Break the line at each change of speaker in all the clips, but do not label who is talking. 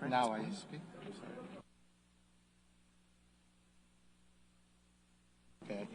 Now I speak. Okay.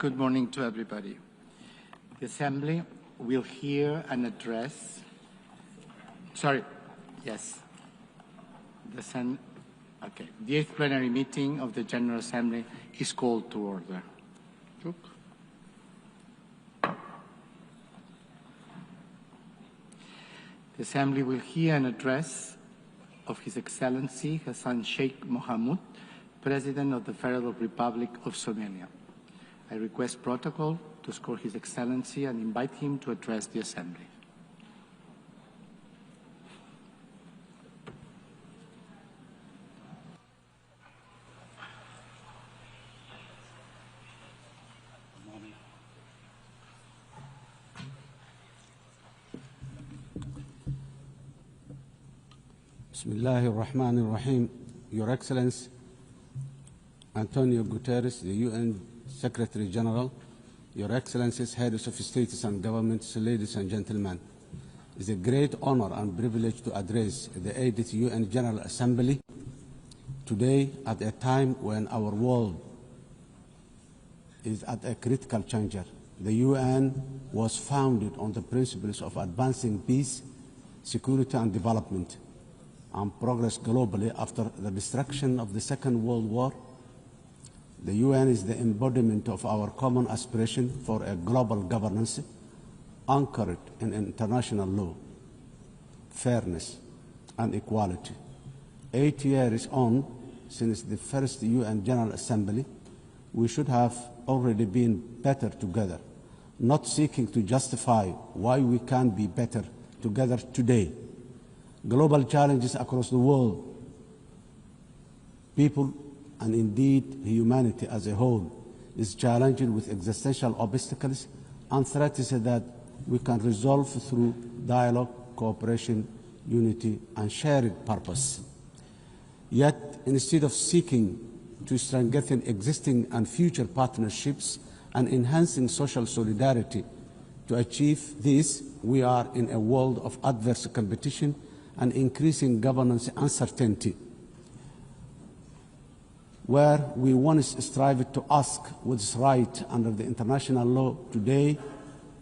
Good morning to everybody. The Assembly will hear an address. The 8th plenary meeting of the General Assembly is called to order. The Assembly will hear an address of His Excellency Hassan Sheikh Mohamud, President of the Federal Republic of Somalia. I request protocol to escort His Excellency and invite him to address the Assembly.
Bismillahir Rahmanir Rahim. Your Excellency, Antonio Guterres, the UN Secretary General, Your Excellencies, Heads of States and Governments, ladies and gentlemen, it is a great honor and privilege to address the 8th UN General Assembly today at a time when our world is at a critical juncture. The UN was founded on the principles of advancing peace, security and development, and progress globally after the destruction of the Second World War. The UN is the embodiment of our common aspiration for a global governance anchored in international law, fairness, and equality. 8 years on since the first UN General Assembly, we should have already been better together, not seeking to justify why we can't be better together today. Global challenges across the world, people and indeed humanity as a whole is challenged with existential obstacles and threats that we can resolve through dialogue, cooperation, unity and shared purpose. Yet, instead of seeking to strengthen existing and future partnerships and enhancing social solidarity, to achieve this, we are in a world of adverse competition and increasing governance uncertainty. Where we once strived to ask what is right under the international law, today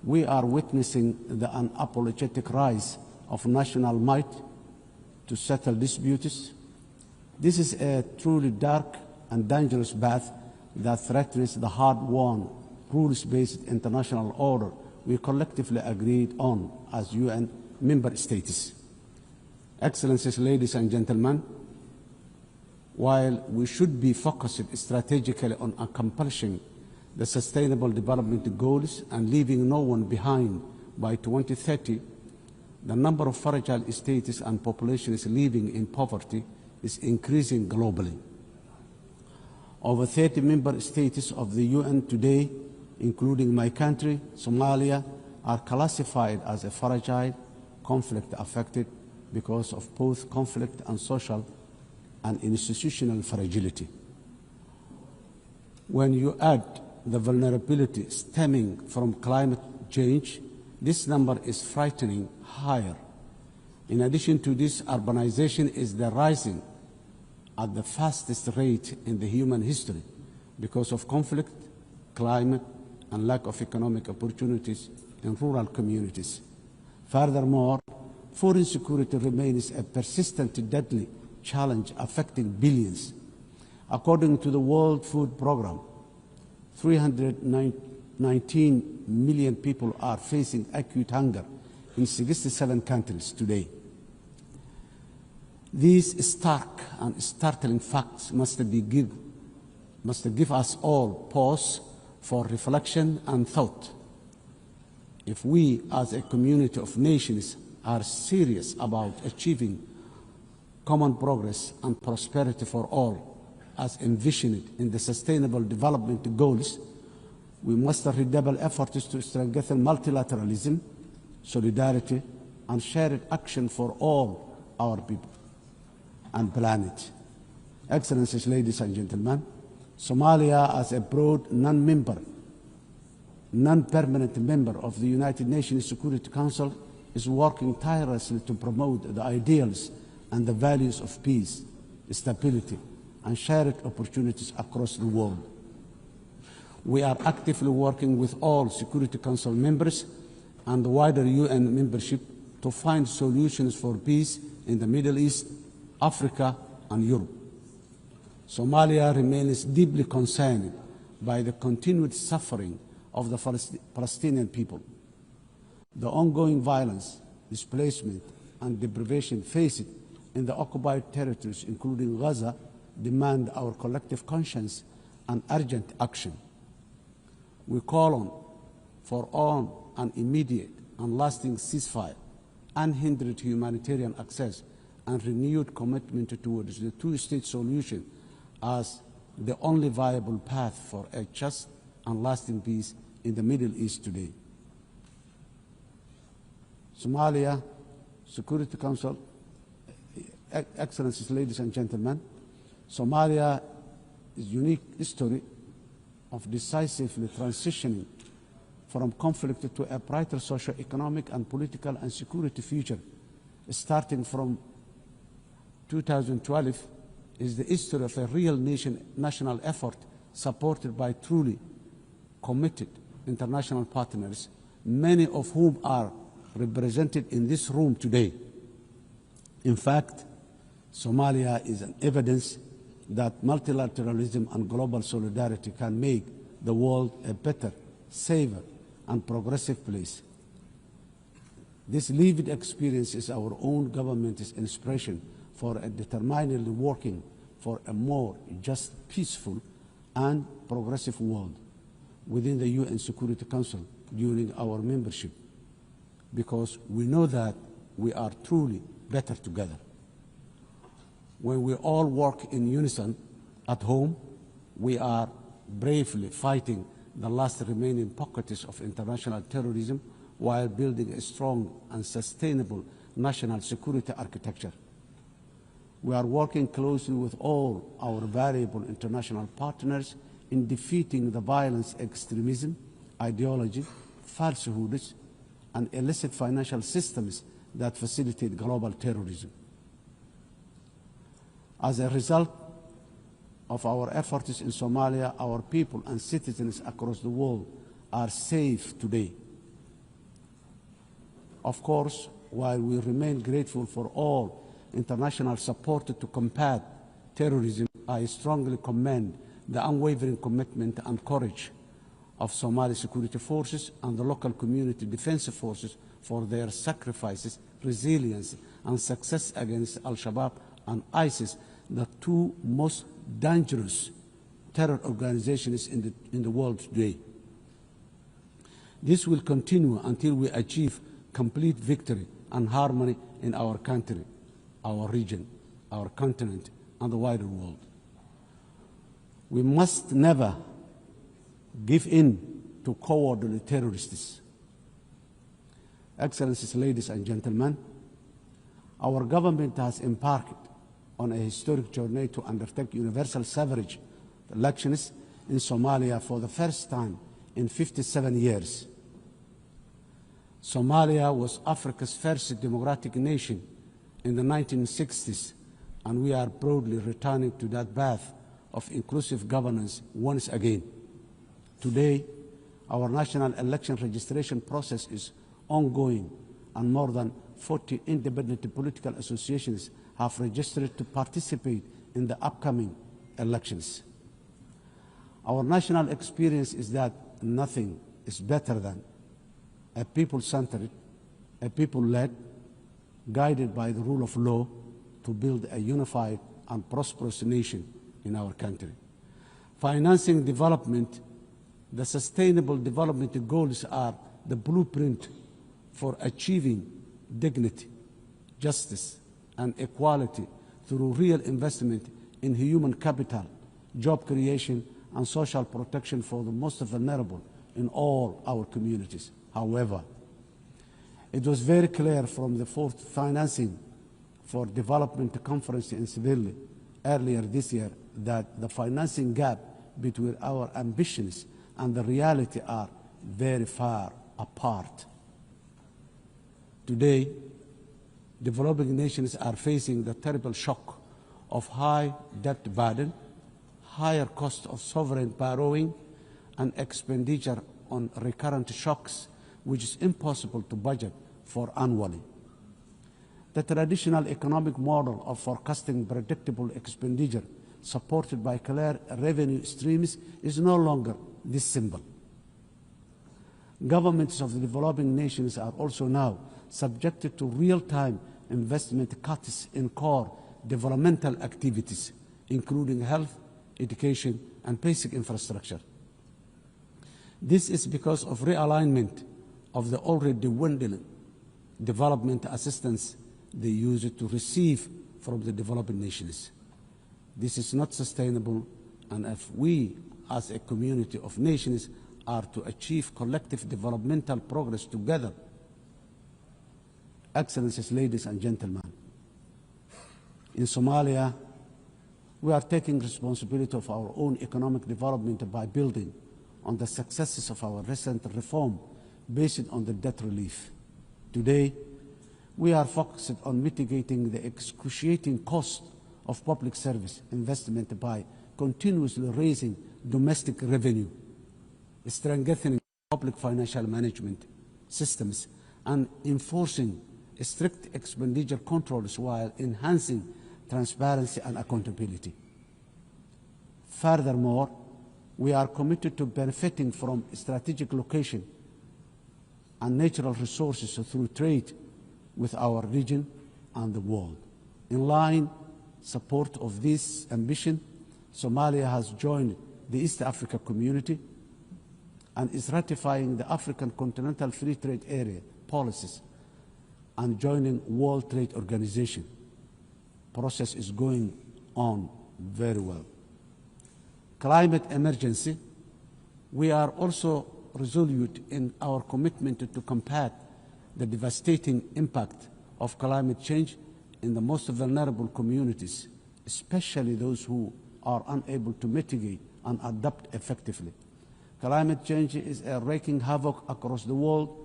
we are witnessing the unapologetic rise of national might to settle disputes. This is a truly dark and dangerous path that threatens the hard-won, rules-based international order we collectively agreed on as UN member states. Excellencies, ladies and gentlemen, while we should be focused strategically on accomplishing the Sustainable Development Goals and leaving no one behind by 2030, the number of fragile states and populations living in poverty is increasing globally. Over 30 member states of the UN today, including my country, Somalia, are classified as a fragile, conflict-affected because of both conflict and social and institutional fragility. When you add the vulnerability stemming from climate change, this number is frightening higher. In addition to this, urbanization is rising at the fastest rate in the human history because of conflict, climate, and lack of economic opportunities in rural communities. Furthermore, food insecurity remains a persistent, deadly challenge affecting billions. According to the World Food Programme, 319 million people are facing acute hunger in 67 countries today. These stark and startling facts must give us all pause for reflection and thought. If we, as a community of nations, are serious about achieving common progress and prosperity for all, as envisioned in the Sustainable Development Goals, we must redouble efforts to strengthen multilateralism, solidarity, and shared action for all our people and planet. Excellencies, ladies and gentlemen, Somalia, as a broad non-permanent member of the United Nations Security Council, is working tirelessly to promote the ideals and the values of peace, stability, and shared opportunities across the world. We are actively working with all Security Council members and the wider UN membership to find solutions for peace in the Middle East, Africa, and Europe. Somalia remains deeply concerned by the continued suffering of the Palestinian people. The ongoing violence, displacement, and deprivation faced in the occupied territories, including Gaza, demand our collective conscience and urgent action. We call for an immediate and lasting ceasefire, unhindered humanitarian access, and renewed commitment towards the two-state solution as the only viable path for a just and lasting peace in the Middle East today. Somalia Security Council, Excellencies, ladies and gentlemen, Somalia is a unique history of decisively transitioning from conflict to a brighter socio-economic and political and security future. Starting from 2012 is the history of a real national effort supported by truly committed international partners, many of whom are represented in this room today. In fact, Somalia is an evidence that multilateralism and global solidarity can make the world a better, safer, and progressive place. This lived experience is our own government's inspiration for a determinedly working for a more just, peaceful, and progressive world within the UN Security Council during our membership, because we know that we are truly better together. When we all work in unison at home, we are bravely fighting the last remaining pockets of international terrorism while building a strong and sustainable national security architecture. We are working closely with all our valuable international partners in defeating the violence, extremism, ideology, falsehoods, and illicit financial systems that facilitate global terrorism. As a result of our efforts in Somalia, our people and citizens across the world are safe today. Of course, while we remain grateful for all international support to combat terrorism, I strongly commend the unwavering commitment and courage of Somali security forces and the local community defense forces for their sacrifices, resilience, and success against Al-Shabaab and ISIS, the two most dangerous terror organizations in the world today. This will continue until we achieve complete victory and harmony in our country, our region, our continent, and the wider world. We must never give in to cowardly terrorists. Excellencies, ladies and gentlemen, our government has embarked on a historic journey to undertake universal suffrage elections in Somalia for the first time in 57 years. Somalia was Africa's first democratic nation in the 1960s, and we are proudly returning to that path of inclusive governance once again. Today, our national election registration process is ongoing, and more than 40 independent political associations have registered to participate in the upcoming elections. Our national experience is that nothing is better than a people-centered, a people-led, guided by the rule of law to build a unified and prosperous nation in our country. Financing development, the sustainable development goals are the blueprint for achieving dignity, justice, and equality through real investment in human capital, job creation, and social protection for the most vulnerable in all our communities. However, it was very clear from the fourth financing for development conference in Seville earlier this year that the financing gap between our ambitions and the reality are very far apart. Today, developing nations are facing the terrible shock of high debt burden, higher cost of sovereign borrowing, and expenditure on recurrent shocks, which is impossible to budget for annually. The traditional economic model of forecasting predictable expenditure supported by clear revenue streams is no longer this simple. Governments of the developing nations are also now subjected to real-time investment cuts in core developmental activities, including health, education, and basic infrastructure. This is because of realignment of the already dwindling development assistance they use to receive from the developing nations. This is not sustainable, and if we, as a community of nations, are to achieve collective developmental progress together, Excellencies, ladies and gentlemen, in Somalia, we are taking responsibility of our own economic development by building on the successes of our recent reform based on the debt relief. Today, we are focused on mitigating the excruciating cost of public service investment by continuously raising domestic revenue, strengthening public financial management systems, and enforcing strict expenditure controls while enhancing transparency and accountability. Furthermore, we are committed to benefiting from strategic location and natural resources through trade with our region and the world. In line support of this ambition, Somalia has joined the East Africa Community and is ratifying the African Continental Free Trade Area policies and joining World Trade Organization. Process is going on very well. Climate emergency. We are also resolute in our commitment to combat the devastating impact of climate change in the most vulnerable communities, especially those who are unable to mitigate and adapt effectively. Climate change is wreaking havoc across the world,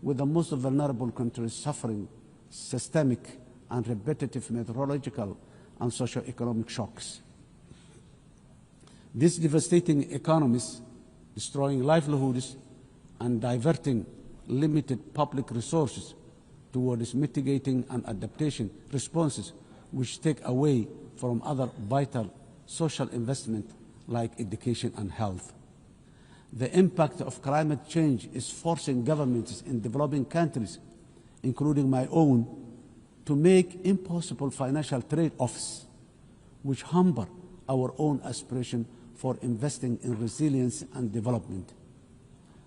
with the most vulnerable countries suffering systemic and repetitive meteorological and socio-economic shocks. These devastating economies, destroying livelihoods and diverting limited public resources towards mitigating and adaptation responses, which take away from other vital social investment like education and health. The impact of climate change is forcing governments in developing countries, including my own, to make impossible financial trade-offs, which hamper our own aspiration for investing in resilience and development.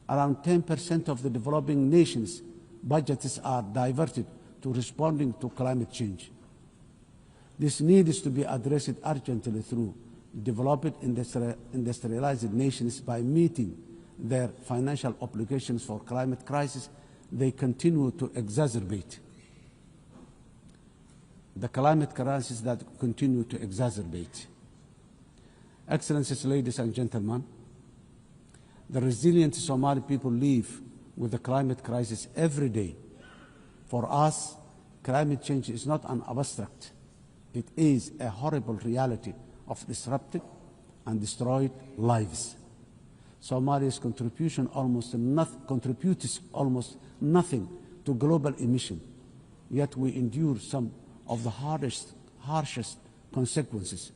Around 10% of the developing nations' budgets are diverted to responding to climate change. This needs to be addressed urgently through developed industrialized nations by meeting their financial obligations for climate crisis they continue to exacerbate. The climate crisis that continue to exacerbate. Excellencies, ladies and gentlemen, the resilient Somali people live with the climate crisis every day. For us, climate change is not an abstract. It is a horrible reality of disrupted and destroyed lives. Somalia's contributes almost nothing to global emission, yet we endure some of the harshest consequences.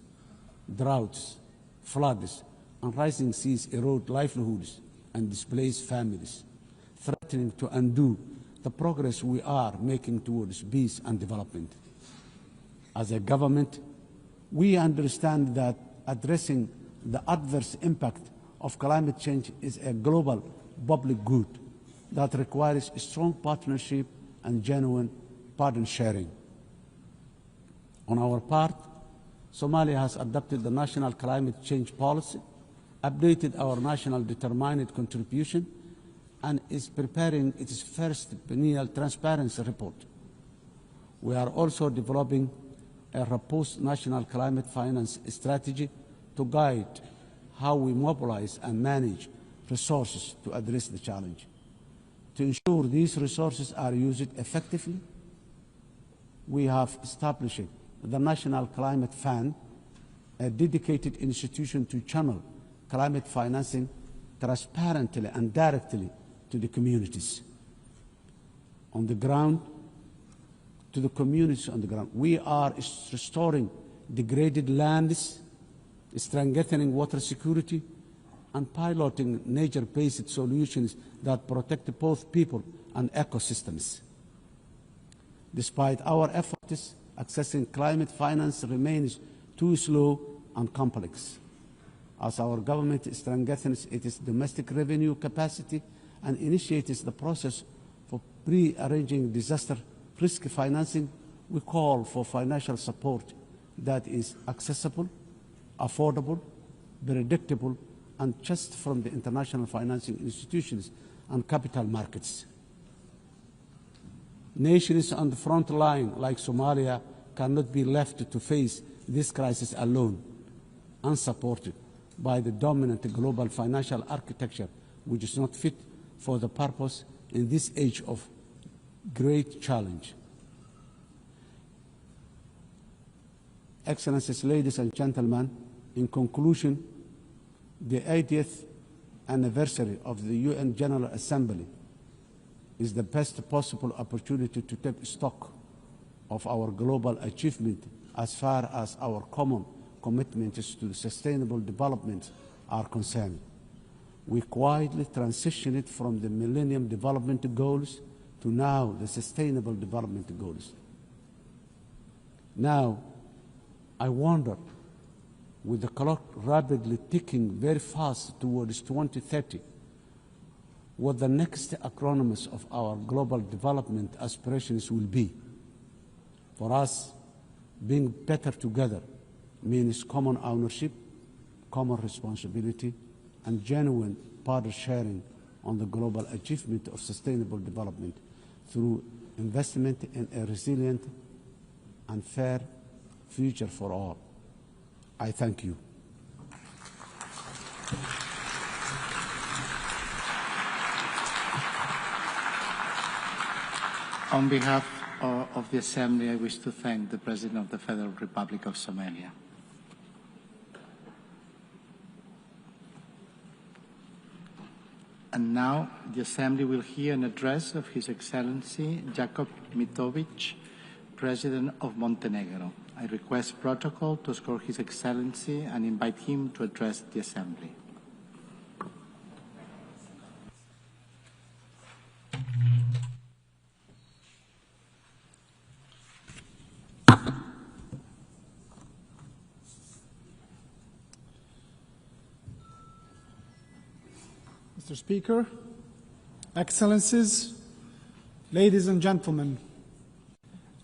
Droughts, floods, and rising seas erode livelihoods and displace families, threatening to undo the progress we are making towards peace and development. As a government, we understand that addressing the adverse impact of climate change is a global public good that requires strong partnership and genuine burden sharing. On our part, Somalia has adopted the National Climate Change Policy, updated our National Determined Contribution, and is preparing its first biennial transparency report. We are also developing a robust national climate finance strategy to guide how we mobilize and manage resources to address the challenge. To ensure these resources are used effectively, we have established the National Climate Fund, a dedicated institution to channel climate financing transparently and directly to the communities on the ground, to the communities on the ground. We are restoring degraded lands, strengthening water security, and piloting nature-based solutions that protect both people and ecosystems. Despite our efforts, accessing climate finance remains too slow and complex. As our government strengthens its domestic revenue capacity and initiates the process for pre-arranging disaster risk financing, we call for financial support that is accessible, affordable, predictable, and just from the international financing institutions and capital markets. Nations on the front line, like Somalia, cannot be left to face this crisis alone, unsupported by the dominant global financial architecture, which is not fit for the purpose in this age of great challenge. Excellencies, ladies and gentlemen, in conclusion, the 80th anniversary of the UN General Assembly is the best possible opportunity to take stock of our global achievement as far as our common commitments to sustainable development are concerned. We quietly transitioned from the Millennium Development Goals to now the Sustainable Development Goals. Now, I wonder, with the clock rapidly ticking very fast towards 2030, what the next acronyms of our global development aspirations will be. For us, being better together means common ownership, common responsibility, and genuine partner sharing on the global achievement of sustainable development through investment in a resilient and fair future for all. I thank you.
On behalf of the Assembly, I wish to thank the President of the Federal Republic of Somalia. And now the Assembly will hear an address of His Excellency Jakub Mitovic, President of Montenegro. I request protocol to escort His Excellency and invite him to address the Assembly.
Mr. Speaker, Excellencies, ladies and gentlemen,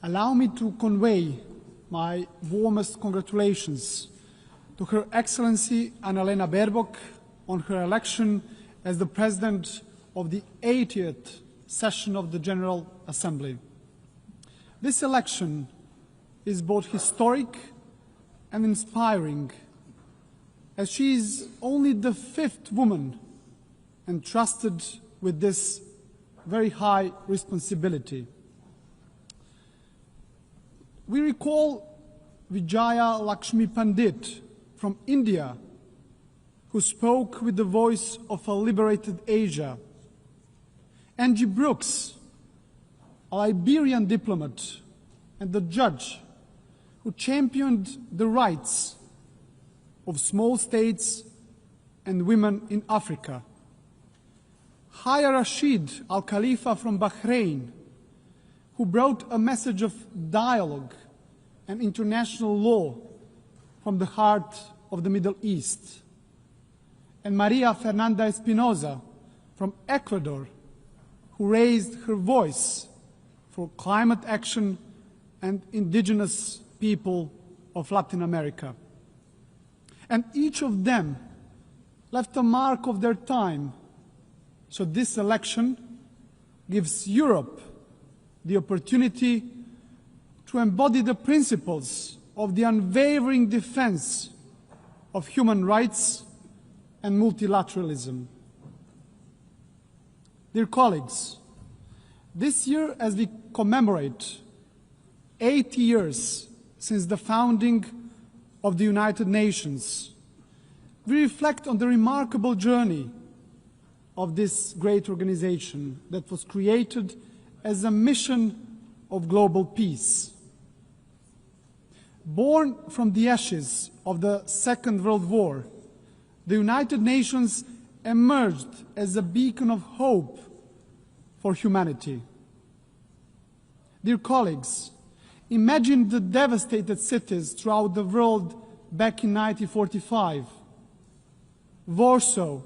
allow me to convey my warmest congratulations to Her Excellency Annalena Baerbock on her election as the President of the 80th session of the General Assembly. This election is both historic and inspiring, as she is only the 5th woman entrusted with this very high responsibility. We recall Vijaya Lakshmi Pandit from India, who spoke with the voice of a liberated Asia. Angie Brooks, a Liberian diplomat and a judge who championed the rights of small states and women in Africa. Haya Rashid Al Khalifa from Bahrain, who brought a message of dialogue and international law from the heart of the Middle East. And Maria Fernanda Espinosa from Ecuador, who raised her voice for climate action and indigenous people of Latin America. And each of them left a mark of their time. So this election gives Europe the opportunity to embody the principles of the unwavering defense of human rights and multilateralism. Dear colleagues, this year, as we commemorate 80 years since the founding of the United Nations, we reflect on the remarkable journey of this great organization that was created as a mission of global peace. Born from the ashes of the Second World War, the United Nations emerged as a beacon of hope for humanity. Dear colleagues, imagine the devastated cities throughout the world back in 1945. Warsaw,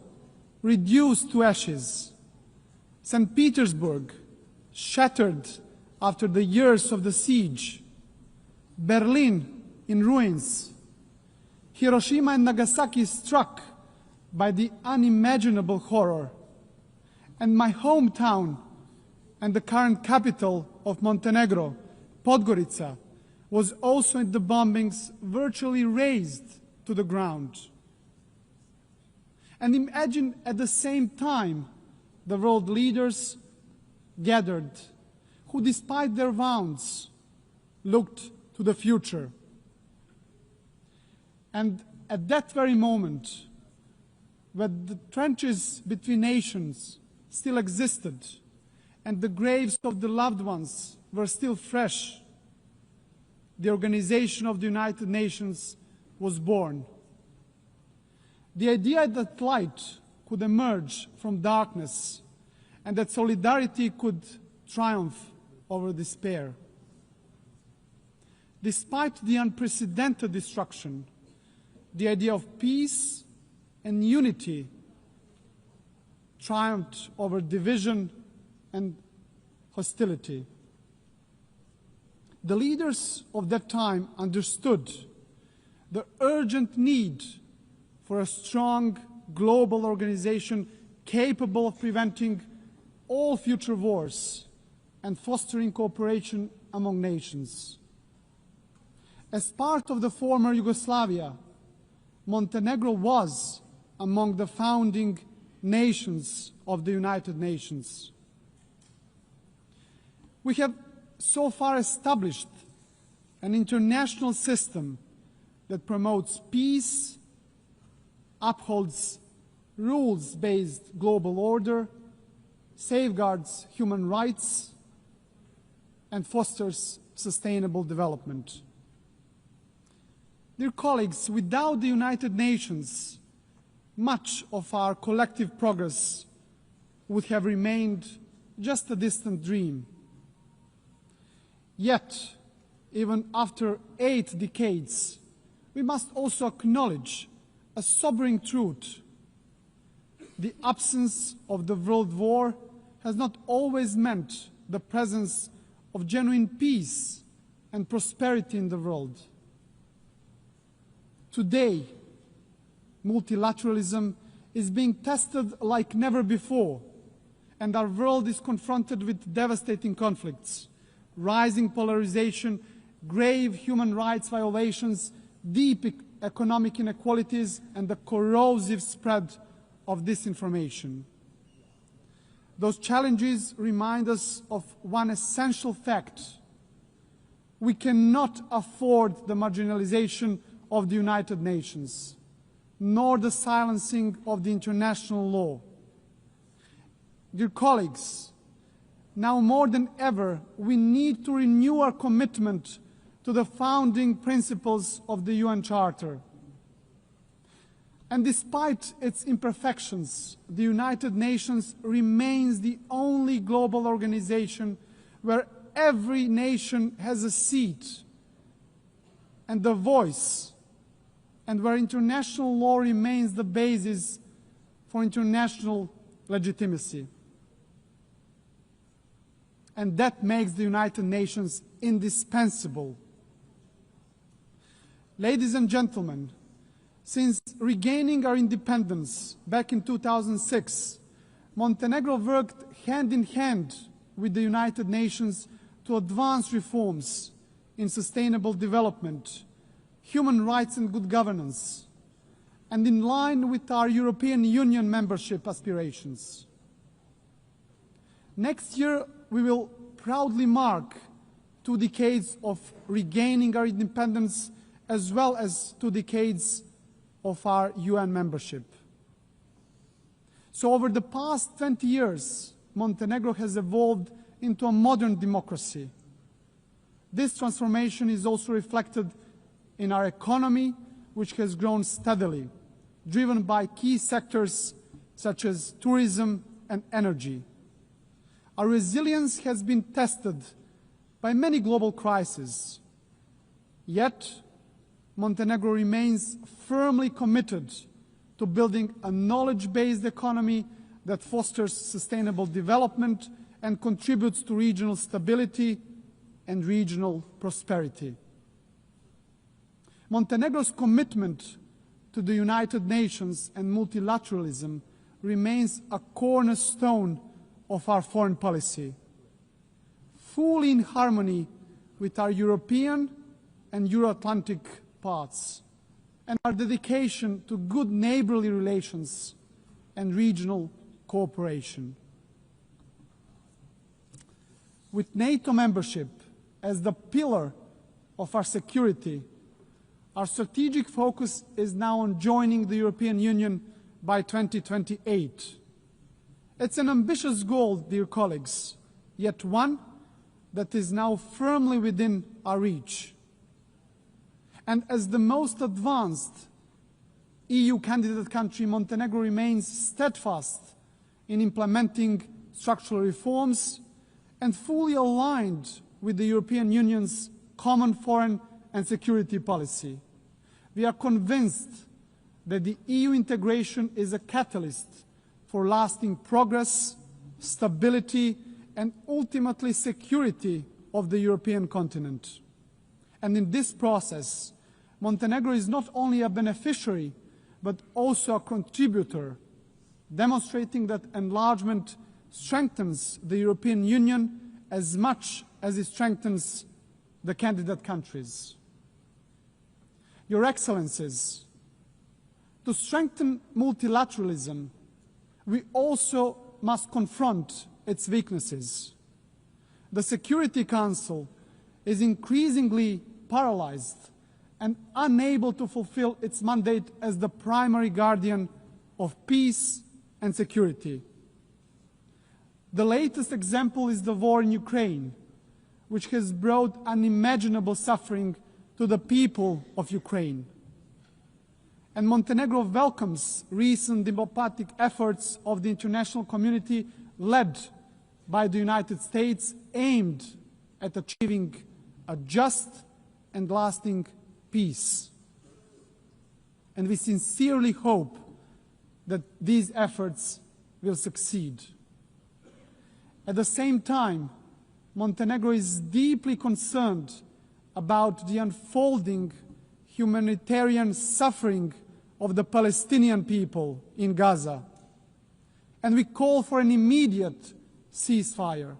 reduced to ashes. St. Petersburg, shattered after the years of the siege. Berlin, in ruins. Hiroshima and Nagasaki struck by the unimaginable horror. And my hometown and the current capital of Montenegro, Podgorica, was also in the bombings virtually razed to the ground. And imagine at the same time the world leaders gathered who, despite their wounds, looked to the future. And at that very moment, when the trenches between nations still existed and the graves of the loved ones were still fresh, the Organization of the United Nations was born. The idea that light could emerge from darkness and that solidarity could triumph over despair. Despite the unprecedented destruction, the idea of peace and unity triumphed over division and hostility. The leaders of that time understood the urgent need for a strong global organization capable of preventing all future wars and fostering cooperation among nations. As part of the former Yugoslavia, Montenegro was among the founding nations of the United Nations. We have so far established an international system that promotes peace, upholds rules-based global order, safeguards human rights, and fosters sustainable development. Dear colleagues, without the United Nations, much of our collective progress would have remained just a distant dream. Yet, even after 8 decades, we must also acknowledge a sobering truth. The absence of the World War has not always meant the presence of genuine peace and prosperity in the world. Today, multilateralism is being tested like never before, and our world is confronted with devastating conflicts, rising polarization, grave human rights violations, deep economic inequalities, and the corrosive spread of disinformation. Those challenges remind us of one essential fact. We cannot afford the marginalization of the United Nations, nor the silencing of the international law. Dear colleagues, now more than ever, we need to renew our commitment to the founding principles of the UN Charter. And despite its imperfections, the United Nations remains the only global organization where every nation has a seat and a voice, and where international law remains the basis for international legitimacy. And that makes the United Nations indispensable. Ladies and gentlemen, since regaining our independence back in 2006, Montenegro worked hand in hand with the United Nations to advance reforms in sustainable development, human rights and good governance, and in line with our European Union membership aspirations. Next year, we will proudly mark 2 decades of regaining our independence, as well as 2 decades of our UN membership. So over the past 20 years, Montenegro has evolved into a modern democracy. This transformation is also reflected in our economy, which has grown steadily, driven by key sectors such as tourism and energy. Our resilience has been tested by many global crises. Yet, Montenegro remains firmly committed to building a knowledge-based economy that fosters sustainable development and contributes to regional stability and regional prosperity. Montenegro's commitment to the United Nations and multilateralism remains a cornerstone of our foreign policy, fully in harmony with our European and Euro-Atlantic paths, and our dedication to good neighborly relations and regional cooperation. With NATO membership as the pillar of our security, our strategic focus is now on joining the European Union by 2028. It's an ambitious goal, dear colleagues, yet one that is now firmly within our reach. And as the most advanced EU candidate country, Montenegro remains steadfast in implementing structural reforms and fully aligned with the European Union's common foreign and security policy. We are convinced that the EU integration is a catalyst for lasting progress, stability, and ultimately security of the European continent. And in this process, Montenegro is not only a beneficiary, but also a contributor, demonstrating that enlargement strengthens the European Union as much as it strengthens the candidate countries. Your Excellencies, to strengthen multilateralism, we also must confront its weaknesses. The Security Council is increasingly paralyzed and unable to fulfill its mandate as the primary guardian of peace and security. The latest example is the war in Ukraine, which has brought unimaginable suffering to the people of Ukraine. And Montenegro welcomes recent diplomatic efforts of the international community led by the United States aimed at achieving a just and lasting peace. And we sincerely hope that these efforts will succeed. At the same time, Montenegro is deeply concerned about the unfolding humanitarian suffering of the Palestinian people in Gaza, and we call for an immediate ceasefire.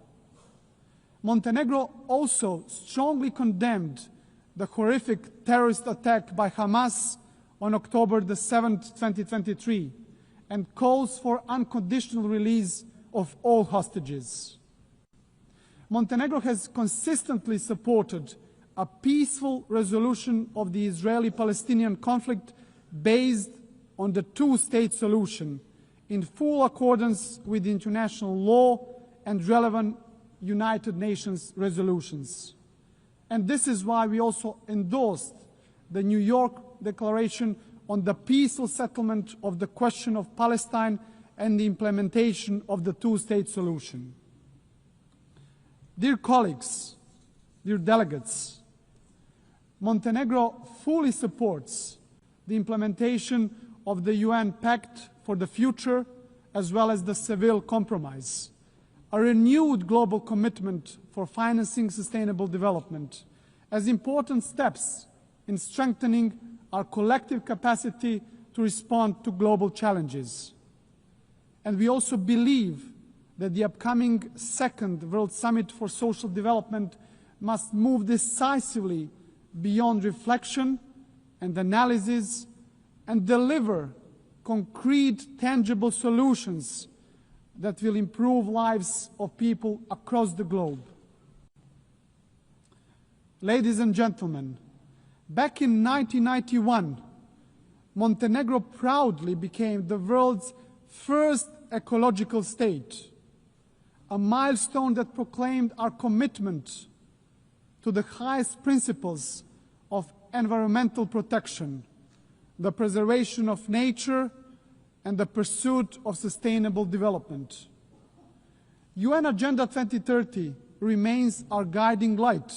Montenegro also strongly condemned the horrific terrorist attack by Hamas on October the 7th, 2023, and calls for unconditional release of all hostages. Montenegro has consistently supported a peaceful resolution of the Israeli-Palestinian conflict based on the two-state solution in full accordance with international law and relevant United Nations resolutions. And this is why we also endorsed the New York Declaration on the peaceful settlement of the question of Palestine and the implementation of the two-state solution. Dear colleagues, dear delegates, Montenegro fully supports the implementation of the UN Pact for the Future as well as the Seville Compromise, a renewed global commitment for financing sustainable development as important steps in strengthening our collective capacity to respond to global challenges. And we also believe that the upcoming second World Summit for Social Development must move decisively beyond reflection and analysis and deliver concrete, tangible solutions that will improve lives of people across the globe. Ladies and gentlemen, back in 1991, Montenegro proudly became the world's first ecological state, a milestone that proclaimed our commitment to the highest principles of environmental protection, the preservation of nature, and the pursuit of sustainable development. UN Agenda 2030 remains our guiding light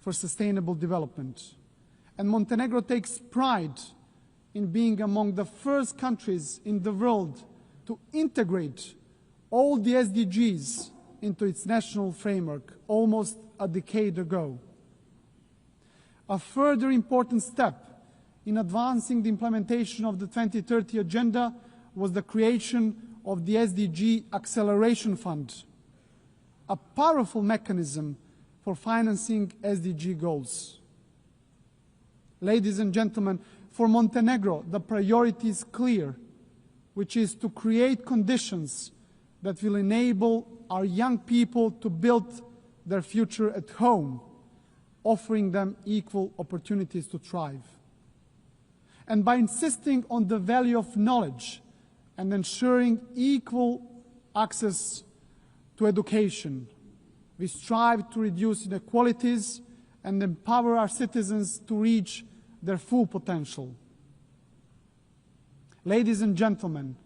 for sustainable development, and Montenegro takes pride in being among the first countries in the world to integrate all the SDGs into its national framework almost a decade ago. A further important step in advancing the implementation of the 2030 Agenda was the creation of the SDG Acceleration Fund, a powerful mechanism for financing SDG goals. Ladies and gentlemen, for Montenegro, the priority is clear, which is to create conditions that will enable our young people to build their future at home, offering them equal opportunities to thrive. And by insisting on the value of knowledge and ensuring equal access to education, we strive to reduce inequalities and empower our citizens to reach their full potential. Ladies and gentlemen,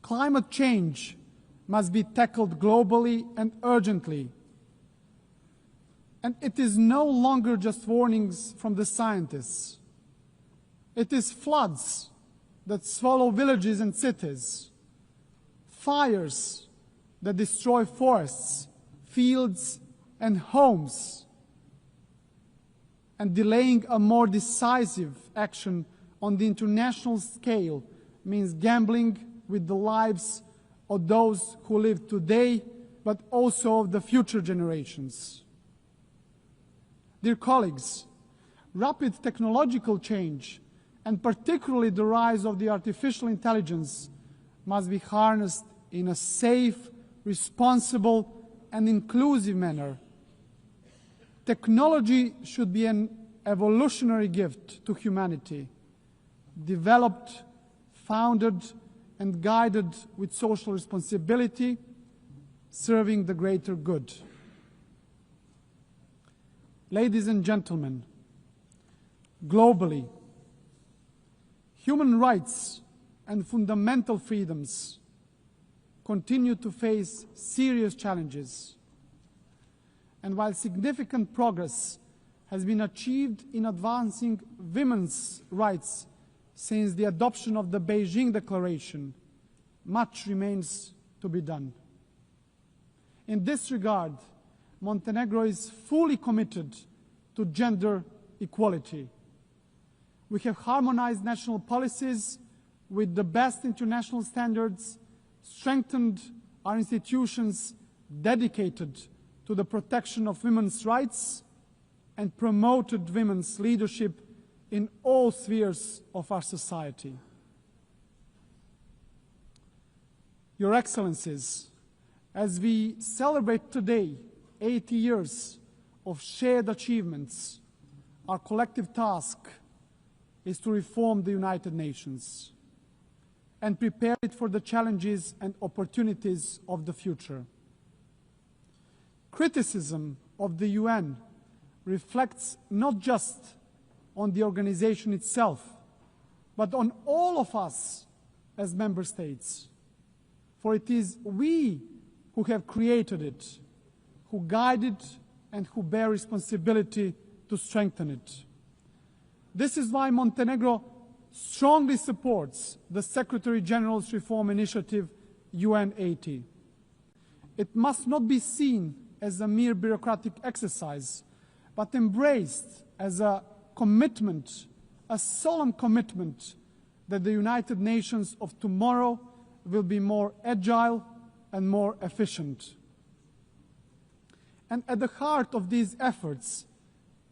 climate change must be tackled globally and urgently. And it is no longer just warnings from the scientists. It is floods that swallow villages and cities, fires that destroy forests, fields, and homes, and delaying a more decisive action on the international scale means gambling with the lives of those who live today, but also of the future generations. Dear colleagues, rapid technological change, and particularly the rise of the artificial intelligence, must be harnessed in a safe, responsible, and inclusive manner. Technology should be an evolutionary gift to humanity, developed, founded, and guided with social responsibility, serving the greater good. Ladies and gentlemen, globally, human rights and fundamental freedoms continue to face serious challenges. And while significant progress has been achieved in advancing women's rights since the adoption of the Beijing Declaration, much remains to be done. In this regard, Montenegro is fully committed to gender equality. We have harmonized national policies with the best international standards, strengthened our institutions dedicated to the protection of women's rights, and promoted women's leadership in all spheres of our society. Your Excellencies, as we celebrate today 80 years of shared achievements, our collective task is to reform the United Nations and prepare it for the challenges and opportunities of the future. Criticism of the UN reflects not just on the organization itself, but on all of us as member states. For it is we who have created it, who guide it, and who bear responsibility to strengthen it. This is why Montenegro strongly supports the Secretary General's reform initiative, UN 80. It must not be seen as a mere bureaucratic exercise, but embraced as a commitment, a solemn commitment that the United Nations of tomorrow will be more agile and more efficient. And at the heart of these efforts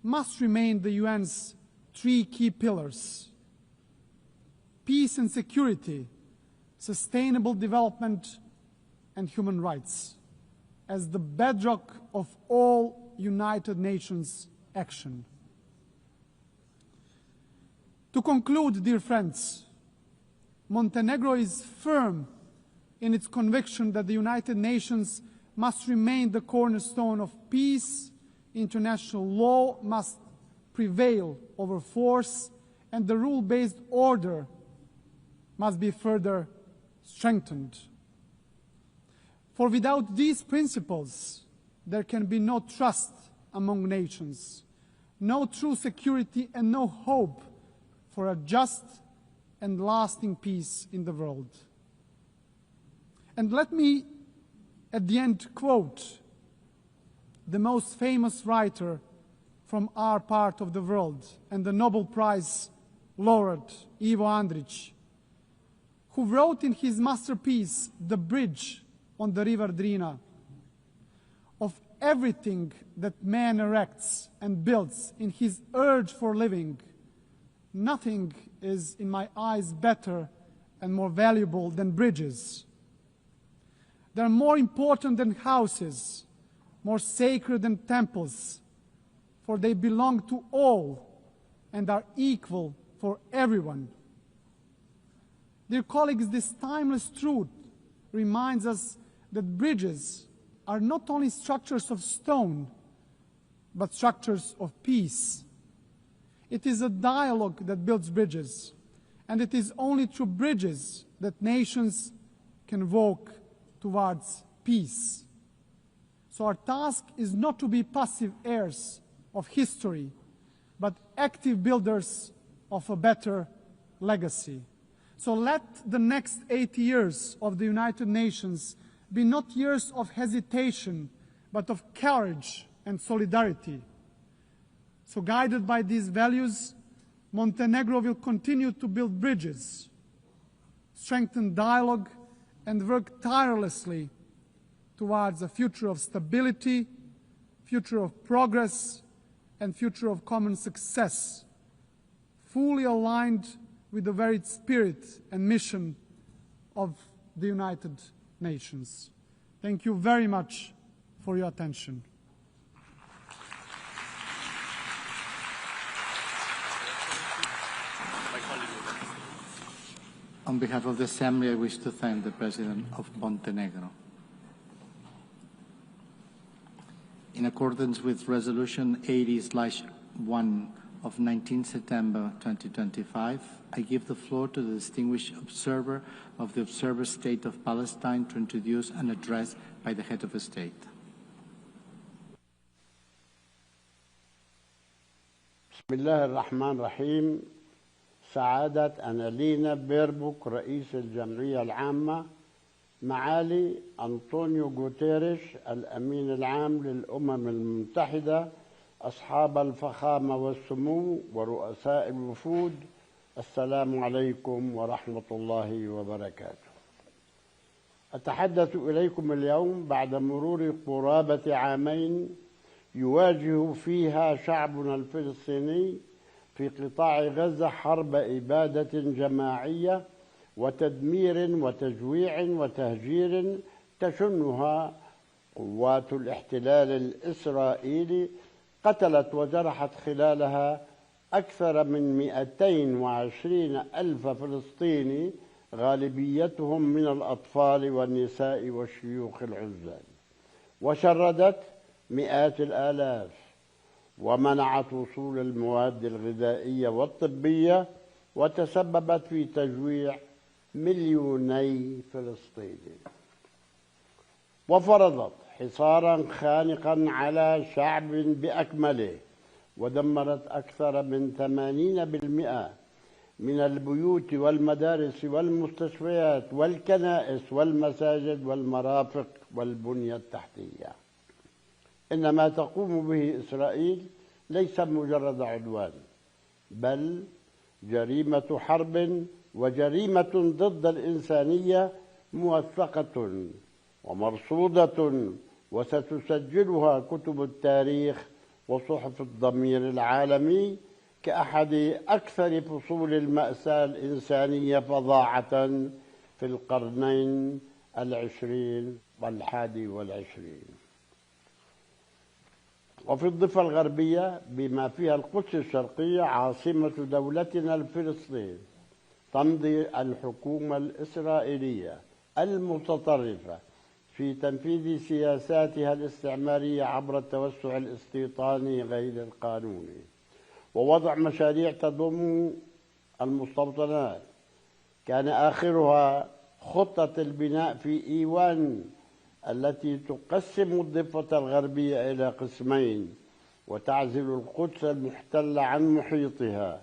must remain the UN's three key pillars: peace and security, sustainable development, and human rights, as the bedrock of all United Nations action. To conclude, dear friends, Montenegro is firm in its conviction that the United Nations must remain the cornerstone of peace, international law must prevail over force, and the rule-based order must be further strengthened. For without these principles, there can be no trust among nations, no true security, and no hope for a just and lasting peace in the world. And let me, at the end, quote the most famous writer from our part of the world and the Nobel Prize laureate, Ivo Andrić, who wrote in his masterpiece, The Bridge on the River Drina, of everything that man erects and builds in his urge for living, nothing is, in my eyes, better and more valuable than bridges. They're more important than houses, more sacred than temples, for they belong to all and are equal for everyone. Dear colleagues, this timeless truth reminds us that bridges are not only structures of stone, but structures of peace. It is a dialogue that builds bridges, and it is only through bridges that nations can walk towards peace. So our task is not to be passive heirs of history, but active builders of a better legacy. So let the next 8 years of the United Nations be not years of hesitation, but of courage and solidarity. So guided by these values, Montenegro will continue to build bridges, strengthen dialogue, and work tirelessly towards a future of stability, future of progress, and future of common success, fully aligned with the very spirit and mission of the United Nations. Thank you very much for your attention.
On behalf of the Assembly, I wish to thank the President of Montenegro. In accordance with Resolution 80/1 of 19 September 2025, I give the floor to the distinguished observer of the Observer State of Palestine to introduce an address by the head of the state.
Bismillah ar-Rahman ar-Rahim. سعادة أنالينا بيربوك رئيس الجمعية العامة، معالي أنطونيو غوتيريش الأمين العام للأمم المتحدة، أصحاب الفخامة والسمو ورؤساء الوفود، السلام عليكم ورحمة الله وبركاته. أتحدث إليكم اليوم بعد مرور قرابة عامين يواجه فيها شعبنا الفلسطيني في قطاع غزة حرب إبادة جماعية وتدمير وتجويع وتهجير تشنها قوات الاحتلال الإسرائيلي، قتلت وجرحت خلالها أكثر من 220 ألف فلسطيني، غالبيتهم من الأطفال والنساء والشيوخ العزال، وشردت مئات الآلاف، ومنعت وصول المواد الغذائية والطبية، وتسببت في تجويع مليوني فلسطيني، وفرضت حصارا خانقا على شعب بأكمله، ودمرت أكثر من 80% من البيوت والمدارس والمستشفيات والكنائس والمساجد والمرافق والبنية التحتية. إن ما تقوم به إسرائيل ليس مجرد عدوان، بل جريمة حرب وجريمة ضد الإنسانية موثقة ومرصودة، وستسجلها كتب التاريخ وصحف الضمير العالمي كأحد أكثر فصول المأساة الإنسانية فظاعة في القرنين 20 و21. وفي الضفة الغربية بما فيها القدس الشرقية عاصمة دولتنا الفلسطين، تمضي الحكومة الإسرائيلية المتطرفة في تنفيذ سياساتها الاستعمارية عبر التوسع الاستيطاني غير القانوني ووضع مشاريع تضم المستوطنات. كان آخرها خطة البناء في إيوان التي تقسم الضفة الغربية إلى قسمين وتعزل القدس المحتلة عن محيطها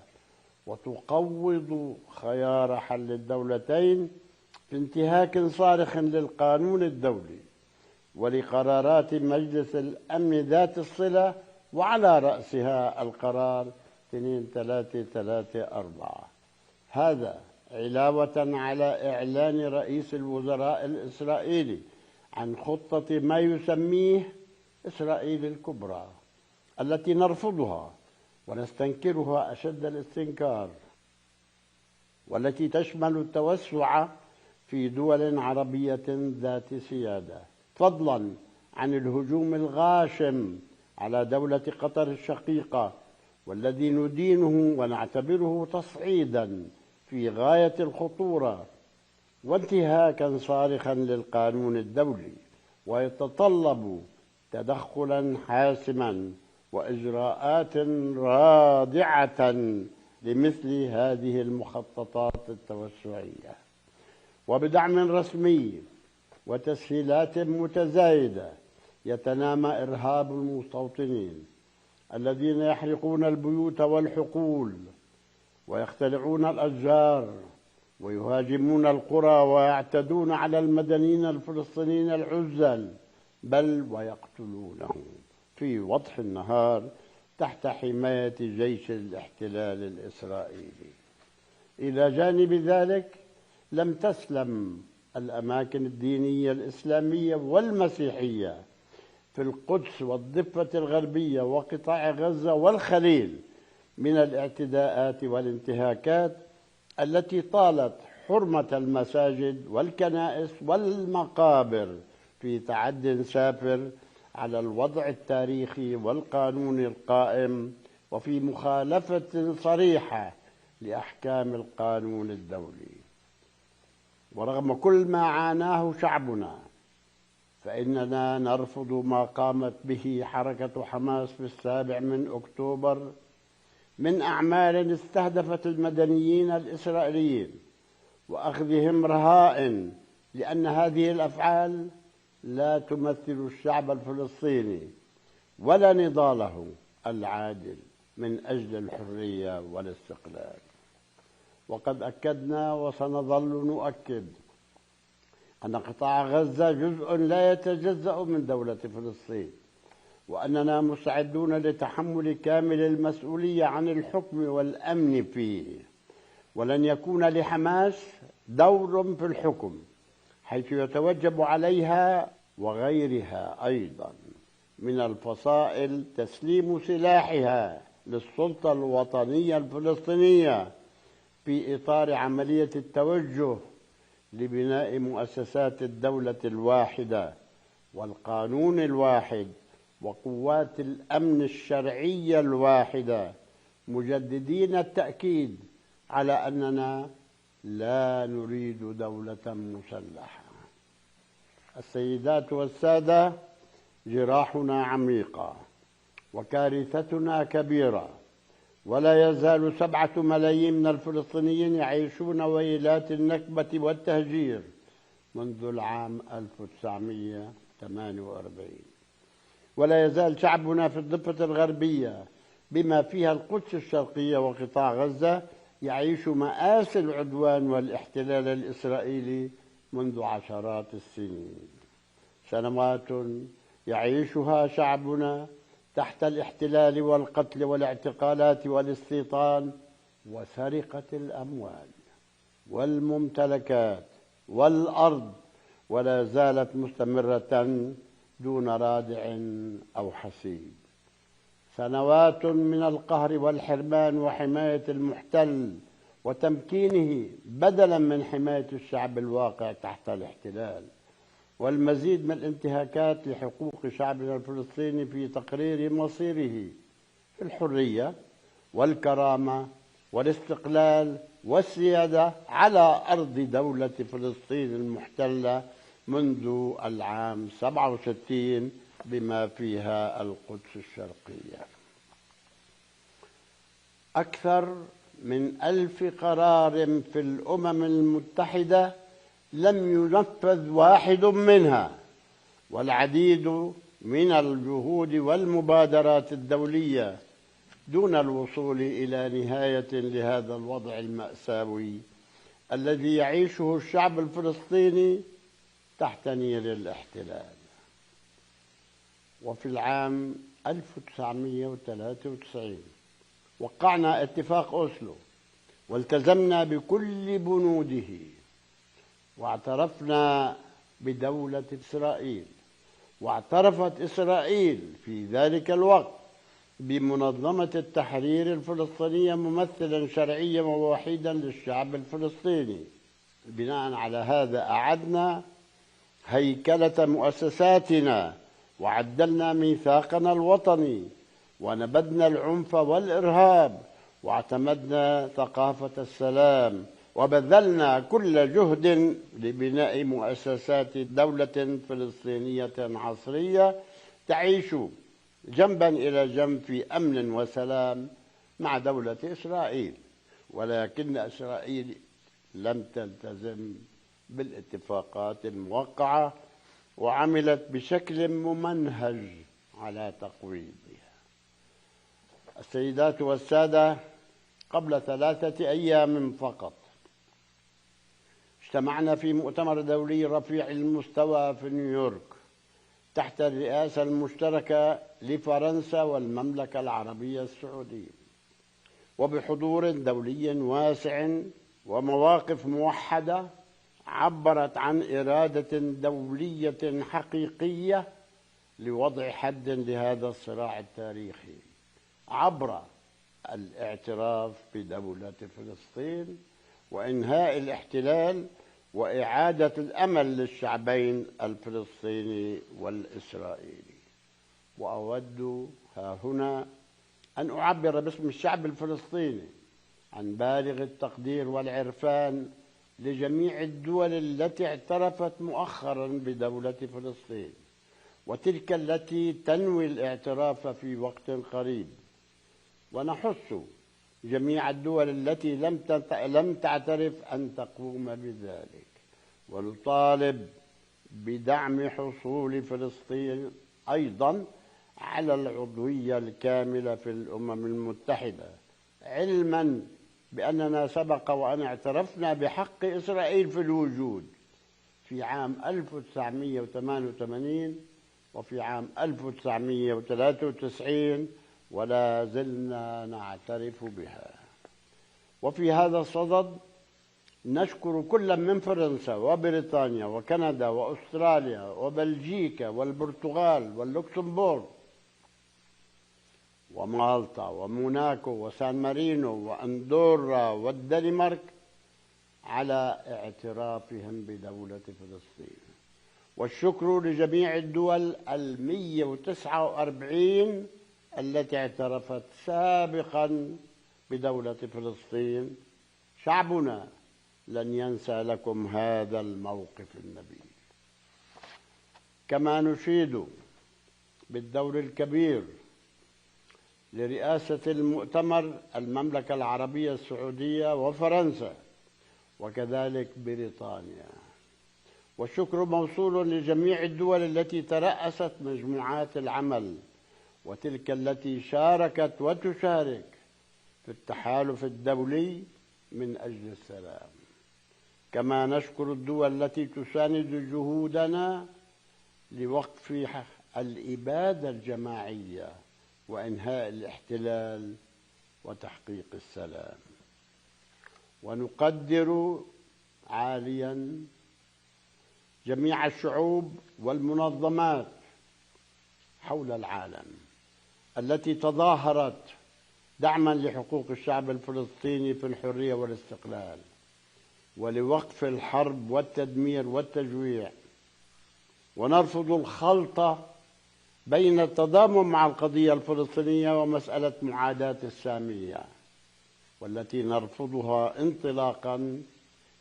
وتقوض خيار حل الدولتين في انتهاك صارخ للقانون الدولي ولقرارات مجلس الأمن ذات الصلة، وعلى رأسها القرار 2334. هذا علاوة على إعلان رئيس الوزراء الإسرائيلي عن خطة ما يسميه إسرائيل الكبرى التي نرفضها ونستنكرها أشد الاستنكار، والتي تشمل التوسع في دول عربية ذات سيادة، فضلا عن الهجوم الغاشم على دولة قطر الشقيقة والذي ندينه ونعتبره تصعيدا في غاية الخطورة وانتهاكا صارخا للقانون الدولي، ويتطلب تدخلا حاسما وإجراءات رادعة لمثل هذه المخططات التوسعية. وبدعم رسمي وتسهيلات متزايدة يتنامى إرهاب المستوطنين الذين يحرقون البيوت والحقول ويختلعون الأشجار ويهاجمون القرى ويعتدون على المدنيين الفلسطينيين العزل، بل ويقتلونهم في وضح النهار تحت حماية جيش الاحتلال الإسرائيلي. إلى جانب ذلك لم تسلم الأماكن الدينية الإسلامية والمسيحية في القدس والضفة الغربية وقطاع غزة والخليل من الاعتداءات والانتهاكات التي طالت حرمة المساجد والكنائس والمقابر في تعد سافر على الوضع التاريخي والقانوني القائم وفي مخالفة صريحة لأحكام القانون الدولي. ورغم كل ما عاناه شعبنا فإننا نرفض ما قامت به حركة حماس في 7 أكتوبر من أعمال استهدفت المدنيين الإسرائيليين وأخذهم رهائن، لأن هذه الأفعال لا تمثل الشعب الفلسطيني ولا نضاله العادل من أجل الحرية والاستقلال. وقد أكدنا وسنظل نؤكد أن قطاع غزة جزء لا يتجزأ من دولة فلسطين، وأننا مستعدون لتحمل كامل المسؤولية عن الحكم والأمن فيه، ولن يكون لحماس دور في الحكم، حيث يتوجب عليها وغيرها أيضا من الفصائل تسليم سلاحها للسلطة الوطنية الفلسطينية في إطار عملية التوجه لبناء مؤسسات الدولة الواحدة والقانون الواحد وقوات الأمن الشرعية الواحدة، مجددين التأكيد على أننا لا نريد دولة مسلحة. السيدات والسادة، جراحنا عميقة وكارثتنا كبيرة، ولا يزال 7 ملايين من الفلسطينيين يعيشون ويلات النكبة والتهجير منذ العام 1948. ولا يزال شعبنا في الضفة الغربية بما فيها القدس الشرقية وقطاع غزة يعيش مآسي العدوان والاحتلال الإسرائيلي منذ عشرات السنين. سنوات يعيشها شعبنا تحت الاحتلال والقتل والاعتقالات والاستيطان وسرقة الأموال والممتلكات والأرض، ولا زالت مستمرة دون رادع أو حسيب. سنوات من القهر والحرمان وحماية المحتل وتمكينه بدلا من حماية الشعب الواقع تحت الاحتلال، والمزيد من الانتهاكات لحقوق شعبنا الفلسطيني في تقرير مصيره في الحرية والكرامة والاستقلال والسيادة على أرض دولة فلسطين المحتلة منذ العام 67 بما فيها القدس الشرقية. أكثر من 1000 قرار في الأمم المتحدة لم ينفذ واحد منها، والعديد من الجهود والمبادرات الدولية دون الوصول إلى نهاية لهذا الوضع المأساوي الذي يعيشه الشعب الفلسطيني تحت نير الاحتلال. وفي العام 1993 وقعنا اتفاق أوسلو والتزمنا بكل بنوده، واعترفنا بدولة إسرائيل، واعترفت إسرائيل في ذلك الوقت بمنظمة التحرير الفلسطينية ممثلا شرعيا ووحيدا للشعب الفلسطيني. بناء على هذا أعدنا هيكلة مؤسساتنا، وعدلنا ميثاقنا الوطني، ونبذنا العنف والإرهاب، واعتمدنا ثقافة السلام، وبذلنا كل جهد لبناء مؤسسات دولة فلسطينية عصرية تعيش جنبا إلى جنب في أمن وسلام مع دولة إسرائيل. ولكن إسرائيل لم تلتزم بالاتفاقات الموقعة، وعملت بشكل ممنهج على تقويضها. السيدات والسادة، قبل 3 أيام فقط اجتمعنا في مؤتمر دولي رفيع المستوى في نيويورك تحت الرئاسة المشتركة لفرنسا والمملكة العربية السعودية، وبحضور دولي واسع ومواقف موحدة عبرت عن إرادة دولية حقيقية لوضع حد لهذا الصراع التاريخي عبر الاعتراف بدولة فلسطين وإنهاء الاحتلال وإعادة الأمل للشعبين الفلسطيني والإسرائيلي. وأود ها هنا أن أعبر باسم الشعب الفلسطيني عن بالغ التقدير والعرفان لجميع الدول التي اعترفت مؤخرا بدولة فلسطين، وتلك التي تنوي الاعتراف في وقت قريب. ونحث جميع الدول التي لم تعترف أن تقوم بذلك، ونطالب بدعم حصول فلسطين أيضا على العضوية الكاملة في الأمم المتحدة، علما بأننا سبق وأن اعترفنا بحق إسرائيل في الوجود في عام 1988 وفي عام 1993 ولا زلنا نعترف بها. وفي هذا الصدد نشكر كل من فرنسا وبريطانيا وكندا وأستراليا وبلجيكا والبرتغال واللوكسمبورغ ومالطا وموناكو وسان مارينو وأندورا والدنمارك على اعترافهم بدولة فلسطين. والشكر لجميع الدول 149 التي اعترفت سابقا بدولة فلسطين. شعبنا لن ينسى لكم هذا الموقف النبيل. كما نشيد بالدور الكبير لرئاسة المؤتمر المملكة العربية السعودية وفرنسا وكذلك بريطانيا. والشكر موصول لجميع الدول التي ترأست مجموعات العمل وتلك التي شاركت وتشارك في التحالف الدولي من أجل السلام. كما نشكر الدول التي تساند جهودنا لوقف الإبادة الجماعية وإنهاء الاحتلال وتحقيق السلام. ونقدر عاليا جميع الشعوب والمنظمات حول العالم التي تظاهرت دعما لحقوق الشعب الفلسطيني في الحرية والاستقلال ولوقف الحرب والتدمير والتجويع. ونرفض الخلط بين التضامن مع القضية الفلسطينية ومسألة معاداة السامية. والتي نرفضها انطلاقا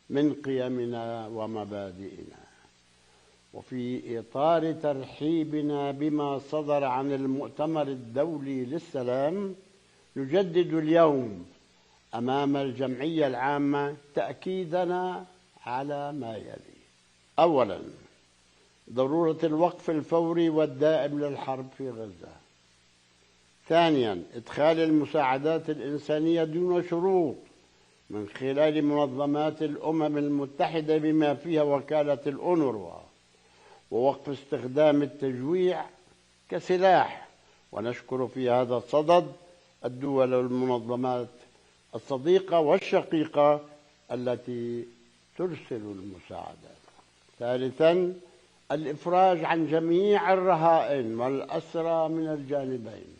من قيمنا ومبادئنا. وفي إطار ترحيبنا بما صدر عن المؤتمر الدولي للسلام، نجدد اليوم أمام الجمعية العامة تأكيدنا على ما يلي: أولاً، ضرورة الوقف الفوري والدائم للحرب في غزة. ثانياً، إدخال المساعدات الإنسانية دون شروط من خلال منظمات الأمم المتحدة بما فيها وكالة الأونروا، ووقف استخدام التجويع كسلاح. ونشكر في هذا الصدد الدول والمنظمات الصديقة والشقيقة التي ترسل المساعدات. ثالثاً، الإفراج عن جميع الرهائن والأسرى من الجانبين.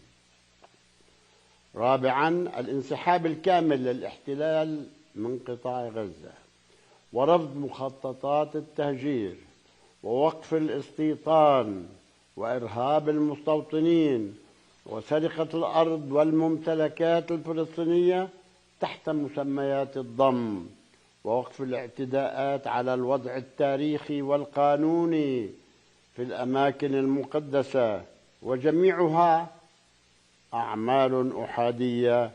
رابعاً، الانسحاب الكامل للاحتلال من قطاع غزة، ورفض مخططات التهجير، ووقف الاستيطان وإرهاب المستوطنين وسرقة الأرض والممتلكات الفلسطينية تحت مسميات الضم، ووقف الاعتداءات على الوضع التاريخي والقانوني في الأماكن المقدسة، وجميعها أعمال أحادية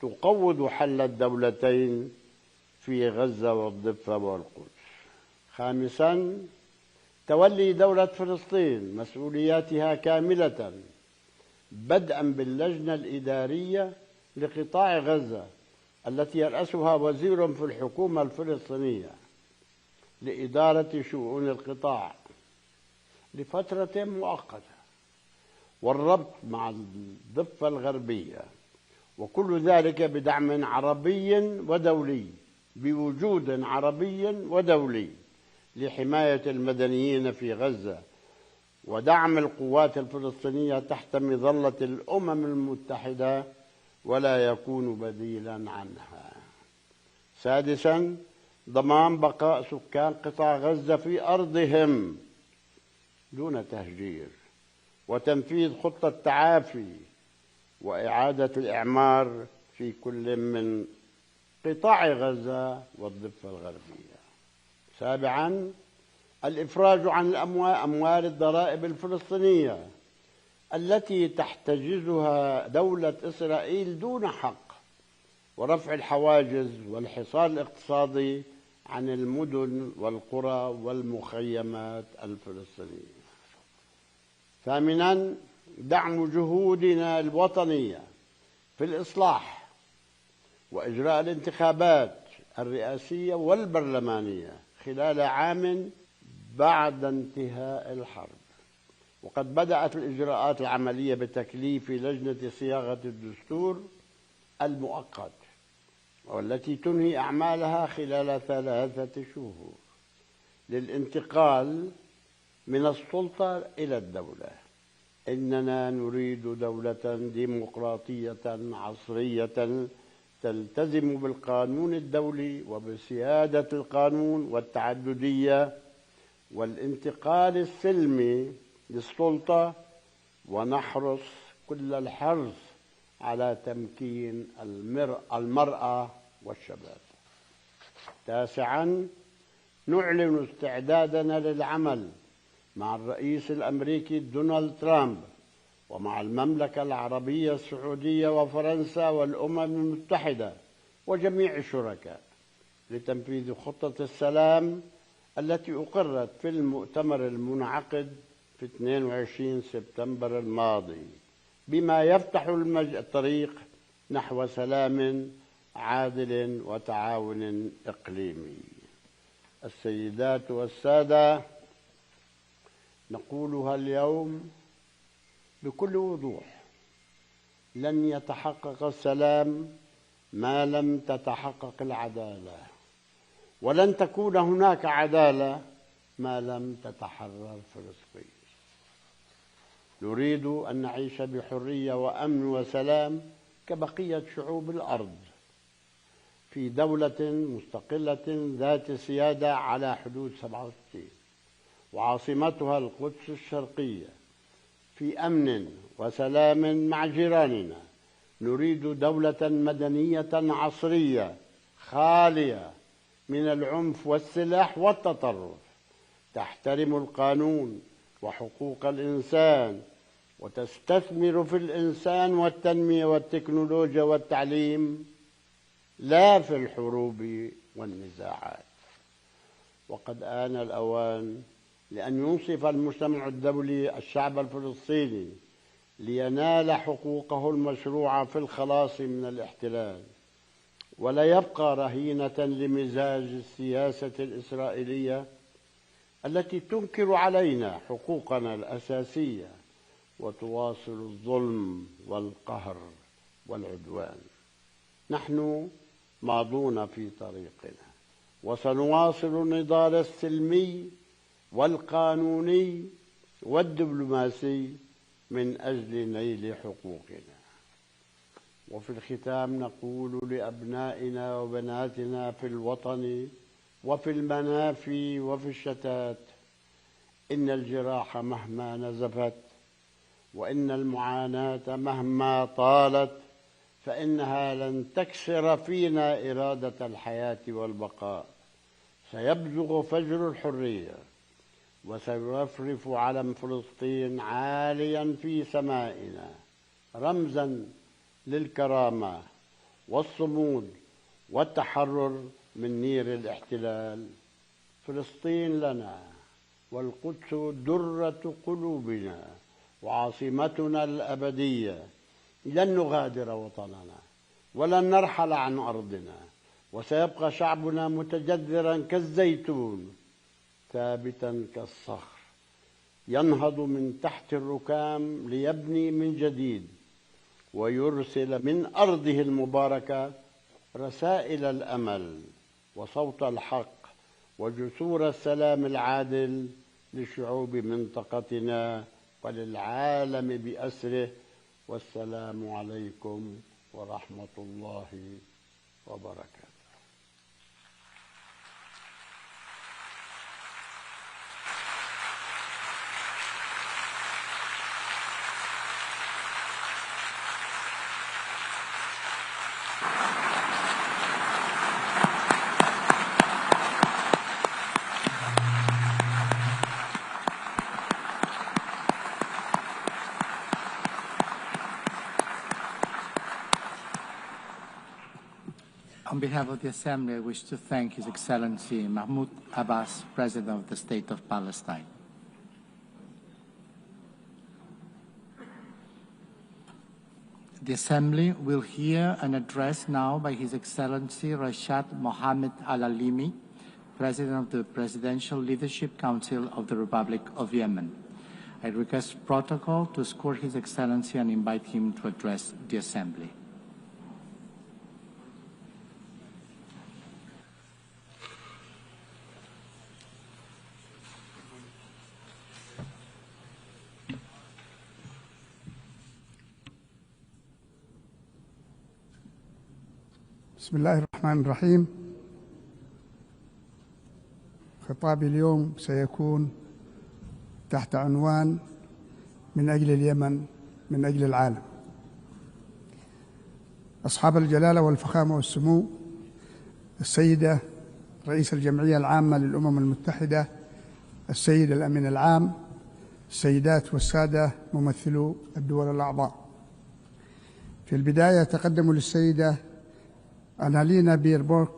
تقوض حل الدولتين في غزة والضفة والقدس. خامساً، تولي دولة فلسطين مسؤولياتها كاملة، بدءاً باللجنة الإدارية لقطاع غزة التي يرأسها وزير في الحكومة الفلسطينية لإدارة شؤون القطاع لفترة مؤقتة، والربط مع الضفة الغربية، وكل ذلك بدعم عربي ودولي، بوجود عربي ودولي لحماية المدنيين في غزة، ودعم القوات الفلسطينية تحت مظلة الأمم المتحدة ولا يكون بديلا عنها. سادساً، ضمان بقاء سكان قطاع غزة في أرضهم دون تهجير، وتنفيذ خطة تعافي وإعادة الإعمار في كل من قطاع غزة والضفة الغربية. سابعاً، الإفراج عن أموال الضرائب الفلسطينية التي تحتجزها دولة إسرائيل دون حق، ورفع الحواجز والحصار الاقتصادي عن المدن والقرى والمخيمات الفلسطينية. ثامناً، دعم جهودنا الوطنية في الإصلاح وإجراء الانتخابات الرئاسية والبرلمانية خلال عام بعد انتهاء الحرب. وقد بدأت الإجراءات العملية بتكليف لجنة صياغة الدستور المؤقت، والتي تنهي أعمالها خلال 3 شهور للانتقال من السلطة إلى الدولة. إننا نريد دولة ديمقراطية عصرية تلتزم بالقانون الدولي وبسيادة القانون والتعددية والانتقال السلمي للسلطة، ونحرص كل الحرص على تمكين المرأة والشباب. تاسعاً، نعلن استعدادنا للعمل مع الرئيس الأمريكي دونالد ترامب ومع المملكة العربية السعودية وفرنسا والأمم المتحدة وجميع الشركاء لتنفيذ خطة السلام التي أقرت في المؤتمر المنعقد في 22 سبتمبر الماضي، بما يفتح الطريق نحو سلام عادل وتعاون إقليمي. السيدات والسادة، نقولها اليوم بكل وضوح: لن يتحقق السلام ما لم تتحقق العدالة، ولن تكون هناك عدالة ما لم تتحرر فلسطين. نريد أن نعيش بحرية وأمن وسلام كبقية شعوب الأرض في دولة مستقلة ذات سيادة على حدود 67 وعاصمتها القدس الشرقية، في أمن وسلام مع جيراننا نريد دولة مدنية عصرية خالية من العنف والسلاح والتطرف، تحترم القانون وحقوق الإنسان وتستثمر في الإنسان والتنمية والتكنولوجيا والتعليم، لا في الحروب والنزاعات. وقد آن الأوان لأن ينصف المجتمع الدولي الشعب الفلسطيني لينال حقوقه المشروعة في الخلاص من الاحتلال، ولا يبقى رهينة لمزاج السياسة الإسرائيلية التي تنكر علينا حقوقنا الأساسية وتواصل الظلم والقهر والعدوان. نحن ماضون في طريقنا، وسنواصل النضال السلمي والقانوني والدبلوماسي من أجل نيل حقوقنا. وفي الختام نقول لأبنائنا وبناتنا في الوطن وفي المنافي وفي الشتات: إن الجراح مهما نزفت وإن المعاناة مهما طالت فإنها لن تكسر فينا إرادة الحياة والبقاء. سيبزغ فجر الحرية وسيرفرف علم فلسطين عاليا في سمائنا، رمزا للكرامة والصمود والتحرر من نير الاحتلال. فلسطين لنا، والقدس درة قلوبنا وعاصمتنا الأبدية. لن نغادر وطننا ولن نرحل عن أرضنا، وسيبقى شعبنا متجذرا كالزيتون ثابتا كالصخر، ينهض من تحت الركام ليبني من جديد ويرسل من أرضه المباركة رسائل الأمل وصوت الحق وجسور السلام العادل لشعوب منطقتنا وللعالم بأسره. والسلام عليكم ورحمة الله وبركاته.
On behalf of the Assembly, I wish to thank His Excellency Mahmoud Abbas, President of the State of Palestine. The Assembly will hear an address now by His Excellency Rashad Mohammed Al-Alimi, President of the Presidential Leadership Council of the Republic of Yemen. I request protocol to escort His Excellency and invite him to address the Assembly.
بسم الله الرحمن الرحيم. خطابي اليوم سيكون تحت عنوان من أجل اليمن، من أجل العالم. أصحاب الجلالة والفخامة والسمو السيدة رئيس الجمعية العامة للأمم المتحدة السيد الأمين العام، السيدات والسادة ممثلو الدول الأعضاء، في البداية أتقدم للسيدة أنالينا بيربورك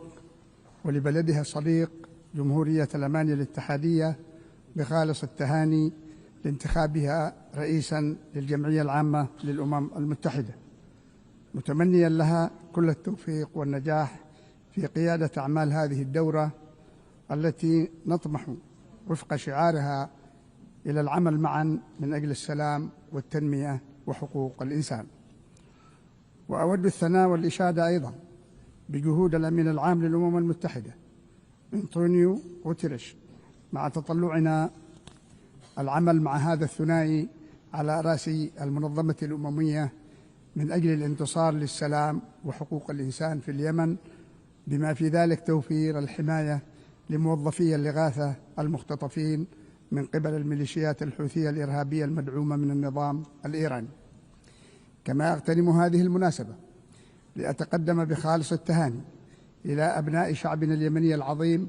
ولبلدها صديق جمهورية الأمانية الاتحادية بخالص التهاني لانتخابها رئيساً للجمعية العامة للأمم المتحدة، متمنياً لها كل التوفيق والنجاح في قيادة أعمال هذه الدورة التي نطمح وفق شعارها إلى العمل معاً من أجل السلام والتنمية وحقوق الإنسان. وأود الثناء والإشادة أيضاً بجهود الأمين العام للأمم المتحدة أنطونيو غوتيريش، مع تطلعنا العمل مع هذا الثنائي على رأس المنظمة الأممية من أجل الانتصار للسلام وحقوق الإنسان في اليمن، بما في ذلك توفير الحماية لموظفي الإغاثة المختطفين من قبل الميليشيات الحوثية الإرهابية المدعومة من النظام الإيراني. كما أغتنم هذه المناسبة لأتقدم بخالص التهاني إلى أبناء شعبنا اليمني العظيم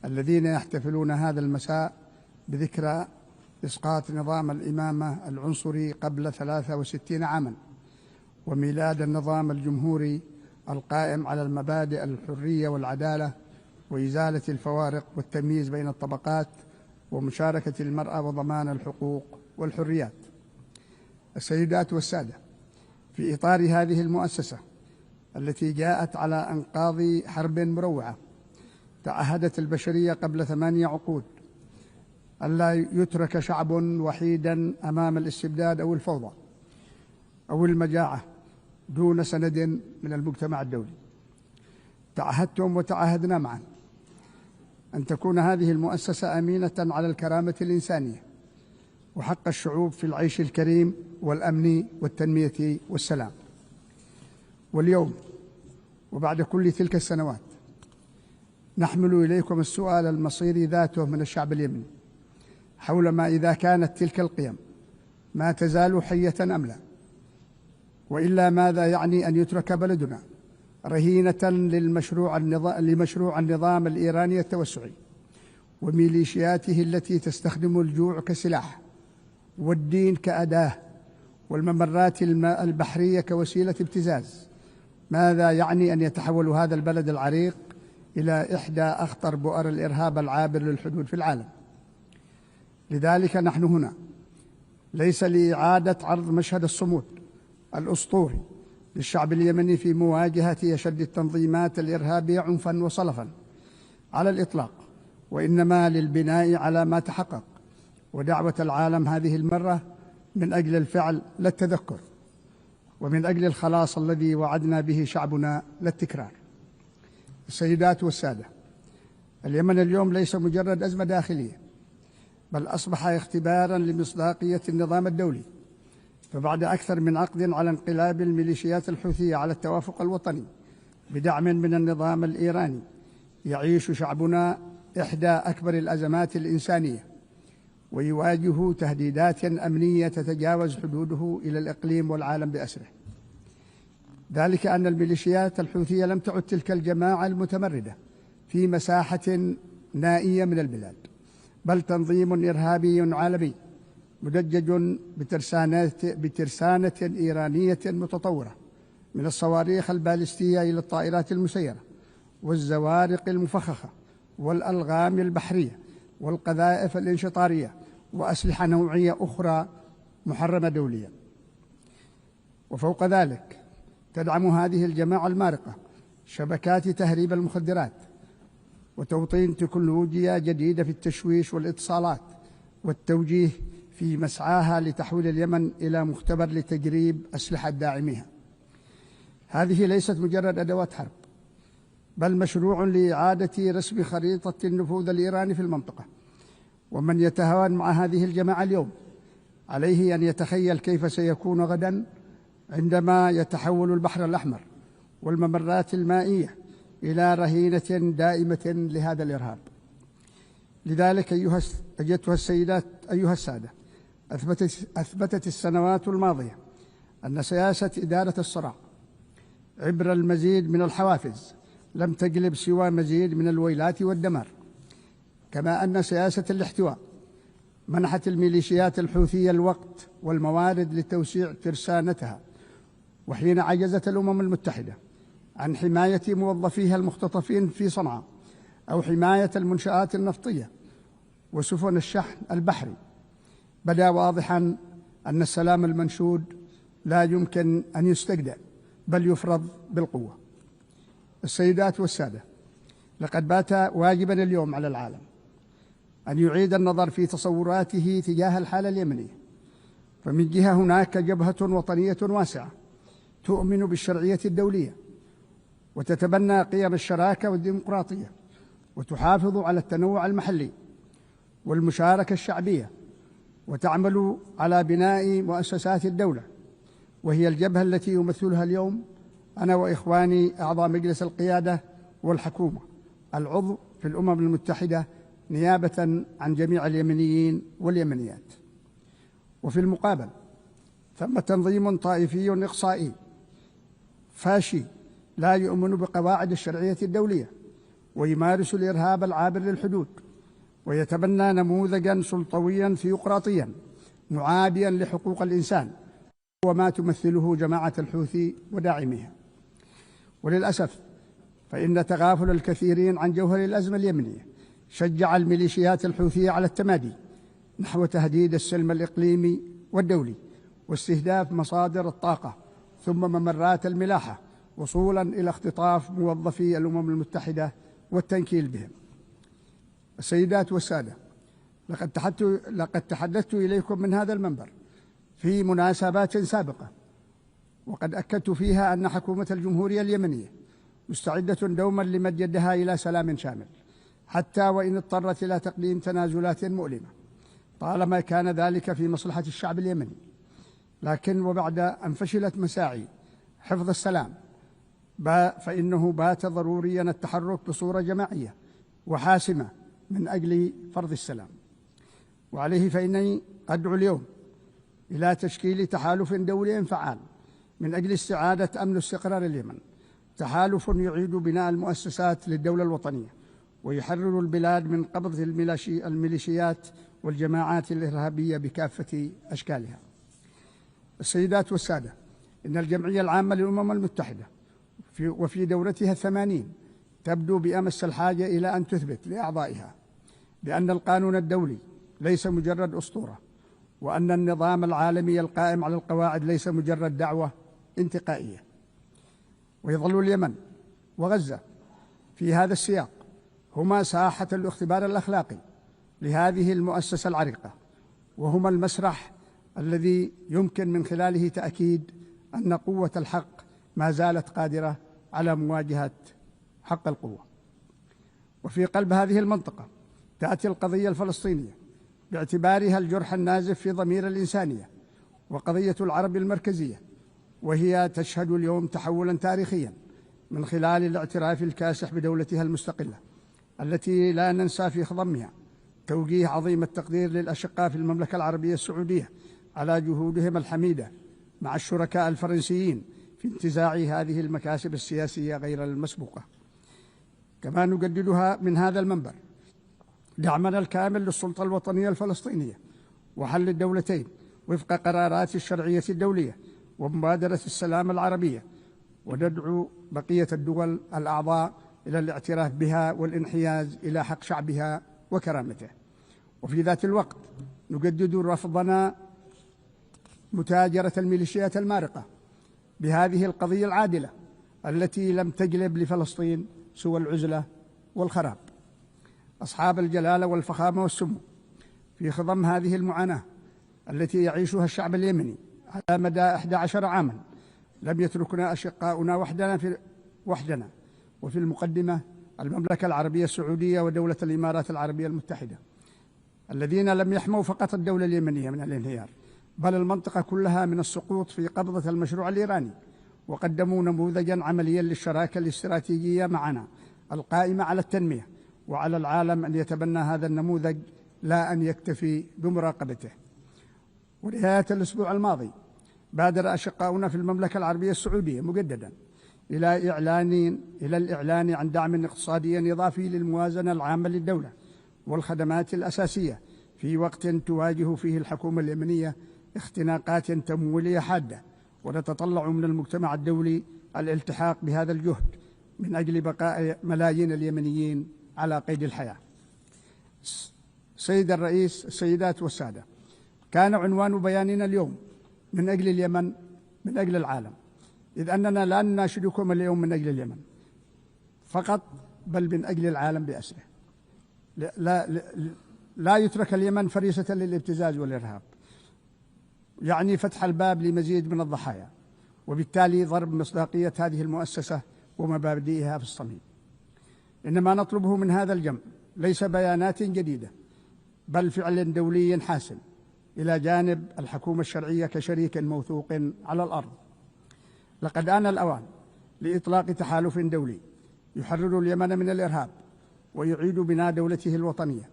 الذين يحتفلون هذا المساء بذكرى إسقاط نظام الإمامة العنصري قبل 63 عاماً، وميلاد النظام الجمهوري القائم على المبادئ الحرية والعدالة وإزالة الفوارق والتمييز بين الطبقات ومشاركة المرأة وضمان الحقوق والحريات. السيدات والسادة، في إطار هذه المؤسسة التي جاءت على أنقاض حرب مروعة تعهدت البشرية قبل 8 عقود ألا يترك شعب وحيدا أمام الاستبداد أو الفوضى أو المجاعة دون سند من المجتمع الدولي. تعهدتم وتعهدنا معا أن تكون هذه المؤسسة أمينة على الكرامة الإنسانية وحق الشعوب في العيش الكريم والأمن والتنمية والسلام. واليوم وبعد كل تلك السنوات نحمل إليكم السؤال المصيري ذاته من الشعب اليمني حول ما إذا كانت تلك القيم ما تزال حية أم لا، وإلا ماذا يعني أن يترك بلدنا رهينة لمشروع النظام الإيراني التوسعي وميليشياته التي تستخدم الجوع كسلاح والدين كأداة والممرات البحرية كوسيلة ابتزاز؟ ماذا يعني أن يتحول هذا البلد العريق إلى إحدى أخطر بؤر الإرهاب العابر للحدود في العالم؟ لذلك نحن هنا ليس لإعادة عرض مشهد الصمود الأسطوري للشعب اليمني في مواجهة أشد التنظيمات الإرهابية عنفا وصلفا على الإطلاق، وإنما للبناء على ما تحقق ودعوة العالم هذه المرة من أجل الفعل لا التذكر، ومن أجل الخلاص الذي وعدنا به شعبنا لا التكرار. السيدات والسادة، اليمن اليوم ليس مجرد أزمة داخلية، بل أصبح اختباراً لمصداقية النظام الدولي. فبعد أكثر من عقد على انقلاب الميليشيات الحوثية على التوافق الوطني بدعم من النظام الإيراني، يعيش شعبنا إحدى أكبر الأزمات الإنسانية، ويواجه تهديدات أمنية تتجاوز حدوده إلى الإقليم والعالم بأسره. ذلك أن الميليشيات الحوثية لم تعد تلك الجماعة المتمردة في مساحة نائية من البلاد، بل تنظيم إرهابي عالمي مدجج بترسانة إيرانية متطورة، من الصواريخ البالستية إلى الطائرات المسيرة والزوارق المفخخة والألغام البحرية والقذائف الانشطارية وأسلحة نوعية أخرى محرمة دوليا. وفوق ذلك تدعم هذه الجماعة المارقة شبكات تهريب المخدرات وتوطين تكنولوجيا جديدة في التشويش والاتصالات والتوجيه في مسعاها لتحويل اليمن إلى مختبر لتجريب أسلحة داعميها. هذه ليست مجرد أدوات حرب، بل مشروع لإعادة رسم خريطة النفوذ الإيراني في المنطقة. ومن يتهاون مع هذه الجماعة اليوم عليه أن يتخيل كيف سيكون غدا عندما يتحول البحر الأحمر والممرات المائية إلى رهينة دائمة لهذا الإرهاب. لذلك أيتها السيدات أيها السادة، أثبتت السنوات الماضية أن سياسة إدارة الصراع عبر المزيد من الحوافز لم تجلب سوى مزيد من الويلات والدمار، كما أن سياسة الاحتواء منحت الميليشيات الحوثية الوقت والموارد لتوسيع ترسانتها. وحين عجزت الأمم المتحدة عن حماية موظفيها المختطفين في صنعاء أو حماية المنشآت النفطية وسفن الشحن البحري، بدا واضحا أن السلام المنشود لا يمكن أن يستجدى بل يفرض بالقوة. السيدات والسادة، لقد بات واجبا اليوم على العالم أن يعيد النظر في تصوراته تجاه الحالة اليمنية. فمن جهة هناك جبهة وطنية واسعة تؤمن بالشرعية الدولية وتتبنى قيم الشراكة والديمقراطية وتحافظ على التنوع المحلي والمشاركة الشعبية وتعمل على بناء مؤسسات الدولة، وهي الجبهة التي يمثلها اليوم أنا وإخواني أعضاء مجلس القيادة والحكومة العضو في الأمم المتحدة نيابة عن جميع اليمنيين واليمنيات. وفي المقابل ثم تنظيم طائفي إقصائي فاشي لا يؤمن بقواعد الشرعية الدولية ويمارس الإرهاب العابر للحدود ويتبنى نموذجا سلطويا ثيوقراطيا معاديا لحقوق الإنسان وما تمثله جماعة الحوثي وداعميها. وللأسف فإن تغافل الكثيرين عن جوهر الأزمة اليمنية شجع الميليشيات الحوثية على التمادي نحو تهديد السلم الإقليمي والدولي واستهداف مصادر الطاقة ثم ممرات الملاحة وصولا إلى اختطاف موظفي الأمم المتحدة والتنكيل بهم. السيدات والسادة، لقد تحدثت إليكم من هذا المنبر في مناسبات سابقة وقد أكدت فيها أن حكومة الجمهورية اليمنية مستعدة دوما لمد يدها إلى سلام شامل حتى وإن اضطرت إلى تقديم تنازلات مؤلمة طالما كان ذلك في مصلحة الشعب اليمني. لكن وبعد أن فشلت مساعي حفظ السلام فإنه بات ضروريا التحرك بصورة جماعية وحاسمة من أجل فرض السلام. وعليه فإنني أدعو اليوم إلى تشكيل تحالف دولي فعال من أجل استعادة أمن واستقرار اليمن، تحالف يعيد بناء المؤسسات للدولة الوطنية ويحرر البلاد من قبضة الميليشيات والجماعات الإرهابية بكافة أشكالها. السيدات والسادة، إن الجمعية العامة للأمم المتحدة وفي دورتها 80 تبدو بأمس الحاجة إلى أن تثبت لأعضائها بأن القانون الدولي ليس مجرد أسطورة، وأن النظام العالمي القائم على القواعد ليس مجرد دعوة انتقائية. ويظل اليمن وغزة في هذا السياق هما ساحة الاختبار الأخلاقي لهذه المؤسسة العريقة، وهما المسرح الذي يمكن من خلاله تأكيد أن قوة الحق ما زالت قادرة على مواجهة حق القوة. وفي قلب هذه المنطقة تأتي القضية الفلسطينية باعتبارها الجرح النازف في ضمير الإنسانية، وقضية العرب المركزية، وهي تشهد اليوم تحولا تاريخيا من خلال الاعتراف الكاسح بدولتها المستقلة التي لا ننسى في خضمها توجيه عظيم التقدير للأشقاء في المملكة العربية السعودية على جهودهم الحميدة مع الشركاء الفرنسيين في انتزاع هذه المكاسب السياسية غير المسبوقة. كما نجددها من هذا المنبر دعمنا الكامل للسلطة الوطنية الفلسطينية وحل الدولتين وفق قرارات الشرعية الدولية ومبادرة السلام العربية، وندعو بقية الدول الأعضاء إلى الاعتراف بها والانحياز إلى حق شعبها وكرامته. وفي ذات الوقت نجدد رفضنا متاجرة الميليشيات المارقة بهذه القضية العادلة التي لم تجلب لفلسطين سوى العزلة والخراب. أصحاب الجلالة والفخامة والسمو، في خضم هذه المعاناة التي يعيشها الشعب اليمني على مدى 11 عاما لم يتركنا أشقاؤنا وحدنا، وفي المقدمة المملكة العربية السعودية ودولة الإمارات العربية المتحدة، الذين لم يحموا فقط الدولة اليمنية من الانهيار بل المنطقة كلها من السقوط في قبضة المشروع الإيراني، وقدموا نموذجا عمليا للشراكة الاستراتيجية معنا القائمة على التنمية، وعلى العالم أن يتبنى هذا النموذج لا أن يكتفي بمراقبته. ونهاية الأسبوع الماضي بادر أشقاؤنا في المملكة العربية السعودية مجددا إلى الإعلان عن دعم اقتصادي إضافي للموازنة العامة للدولة والخدمات الأساسية في وقت تواجه فيه الحكومة اليمنية اختناقات تمويلية حادة، ونتطلع من المجتمع الدولي الالتحاق بهذا الجهد من أجل بقاء ملايين اليمنيين على قيد الحياة. سيد الرئيس، السيدات والسادة، كان عنوان بياننا اليوم من أجل اليمن من أجل العالم، إذ أننا لا نناشدكم اليوم من أجل اليمن فقط بل من أجل العالم بأسره. لا يترك اليمن فريسة للابتزاز والإرهاب، يعني فتح الباب لمزيد من الضحايا، وبالتالي ضرب مصداقية هذه المؤسسة ومبادئها في الصميم. إنما نطلبه من هذا الجمع ليس بيانات جديدة بل فعل دولي حاسم إلى جانب الحكومة الشرعية كشريك موثوق على الأرض. لقد آن الأوان لإطلاق تحالف دولي يحرر اليمن من الإرهاب ويعيد بناء دولته الوطنية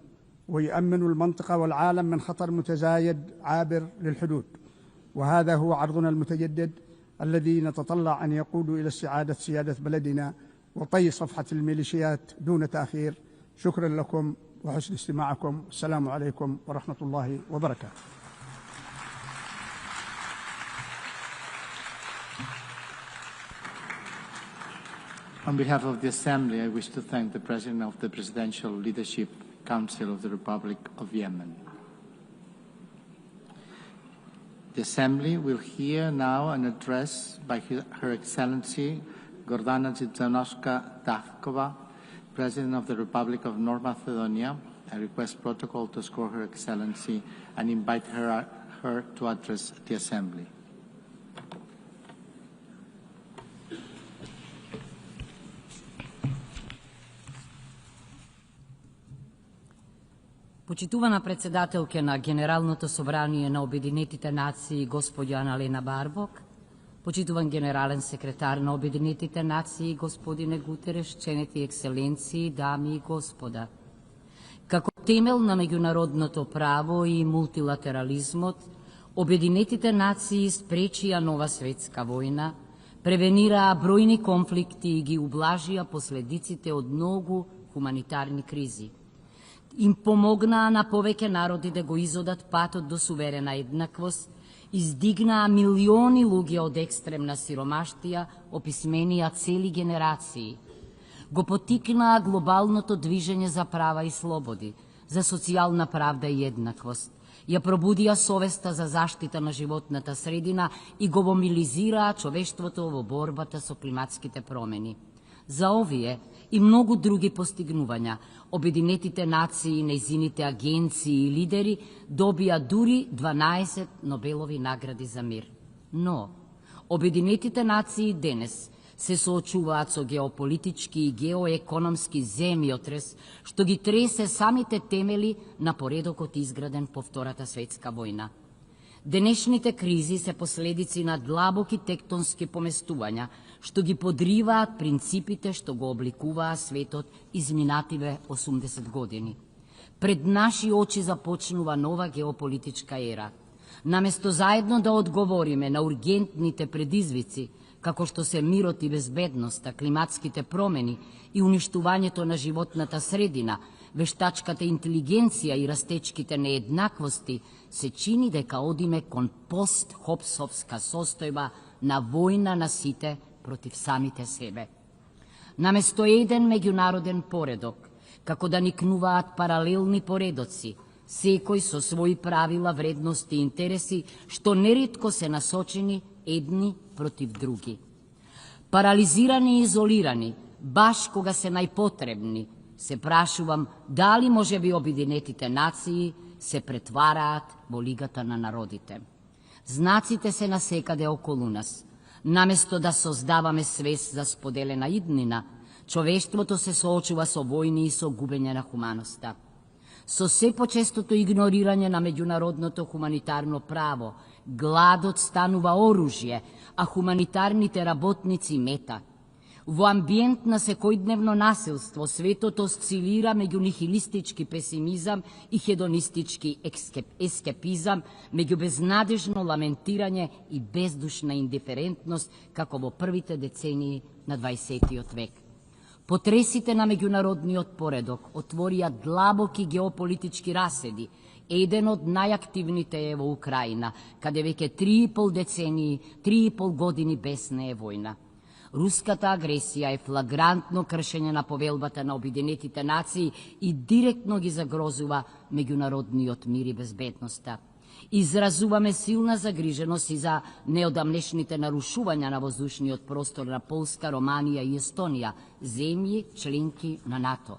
ويؤمن المنطقة والعالم من خطر متزايد عابر للحدود، وهذا هو عرضنا المتجدد الذي نتطلع أن يقود إلى سيادة بلدنا وطي صفحة الميليشيات دون تأخير. شكرا لكم وحسن استماعكم. السلام عليكم ورحمة الله وبركاته.
On behalf of the Assembly, I wish to thank the President of the Presidential Leadership Council of the Republic of Yemen. The Assembly will hear now an address by Her Excellency Gordana Dzidzanovska-Davkova, President of the Republic of North Macedonia. I request protocol to escort Her Excellency and invite her to address the Assembly.
Почитувана председателке на Генералното собрание на Обединетите нации госпоѓа Аналена Барбок, почитуван генерален секретар на Обединетите нации господине Гутереш, ченети екселенции, дами и господа. Како темел на меѓународното право и мултилатерализмот, Обединетите нации спречија нова светска војна, превенираа бројни конфликти и ги ублажија последиците од многу хуманитарни кризи. Им помогнаа на повеќе народи да го изодат патот до суверена еднаквост, издигнаа милиони луѓе од екстремна сиромаштија, описменија цели генерации. Го потикнаа глобалното движење за права и слободи, за социјална правда и еднаквост. Ја пробудија совеста за заштита на животната средина и го мобилизираа човештвото во борбата со климатските промени. За овие и многу други постигнувања, Обединетите нации и нејзините агенции и лидери добија дури 12 Нобелови награди за мир. Но, Обединетите нации денес се соочуваат со геополитички и геоекономски земјотрес, што ги тресе самите темели на поредокот изграден по Втората светска војна. Денешните кризи се последици на длабоки тектонски поместувања, што ги подриваат принципите што го обликуваа светот изминативе 80 години. Пред наши очи започнува нова геополитичка ера. Наместо заедно да одговориме на ургентните предизвици, како што се мирот и безбедноста, климатските промени и уништувањето на животната средина, вештачката интелигенција и растечките нееднаквости, се чини дека одиме кон пост-хопсовска состојба на војна на сите против самите себе. Наместо еден меѓународен поредок, како да никнуваат паралелни поредоци, секој со своји правила, вредности и интереси, што неретко се насочени едни против други. Парализирани и изолирани, баш кога се најпотребни, се прашувам дали можеби Обединетите нации се претвараат во Лигата на народите. Знаците се насекаде околу нас. Наместо да создаваме свест за споделена иднина, човештвото се соочува со војни и со губење на хуманоста. Со се почестото игнорирање на меѓународното хуманитарно право, гладот станува оружје, а хуманитарните работници мета. Во амбиент на секојдневно насилство, светот осцилира меѓу нихилистички песимизам и хедонистички ескепизам, меѓу безнадежно ламентирање и бездушна индиферентност, како во првите децении на 20. век. Потресите на меѓународниот поредок отворија длабоки геополитички раседи. Еден од најактивните е во Украина, каде веќе 3,5 децении, 3,5 години бесна е војна. Руската агресија е флагрантно кршење на повелбата на Обединетите нации и директно ги загрозува меѓународниот мир и безбедноста. Изразуваме силна загриженост и за неодамнешните нарушувања на воздушниот простор на Полска, Романија и Естонија, земји членки на НАТО.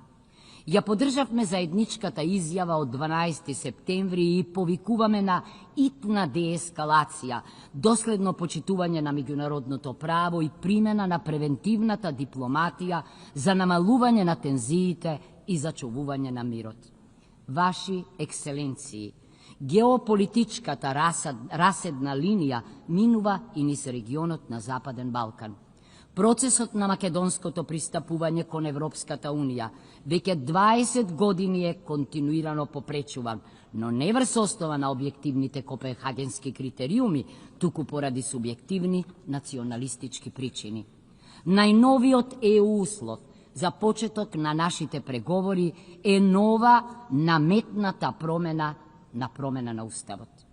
Ја поддржавме заедничката изјава од 12 септември и повикуваме на итна деескалација, доследно почитување на меѓународното право и примена на превентивната дипломатија за намалување на тензиите и зачувување на мирот. Ваши екселенции, геополитичката раседна линија минува и низ регионот на Западен Балкан. Процесот на македонското пристапување кон Европската Унија веќе 20 години е континуирано попречуван, но не врз основа на објективните копенхагенски критериуми, туку поради субјективни националистички причини. Најновиот ЕУ услов за почеток на нашите преговори е нова наметната промена на Уставот.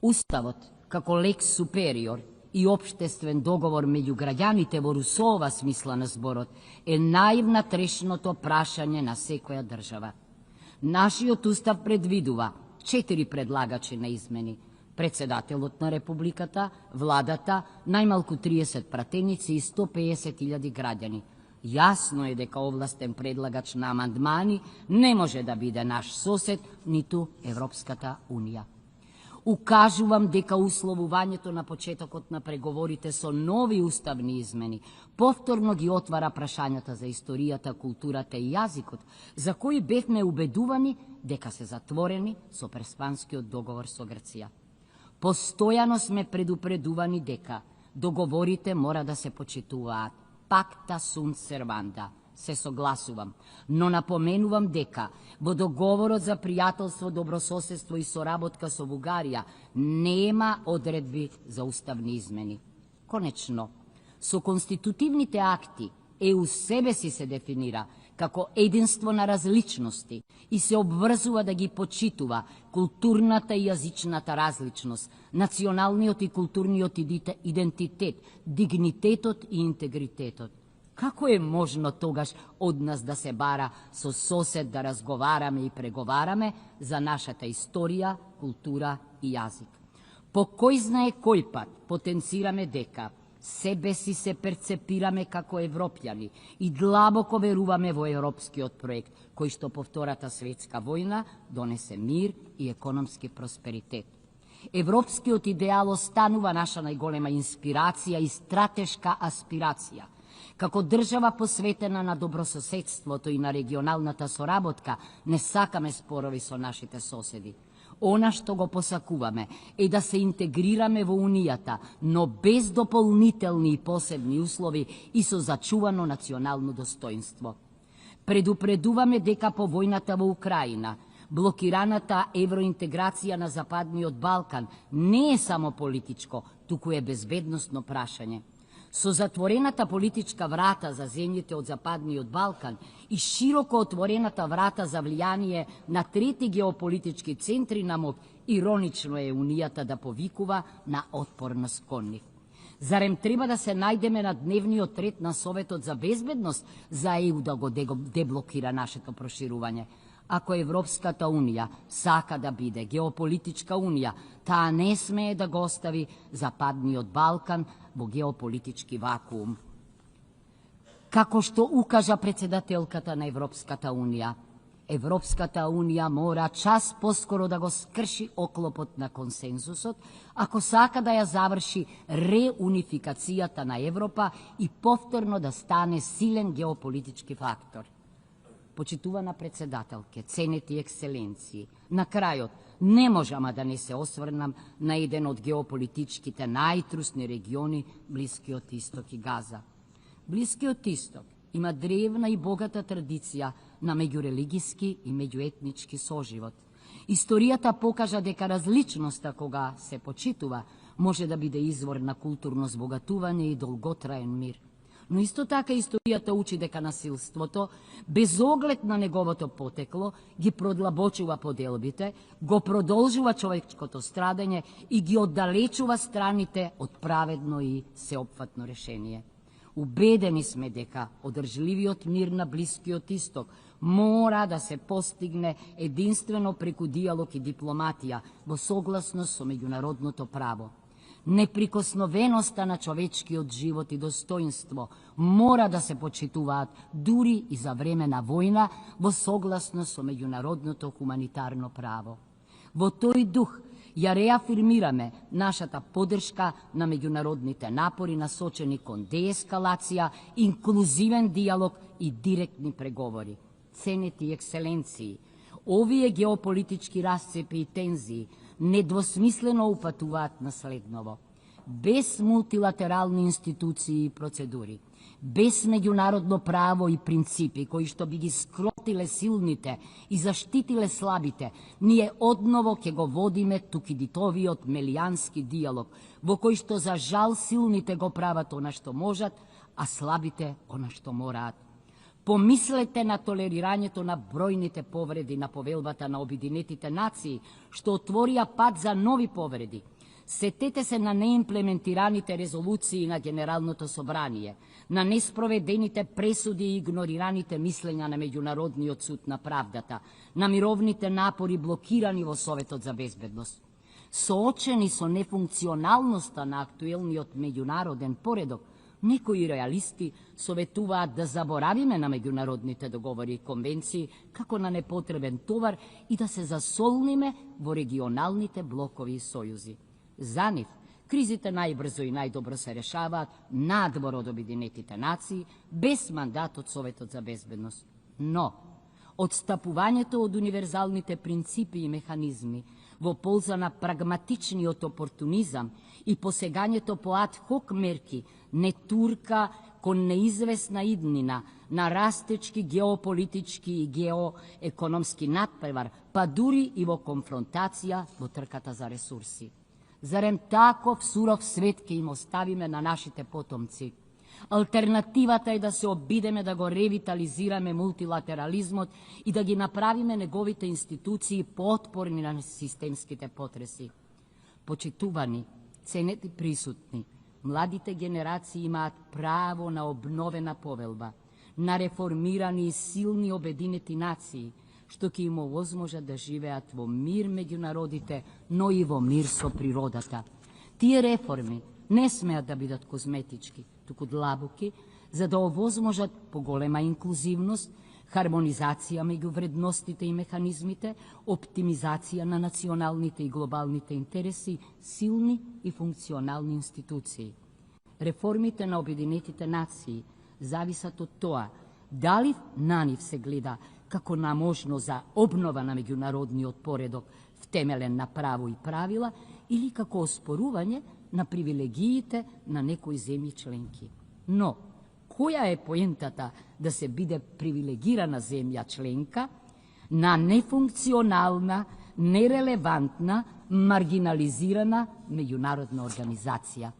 Уставот, како лекс супериор и обштествен договор меѓу граѓаните во Русова смисла на зборот, е највнатрешното прашање на секоја држава. Нашиот устав предвидува 4 предлагачи на измени: председателот на Републиката, владата, најмалку 30 пратеници и 150.000 граѓани. Јасно е дека овластен предлагач на амандмани не може да биде наш сосед, ниту Европската Унија. Укажувам дека условувањето на почетокот на преговорите со нови уставни измени повторно ги отвара прашањата за историјата, културата и јазикот, за кои бевме убедувани дека се затворени со Преспанскиот договор со Грција. Постојано сме предупредувани дека договорите мора да се почитуваат. Пакта sunt servanda, се согласувам, но напоменувам дека во договорот за пријателство, добрососедство и соработка со Бугарија нема одредби за уставни измени. Конечно, со конститутивните акти ЕУ себе си се дефинира како единство на различности и се обврзува да ги почитува културната и јазичната различност, националниот и културниот идентитет, дигнитетот и интегритетот. Како е можно тогаш од нас да се бара со сосед да разговараме и преговараме за нашата историја, култура и јазик? По кој знае кој пат потенцираме дека себе си се перцепираме како европјани и длабоко веруваме во европскиот проект, кој што по Втората светска војна донесе мир и економски просперитет. Европскиот идеал останува наша најголема инспирација и стратешка аспирација. Како држава посветена на добрососедството и на регионалната соработка, не сакаме спорови со нашите соседи. Она што го посакуваме е да се интегрираме во Унијата, но без дополнителни и посебни услови и со зачувано национално достоинство. Предупредуваме дека по војната во Украина, блокираната евроинтеграција на Западниот Балкан не е само политичко, туку е безбедносно прашање. Со затворената политичка врата за земјите од Западниот Балкан и широко отворената врата за влијание на трети геополитички центри на мок, иронично е Унијата да повикува на отпорност кон нив. Зарем треба да се најдеме на дневниот ред на Советот за безбедност за ЕУ да го деблокира нашето проширување? Ако Европската Унија сака да биде геополитичка унија, таа не смее да го остави Западниот Балкан во геополитички вакуум. Како што укажа председателката на Европската Унија, Европската Унија мора час поскоро да го скрши оклопот на консензусот, ако сака да ја заврши реунификацијата на Европа и повторно да стане силен геополитички фактор. Почитувана председателке, ценети екселенции, на крајот не можам да не се осврнам на еден од геополитичките најтрусни региони, Блискиот Исток и Газа. Блискиот Исток има древна и богата традиција на меѓурелигиски и меѓуетнички соживот. Историјата покажа дека различноста кога се почитува може да биде извор на културно збогатување и долготраен мир. Но исто така историјата учи дека насилството, без оглед на неговото потекло, ги продлабочува поделбите, го продолжува човечкото страдање и ги оддалечува страните од праведно и сеопфатно решение. Убедени сме дека одржливиот мир на Блискиот Исток мора да се постигне единствено преку диалог и дипломатија во согласност со меѓународното право. Неприкосновеноста на човечкиот живот и достоинство мора да се почитуваат дури и за време на војна во согласност со меѓународното хуманитарно право. Во тој дух ја реафирмираме нашата поддршка на меѓународните напори насочени кон деескалација, инклузивен диалог и директни преговори. Ценети екселенции, овие геополитички расцепи и тензии недвосмислено упатуваат на следново. Без мултилатерални институции и процедури, Без меѓународно право и принципи кои што би ги скротиле силните и заштитиле слабите, ние одново ќе го водиме тукидитовиот мелијански диалог, во кој што за жал силните го прават она што можат, а слабите она што мораат. Помислете на толерирањето на бројните повреди на повелбата на Обединетите нации, што отворија пат за нови повреди. Сетете се на неимплементираните резолуции на Генералното собрание, на неспроведените пресуди и игнорираните мислења на Меѓународниот суд на правдата, на мировните напори блокирани во Советот за безбедност. Соочени со нефункционалноста на актуелниот меѓународен поредок, некои реалисти советуваат да заборавиме на меѓународните договори и конвенции како на непотребен товар и да се засолниме во регионалните блокови и сојузи. За нив, кризите најбрзо и најдобро се решаваат надвор од Обединетите нации, без мандат од Советот за безбедност. Но, одстапувањето од универзалните принципи и механизми во полза на прагматичниот опортунизам и посегањето по ад-хок мерки не турка кон неизвестна иднина на растечки геополитички и геоекономски надпревар, па дури и во конфронтација во трката за ресурси. Зарем таков суров свет ќе им оставиме на нашите потомци? Алтернативата е да се обидеме да го ревитализираме мултилатерализмот и да ги направиме неговите институции поотпорни на системските потреси. Почитувани, ценети присутни, младите генерации имаат право на обновена повелба, на реформирани и силни обединети нации, што ќе им овозможат да живеат во мир меѓу народите, но и во мир со природата. Тие реформи не смеат да бидат козметички, туку длабоки, за да овозможат поголема инклузивност, хармонизација меѓу вредностите и механизмите, оптимизација на националните и глобалните интереси, силни и функционални институции. Реформите на Обединетите нации зависат од тоа дали на нив се гледа како на можност за обнова на меѓународниот поредок втемелен на право и правила или како оспорување на привилегиите на некои земји членки. Но, која е поентата да се биде привилегирана земја членка на нефункционална, нерелевантна, маргинализирана меѓународна организација?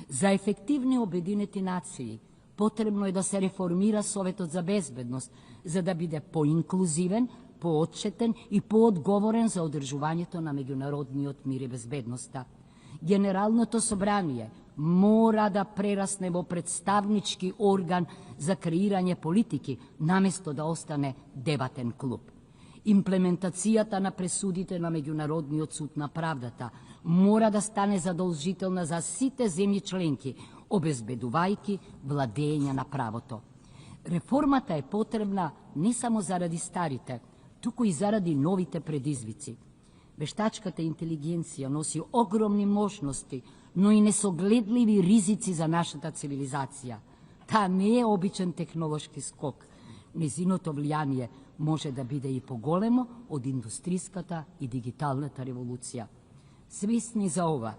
За ефективни Обединети нации потребно е да се реформира Советот за безбедност, за да биде поинклузивен, поотчетен и поодговорен за одржувањето на меѓународниот мир и безбедноста. Генералното собрание мора да прерасне во представнички орган за креирање политики, наместо да остане дебатен клуб. Имплементацијата на пресудите на Меѓународниот суд на правдата мора да стане задолжителна за сите земји членки, обезбедувајќи владење на правото. Реформата е потребна не само заради старите, туку и заради новите предизвици. Вештачката интелигенција носи огромни можности, но и несогледливи ризици за нашата цивилизација. Таа не е обичен технолошки скок. Незиното влијание може да биде и поголемо од индустриската и дигиталната револуција. Свесни за ова,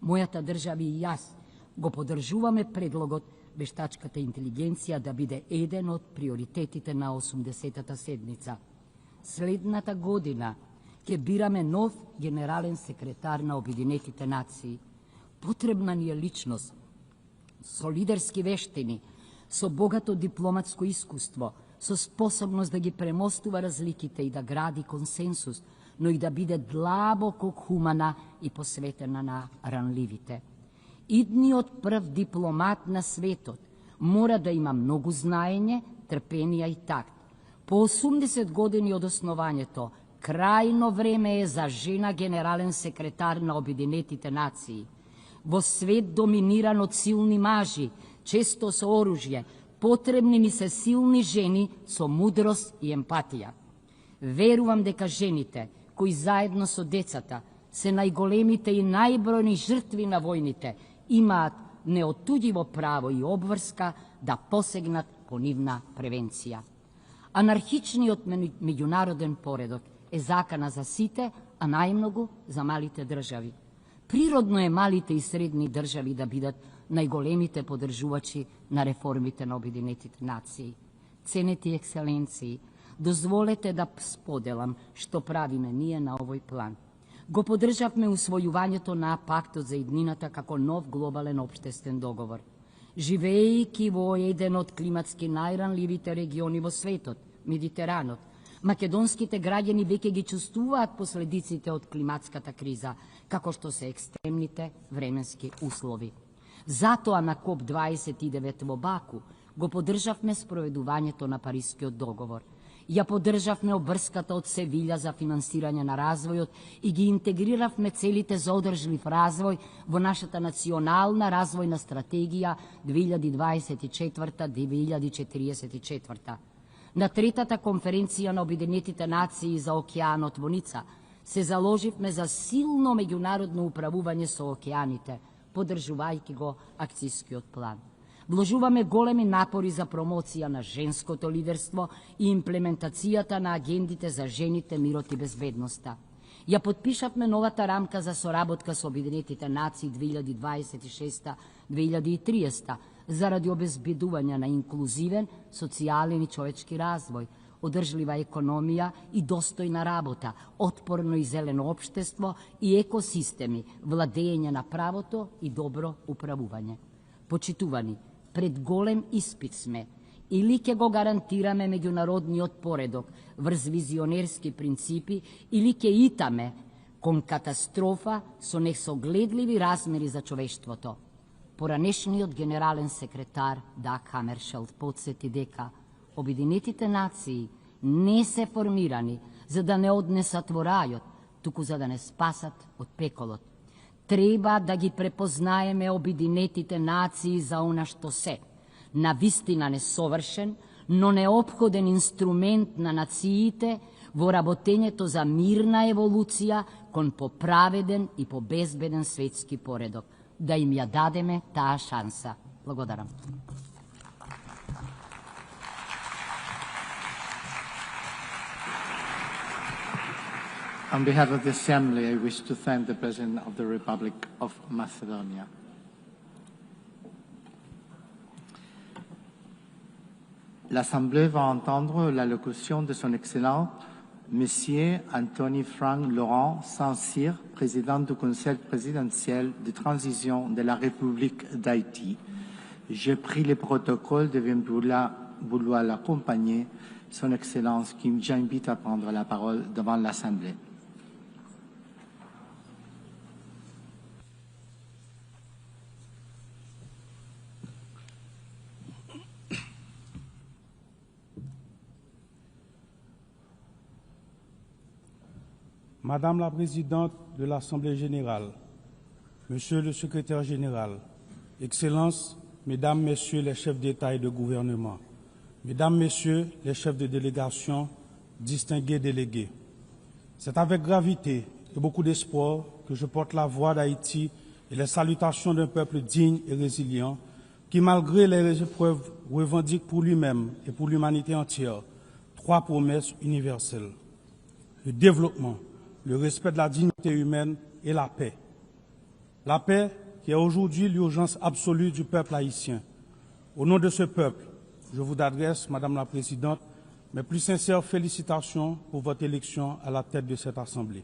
мојата држава и јас го поддржуваме предлогот вештачката интелигенција да биде еден од приоритетите на 80-та седница. Следната година ќе бираме нов генерален секретар на Обединетите нации. Потребна ни е личност со лидерски вештини, со богато дипломатско искуство, со способност да ги премостува разликите и да гради консенсус, но и да биде длабоко хумана и посветена на ранливите. Идниот прв дипломат на светот мора да има многу знаење, трпенија и такт. По 80 години од основањето, крајно време е за жена генерален секретар на Обединетите нации. Во свет доминиран од силни мажи, често со оружје, потребни ни се силни жени со мудрост и емпатија. Верувам дека жените, кои заедно со децата се најголемите и најбројни жртви на војните, имаат неотуѓиво право и обврска да посегнат по нивна превенција. Анархичниот меѓународен поредок е закана за сите, а најмногу за малите држави. Природно е малите и средни држави да бидат најголемите поддржувачи на реформите на Обединетите нации. Ценети екселенции, дозволете да споделам што правиме ние на овој план. Го поддржавме усвојувањето на пактот за иднината како нов глобален општествен договор. Живеејќи во еден од климатски најранливите региони во светот, Медитеранот, македонските граѓани веќе ги чувствуваат последиците од климатската криза, како што се екстремните временски услови. Затоа на КОП-29 во Баку го поддржавме спроведувањето на Парискиот договор. Ја поддржавме обврската од Севилја за финансирање на развојот и ги интегриравме целите за одржлив развој во нашата национална развојна стратегија 2024-2044. На третата конференција на Обединетите нации за океанот во Ница се заложивме за силно меѓународно управување со океаните, поддржувајќи го акцискиот план. Вложуваме големи напори за промоција на женското лидерство и имплементацијата на агендите за жените, мирот и безбедноста. Ја подпишавме новата рамка за соработка со Обединетите нации 2026-2030 заради обезбедување на инклузивен, социјален и човечки развој, одржлива економија и достојна работа, отпорно и зелено општество и екосистеми, владење на правото и добро управување. Почитувани, пред голем испит сме, или ќе го гарантираме меѓународниот поредок врз визионерски принципи, или ќе итаме кон катастрофа со несогледливи размери за човештвото. Поранешниот генерален секретар Даг Хамершелд подсети дека Обединетите нации не се формирани за да не однесат во рајот, туку за да не спасат од пеколот. Треба да ги препознаеме Обединетите нации за она што се, навистина несовршен, но неопходен инструмент на нациите во работењето за мирна еволуција кон поправеден и побезбеден светски поредок. Да им ја дадеме таа шанса. Благодарам.
On behalf of the Assembly, I wish to thank the President of the Republic of Macedonia. L'Assemblée va entendre l'allocution de son Excellent Monsieur Anthony Frank Laurent Saint-Cyr, président du Conseil présidentiel de transition de la République d'Haïti. J'ai pris le protocole de vouloir l'accompagner, son Excellence, qui m'invite à prendre la parole devant l'Assemblée.
Madame la Présidente de l'Assemblée Générale, Monsieur le Secrétaire Général, Excellences, Mesdames, Messieurs les chefs d'État et de gouvernement, Mesdames, Messieurs les chefs de délégation, distingués délégués, c'est avec gravité et beaucoup d'espoir que je porte la voix d'Haïti et les salutations d'un peuple digne et résilient qui, malgré les épreuves, revendique pour lui-même et pour l'humanité entière trois promesses universelles: le développement, le respect de la dignité humaine et la paix. La paix qui est aujourd'hui l'urgence absolue du peuple haïtien. Au nom de ce peuple, je vous adresse, Madame la Présidente, mes plus sincères félicitations pour votre élection à la tête de cette Assemblée.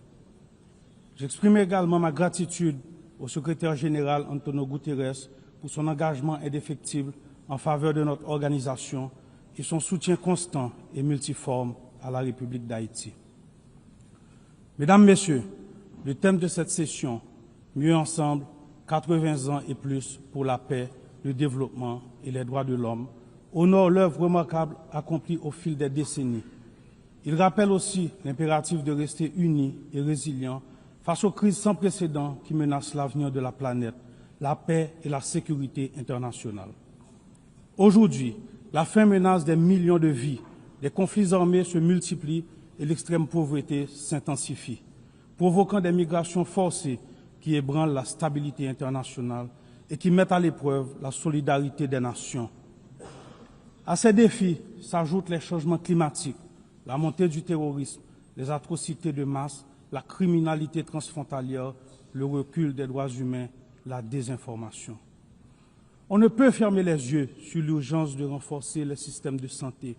J'exprime également ma gratitude au Secrétaire général Antonio Guterres pour son engagement indéfectible en faveur de notre organisation et son soutien constant et multiforme à la République d'Haïti. Mesdames, Messieurs, le thème de cette session, Mieux ensemble, 80 ans et plus pour la paix, le développement et les droits de l'homme, honore l'œuvre remarquable accomplie au fil des décennies. Il rappelle aussi l'impératif de rester unis et résilients face aux crises sans précédent qui menacent l'avenir de la planète, la paix et la sécurité internationale. Aujourd'hui, la faim menace des millions de vies, des conflits armés se multiplient et l'extrême pauvreté s'intensifie, provoquant des migrations forcées qui ébranlent la stabilité internationale et qui mettent à l'épreuve la solidarité des nations. À ces défis s'ajoutent les changements climatiques, la montée du terrorisme, les atrocités de masse, la criminalité transfrontalière, le recul des droits humains, la désinformation. On ne peut fermer les yeux sur l'urgence de renforcer le système de santé,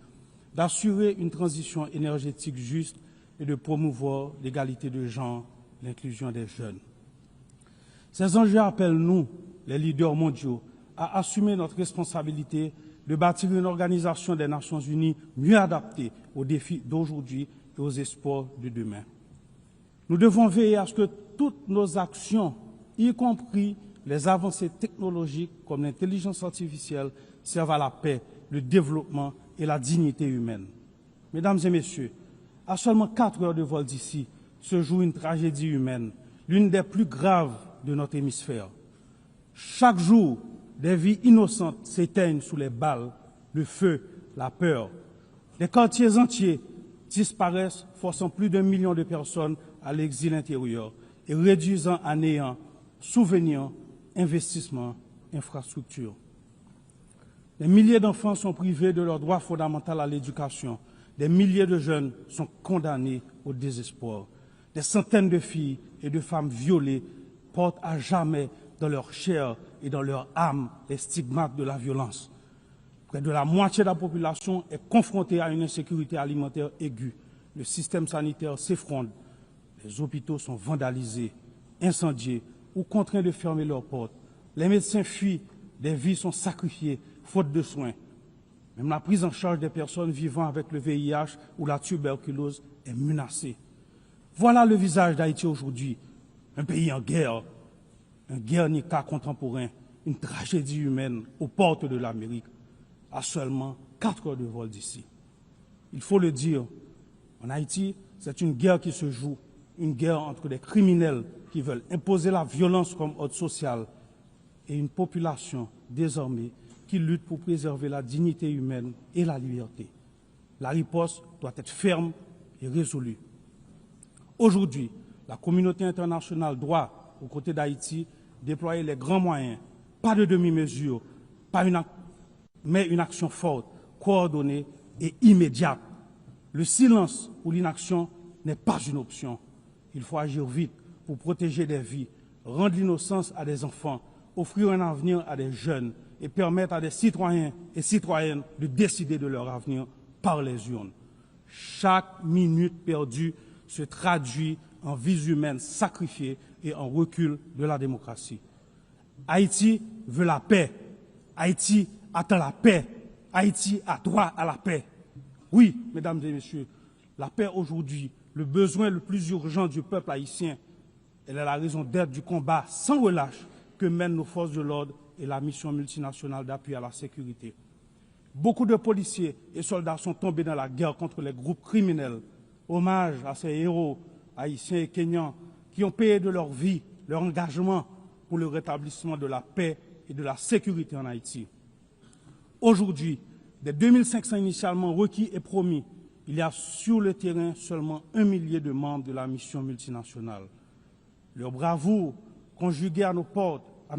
d'assurer une transition énergétique juste et de promouvoir l'égalité de genre, l'inclusion des jeunes. Ces enjeux appellent nous, les leaders mondiaux, à assumer notre responsabilité de bâtir une organisation des Nations Unies mieux adaptée aux défis d'aujourd'hui et aux espoirs de demain. Nous devons veiller à ce que toutes nos actions, y compris les avancées technologiques comme l'intelligence artificielle, servent à la paix, le développement et la dignité humaine. Mesdames et messieurs, à seulement 4 heures de vol d'ici se joue une tragédie humaine, l'une des plus graves de notre hémisphère. Chaque jour, des vies innocentes s'éteignent sous les balles, le feu, la peur. Des quartiers entiers disparaissent, forçant plus d'1 million de personnes à l'exil intérieur et réduisant à néant souvenirs, investissements, infrastructures. Des milliers d'enfants sont privés de leur droit fondamental à l'éducation. Des milliers de jeunes sont condamnés au désespoir. Des centaines de filles et de femmes violées portent à jamais dans leur chair et dans leur âme les stigmates de la violence. Près de la moitié de la population est confrontée à une insécurité alimentaire aiguë. Le système sanitaire s'effondre. Les hôpitaux sont vandalisés, incendiés ou contraints de fermer leurs portes. Les médecins fuient, des vies sont sacrifiées, faute de soins. Même la prise en charge des personnes vivant avec le VIH ou la tuberculose est menacée. Voilà le visage d'Haïti aujourd'hui, un pays en guerre, un Guernica contemporain, une tragédie humaine aux portes de l'Amérique, à seulement 4 heures de vol d'ici. Il faut le dire, en Haïti, c'est une guerre qui se joue, une guerre entre des criminels qui veulent imposer la violence comme ordre social et une population désormais qui lutte pour préserver la dignité humaine et la liberté. La riposte doit être ferme et résolue. Aujourd'hui, la communauté internationale doit, aux côtés d'Haïti, déployer les grands moyens, pas de demi-mesure, mais une action forte, coordonnée et immédiate. Le silence ou l'inaction n'est pas une option. Il faut agir vite pour protéger des vies, rendre l'innocence à des enfants, offrir un avenir à des jeunes et permettre à des citoyens et citoyennes de décider de leur avenir par les urnes. Chaque minute perdue se traduit en vies humaines sacrifiées et en recul de la démocratie. Haïti veut la paix. Haïti attend la paix. Haïti a droit à la paix. Oui, mesdames et messieurs, la paix aujourd'hui, le besoin le plus urgent du peuple haïtien, elle est la raison d'être du combat sans relâche que mènent nos forces de l'ordre et la mission multinationale d'appui à la sécurité. Beaucoup de policiers et soldats sont tombés dans la guerre contre les groupes criminels. Hommage à ces héros haïtiens et kenyans qui ont payé de leur vie, leur engagement pour le rétablissement de la paix et de la sécurité en Haïti. Aujourd'hui, des 2500 initialement requis et promis, il y a sur le terrain seulement 1 millier de membres de la mission multinationale. Leur bravoure, conjuguée à nos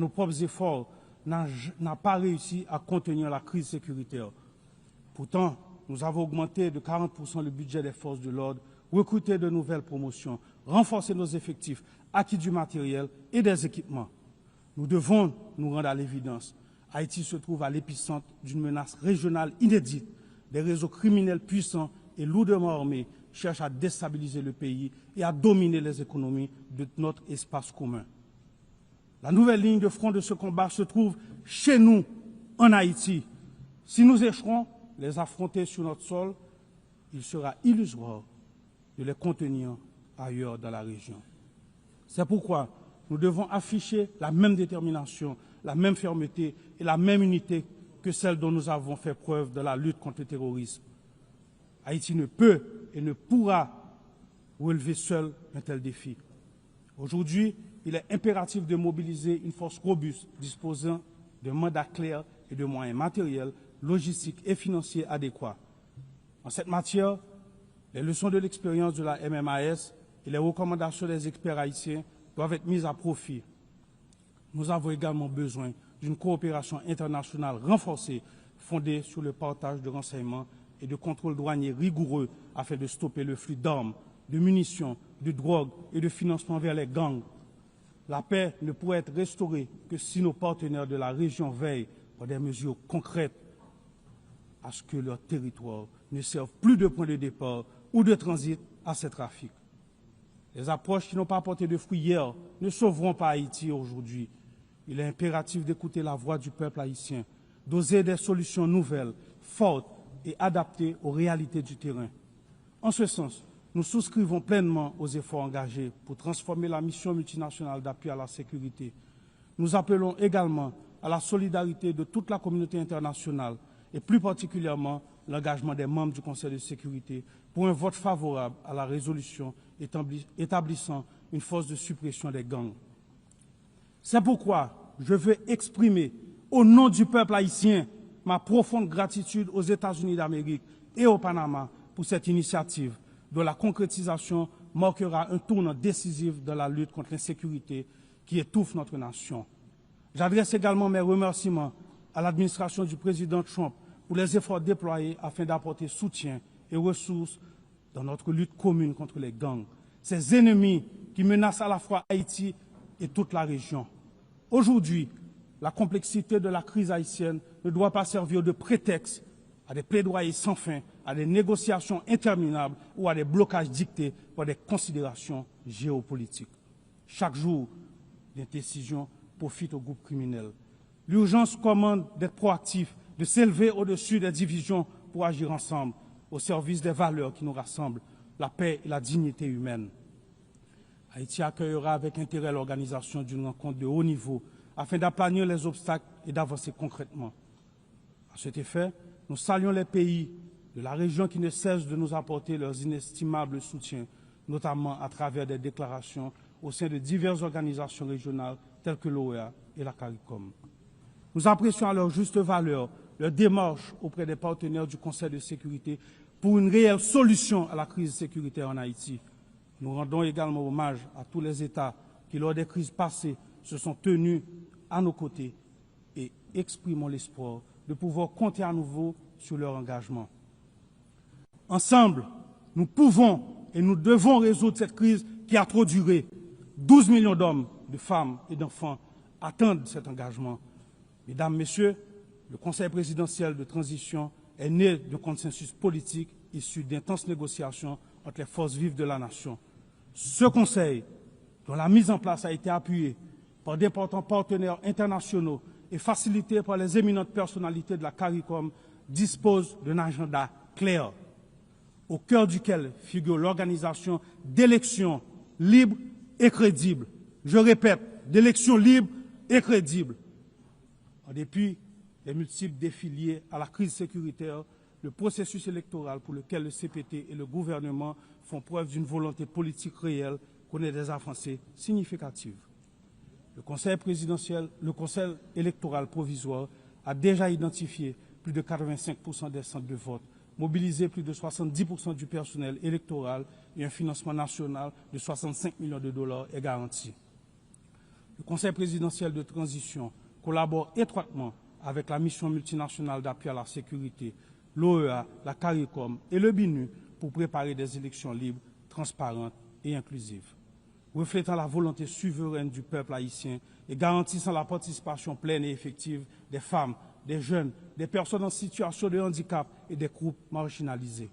propres efforts, n'a pas réussi à contenir la crise sécuritaire. Pourtant, nous avons augmenté de 40% le budget des forces de l'ordre, recruté de nouvelles promotions, renforcé nos effectifs, acquis du matériel et des équipements. Nous devons nous rendre à l'évidence. Haïti se trouve à l'épicentre d'une menace régionale inédite. Des réseaux criminels puissants et lourdement armés cherchent à déstabiliser le pays et à dominer les économies de notre espace commun. La nouvelle ligne de front de ce combat se trouve chez nous, en Haïti. Si nous échouons les affronter sur notre sol, il sera illusoire de les contenir ailleurs dans la région. C'est pourquoi nous devons afficher la même détermination, la même fermeté et la même unité que celle dont nous avons fait preuve dans la lutte contre le terrorisme. Haïti ne peut et ne pourra relever seul un tel défi. Aujourd'hui, il est impératif de mobiliser une force robuste disposant de mandats clairs et de moyens matériels, logistiques et financiers adéquats. En cette matière, les leçons de l'expérience de la MMAS et les recommandations des experts haïtiens doivent être mises à profit. Nous avons également besoin d'une coopération internationale renforcée, fondée sur le partage de renseignements et de contrôles douaniers rigoureux afin de stopper le flux d'armes, de munitions, de drogue et de financement vers les gangs. La paix ne pourrait être restaurée que si nos partenaires de la région veillent par des mesures concrètes à ce que leur territoire ne serve plus de point de départ ou de transit à ces trafics. Les approches qui n'ont pas porté de fruits hier ne sauveront pas Haïti aujourd'hui. Il est impératif d'écouter la voix du peuple haïtien, d'oser des solutions nouvelles, fortes et adaptées aux réalités du terrain. En ce sens, nous souscrivons pleinement aux efforts engagés pour transformer la mission multinationale d'appui à la sécurité. Nous appelons également à la solidarité de toute la communauté internationale et plus particulièrement l'engagement des membres du Conseil de sécurité pour un vote favorable à la résolution établissant une force de suppression des gangs. C'est pourquoi je veux exprimer au nom du peuple haïtien ma profonde gratitude aux États-Unis d'Amérique et au Panama pour cette initiative dont la concrétisation marquera un tournant décisif dans la lutte contre l'insécurité qui étouffe notre nation. J'adresse également mes remerciements à l'administration du président Trump pour les efforts déployés afin d'apporter soutien et ressources dans notre lutte commune contre les gangs, ces ennemis qui menacent à la fois Haïti et toute la région. Aujourd'hui, la complexité de la crise haïtienne ne doit pas servir de prétexte à des plaidoyers sans fin, à des négociations interminables ou à des blocages dictés par des considérations géopolitiques. Chaque jour, des décisions profitent aux groupes criminels. L'urgence commande d'être proactif, de s'élever au-dessus des divisions pour agir ensemble, au service des valeurs qui nous rassemblent, la paix et la dignité humaine. Haïti accueillera avec intérêt l'organisation d'une rencontre de haut niveau afin d'aplanir les obstacles et d'avancer concrètement. À cet effet, nous saluons les pays de la région qui ne cessent de nous apporter leurs inestimables soutiens, notamment à travers des déclarations au sein de diverses organisations régionales telles que l'OEA et la CARICOM. Nous apprécions à leur juste valeur leur démarche auprès des partenaires du Conseil de sécurité pour une réelle solution à la crise sécuritaire en Haïti. Nous rendons également hommage à tous les États qui, lors des crises passées, se sont tenus à nos côtés et exprimons l'espoir de pouvoir compter à nouveau sur leur engagement. Ensemble, nous pouvons et nous devons résoudre cette crise qui a trop duré. 12 millions d'hommes, de femmes et d'enfants attendent cet engagement. Mesdames, Messieurs, le Conseil présidentiel de transition est né d'un consensus politique issu d'intenses négociations entre les forces vives de la nation. Ce Conseil, dont la mise en place a été appuyée par d'importants partenaires internationaux et facilité par les éminentes personnalités de la CARICOM, dispose d'un agenda clair, au cœur duquel figure l'organisation d'élections libres et crédibles. Je répète, d'élections libres et crédibles. En dépit des multiples défis liés à la crise sécuritaire, le processus électoral pour lequel le CPT et le gouvernement font preuve d'une volonté politique réelle connaît des avancées significatives. Le Conseil électoral provisoire a déjà identifié plus de 85% des centres de vote, mobilisé plus de 70% du personnel électoral et un financement national de 65 millions de dollars est garanti. Le Conseil présidentiel de transition collabore étroitement avec la mission multinationale d'appui à la sécurité, l'OEA, la CARICOM et le BINU pour préparer des élections libres, transparentes et inclusives, reflétant la volonté souveraine du peuple haïtien et garantissant la participation pleine et effective des femmes, des jeunes, des personnes en situation de handicap et des groupes marginalisés.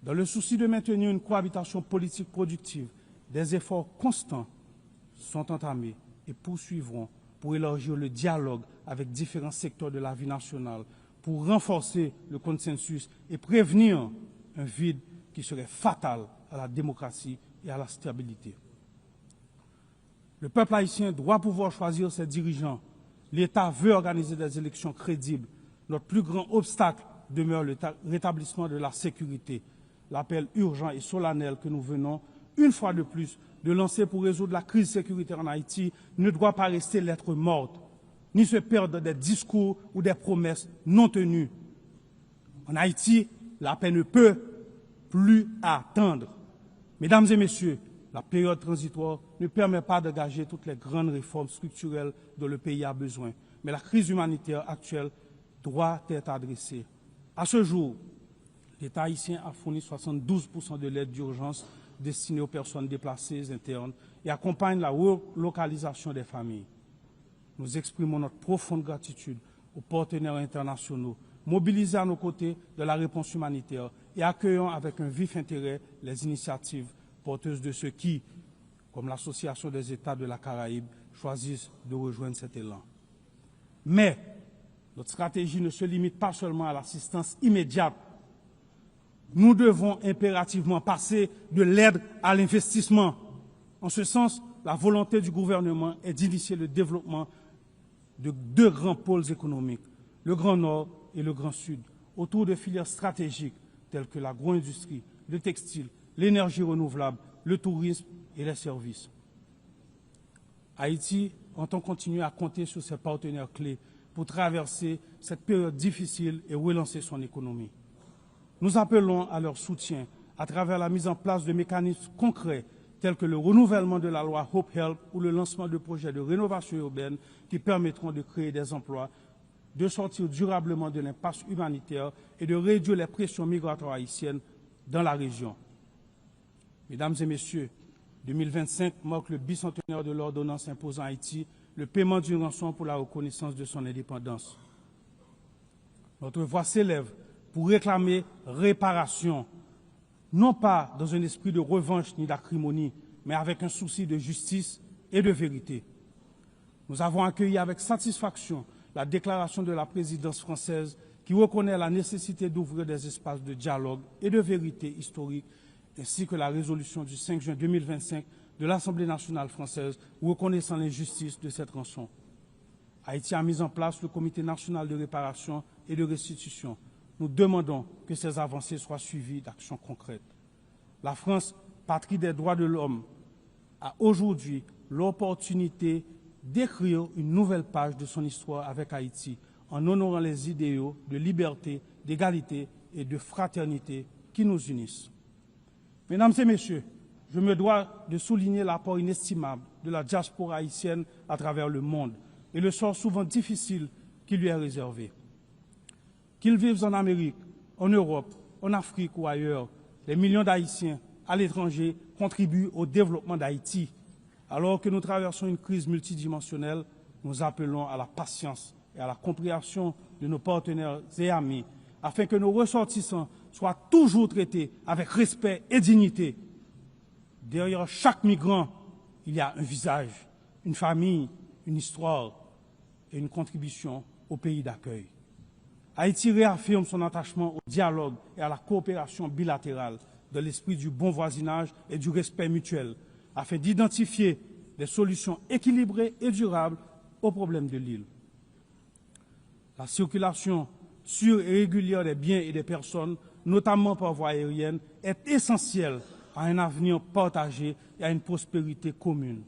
Dans le souci de maintenir une cohabitation politique productive, des efforts constants sont entamés et poursuivront pour élargir le dialogue avec différents secteurs de la vie nationale, pour renforcer le consensus et prévenir un vide qui serait fatal à la démocratie et à la stabilité. Le peuple haïtien doit pouvoir choisir ses dirigeants. L'État veut organiser des élections crédibles. Notre plus grand obstacle demeure le rétablissement de la sécurité. L'appel urgent et solennel que nous venons, une fois de plus, de lancer pour résoudre la crise sécuritaire en Haïti ne doit pas rester lettre morte, ni se perdre dans des discours ou des promesses non tenues. En Haïti, la paix ne peut plus attendre. Mesdames et messieurs, la période transitoire ne permet pas d'engager toutes les grandes réformes structurelles dont le pays a besoin, mais la crise humanitaire actuelle doit être adressée. À ce jour, l'État haïtien a fourni 72% de l'aide d'urgence destinés aux personnes déplacées internes et accompagne la relocalisation des familles. Nous exprimons notre profonde gratitude aux partenaires internationaux mobilisés à nos côtés de la réponse humanitaire et accueillons avec un vif intérêt les initiatives porteuses de ceux qui, comme l'Association des États de la Caraïbe, choisissent de rejoindre cet élan. Mais notre stratégie ne se limite pas seulement à l'assistance immédiate. Nous devons impérativement passer de l'aide à l'investissement. En ce sens, la volonté du gouvernement est d'initier le développement de deux grands pôles économiques, le Grand Nord et le Grand Sud, autour de filières stratégiques telles que l'agro-industrie, le textile, l'énergie renouvelable, le tourisme et les services. Haïti entend continuer à compter sur ses partenaires clés pour traverser cette période difficile et relancer son économie. Nous appelons à leur soutien à travers la mise en place de mécanismes concrets tels que le renouvellement de la loi Hope Help ou le lancement de projets de rénovation urbaine qui permettront de créer des emplois, de sortir durablement de l'impasse humanitaire et de réduire les pressions migratoires haïtiennes dans la région. Mesdames et messieurs, 2025 marque le bicentenaire de l'ordonnance imposant à Haïti le paiement d'une rançon pour la reconnaissance de son indépendance. Notre voix s'élève pour réclamer réparation, non pas dans un esprit de revanche ni d'acrimonie, mais avec un souci de justice et de vérité. Nous avons accueilli avec satisfaction la déclaration de la présidence française qui reconnaît la nécessité d'ouvrir des espaces de dialogue et de vérité historique, ainsi que la résolution du 5 juin 2025 de l'Assemblée nationale française reconnaissant l'injustice de cette rançon. Haïti a mis en place le Comité national de réparation et de restitution. Nous demandons que ces avancées soient suivies d'actions concrètes. La France, patrie des droits de l'homme, a aujourd'hui l'opportunité d'écrire une nouvelle page de son histoire avec Haïti en honorant les idéaux de liberté, d'égalité et de fraternité qui nous unissent. Mesdames et messieurs, je me dois de souligner l'apport inestimable de la diaspora haïtienne à travers le monde et le sort souvent difficile qui lui est réservé. Qu'ils vivent en Amérique, en Europe, en Afrique ou ailleurs, les millions d'Haïtiens à l'étranger contribuent au développement d'Haïti. Alors que nous traversons une crise multidimensionnelle, nous appelons à la patience et à la compréhension de nos partenaires et amis, afin que nos ressortissants soient toujours traités avec respect et dignité. Derrière chaque migrant, il y a un visage, une famille, une histoire et une contribution au pays d'accueil. Haïti réaffirme son attachement au dialogue et à la coopération bilatérale dans l'esprit du bon voisinage et du respect mutuel, afin d'identifier des solutions équilibrées et durables aux problèmes de l'île. La circulation sûre et régulière des biens et des personnes, notamment par voie aérienne, est essentielle à un avenir partagé et à une prospérité commune.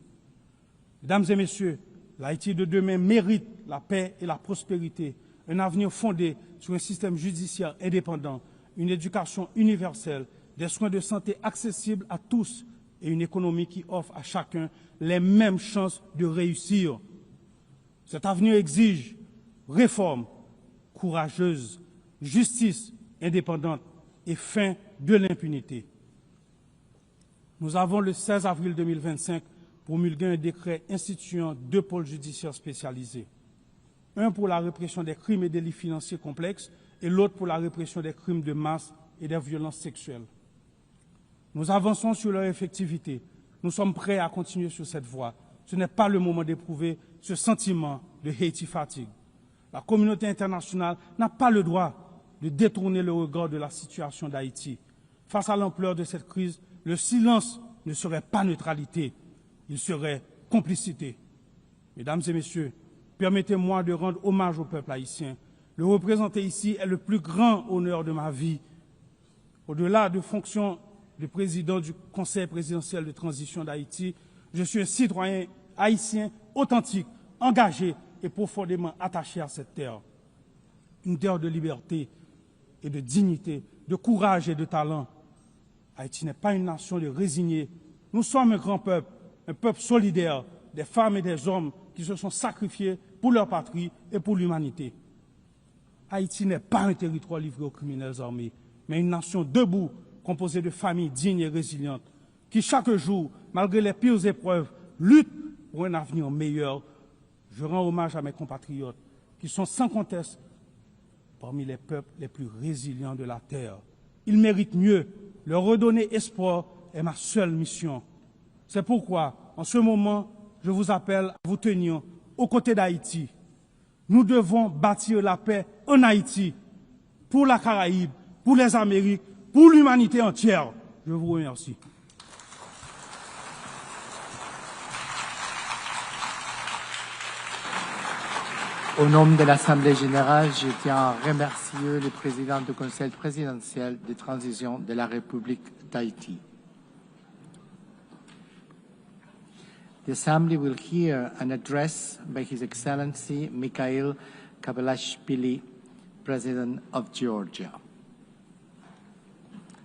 Mesdames et messieurs, l'Haïti de demain mérite la paix et la prospérité, un avenir fondé sur un système judiciaire indépendant, une éducation universelle, des soins de santé accessibles à tous et une économie qui offre à chacun les mêmes chances de réussir. Cet avenir exige réforme courageuse, justice indépendante et fin de l'impunité. Nous avons le 16 avril 2025 promulgué un décret instituant deux pôles judiciaires spécialisés. Un pour la répression des crimes et délits financiers complexes et l'autre pour la répression des crimes de masse et des violences sexuelles. Nous avançons sur leur effectivité. Nous sommes prêts à continuer sur cette voie. Ce n'est pas le moment d'éprouver ce sentiment de Haiti fatigue. La communauté internationale n'a pas le droit de détourner le regard de la situation d'Haïti. Face à l'ampleur de cette crise, le silence ne serait pas neutralité, il serait complicité. Mesdames et messieurs, permettez-moi de rendre hommage au peuple haïtien. Le représenter ici est le plus grand honneur de ma vie. Au-delà de fonction de président du Conseil présidentiel de transition d'Haïti, je suis un citoyen haïtien authentique, engagé et profondément attaché à cette terre. Une terre de liberté et de dignité, de courage et de talent. Haïti n'est pas une nation de résignés. Nous sommes un grand peuple, un peuple solidaire, des femmes et des hommes qui se sont sacrifiés pour leur patrie et pour l'humanité. Haïti n'est pas un territoire livré aux criminels armés, mais une nation debout, composée de familles dignes et résilientes. qui chaque jour, malgré les pires épreuves, luttent pour un avenir meilleur. Je rends hommage à mes compatriotes qui sont sans conteste parmi les peuples les plus résilients de la terre. Ils méritent mieux. Leur redonner espoir est ma seule mission. C'est pourquoi, en ce moment, je vous appelle à vous tenir aux côtés d'Haïti. Nous devons bâtir la paix en Haïti, pour la Caraïbe, pour les Amériques, pour l'humanité entière. Je vous remercie.
Au nom de l'Assemblée Générale, je tiens à remercier le président du Conseil présidentiel de transition de la République d'Haïti. The Assembly will hear an address by His Excellency Mikhail Kabalashvili, President of Georgia.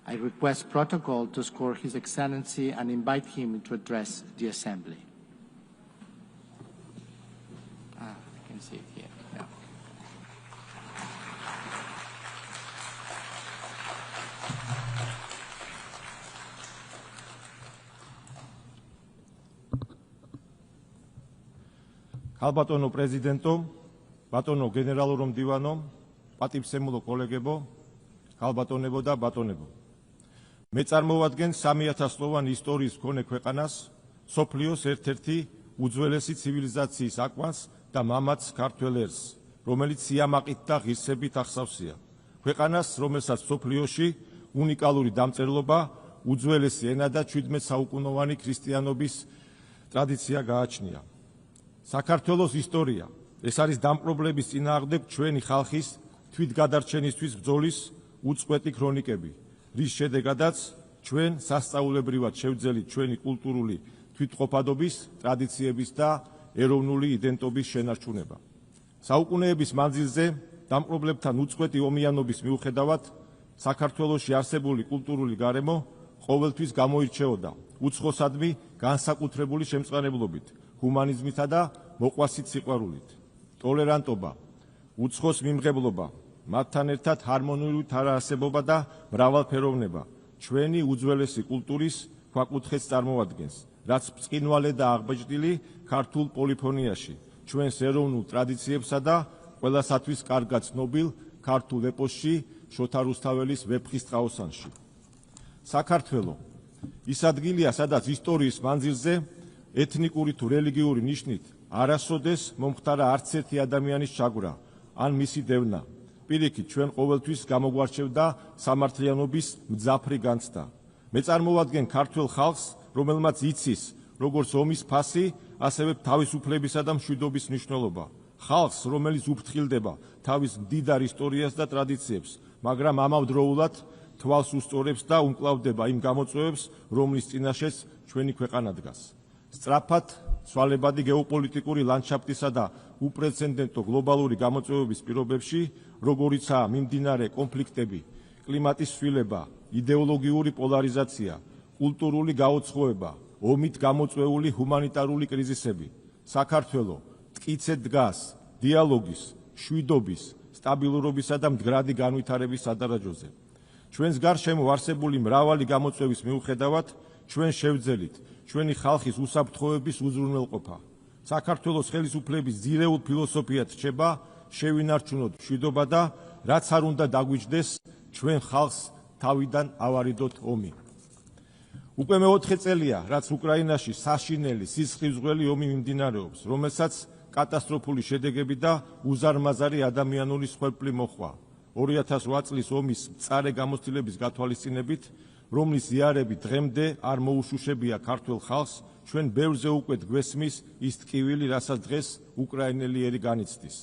I request protocol to escort His Excellency and invite him to address the Assembly. I can see it here. Yeah.
Albatono Presidento, Batono Generalorum Divano, პატივსემულო კოლეგებო, ქალბატონებო და ბატონებო. მე წარმოვადგენ 3000 წლოვანი ისტორიის მქონე ქვეყანას, სოფლიოს ერთ-ერთი უძველესი ცივილიზაციის აკვანს და მამაც ქართველ ერს, რომელიც სიამაყით და ღირსებით ახსავსია. ქვეყანას, რომელსაც სოფლიოში უნიკალური დამწერლობა, უძველესი ენა და 17 საუკუნოვანი ქრისტიანობის ტრადიცია გააჩნია. საქართველოს ისტორია, ეს არის დამპყრობლების წინააღმდეგ ჩვენი ხალხის თვითგადარჩენისთვის ბრძოლის უწყვეტი ქრონიკები, რის შედეგადაც ჩვენ სასწაულებრივად შევძელით ჩვენი კულტურული თვითყოფადობის, ტრადიციების და ეროვნული იდენტობის შენარჩუნება. საუკუნეების მანძილზე დამპყრობლებთან უწყვეტი ომიანობის მიუხედავად, საქართველოში არსებული კულტურული გარემო ყოველთვის გამოირჩეოდა უცხოსადმი განსაკუთრებული შემწყნარებლობით, ჰუმანიზმითა და მოყვასით სიყვარულით. ტოლერანტობა, უცხოს მიმღებლობა, მათთან ერთად ჰარმონიული თარაარსებობა და მრავალფეროვნება ჩვენი უძველესი კულტურის ქვაკუთხედს წარმოადგენს, რაც ბრწყინვალე და აღბეჭდილი ქართულ პოლიფონიაში, ჩვენს ეროვნულ ტრადიციებსა და ყველასათვის კარგად ცნობილ ქართულ ეპოსში, შოთა რუსთაველის ვეფხისტყაოსანში. საქართველო ის ადგილია, სადაც ისტორიის მანძილზე ეთნიკური თუ რელიგიური ნიშნით არასოდეს მომხდარა არც ერთი ადამიანის ჩაგვრა ან მისი დევნა. პირიქით, ჩვენ ყოველთვის გამოგვარჩევდა სამართლიანობის მძაფრი განცდა. მე წარმოვადგენ ქართველ ხალხს, რომელმაც იცის როგორც ომის ფასი, ასევე თავისუფლებისა და მშვიდობის მნიშვნელობა. ხალხს, რომელიც უფრთხილდება თავის მდიდარ ისტორიას და ტრადიციებს, მაგრამ ამავდროულად თვალს უსწორებს და უმკლავდება იმ გამოწვევებს, რომლის წინაშეც ჩვენი ქვეყანა დგას. სწრაფად ცვალებადი გეოპოლიტიკური ლანდშაფტისა და უპრეცედენტო გლობალური გამოწვევების პირობებში, როგორიცაა მიმდინარე კონფლიქტები, კლიმატის ცვლილება, იდეოლოგიური პოლარიზაცია, კულტურული გაუცხოება, ომით გამოწვეული ჰუმანიტარული კრიზისები, საქართველო მტკიცედ დგას დიალოგის, მშვიდობის, სტაბილურობისა და მდგრადი განვითარების სადარაჯოზე. ჩვენს გარშემო არსებული მრავალი გამოწვევის მიუხედავად, ჩვენ შევძელით ჩვენი ხალხის უსაფრთხოების უზრუნველყოფა. საქართველოს ხელისუფლების ძირეულ ფილოსოფიად რჩება შევინარჩუნოთ მშვიდობა და რაც არ უნდა დაგვიჯდეს, ჩვენ ხალხს თავიდან ავარიდოთ ომი. უკვე მე-4 წელია, რაც უკრაინაში საშინელი სისხლისმღვრელი ომი მიმდინარეობს, რომელსაც კატასტროფული შედეგები და უზარმაზარი ადამიანური მსხვერპლი მოჰყვა. 2008 წლის ომის მწარე გამოცდილების გათვალისწინებით, რომლის ზიარები დღემდე არ მოუშუშებია ქართველ ხალხს, ჩვენ ბევრზე უკვე გვესმის ის ტკივილი, რასაც დღეს უკრაინელი ერი განიცდის.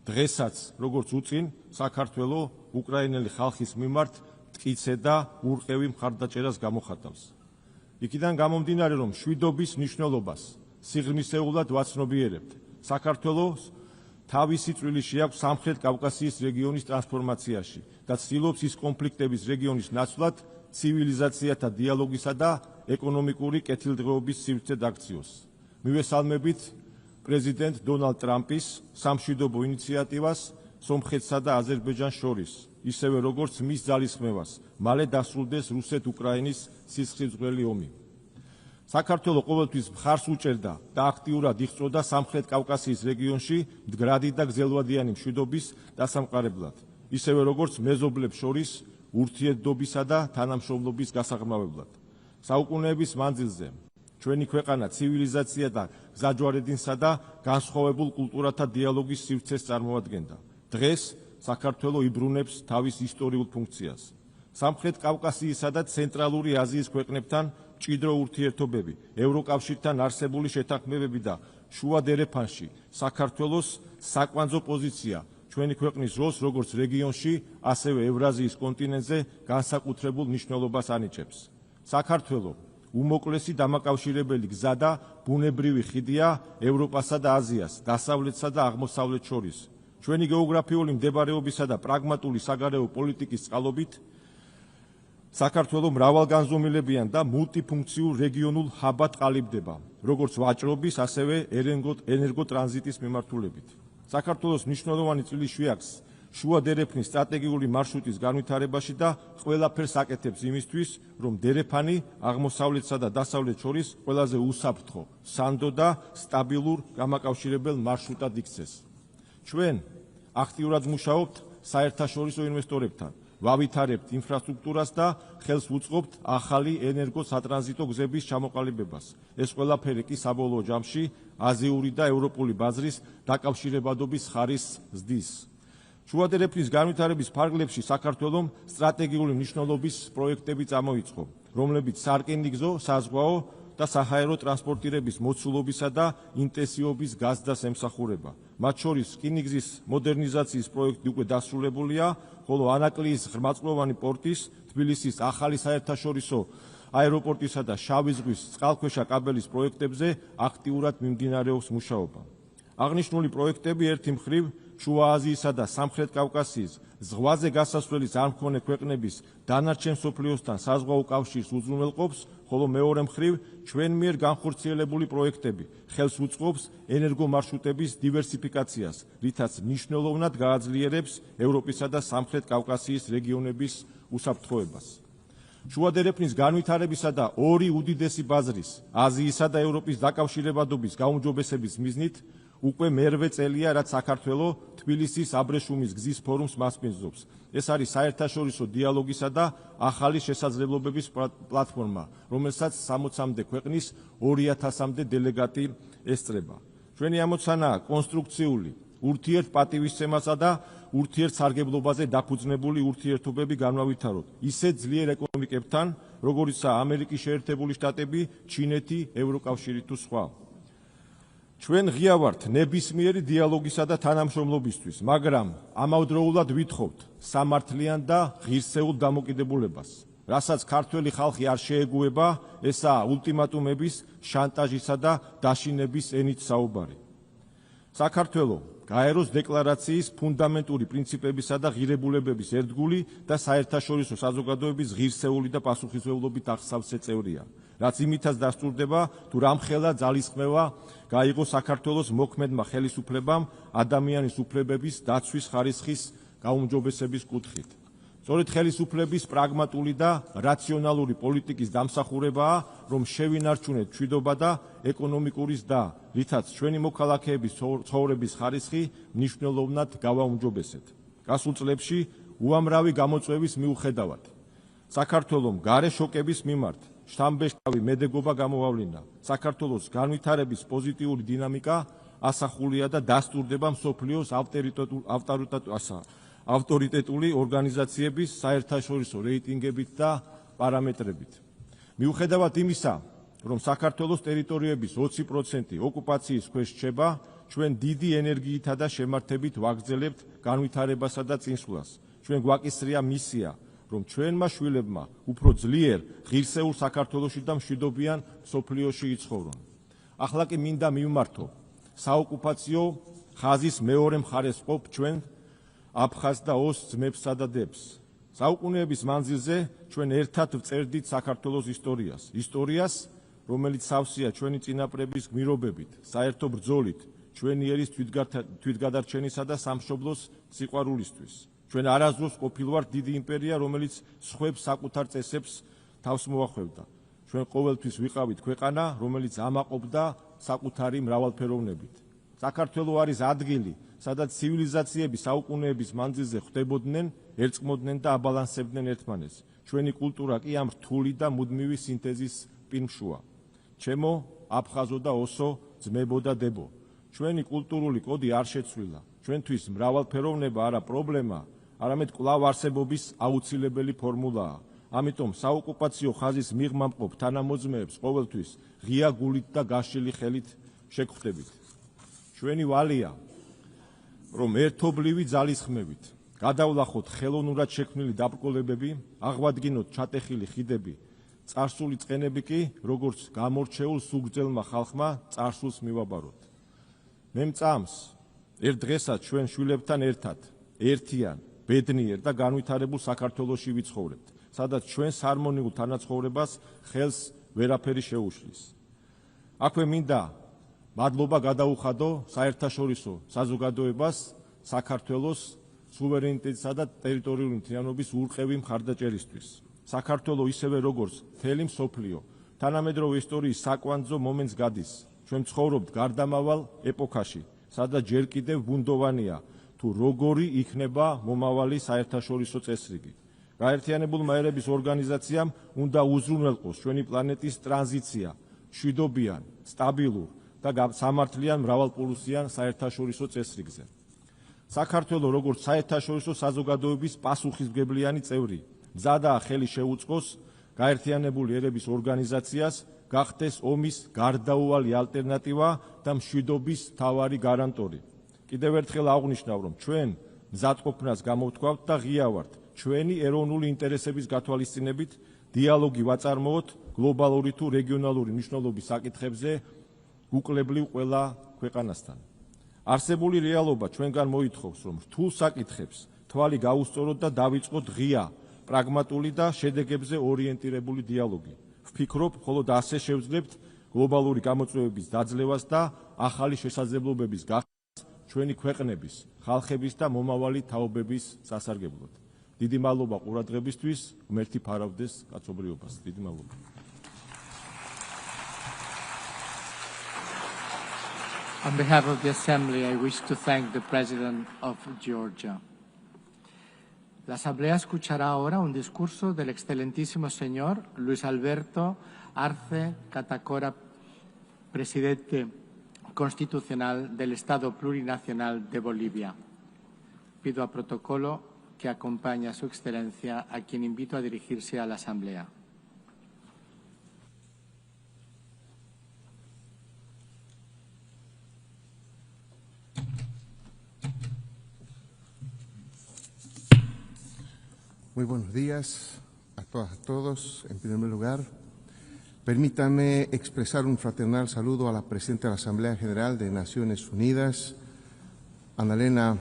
დღესაც, როგორც უწინ, საქართველო უკრაინელი ხალხის მიმართ მტკიცე და ურყევი მხარდაჭერას გამოხატავს. იქიდან გამომდინარე, რომ მშვიდობის მნიშვნელობას სიღრმისეულად ვაცნობიერებთ, საქართველოს თავისი წვლილი შეაქვს სამხრეთ კავკასიის რეგიონის ტრანსფორმაციაში და ცდილობს ის კონფლიქტების რეგიონის ნაცვლად ცივილიზაციათა დიალოგისა და ეკონომიკური კეთილდღეობის სივრცედ აქციოს. მივესალმებით პრეზიდენტ დონალდ ტრამპის სამშვიდობო ინიციატივას სომხეთსა და აზერბაიჯანს შორის, ისევე როგორც მის ძალისხმევას მალე დასრულდეს რუსეთ-უკრაინის სისხლისმღვრელი ომი. საქართველო ყოველთვის მხარს უჭერდა და აქტიურად იღვწოდა სამხრეთ კავკასიის რეგიონში მდგრადი და გრძელვადიანი მშვიდობის დასამყარებლად, ისევე როგორც მეზობლებს შორის ურთიერთობისა და თანამშრომლობის გასაღრმავებლად. საუკუნეების მანძილზე ჩვენი ქვეყანა ცივილიზაცია და გზაჯვარედინსა და განსხვავებულ კულტურათა დიალოგის სივრცეს წარმოადგენდა. დღეს საქართველო იბრუნებს თავის ისტორიულ ფუნქციას. სამხრეთ კავკასიისა და ცენტრალური აზიის ქვეყნებთან მჭიდრო ურთიერთობები, ევროკავშირთან არსებული შეთანხმებები და შუა დერეფანში საქართველოს საკვანძო პოზიცია ჩვენი ქვეყნის როლს როგორც რეგიონში, ასევე ევრაზიის კონტინენტზე განსაკუთრებულ მნიშვნელობას ანიჭებს. საქართველო უმოკლესი დამაკავშირებელი გზა და ბუნებრივი ხიდია ევროპასა და აზიას, დასავლეთსა და აღმოსავლეთ შორის. ჩვენი გეოგრაფიული მდებარეობისა და პრაგმატული საგარეო პოლიტიკის წყალობით საქართველო მრავალგანზომილებიან და მულტიფუნქციურ რეგიონულ ჰაბად ყალიბდება, როგორც ვაჭრობის, ასევე ენერგოტრანზიტის მიმართულებით. საქართველოს მნიშვნელოვანი წვლილი შეაქვს შუა დერეფნის სტრატეგიული მარშრუტის განვითარებაში და ყველაფერს აკეთებს იმისთვის, რომ დერეფანი აღმოსავლეთსა და დასავლეთ შორის ყველაზე უსაფრთხო, სანდო და სტაბილურ გამაკავშირებელ მარშრუტად იქცეს. ჩვენ აქტიურად მუშაობთ საერთაშორისო ინვესტორებთან, ვავითარებთ ინფრასტრუქტურას და ხელს ვუწყობთ ახალი ენერგოსატრანზიტო გზების ჩამოყალიბებას. ეს ყველაფერი კი საბოლოო ჯამში აზიური და ევროპული ბაზრის დაკავშირებადობის ხარისხს ზრდის. შუა დერეფნის განვითარების ფარგლებში საქართველომ სტრატეგიული მნიშვნელობის პროექტები წამოიწყო, რომლებიც სარკინიგზო, საზღვაო და საჰაერო ტრანსპორტირების მოცულობისა და ინტენსივობის გაზრდას ემსახურება. მათ შორის რკინიგზის მოდერნიზაციის პროექტი უკვე დასრულებულია, ხოლო ანაკლიის ღრმაწლოვანი პორტის, თბილისის ახალი საერთაშორისო აეროპორტისა და შავი ზღვის წყალქვეშა კაბელის პროექტებზე აქტიურად მიმდინარეობს მუშაობა. აღნიშნული პროექტები ერთი მხრივ შუა აზიისა და სამხრეთ კავკასიის ზღვაზე გასასვლელი არმქონე ქვეყნების დანარჩენ მსოფლიოსთან საზღვაო კავშირს უზრუნველყოფს, ხოლო მეორე მხრივ ჩვენ მიერ განხორციელებული პროექტები ხელს უწყობს ენერგომარშრუტების დივერსიფიკაციას, რითაც მნიშვნელოვნად გააძლიერებს ევროპისა და სამხრეთ კავკასიის რეგიონების უსაფრთხოებას. შუა დერეფნის განვითარებისა და ორი უდიდესი ბაზრის, აზიისა და ევროპის დაკავშირებადობის გაუმჯობესების მიზნით უკვე მერვე წელია, რაც საქართველო თბილისის აბრეშუმის გზის ფორუმს მასპინძლობს. ეს არის საერთაშორისო დიალოგისა და ახალი შესაძლებლობების პლატფორმა, რომელსაც 60-მდე ქვეყნის 2000-მდე დელეგატი ესწრება. ჩვენი ამოცანაა კონსტრუქციული, ურთიერთპატივისცემასა და ურთიერთსარგებლობაზე დაფუძნებული ურთიერთობები განავითაროთ ისეთ ძლიერ ეკონომიკებთან, როგორიცაა ამერიკის შეერთებული შტატები, ჩინეთი, ევროკავშირი თუ სხვა. ჩვენ ღია ვართ ნებისმიერი დიალოგისა და თანამშრომლობისთვის, მაგრამ ამავდროულად ვითხოვთ სამართლიან და ღირსეულ დამოკიდებულებას, რასაც ქართველი ხალხი არ შეეგუება, ესაა ულტიმატუმების, შანტაჟისა და დაშინების ენით საუბარი. საქართველო გაეროს დეკლარაციის ფუნდამენტური პრინციპებისა და ღირებულებების ერთგული და საერთაშორისო საზოგადოების ღირსეული და პასუხისმგებლობით აღსავსე წევრია, რაც იმითაც დასტურდება, თუ რამხელა ძალისხმევა გაიღო საქართველოს მოქმედმა ხელისუფლებამ ადამიანის უფლებების დაცვის ხარისხის გაუმჯობესების კუთხით. სწორედ ხელისუფლების პრაგმატული და რაციონალური პოლიტიკის დამსახურებაა, რომ შევინარჩუნეთ მშვიდობა და ეკონომიკური ზრდა, რითაც ჩვენი მოქალაქეების ცხოვრების ხარისხი მნიშვნელოვნად გავაუმჯობესეთ. გასულ წლებში უამრავი გამოწვევის მიუხედავად საქართველომ გარე შოკების მიმართ შთამბეჭდავი მედეგობა გამოვავლინა. საქართველოს განვითარების პოზიტიური დინამიკა ასახულია და დასტურდება მსოფლიოს ავტორიტეტული ორგანიზაციების საერთაშორისო რეიტინგებით და პარამეტრებით. მიუხედავად იმისა, რომ საქართველოს ტერიტორიების 20% ოკუპაციის ქვეშ რჩება, ჩვენ დიდი ენერგიითა და შემართებით ვაგრძელებთ განვითარებასა და წინსვლას. ჩვენ გვაკისრია მისია, რომ ჩვენმა შვილებმა უფრო ძლიერ, ღირსეულ საქართველოში და მშვიდობიან მსოფლიოში იცხოვრონ. ახლა კი მინდა მივმართო საოკუპაციო ხაზის მეორე მხარეს ყოფ ჩვენ აფხაზ და ოს ძმებსა და დებს. საუკუნეების მანძილზე ჩვენ ერთად ვწერდით საქართველოს ისტორიას, რომელიც სავსეა ჩვენი წინაპრების გმირობებით, საერთო ბრძოლით, ჩვენი ერის თვითგადარჩენისა და სამშობლოს სიყვარულისთვის. ჩვენ არასდროს ყოფილვართ დიდი იმპერია, რომელიც სხვებს საკუთარ წესებს თავს მოახვევდა. ჩვენ ყოველთვის ვიყავით ქვეყანა, რომელიც ამაყობდა საკუთარი მრავალფეროვნებით. საქართველო არის ადგილი, სადაც ცივილიზაციები საუკუნეების მანძილზე ხვდებოდნენ, ერწყმოდნენ და აბალანსებდნენ ერთმანეთს. ჩვენი კულტურა კი ამ რთული და მუდმივი სინთეზის პირმშოა. ჩემო, აფხაზო და ოსო, ძმებო და დებო. ჩვენი კულტურული კოდი არ შეცვლილა. ჩვენთვის მრავალფეროვნება არა პრობლემა, არამედ კვლავ არსებობის აუცილებელი ფორმულაა. ამიტომ საოკუპაციო ხაზის მიღმა მყოფ თანამოძმეებს ყოველთვის ღია გულით და გაშლილი ხელით შეგხვდებით. ჩვენი ვალია, რომ ერთობლივი ძალისხმევით გადავლახოთ ხელოვნურად შექმნილი დაბრკოლებები, აღვადგინოთ ჩატეხილი ხიდები, წარსული წყენები კი, როგორც გამორჩეულ სუგრძელმა ხალხმა, წარსულს მივაბაროთ. მე მწამს, ერთ დღესაც ჩვენ შვილებთან ერთად, ერთიან, ბედნიერ და განვითარებულ საქართველოში ვიცხოვრებთ, სადაც ჩვენს ჰარმონიულ თანაცხოვრებას ხელს ვერაფერი შეუშლის. აქვე მინდა მადლობა გადაუხადო საერთაშორისო საზოგადოებას საქართველოს სუვერენიტეტისა და ტერიტორიული მთლიანობის ურყევი მხარდაჭერისთვის. საქართველო ისევე როგორც მთელი მსოფლიო თანამედროვე ისტორიის საკვანძო მომენტს გადის. ჩვენ ცხოვრობთ გარდამავალ ეპოქაში, სადაც ჯერ კიდევ ბუნდოვანია თუ როგორი იქნება მომავალი საერთაშორისო წესრიგი. გაერთიანებულმა ერების ორგანიზაციამ უნდა უზრუნველყოს ჩვენი პლანეტის ტრანზიცია მშვიდობიან, სტაბილურ და სამართლიან მრავალპოლუსიან საერთაშორისო წესრიგზე. საქართველო როგორც საერთაშორისო საზოგადოების პასუხისმგებლიანი წევრი მზადაა ხელი შეუწყოს გაერთიანებული ერების ორგანიზაციას გახდეს ომის გარდაუვალი ალტერნატივა და მშვიდობის მთავარი გარანტორი. კიდევ ერთხელ აღვნიშნავ, რომ ჩვენ მზადყოფნას გამოვთქვავთ და ღია ვართ ჩვენი ეროვნული ინტერესების გათვალისწინებით დიალოგი ვაწარმოოთ გლობალური თუ რეგიონალური მნიშვნელობის საკითხებზე უკლებლივ ყველა ქვეყანასთან. არსებული რეალობა ჩვენგან მოითხოვს, რომ რთულ საკითხებს თვალი გაუსწოროთ და დავიწყოთ ღია, პრაგმატული და შედეგებზე ორიენტირებული დიალოგი. ვფიქრობ, მხოლოდ ასე შევძლებთ გლობალური გამოწვევების დაძლევას და ახალი შესაძლებლობების გახდას ჩვენი ქვეყნების, ხალხების და მომავალი თაობების სასარგებლოდ. დიდი მადლობა ყურადღებისთვის, ღმერთი ფარავდეს კაცობრიობას. დიდი მადლობა.
On behalf of the Assembly, I wish to thank the President of Georgia. La Asamblea escuchará ahora un discurso del excelentísimo señor Luis Alberto Arce Catacora, presidente constitucional del Estado Plurinacional de Bolivia. Pido a protocolo que acompañe a su excelencia, a quien invito a dirigirse a la Asamblea.
Muy buenos días a todas y a todos. En primer lugar, permítanme expresar un fraternal saludo a la Presidenta de la Asamblea General de Naciones Unidas, Annalena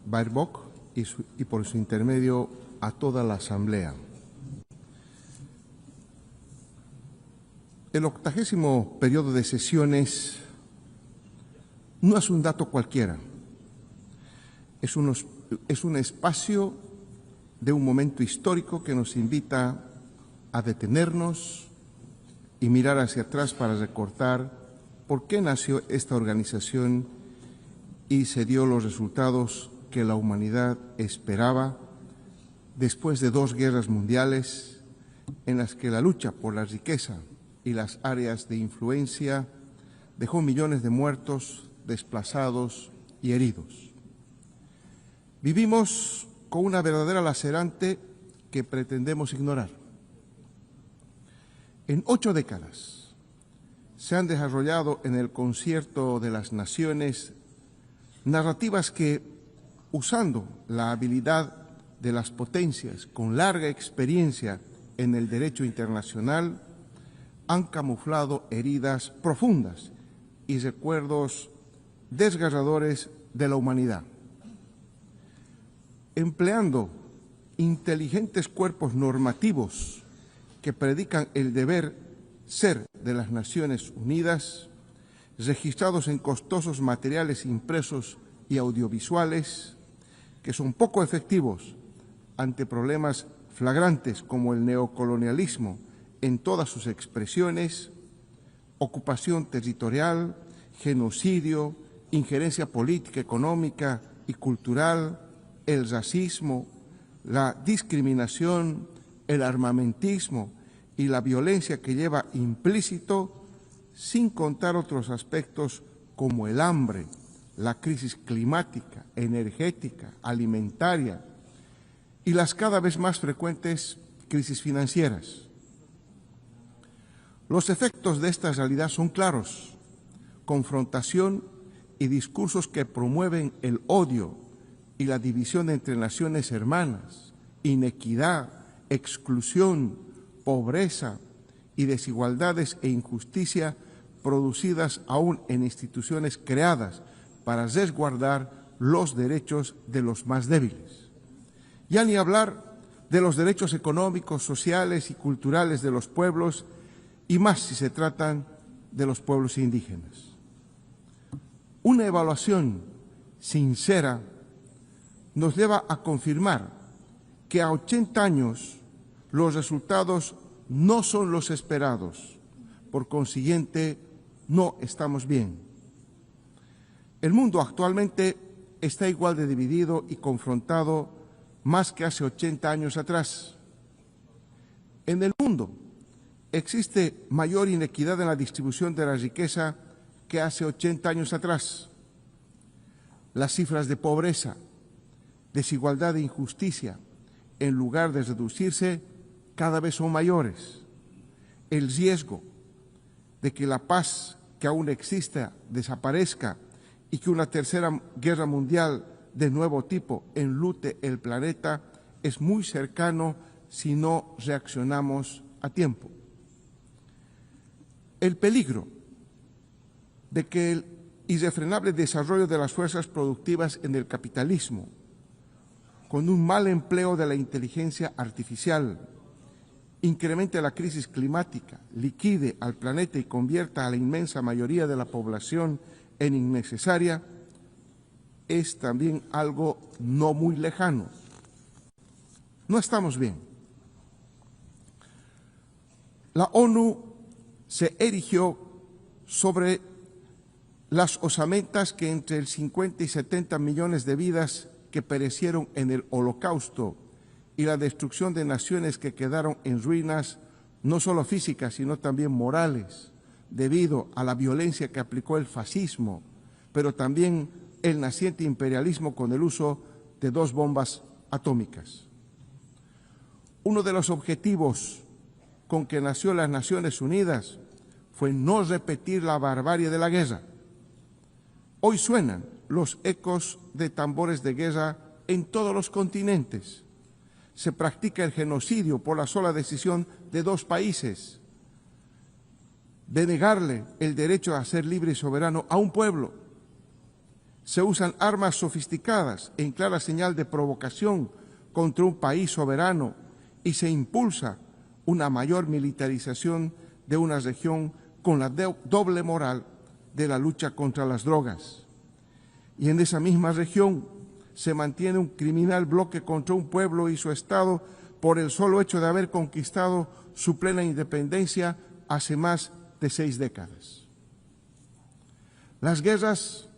Baerbock, y por su intermedio a toda la Asamblea. El 80º periodo de sesiones no es un dato cualquiera, es un espacio de un momento histórico que nos invita a detenernos y mirar hacia atrás para recordar por qué nació esta organización y se dio los resultados que la humanidad esperaba después de 2 guerras mundiales en las que la lucha por la riqueza y las áreas de influencia dejó millones de muertos, desplazados y heridos. Vivimos con una verdadera lacerante que pretendemos ignorar. En 8 décadas se han desarrollado en el concierto de las naciones narrativas que, usando la habilidad de las potencias con larga experiencia en el derecho internacional, han camuflado heridas profundas y recuerdos desgarradores de la humanidad. Empleando inteligentes cuerpos normativos que predican el deber ser de las Naciones Unidas, registrados en costosos materiales impresos y audiovisuales, que son poco efectivos ante problemas flagrantes como el neocolonialismo en todas sus expresiones: ocupación territorial, genocidio, injerencia política, económica y cultural, el racismo, la discriminación, el armamentismo y la violencia que lleva implícito, sin contar otros aspectos como el hambre, la crisis climática, energética, alimentaria y las cada vez más frecuentes crisis financieras. Los efectos de esta realidad son claros: confrontación y discursos que promueven el odio y la división entre naciones hermanas, inequidad, exclusión, pobreza y desigualdades e injusticia producidas aún en instituciones creadas para resguardar los derechos de los más débiles. Ya ni hablar de los derechos económicos, sociales y culturales de los pueblos, y más si se tratan de los pueblos indígenas. Una evaluación sincera nos lleva a confirmar que a 80 años los resultados no son los esperados. Por consiguiente, no estamos bien. El mundo actualmente está igual de dividido y confrontado más que hace 80 años atrás. En el mundo existe mayor inequidad en la distribución de la riqueza que hace 80 años atrás. Las cifras de pobreza, desigualdad e injusticia, en lugar de reducirse, cada vez son mayores. El riesgo de que la paz que aún exista desaparezca y que una tercera guerra mundial de nuevo tipo enlute el planeta es muy cercano si no reaccionamos a tiempo. El peligro de que el irrefrenable desarrollo de las fuerzas productivas en el capitalismo, con un mal empleo de la inteligencia artificial, incremente la crisis climática, liquide al planeta y convierta a la inmensa mayoría de la población en innecesaria, es también algo no muy lejano. No estamos bien. La ONU se erigió sobre las osamentas que entre el 50 y 70 millones de vidas que perecieron en el Holocausto y la destrucción de naciones que quedaron en ruinas, no solo físicas, sino también morales, debido a la violencia que aplicó el fascismo, pero también el naciente imperialismo con el uso de 2 bombas atómicas. Uno de los objetivos con que nació las Naciones Unidas fue no repetir la barbarie de la guerra. Hoy suenan los ecos de tambores de guerra en todos los continentes. Se practica el genocidio por la sola decisión de 2 países, de negarle el derecho a ser libre y soberano a un pueblo. Se usan armas sofisticadas en clara señal de provocación contra un país soberano y se impulsa una mayor militarización de una región con la doble moral de la lucha contra las drogas. Y en esa misma región se mantiene un criminal bloque contra un pueblo y su Estado por el solo hecho de haber conquistado su plena independencia hace más de 6 décadas. Las guerras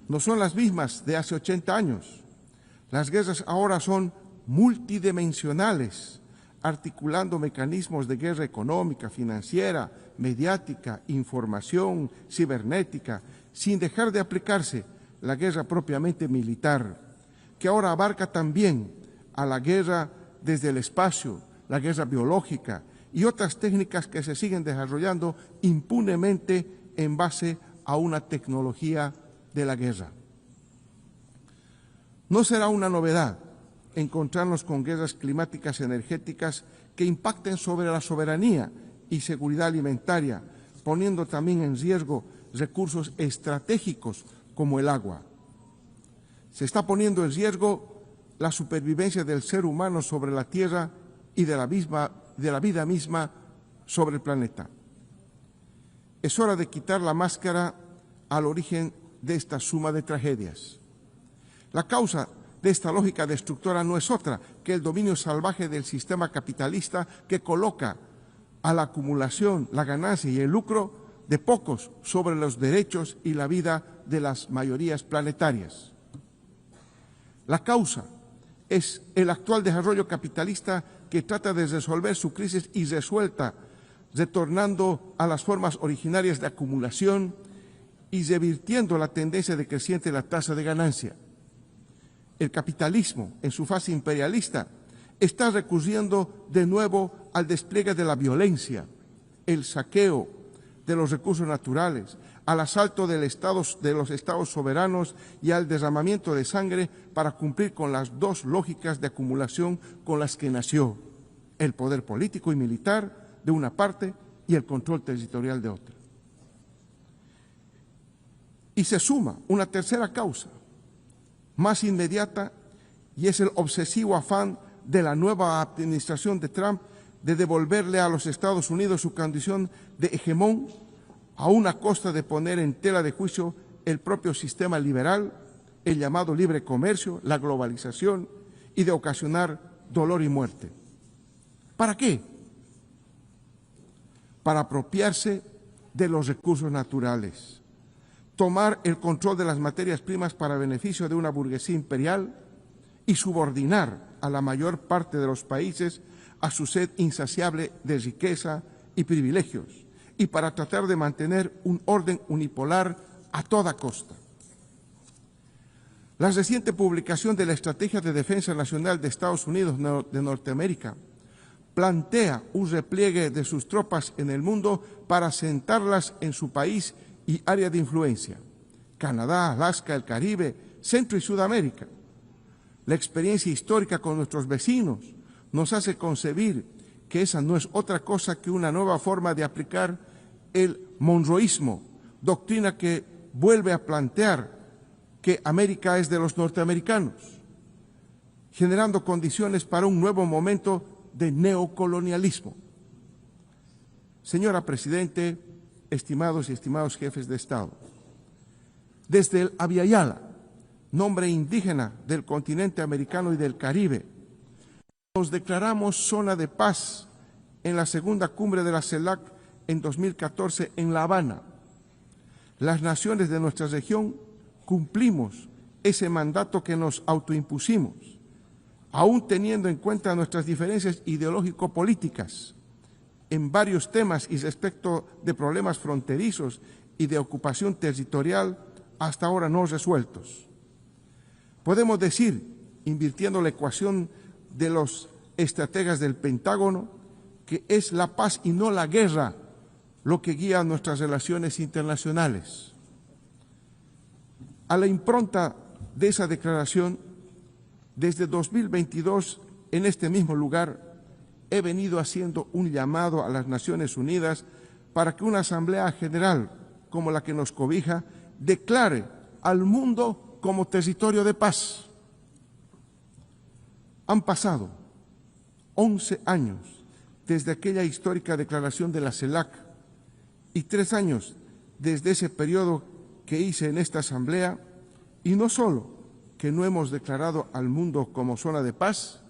no son las mismas de hace 80 años. Las guerras ahora son multidimensionales, articulando mecanismos de guerra económica, financiera, mediática, información, cibernética, sin dejar de aplicarse la guerra propiamente militar, que ahora abarca también a la guerra desde el espacio, la guerra biológica y otras técnicas que se siguen desarrollando impunemente en base a una tecnología de la guerra. No será una novedad encontrarnos con guerras climáticas energéticas que impacten sobre la soberanía y seguridad alimentaria, poniendo también en riesgo recursos estratégicos como el agua. Se está poniendo en riesgo la supervivencia del ser humano sobre la Tierra y de la vida misma sobre el planeta. Es hora de quitar la máscara al origen de esta suma de tragedias. La causa de esta lógica destructora no es otra que el dominio salvaje del sistema capitalista que coloca a la acumulación, la ganancia y el lucro de pocos sobre los derechos y la vida de las mayorías planetarias. La causa es el actual desarrollo capitalista que trata de resolver su crisis irresuelta, retornando a las formas originarias de acumulación y revirtiendo la tendencia decreciente de la tasa de ganancia. El capitalismo, en su fase imperialista, está recurriendo de nuevo al despliegue de la violencia, el saqueo de los recursos naturales, al asalto de los estados soberanos y al derramamiento de sangre para cumplir con las dos lógicas de acumulación con las que nació: el poder político y militar de una parte y el control territorial de otra. Y se suma una tercera causa, más inmediata, y es el obsesivo afán de la nueva administración de Trump de devolverle a los Estados Unidos su condición de hegemón, a una costa de poner en tela de juicio el propio sistema liberal, el llamado libre comercio, la globalización, y de ocasionar dolor y muerte. ¿Para qué? Para apropiarse de los recursos naturales, tomar el control de las materias primas para beneficio de una burguesía imperial y subordinar a la mayor parte de los países a su sed insaciable de riqueza y privilegios, y para tratar de mantener un orden unipolar a toda costa. La reciente publicación de la Estrategia de Defensa Nacional de Estados Unidos de Norteamérica plantea un repliegue de sus tropas en el mundo para asentarlas en su país y área de influencia: Canadá, Alaska, el Caribe, Centro y Sudamérica. La experiencia histórica con nuestros vecinos nos hace concebir que esa no es otra cosa que una nueva forma de aplicar el monroísmo, doctrina que vuelve a plantear que América es de los norteamericanos, generando condiciones para un nuevo momento de neocolonialismo. Señora Presidente, estimados y estimados jefes de Estado, desde el Abya-Yala, nombre indígena del continente americano y del Caribe, nos declaramos zona de paz en la segunda cumbre de la CELAC en 2014 en La Habana. Las naciones de nuestra región cumplimos ese mandato que nos autoimpusimos, aún teniendo en cuenta nuestras diferencias ideológico-políticas en varios temas y respecto de problemas fronterizos y de ocupación territorial hasta ahora no resueltos. Podemos decir, invirtiendo la ecuación de los estrategas del Pentágono, que es la paz y no la guerra lo que guía nuestras relaciones internacionales. A la impronta de esa declaración, desde 2022, en este mismo lugar, he venido haciendo un llamado a las Naciones Unidas para que una Asamblea General como la que nos cobija declare al mundo como territorio de paz. Han pasado 11 años desde aquella histórica declaración de la CELAC y 3 años desde ese periodo que hice en esta Asamblea, y no solo que no hemos declarado al mundo como zona de paz,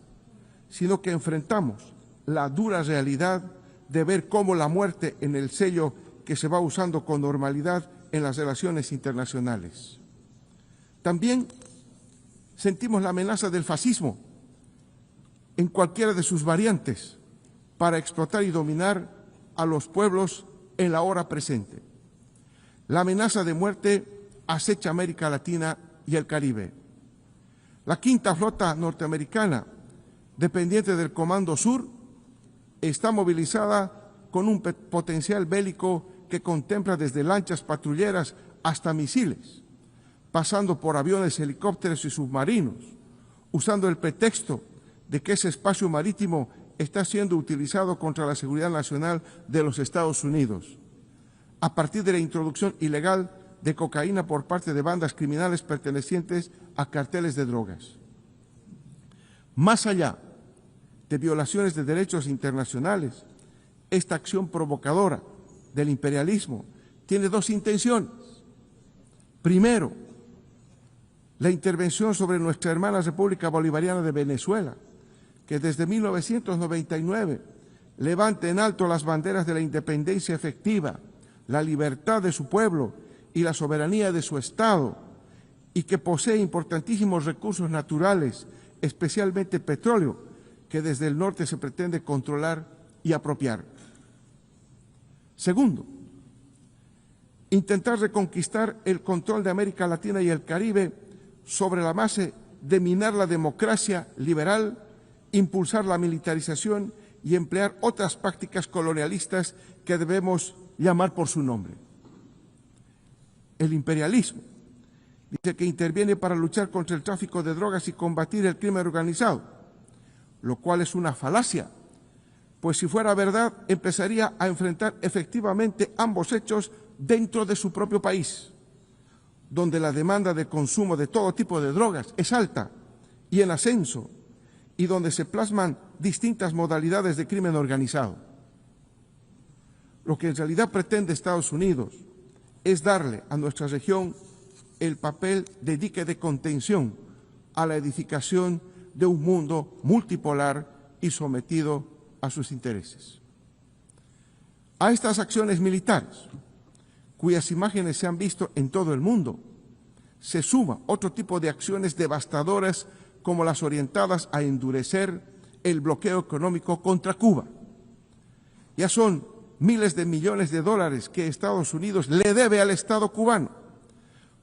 sino que enfrentamos la dura realidad de ver cómo la muerte en el sello que se va usando con normalidad en las relaciones internacionales. También sentimos la amenaza del fascismo en cualquiera de sus variantes para explotar y dominar a los pueblos en la hora presente. La amenaza de muerte acecha América Latina y el Caribe. La quinta flota norteamericana, dependiente del Comando Sur, está movilizada con un potencial bélico que contempla desde lanchas patrulleras hasta misiles, pasando por aviones, helicópteros y submarinos, usando el pretexto de que ese espacio marítimo está siendo utilizado contra la seguridad nacional de los Estados Unidos, a partir de la introducción ilegal de cocaína por parte de bandas criminales pertenecientes a carteles de drogas. Más allá de violaciones de derechos internacionales, esta acción provocadora del imperialismo tiene dos intenciones. Primero, la intervención sobre nuestra hermana República Bolivariana de Venezuela, que desde 1999 levante en alto las banderas de la independencia efectiva, la libertad de su pueblo y la soberanía de su Estado, y que posee importantísimos recursos naturales, especialmente petróleo, que desde el norte se pretende controlar y apropiar. Segundo, intentar reconquistar el control de América Latina y el Caribe sobre la base de minar la democracia liberal, impulsar la militarización y emplear otras prácticas colonialistas que debemos llamar por su nombre. El imperialismo dice que interviene para luchar contra el tráfico de drogas y combatir el crimen organizado, lo cual es una falacia, pues si fuera verdad empezaría a enfrentar efectivamente ambos hechos dentro de su propio país, donde la demanda de consumo de todo tipo de drogas es alta y en ascenso, y donde se plasman distintas modalidades de crimen organizado. Lo que en realidad pretende Estados Unidos es darle a nuestra región el papel de dique de contención a la edificación de un mundo multipolar y sometido a sus intereses. A estas acciones militares, cuyas imágenes se han visto en todo el mundo, se suma otro tipo de acciones devastadoras como las orientadas a endurecer el bloqueo económico contra Cuba. Ya son miles de millones de dólares que Estados Unidos le debe al Estado cubano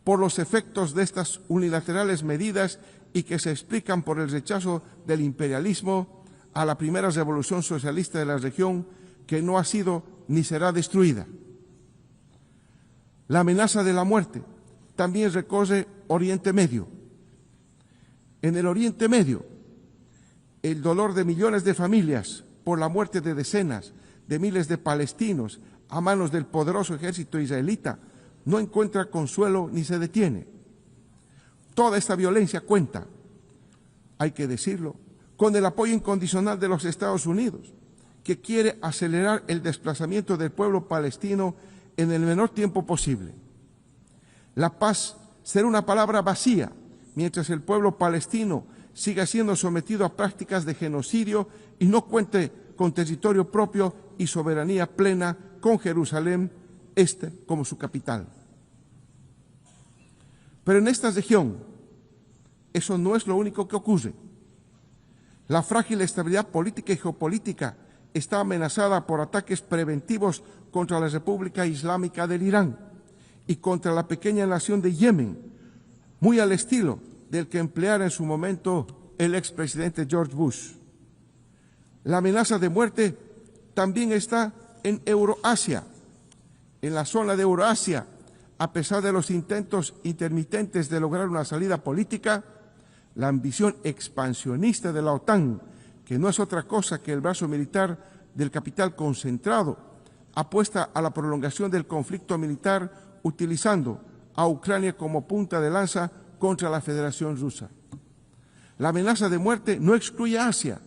por los efectos de estas unilaterales medidas y que se explican por el rechazo del imperialismo a la primera revolución socialista de la región, que no ha sido ni será destruida. La amenaza de la muerte también recorre Oriente Medio. En el Oriente Medio, el dolor de millones de familias por la muerte de decenas de miles de palestinos a manos del poderoso ejército israelita no encuentra consuelo ni se detiene. Toda esta violencia cuenta, hay que decirlo, con el apoyo incondicional de los Estados Unidos, que quiere acelerar el desplazamiento del pueblo palestino en el menor tiempo posible. La paz será una palabra vacía mientras el pueblo palestino siga siendo sometido a prácticas de genocidio y no cuente con territorio propio y soberanía plena con Jerusalén Este como su capital. Pero en esta región, eso no es lo único que ocurre. La frágil estabilidad política y geopolítica está amenazada por ataques preventivos contra la República Islámica del Irán y contra la pequeña nación de Yemen, muy al estilo del que empleara en su momento el expresidente George Bush. La amenaza de muerte también está en Euroasia. En la zona de Eurasia, a pesar de los intentos intermitentes de lograr una salida política, la ambición expansionista de la OTAN, que no es otra cosa que el brazo militar del capital concentrado, apuesta a la prolongación del conflicto militar utilizando a Ucrania como punta de lanza contra la Federación Rusa. La amenaza de muerte no excluye a Asia.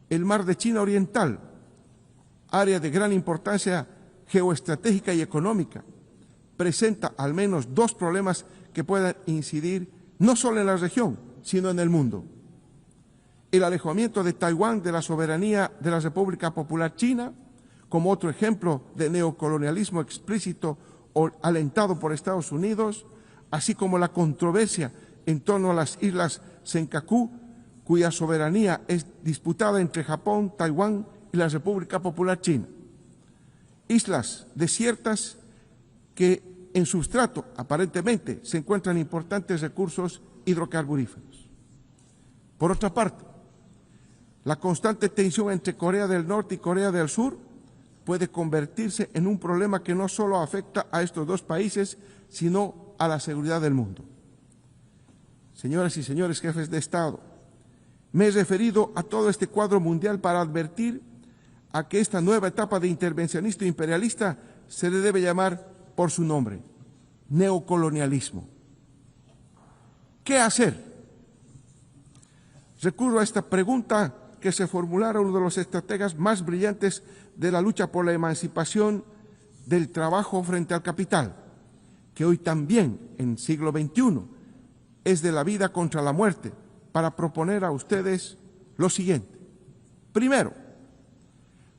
El mar de China Oriental, área de gran importancia geoestratégica y económica, presenta al menos dos problemas que puedan incidir no solo en la región, sino en el mundo. El alejamiento de Taiwán de la soberanía de la República Popular China, como otro ejemplo de neocolonialismo explícito o alentado por Estados Unidos, así como la controversia en torno a las islas Senkaku, cuya soberanía es disputada entre Japón, Taiwán y la República Popular China. Islas desiertas que en sustrato aparentemente se encuentran importantes recursos hidrocarburíferos. Por otra parte, la constante tensión entre Corea del Norte y Corea del Sur puede convertirse en un problema que no solo afecta a estos dos países, sino a la seguridad del mundo. Señoras y señores jefes de Estado, me he referido a todo este cuadro mundial para advertir a que esta nueva etapa de intervencionista imperialista se le debe llamar por su nombre, neocolonialismo. ¿Qué hacer? Recurro a esta pregunta que se formulara uno de los estrategas más brillantes de la lucha por la emancipación del trabajo frente al capital, que hoy también, en siglo XXI, es de la vida contra la muerte, para proponer a ustedes lo siguiente. Primero,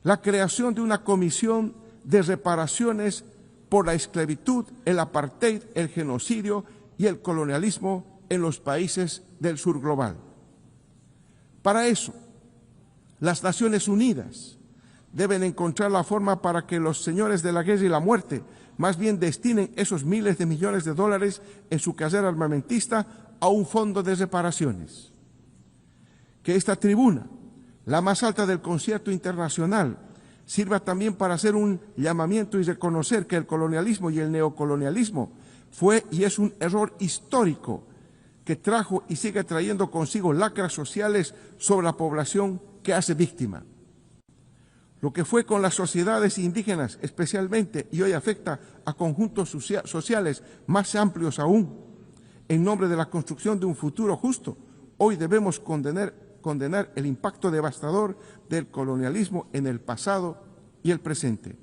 la creación de una comisión de reparaciones por la esclavitud, el apartheid, el genocidio y el colonialismo en los países del sur global. Para eso, las Naciones Unidas deben encontrar la forma para que los señores de la guerra y la muerte más bien destinen esos miles de millones de dólares en su carrera armamentista a un fondo de reparaciones. Que esta tribuna, la más alta del concierto internacional, sirva también para hacer un llamamiento y reconocer que el colonialismo y el neocolonialismo fue y es un error histórico que trajo y sigue trayendo consigo lacras sociales sobre la población que hace víctima. Lo que fue con las sociedades indígenas especialmente y hoy afecta a conjuntos sociales más amplios aún, en nombre de la construcción de un futuro justo, hoy debemos condenar el impacto devastador del colonialismo en el pasado y el presente.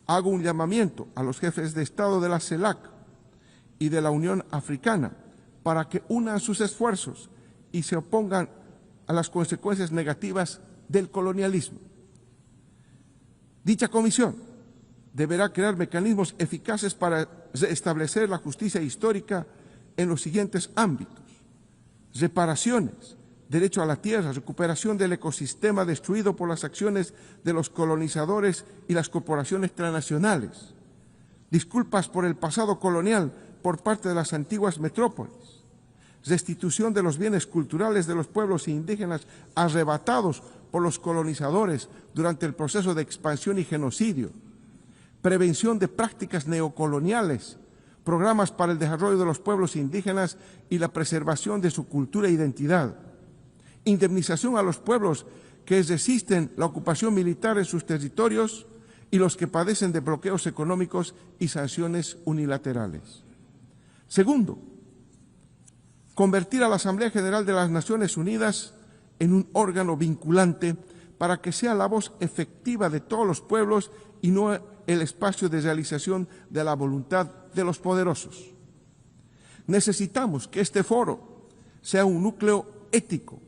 Hago un llamamiento a los jefes de Estado de la CELAC y de la Unión Africana para que unan sus esfuerzos y se opongan a las consecuencias negativas del colonialismo. Dicha comisión deberá crear mecanismos eficaces para establecer la justicia histórica en los siguientes ámbitos: reparaciones, derecho a la tierra, recuperación del ecosistema destruido por las acciones de los colonizadores y las corporaciones transnacionales, disculpas por el pasado colonial por parte de las antiguas metrópolis, restitución de los bienes culturales de los pueblos indígenas arrebatados por los colonizadores durante el proceso de expansión y genocidio, prevención de prácticas neocoloniales, programas para el desarrollo de los pueblos indígenas y la preservación de su cultura e identidad, indemnización a los pueblos que resisten la ocupación militar en sus territorios y los que padecen de bloqueos económicos y sanciones unilaterales. Segundo, convertir a la Asamblea General de las Naciones Unidas en un órgano vinculante para que sea la voz efectiva de todos los pueblos y no el espacio de realización de la voluntad de los poderosos. Necesitamos que este foro sea un núcleo ético,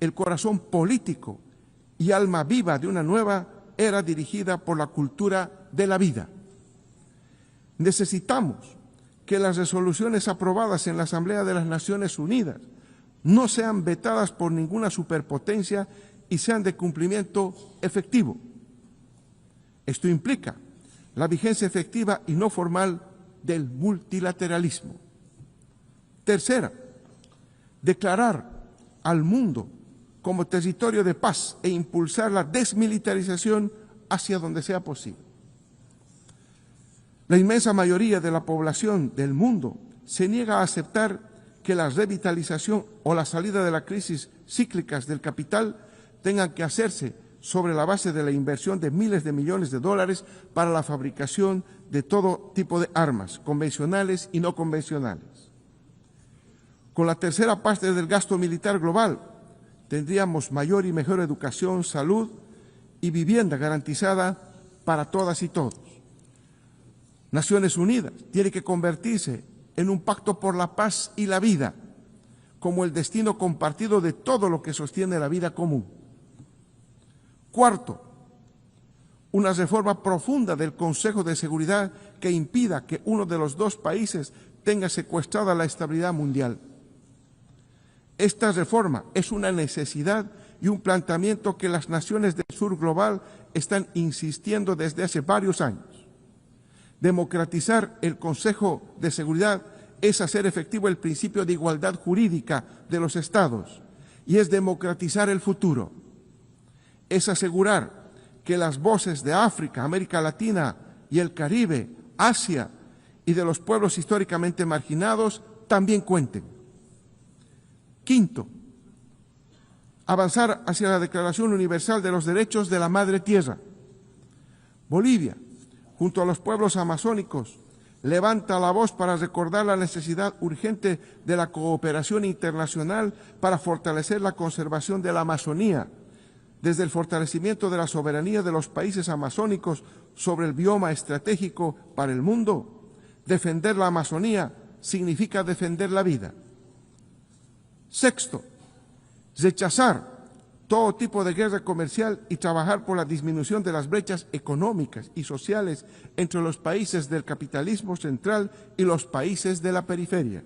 el corazón político y alma viva de una nueva era dirigida por la cultura de la vida. Necesitamos que las resoluciones aprobadas en la Asamblea de las Naciones Unidas no sean vetadas por ninguna superpotencia y sean de cumplimiento efectivo. Esto implica la vigencia efectiva y no formal del multilateralismo. Tercera, declarar al mundo como territorio de paz e impulsar la desmilitarización hacia donde sea posible. La inmensa mayoría de la población del mundo se niega a aceptar que la revitalización o la salida de las crisis cíclicas del capital tengan que hacerse sobre la base de la inversión de miles de millones de dólares para la fabricación de todo tipo de armas, convencionales y no convencionales. Con la tercera parte del gasto militar global, tendríamos mayor y mejor educación, salud y vivienda garantizada para todas y todos. Naciones Unidas tiene que convertirse en un pacto por la paz y la vida, como el destino compartido de todo lo que sostiene la vida común. Cuarto, una reforma profunda del Consejo de Seguridad que impida que uno de los dos países tenga secuestrada la estabilidad mundial. Esta reforma es una necesidad y un planteamiento que las naciones del sur global están insistiendo desde hace varios años. Democratizar el Consejo de Seguridad es hacer efectivo el principio de igualdad jurídica de los Estados y es democratizar el futuro. Es asegurar que las voces de África, América Latina y el Caribe, Asia y de los pueblos históricamente marginados también cuenten. Quinto, avanzar hacia la Declaración Universal de los Derechos de la Madre Tierra. Bolivia, junto a los pueblos amazónicos, levanta la voz para recordar la necesidad urgente de la cooperación internacional para fortalecer la conservación de la Amazonía, desde el fortalecimiento de la soberanía de los países amazónicos sobre el bioma estratégico para el mundo. Defender la Amazonía significa defender la vida. Sexto, rechazar todo tipo de guerra comercial y trabajar por la disminución de las brechas económicas y sociales entre los países del capitalismo central y los países de la periferia.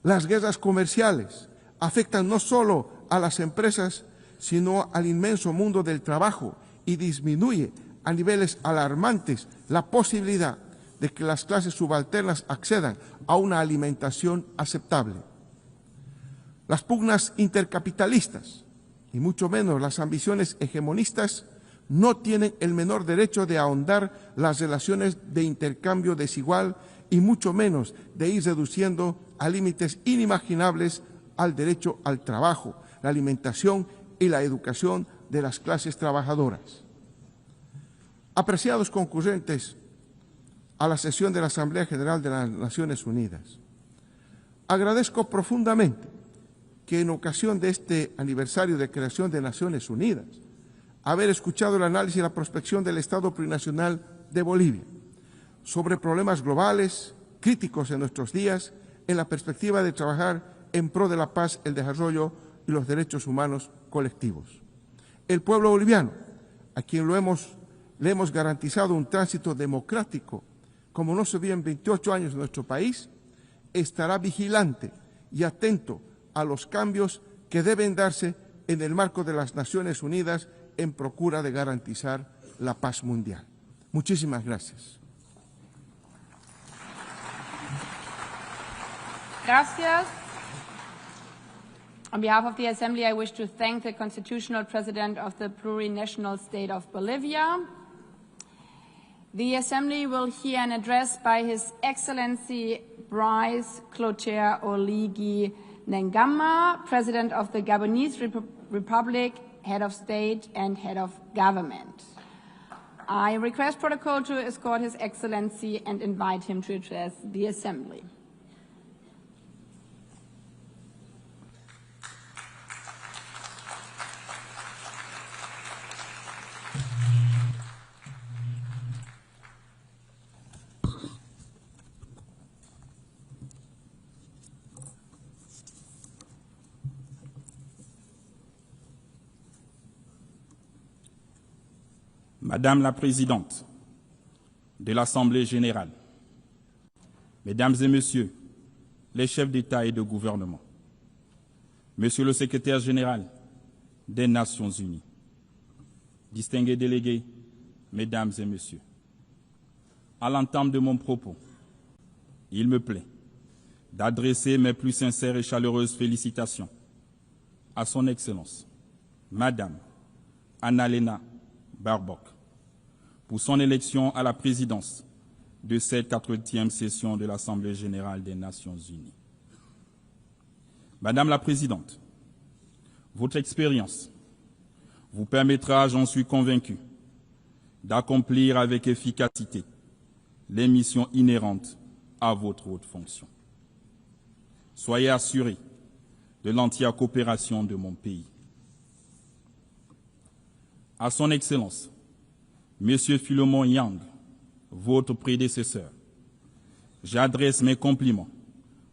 Las guerras comerciales afectan no solo a las empresas, sino al inmenso mundo del trabajo y disminuye a niveles alarmantes la posibilidad de que las clases subalternas accedan a una alimentación aceptable. Las pugnas intercapitalistas, y mucho menos las ambiciones hegemonistas, no tienen el menor derecho de ahondar las relaciones de intercambio desigual y mucho menos de ir reduciendo a límites inimaginables al derecho al trabajo, la alimentación y la educación de las clases trabajadoras. Apreciados concurrentes a la sesión de la Asamblea General de las Naciones Unidas, agradezco profundamente que en ocasión de este aniversario de creación de Naciones Unidas, haber escuchado el análisis y la prospección del Estado plurinacional de Bolivia sobre problemas globales, críticos en nuestros días, en la perspectiva de trabajar en pro de la paz, el desarrollo y los derechos humanos colectivos. El pueblo boliviano, a quien le hemos garantizado un tránsito democrático, como no se vio en 28 años en nuestro país, estará vigilante y atento a los cambios que deben darse en el marco de las Naciones Unidas en procura de garantizar la paz mundial. Muchísimas gracias.
Gracias. On behalf of the Assembly, I wish to thank the Constitutional President of the Plurinational State of Bolivia. The Assembly will hear an address by His Excellency Brice Clotaire Oligui Nguema, President of the Gabonese Republic, Head of State and Head of Government. I request protocol to escort His Excellency and invite him to address the Assembly.
Madame la Présidente de l'Assemblée Générale, Mesdames et Messieurs les chefs d'État et de gouvernement, Monsieur le Secrétaire général des Nations Unies, distingués délégués, Mesdames et Messieurs, à l'entame de mon propos, il me plaît d'adresser mes plus sincères et chaleureuses félicitations à Son Excellence, Madame Annalena Baerbock, pour son élection à la présidence de cette 80e session de l'Assemblée générale des Nations unies. Madame la Présidente, votre expérience vous permettra, j'en suis convaincu, d'accomplir avec efficacité les missions inhérentes à votre haute fonction. Soyez assurés de l'entière coopération de mon pays. À Son Excellence, Monsieur Philemon Yang, votre prédécesseur, j'adresse mes compliments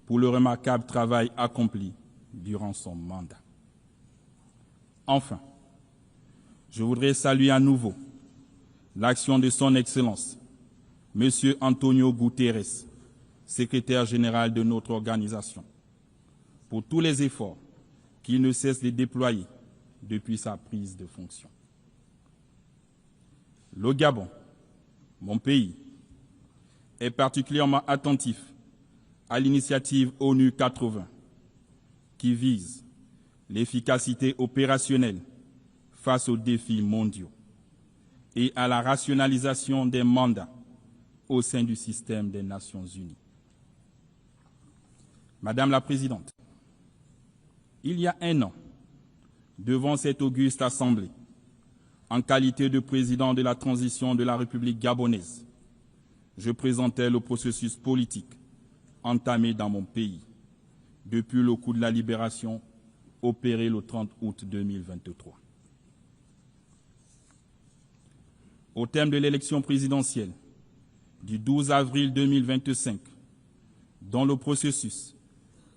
pour le remarquable travail accompli durant son mandat. Enfin, je voudrais saluer à nouveau l'action de Son Excellence, Monsieur Antonio Guterres, secrétaire général de notre organisation, pour tous les efforts qu'il ne cesse de déployer depuis sa prise de fonction. Le Gabon, mon pays, est particulièrement attentif à l'initiative ONU 80 qui vise l'efficacité opérationnelle face aux défis mondiaux et à la rationalisation des mandats au sein du système des Nations Unies. Madame la Présidente, il y a un an, devant cette auguste Assemblée, en qualité de président de la transition de la République gabonaise, je présentais le processus politique entamé dans mon pays depuis le coup de la libération opéré le 30 août 2023. Au terme de l'élection présidentielle du 12 avril 2025, dont le processus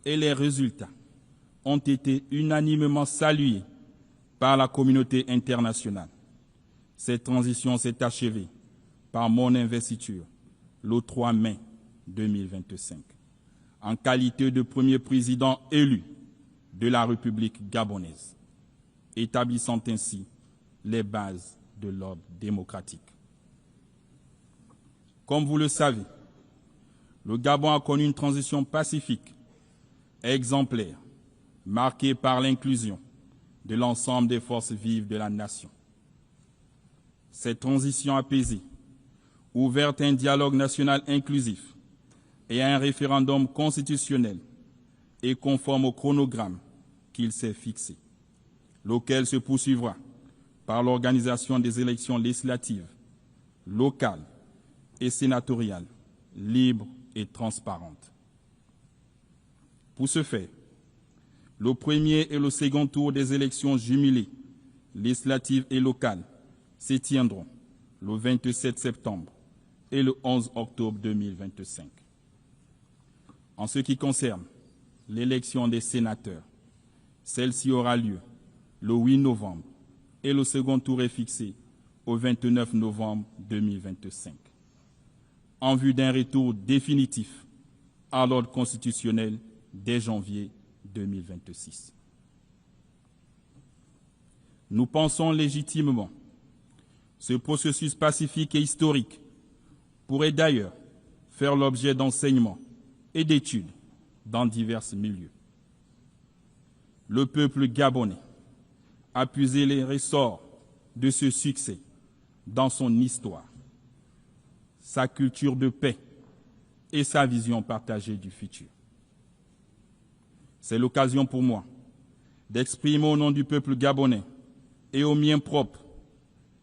et les résultats ont été unanimement salués par la communauté internationale. Cette transition s'est achevée par mon investiture le 3 mai 2025, en qualité de premier président élu de la République gabonaise, établissant ainsi les bases de l'ordre démocratique. Comme vous le savez, le Gabon a connu une transition pacifique, exemplaire, marquée par l'inclusion de l'ensemble des forces vives de la nation. Cette transition apaisée, ouverte à un dialogue national inclusif et à un référendum constitutionnel est conforme au chronogramme qu'il s'est fixé, lequel se poursuivra par l'organisation des élections législatives, locales et sénatoriales, libres et transparentes. Pour ce faire, le premier et le second tour des élections jumelées, législatives et locales, se tiendront le 27 septembre et le 11 octobre 2025. En ce qui concerne l'élection des sénateurs, celle-ci aura lieu le 8 novembre et le second tour est fixé au 29 novembre 2025, en vue d'un retour définitif à l'ordre constitutionnel dès janvier 2026. Nous pensons légitimement ce processus pacifique et historique pourrait d'ailleurs faire l'objet d'enseignements et d'études dans divers milieux. Le peuple gabonais a puisé les ressorts de ce succès dans son histoire, sa culture de paix et sa vision partagée du futur. C'est l'occasion pour moi d'exprimer au nom du peuple gabonais et au mien propre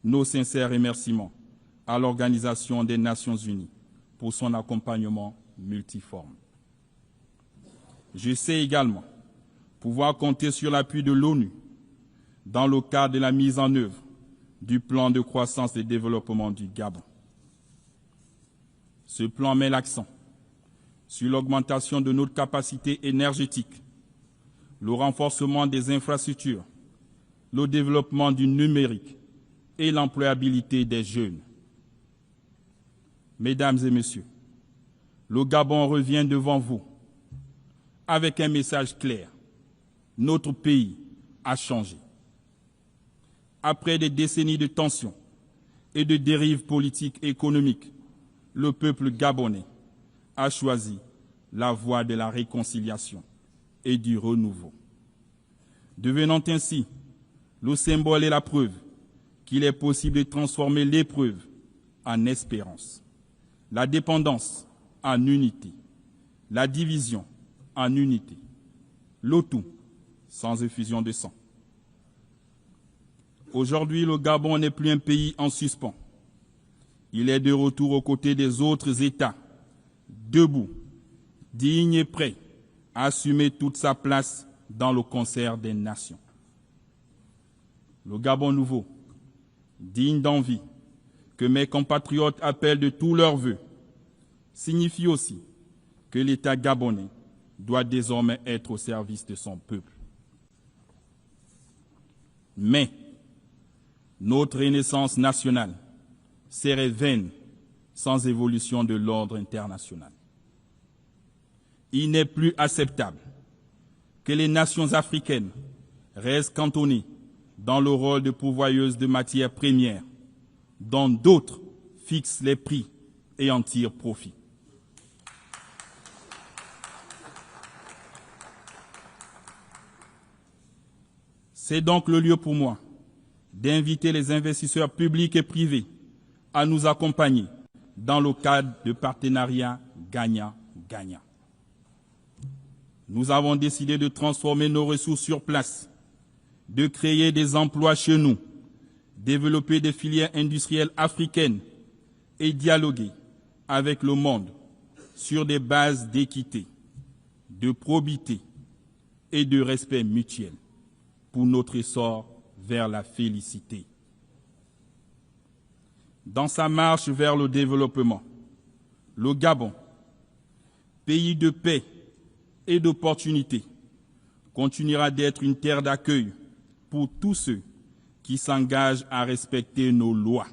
nos sincères remerciements à l'Organisation des Nations Unies pour son accompagnement multiforme. Je sais également pouvoir compter sur l'appui de l'ONU dans le cadre de la mise en œuvre du plan de croissance et développement du Gabon. Ce plan met l'accent sur l'augmentation de notre capacité énergétique, le renforcement des infrastructures, le développement du numérique et l'employabilité des jeunes. Mesdames et messieurs, le Gabon revient devant vous avec un message clair. Notre pays a changé. Après des décennies de tensions et de dérives politiques et économiques, le peuple gabonais a choisi la voie de la réconciliation et du renouveau, devenant ainsi le symbole et la preuve qu'il est possible de transformer l'épreuve en espérance, la dépendance en unité, la division en unité, le tout sans effusion de sang. Aujourd'hui, le Gabon n'est plus un pays en suspens. Il est de retour aux côtés des autres États, debout, digne et prêt à assumer toute sa place dans le concert des nations. Le Gabon nouveau, digne d'envie, que mes compatriotes appellent de tous leurs vœux, signifie aussi que l'État gabonais doit désormais être au service de son peuple. Mais notre renaissance nationale serait vaine sans évolution de l'ordre international. Il n'est plus acceptable que les nations africaines restent cantonnées dans le rôle de pourvoyeuses de matières premières, dont d'autres fixent les prix et en tirent profit. C'est donc le lieu pour moi d'inviter les investisseurs publics et privés à nous accompagner dans le cadre de partenariats gagnant-gagnant. Nous avons décidé de transformer nos ressources sur place, de créer des emplois chez nous, développer des filières industrielles africaines et dialoguer avec le monde sur des bases d'équité, de probité et de respect mutuel pour notre essor vers la félicité. Dans sa marche vers le développement, le Gabon, pays de paix et d'opportunités, continuera d'être une terre d'accueil pour tous ceux qui s'engagent à respecter nos lois,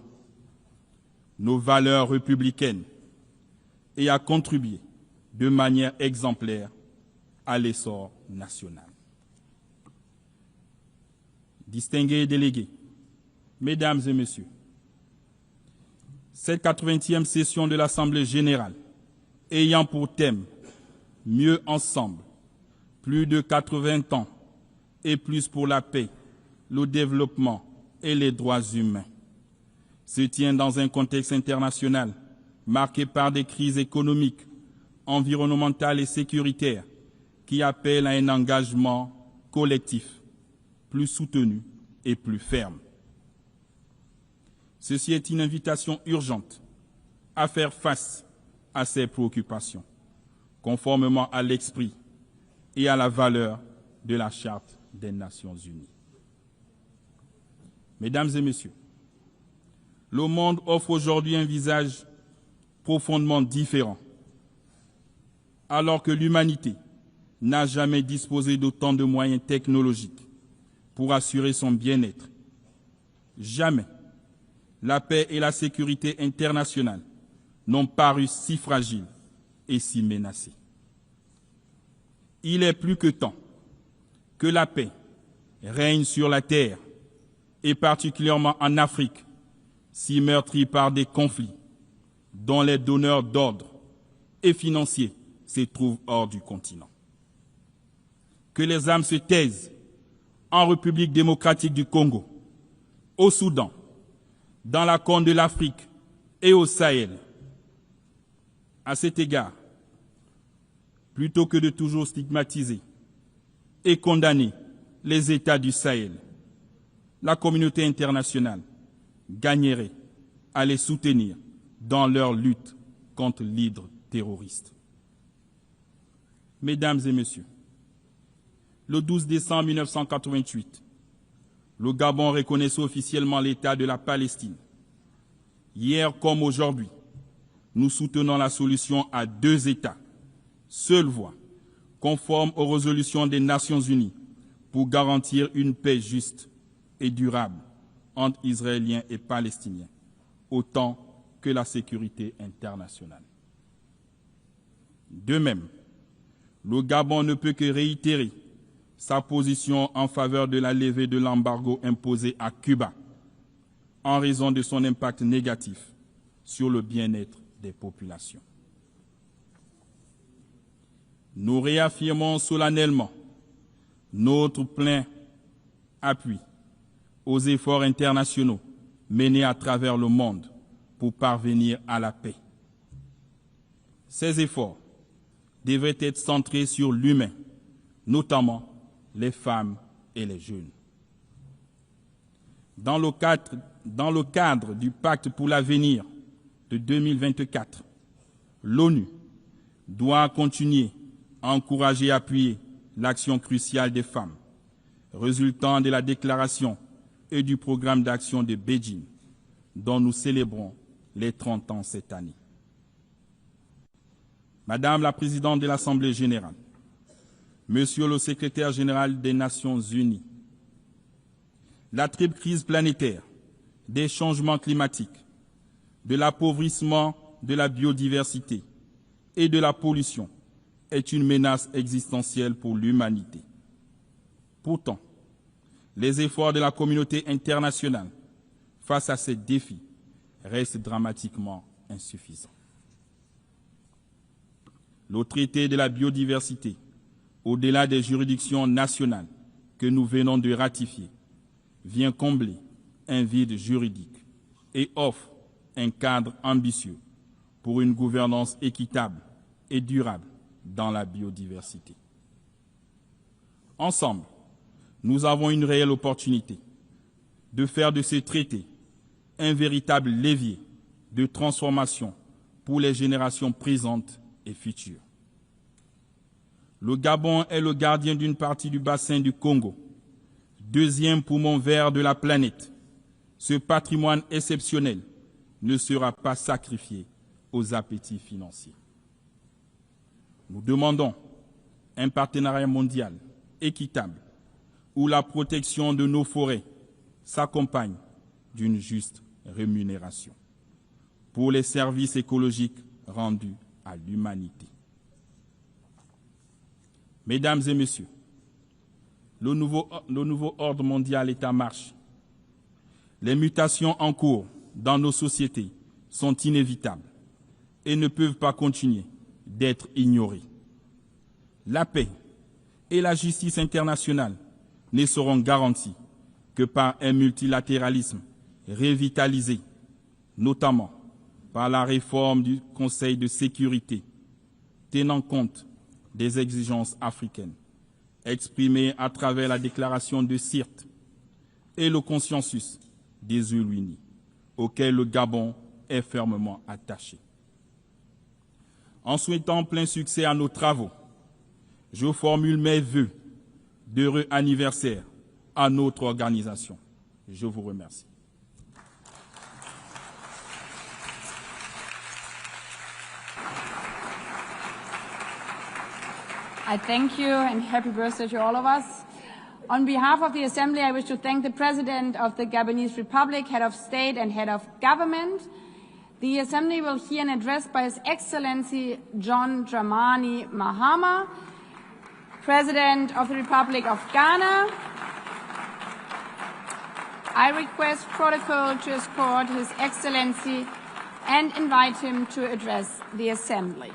nos valeurs républicaines et à contribuer de manière exemplaire à l'essor national. Distingués délégués, Mesdames et Messieurs, cette 80e session de l'Assemblée Générale ayant pour thème « Mieux ensemble, plus de 80 ans et plus pour la paix, le développement et les droits humains » se tient dans un contexte international marqué par des crises économiques, environnementales et sécuritaires qui appellent à un engagement collectif plus soutenu et plus ferme. Ceci est une invitation urgente à faire face à ces préoccupations, conformément à l'esprit et à la valeur de la Charte des Nations Unies. Mesdames et Messieurs, le monde offre aujourd'hui un visage profondément différent, alors que l'humanité n'a jamais disposé d'autant de moyens technologiques pour assurer son bien-être. Jamais la paix et la sécurité internationale n'ont paru si fragiles et si menacées. Il est plus que temps que la paix règne sur la terre, et particulièrement en Afrique, si meurtrie par des conflits dont les donneurs d'ordre et financiers se trouvent hors du continent. Que les armes se taisent en République démocratique du Congo, au Soudan, dans la Corne de l'Afrique et au Sahel. À cet égard, plutôt que de toujours stigmatiser et condamner les États du Sahel, la communauté internationale gagnerait à les soutenir dans leur lutte contre l'hydre terroriste. Mesdames et Messieurs, le 12 décembre 1988, le Gabon reconnaissait officiellement l'État de la Palestine. Hier comme aujourd'hui, nous soutenons la solution à 2 États, seule voie, conforme aux résolutions des Nations Unies pour garantir une paix juste et durable entre Israéliens et Palestiniens, autant que la sécurité internationale. De même, le Gabon ne peut que réitérer sa position en faveur de la levée de l'embargo imposé à Cuba en raison de son impact négatif sur le bien-être des populations. Nous réaffirmons solennellement notre plein appui aux efforts internationaux menés à travers le monde pour parvenir à la paix. Ces efforts devraient être centrés sur l'humain, notamment les femmes et les jeunes. Dans le cadre du pacte pour l'avenir de 2024, l'ONU doit continuer à encourager et appuyer l'action cruciale des femmes, résultant de la déclaration et du programme d'action de Beijing, dont nous célébrons les 30 ans cette année. Madame la Présidente de l'Assemblée Générale, Monsieur le Secrétaire général des Nations Unies, la triple crise planétaire, des changements climatiques, de l'appauvrissement de la biodiversité et de la pollution est une menace existentielle pour l'humanité. Pourtant, les efforts de la communauté internationale face à ces défis restent dramatiquement insuffisants. Le traité de la biodiversité, au-delà des juridictions nationales que nous venons de ratifier, vient combler un vide juridique et offre un cadre ambitieux pour une gouvernance équitable et durable dans la biodiversité. Ensemble, nous avons une réelle opportunité de faire de ce traité un véritable levier de transformation pour les générations présentes et futures. Le Gabon est le gardien d'une partie du bassin du Congo, deuxième poumon vert de la planète. Ce patrimoine exceptionnel ne sera pas sacrifié aux appétits financiers. Nous demandons un partenariat mondial équitable où la protection de nos forêts s'accompagne d'une juste rémunération pour les services écologiques rendus à l'humanité. Mesdames et messieurs, le nouveau ordre mondial est en marche. Les mutations en cours dans nos sociétés sont inévitables et ne peuvent pas continuer d'être ignorées. La paix et la justice internationale ne seront garanties que par un multilatéralisme revitalisé, notamment par la réforme du Conseil de sécurité, tenant compte des exigences africaines exprimées à travers la déclaration de Sirte et le consensus des ONU, auquel le Gabon est fermement attaché. En souhaitant plein succès à nos travaux, je formule mes vœux d'heureux anniversaire à notre organisation. Je vous remercie.
I thank you and happy birthday to all of us. On behalf of the Assembly, I wish to thank the President of the Gabonese Republic, Head of State and Head of Government. The Assembly will hear an address by His Excellency John Dramani Mahama, President of the Republic of Ghana. I request protocol to escort His Excellency and invite him to address the Assembly.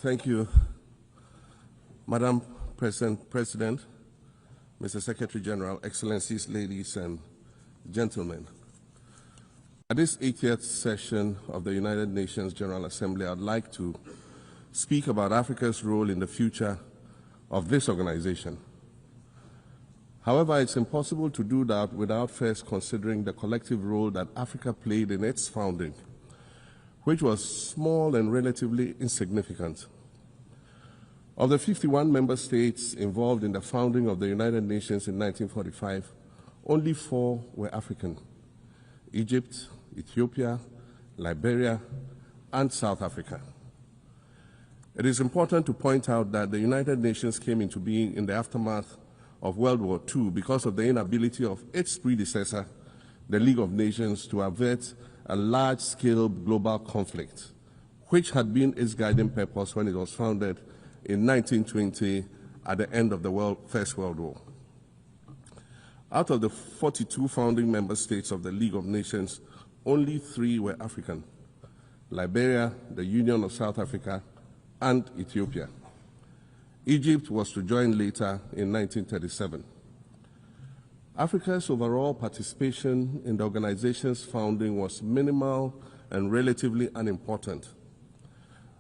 Thank you, Madam President, Mr. Secretary General, Excellencies, ladies and gentlemen. At this 80th session of the United Nations General Assembly, I'd like to speak about Africa's role in the future of this organization. However, it's impossible to do that without first considering the collective role that Africa played in its founding, which was small and relatively insignificant. Of the 51 member states involved in the founding of the United Nations in 1945, only 4 were African: Egypt, Ethiopia, Liberia, and South Africa. It is important to point out that the United Nations came into being in the aftermath of World War II because of the inability of its predecessor, the League of Nations, to avert a large-scale global conflict, which had been its guiding purpose when it was founded in 1920 at the end of the First World War. Out of the 42 founding member states of the League of Nations, only 3 were African: Liberia, the Union of South Africa, and Ethiopia. Egypt was to join later in 1937. Africa's overall participation in the organization's founding was minimal and relatively unimportant.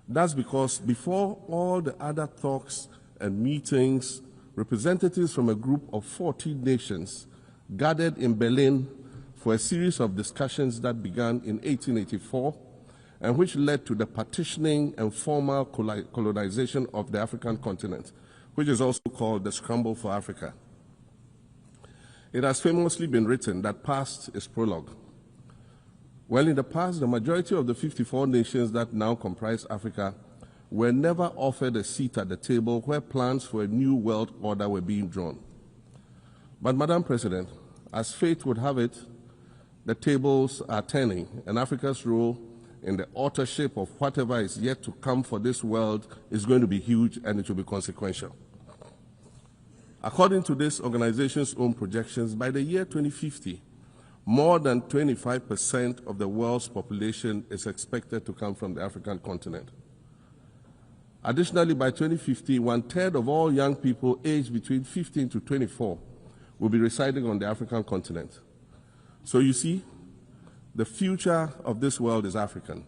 That's because before all the other talks and meetings, representatives from a group of 14 nations gathered in Berlin for a series of discussions that began in 1884 and which led to the partitioning and formal colonization of the African continent, which is also called the Scramble for Africa. It has famously been written that past is prologue. Well, in the past, the majority of the 54 nations that now comprise Africa were never offered a seat at the table where plans for a new world order were being drawn. But, Madam President, as fate would have it, the tables are turning, and Africa's role in the authorship of whatever is yet to come for this world is going to be huge, and it will be consequential. According to this organization's own projections, by the year 2050, more than 25% of the world's population is expected to come from the African continent. Additionally, by 2050, 1/3 of all young people aged between 15 to 24 will be residing on the African continent. So you see, the future of this world is African.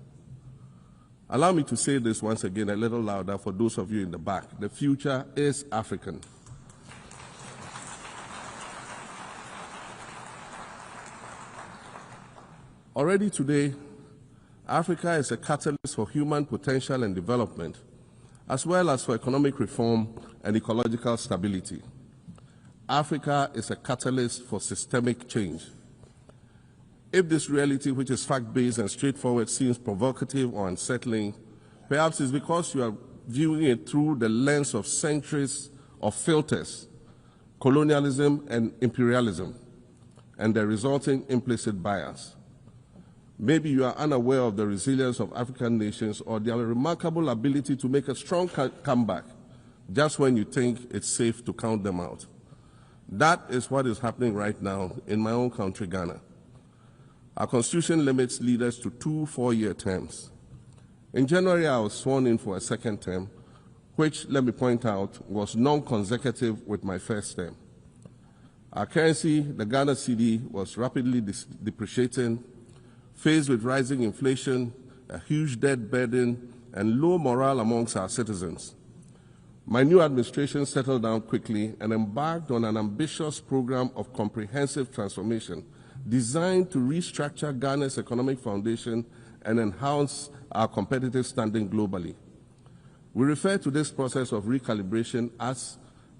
Allow me to say this once again a little louder for those of you in the back. The future is African. Already today, Africa is a catalyst for human potential and development, as well as for economic reform and ecological stability. Africa is a catalyst for systemic change. If this reality, which is fact-based and straightforward, seems provocative or unsettling, perhaps it's because you are viewing it through the lens of centuries of filters, colonialism and imperialism, and the resulting implicit bias. Maybe you are unaware of the resilience of African nations or their remarkable ability to make a strong comeback just when you think it's safe to count them out. That is what is happening right now in my own country, Ghana. Our constitution limits leaders to 2 4-year terms. In January, I was sworn in for a second term, which, let me point out, was non-consecutive with my first term. Our currency, the Ghana cedi, was rapidly depreciating, faced with rising inflation, a huge debt burden, and low morale amongst our citizens. My new administration settled down quickly and embarked on an ambitious program of comprehensive transformation designed to restructure Ghana's economic foundation and enhance our competitive standing globally. We refer to this process of recalibration as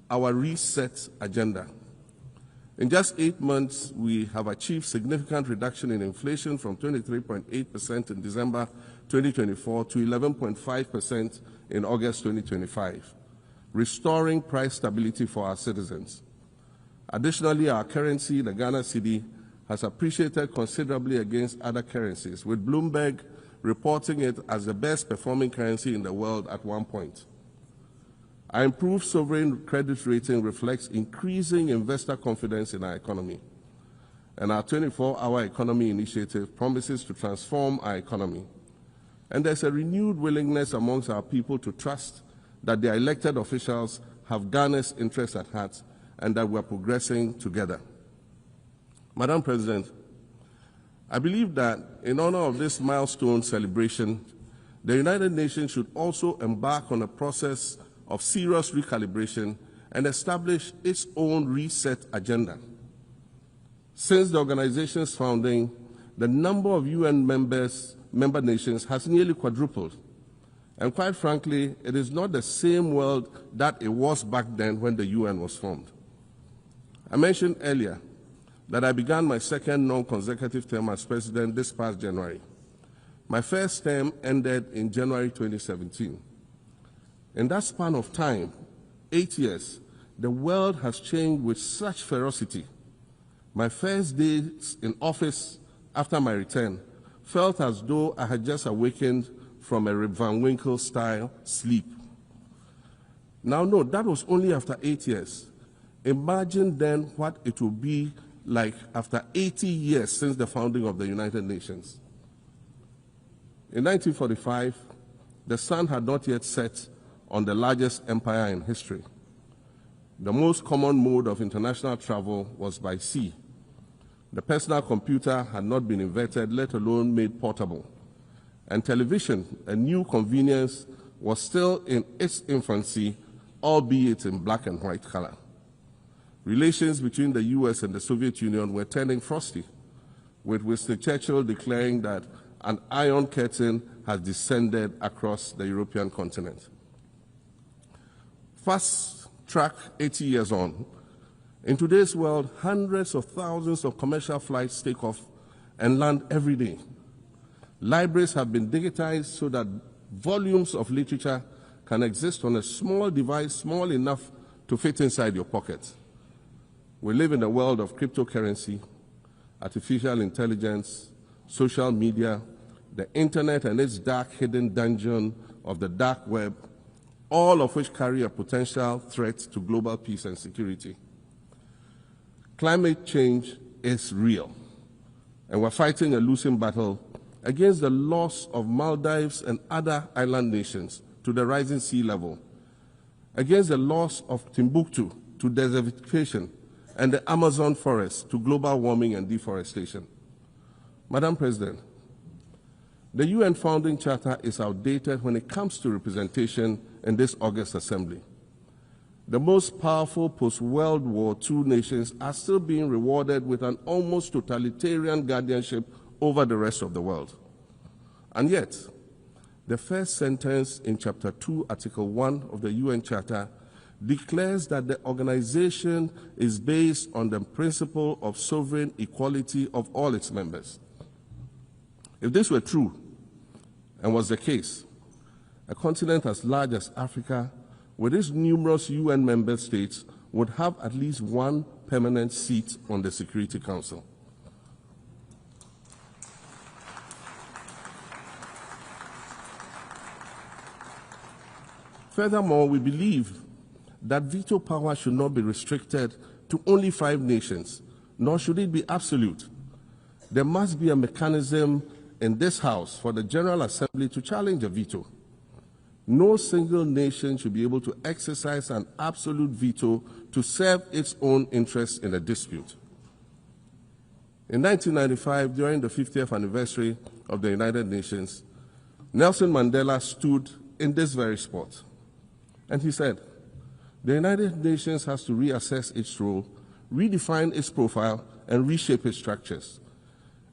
our reset agenda. In just 8 months, we have achieved significant reduction in inflation from 23.8% in December 2024 to 11.5% in August 2025, restoring price stability for our citizens. Additionally, our currency, the Ghana cedi, has appreciated considerably against other currencies, with Bloomberg reporting it as the best performing currency in the world at one point. Our improved sovereign credit rating reflects increasing investor confidence in our economy, and our 24-hour economy initiative promises to transform our economy. And there's a renewed willingness amongst our people to trust that their elected officials have Ghana's interests at heart and that we're progressing together. Madam President, I believe that in honor of this milestone celebration, the United Nations should also embark on a process of serious recalibration and establish its own reset agenda. Since the organization's founding, the number of UN member nations has nearly quadrupled. And quite frankly, it is not the same world that it was back then when the UN was formed. I mentioned earlier that I began my second non-consecutive term as president this past January. My first term ended in January 2017. In that span of time, 8 years, the world has changed with such ferocity. My first days in office after my return felt as though I had just awakened from a Rip Van Winkle-style sleep. Now, no, that was only after 8 years. Imagine then what it will be like after 80 years since the founding of the United Nations. In 1945, the sun had not yet set on the largest empire in history. The most common mode of international travel was by sea. The personal computer had not been invented, let alone made portable. And television, a new convenience, was still in its infancy, albeit in black and white color. Relations between the US and the Soviet Union were turning frosty, with Winston Churchill declaring that an iron curtain has descended across the European continent. Fast track 80 years on. In today's world, hundreds of thousands of commercial flights take off and land every day. Libraries have been digitized so that volumes of literature can exist on a small device, small enough to fit inside your pocket. We live in a world of cryptocurrency, artificial intelligence, social media, the internet and its dark hidden dungeon of the dark web, all of which carry a potential threat to global peace and security. Climate change is real, and we're fighting a losing battle against the loss of Maldives and other island nations to the rising sea level, against the loss of Timbuktu to desertification, and the Amazon forest to global warming and deforestation. Madam President, the UN Founding Charter is outdated when it comes to representation in this August Assembly. The most powerful post-World War II nations are still being rewarded with an almost totalitarian guardianship over the rest of the world. And yet, The first sentence in Chapter 2, Article 1 of the UN Charter declares that the organization is based on the principle of sovereign equality of all its members. If this were true, and was the case, a continent as large as Africa, with its numerous UN member states, would have at least one permanent seat on the Security Council. Furthermore, we believe that veto power should not be restricted to only 5 nations, nor should it be absolute. There must be a mechanism in this House for the General Assembly to challenge a veto. No single nation should be able to exercise an absolute veto to serve its own interests in a dispute. In 1995, during the 50th anniversary of the United Nations, Nelson Mandela stood in this very spot, and he said, "The United Nations has to reassess its role, redefine its profile, and reshape its structures.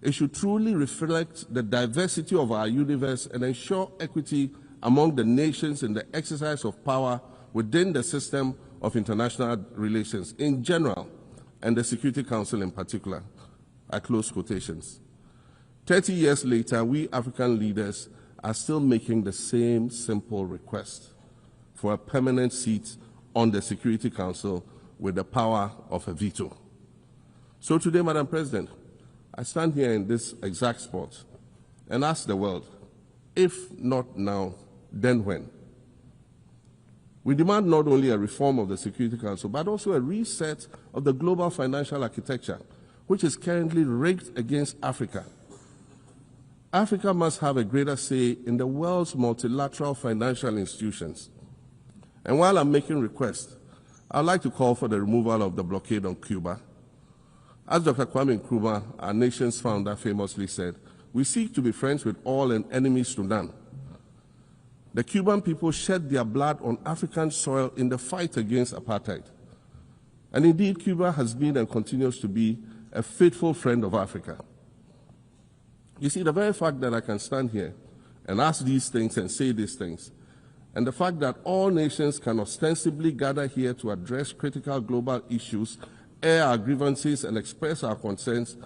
It should truly reflect the diversity of our universe and ensure equity among the nations in the exercise of power within the system of international relations in general and the Security Council in particular." I close quotations. 30 years later, we African leaders are still making the same simple request for a permanent seat on the Security Council with the power of a veto. So today, Madam President, I stand here in this exact spot and ask the world, if not now, then when? We demand not only a reform of the Security Council, but also a reset of the global financial architecture, which is currently rigged against Africa. Africa must have a greater say in the world's multilateral financial institutions. And while I'm making requests, I'd like to call for the removal of the blockade on Cuba. As Dr. Kwame Nkrumah, our nation's founder, famously said, "We seek to be friends with all and enemies to none." The Cuban people shed their blood on African soil in the fight against apartheid. And indeed, Cuba has been and continues to be a faithful friend of Africa. You see, the very fact that I can stand here and ask these things and say these things, and the fact that all nations can ostensibly gather here to address critical global issues, air our grievances, and express our concerns,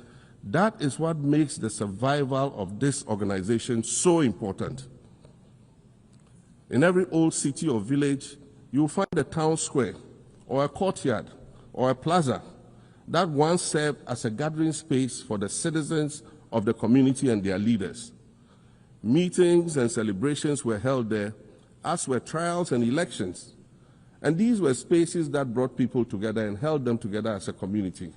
that is what makes the survival of this organization so important. In every old city or village, you will find a town square, or a courtyard, or a plaza that once served as a gathering space for the citizens of the community and their leaders. Meetings and celebrations were held there, as were trials and elections. And these were spaces that brought people together and held them together as a community.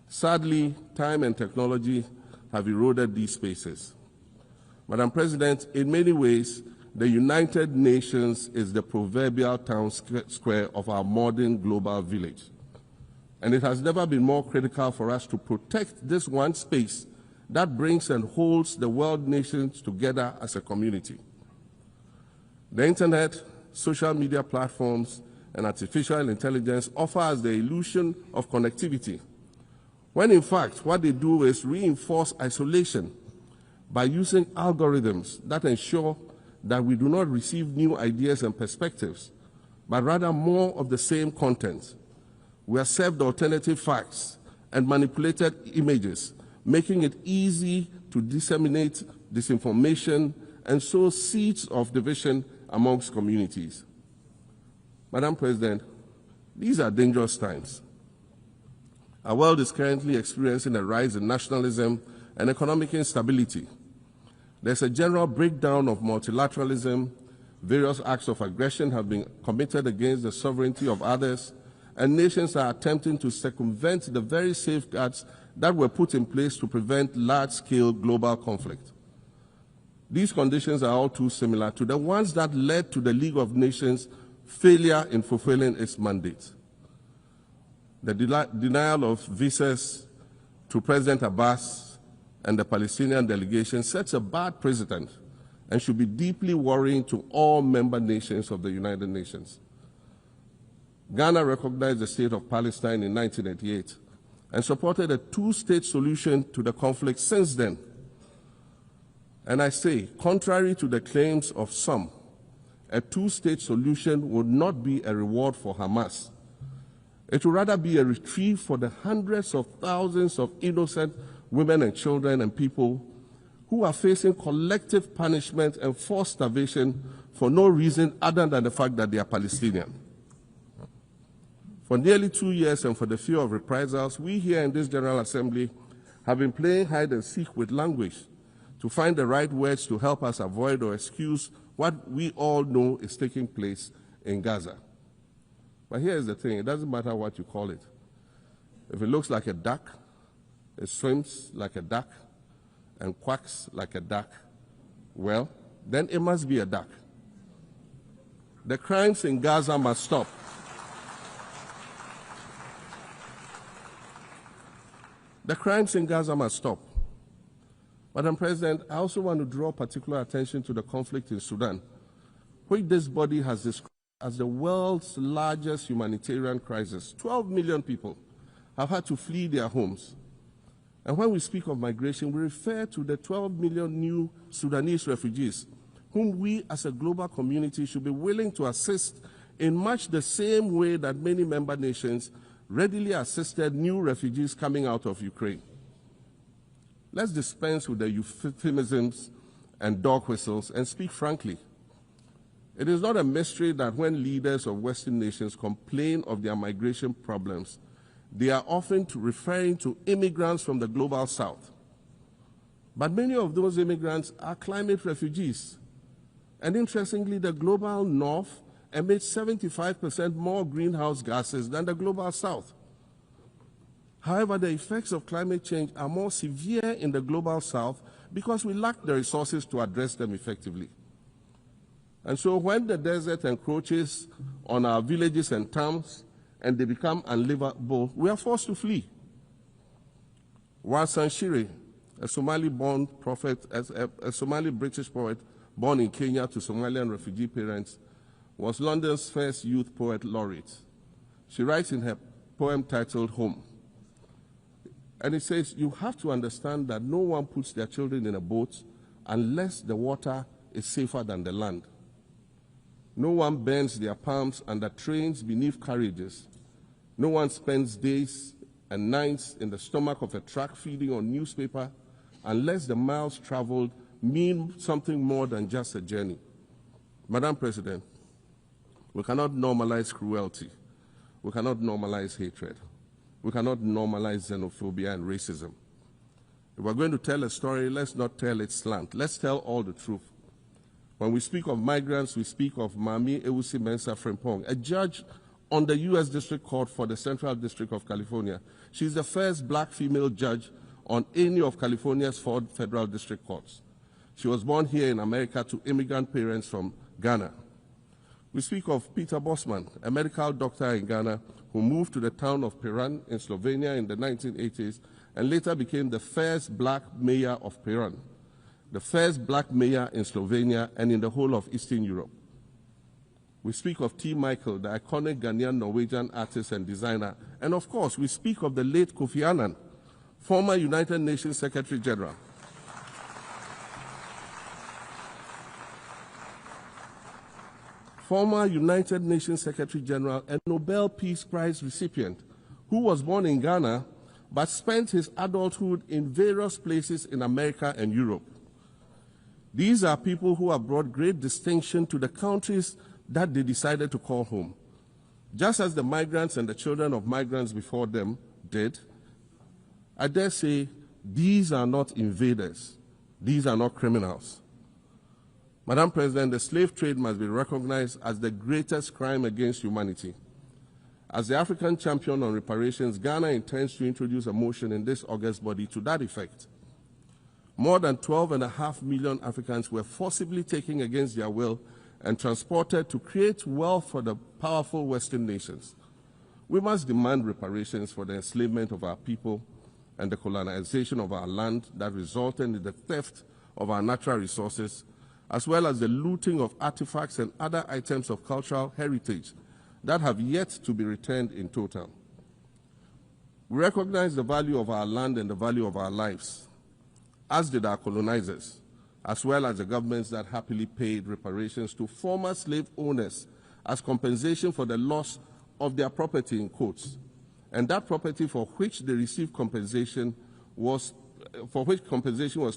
Sadly, time and technology have eroded these spaces. Madam President, in many ways, the United Nations is the proverbial town square of our modern global village. And it has never been more critical for us to protect this one space that brings and holds the world nations together as a community. The internet, social media platforms, and artificial intelligence offer us the illusion of connectivity, when in fact what they do is reinforce isolation by using algorithms that ensure that we do not receive new ideas and perspectives, but rather more of the same content. We are served alternative facts and manipulated images, making it easy to disseminate disinformation and sow seeds of division amongst communities. Madam President, these are dangerous times. Our world is currently experiencing a rise in nationalism and economic instability. There's a general breakdown of multilateralism. Various acts of aggression have been committed against the sovereignty of others, and nations are attempting to circumvent the very safeguards that were put in place to prevent large-scale global conflict. These conditions are all too similar to the ones that led to the League of Nations' failure in fulfilling its mandate. The denial of visas to President Abbas and the Palestinian delegation sets a bad precedent and should be deeply worrying to all member nations of the United Nations. Ghana recognized the state of Palestine in 1988 and supported a two-state solution to the conflict since then. And I say, contrary to the claims of some, a two-state solution would not be a reward for Hamas. It would rather be a reprieve for the hundreds of thousands of innocent women and children and people who are facing collective punishment and forced starvation for no reason other than the fact that they are Palestinian. For nearly 2 years and for the fear of reprisals, we here in this General Assembly have been playing hide and seek with language to find the right words to help us avoid or excuse what we all know is taking place in Gaza. But here's the thing, it doesn't matter what you call it. If it looks like a duck, it swims like a duck, and quacks like a duck, well, then it must be a duck. The crimes in Gaza must stop. The crimes in Gaza must stop. Madam President, I also want to draw particular attention to the conflict in Sudan, which this body has described as the world's largest humanitarian crisis. 12 million people have had to flee their homes. And when we speak of migration, we refer to the 12 million new Sudanese refugees, whom we as a global community should be willing to assist in much the same way that many member nations readily assisted new refugees coming out of Ukraine. Let's dispense with the euphemisms and dog whistles and speak frankly. It is not a mystery that when leaders of Western nations complain of their migration problems, they are often referring to immigrants from the global south. But many of those immigrants are climate refugees. And interestingly, the global north emits 75% more greenhouse gases than the global south. However, the effects of climate change are more severe in the global south because we lack the resources to address them effectively. And so when the desert encroaches on our villages and towns and they become unlivable, we are forced to flee. Warsan Shire, a Somali-born prophet, a Somali-British poet born in Kenya to Somalian refugee parents, was London's first youth poet laureate. She writes in her poem titled Home. And it says, you have to understand that no one puts their children in a boat unless the water is safer than the land. No one bends their palms under trains beneath carriages. No one spends days and nights in the stomach of a truck feeding on newspaper unless the miles traveled mean something more than just a journey. Madam President, we cannot normalize cruelty. We cannot normalize hatred. We cannot normalize xenophobia and racism. If we're going to tell a story, let's not tell it slant. Let's tell all the truth. When we speak of migrants, we speak of Mami Ewusi Mensah Frimpong, a judge on the U.S. District Court for the Central District of California. She's the first black female judge on any of California's 4 federal district courts. She was born here in America to immigrant parents from Ghana. We speak of Peter Bosman, a medical doctor in Ghana who moved to the town of Piran in Slovenia in the 1980s and later became the first black mayor of Piran, the first black mayor in Slovenia and in the whole of Eastern Europe. We speak of T. Michael, the iconic Ghanaian Norwegian artist and designer. And of course, we speak of the late Kofi Annan, former United Nations Secretary General. Former United Nations Secretary General and Nobel Peace Prize recipient, who was born in Ghana but spent his adulthood in various places in America and Europe. These are people who have brought great distinction to the countries that they decided to call home. Just as the migrants and the children of migrants before them did, I dare say these are not invaders. These are not criminals. Madam President, the slave trade must be recognized as the greatest crime against humanity. As the African champion on reparations, Ghana intends to introduce a motion in this August body to that effect. More than 12.5 million Africans were forcibly taken against their will and transported to create wealth for the powerful Western nations. We must demand reparations for the enslavement of our people and the colonization of our land that resulted in the theft of our natural resources, as well as the looting of artifacts and other items of cultural heritage that have yet to be returned in total. We recognize the value of our land and the value of our lives, as did our colonizers. as well as the governments that happily paid reparations to former slave owners as compensation for the loss of their property, in quotes, and that property for which they received compensation was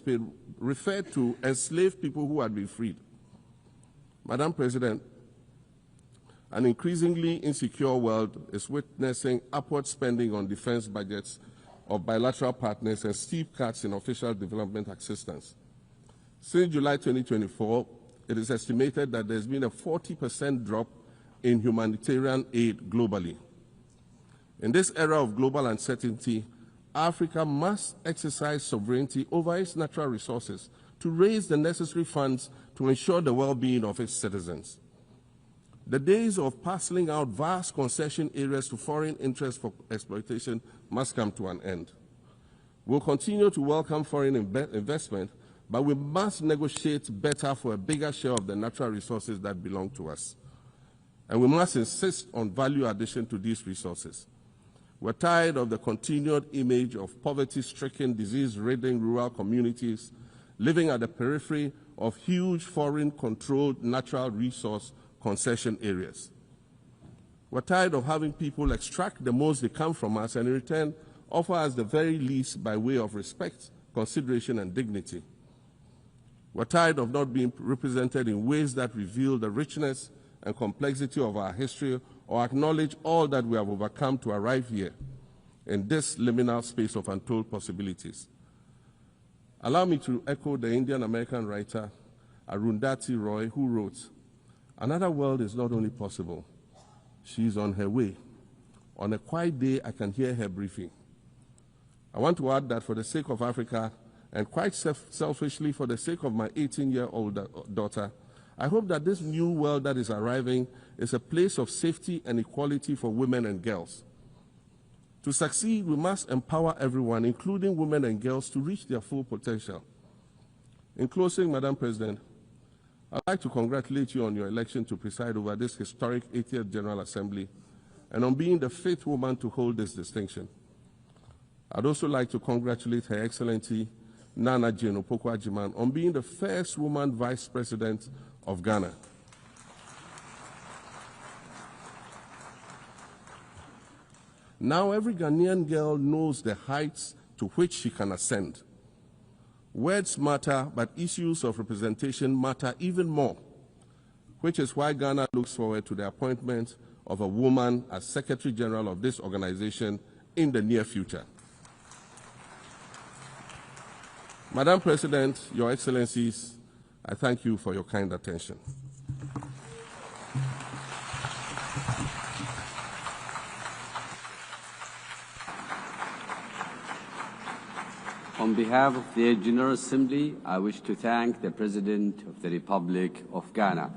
paid referred to enslaved people who had been freed. Madam President, an increasingly insecure world is witnessing upward spending on defense budgets of bilateral partners and steep cuts in official development assistance. Since July 2024, it is estimated that there's been a 40% drop in humanitarian aid globally. In this era of global uncertainty, Africa must exercise sovereignty over its natural resources to raise the necessary funds to ensure the well-being of its citizens. The days of parceling out vast concession areas to foreign interests for exploitation must come to an end. We'll continue to welcome foreign investment, but we must negotiate better for a bigger share of the natural resources that belong to us. And we must insist on value addition to these resources. We're tired of the continued image of poverty-stricken, disease-ridden rural communities living at the periphery of huge foreign-controlled natural resource concession areas. We're tired of having people extract the most they can from us and in return offer us the very least by way of respect, consideration, and dignity. We're tired of not being represented in ways that reveal the richness and complexity of our history or acknowledge all that we have overcome to arrive here in this liminal space of untold possibilities. Allow me to echo the Indian-American writer Arundhati Roy, who wrote, "Another world is not only possible, she is on her way. On a quiet day, I can hear her briefing." I want to add that for the sake of Africa, and quite selfishly for the sake of my 18-year-old daughter, I hope that this new world that is arriving is a place of safety and equality for women and girls. To succeed, we must empower everyone, including women and girls, to reach their full potential. In closing, Madam President, I'd like to congratulate you on your election to preside over this historic 80th General Assembly and on being the 5th woman to hold this distinction. I'd also like to congratulate Her Excellency Nana Jane Opoku-Agyeman on being the first woman Vice President of Ghana. Now every Ghanaian girl knows the heights to which she can ascend. Words matter, but issues of representation matter even more, which is why Ghana looks forward to the appointment of a woman as Secretary General of this organization in the near future. Madam President, Your Excellencies, I thank you for your kind attention.
On behalf of the General Assembly, I wish to thank the President of the Republic of Ghana.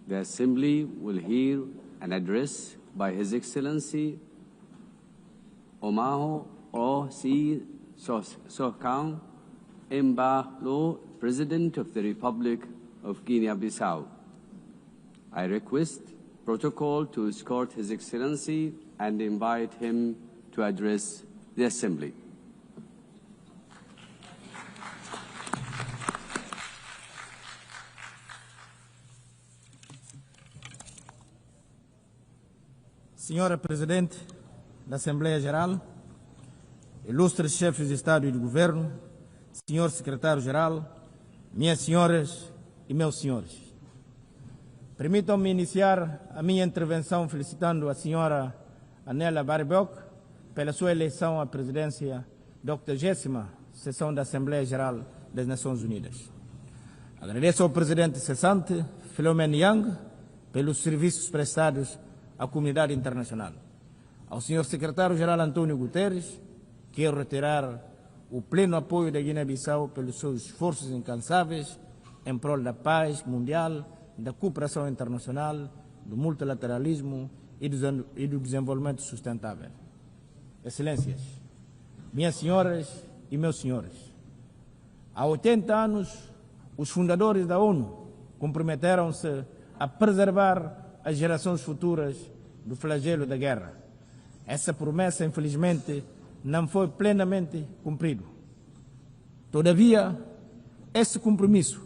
The Assembly will hear an address by His Excellency Omaho O.C. Sohkan Embalo, President of the Republic of Guinea-Bissau. I request protocol to escort His Excellency and invite him to address the Assembly.
Senhora Presidente da Assembleia Geral, ilustres chefes de Estado e de Governo, Senhor Secretário-Geral, minhas senhoras e meus senhores. Permitam-me iniciar a minha intervenção felicitando a senhora Anela Baerbock pela sua eleição à presidência da 80ª Sessão da Assembleia Geral das Nações Unidas. Agradeço ao presidente cessante, Philomene Yang, pelos serviços prestados à comunidade internacional. Ao senhor secretário-geral António Guterres, quero retirar o pleno apoio da Guiné-Bissau pelos seus esforços incansáveis em prol da paz mundial, da cooperação internacional, do multilateralismo e do desenvolvimento sustentável. Excelências, minhas senhoras e meus senhores, há 80 anos, os fundadores da ONU comprometeram-se a preservar as gerações futuras do flagelo da guerra. Essa promessa, infelizmente, não foi plenamente cumprida. Todavia, esse compromisso,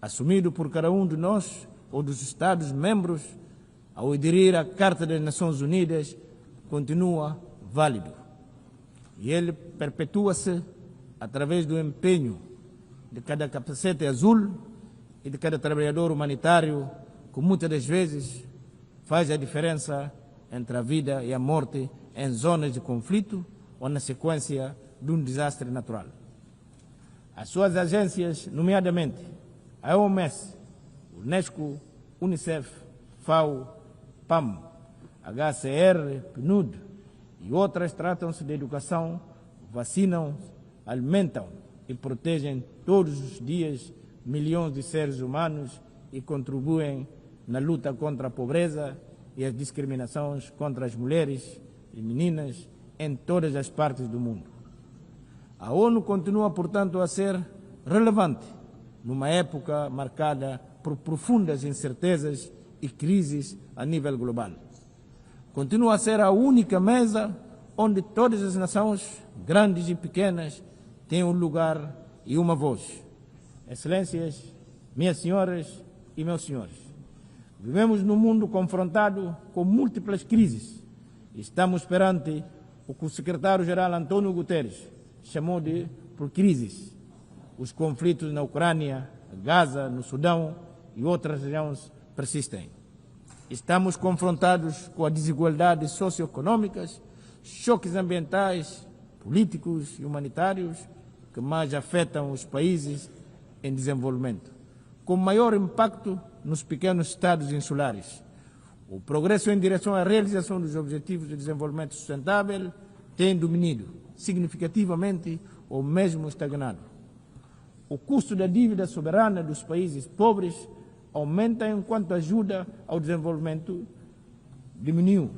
assumido por cada um de nós ou dos Estados-membros, ao aderir à Carta das Nações Unidas, continua válido. E ele perpetua-se através do empenho de cada capacete azul e de cada trabalhador humanitário, que muitas das vezes faz a diferença entre a vida e a morte em zonas de conflito ou na sequência de um desastre natural. As suas agências, nomeadamente a OMS, UNESCO, UNICEF, FAO, PAM, HCR, PNUD e outras, tratam-se de educação, vacinam, alimentam e protegem todos os dias milhões de seres humanos e contribuem na luta contra a pobreza e as discriminações contra as mulheres e meninas em todas as partes do mundo. A ONU continua, portanto, a ser relevante numa época marcada por profundas incertezas e crises a nível global. Continua a ser a única mesa onde todas as nações, grandes e pequenas, têm um lugar e uma voz. Excelências, minhas senhoras e meus senhores, vivemos num mundo confrontado com múltiplas crises. Estamos perante o que o secretário-geral António Guterres chamou de por crises. Os conflitos na Ucrânia, Gaza, no Sudão e outras regiões persistem. Estamos confrontados com as desigualdades socioeconômicas, choques ambientais, políticos e humanitários que mais afetam os países em desenvolvimento, com maior impacto nos pequenos estados insulares. O progresso em direção à realização dos Objetivos de Desenvolvimento Sustentável tem diminuído significativamente ou mesmo estagnado. O custo da dívida soberana dos países pobres aumenta enquanto a ajuda ao desenvolvimento diminuiu.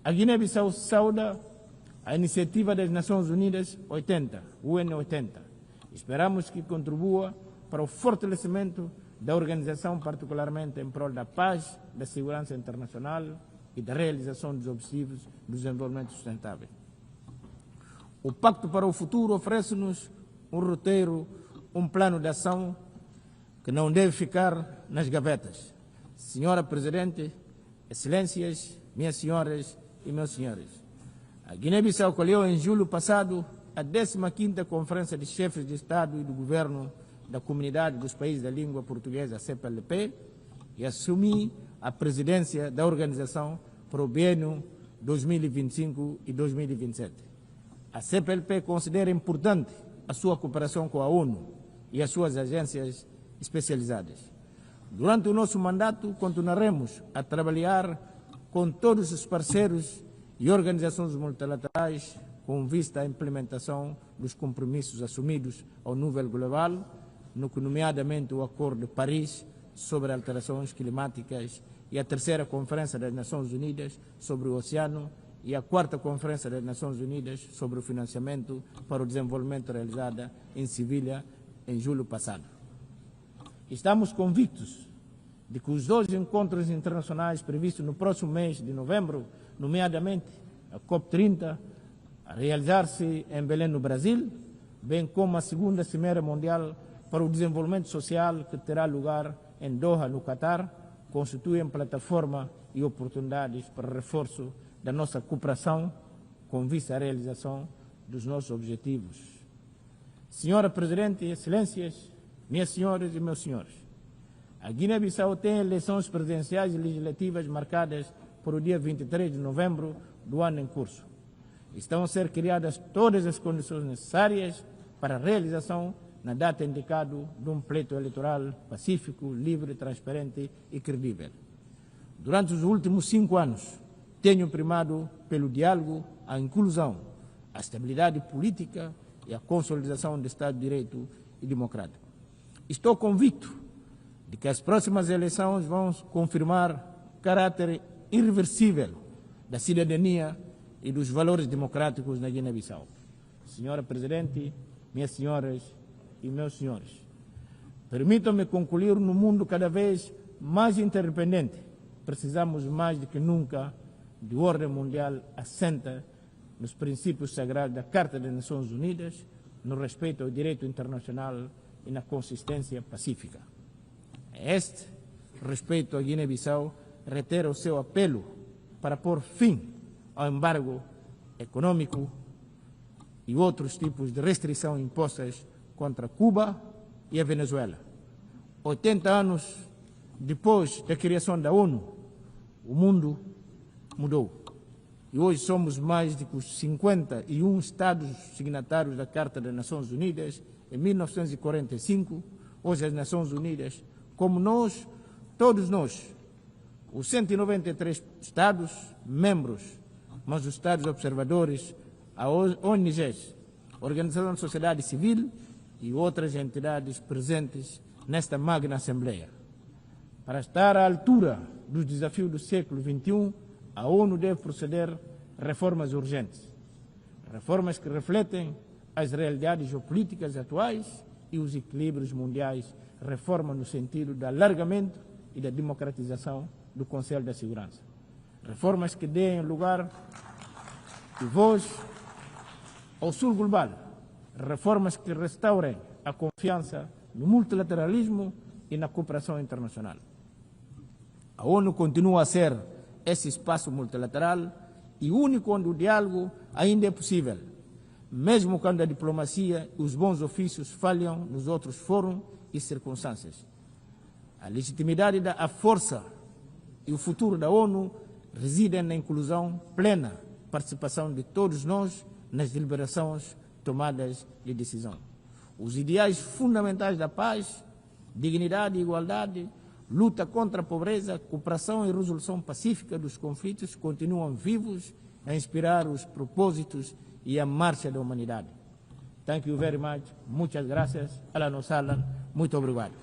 A Guiné-Bissau sauda a iniciativa das Nações Unidas 80, UN 80. Esperamos que contribua para o fortalecimento da organização, particularmente em prol da paz, da segurança internacional e da realização dos Objetivos do Desenvolvimento Sustentável. O Pacto para o Futuro oferece-nos um roteiro, um plano de ação que não deve ficar nas gavetas. Senhora Presidente, Excelências, minhas senhoras e meus senhores, a Guiné-Bissau acolheu em julho passado a 15ª Conferência de Chefes de Estado e do Governo da Comunidade dos Países da Língua Portuguesa, CPLP, e assumi a presidência da organização para o biênio 2025 e 2027. A CPLP considera importante a sua cooperação com a ONU e as suas agências especializadas. Durante o nosso mandato, continuaremos a trabalhar com todos os parceiros e organizações multilaterais com vista à implementação dos compromissos assumidos ao nível global, no que nomeadamente o Acordo de Paris sobre alterações climáticas e a 3ª Conferência das Nações Unidas sobre o Oceano e a 4ª Conferência das Nações Unidas sobre o Financiamento para o Desenvolvimento realizada em Sevilha em julho passado. Estamos convictos de que os 2 encontros internacionais previstos no próximo mês de novembro, nomeadamente a COP30, a realizar-se em Belém, no Brasil, bem como a 2ª Cimeira Mundial para o Desenvolvimento Social, que terá lugar em Doha, no Catar, constituem plataforma e oportunidades para reforço da nossa cooperação com vista à realização dos nossos objetivos. Senhora Presidente, Excelências, minhas senhoras e meus senhores, a Guiné-Bissau tem eleições presidenciais e legislativas marcadas para o dia 23 de novembro do ano em curso. Estão a ser criadas todas as condições necessárias para a realização na data indicada de um pleito eleitoral pacífico, livre, transparente e credível. Durante os últimos 5 anos, tenho primado pelo diálogo, a inclusão, a estabilidade política e a consolidação do Estado de Direito e democrático. Estou convicto de que as próximas eleições vão confirmar o caráter irreversível da cidadania e dos valores democráticos na Guiné-Bissau. Senhora Presidente, minhas senhoras e meus senhores, permitam-me concluir: no mundo cada vez mais interdependente, precisamos mais do que nunca de ordem mundial assenta nos princípios sagrados da Carta das Nações Unidas, no respeito ao direito internacional e na consistência pacífica. Este respeito a Guiné-Bissau reitera o seu apelo para pôr fim ao embargo econômico e outros tipos de restrição impostas contra Cuba e a Venezuela. 80 anos depois da criação da ONU, o mundo mudou. E hoje somos mais de 51 Estados signatários da Carta das Nações Unidas. Em 1945, hoje as Nações Unidas, como nós, todos nós, os 193 Estados membros, mas os Estados observadores, a ONGs, Organização da Sociedade Civil e outras entidades presentes nesta magna Assembleia. Para estar à altura dos desafios do século XXI, a ONU deve proceder a reformas urgentes, reformas que refletem as realidades geopolíticas atuais e os equilíbrios mundiais, reforma no sentido do alargamento e da democratização do Conselho da Segurança, reformas que deem lugar e voz ao Sul Global, reformas que restaurem a confiança no multilateralismo e na cooperação internacional. A ONU continua a ser esse espaço multilateral e único onde o diálogo ainda é possível, mesmo quando a diplomacia e os bons ofícios falham nos outros fóruns e circunstâncias. A legitimidade da força e o futuro da ONU residem na inclusão plena, participação de todos nós nas deliberações tomadas de decisão. Os ideais fundamentais da paz, dignidade e igualdade, luta contra a pobreza, cooperação e resolução pacífica dos conflitos continuam vivos a inspirar os propósitos e a marcha da humanidade. Thank you very much. Muchas gracias. Ahlan wa sahlan. Muito obrigado.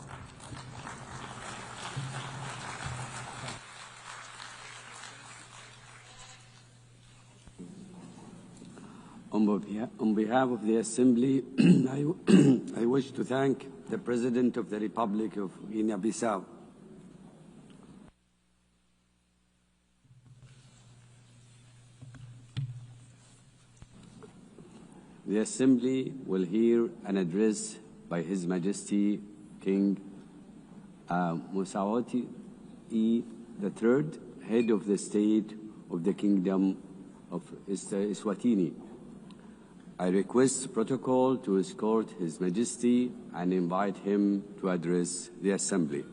On behalf of the Assembly, I wish to thank the President of the Republic of Guinea-Bissau. The Assembly will hear an address by His Majesty King Musawati III, Head of the State of the Kingdom of Eswatini. I request protocol to escort His Majesty and invite him to address the Assembly.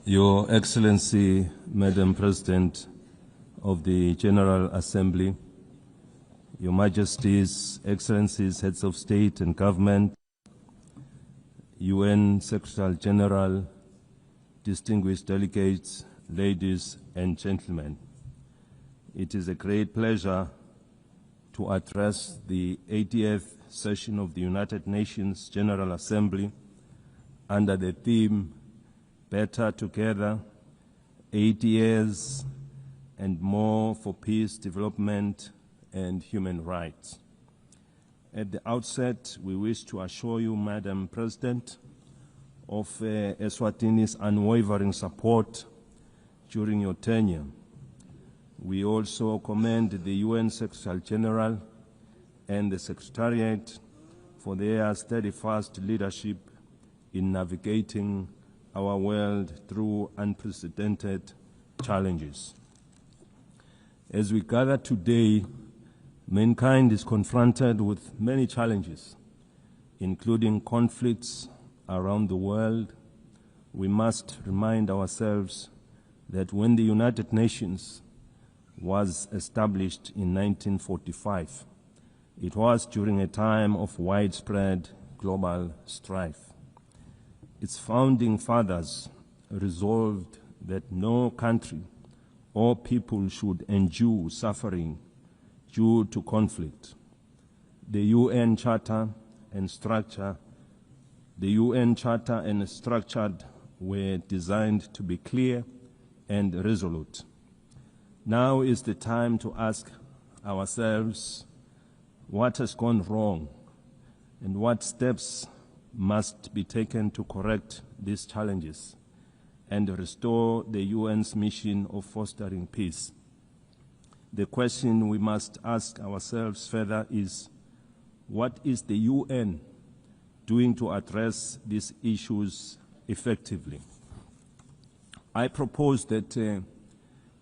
Your Excellency, Madam President of the General Assembly, Your Majesties, Excellencies, Heads of State and Government, UN Secretary General, distinguished delegates, ladies and gentlemen. It is a great pleasure to address the 80th session of the United Nations General Assembly under the theme Better Together, 80 years and more for peace, development, and human rights. At the outset, we wish to assure you, Madam President, of Eswatini's unwavering support during your tenure. We also commend the UN Secretary General and the Secretariat for their steadfast leadership in navigating our world through unprecedented challenges. As we gather today, mankind is confronted with many challenges, including conflicts around the world. We must remind ourselves that when the United Nations was established in 1945, it was during a time of widespread global strife. Its founding fathers resolved that no country or people should endure suffering due to conflict. the UN Charter and structure were designed to be clear and resolute. Now is the time to ask ourselves what has gone wrong and what steps must be taken to correct these challenges and restore the UN's mission of fostering peace. The question we must ask ourselves further is, what is the UN doing to address these issues effectively? I propose that the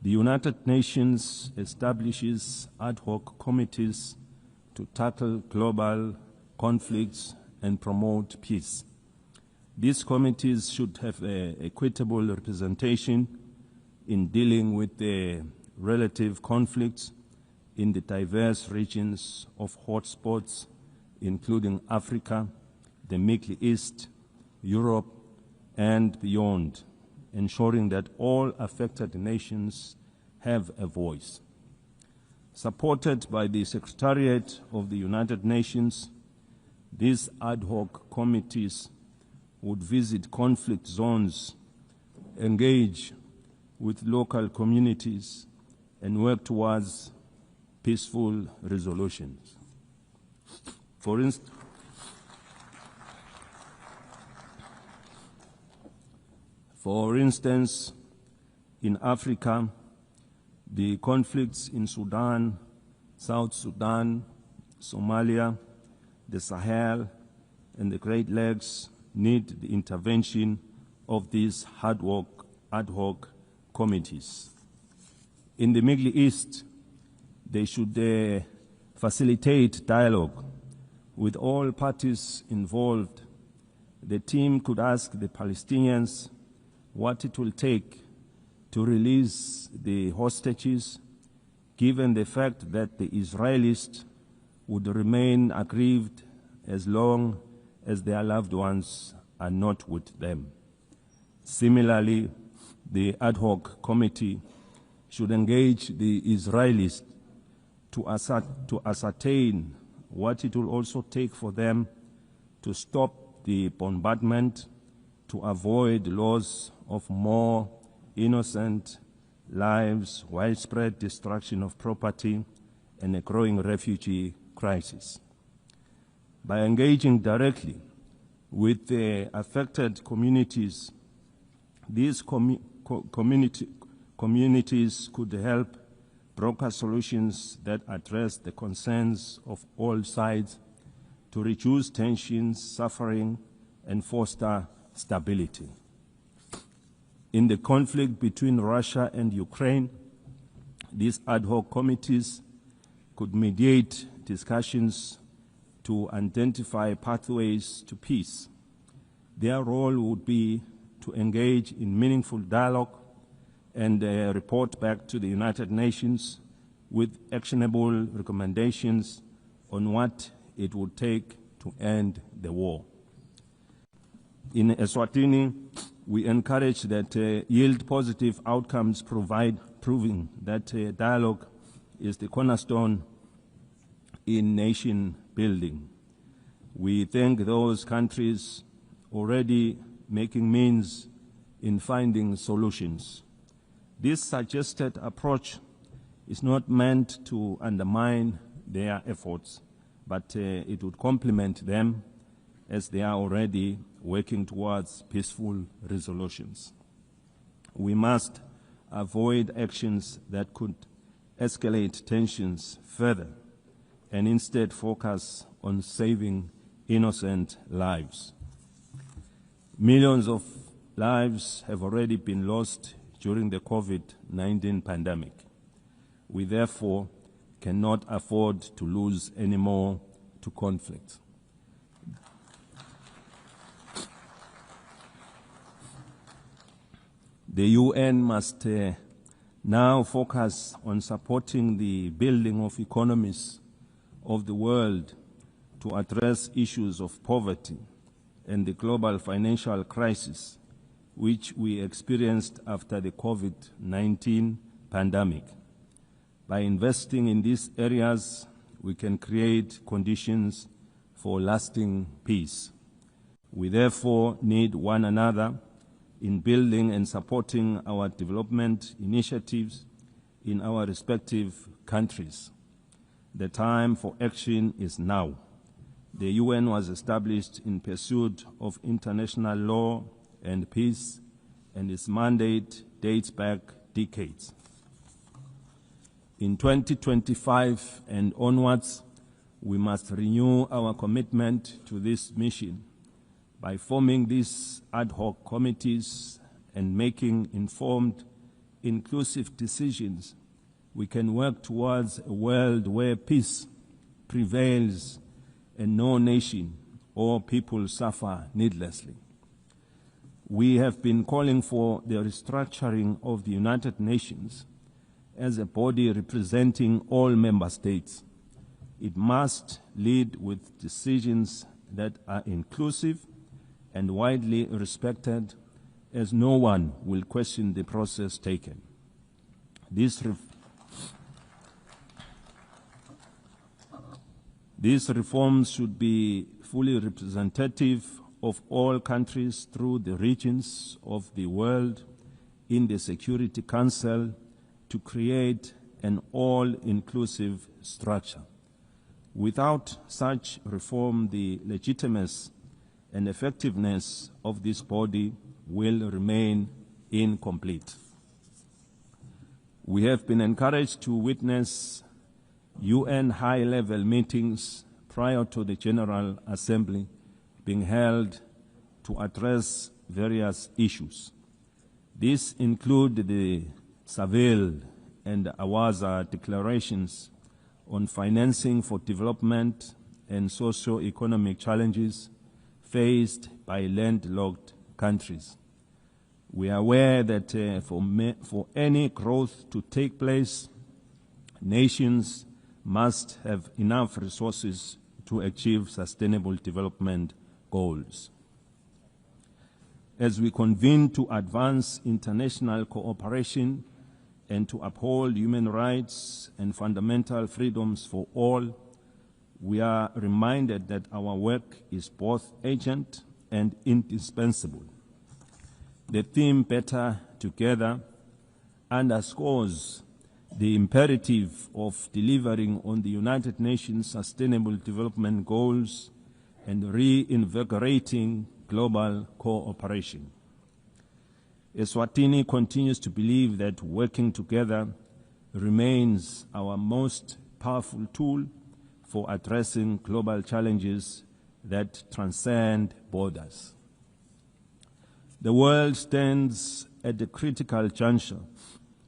United Nations establishes ad hoc committees to tackle global conflicts and promote peace. These committees should have equitable representation in dealing with the relative conflicts in the diverse regions of hotspots, including Africa, the Middle East, Europe, and beyond, ensuring that all affected nations have a voice. Supported by the Secretariat of the United Nations, these ad hoc committees would visit conflict zones, engage with local communities, and work towards peaceful resolutions. For instance, in Africa, the conflicts in Sudan, South Sudan, Somalia, the Sahel, and the Great Lakes need the intervention of these ad hoc committees. In the Middle East, they should facilitate dialogue with all parties involved. The team could ask the Palestinians what it will take to release the hostages, given the fact that the Israelis would remain aggrieved as long as their loved ones are not with them. Similarly, the ad hoc committee should engage the Israelis to ascertain what it will also take for them to stop the bombardment, to avoid loss of more innocent lives, widespread destruction of property, and a growing refugee crisis. By engaging directly with the affected communities, these communities could help broker solutions that address the concerns of all sides to reduce tensions, suffering, and foster stability. In the conflict between Russia and Ukraine, these ad hoc committees could mediate discussions to identify pathways to peace. Their role would be to engage in meaningful dialogue and report back to the United Nations with actionable recommendations on what it would take to end the war. In Eswatini, we encourage that yield positive outcomes, proving that dialogue is the cornerstone in nation building. We thank those countries already making means in finding solutions. This suggested approach is not meant to undermine their efforts, but it would complement them as they are already working towards peaceful resolutions. We must avoid actions that could escalate tensions further and instead focus on saving innocent lives. Millions of lives have already been lost during the COVID-19 pandemic. We therefore cannot afford to lose any more to conflict. The UN must now focus on supporting the building of economies of the world to address issues of poverty and the global financial crisis which we experienced after the COVID-19 pandemic. By investing in these areas, we can create conditions for lasting peace. We therefore need one another in building and supporting our development initiatives in our respective countries. The time for action is now. The UN was established in pursuit of international law and peace, and its mandate dates back decades. In 2025 and onwards, we must renew our commitment to this mission by forming these ad hoc committees and making informed, inclusive decisions. We can work towards a world where peace prevails and no nation or people suffer needlessly. We have been calling for the restructuring of the United Nations as a body representing all member states. It must lead with decisions that are inclusive and widely respected, as no one will question the process taken. These reforms should be fully representative of all countries through the regions of the world in the Security Council to create an all-inclusive structure. Without such reform, the legitimacy and effectiveness of this body will remain incomplete. We have been encouraged to witness UN high-level meetings prior to the General Assembly being held to address various issues. These include the Seville and Awaza declarations on financing for development and socio-economic challenges faced by landlocked countries. We are aware that for any growth to take place, nations must have enough resources to achieve sustainable development goals. As we convene to advance international cooperation and to uphold human rights and fundamental freedoms for all, we are reminded that our work is both urgent and indispensable. The theme "Better Together" underscores the imperative of delivering on the United Nations Sustainable Development Goals and reinvigorating global cooperation. Eswatini continues to believe that working together remains our most powerful tool for addressing global challenges that transcend borders. The world stands at a critical juncture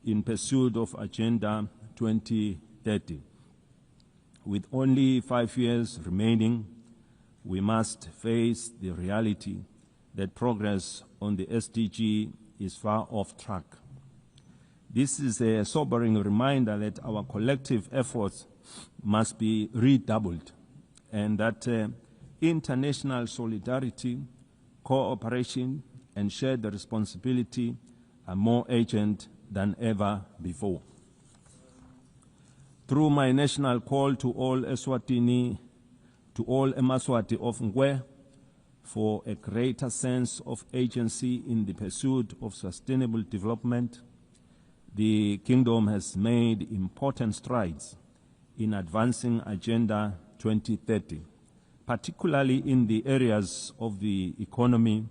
in pursuit of Agenda 2030. With only 5 years remaining, we must face the reality that progress on the SDG is far off track. This is a sobering reminder that our collective efforts must be redoubled and that international solidarity, cooperation, and shared responsibility are more urgent than ever before. Through my national call to all Eswatini, to all Emaswati of Ngwe, for a greater sense of agency in the pursuit of sustainable development, the Kingdom has made important strides in advancing Agenda 2030, particularly in the areas of the economy,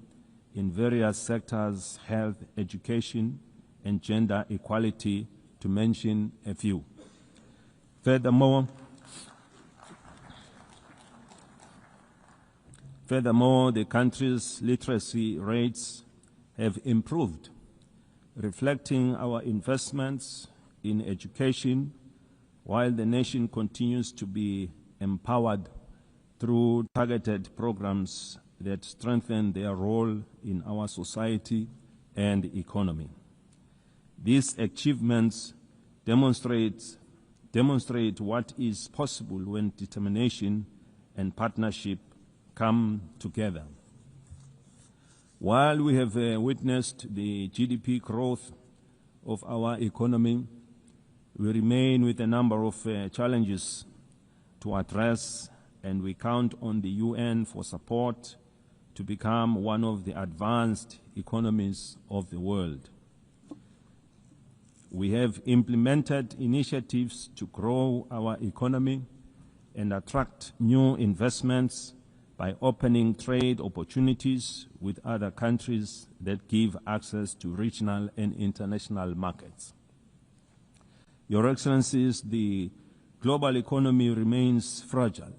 in various sectors, health, education, and gender equality, to mention a few. Furthermore, the country's literacy rates have improved, reflecting our investments in education, while the nation continues to be empowered through targeted programs that strengthen their role in our society and economy. These achievements demonstrate what is possible when determination and partnership come together. While we have witnessed the GDP growth of our economy, we remain with a number of challenges to to address, and we count on the UN for support to become one of the advanced economies of the world. We have implemented initiatives to grow our economy and attract new investments by opening trade opportunities with other countries that give access to regional and international markets. Your Excellencies, the global economy remains fragile.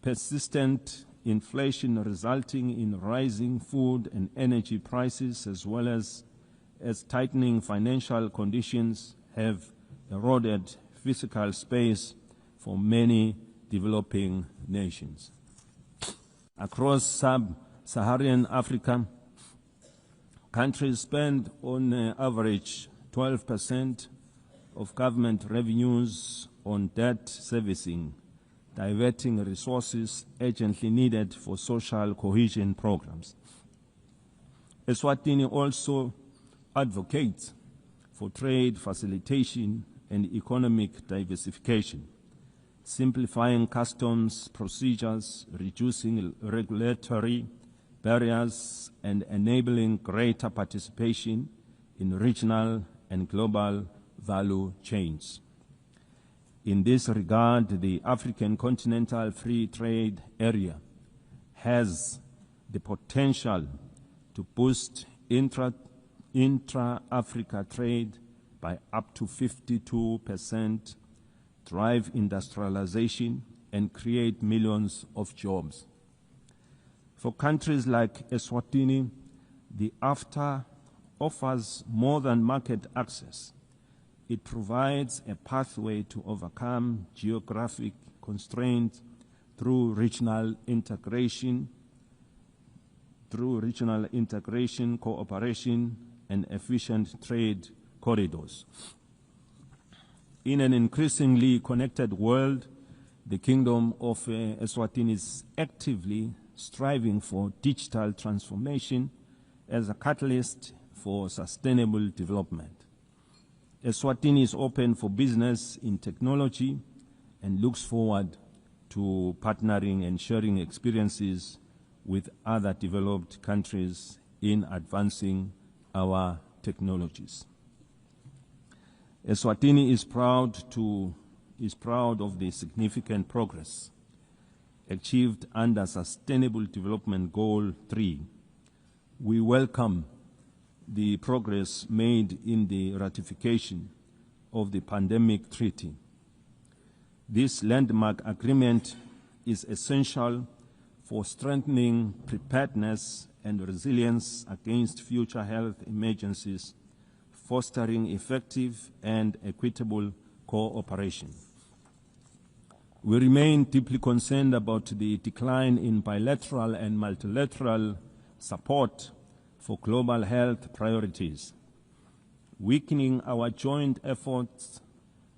Persistent inflation resulting in rising food and energy prices, as well as tightening financial conditions, have eroded fiscal space for many developing nations. Across sub-Saharan Africa, countries spend on average 12% of government revenues on debt servicing, diverting resources urgently needed for social cohesion programs. Eswatini also advocates for trade facilitation and economic diversification, simplifying customs procedures, reducing regulatory barriers, and enabling greater participation in regional and global value chains. In this regard, the African Continental Free Trade Area has the potential to boost intra-Africa trade by up to 52%, drive industrialization, and create millions of jobs. For countries like Eswatini, the AfTA offers more than market access. It provides a pathway to overcome geographic constraints through regional integration, cooperation, and efficient trade corridors. In an increasingly connected world, the Kingdom of Eswatini is actively striving for digital transformation as a catalyst for sustainable development. Eswatini is open for business in technology and looks forward to partnering and sharing experiences with other developed countries in advancing our technologies. Eswatini is proud of the significant progress achieved under Sustainable Development Goal 3. We welcome the progress made in the ratification of the Pandemic Treaty. This landmark agreement is essential for strengthening preparedness and resilience against future health emergencies, fostering effective and equitable cooperation. We remain deeply concerned about the decline in bilateral and multilateral support for global health priorities. Weakening our joint efforts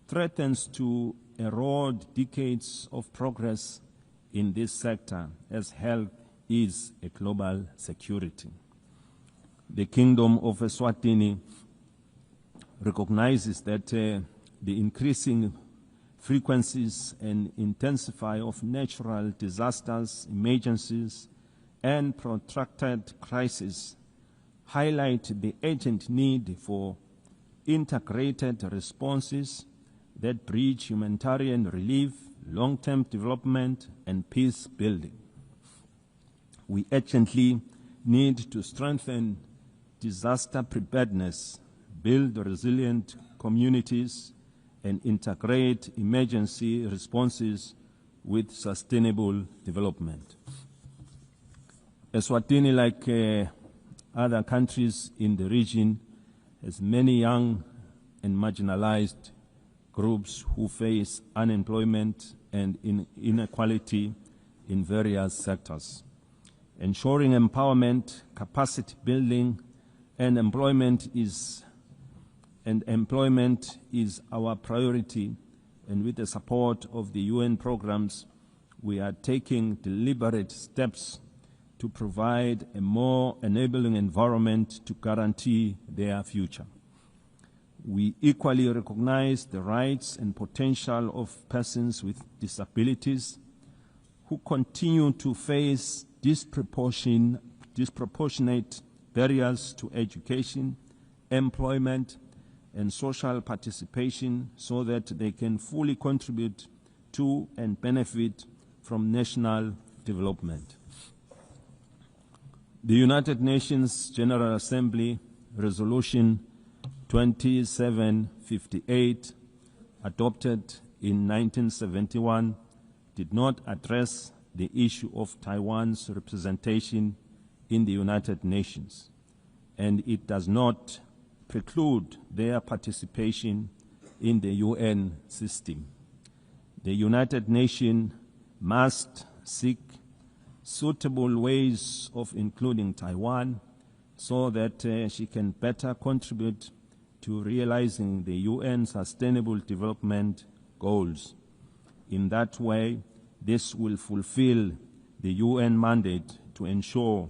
threatens to erode decades of progress in this sector, as health is a global security. The Kingdom of Eswatini recognizes that the increasing frequencies and intensity of natural disasters, emergencies, and protracted crises highlight the urgent need for integrated responses that bridge humanitarian relief, long-term development, and peace building. We urgently need to strengthen disaster preparedness, build resilient communities, and integrate emergency responses with sustainable development. Eswatini, like other countries in the region, has many young and marginalized groups who face unemployment and inequality in various sectors. Ensuring empowerment, capacity building, and employment is our priority, and with the support of the UN programs, we are taking deliberate steps to provide a more enabling environment to guarantee their future. We equally recognize the rights and potential of persons with disabilities who continue to face disproportionate barriers to education, employment, and social participation so that they can fully contribute to and benefit from national development. The United Nations General Assembly Resolution 2758, adopted in 1971, did not address the issue of Taiwan's representation in the United Nations, and it does not preclude their participation in the UN system. The United Nations must seek suitable ways of including Taiwan so that she can better contribute to realizing the UN Sustainable Development Goals. In that way, this will fulfill the UN mandate to ensure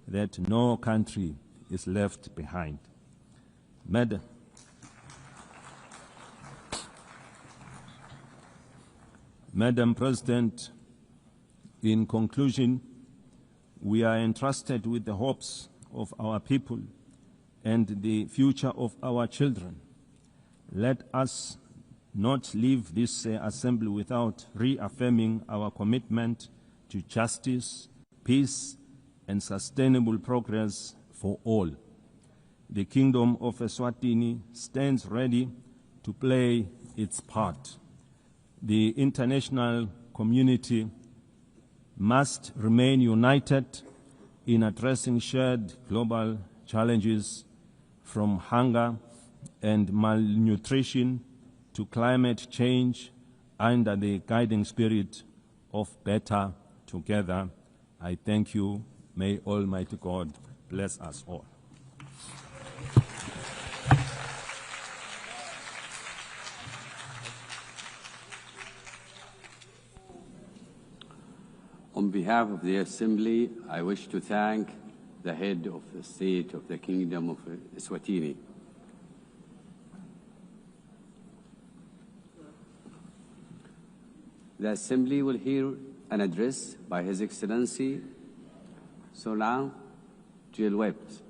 that no country is left behind. Madam President, in conclusion, we are entrusted with the hopes of our people and the future of our children. Let us not leave this assembly without reaffirming our commitment to justice, peace, and sustainable progress for all. The Kingdom of Eswatini stands ready to play its part. The international community must remain united in addressing shared global challenges, from hunger and malnutrition to climate change, under the guiding spirit of better together. I thank you. May Almighty God bless us all.
On behalf of the Assembly, I wish to thank the head of the state of the Kingdom of Eswatini. The Assembly will hear an address by His Excellency Solan Jilwept,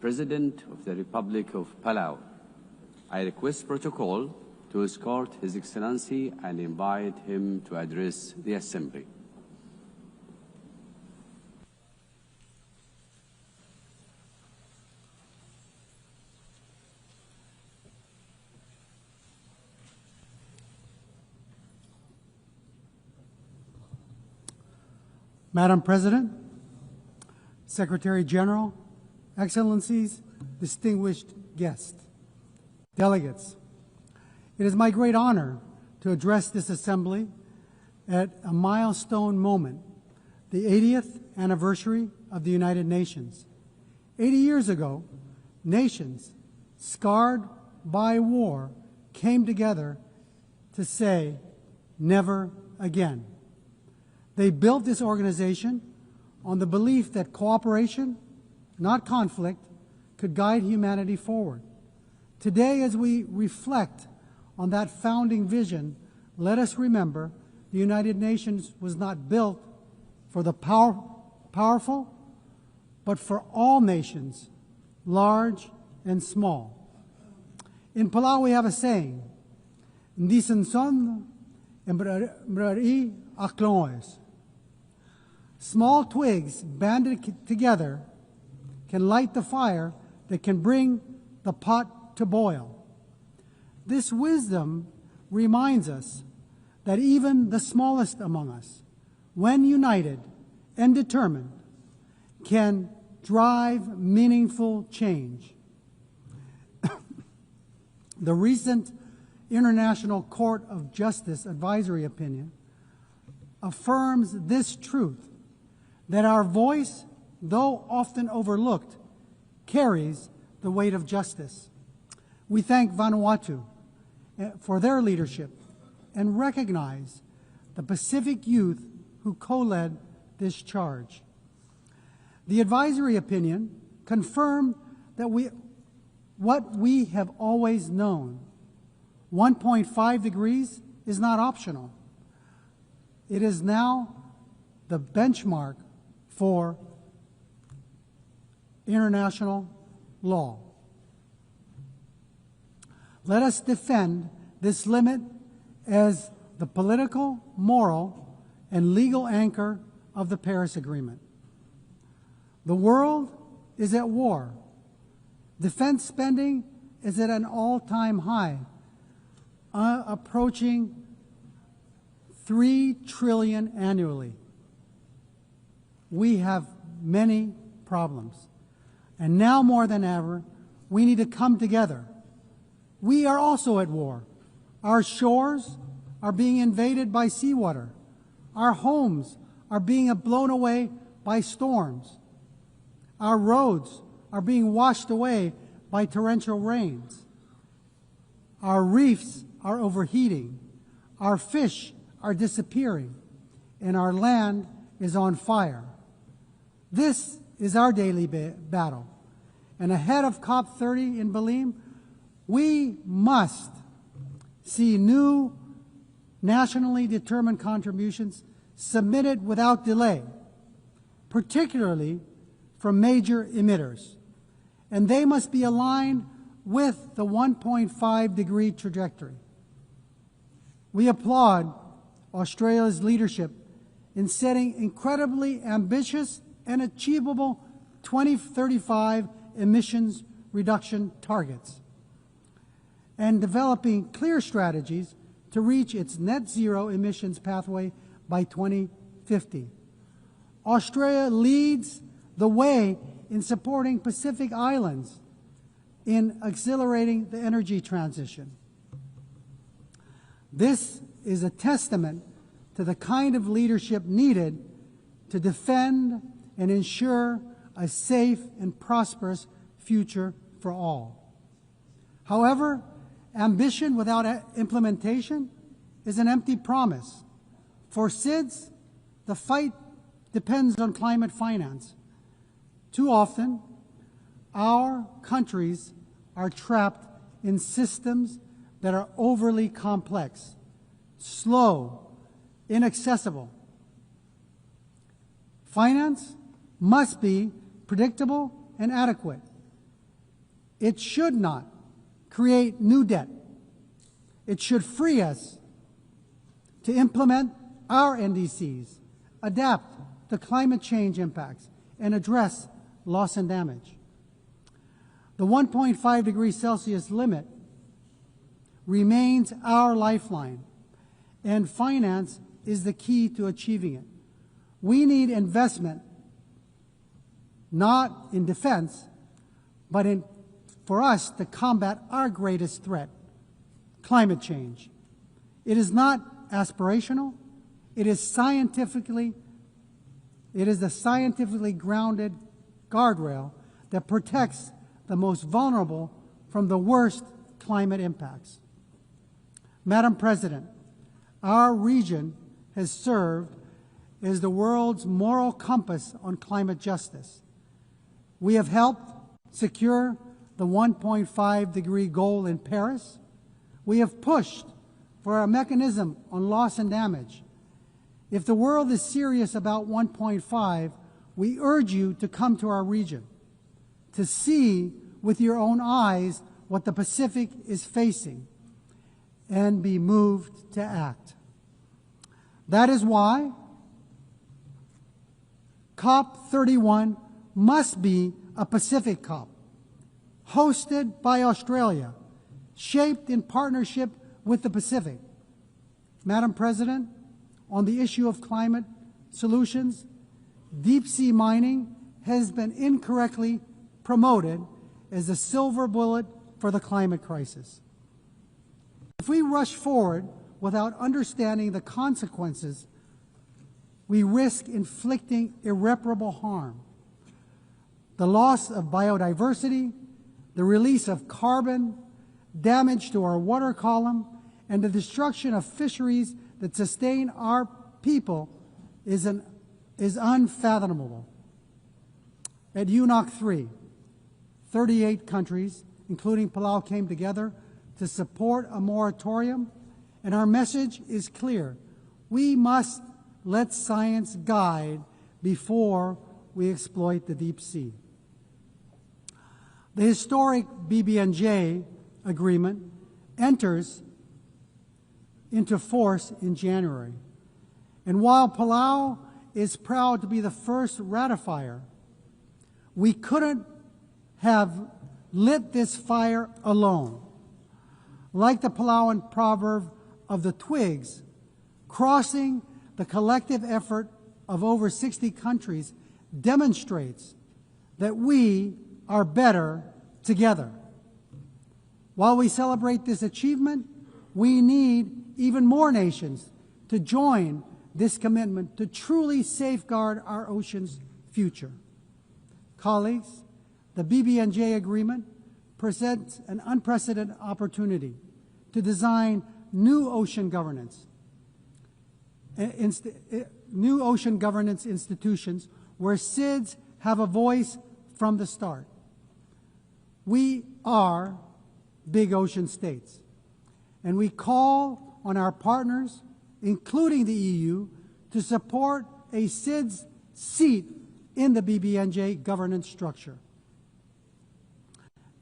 President of the Republic of Palau. I request protocol to escort His Excellency and invite him to address the Assembly.
Madam President, Secretary General, Excellencies, distinguished guests, delegates, it is my great honor to address this Assembly at a milestone moment, the 80th anniversary of the United Nations. 80 years ago, nations scarred by war came together to say, never again. They built this organization on the belief that cooperation, not conflict, could guide humanity forward. Today, as we reflect on that founding vision, let us remember the United Nations was not built for the powerful, but for all nations, large and small. In Palau, we have a saying, "Ndisen son embrari akloes." Small twigs banded together can light the fire that can bring the pot to boil. This wisdom reminds us that even the smallest among us, when united and determined, can drive meaningful change. The recent International Court of Justice advisory opinion affirms this truth, that our voice, though often overlooked, carries the weight of justice. We thank Vanuatu for their leadership and recognize the Pacific youth who co-led this charge. The advisory opinion confirmed that we what we have always known. 1.5 degrees is not optional. It is now the benchmark for international law. Let us defend this limit as the political, moral, and legal anchor of the Paris Agreement. The world is at war. Defense spending is at an all-time high, approaching $3 trillion annually. We have many problems. And now more than ever, we need to come together. We are also at war. Our shores are being invaded by seawater. Our homes are being blown away by storms. Our roads are being washed away by torrential rains. Our reefs are overheating. Our fish are disappearing. And our land is on fire. This is our daily battle. And ahead of COP30 in Belém, we must see new nationally determined contributions submitted without delay, particularly from major emitters. And they must be aligned with the 1.5 degree trajectory. We applaud Australia's leadership in setting incredibly ambitious and achievable 2035 emissions reduction targets and developing clear strategies to reach its net zero emissions pathway by 2050. Australia leads the way in supporting Pacific Islands in accelerating the energy transition. This is a testament to the kind of leadership needed to defend and ensure a safe and prosperous future for all. However, ambition without implementation is an empty promise. For SIDS, the fight depends on climate finance. Too often, our countries are trapped in systems that are overly complex, slow, inaccessible. Finance must be predictable and adequate. It should not create new debt. It should free us to implement our NDCs, adapt to climate change impacts, and address loss and damage. The 1.5 degrees Celsius limit remains our lifeline, and finance is the key to achieving it. We need investment, not in defense, but for us to combat our greatest threat, climate change. It is not aspirational. It is the scientifically grounded guardrail that protects the most vulnerable from the worst climate impacts. Madam President, our region has served as the world's moral compass on climate justice. We have helped secure the 1.5 degree goal in Paris. We have pushed for a mechanism on loss and damage. If the world is serious about 1.5, we urge you to come to our region, to see with your own eyes what the Pacific is facing, and be moved to act. That is why COP31 must be a Pacific COP, hosted by Australia, shaped in partnership with the Pacific. Madam President, on the issue of climate solutions, deep-sea mining has been incorrectly promoted as a silver bullet for the climate crisis. If we rush forward without understanding the consequences, we risk inflicting irreparable harm. The loss of biodiversity, the release of carbon, damage to our water column, and the destruction of fisheries that sustain our people is unfathomable. At UNOC 3, 38 countries, including Palau, came together to support a moratorium, and our message is clear. We must let science guide before we exploit the deep sea. The historic BBNJ agreement enters into force in January. And while Palau is proud to be the first ratifier, we couldn't have lit this fire alone. Like the Palauan proverb of the twigs, crossing the collective effort of over 60 countries demonstrates that we are better together. While we celebrate this achievement, we need even more nations to join this commitment to truly safeguard our ocean's future. Colleagues, the BBNJ agreement presents an unprecedented opportunity to design new ocean governance institutions where SIDS have a voice from the start. We are big ocean states, and we call on our partners, including the EU, to support a SIDS seat in the BBNJ governance structure.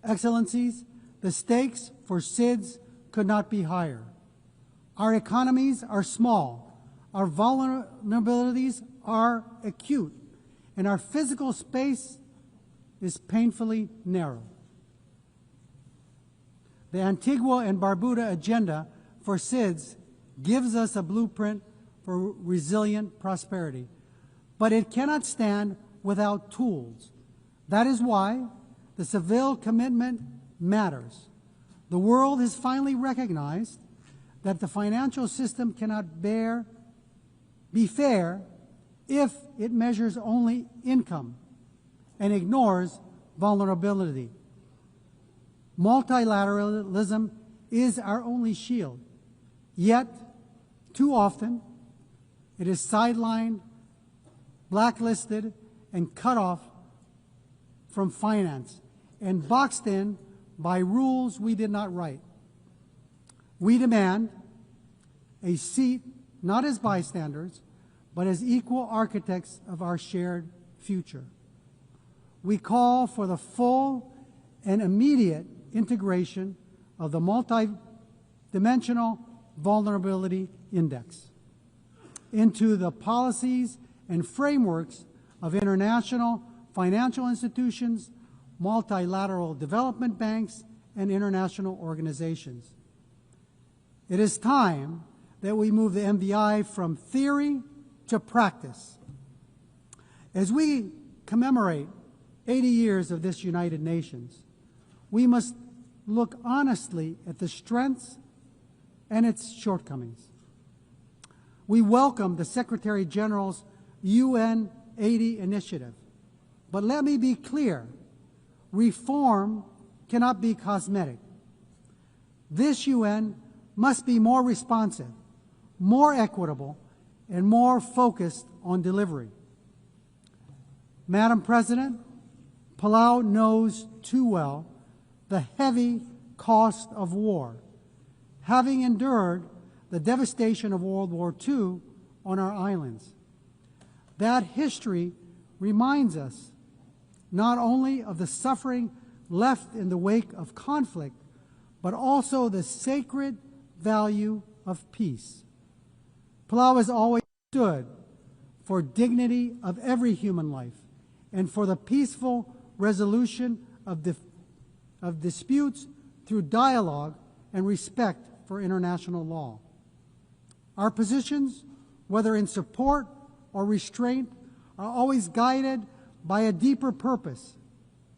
Excellencies, the stakes for SIDS could not be higher. Our economies are small, our vulnerabilities are acute, and our physical space is painfully narrow. The Antigua and Barbuda agenda for SIDS gives us a blueprint for resilient prosperity, but it cannot stand without tools. That is why the Seville commitment matters. The world has finally recognized that the financial system cannot be fair if it measures only income and ignores vulnerability. Multilateralism is our only shield, yet too often it is sidelined, blacklisted, and cut off from finance and boxed in by rules we did not write. We demand a seat not as bystanders, but as equal architects of our shared future. We call for the full and immediate integration of the multidimensional vulnerability index into the policies and frameworks of international financial institutions, multilateral development banks, and international organizations. It is time that we move the MVI from theory to practice. As we commemorate 80 years of this United Nations, we must look honestly at the strengths and its shortcomings. We welcome the Secretary General's UN 80 initiative, but let me be clear, reform cannot be cosmetic. This UN must be more responsive, more equitable, and more focused on delivery. Madam President, Palau knows too well the heavy cost of war, having endured the devastation of World War II on our islands. That history reminds us not only of the suffering left in the wake of conflict, but also the sacred value of peace. Palau has always stood for dignity of every human life and for the peaceful resolution of disputes through dialogue and respect for international law. Our positions, whether in support or restraint, are always guided by a deeper purpose,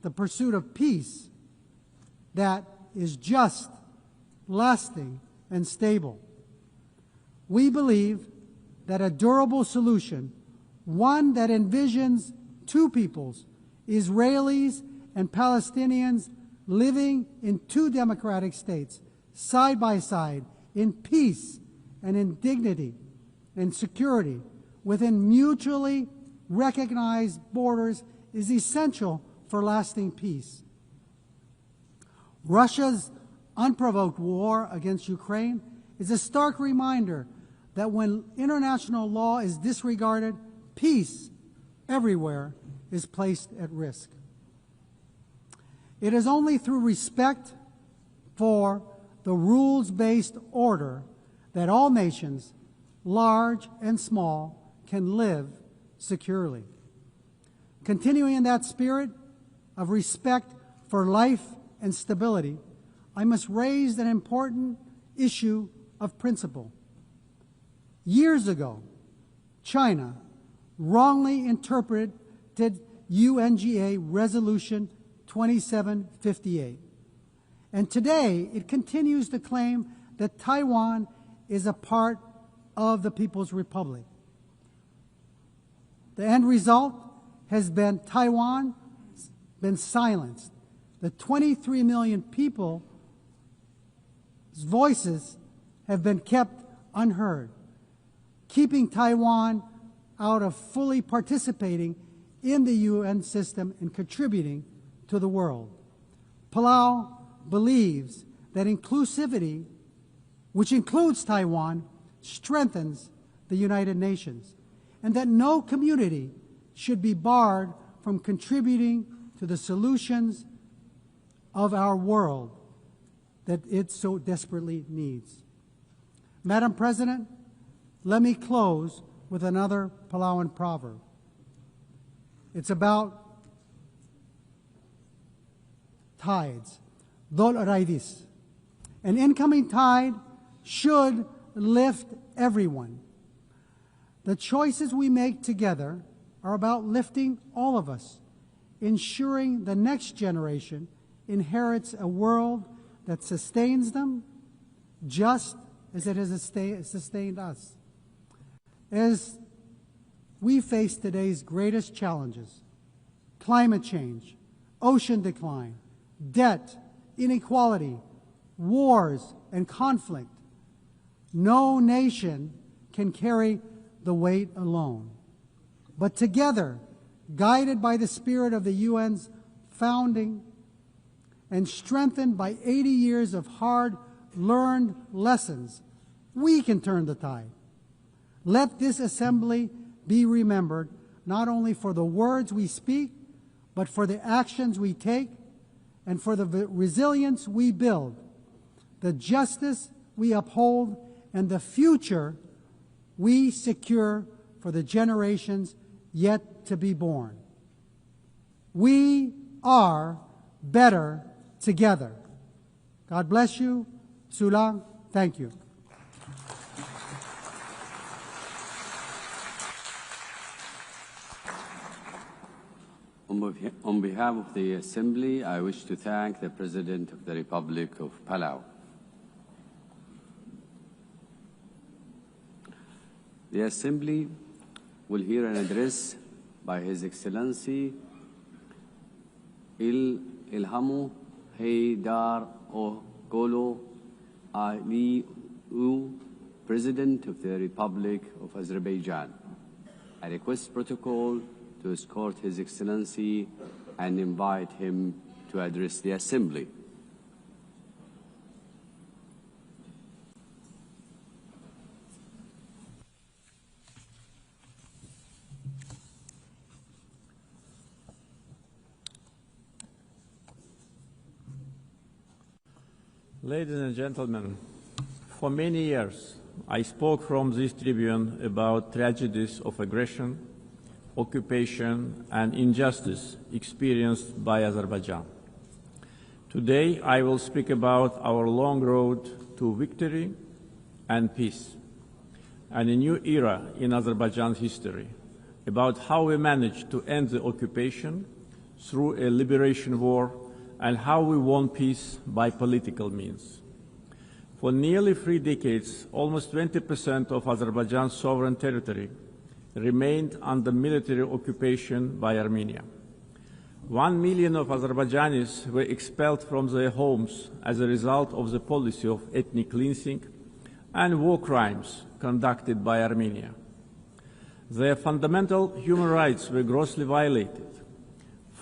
the pursuit of peace that is just, lasting, and stable. We believe that a durable solution, one that envisions two peoples, Israelis and Palestinians living in two democratic states, side by side, in peace and in dignity and security, within mutually recognized borders, is essential for lasting peace. Russia's unprovoked war against Ukraine is a stark reminder that when international law is disregarded, peace everywhere is placed at risk. It is only through respect for the rules-based order that all nations, large and small, can live securely. Continuing in that spirit of respect for life and stability, I must raise an important issue of principle. Years ago, China wrongly interpreted UNGA Resolution 2758. And today, it continues to claim that Taiwan is a part of the People's Republic. The end result has been Taiwan been silenced. The 23 million people's voices have been kept unheard, keeping Taiwan out of fully participating in the UN system and contributing to the world. Palau believes that inclusivity, which includes Taiwan, strengthens the United Nations, and that no community should be barred from contributing to the solutions of our world that it so desperately needs. Madam President, let me close with another Palauan proverb. It's about tides. Dol raidis. An incoming tide should lift everyone. The choices we make together are about lifting all of us, ensuring the next generation inherits a world that sustains them just as it has sustained us. As we face today's greatest challenges, climate change, ocean decline, debt, inequality, wars, and conflict, no nation can carry the weight alone. But together, guided by the spirit of the UN's founding and strengthened by 80 years of hard-learned lessons, we can turn the tide. Let this assembly be remembered not only for the words we speak, but for the actions we take and for the resilience we build, the justice we uphold, and the future we secure for the generations yet to be born. We are better together. God bless you. Sulang, thank you.
On behalf of the Assembly, I wish to thank the President of the Republic of Palau. The Assembly will hear an address by His Excellency Ilhamu Haydar Ogolo Aliou, President of the Republic of Azerbaijan. I request protocol to escort His Excellency and invite him to address the Assembly.
Ladies and gentlemen, for many years I spoke from this tribune about tragedies of aggression, occupation and injustice experienced by Azerbaijan. Today I will speak about our long road to victory and peace, and a new era in Azerbaijan's history, about how we managed to end the occupation through a liberation war and how we won peace by political means. For nearly 3 decades, almost 20% of Azerbaijan's sovereign territory remained under military occupation by Armenia. 1 million of Azerbaijanis were expelled from their homes as a result of the policy of ethnic cleansing and war crimes conducted by Armenia. Their fundamental human rights were grossly violated.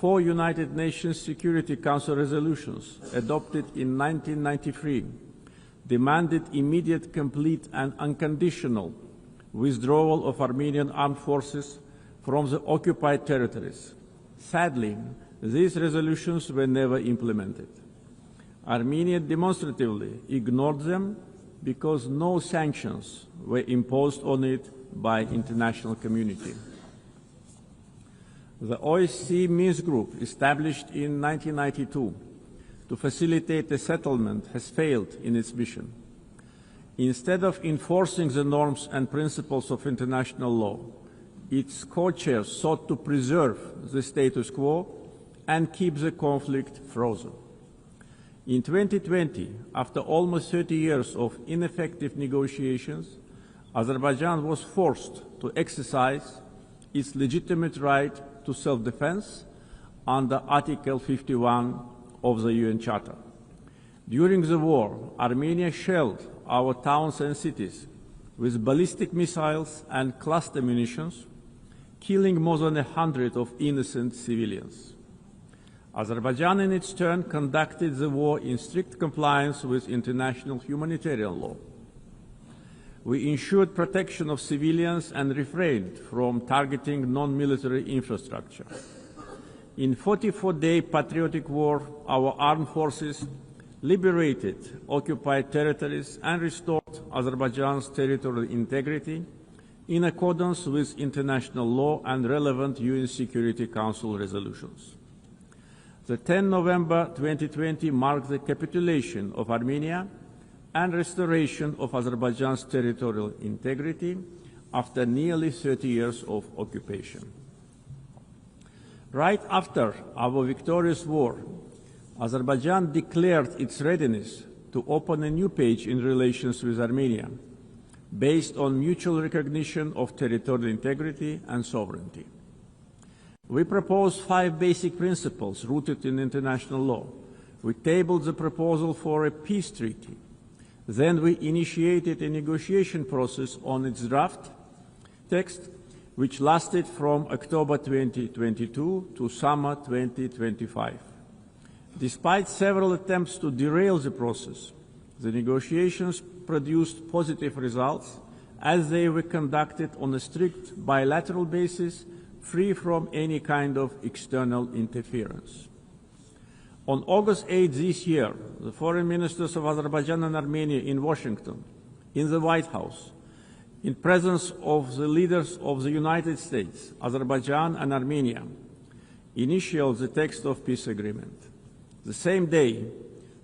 4 United Nations Security Council resolutions adopted in 1993 demanded immediate, complete and unconditional withdrawal of Armenian armed forces from the occupied territories. Sadly, these resolutions were never implemented. Armenia demonstratively ignored them because no sanctions were imposed on it by the international community. The OSCE Minsk Group, established in 1992 to facilitate a settlement, has failed in its mission. Instead of enforcing the norms and principles of international law, its co-chairs sought to preserve the status quo and keep the conflict frozen. In 2020, after almost 30 years of ineffective negotiations, Azerbaijan was forced to exercise its legitimate right to self-defense under Article 51 of the UN Charter. During the war, Armenia shelled our towns and cities with ballistic missiles and cluster munitions, killing more than 100 of innocent civilians. Azerbaijan, in its turn, conducted the war in strict compliance with international humanitarian law. We ensured protection of civilians and refrained from targeting non-military infrastructure. In 44-day patriotic war, our armed forces liberated occupied territories and restored Azerbaijan's territorial integrity in accordance with international law and relevant UN Security Council resolutions. The 10 November 2020 marked the capitulation of Armenia and restoration of Azerbaijan's territorial integrity after nearly 30 years of occupation. Right after our victorious war, Azerbaijan declared its readiness to open a new page in relations with Armenia, based on mutual recognition of territorial integrity and sovereignty. We proposed 5 basic principles rooted in international law. We tabled the proposal for a peace treaty. Then we initiated a negotiation process on its draft text, which lasted from October 2022 to summer 2025. Despite several attempts to derail the process, the negotiations produced positive results as they were conducted on a strict bilateral basis, free from any kind of external interference. On August 8 this year, the foreign ministers of Azerbaijan and Armenia in Washington, in the White House, in presence of the leaders of the United States, Azerbaijan and Armenia, initialed the text of peace agreement. The same day,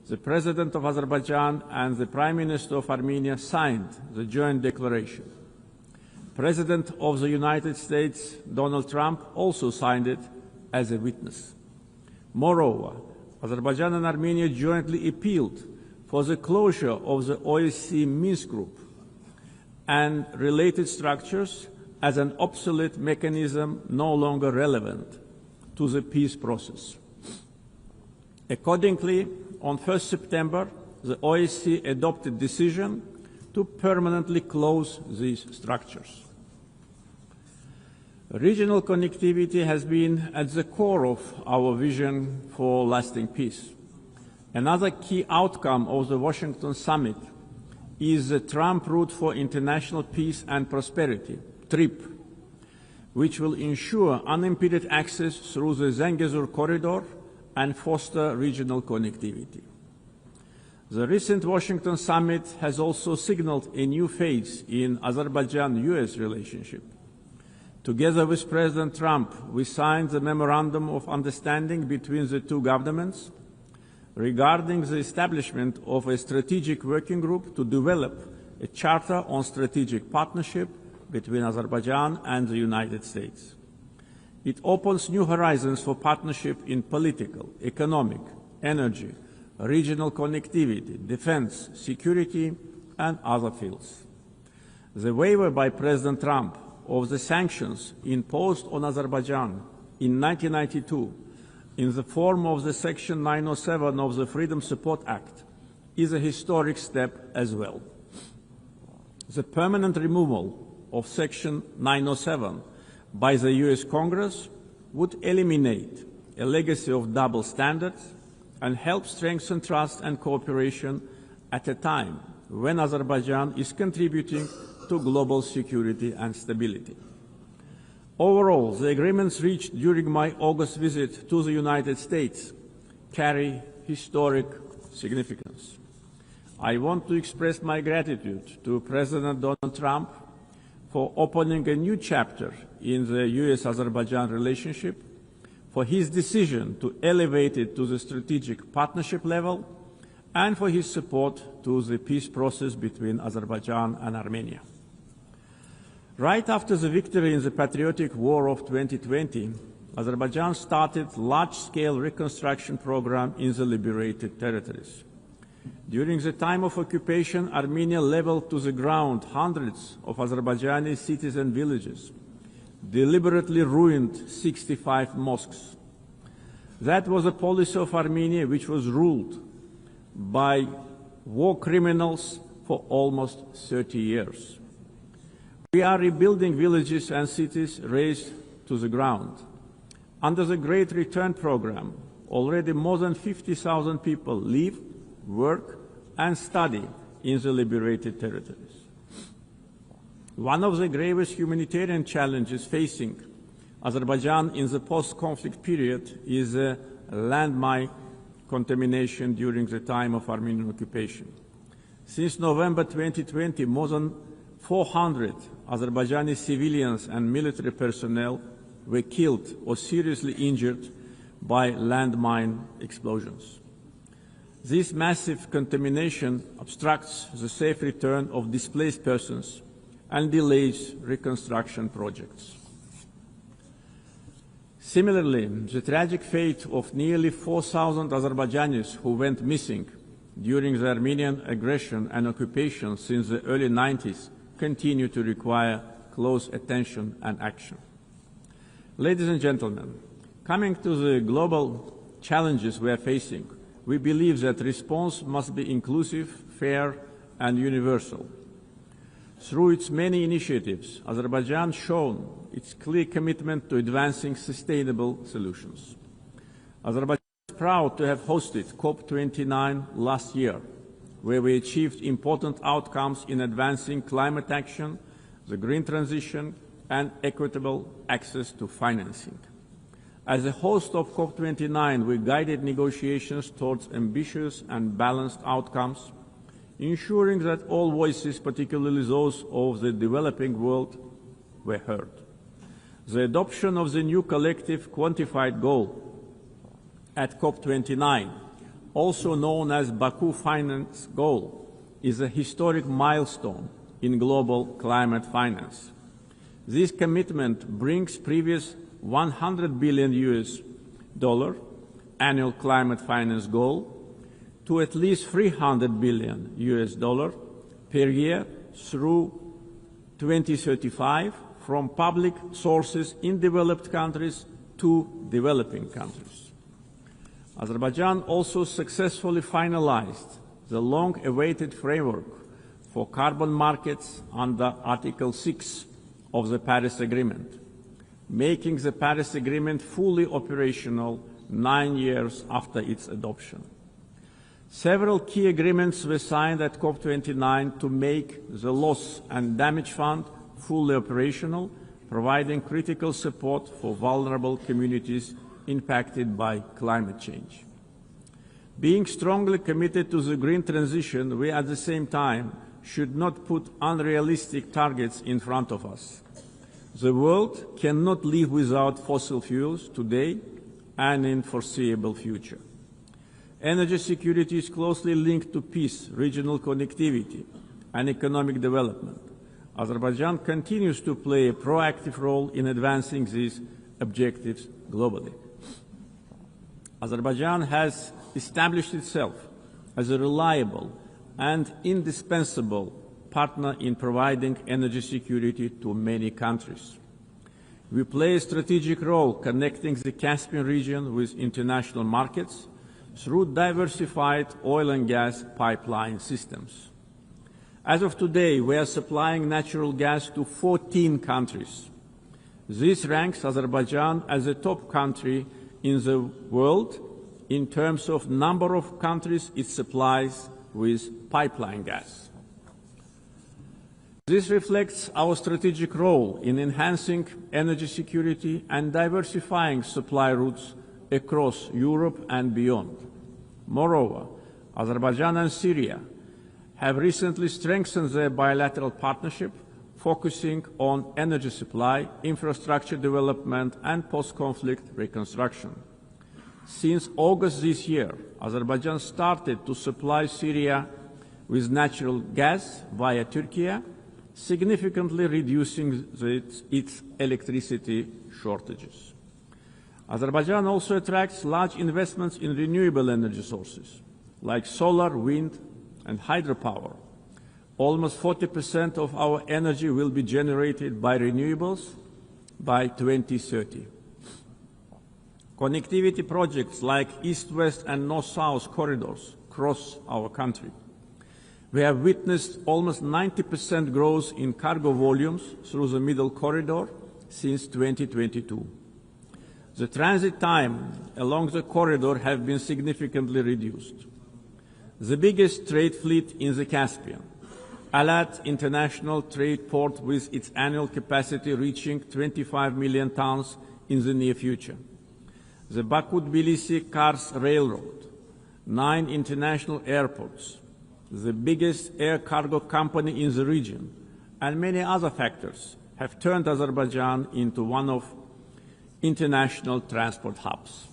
the President of Azerbaijan and the Prime Minister of Armenia signed the joint declaration. President of the United States, Donald Trump, also signed it as a witness. Moreover, Azerbaijan and Armenia jointly appealed for the closure of the OSCE Minsk Group and related structures as an obsolete mechanism no longer relevant to the peace process. Accordingly, on 1 September, the OSCE adopted a decision to permanently close these structures. Regional connectivity has been at the core of our vision for lasting peace. Another key outcome of the Washington summit is the Trump Route for International Peace and Prosperity, TRIP, which will ensure unimpeded access through the Zangezur corridor and foster regional connectivity. The recent Washington summit has also signaled a new phase in Azerbaijan-US relationship. Together with President Trump, we signed the Memorandum of Understanding between the two governments regarding the establishment of a strategic working group to develop a charter on strategic partnership between Azerbaijan and the United States. It opens new horizons for partnership in political, economic, energy, regional connectivity, defense, security, and other fields. The waiver by President Trump of the sanctions imposed on Azerbaijan in 1992 in the form of the Section 907 of the Freedom Support Act is a historic step as well. The permanent removal of Section 907 by the US Congress would eliminate a legacy of double standards and help strengthen trust and cooperation at a time when Azerbaijan is contributing to global security and stability. Overall, the agreements reached during my August visit to the United States carry historic significance. I want to express my gratitude to President Donald Trump for opening a new chapter in the US-Azerbaijan relationship, for his decision to elevate it to the strategic partnership level, and for his support to the peace process between Azerbaijan and Armenia. Right after the victory in the patriotic war of 2020, Azerbaijan started a large-scale reconstruction program in the liberated territories. During the time of occupation, Armenia leveled to the ground hundreds of Azerbaijani cities and villages, deliberately ruined 65 mosques. That was a policy of Armenia which was ruled by war criminals for almost 30 years. We are rebuilding villages and cities razed to the ground. Under the Great Return Program, already more than 50,000 people live, work, and study in the liberated territories. One of the gravest humanitarian challenges facing Azerbaijan in the post-conflict period is landmine contamination during the time of Armenian occupation. Since November 2020, more than 400 Azerbaijani civilians and military personnel were killed or seriously injured by landmine explosions. This massive contamination obstructs the safe return of displaced persons and delays reconstruction projects. Similarly, the tragic fate of nearly 4,000 Azerbaijanis who went missing during the Armenian aggression and occupation since the early 90s continue to require close attention and action. Ladies and gentlemen, coming to the global challenges we are facing, we believe that response must be inclusive, fair, and universal. Through its many initiatives, Azerbaijan has shown its clear commitment to advancing sustainable solutions. Azerbaijan is proud to have hosted COP29 last year, where we achieved important outcomes in advancing climate action, the green transition, and equitable access to financing. As a host of COP29, we guided negotiations towards ambitious and balanced outcomes, ensuring that all voices, particularly those of the developing world, were heard. The adoption of the new collective quantified goal at COP29, also known as Baku Finance Goal, is a historic milestone in global climate finance. This commitment brings previous $100 billion annual climate finance goal to at least $300 billion per year through 2035 from public sources in developed countries to developing countries. Azerbaijan also successfully finalized the long-awaited framework for carbon markets under Article 6 of the Paris Agreement, making the Paris Agreement fully operational 9 years after its adoption. Several key agreements were signed at COP29 to make the Loss and Damage Fund fully operational, providing critical support for vulnerable communities impacted by climate change. Being strongly committed to the green transition, we at the same time should not put unrealistic targets in front of us. The world cannot live without fossil fuels today and in the foreseeable future. Energy security is closely linked to peace, regional connectivity, and economic development. Azerbaijan continues to play a proactive role in advancing these objectives globally. Azerbaijan has established itself as a reliable and indispensable partner in providing energy security to many countries. We play a strategic role connecting the Caspian region with international markets through diversified oil and gas pipeline systems. As of today, we are supplying natural gas to 14 countries. This ranks Azerbaijan as a top country in the world in terms of number of countries it supplies with pipeline gas. This reflects our strategic role in enhancing energy security and diversifying supply routes across Europe and beyond. Moreover, Azerbaijan and Syria have recently strengthened their bilateral partnership, focusing on energy supply, infrastructure development, and post-conflict reconstruction. Since August this year, Azerbaijan started to supply Syria with natural gas via Turkey, significantly reducing its electricity shortages. Azerbaijan also attracts large investments in renewable energy sources, like solar, wind, and hydropower. Almost 40% of our energy will be generated by renewables by 2030. Connectivity projects like East-West and North-South corridors cross our country. We have witnessed almost 90% growth in cargo volumes through the Middle Corridor since 2022. The transit time along the corridor has been significantly reduced. The biggest trade fleet in the Caspian, Alat International Trade Port, with its annual capacity reaching 25 million tons in the near future. The Baku-Tbilisi-Kars Railroad, 9 international airports, the biggest air cargo company in the region, and many other factors have turned Azerbaijan into one of international transport hubs.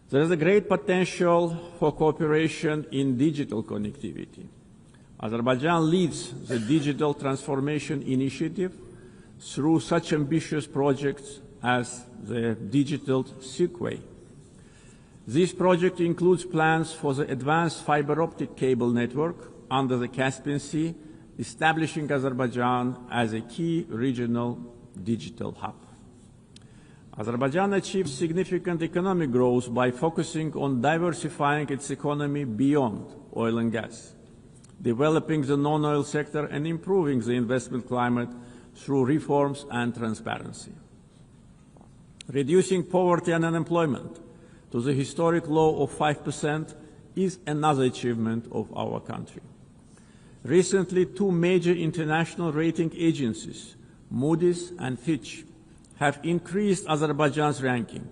There is a great potential for cooperation in digital connectivity. Azerbaijan leads the Digital Transformation Initiative through such ambitious projects as the Digital Seaway. This project includes plans for the advanced fiber optic cable network under the Caspian Sea, establishing Azerbaijan as a key regional digital hub. Azerbaijan achieved significant economic growth by focusing on diversifying its economy beyond oil and gas, developing the non-oil sector and improving the investment climate through reforms and transparency. Reducing poverty and unemployment to the historic low of 5% is another achievement of our country. Recently, 2 major international rating agencies, Moody's and Fitch, have increased Azerbaijan's ranking.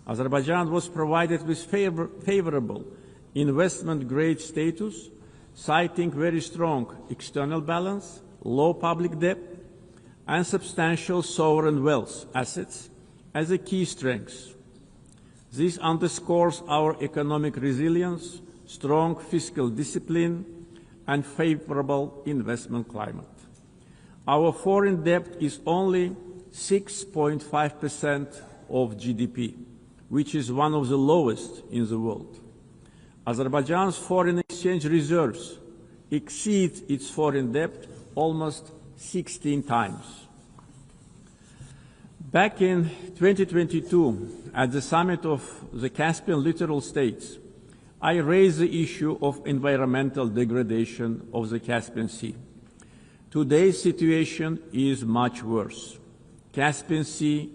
Azerbaijan was provided with favorable investment-grade status, citing very strong external balance, low public debt, and substantial sovereign wealth assets as a key strengths. This underscores our economic resilience, strong fiscal discipline, and favorable investment climate. Our foreign debt is only 6.5% of GDP, which is one of the lowest in the world. Azerbaijan's foreign exchange reserves exceed its foreign debt almost 16 times. Back in 2022, at the summit of the Caspian littoral states, I raised the issue of environmental degradation of the Caspian Sea. Today's situation is much worse. Caspian Sea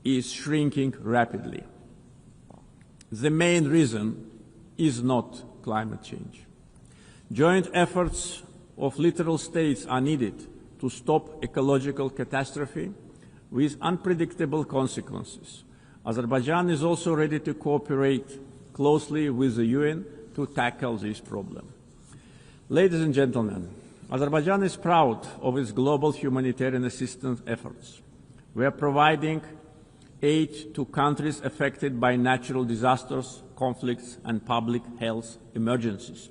is shrinking rapidly. The main reason is not climate change. Joint efforts of littoral states are needed to stop ecological catastrophe with unpredictable consequences. Azerbaijan is also ready to cooperate closely with the UN to tackle this problem. Ladies and gentlemen, Azerbaijan is proud of its global humanitarian assistance efforts. We are providing aid to countries affected by natural disasters, conflicts, and public health emergencies.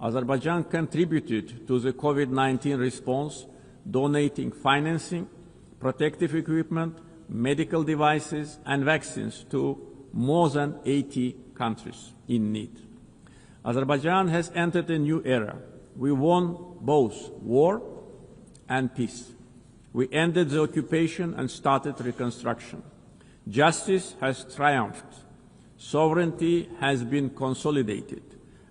Azerbaijan contributed to the COVID-19 response, donating financing, protective equipment, medical devices, and vaccines to more than 80 countries in need. Azerbaijan has entered a new era. We won both war and peace. We ended the occupation and started reconstruction. Justice has triumphed. Sovereignty has been consolidated,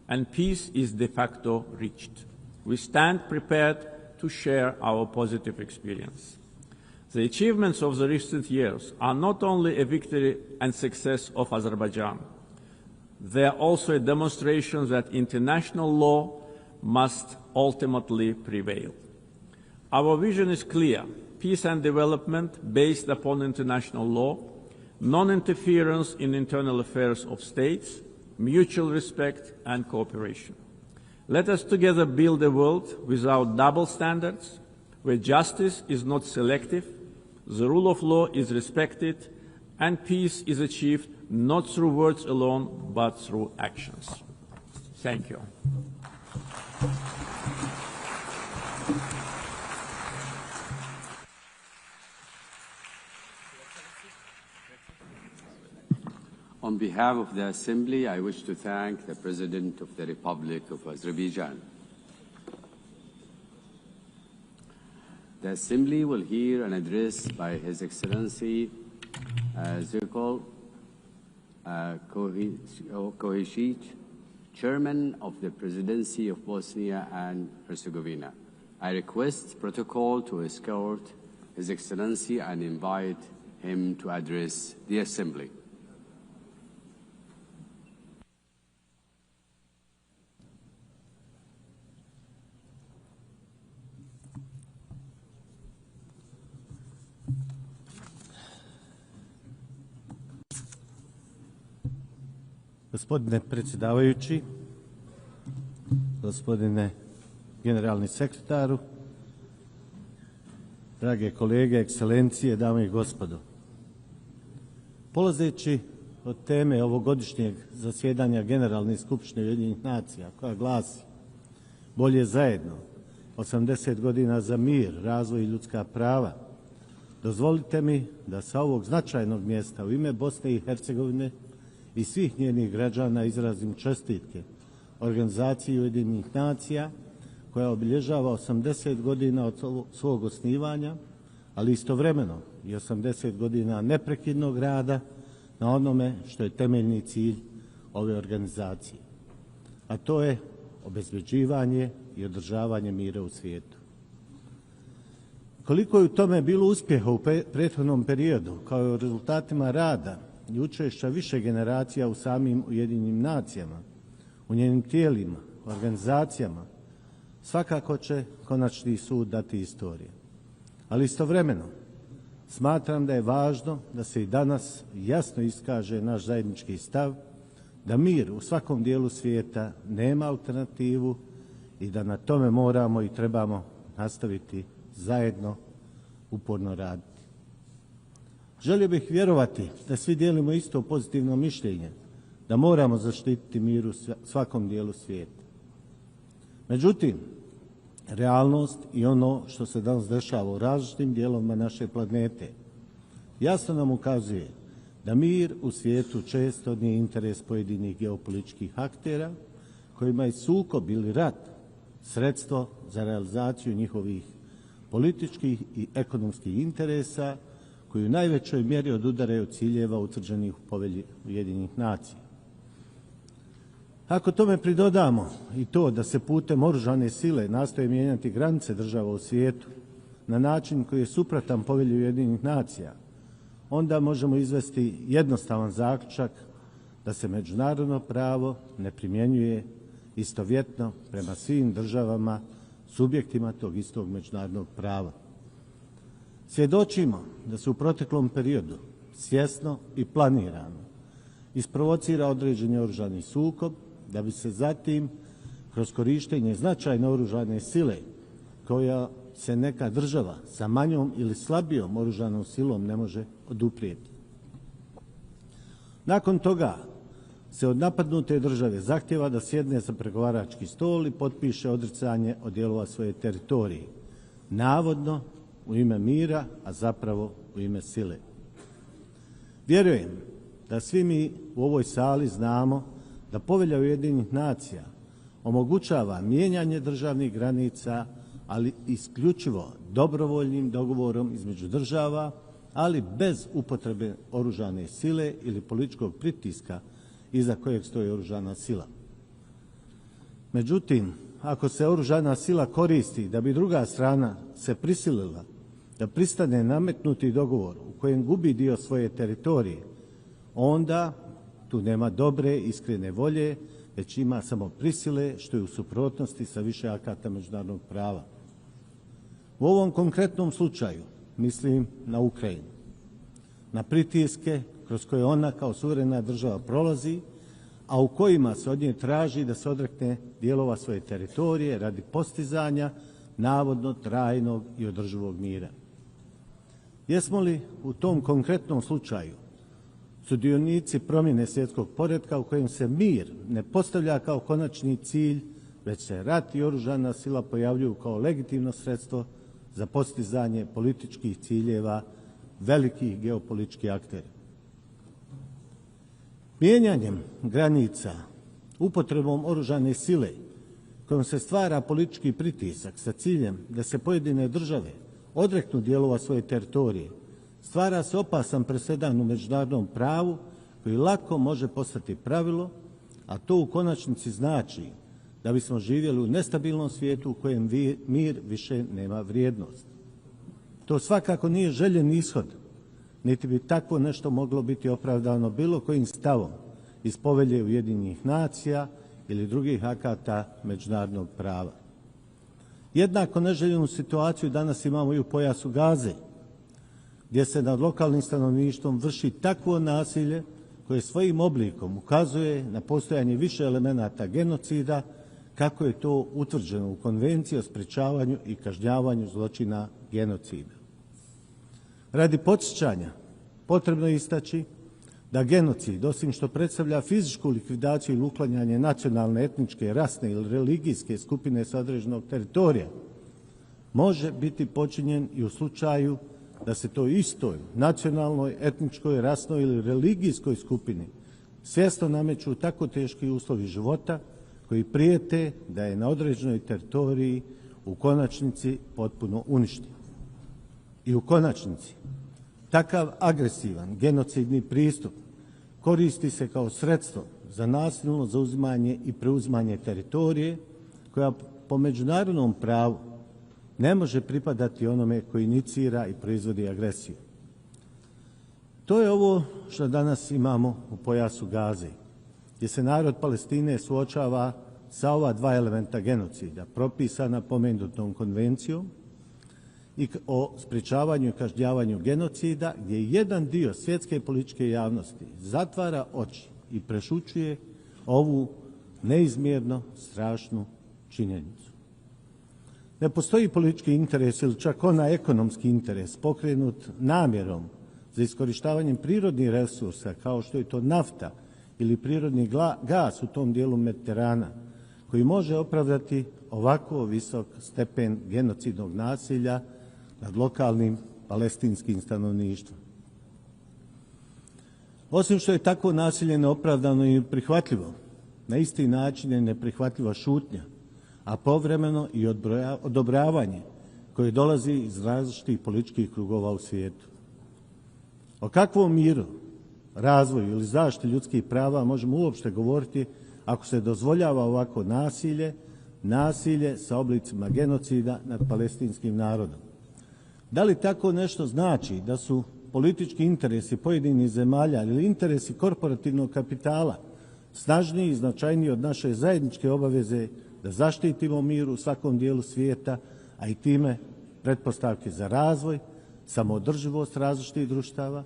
and peace is de facto reached. We stand prepared to share our positive experience. The achievements of the recent years are not only a victory and success of Azerbaijan, they are also a demonstration that international law must ultimately prevail. Our vision is clear: peace and development based upon international law, non-interference in internal affairs of states, mutual respect and cooperation. Let us together build a world without double standards, where justice is not selective, the rule of law is respected, and peace is achieved not through words alone, but through actions. Thank you.
On behalf of the Assembly, I wish to thank the President of the Republic of Azerbaijan. The Assembly will hear an address by His Excellency Zirkol Kohicic, Chairman of the Presidency of Bosnia and Herzegovina. I request protocol to escort His Excellency and invite him to address the Assembly.
Gospodine predsjedavajući, gospodine generalni sekretaru, drage kolege, ekscelencije, dame i gospodo. Polazeći od teme ovogodišnjeg zasjedanja Generalne skupštine Ujedinjenih nacija, koja glasi bolje zajedno, 80 godina za mir, razvoj i ljudska prava, dozvolite mi da sa ovog značajnog mjesta u ime Bosne i Hercegovine i svih njenih građana izrazim čestitke Organizaciji Ujedinjenih nacija koja obilježava 80 godina od svog osnivanja, ali istovremeno i 80 godina neprekidnog rada na onome što je temeljni cilj ove organizacije, a to je obezbeđivanje i održavanje mira u svijetu. Koliko je u tome bilo uspjeha u prethodnom periodu, kao i u rezultatima rada i učešća više generacija u samim Ujedinjenim nacijama, u njenim tijelima, organizacijama, svakako će konačni sud dati istorija. Ali istovremeno smatram da je važno da se i danas jasno iskaže naš zajednički stav da mir u svakom dijelu svijeta nema alternativu i da na tome moramo i trebamo nastaviti zajedno uporno raditi. Želio bih vjerovati da svi dijelimo isto pozitivno mišljenje, da moramo zaštititi mir u svakom dijelu svijeta. Međutim, realnost i ono što se danas dešava u različitim dijelovima naše planete jasno nam ukazuje da mir u svijetu često nije interes pojedinih geopolitičkih aktera kojima je sukob ili rat sredstvo za realizaciju njihovih političkih i ekonomskih interesa koji u najvećoj mjeri odudaraju od ciljeva utvrđenih u Povelji Ujedinjenih nacija. Ako tome pridodamo i to da se putem oružane sile nastoje mijenjati granice država u svijetu na način koji je suprotan Povelji Ujedinjenih nacija, onda možemo izvesti jednostavan zaključak da se međunarodno pravo ne primjenjuje istovjetno prema svim državama, subjektima tog istog međunarodnog prava. Svjedočimo da se u proteklom periodu svjesno i planirano isprovocira određeni oružani sukob, da bi se zatim kroz korištenje značajne oružane sile koja se neka država sa manjom ili slabijom oružanom silom ne može oduprijeti. Nakon toga se od napadnute države zahtjeva da sjedne za pregovarački stol i potpiše odricanje od dijelova svoje teritorije, navodno u ime mira, a zapravo u ime sile. Vjerujem da svi mi u ovoj sali znamo da Povelja Ujedinjenih nacija omogućava mijenjanje državnih granica, ali isključivo dobrovoljnim dogovorom između država, ali bez upotrebe oružane sile ili političkog pritiska iza kojeg stoji oružana sila. Međutim, ako se oružana sila koristi da bi druga strana se prisilila da pristane nametnuti dogovor u kojem gubi dio svoje teritorije, onda tu nema dobre, iskrene volje, već ima samo prisile, što je u suprotnosti sa više akata međunarodnog prava. U ovom konkretnom slučaju mislim na Ukrajinu, na pritiske kroz koje ona kao suverena država prolazi, a u kojima se od nje traži da se odrekne dijelova svoje teritorije radi postizanja navodno trajnog i održivog mira. Jesmo li u tom konkretnom slučaju sudionici promjene svjetskog poretka u kojem se mir ne postavlja kao konačni cilj, već se rat i oružana sila pojavljuju kao legitimno sredstvo za postizanje političkih ciljeva velikih geopolitičkih aktera? Mijenjanjem granica, upotrebom oružane sile, kojom se stvara politički pritisak sa ciljem da se pojedine države odreknu dijelova svoje teritorije, stvara se opasan presedan u međunarodnom pravu koji lako može postati pravilo, a to u konačnici znači da bismo živjeli u nestabilnom svijetu u kojem mir više nema vrijednost. To svakako nije željen ishod, niti bi takvo nešto moglo biti opravdano bilo kojim stavom iz Povelje Ujedinjenih nacija ili drugih akata međunarodnog prava. Jednako neželjenu situaciju danas imamo i u pojasu Gaze, gdje se nad lokalnim stanovništvom vrši takvo nasilje koje svojim oblikom ukazuje na postojanje više elemenata genocida, kako je to utvrđeno u Konvenciji o sprečavanju i kažnjavanju zločina genocida. Radi podsjećanja potrebno je istaći da genocid, osim što predstavlja fizičku likvidaciju ili uklanjanje nacionalne, etničke, rasne ili religijske skupine sa određenog teritorija, može biti počinjen i u slučaju da se toj istoj nacionalnoj, etničkoj, rasnoj ili religijskoj skupini svjesno nameću tako teški uslovi života koji prijete da je na određenoj teritoriji u konačnici potpuno uništi. I u konačnici, takav agresivan genocidni pristup koristi se kao sredstvo za nasilno zauzimanje i preuzimanje teritorije koja po međunarodnom pravu ne može pripadati onome koji inicira i proizvodi agresiju. To je ovo što danas imamo u pojasu Gaze, gdje se narod Palestine suočava sa ova dva elementa genocida, propisana pomenutom konvencijom i o sprečavanju i kažnjavanju genocida, gdje jedan dio svjetske političke javnosti zatvara oči i prešućuje ovu neizmjerno strašnu činjenicu. Ne postoji politički interes ili čak onaj ekonomski interes pokrenut namjerom za iskorištavanjem prirodnih resursa kao što je to nafta ili prirodni gas u tom dijelu Mediterana, koji može opravdati ovako visok stepen genocidnog nasilja nad lokalnim palestinskim stanovništvom. Osim što je takvo nasilje neopravdano i prihvatljivo, na isti način je neprihvatljiva šutnja, a povremeno i odobravanje koje dolazi iz različitih političkih krugova u svijetu. O kakvom miru, razvoju ili zaštiti ljudskih prava možemo uopšte govoriti ako se dozvoljava ovako nasilje sa oblicima genocida nad palestinskim narodom? Da li tako nešto znači da su politički interesi pojedinih zemalja ili interesi korporativnog kapitala snažniji i značajniji od naše zajedničke obaveze da zaštitimo mir u svakom dijelu svijeta, a i time pretpostavke za razvoj, samoodrživost različitih društava,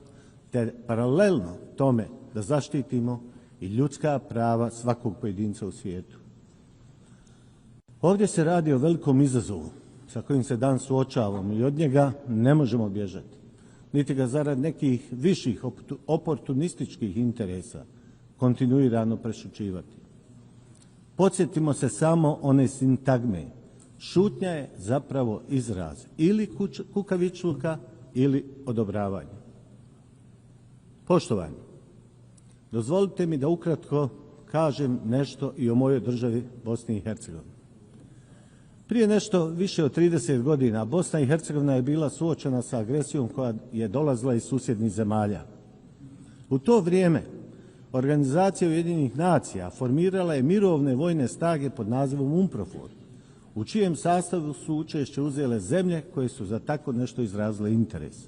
te paralelno tome da zaštitimo i ljudska prava svakog pojedinca u svijetu? Ovdje se radi o velikom izazovu sa kojim se danas suočavamo i od njega ne možemo bježati, niti ga zarad nekih viših oportunističkih interesa kontinuirano prešućivati. Podsjetimo se samo one sintagme. Šutnja je zapravo izraz ili kukavičluka ili odobravanja. Poštovani, dozvolite mi da ukratko kažem nešto i o mojoj državi Bosni i Hercegovini. Prije nešto više od 30 godina Bosna i Hercegovina je bila suočena sa agresijom koja je dolazila iz susjednih zemalja. U to vrijeme Organizacija Ujedinjenih nacija formirala je mirovne vojne snage pod nazivom UNPROFOR u čijem sastavu su učešće uzele zemlje koje su za tako nešto izrazile interes.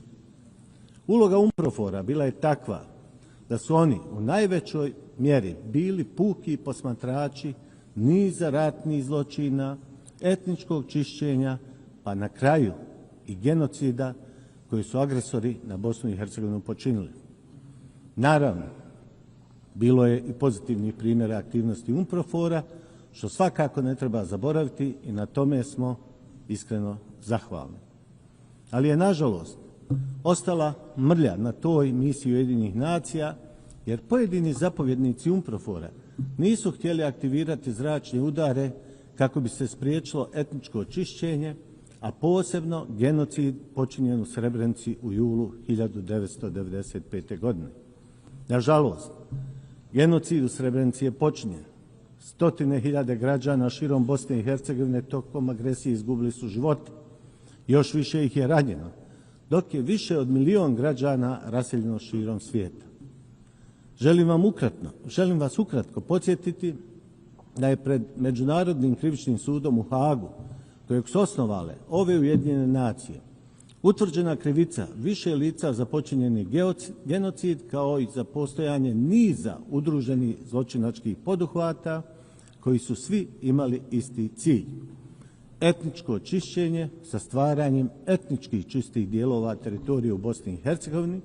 Uloga UNPROFOR-a bila je takva da su oni u najvećoj mjeri bili puki posmatrači niza ratnih zločina, etničkog čišćenja, pa na kraju i genocida koji su agresori na Bosnu i Hercegovinu počinili. Naravno, bilo je i pozitivnih primjera aktivnosti UNPROFOR-a, što svakako ne treba zaboraviti i na tome smo iskreno zahvalni. Ali je, nažalost, ostala mrlja na toj misiji Ujedinjenih nacija, jer pojedini zapovjednici UNPROFOR-a nisu htjeli aktivirati zračne udare kako bi se spriječilo etničko čišćenje, a posebno genocid počinjen u Srebrenici u julu 1995. godine. Nažalost, genocid u Srebrenici je počinjen. Stotine hiljade građana širom Bosne i Hercegovine tokom agresije izgubili su živote. Još više ih je ranjeno, dok je više od 1 milion građana raseljeno širom svijeta. Želim vas ukratko podsjetiti da je pred Međunarodnim krivičnim sudom u Hagu, kojeg su osnovale ove Ujedinjene nacije, utvrđena krivica više lica za počinjeni genocid, kao i za postojanje niza udruženih zločinačkih poduhvata koji su svi imali isti cilj: etničko čišćenje sa stvaranjem etničkih čistih dijelova teritorija u Bosni i Hercegovini,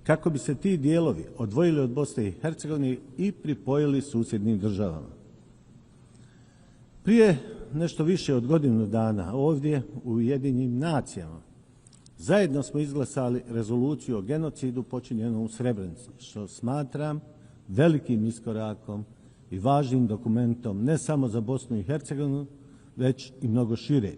kako bi se ti dijelovi odvojili od Bosne i Hercegovine i pripojili susjednim državama. Prije nešto više od godinu dana ovdje u Ujedinjenim nacijama zajedno smo izglasali rezoluciju o genocidu počinjenom u Srebrenici, što smatram velikim iskorakom i važnim dokumentom ne samo za Bosnu i Hercegovinu, već i mnogo šire,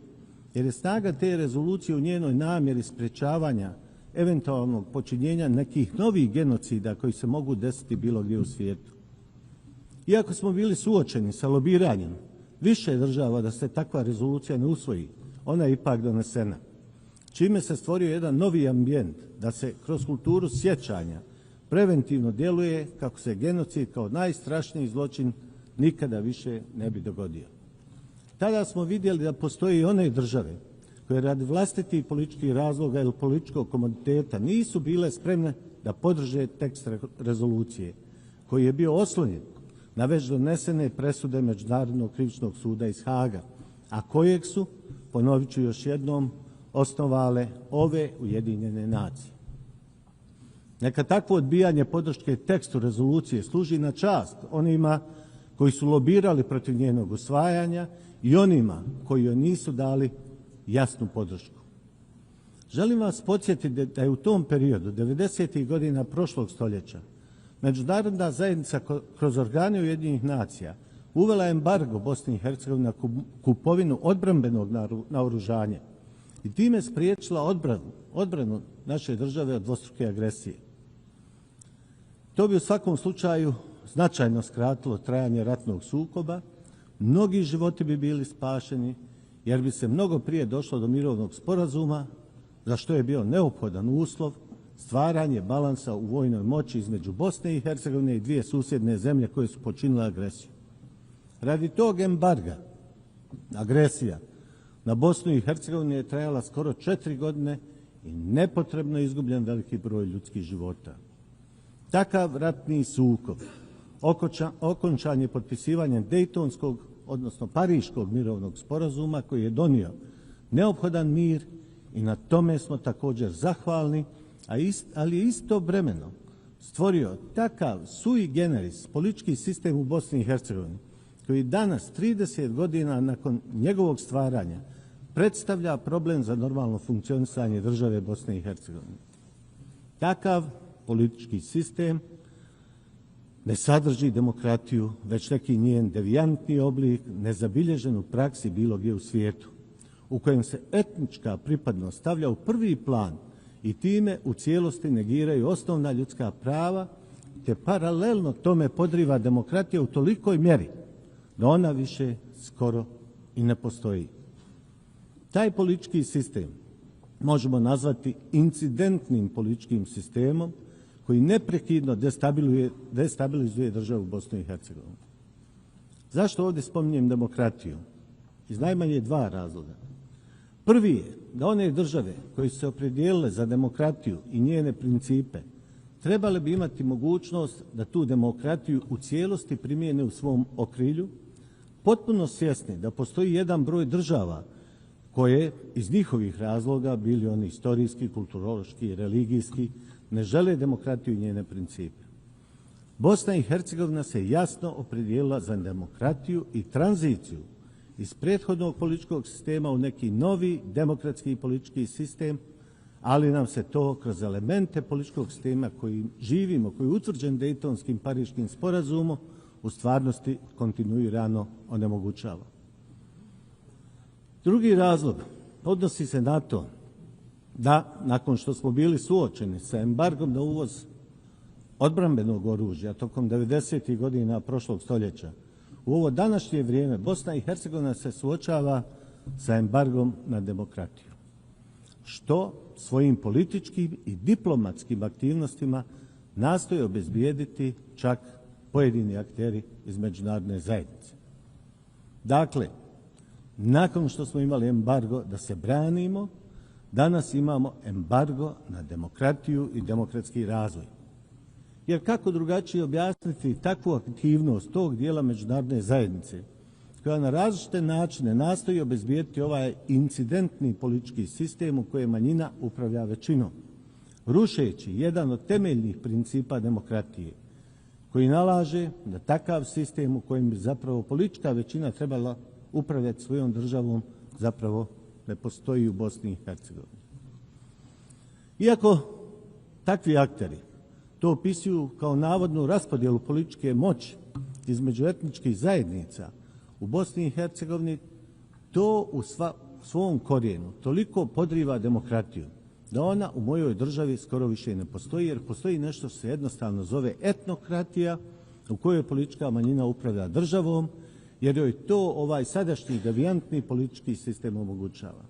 jer je snaga te rezolucije u njenoj namjeri sprečavanja eventualnog počinjenja nekih novih genocida koji se mogu desiti bilo gdje u svijetu. Iako smo bili suočeni sa lobiranjem više država da se takva rezolucija ne usvoji, ona je ipak donesena, čime se stvorio jedan novi ambijent da se kroz kulturu sjećanja preventivno djeluje kako se genocid kao najstrašniji zločin nikada više ne bi dogodio. Tada smo vidjeli da postoje i one države koje radi vlastitih političkih razloga ili političkog komoditeta nisu bile spremne da podrže tekst rezolucije, koji je bio oslonjen na već donesene presude Međunarodnog krivičnog suda iz Haga, a kojeg su, ponovit ću još jednom, osnovale ove Ujedinjene nacije. Neka takvo odbijanje podrške tekstu rezolucije služi na čast onima koji su lobirali protiv njenog usvajanja i onima koji joj nisu dali jasnu podršku. Želim vas podsjetiti da je u tom periodu, 90. godina prošlog stoljeća, međunarodna zajednica kroz organe Ujedinjenih nacija uvela embargo Bosni i Hercegovini na kupovinu odbrambenog naoružanja i time spriječila odbranu naše države od dvostruke agresije. To bi u svakom slučaju značajno skratilo trajanje ratnog sukoba, mnogi životi bi bili spašeni, jer bi se mnogo prije došlo do mirovnog sporazuma, za što je bio neophodan uslov stvaranje balansa u vojnoj moći između Bosne i Hercegovine i dvije susjedne zemlje koje su počinile agresiju. Radi tog embarga agresija na Bosnu i Hercegovinu je trajala skoro 4 godine i nepotrebno izgubljen veliki broj ljudskih života. Takav ratni sukob okončan je potpisivanjem Dejtonskog, odnosno Pariškog mirovnog sporazuma koji je donio neophodan mir i na tome smo također zahvalni, ali je istovremeno stvorio takav sui generis politički sistem u Bosni i Hercegovini koji danas, 30 godina nakon njegovog stvaranja, predstavlja problem za normalno funkcionisanje države Bosne i Hercegovine. Takav politički sistem ne sadrži demokratiju, već neki njen devijantni oblik, nezabilježen u praksi bilo gdje u svijetu, u kojem se etnička pripadnost stavlja u prvi plan i time u cijelosti negiraju osnovna ljudska prava, te paralelno tome podriva demokratija u tolikoj mjeri da ona više skoro i ne postoji. Taj politički sistem možemo nazvati incidentnim političkim sistemom koji neprekidno destabilizuje državu Bosnu i Hercegovinu. Zašto ovdje spominjem demokratiju? iz najmanje dva razloga. Prvi je da one države koje su se opredijelile za demokratiju i njene principe trebale bi imati mogućnost da tu demokratiju u cijelosti primijene u svom okrilju, potpuno svjesni da postoji jedan broj država koje iz njihovih razloga, bili oni historijski, kulturološki, religijski, ne žele demokratiju i njene principe. Bosna i Hercegovina se jasno opredijelila za demokratiju i tranziciju iz prethodnog političkog sistema u neki novi demokratski i politički sistem, ali nam se to kroz elemente političkog sistema koji živimo, koji je utvrđen Dejtonskim Pariškim sporazumom, u stvarnosti kontinuirano onemogućava. Drugi razlog odnosi se na to da nakon što smo bili suočeni sa embargom na uvoz odbrambenog oružja tokom 90. godina prošlog stoljeća, u ovo današnje vrijeme Bosna i Hercegovina se suočava sa embargom na demokratiju, što svojim političkim i diplomatskim aktivnostima nastoje obezbijediti čak pojedini akteri iz međunarodne zajednice. Dakle, nakon što smo imali embargo da se branimo, danas imamo embargo na demokratiju i demokratski razvoj. Jer kako drugačije objasniti takvu aktivnost tog dijela međunarodne zajednice koja na različite načine nastoji obezbijediti ovaj incidentni politički sistem u kojem manjina upravlja većinom, rušeći jedan od temeljnih principa demokratije koji nalaže da takav sistem u kojem bi zapravo politička većina trebala upravljati svojom državom zapravo ne postoji u Bosni i Hercegovini. Iako takvi akteri to opisuju kao navodnu raspodjelu političke moći između etničkih zajednica, u Bosni i Hercegovini to u svom korijenu toliko podriva demokratiju da ona u mojoj državi skoro više ne postoji, jer postoji nešto što se jednostavno zove etnokratija u kojoj politička manjina upravlja državom, jer joj to ovaj sadašnji devijantni politički sistem omogućava.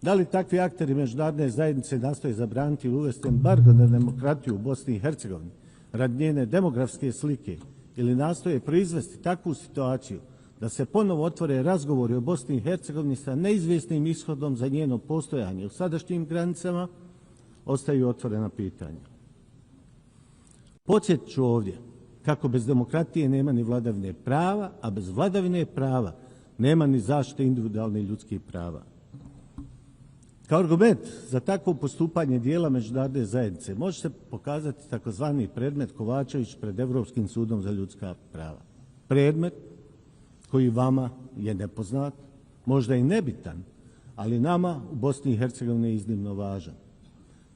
Da li takvi akteri međunarodne zajednice nastoje zabraniti ili uvesti embargo na demokratiju u Bosni i Hercegovini radi njene demografske slike ili nastoje proizvesti takvu situaciju da se ponovo otvore razgovori o Bosni i Hercegovini sa neizvjesnim ishodom za njeno postojanje u sadašnjim granicama, ostaju otvorena pitanja. Podsjetit ću ovdje kako bez demokratije nema ni vladavine prava, a bez vladavine prava nema ni zaštite individualnih ljudskih prava. Kao argument za takvo postupanje dijela međunarodne zajednice može se pokazati takozvani predmet Kovačević pred Europskim sudom za ljudska prava. Predmet koji vama je nepoznat, možda i nebitan, ali nama u Bosni i Hercegovini je iznimno važan.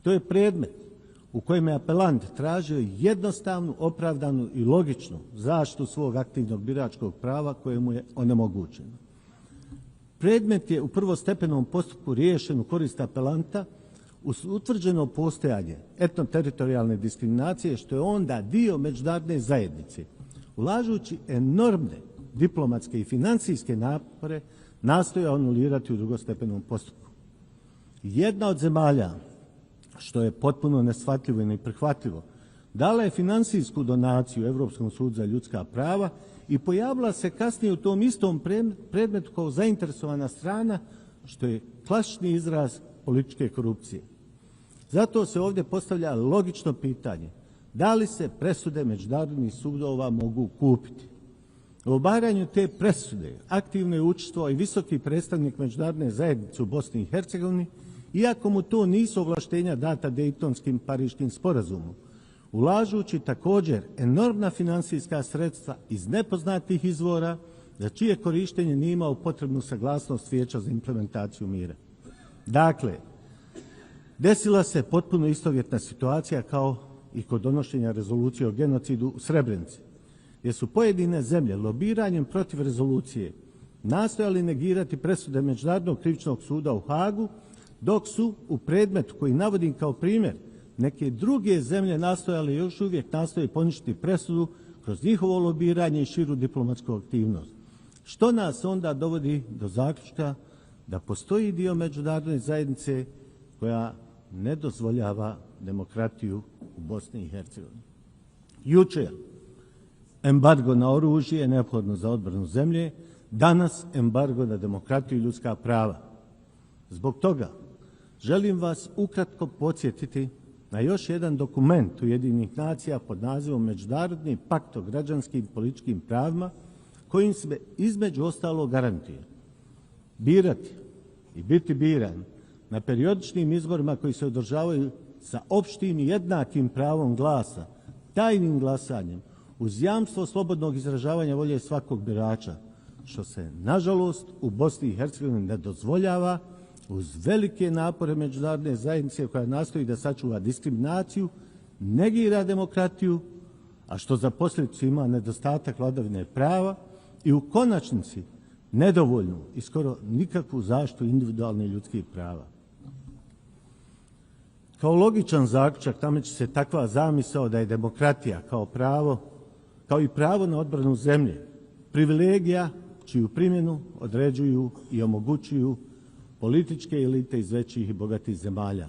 To je predmet u kojem je apelant tražio jednostavnu, opravdanu i logičnu zaštitu svog aktivnog biračkog prava koje mu je onemogućeno. Predmet je u prvostepenom postupku riješen u korist apelanta uz utvrđeno postojanje etnoteritorijalne diskriminacije, što je onda dio međunarodne zajednice, ulažući enormne diplomatske i financijske napore, nastoje anulirati u drugostepenom postupku. Jedna od zemalja, što je potpuno neshvatljivo i neprihvatljivo, dala je financijsku donaciju Europskom sudu za ljudska prava i pojavila se kasnije u tom istom predmetu kao zainteresovana strana, što je klasični izraz političke korupcije. Zato se ovdje postavlja logično pitanje, da li se presude međunarodnih sudova mogu kupiti? U obaranju te presude aktivno je učestvovao i visoki predstavnik međunarodne zajednice u Bosni i Hercegovini, iako mu to nisu ovlaštenja data Dejtonskim Pariškim sporazumom, ulažući također enormna financijska sredstva iz nepoznatih izvora, za čije korištenje nije imao potrebnu saglasnost Vijeća za implementaciju mira. Dakle, desila se potpuno istovjetna situacija kao i kod donošenja rezolucije o genocidu u Srebrenici, gdje su pojedine zemlje lobiranjem protiv rezolucije nastojali negirati presude Međunarodnog krivičnog suda u Hagu, dok su u predmetu koji navodim kao primjer neke druge zemlje nastojale još uvijek nastoje poništiti presudu kroz njihovo lobiranje i širu diplomatsku aktivnost. Što nas onda dovodi do zaključka da postoji dio međunarodne zajednice koja ne dozvoljava demokratiju u Bosni i Hercegovini. Jučer embargo na oružje je neophodno za odbranu zemlje, Danas embargo na demokratiju i ljudska prava. Zbog toga želim vas ukratko podsjetiti na još jedan dokument Ujedinjenih nacija pod nazivom Međunarodni pakt o građanskim i političkim pravima, kojim se između ostalog garantuje birati i biti biran na periodičnim izborima koji se održavaju sa opštim i jednakim pravom glasa, tajnim glasanjem, uz jamstvo slobodnog izražavanja volje svakog birača, što se, nažalost, u Bosni i Hercegovini ne dozvoljava, uz velike napore međunarodne zajednice koja nastoji da sačuva diskriminaciju, negira demokratiju, a što za posljedicu ima nedostatak vladavine prava i u konačnici nedovoljnu i skoro nikakvu zaštitu individualnih ljudskih prava. Kao logičan zaključak nameće se takva zamisao da je demokratija kao i pravo na odbranu zemlje, privilegija čiju primjenu određuju i omogućuju političke elite iz većih i bogatih zemalja.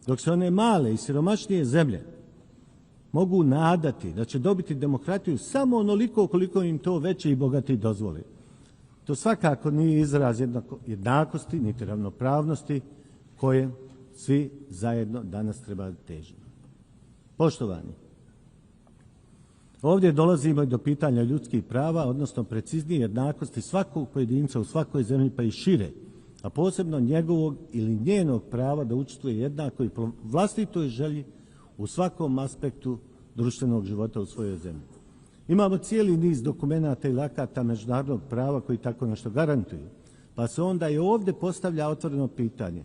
Dok se one male i siromašnije zemlje mogu nadati da će dobiti demokratiju samo onoliko koliko im to veći i bogati dozvoli. To svakako nije izraz jednakosti niti ravnopravnosti koje svi zajedno danas treba težiti. Poštovani, ovdje dolazimo i do pitanja ljudskih prava, odnosno preciznije jednakosti svakog pojedinca u svakoj zemlji pa i šire, a posebno njegovog ili njenog prava da učestvuje jednako i po vlastitoj želji u svakom aspektu društvenog života u svojoj zemlji. Imamo cijeli niz dokumenata i akata međunarodnog prava koji tako nešto garantuju, pa se onda i ovdje postavlja otvoreno pitanje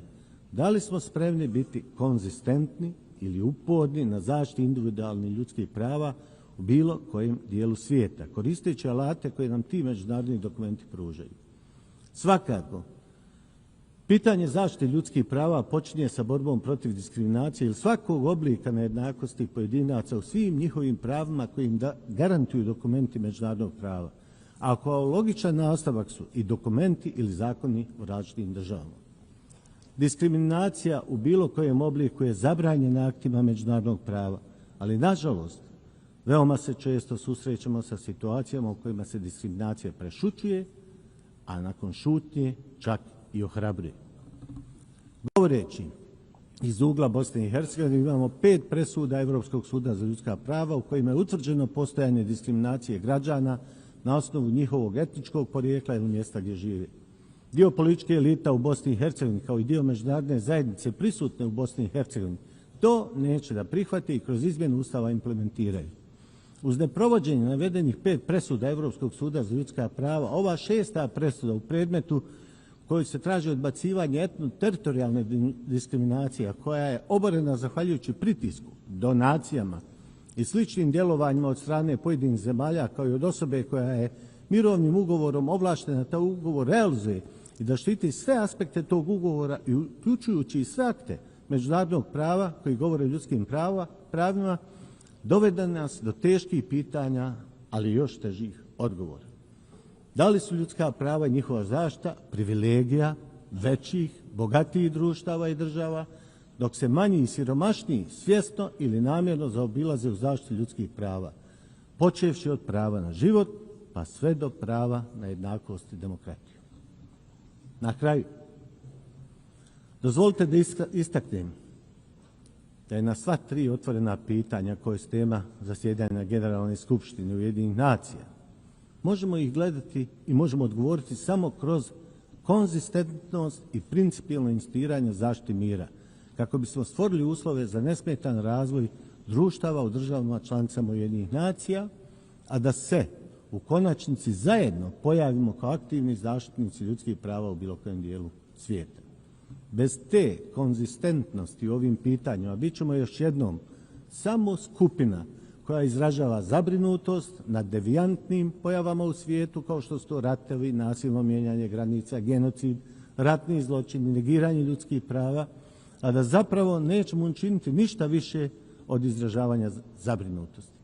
da li smo spremni biti konzistentni ili uporni na zaštiti individualnih ljudskih prava u bilo kojem dijelu svijeta, koristeći alate koje nam ti međunarodni dokumenti pružaju. Svakako, pitanje zaštite ljudskih prava počinje sa borbom protiv diskriminacije ili svakog oblika nejednakosti pojedinaca u svim njihovim pravima koji im garantuju dokumenti međunarodnog prava, a kao logičan nastavak su i dokumenti ili zakoni u različitim državama. Diskriminacija u bilo kojem obliku je zabranjena aktima međunarodnog prava, ali nažalost veoma se često susrećemo sa situacijama u kojima se diskriminacija prešućuje, a nakon šutnje čak i ohrabruje. Govoreći iz ugla Bosne i Hercegovine imamo 5 presuda Europskog suda za ljudska prava u kojima je utvrđeno postojanje diskriminacije građana na osnovu njihovog etničkog porijekla ili mjesta gdje žive. Dio političke elita u Bosni i Hercegovini kao i dio međunarodne zajednice prisutne u Bosni i Hercegovini to neće da prihvati i kroz izmjenu Ustava implementiraju. Uz neprovođenje navedenih 5 presuda Europskog suda za ljudska prava, ova 6. presuda u predmetu koji se traži odbacivanje etno-teritorijalne diskriminacije, koja je oborena zahvaljujući pritisku, donacijama i sličnim djelovanjima od strane pojedinih zemalja, kao i od osobe koja je mirovnim ugovorom ovlaštena da taj ugovor realizuje i da štiti sve aspekte tog ugovora, i uključujući i sve akte međunarodnog prava koji govore o ljudskim pravima, dovede nas do teških pitanja, ali još težih odgovora. Da li su ljudska prava i njihova zaštita privilegija većih, bogatijih društava i država, dok se manji i siromašniji svjesno ili namjerno zaobilaze u zaštiti ljudskih prava, počevši od prava na život, pa sve do prava na jednakost i demokratiju. Na kraju, dozvolite da istaknem da je na sva 3 otvorena pitanja koje su tema zasjedanja Generalne skupštine Ujedinjenih nacija, možemo ih gledati i možemo odgovoriti samo kroz konzistentnost i principijelno insistiranje zaštiti mira, kako bismo stvorili uslove za nesmetan razvoj društava u državama članicama Ujedinjenih nacija, a da se u konačnici zajedno pojavimo kao aktivni zaštitnici ljudskih prava u bilo kojem dijelu svijeta. Bez te konzistentnosti u ovim pitanjima bit ćemo još jednom samo skupina koja izražava zabrinutost nad devijantnim pojavama u svijetu, kao što su to ratovi, nasilno mijenjanje granica, genocid, ratni zločini, negiranje ljudskih prava, a da zapravo nećemo učiniti ništa više od izražavanja zabrinutosti.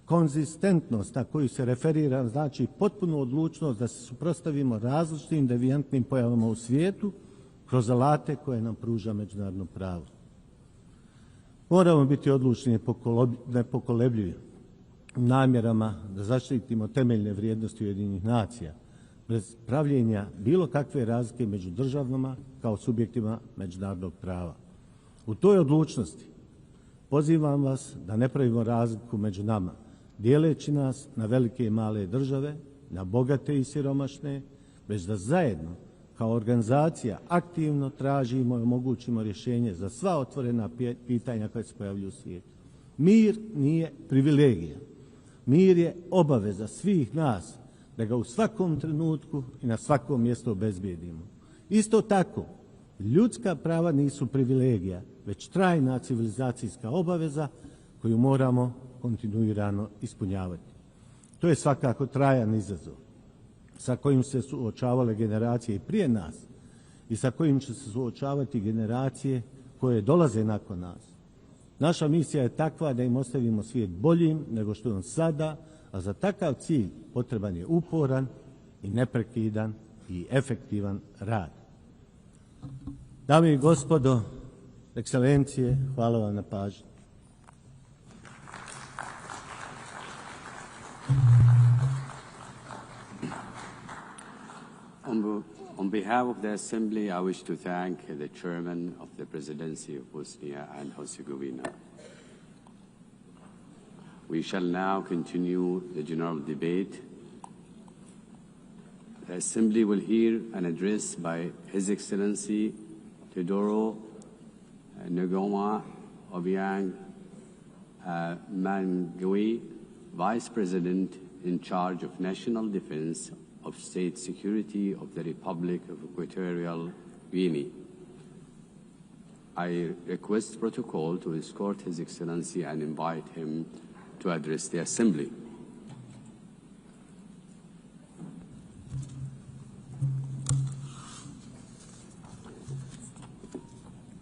Konzistentnost na koju se referiram znači potpunu odlučnost da se suprotstavimo različitim devijantnim pojavama u svijetu kroz alate koje nam pruža međunarodno pravo. Moramo biti odlučni i nepokolebljivi u namjerama da zaštitimo temeljne vrijednosti Ujedinjenih nacija, bez pravljenja bilo kakve razlike među državama kao subjektima međunarodnog prava. U toj odlučnosti pozivam vas da ne pravimo razliku među nama, dijeleći nas na velike i male države, na bogate i siromašne, već da zajedno kao organizacija aktivno tražimo i omogućimo rješenje za sva otvorena pitanja koja se pojavljuju u svijetu. Mir nije privilegija. Mir je obaveza svih nas da ga u svakom trenutku i na svakom mjestu obezbijedimo. Isto tako, ljudska prava nisu privilegija, već trajna civilizacijska obaveza koju moramo kontinuirano ispunjavati. To je svakako trajan izazov sa kojim se suočavale generacije i prije nas i sa kojim će se suočavati generacije koje dolaze nakon nas. Naša misija je takva da im ostavimo svijet boljim nego što je on sada, a za takav cilj potreban je uporan i neprekidan i efektivan rad. Dame i gospodo, ekscelencije, hvala vam na pažnji.
On behalf of the Assembly, I wish to thank the Chairman of the Presidency of Bosnia and Herzegovina. We shall now continue the general debate. The Assembly will hear an address by His Excellency Teodoro Ngoma Obiang Mangwe, Vice President in charge of National Defense of State Security of the Republic of Equatorial Guinea. I request protocol to escort His Excellency and invite him to address the Assembly.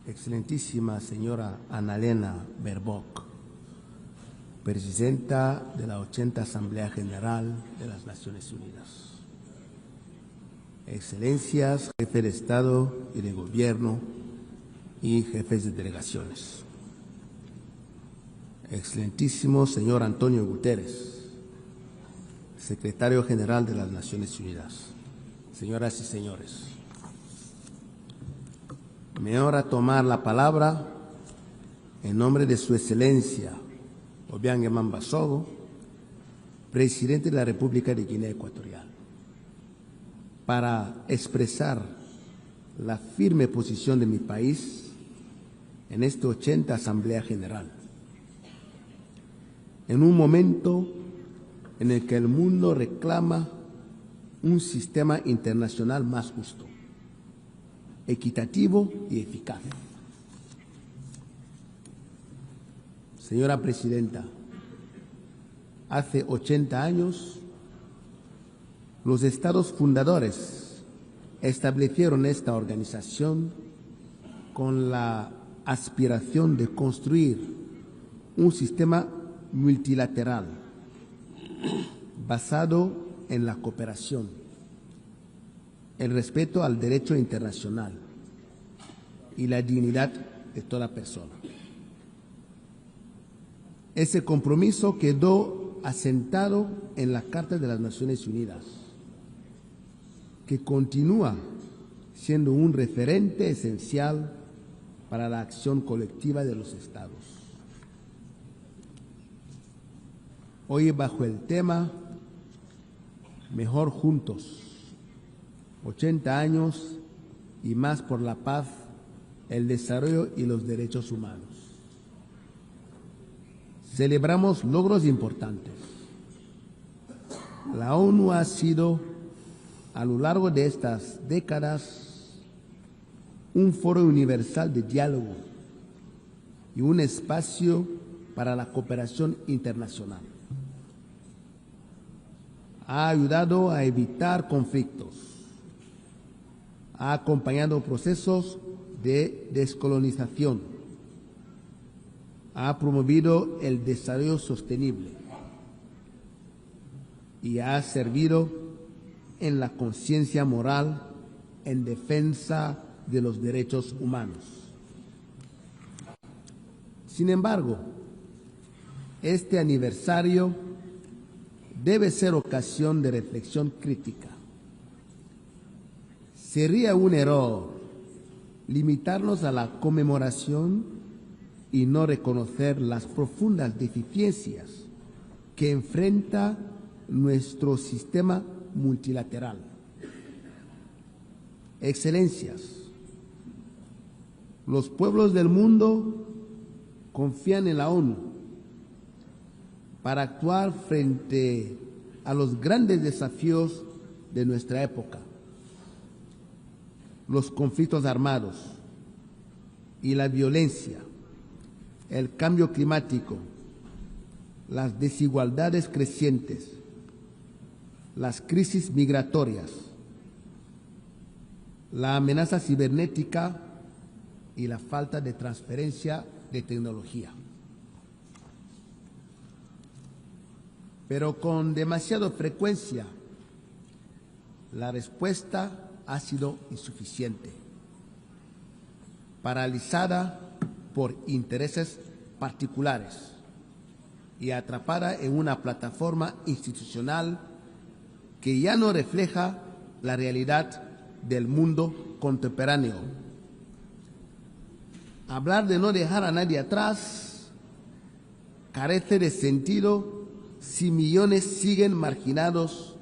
Excelentísima señora Annalena Baerbock, Presidenta de la 80 Asamblea General de las Naciones Unidas. Excelencias, jefe de Estado y de Gobierno y jefes de delegaciones. Excelentísimo señor Antonio Guterres, Secretario General de las Naciones Unidas. Señoras y señores, me honra tomar la palabra en nombre de Su Excelencia Obiang Mbasogo, Presidente de la República de Guinea Ecuatorial, para expresar la firme posición de mi país en esta 80 Asamblea General, en un momento en el que el mundo reclama un sistema internacional más justo, equitativo y eficaz. Señora Presidenta, hace 80 años, los estados fundadores establecieron esta organización con la aspiración de construir un sistema multilateral basado en la cooperación, el respeto al derecho internacional y la dignidad de toda persona. Ese compromiso quedó asentado en la Carta de las Naciones Unidas, que continúa siendo un referente esencial para la acción colectiva de los Estados. Hoy, bajo el tema Mejor Juntos, 80 años y más por la paz, el desarrollo y los derechos humanos, celebramos logros importantes. La ONU ha sido, a lo largo de estas décadas, un foro universal de diálogo y un espacio para la cooperación internacional. Ha ayudado a evitar conflictos, ha acompañado procesos de descolonización, ha promovido el desarrollo sostenible y ha servido en la conciencia moral en defensa de los derechos humanos. Sin embargo, este aniversario debe ser ocasión de reflexión crítica Sería un error limitarnos a la conmemoración y no reconocer las profundas deficiencias que enfrenta nuestro sistema multilateral. Excelencias, los pueblos del mundo confían en la ONU para actuar frente a los grandes desafíos de nuestra época: los conflictos armados y la violencia, el cambio climático, las desigualdades crecientes, las crisis migratorias, la amenaza cibernética y la falta de transferencia de tecnología. Pero con demasiada frecuencia, la respuesta ha sido insuficiente, paralizada por intereses particulares y atrapada en una plataforma institucional que ya no refleja la realidad del mundo contemporáneo. Hablar de no dejar a nadie atrás carece de sentido si millones siguen marginados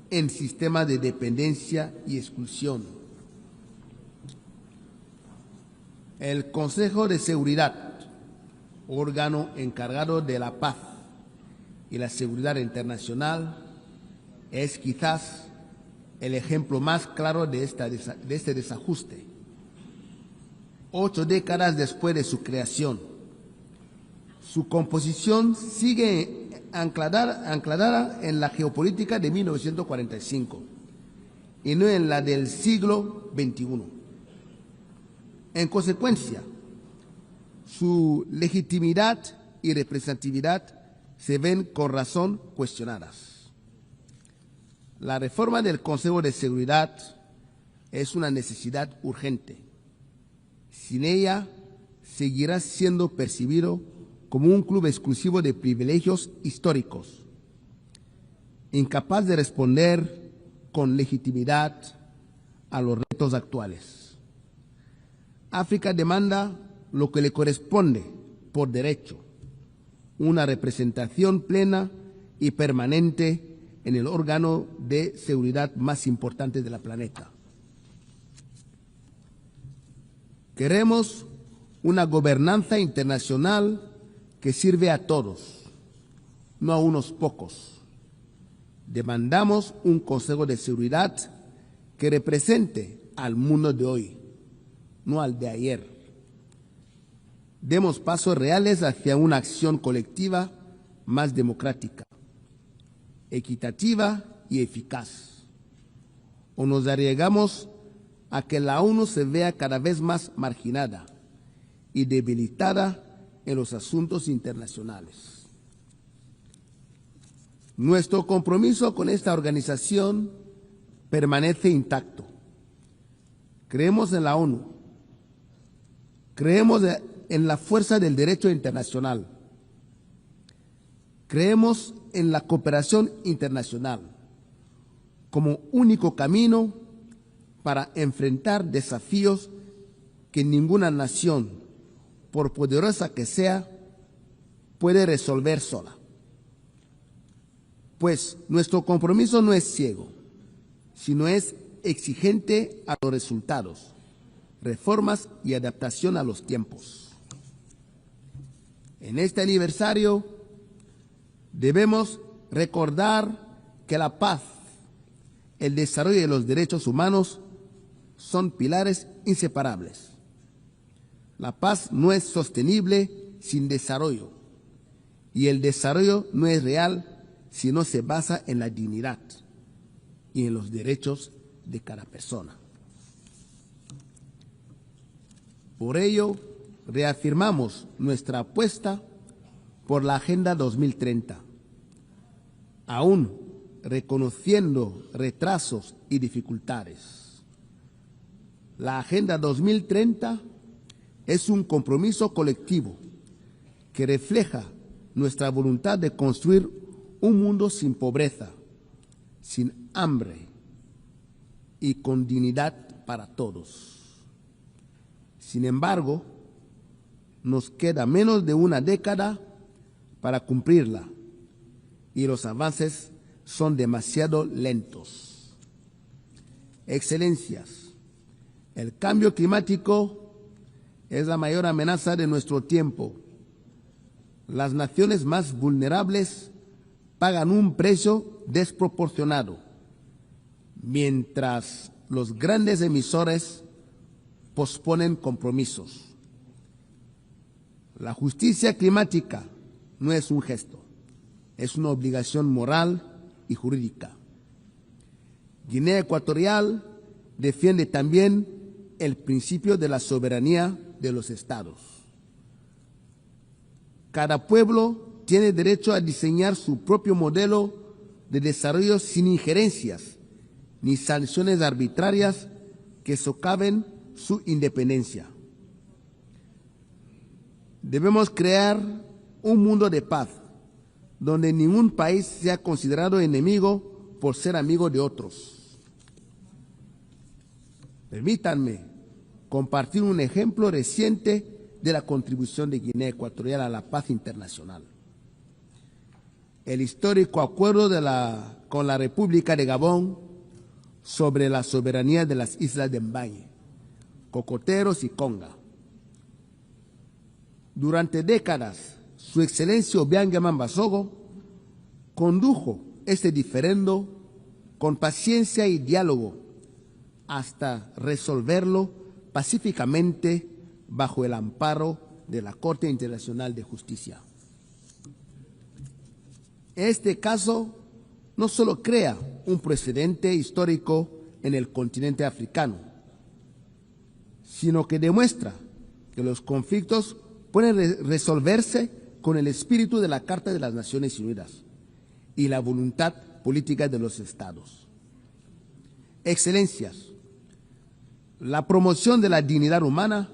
en sistemas de dependencia y exclusión. El Consejo de Seguridad, órgano encargado de la paz y la seguridad internacional, es quizás el ejemplo más claro de este desajuste. 8 décadas después de su creación, su composición sigue anclada en la geopolítica de 1945 y no en la del siglo XXI. En consecuencia, su legitimidad y representatividad se ven con razón cuestionadas. La reforma del Consejo de Seguridad es una necesidad urgente. Sin ella, seguirá siendo percibido como un club exclusivo de privilegios históricos, incapaz de responder con legitimidad a los retos actuales. África demanda lo que le corresponde por derecho: una representación plena y permanente en el órgano de seguridad más importante del planeta. Queremos una gobernanza internacional que sirve a todos, no a unos pocos. Demandamos un Consejo de Seguridad que represente al mundo de hoy, no al de ayer. Demos pasos reales hacia una acción colectiva más democrática, equitativa y eficaz. O nos arriesgamos a que la ONU se vea cada vez más marginada y debilitada en los asuntos internacionales. Nuestro compromiso con esta organización permanece intacto. Creemos en la ONU, creemos en la fuerza del derecho internacional, creemos en la cooperación internacional como único camino para enfrentar desafíos que ninguna nación, por poderosa que sea, puede resolver sola. Pues nuestro compromiso no es ciego, sino es exigente a los resultados, reformas y adaptación a los tiempos. En este aniversario debemos recordar que la paz, el desarrollo y los derechos humanos son pilares inseparables. La paz no es sostenible sin desarrollo, y el desarrollo no es real si no se basa en la dignidad y en los derechos de cada persona. Por ello, reafirmamos nuestra apuesta por la Agenda 2030, aún reconociendo retrasos y dificultades. La Agenda 2030 es un compromiso colectivo que refleja nuestra voluntad de construir un mundo sin pobreza, sin hambre, y con dignidad para todos. Sin embargo, nos queda menos de una década para cumplirla y los avances son demasiado lentos. Excelencias, el cambio climático es la mayor amenaza de nuestro tiempo. Las naciones más vulnerables pagan un precio desproporcionado, mientras los grandes emisores posponen compromisos. La justicia climática no es un gesto, es una obligación moral y jurídica. Guinea Ecuatorial defiende también el principio de la soberanía de los estados. Cada pueblo tiene derecho a diseñar su propio modelo de desarrollo sin injerencias ni sanciones arbitrarias que socaven su independencia. Debemos crear un mundo de paz, donde ningún país sea considerado enemigo por ser amigo de otros. Permítanme compartir un ejemplo reciente de la contribución de Guinea Ecuatorial a la paz internacional. El histórico acuerdo con la República de Gabón sobre la soberanía de las islas de Mbaye, Cocoteros y Conga. Durante décadas, Su Excelencia Obiang Mambasogo condujo este diferendo con paciencia y diálogo hasta resolverlo pacíficamente bajo el amparo de la Corte Internacional de Justicia. Este caso no solo crea un precedente histórico en el continente africano, sino que demuestra que los conflictos pueden resolverse con el espíritu de la Carta de las Naciones Unidas y la voluntad política de los Estados. Excelencias, la promoción de la dignidad humana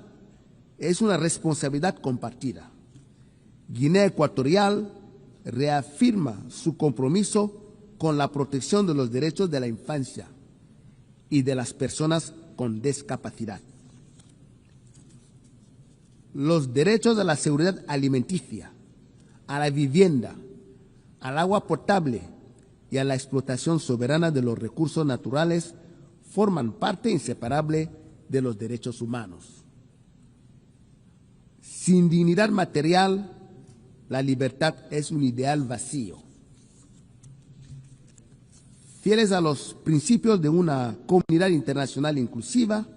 es una responsabilidad compartida. Guinea Ecuatorial reafirma su compromiso con la protección de los derechos de la infancia y de las personas con discapacidad. Los derechos a la seguridad alimenticia, a la vivienda, al agua potable y a la explotación soberana de los recursos naturales forman parte inseparable de los derechos humanos. Sin dignidad material, la libertad es un ideal vacío. Fieles a los principios de una comunidad internacional inclusiva,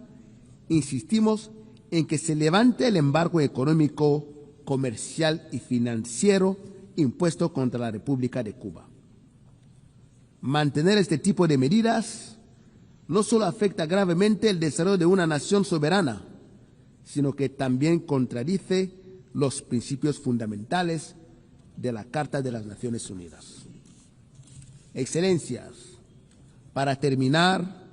insistimos en que se levante el embargo económico, comercial y financiero impuesto contra la República de Cuba. Mantener este tipo de medidas no solo afecta gravemente el desarrollo de una nación soberana, sino que también contradice los principios fundamentales de la Carta de las Naciones Unidas. Excelencias, para terminar,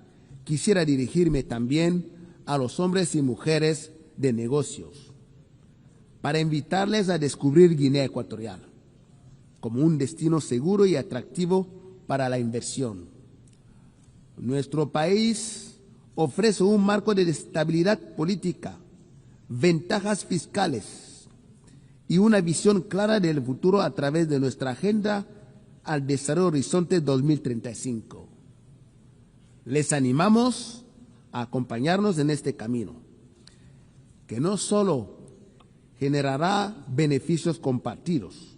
quisiera dirigirme también a los hombres y mujeres de negocios para invitarles a descubrir Guinea Ecuatorial como un destino seguro y atractivo para la inversión. Nuestro país ofrece un marco de estabilidad política, ventajas fiscales y una visión clara del futuro a través de nuestra agenda al desarrollo Horizonte 2035. Les animamos a acompañarnos en este camino, que no solo generará beneficios compartidos,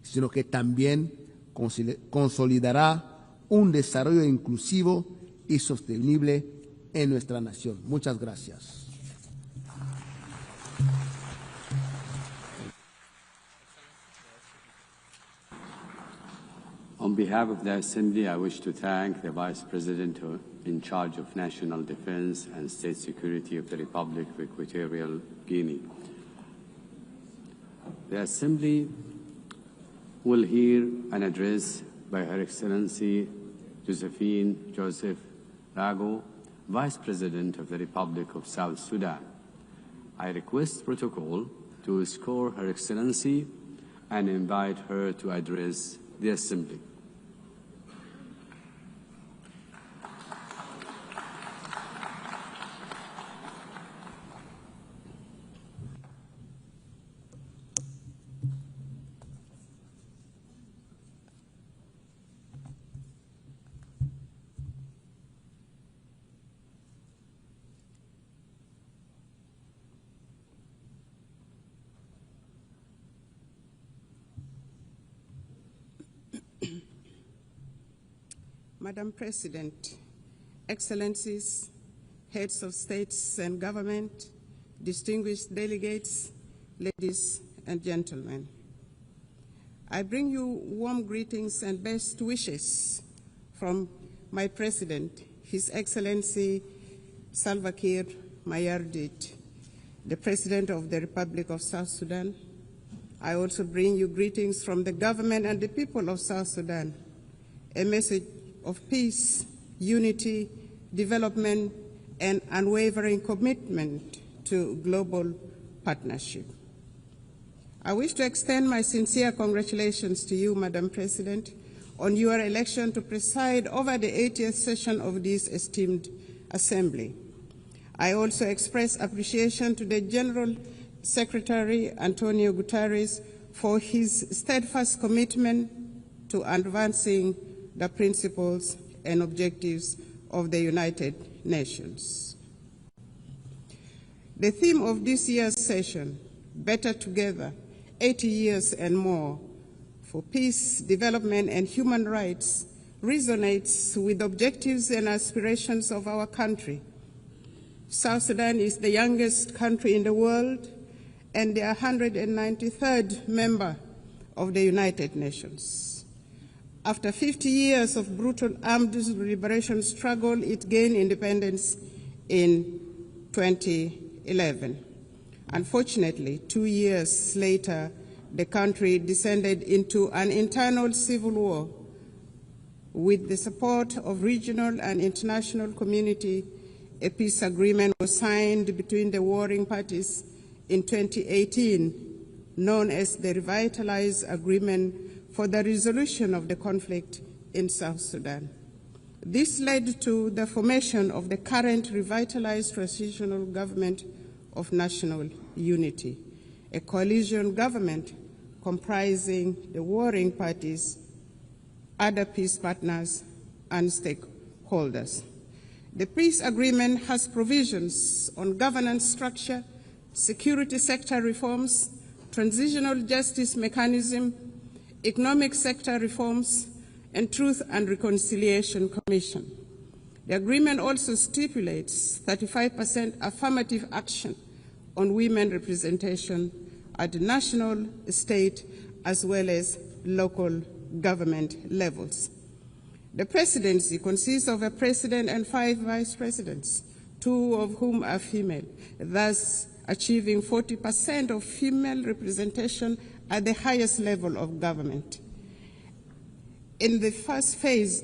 sino que también consolidará un desarrollo inclusivo y sostenible en nuestra nación. Muchas gracias.
On behalf of the Assembly, I wish to thank the Vice President in charge of National Defense and State Security of the Republic of Equatorial Guinea. The Assembly will hear an address by Her Excellency Josephine Joseph Rago, Vice President of the Republic of South Sudan. I request protocol to escort Her Excellency and invite her to address the Assembly.
Madam President, Excellencies, heads of states and government, distinguished delegates, ladies and gentlemen. I bring you warm greetings and best wishes from my President, His Excellency Salva Kiir Mayardit, the President of the Republic of South Sudan. I also bring you greetings from the government and the people of South Sudan, a message of peace, unity, development, and unwavering commitment to global partnership. I wish to extend my sincere congratulations to you, Madam President, on your election to preside over the 80th session of this esteemed Assembly. I also express appreciation to the General Secretary, Antonio Guterres, for his steadfast commitment to advancing the principles and objectives of the United Nations. The theme of this year's session, Better Together, 80 years and more, for peace, development, and human rights, resonates with objectives and aspirations of our country. South Sudan is the youngest country in the world and the 193rd member of the United Nations. After 50 years of brutal armed liberation struggle, it gained independence in 2011. Unfortunately, 2 years later, the country descended into an internal civil war. With the support of regional and international community, a peace agreement was signed between the warring parties in 2018, known as the Revitalized Agreement for the Resolution of the Conflict in South Sudan. This led to the formation of the current revitalized transitional government of national unity, a coalition government comprising the warring parties, other peace partners, and stakeholders. The peace agreement has provisions on governance structure, security sector reforms, transitional justice mechanism, economic sector reforms, and Truth and Reconciliation Commission. The agreement also stipulates 35% affirmative action on women representation at the national, state, as well as local government levels. The presidency consists of a president and 5 vice presidents, 2 of whom are female, thus achieving 40% of female representation at the highest level of government. In the first phase,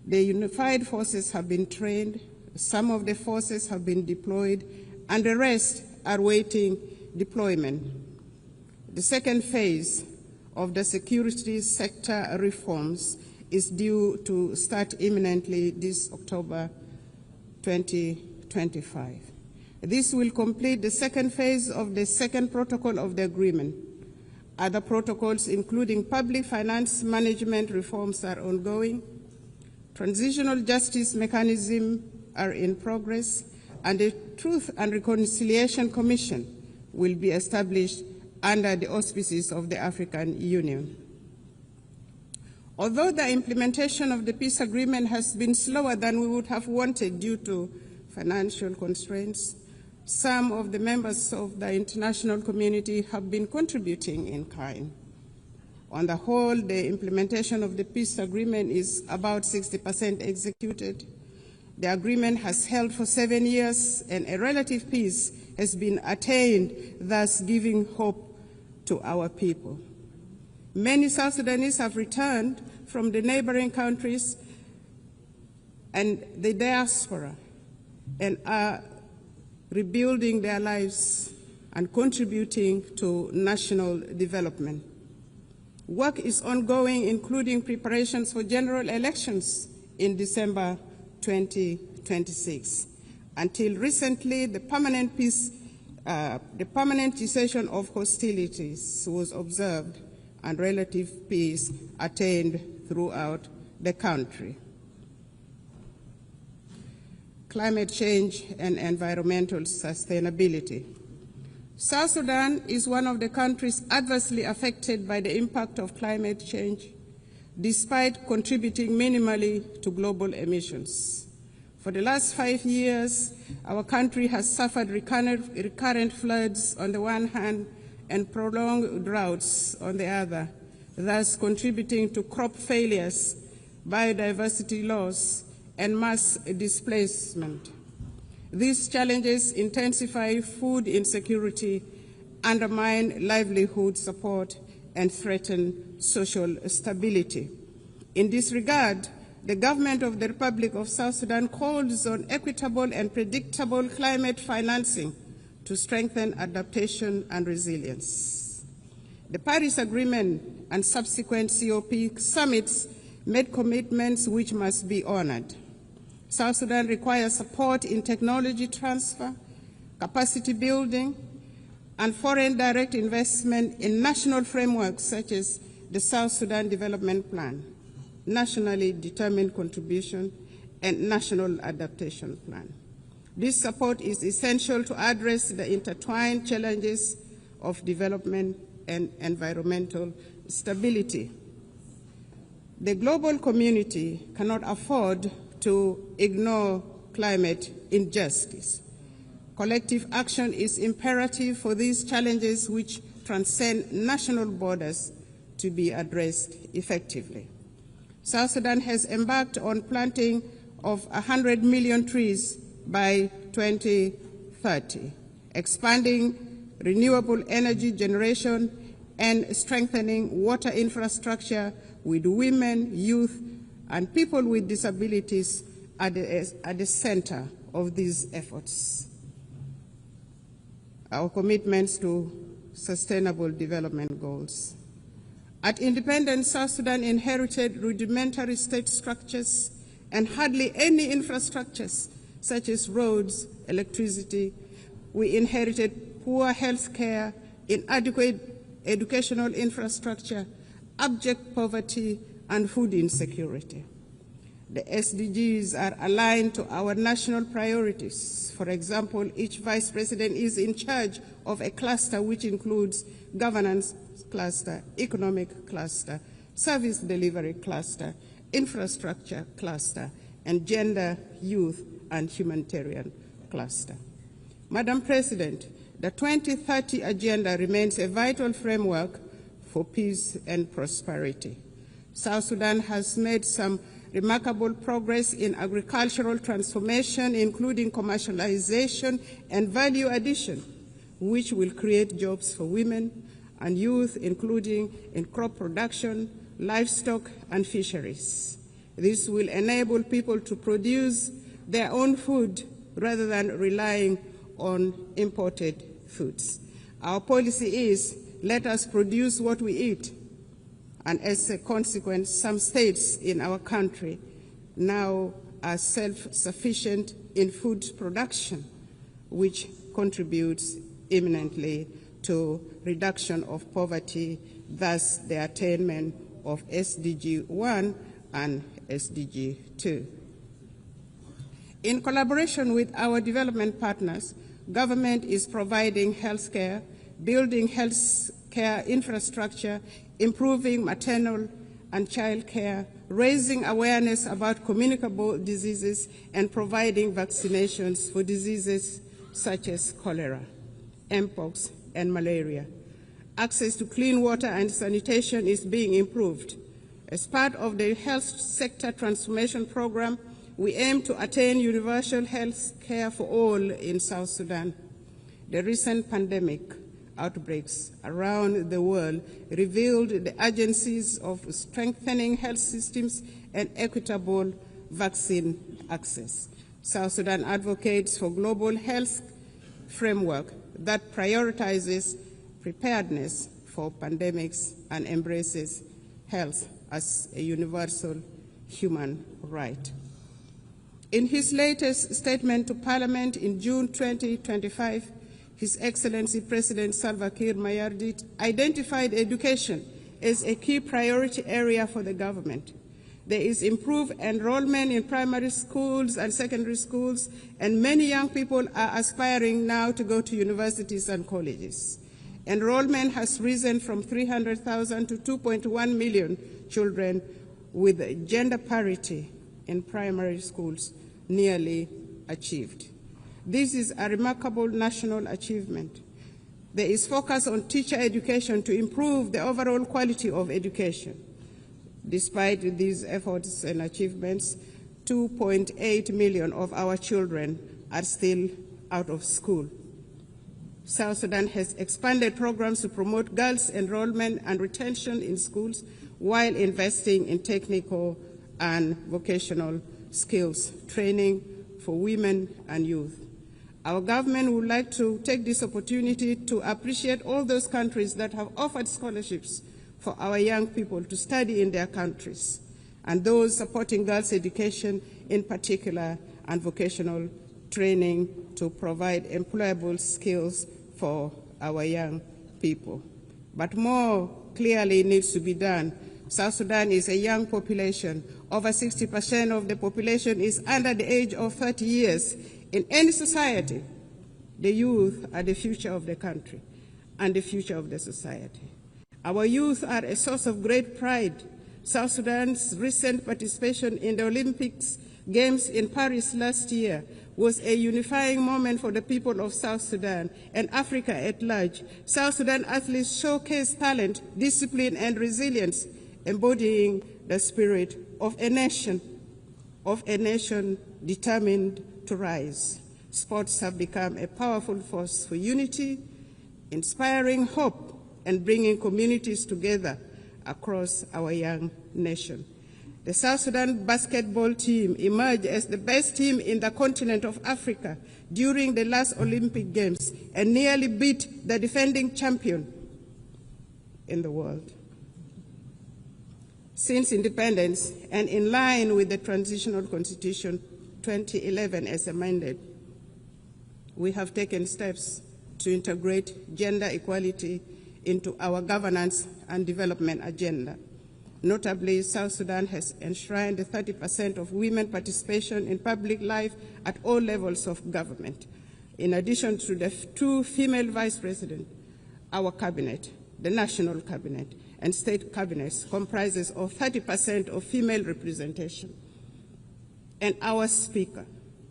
the unified forces have been trained, some of the forces have been deployed, and the rest are waiting deployment. The second phase of the security sector reforms is due to start imminently this October 2025. This will complete the second phase of the second protocol of the agreement. Other protocols, including public finance management reforms, are ongoing. Transitional justice mechanisms are in progress, and the Truth and Reconciliation Commission will be established under the auspices of the African Union. Although the implementation of the peace agreement has been slower than we would have wanted due to financial constraints, some of the members of the international community have been contributing in kind. On the whole, the implementation of the peace agreement is about 60% executed. The agreement has held for 7 years, and a relative peace has been attained, thus giving hope to our people. Many South Sudanese have returned from the neighboring countries and the diaspora and are rebuilding their lives and contributing to national development. Work is ongoing, including preparations for general elections in December 2026. Until recently, the permanent cessation of hostilities was observed and relative peace attained throughout the country. Climate change and environmental sustainability. South Sudan is one of the countries adversely affected by the impact of climate change. despite contributing minimally to global emissions. For the last 5 years, our country has suffered recurrent floods on the one hand and prolonged droughts on the other, thus contributing to crop failures, biodiversity loss, and mass displacement. These challenges intensify food insecurity, undermine livelihood support, and threaten social stability. In this regard, the government of the Republic of South Sudan calls on equitable and predictable climate financing to strengthen adaptation and resilience. The Paris Agreement and subsequent COP summits made commitments which must be honored. South Sudan requires support in technology transfer, capacity building, and foreign direct investment in national frameworks such as the South Sudan Development Plan, nationally determined contribution, and national adaptation plan. This support is essential to address the intertwined challenges of development and environmental stability. The global community cannot afford to ignore climate injustice. Collective action is imperative for these challenges which transcend national borders to be addressed effectively. South Sudan has embarked on planting of 100 million trees by 2030, expanding renewable energy generation and strengthening water infrastructure with women, youth, and people with disabilities at the center of these efforts. Our commitments to sustainable development goals. At independence, South Sudan inherited rudimentary state structures and hardly any infrastructures such as roads, electricity. We inherited poor health care, inadequate educational infrastructure, abject poverty, and food insecurity. The SDGs are aligned to our national priorities. For example, each vice president is in charge of a cluster which includes governance cluster, economic cluster, service delivery cluster, infrastructure cluster, and gender, youth, and humanitarian cluster. Madam President, the 2030 Agenda remains a vital framework for peace and prosperity. South Sudan has made some remarkable progress in agricultural transformation, including commercialization and value addition, which will create jobs for women and youth, including in crop production, livestock, and fisheries. This will enable people to produce their own food rather than relying on imported foods. Our policy is, let us produce what we eat. And as a consequence, some states in our country now are self-sufficient in food production, which contributes eminently to reduction of poverty, thus the attainment of SDG 1 and SDG 2. In collaboration with our development partners, government is providing health care, building health care infrastructure, improving maternal and child care, raising awareness about communicable diseases, and providing vaccinations for diseases such as cholera, mpox, and malaria. Access to clean water and sanitation is being improved. As part of the health sector transformation program, we aim to attain universal health care for all in South Sudan. The recent pandemic outbreaks around the world revealed the urgencies of strengthening health systems and equitable vaccine access. South Sudan advocates for global health framework that prioritizes preparedness for pandemics and embraces health as a universal human right. In his latest statement to Parliament in June 2025, His Excellency President Salva Kiir Mayardit identified education as a key priority area for the government. There is improved enrollment in primary schools and secondary schools, and many young people are aspiring now to go to universities and colleges. Enrollment has risen from 300,000 to 2.1 million children, with gender parity in primary schools nearly achieved. This is a remarkable national achievement. There is focus on teacher education to improve the overall quality of education. Despite these efforts and achievements, 2.8 million of our children are still out of school. South Sudan has expanded programs to promote girls' enrollment and retention in schools while investing in technical and vocational skills training for women and youth. Our government would like to take this opportunity to appreciate all those countries that have offered scholarships for our young people to study in their countries, and those supporting girls' education in particular and vocational training to provide employable skills for our young people. But more clearly needs to be done. South Sudan is a young population. Over 60% of the population is under the age of 30 years. In any society, the youth are the future of the country and the future of the society. Our youth are a source of great pride. South Sudan's recent participation in the Olympics Games in Paris last year was a unifying moment for the people of South Sudan and Africa at large. South Sudan athletes showcased talent, discipline, and resilience, embodying the spirit of a nation determined to rise. Sports have become a powerful force for unity, inspiring hope, and bringing communities together across our young nation. The South Sudan basketball team emerged as the best team in the continent of Africa during the last Olympic Games and nearly beat the defending champion in the world. Since independence, and in line with the Transitional Constitution 2011 as amended, we have taken steps to integrate gender equality into our governance and development agenda. Notably, South Sudan has enshrined the 30% of women participation in public life at all levels of government. In addition to the 2 female vice presidents, our cabinet, the national cabinet, and state cabinets comprises of 30% of female representation. And our speaker,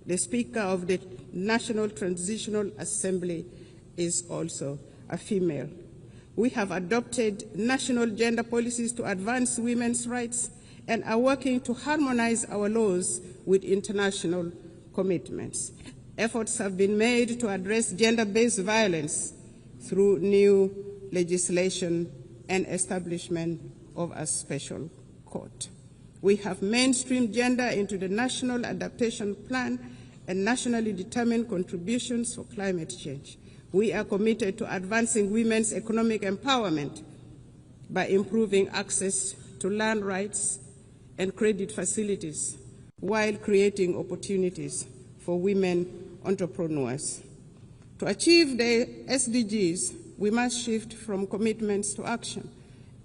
the Speaker of the National Transitional Assembly, is also a female. We have adopted national gender policies to advance women's rights and are working to harmonize our laws with international commitments. Efforts have been made to address gender-based violence through new legislation and establishment of a special court. We have mainstreamed gender into the National Adaptation Plan and nationally determined contributions for climate change. We are committed to advancing women's economic empowerment by improving access to land rights and credit facilities while creating opportunities for women entrepreneurs. To achieve the SDGs, we must shift from commitments to action,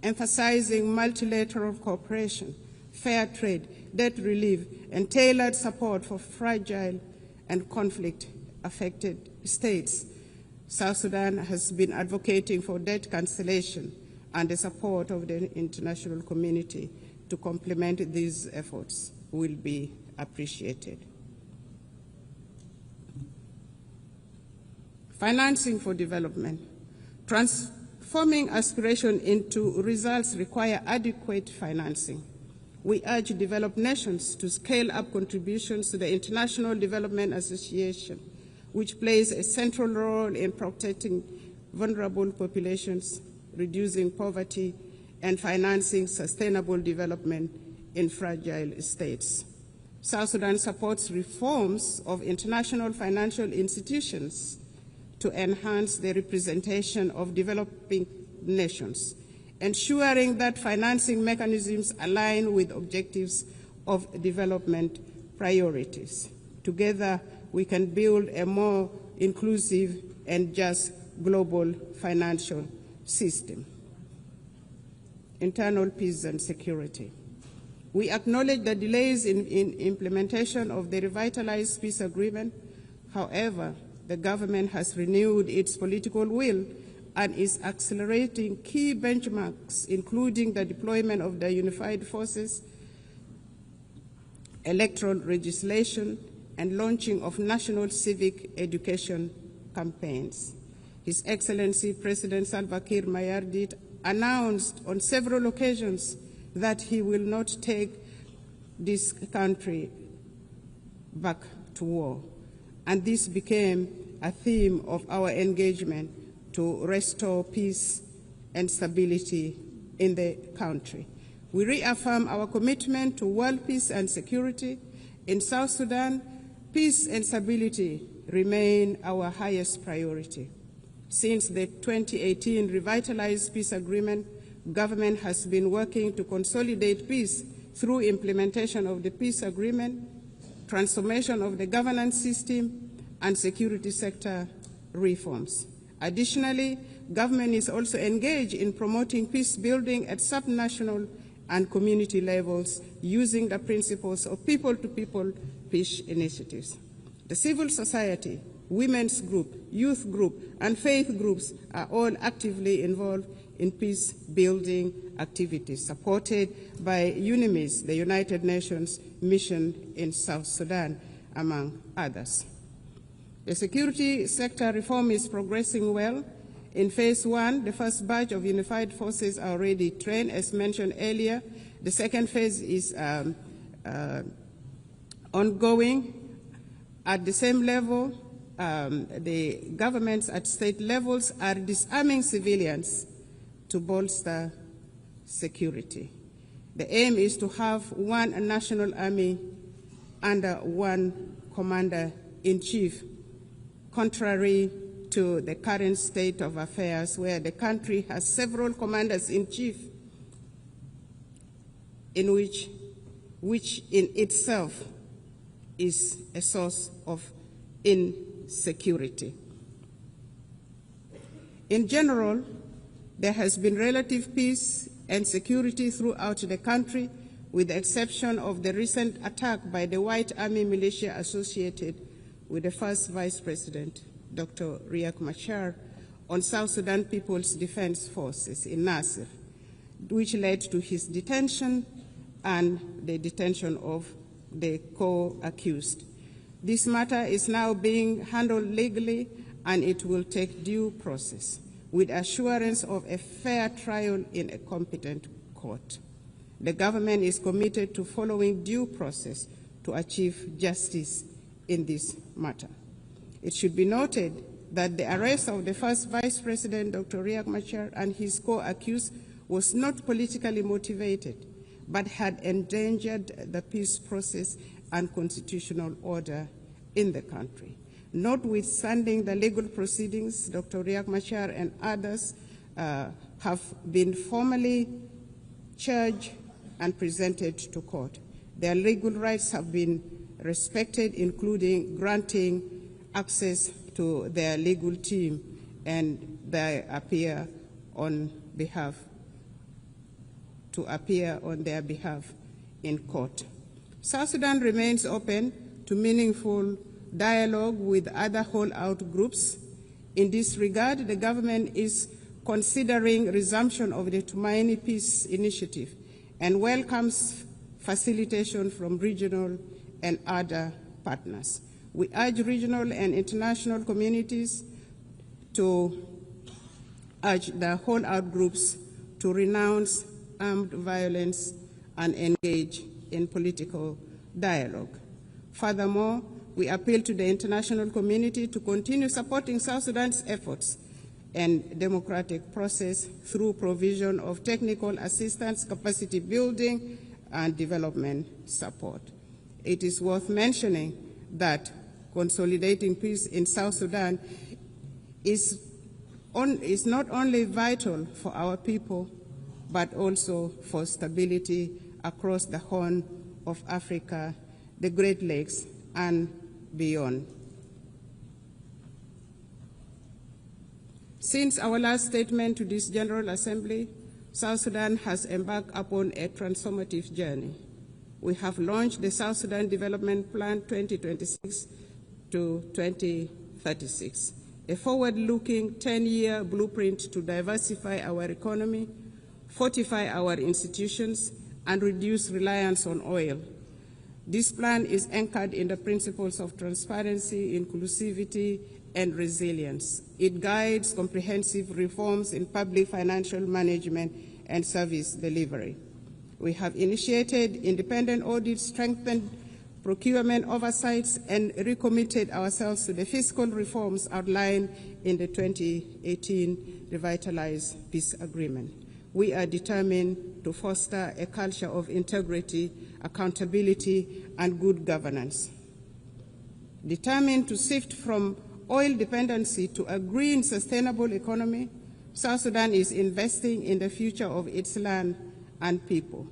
emphasizing multilateral cooperation, fair trade, debt relief, and tailored support for fragile and conflict-affected states. South Sudan has been advocating for debt cancellation and the support of the international community to complement these efforts will be appreciated. Financing for development. Transforming aspiration into results require adequate financing. We urge developed nations to scale up contributions to the International Development Association, which plays a central role in protecting vulnerable populations, reducing poverty, and financing sustainable development in fragile states. South Sudan supports reforms of international financial institutions to enhance the representation of developing nations, ensuring that financing mechanisms align with objectives of development priorities. Together, we can build a more inclusive and just global financial system. Internal peace and security. We acknowledge the delays in implementation of the revitalized peace agreement. However, the government has renewed its political will and is accelerating key benchmarks, including the deployment of the unified forces, electoral legislation, and launching of national civic education campaigns. His Excellency President Salva Kiir Mayardit announced on several occasions that he will not take this country back to war. And this became a theme of our engagement to restore peace and stability in the country. We reaffirm our commitment to world peace and security. In South Sudan, peace and stability remain our highest priority. Since the 2018 revitalized peace agreement, government has been working to consolidate peace through implementation of the peace agreement, transformation of the governance system, and security sector reforms. Additionally, government is also engaged in promoting peace building at subnational and community levels using the principles of people-to-people peace initiatives. The civil society, women's group, youth group, and faith groups are all actively involved in peace-building activities supported by UNIMIS, the United Nations mission in South Sudan, among others. The security sector reform is progressing well. In phase one, the first batch of unified forces are already trained, as mentioned earlier. The second phase is ongoing. At the same level, the governments at state levels are disarming civilians to bolster security. The aim is to have one national army under one commander-in-chief, contrary to the current state of affairs where the country has several commanders-in-chief, which in itself is a source of insecurity. In general, there has been relative peace and security throughout the country, with the exception of the recent attack by the White Army militia associated with the first Vice President, Dr. Riek Machar, on South Sudan People's Defense Forces in Nasir, which led to his detention and the detention of the co-accused. This matter is now being handled legally, and it will take due process, with assurance of a fair trial in a competent court. The government is committed to following due process to achieve justice in this matter. It should be noted that the arrest of the first Vice President, Dr. Riek Machar, and his co-accused was not politically motivated, but had endangered the peace process and constitutional order in the country. Notwithstanding the legal proceedings, Dr. Riek Machar and others have been formally charged and presented to court. Their legal rights have been respected, including granting access to their legal team, and they appear on their behalf in court. South Sudan remains open to meaningful dialogue with other holdout groups. In this regard, the government is considering resumption of the Tumaini Peace Initiative and welcomes facilitation from regional and other partners. We urge regional and international communities to urge the holdout groups to renounce armed violence and engage in political dialogue. Furthermore, we appeal to the international community to continue supporting South Sudan's efforts and democratic process through provision of technical assistance, capacity building, and development support. It is worth mentioning that consolidating peace in South Sudan is not only vital for our people, but also for stability across the Horn of Africa, the Great Lakes, and beyond. Since our last statement to this General Assembly, South Sudan has embarked upon a transformative journey. We have launched the South Sudan Development Plan 2026 to 2036, a forward-looking 10-year blueprint to diversify our economy, fortify our institutions, and reduce reliance on oil. This plan is anchored in the principles of transparency, inclusivity, and resilience. It guides comprehensive reforms in public financial management and service delivery. We have initiated independent audits, strengthened procurement oversights, and recommitted ourselves to the fiscal reforms outlined in the 2018 Revitalized Peace Agreement. We are determined to foster a culture of integrity, accountability, and good governance. Determined to shift from oil dependency to a green, sustainable economy, South Sudan is investing in the future of its land and people.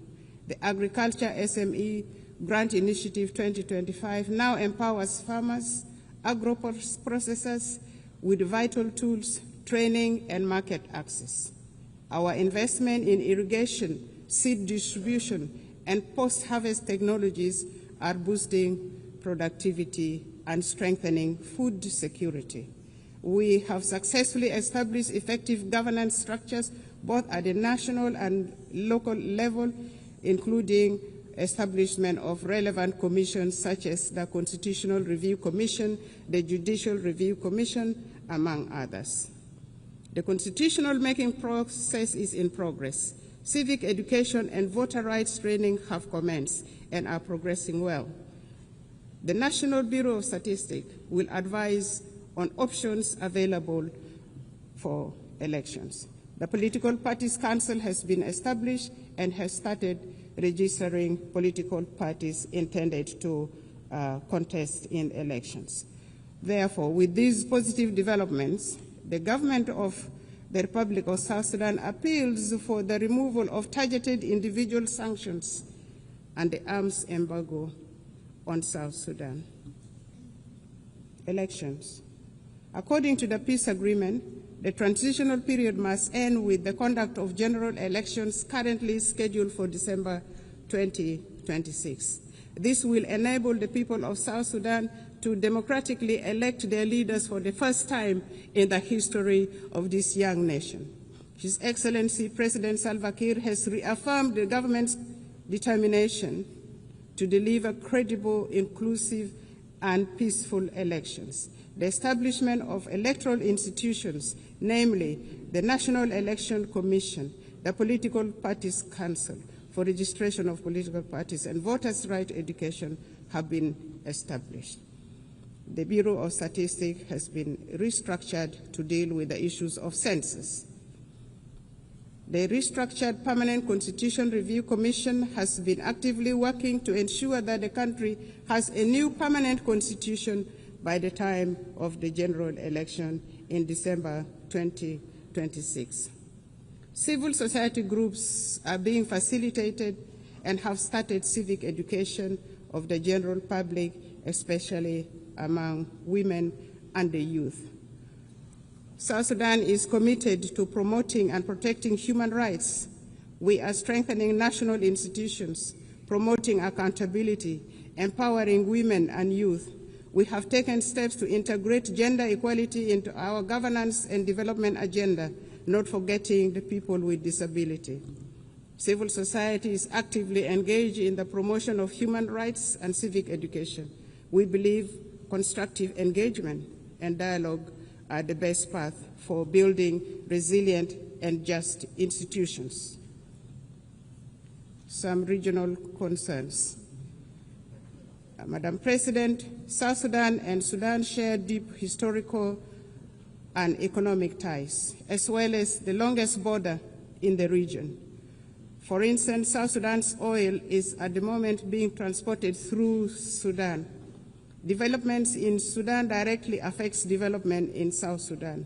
The Agriculture SME Grant Initiative 2025 now empowers farmers, agro-processors with vital tools, training, and market access. Our investment in irrigation, seed distribution, and post-harvest technologies are boosting productivity and strengthening food security. We have successfully established effective governance structures both at the national and local level, including establishment of relevant commissions such as the Constitutional Review Commission, the Judicial Review Commission, among others. The constitutional making process is in progress. Civic education and voter rights training have commenced and are progressing well. The National Bureau of Statistics will advise on options available for elections. The Political Parties Council has been established and has started registering political parties intended to contest in elections. Therefore, with these positive developments, the government of the Republic of South Sudan appeals for the removal of targeted individual sanctions and the arms embargo on South Sudan. Elections. According to the peace agreement, the transitional period must end with the conduct of general elections currently scheduled for December 2026. This will enable the people of South Sudan to democratically elect their leaders for the first time in the history of this young nation. His Excellency President Salva Kiir has reaffirmed the government's determination to deliver credible, inclusive, and peaceful elections. The establishment of electoral institutions, namely the National Election Commission, the Political Parties Council for registration of political parties, and voters' right education have been established. The Bureau of Statistics has been restructured to deal with the issues of census. The restructured Permanent Constitution Review Commission has been actively working to ensure that the country has a new permanent constitution by the time of the general election in December 2026. Civil society groups are being facilitated and have started civic education of the general public, especially among women and the youth. South Sudan is committed to promoting and protecting human rights. We are strengthening national institutions, promoting accountability, empowering women and youth. We have taken steps to integrate gender equality into our governance and development agenda, not forgetting the people with disability. Civil society is actively engaged in the promotion of human rights and civic education. We believe constructive engagement and dialogue are the best path for building resilient and just institutions. Some regional concerns. Madam President, South Sudan and Sudan share deep historical and economic ties, as well as the longest border in the region. For instance, South Sudan's oil is at the moment being transported through Sudan. Developments in Sudan directly affects development in South Sudan.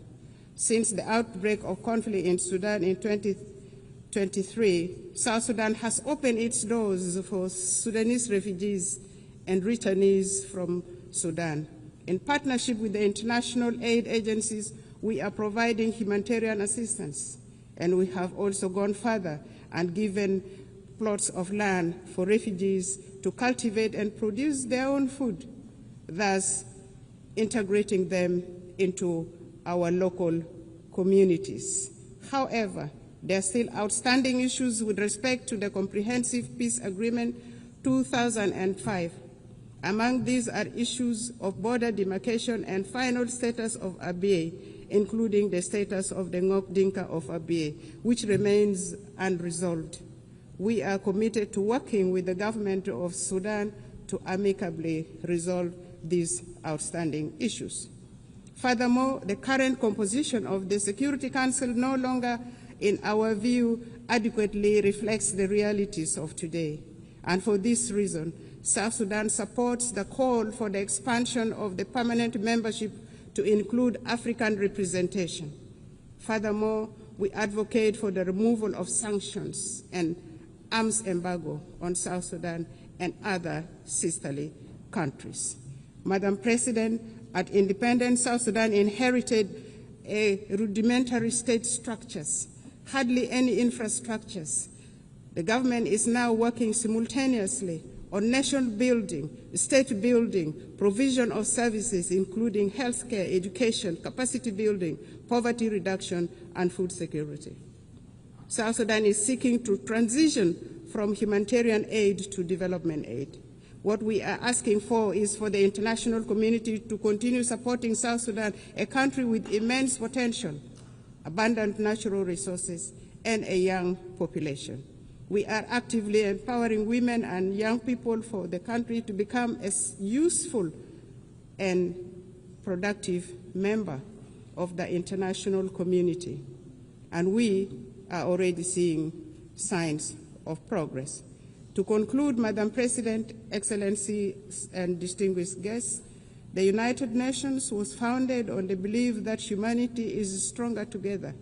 Since the outbreak of conflict in Sudan in 2023, South Sudan has opened its doors for Sudanese refugees and returnees from Sudan. In partnership with the international aid agencies, we are providing humanitarian assistance, and we have also gone further and given plots of land for refugees to cultivate and produce their own food, thus integrating them into our local communities. However, there are still outstanding issues with respect to the comprehensive peace agreement 2005. Among these are issues of border demarcation and final status of Abyei, including the status of the Ngok Dinka of Abyei, which remains unresolved. We are committed to working with the government of Sudan to amicably resolve these outstanding issues. Furthermore, the current composition of the Security Council no longer, in our view, adequately reflects the realities of today. And for this reason, South Sudan supports the call for the expansion of the permanent membership to include African representation. Furthermore, we advocate for the removal of sanctions and arms embargo on South Sudan and other sisterly countries. Madam President, at independence, South Sudan inherited rudimentary state structures, hardly any infrastructures. The government is now working simultaneously on nation building, state building, provision of services including healthcare, education, capacity building, poverty reduction, and food security. South Sudan is seeking to transition from humanitarian aid to development aid. What we are asking for is for the international community to continue supporting South Sudan, a country with immense potential, abundant natural resources, and a young population. We are actively empowering women and young people for the country to become a useful and productive member of the international community. And we are already seeing signs of progress. To conclude, Madam President, Excellencies, and distinguished guests, the United Nations was founded on the belief that humanity is stronger together.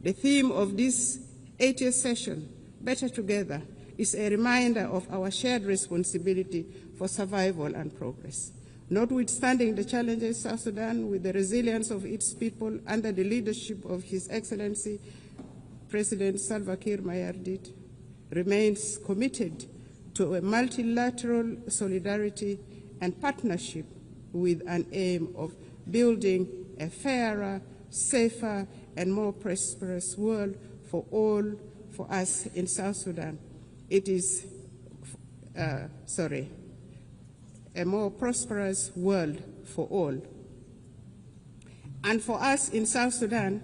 The theme of this 80th session, Better Together, is a reminder of our shared responsibility for survival and progress. Notwithstanding the challenges, South Sudan, with the resilience of its people under the leadership of His Excellency President Salva Kiir Mayardit, remains committed to a multilateral solidarity and partnership with an aim of building a fairer, safer, and more prosperous world for all, for us in South Sudan. It is, a more prosperous world for all. And for us in South Sudan,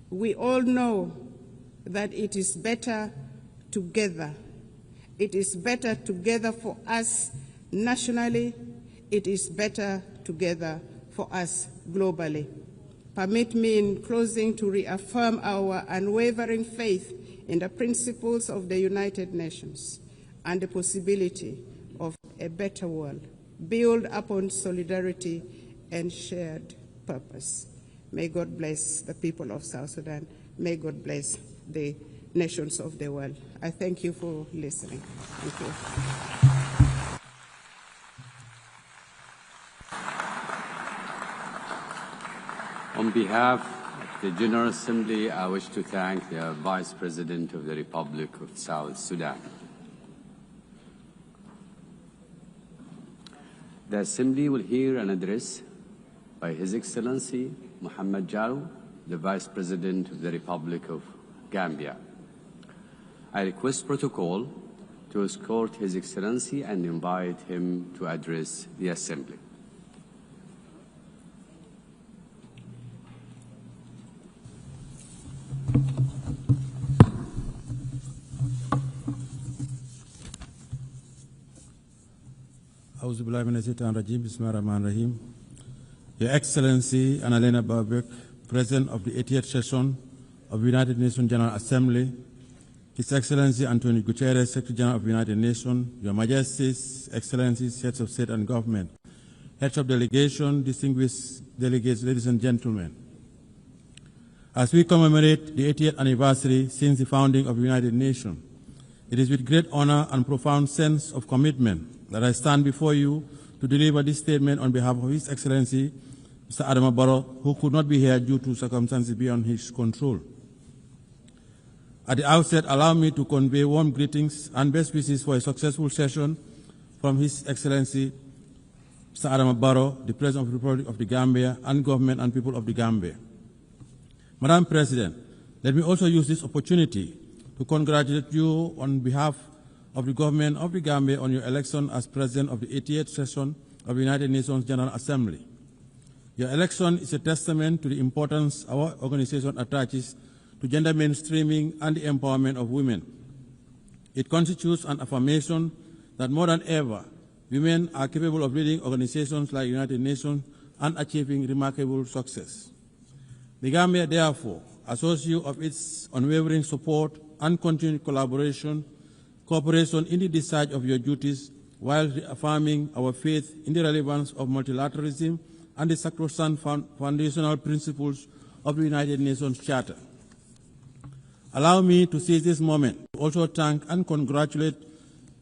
we all know that it is better together. It is better together for us nationally. It is better together for us globally. Permit me in closing to reaffirm our unwavering faith in the principles of the United Nations and the possibility of a better world, built upon solidarity and shared purpose. May God bless the people of South Sudan. May God bless the nations of the world. I thank you for listening. Thank you.
On behalf of the General Assembly, I wish to thank the Vice President of the Republic of South Sudan. The Assembly will hear an address by His Excellency Mohamed Jalo, the Vice President of the Republic of Gambia. I request protocol to escort His Excellency and invite him to address the Assembly.
Your Excellency Annalena Baerbock, President of the 80th session of the United Nations General Assembly, His Excellency Antonio Guterres, Secretary General of the United Nations, Your Majesties, Excellencies, Heads of State and Government, Heads of Delegation, distinguished delegates, ladies and gentlemen. As we commemorate the 80th anniversary since the founding of the United Nations, it is with great honor and profound sense of commitment that I stand before you to deliver this statement on behalf of His Excellency, Mr. Adama Barrow, who could not be here due to circumstances beyond his control. At the outset, allow me to convey warm greetings and best wishes for a successful session from His Excellency, Mr. Adama Barrow, the President of the Republic of the Gambia, and government and people of the Gambia. Madam President, let me also use this opportunity to congratulate you on behalf
of the government of the Gambia on your election as President of the 88th session of the United Nations General Assembly. Your election is a testament to the importance our organization attaches to gender mainstreaming and the empowerment of women. It constitutes an affirmation that more than ever, women are capable of leading organizations like the United Nations and achieving remarkable success. The Gambia, therefore, assures you of its unwavering support and continued cooperation in the discharge of your duties while reaffirming our faith in the relevance of multilateralism and the sacrosanct foundational principles of the United Nations Charter. Allow me to seize this moment to also thank and congratulate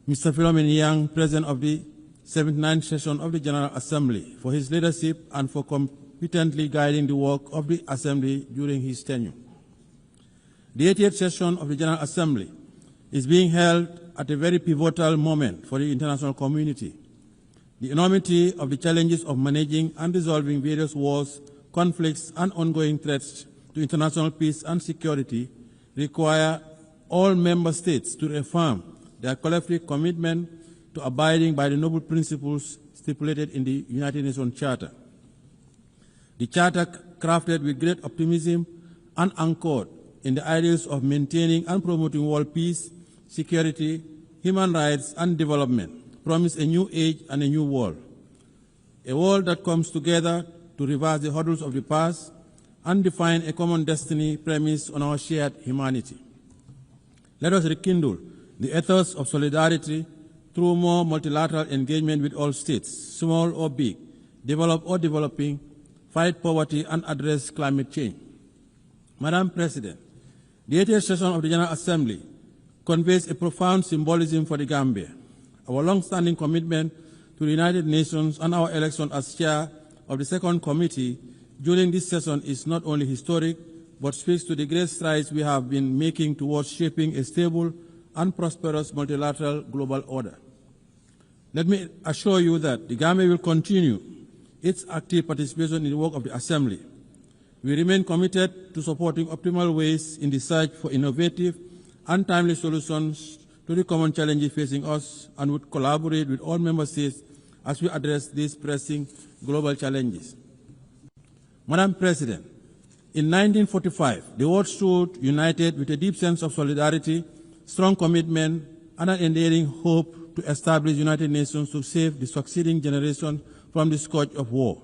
Mr. Philomen Yang, President of the 79th session of the General Assembly, for his leadership and for competently guiding the work of the Assembly during his tenure. The 80th session of the General Assembly is being held at a very pivotal moment for the international community. The enormity of the challenges of managing and resolving various wars, conflicts, and ongoing threats to international peace and security require all member states to reaffirm their collective commitment to abiding by the noble principles stipulated in the United Nations Charter. The Charter, crafted with great optimism and anchored in the ideals of maintaining and promoting world peace, security, human rights, and development, promise a new age and a new world. A world that comes together to reverse the hurdles of the past and define a common destiny premised on our shared humanity. Let us rekindle the ethos of solidarity through more multilateral engagement with all states, small or big, developed or developing, fight poverty and address climate change. Madam President, the 80th session of the General Assembly conveys a profound symbolism for the Gambia. Our long-standing commitment to the United Nations and our election as chair of the second committee during this session is not only historic, but speaks to the great strides we have been making towards shaping a stable and prosperous multilateral global order. Let me assure you that the Gambia will continue its active participation in the work of the Assembly. We remain committed to supporting optimal ways in the search for innovative and timely solutions to the common challenges facing us and would collaborate with all member states as we address these pressing global challenges. Madam President, in 1945, the world stood united with a deep sense of solidarity, strong commitment, and an enduring hope to establish the United Nations to save the succeeding generation from the scourge of war.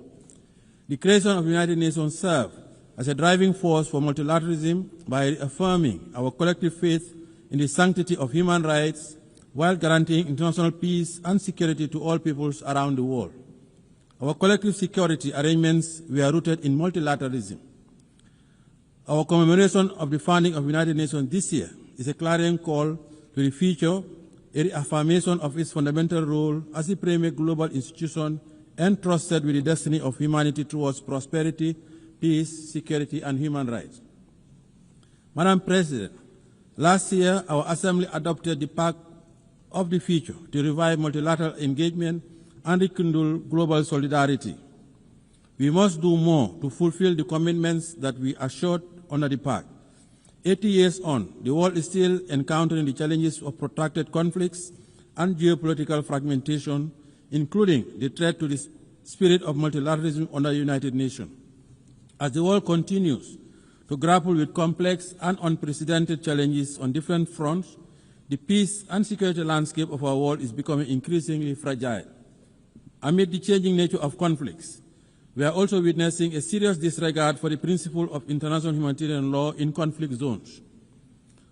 The creation of the United Nations served as a driving force for multilateralism by affirming our collective faith in the sanctity of human rights while guaranteeing international peace and security to all peoples around the world. Our collective security arrangements were rooted in multilateralism. Our commemoration of the founding of the United Nations this year is a clarion call to the future, a reaffirmation of its fundamental role as the premier global institution entrusted with the destiny of humanity towards prosperity, peace, security, and human rights. Madam President, last year our Assembly adopted the Pact of the Future to revive multilateral engagement and rekindle global solidarity. We must do more to fulfill the commitments that we assured under the Pact. 80 years on, the world is still encountering the challenges of protracted conflicts and geopolitical fragmentation, including the threat to the spirit of multilateralism under the United Nations. As the world continues to grapple with complex and unprecedented challenges on different fronts, the peace and security landscape of our world is becoming increasingly fragile. Amid the changing nature of conflicts, we are also witnessing a serious disregard for the principle of international humanitarian law in conflict zones.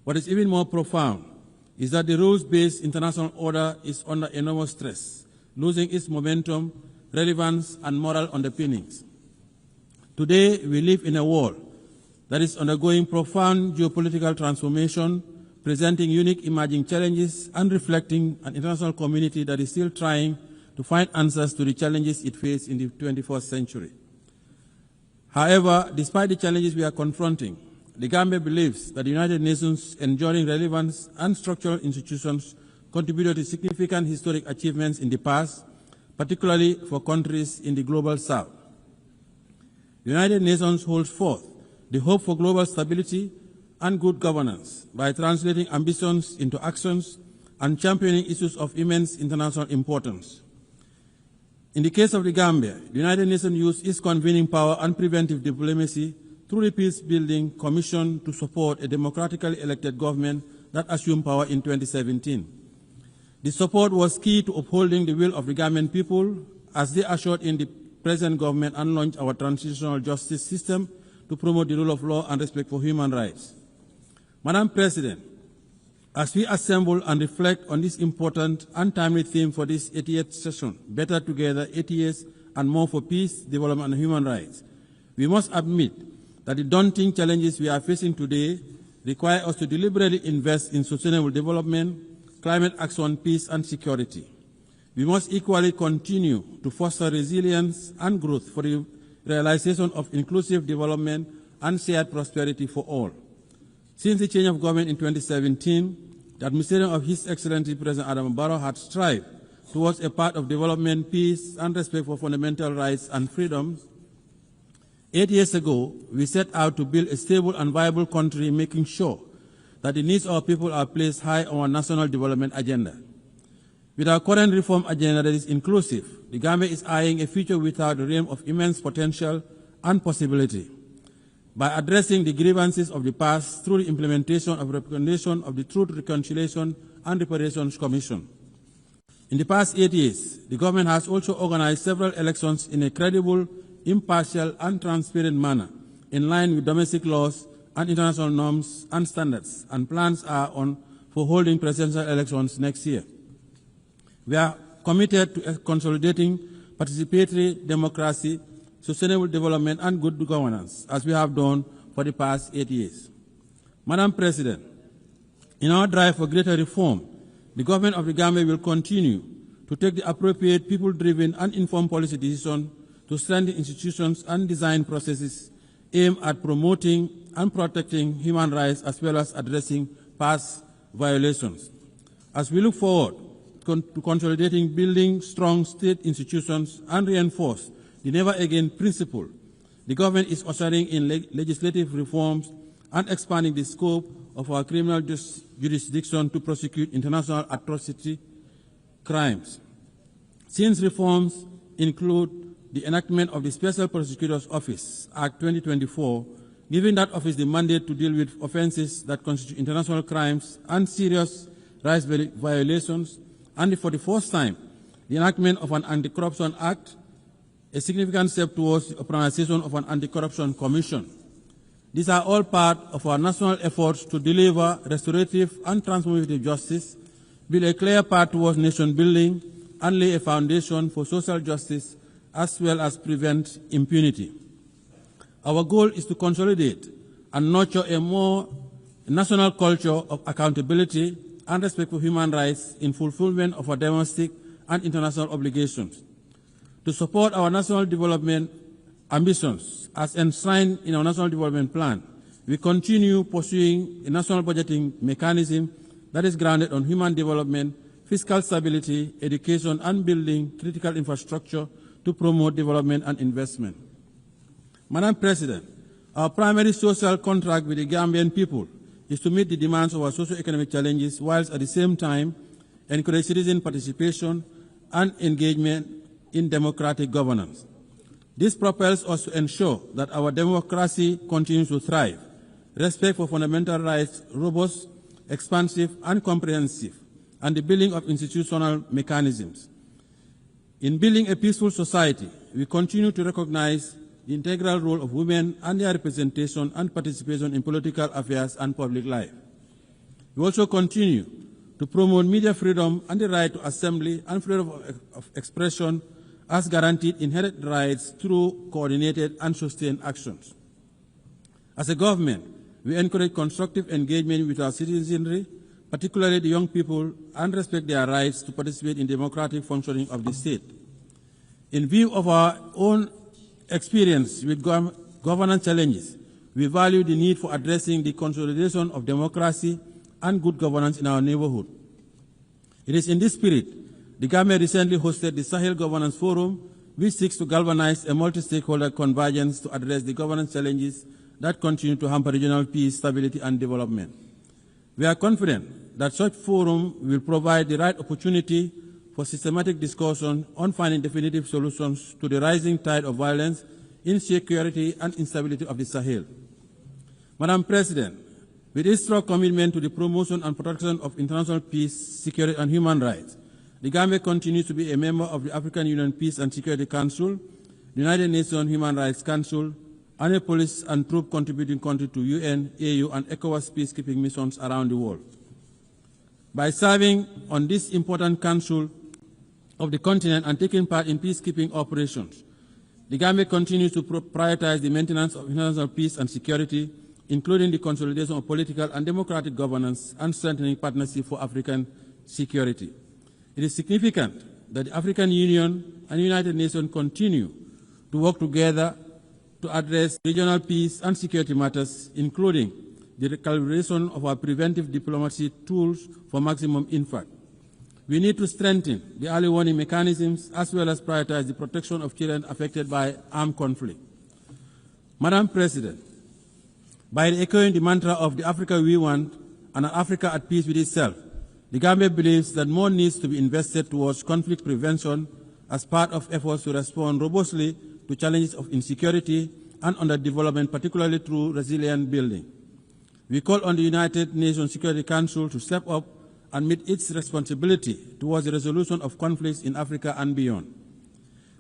What is even more profound is that the rules-based international order is under enormous stress, losing its momentum, relevance, and moral underpinnings. Today, we live in a world that is undergoing profound geopolitical transformation, presenting unique emerging challenges and reflecting an international community that is still trying to find answers to the challenges it faces in the 21st century. However, despite the challenges we are confronting, the Gambia believes that the United Nations' enduring relevance and structural institutions contributed to significant historic achievements in the past, particularly for countries in the global south. The United Nations holds forth the hope for global stability and good governance by translating ambitions into actions
and championing issues of immense international importance. In the case of the Gambia, the United Nations used its convening power and preventive diplomacy through the Peace-Building Commission to support a democratically elected government that assumed power in 2017. The support was key to upholding the will of the Gambian people as they assured in the present government and launched our transitional justice system to promote the rule of law and respect for human rights. Madam President, as we assemble and reflect on this important and timely theme for this 88th session, Better Together, 80 years and more for peace, development and human rights, we must admit that the daunting challenges we are facing today require us to deliberately invest in sustainable development, climate action, peace and security. We must equally continue to foster resilience and growth for the realization of inclusive development and shared prosperity for all. Since the change of government in 2017, the administration of His Excellency President Adam Barrow had strived towards a path of development, peace, and respect for fundamental rights and freedoms. 8 years ago, we set out to build a stable and viable country, making sure that the needs of our people are placed high on our national development agenda. With our current reform agenda that is inclusive, the Gambia is eyeing a future without the realm of immense potential and possibility. By addressing the grievances of the past through the implementation of recommendation of the Truth, Reconciliation and Reparations Commission. In the past 8 years, the government has also organized several elections in a credible, impartial and transparent manner, in line with domestic laws and international norms and standards, and plans are on for holding presidential elections next year. We are committed to consolidating participatory democracy, sustainable development and good governance, as we have done for the past 8 years. Madam President, in our drive for greater reform, the government of the Gambia will continue to take the appropriate people-driven and informed policy decisions to strengthen institutions and design processes aimed at promoting and protecting human rights as well as addressing past violations. As we look forward to consolidating building strong state institutions and reinforce the never again principle, the government is ushering in legislative reforms and expanding the scope of our criminal jurisdiction to prosecute international atrocity crimes. Since reforms include the enactment of the Special Prosecutor's Office, Act 2024, giving that office the mandate to deal with offenses that constitute international crimes and serious rights violations, and for the first time, the enactment of an Anti-Corruption Act, a significant step towards the organization of an Anti-Corruption Commission. These are all part of our national efforts to deliver restorative and transformative justice, build a clear path towards nation building, and lay a foundation for social justice, as well as prevent impunity. Our goal is to consolidate and nurture a more national culture of accountability and respect for human rights in fulfillment of our domestic and international obligations. To support our national development ambitions, as enshrined in our National Development Plan, we continue pursuing a national budgeting mechanism that is grounded on human development, fiscal stability, education, and building critical infrastructure to promote development and investment. Madam President, our primary social contract with the Gambian people is to meet the demands of our socio-economic challenges, whilst at the same time encourage citizen participation and engagement in democratic governance. This propels us to ensure that our democracy continues to thrive, respect for fundamental rights, robust, expansive, and comprehensive, and the building of institutional mechanisms. In building a peaceful society, we continue to recognize the integral role of women and their representation and participation in political affairs and public life. We also continue to promote media freedom and the right to assembly and freedom of expression as guaranteed inherent rights through coordinated and sustained actions. As a government, we encourage constructive engagement with our citizenry, particularly the young people, and respect their rights to participate in democratic functioning of the state. In view of our own experience with governance challenges, we value the need for addressing the consolidation of democracy and good governance in our neighborhood. It is in this spirit the Gambia recently hosted the Sahel Governance Forum, which seeks to galvanize a multi-stakeholder convergence to address the governance challenges that continue to hamper regional peace, stability, and development. We are confident that such forum will provide the right opportunity for systematic discussion on finding definitive solutions to the rising tide of violence, insecurity, and instability of the Sahel. Madam President, with its strong commitment to the promotion and protection of international peace, security, and human rights, the Gambia continues to be a member of the African Union Peace and Security Council, the United Nations Human Rights Council, and a police and troop contributing country to UN, AU, and ECOWAS peacekeeping missions around the world. By serving on this important council of the continent and taking part in peacekeeping operations, the Gambia continues to prioritize the maintenance of international peace and security, including the consolidation of political and democratic governance and strengthening partnership for African security. It is significant that the African Union and the United Nations continue to work together to address regional peace and security matters, including the recalibration of our preventive diplomacy tools for maximum impact. We need to strengthen the early warning mechanisms as well as prioritize the protection of children affected by armed conflict. Madam President, by echoing the mantra of the Africa we want and an Africa at peace with itself, the Gambia believes that more needs to be invested towards conflict prevention as part of efforts to respond robustly to challenges of insecurity and underdevelopment, particularly through resilient building. We call on the United Nations Security Council to step up and meet its responsibility towards the resolution of conflicts in Africa and beyond.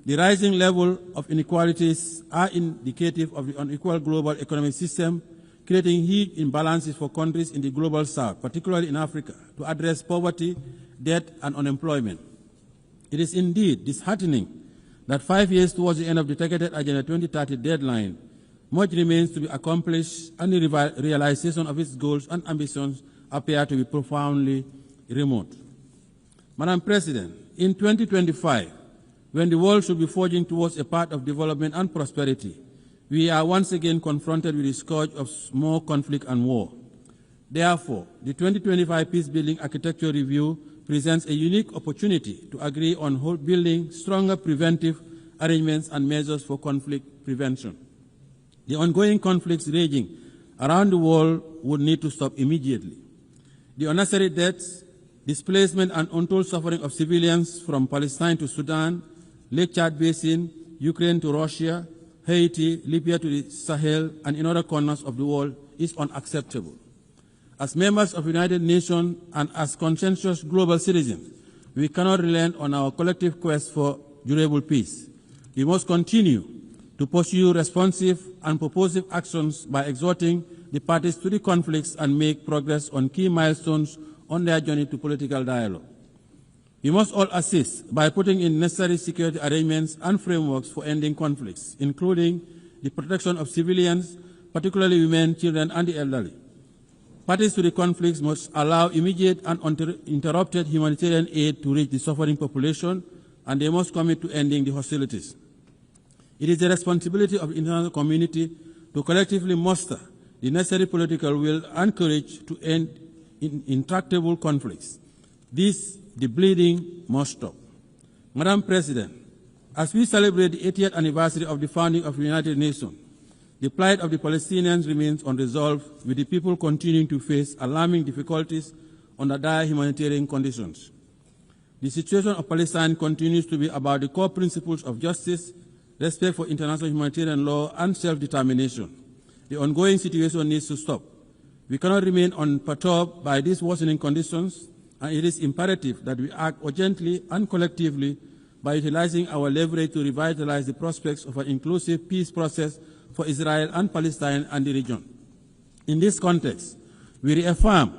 The rising level of inequalities are indicative of the unequal global economic system, creating huge imbalances for countries in the global south, particularly in Africa, to address poverty, debt, and unemployment. It is indeed disheartening that 5 years towards the end of the targeted Agenda 2030 deadline, much remains to be accomplished and the realization of its goals and ambitions appear to be profoundly remote. Madam President, in 2025, when the world should be forging towards a path of development and prosperity, we are once again confronted with the scourge of more conflict and war. Therefore, the 2025 Peacebuilding Architecture Review presents a unique opportunity to agree on building stronger preventive arrangements and measures for conflict prevention. The ongoing conflicts raging around the world would need to stop immediately. The unnecessary deaths, displacement, and untold suffering of civilians from Palestine to Sudan, Lake Chad Basin, Ukraine to Russia, Haiti, Libya to the Sahel, and in other corners of the world is unacceptable. As members of the United Nations and as conscientious global citizens, we cannot relent on our collective quest for durable peace. We must continue to pursue responsive and purposive actions by exhorting the parties to the conflicts and make progress on key milestones on their journey to political dialogue. We must all assist by putting in necessary security arrangements and frameworks for ending conflicts, including the protection of civilians, particularly women, children, and the elderly. Parties to the conflicts must allow immediate and uninterrupted humanitarian aid to reach the suffering population, and they must commit to ending the hostilities. It is the responsibility of the international community to collectively muster the necessary political will and courage to end intractable conflicts. The bleeding must stop. Madam President, as we celebrate the 80th anniversary of the founding of the United Nations, the plight of the Palestinians remains unresolved, with the people continuing to face alarming difficulties under dire humanitarian conditions. The situation of Palestine continues to be about the core principles of justice, respect for international humanitarian law, and self-determination. The ongoing situation needs to stop. We cannot remain unperturbed by these worsening conditions, and it is imperative that we act urgently and collectively by utilizing our leverage to revitalize the prospects of an inclusive peace process for Israel and Palestine and the region. In this context, we reaffirm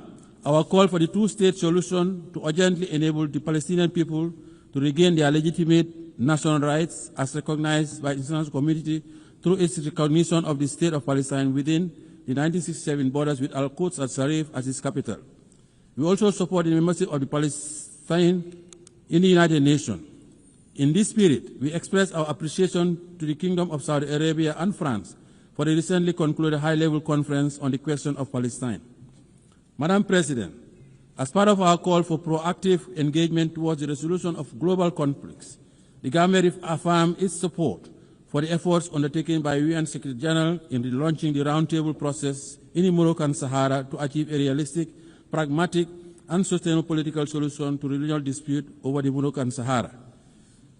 our call for the two-state solution to urgently enable the Palestinian people to regain their legitimate national rights as recognized by the international community through its recognition of the State of Palestine within the 1967 borders with Al-Quds al-Sharif as its capital. We also support the membership of the Palestine in the United Nations. In this spirit, we express our appreciation to the Kingdom of Saudi Arabia and France for the recently concluded high-level conference on the question of Palestine. Madam President, as part of our call for proactive engagement towards the resolution of global conflicts, the Gambia reaffirms its support for the efforts undertaken by UN Secretary General in relaunching the roundtable process in the Moroccan Sahara to achieve a realistic pragmatic and sustainable political solution to regional dispute over the Moroccan Sahara.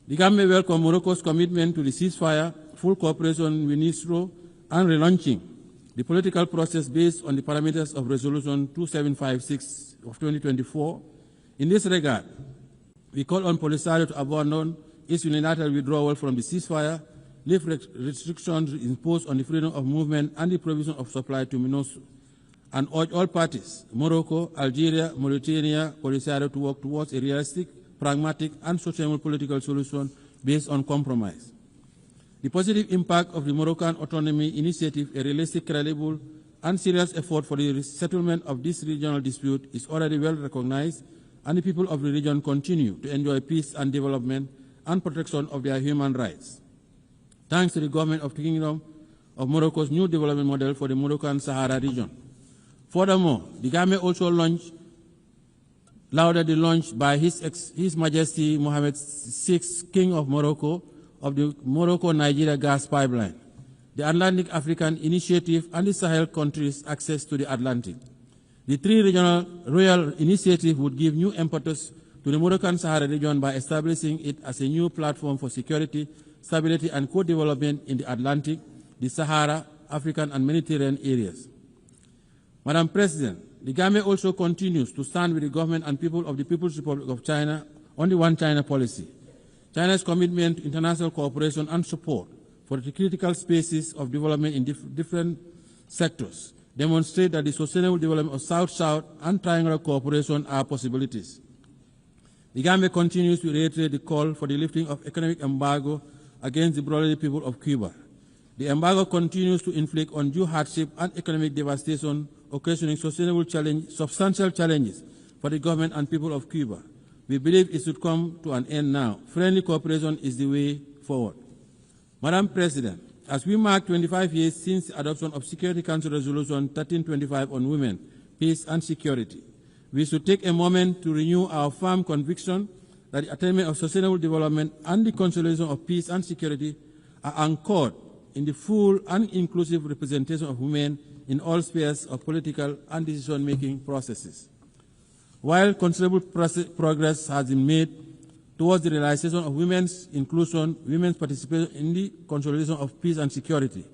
The Gambia welcomes Morocco's commitment to the ceasefire, full cooperation with NISRO, and relaunching the political process based on the parameters of Resolution 2756 of 2024. In this regard, we call on Polisario to abandon its unilateral withdrawal from the ceasefire, lift restrictions imposed on the freedom of movement and the provision of supply to MINUSO, and urge all parties, Morocco, Algeria, Mauritania, Polisario, to work towards a realistic, pragmatic, and sustainable political solution based on compromise. The positive impact of the Moroccan Autonomy Initiative, a realistic, credible, and serious effort for the settlement of this regional dispute, is already well recognized, and the people of the region continue to enjoy peace and development and protection of their human rights, thanks to the government of the Kingdom of Morocco's new development model for the Moroccan Sahara region. Furthermore, the Gambia also lauded the launch by His Majesty Mohammed VI, King of Morocco, of the Morocco-Nigeria gas pipeline, the Atlantic African Initiative, and the Sahel countries' access to the Atlantic. The three regional royal initiatives would give new impetus to the Moroccan Sahara region by establishing it as a new platform for security, stability, and co-development in the Atlantic, the Sahara, African, and Mediterranean areas. Madam President, the Gambia also continues to stand with the government and people of the People's Republic of China on the One China policy. China's commitment to international cooperation and support for the critical spaces of development in different sectors demonstrate that the sustainable development of South-South and triangular cooperation are possibilities. The Gambia continues to reiterate the call for the lifting of economic embargo against the brotherly people of Cuba. The embargo continues to inflict undue hardship and economic devastation, occasioning substantial challenges for the government and people of Cuba. We believe it should come to an end now. Friendly cooperation is the way forward. Madam President, as we mark 25 years since the adoption of Security Council Resolution 1325 on women, peace and security, we should take a moment to renew our firm conviction that the attainment of sustainable development and the consolidation of peace and security are anchored in the full and inclusive representation of women in all spheres of political and decision-making processes. While considerable progress has been made towards the realization of women's inclusion, women's participation in the consolidation of peace and security,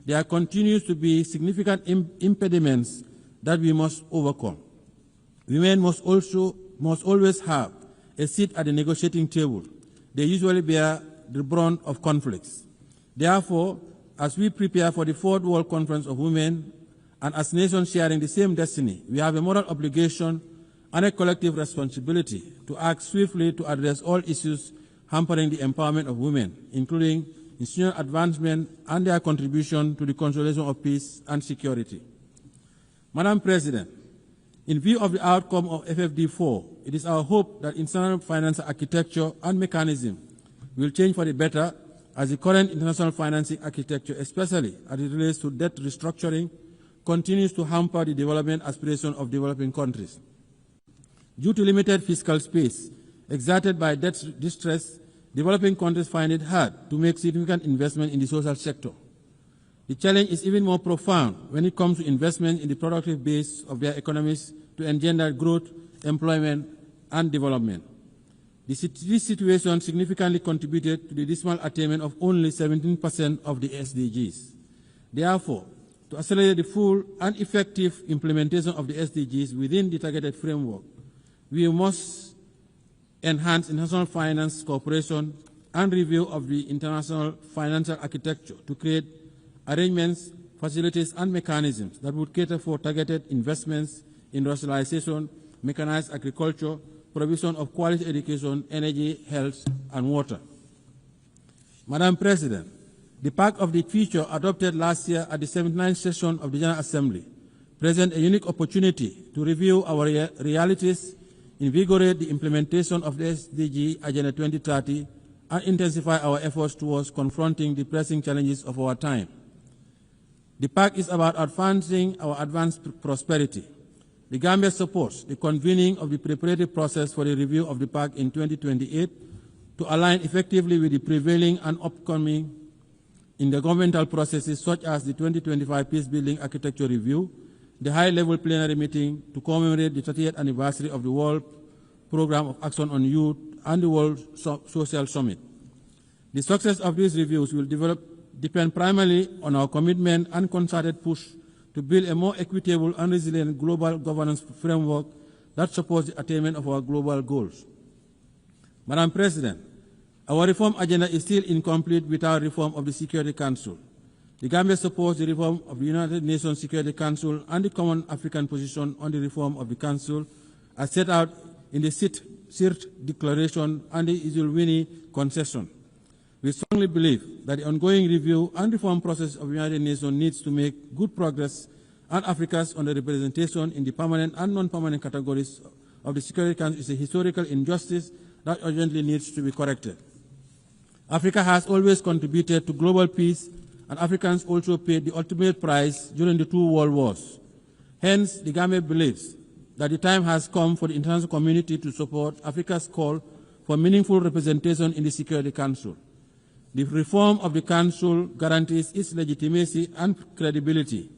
there continues to be significant impediments that we must overcome. Women must always have a seat at the negotiating table. They usually bear the brunt of conflicts. Therefore, as we prepare for the Fourth World Conference of Women, and as nations sharing the same destiny, we have a moral obligation and a collective responsibility to act swiftly to address all issues hampering the empowerment of women, including institutional advancement and their contribution to the consolidation of peace and security. Madam President, in view of the outcome of FFD4, it is our hope that international financial architecture and mechanism will change for the better, as the current international financing architecture, especially as it relates to debt restructuring, continues to hamper the development aspirations of developing countries. Due to limited fiscal space exerted by debt distress, developing countries find it hard to make significant investment in the social sector. The challenge is even more profound when it comes to investment in the productive base of their economies to engender growth, employment, and development. This situation significantly contributed to the dismal attainment of only 17% of the SDGs. Therefore, to accelerate the full and effective implementation of the SDGs within the targeted framework, we must enhance international finance cooperation and review of the international financial architecture to create arrangements, facilities, and mechanisms that would cater for targeted investments in industrialization, mechanized agriculture, provision of quality education, energy, health, and water. Madam President, the Pact of the Future adopted last year at the 79th session of the General Assembly presents a unique opportunity to review our realities, invigorate the implementation of the SDG Agenda 2030, and intensify our efforts towards confronting the pressing challenges of our time. The Pact is about advancing our advanced prosperity. The Gambia supports the convening of the preparatory process for the review of the Pact in 2028 to align effectively with the prevailing and upcoming intergovernmental processes such as the 2025 Peacebuilding Architecture Review, the high-level plenary meeting to commemorate the 30th anniversary of the World Programme of Action on Youth and the World Social Summit. The success of these reviews will depend primarily on our commitment and concerted push to build a more equitable and resilient global governance framework that supports the attainment of our global goals. Madam President, our reform agenda is still incomplete without reform of the Security Council. The Gambia supports the reform of the United Nations Security Council and the Common African Position on the reform of the Council as set out in the CIRT Declaration and the Eswatini Concession. We strongly believe that the ongoing review and reform process of the United Nations needs to make good progress, and Africa's underrepresentation in the permanent and non-permanent categories of the Security Council is a historical injustice that urgently needs to be corrected. Africa has always contributed to global peace, and Africans also paid the ultimate price during the 2 world wars. Hence, the Gambia believes that the time has come for the international community to support Africa's call for meaningful representation in the Security Council. The reform of the Council guarantees its legitimacy and credibility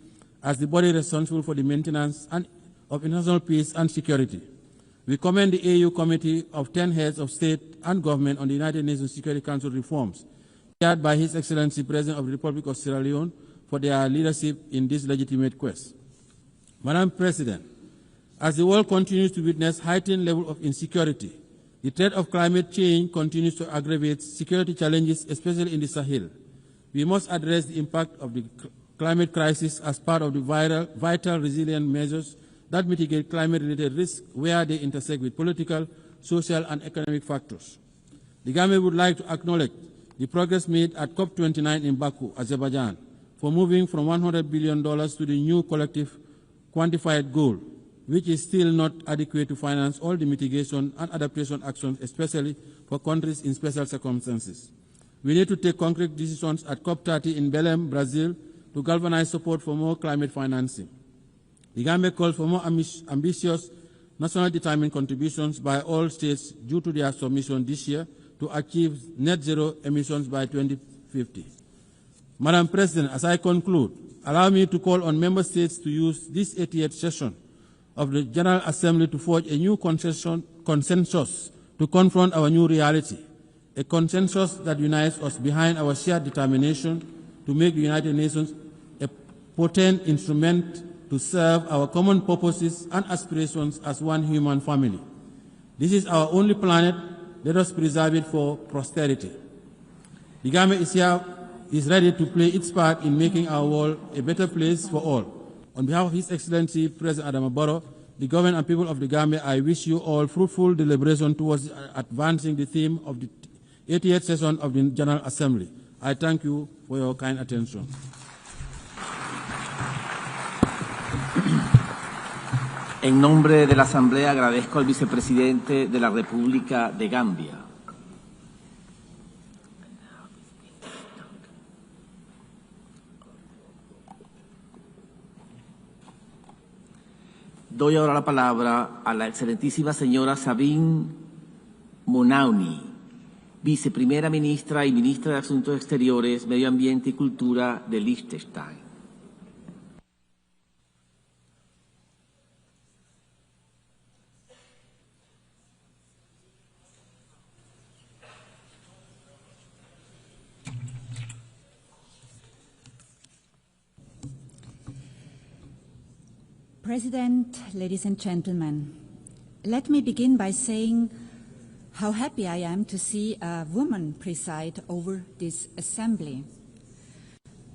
as the body responsible for the maintenance of international peace and security. We commend the AU Committee of 10 heads of state and government on the United Nations Security Council reforms, chaired by His Excellency President of the Republic of Sierra Leone, for their leadership in this legitimate quest. Madam President, as the world continues to witness heightened level of insecurity, the threat of climate change continues to aggravate security challenges, especially in the Sahel. We must address the impact of the climate crisis as part of the vital resilient measures that mitigate climate-related risks where they intersect with political, social, and economic factors. The Gambia would like to acknowledge the progress made at COP29 in Baku, Azerbaijan, for moving from $100 billion to the new collective quantified goal, which is still not adequate to finance all the mitigation and adaptation actions, especially for countries in special circumstances. We need to take concrete decisions at COP30 in Belém, Brazil, to galvanize support for more climate financing. The Gambia calls for more ambitious national determined contributions by all states due to their submission this year to achieve net zero emissions by 2050. Madam President, as I conclude, allow me to call on member states to use this 88th session of the General Assembly to forge a new consensus to confront our new reality, a consensus that unites us behind our shared determination to make the United Nations a potent instrument to serve our common purposes and aspirations as one human family. This is our only planet. Let us preserve it for posterity. The Gambia is ready to play its part in making our world a better place for all. On behalf of His Excellency President Adama Barrow, the government and people of the Gambia, I wish you all fruitful deliberation towards advancing the theme of the 88th session of the General Assembly. I thank you for your kind attention.
En nombre de la Asamblea agradezco al vicepresidente de la República de Gambia. Doy ahora la palabra a la excelentísima señora Sabine Monauni, viceprimera ministra y ministra de Asuntos Exteriores, Medio Ambiente y Cultura de Liechtenstein.
President, ladies and gentlemen, let me begin by saying how happy I am to see a woman preside over this assembly.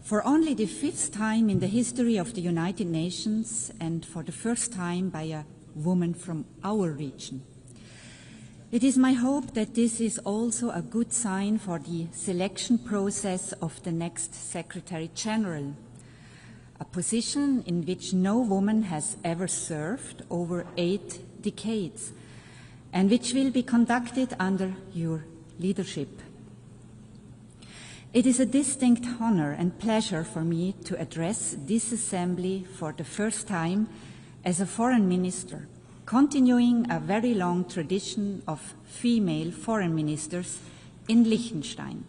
For only the 5th time in the history of the United Nations, and for the first time by a woman from our region. It is my hope that this is also a good sign for the selection process of the next Secretary General, a position in which no woman has ever served over 8 decades, and which will be conducted under your leadership. It is a distinct honor and pleasure for me to address this assembly for the first time as a foreign minister, continuing a very long tradition of female foreign ministers in Liechtenstein.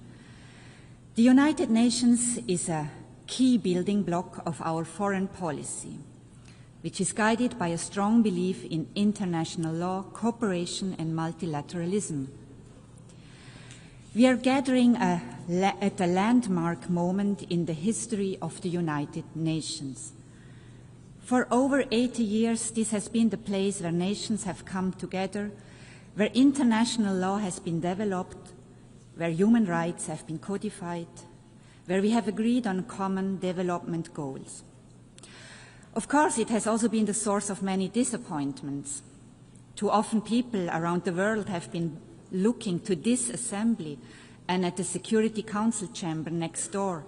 The United Nations is a key building block of our foreign policy. which is guided by a strong belief in international law, cooperation and multilateralism. We are gathering at a landmark moment in the history of the United Nations. For over 80 years, this has been the place where nations have come together, where international law has been developed, where human rights have been codified, where we have agreed on common development goals. Of course, it has also been the source of many disappointments. Too often people around the world have been looking to this assembly and at the Security Council chamber next door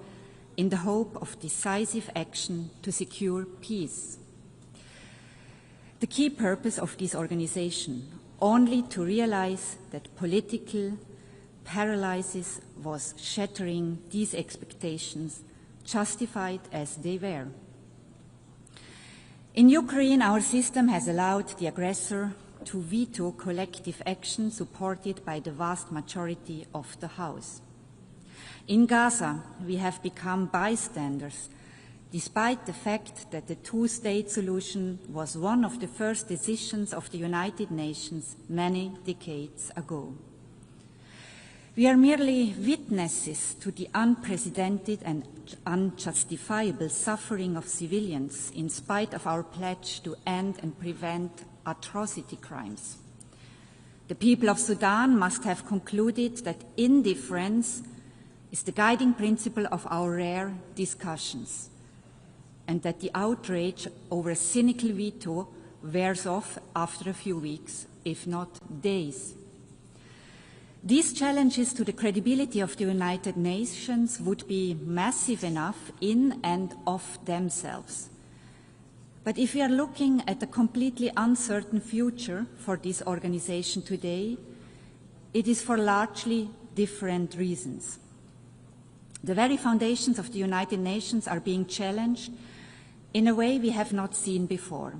in the hope of decisive action to secure peace. The key purpose of this organization, only to realize that political paralysis was shattering these expectations, justified as they were. In Ukraine, our system has allowed the aggressor to veto collective action supported by the vast majority of the House. In Gaza, we have become bystanders, despite the fact that the two-state solution was one of the first decisions of the United Nations many decades ago. We are merely witnesses to the unprecedented and unjustifiable suffering of civilians in spite of our pledge to end and prevent atrocity crimes. The people of Sudan must have concluded that indifference is the guiding principle of our rare discussions, and that the outrage over a cynical veto wears off after a few weeks, if not days. These challenges to the credibility of the United Nations would be massive enough in and of themselves. But if we are looking at a completely uncertain future for this organization today, it is for largely different reasons. The very foundations of the United Nations are being challenged in a way we have not seen before.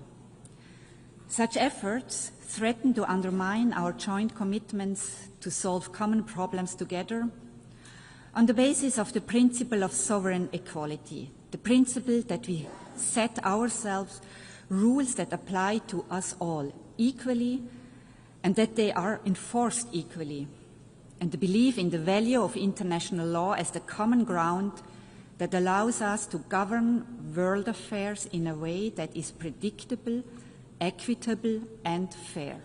Such efforts threaten to undermine our joint commitments to solve common problems together on the basis of the principle of sovereign equality, the principle that we set ourselves rules that apply to us all equally and that they are enforced equally, and the belief in the value of international law as the common ground that allows us to govern world affairs in a way that is predictable, equitable and fair.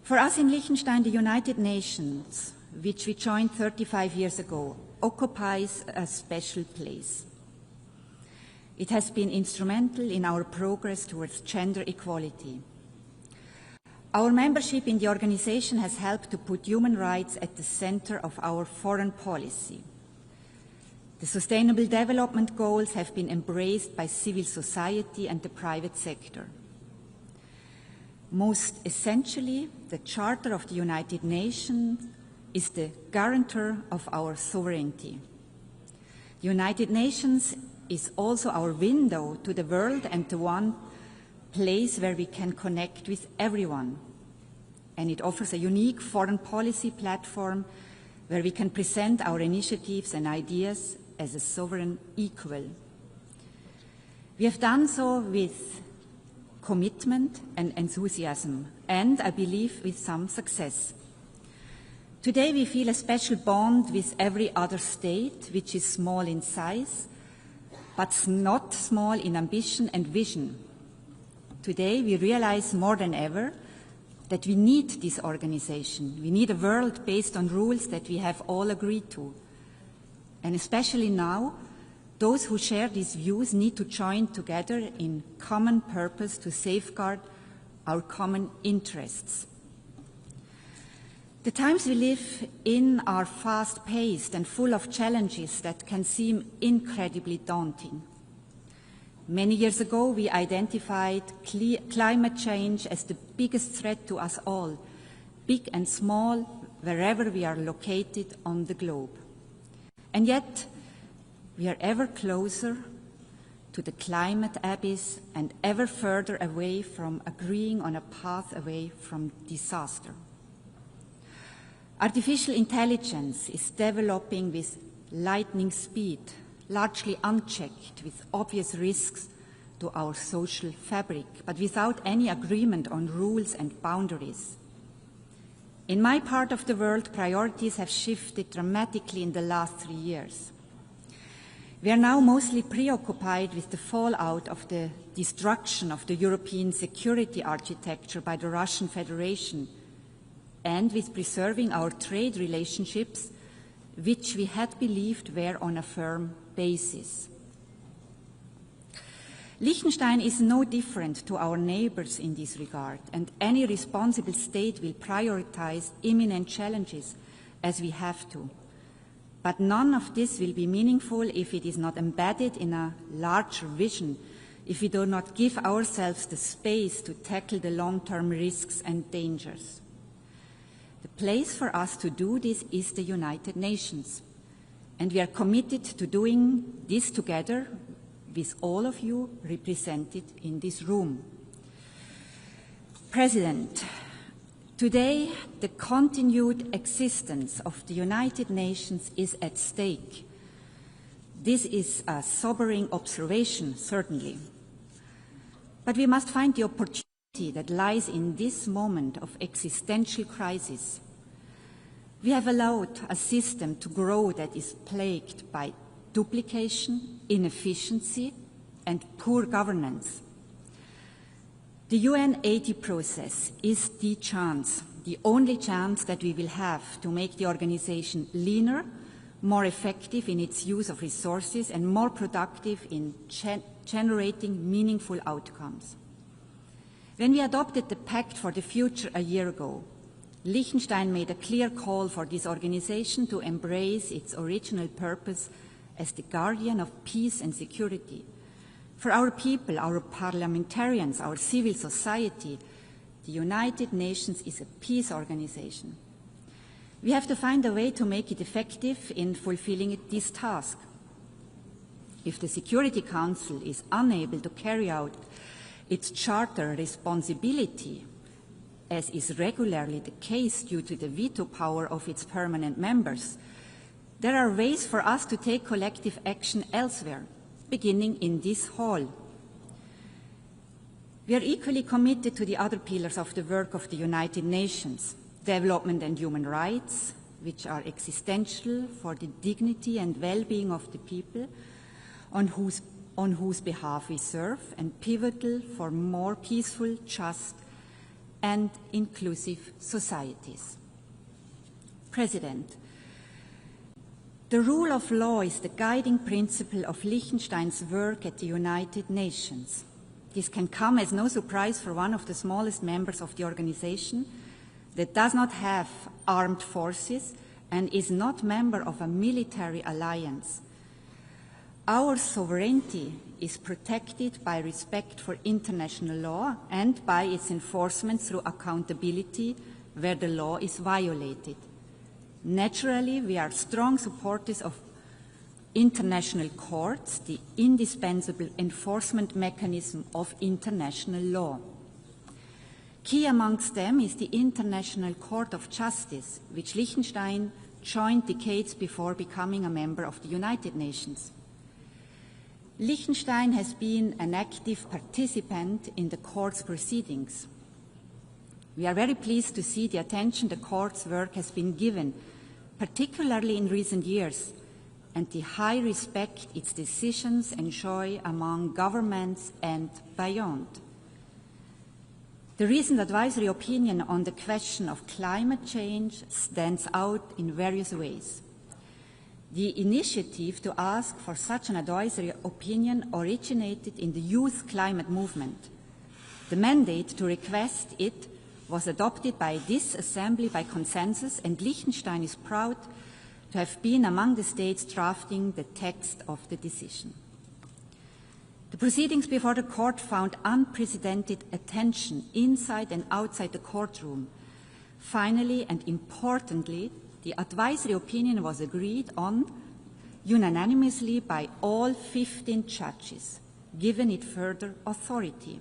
For us in Liechtenstein, the United Nations, which we joined 35 years ago, occupies a special place. It has been instrumental in our progress towards gender equality. Our membership in the organization has helped to put human rights at the center of our foreign policy. The Sustainable Development Goals have been embraced by civil society and the private sector. Most essentially, the Charter of the United Nations is the guarantor of our sovereignty. The United Nations is also our window to the world and the one place where we can connect with everyone. And it offers a unique foreign policy platform where we can present our initiatives and ideas as a sovereign equal. We have done so with commitment and enthusiasm, and I believe with some success. Today we feel a special bond with every other state, which is small in size, but not small in ambition and vision. Today we realize more than ever that we need this organization. We need a world based on rules that we have all agreed to. And especially now, those who share these views need to join together in common purpose to safeguard our common interests. The times we live in are fast-paced and full of challenges that can seem incredibly daunting. Many years ago, we identified climate change as the biggest threat to us all, big and small, wherever we are located on the globe. And yet, we are ever closer to the climate abyss and ever further away from agreeing on a path away from disaster. Artificial intelligence is developing with lightning speed, largely unchecked, with obvious risks to our social fabric, but without any agreement on rules and boundaries. In my part of the world, priorities have shifted dramatically in the last 3 years. We are now mostly preoccupied with the fallout of the destruction of the European security architecture by the Russian Federation and with preserving our trade relationships, which we had believed were on a firm basis. Liechtenstein is no different to our neighbors in this regard, and any responsible state will prioritize imminent challenges as we have to. But none of this will be meaningful if it is not embedded in a larger vision, if we do not give ourselves the space to tackle the long-term risks and dangers. The place for us to do this is the United Nations, and we are committed to doing this together with all of you represented in this room. President, today the continued existence of the United Nations is at stake. This is a sobering observation, certainly. But we must find the opportunity that lies in this moment of existential crisis. We have allowed a system to grow that is plagued by duplication, inefficiency, and poor governance. The UN 80 process is the chance, the only chance that we will have to make the organization leaner, more effective in its use of resources, and more productive in generating meaningful outcomes. When we adopted the Pact for the Future a year ago, Liechtenstein made a clear call for this organization to embrace its original purpose as the guardian of peace and security. For our people, our parliamentarians, our civil society, the United Nations is a peace organization. We have to find a way to make it effective in fulfilling this task. If the Security Council is unable to carry out its charter responsibility, as is regularly the case due to the veto power of its permanent members, there are ways for us to take collective action elsewhere, beginning in this hall. We are equally committed to the other pillars of the work of the United Nations, development and human rights, which are existential for the dignity and well-being of the people on whose behalf we serve, and pivotal for more peaceful, just, and inclusive societies. President, the rule of law is the guiding principle of Liechtenstein's work at the United Nations. This can come as no surprise for one of the smallest members of the organization that does not have armed forces and is not member of a military alliance. Our sovereignty is protected by respect for international law and by its enforcement through accountability where the law is violated. Naturally, we are strong supporters of international courts, the indispensable enforcement mechanism of international law. Key amongst them is the International Court of Justice, which Liechtenstein joined decades before becoming a member of the United Nations. Liechtenstein has been an active participant in the court's proceedings. We are very pleased to see the attention the court's work has been given, particularly in recent years, and the high respect its decisions enjoy among governments and beyond. The recent advisory opinion on the question of climate change stands out in various ways. The initiative to ask for such an advisory opinion originated in the youth climate movement. The mandate to request it was adopted by this Assembly by consensus, and Liechtenstein is proud to have been among the states drafting the text of the decision. The proceedings before the court found unprecedented attention inside and outside the courtroom. Finally and importantly, the advisory opinion was agreed on unanimously by all 15 judges, giving it further authority.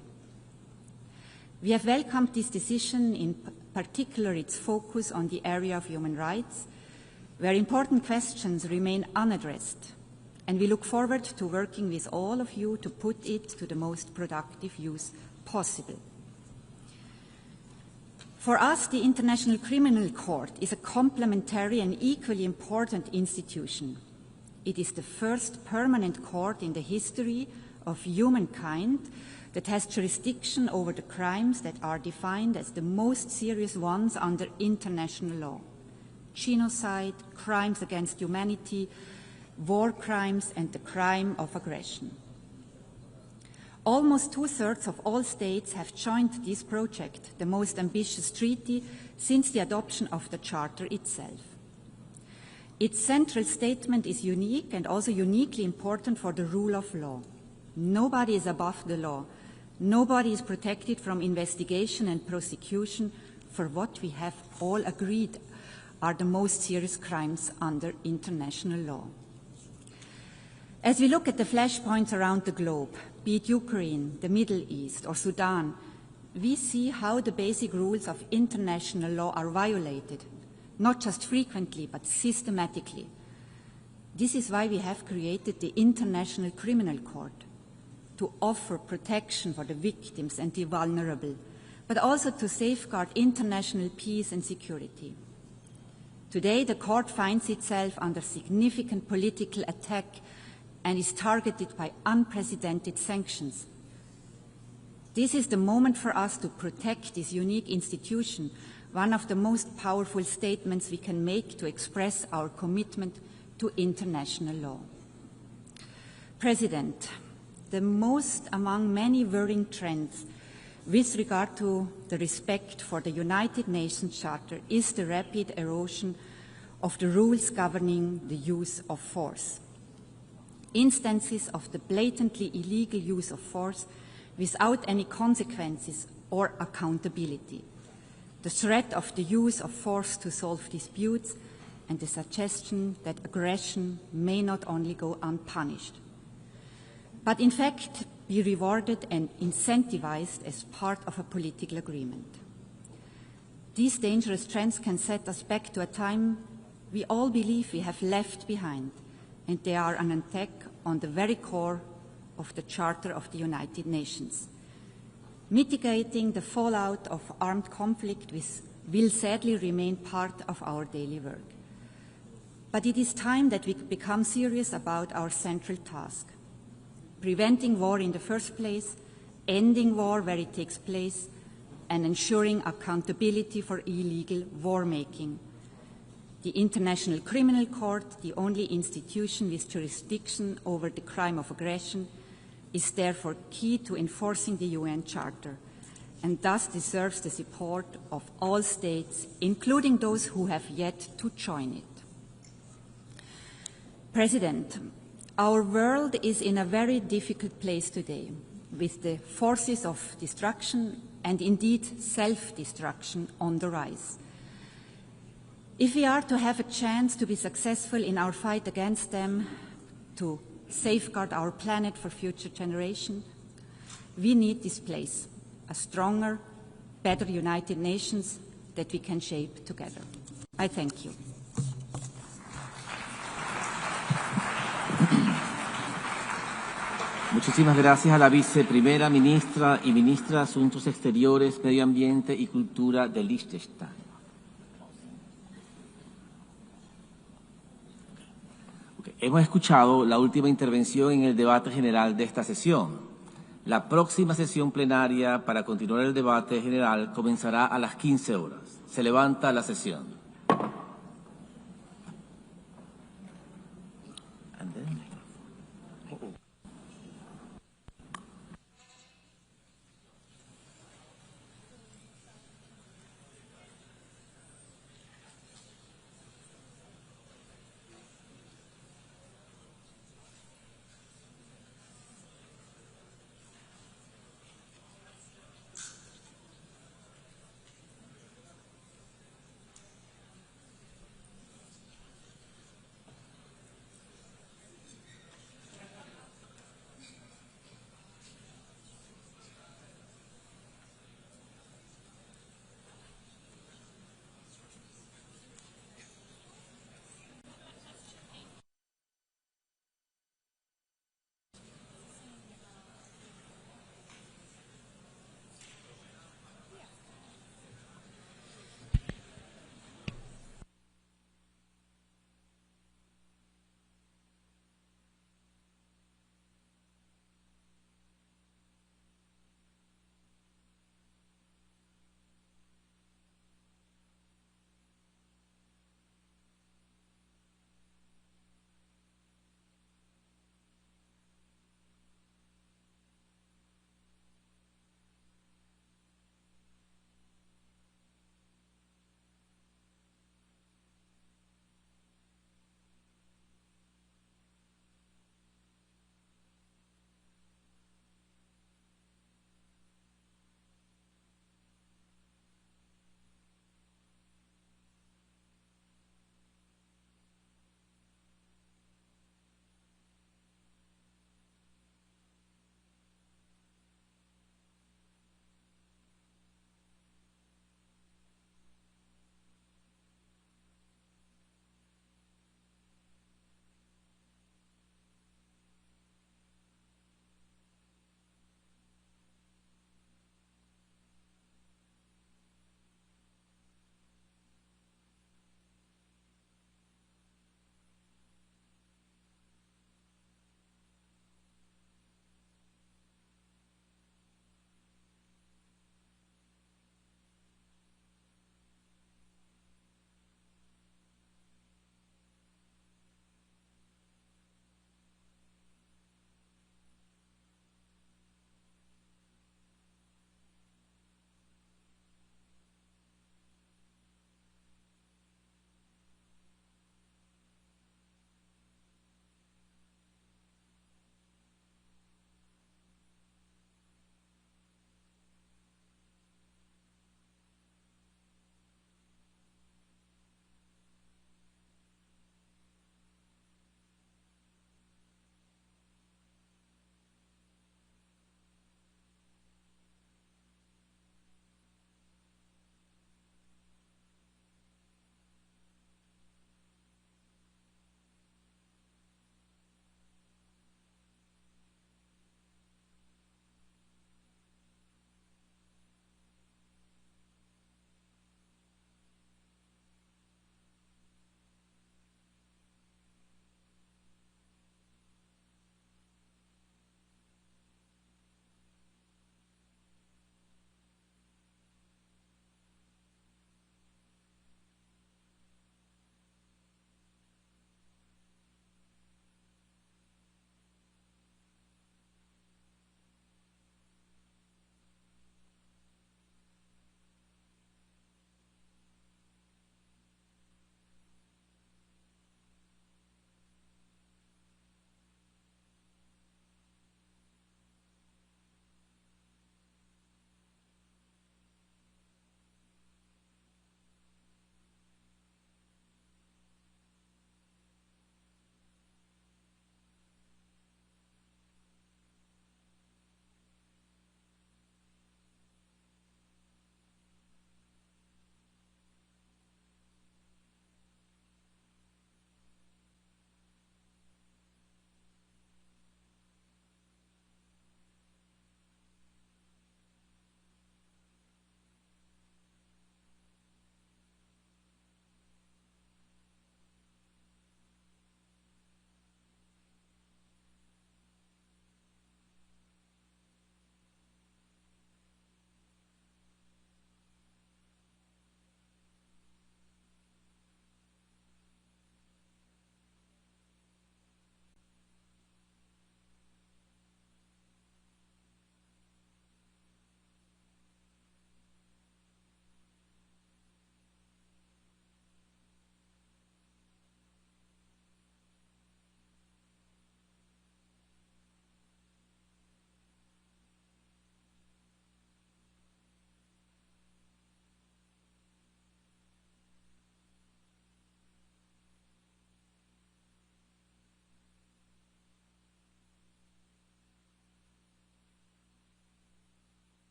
We have welcomed this decision, in particular its focus on the area of human rights, where important questions remain unaddressed. and we look forward to working with all of you to put it to the most productive use possible. For us, the International Criminal Court is a complementary and equally important institution. It is the first permanent court in the history of humankind that has jurisdiction over the crimes that are defined as the most serious ones under international law: genocide, crimes against humanity, war crimes, and the crime of aggression. Almost 2/3 of all states have joined this project, the most ambitious treaty since the adoption of the Charter itself. Its central statement is unique and also uniquely important for the rule of law. Nobody is above the law. Nobody is protected from investigation and prosecution for what we have all agreed are the most serious crimes under international law. As we look at the flashpoints around the globe, be it Ukraine, the Middle East, or Sudan, we see how the basic rules of international law are violated, not just frequently, but systematically. This is why we have created the International Criminal Court, to offer protection for the victims and the vulnerable, but also to safeguard international peace and security. Today, the court finds itself under significant political attack and is targeted by unprecedented sanctions. This is the moment for us to protect this unique institution, one of the most powerful statements we can make to express our commitment to international law. President, the most among many worrying trends with regard to the respect for the United Nations Charter is the rapid erosion of the rules governing the use of force. Instances of the blatantly illegal use of force without any consequences or accountability, the threat of the use of force to solve disputes, and the suggestion that aggression may not only go unpunished, but in fact be rewarded and incentivized as part of a political agreement. These dangerous trends can set us back to a time we all believe we have left behind, and they are an attack on the very core of the Charter of the United Nations. Mitigating the fallout of armed conflict will sadly remain part of our daily work. But it is time that we become serious about our central task: preventing war in the first place, ending war where it takes place, and ensuring accountability for illegal war-making. The International Criminal Court, the only institution with jurisdiction over the crime of aggression, is therefore key to enforcing the UN Charter, and thus deserves the support of all states, including those who have yet to join it. President, our world is in a very difficult place today, with the forces of destruction and indeed self-destruction on the rise. If we are to have a chance to be successful in our fight against them, to safeguard our planet for future generations, we need this place, a stronger, better United Nations that we can shape together. I thank you.
Muchísimas gracias a la viceprimera ministra y ministra de Asuntos Exteriores, Medio Ambiente y Cultura de Liechtenstein. Hemos escuchado la última intervención en el debate general de esta sesión. La próxima sesión plenaria para continuar el debate general comenzará a las 15 horas. Se levanta la sesión.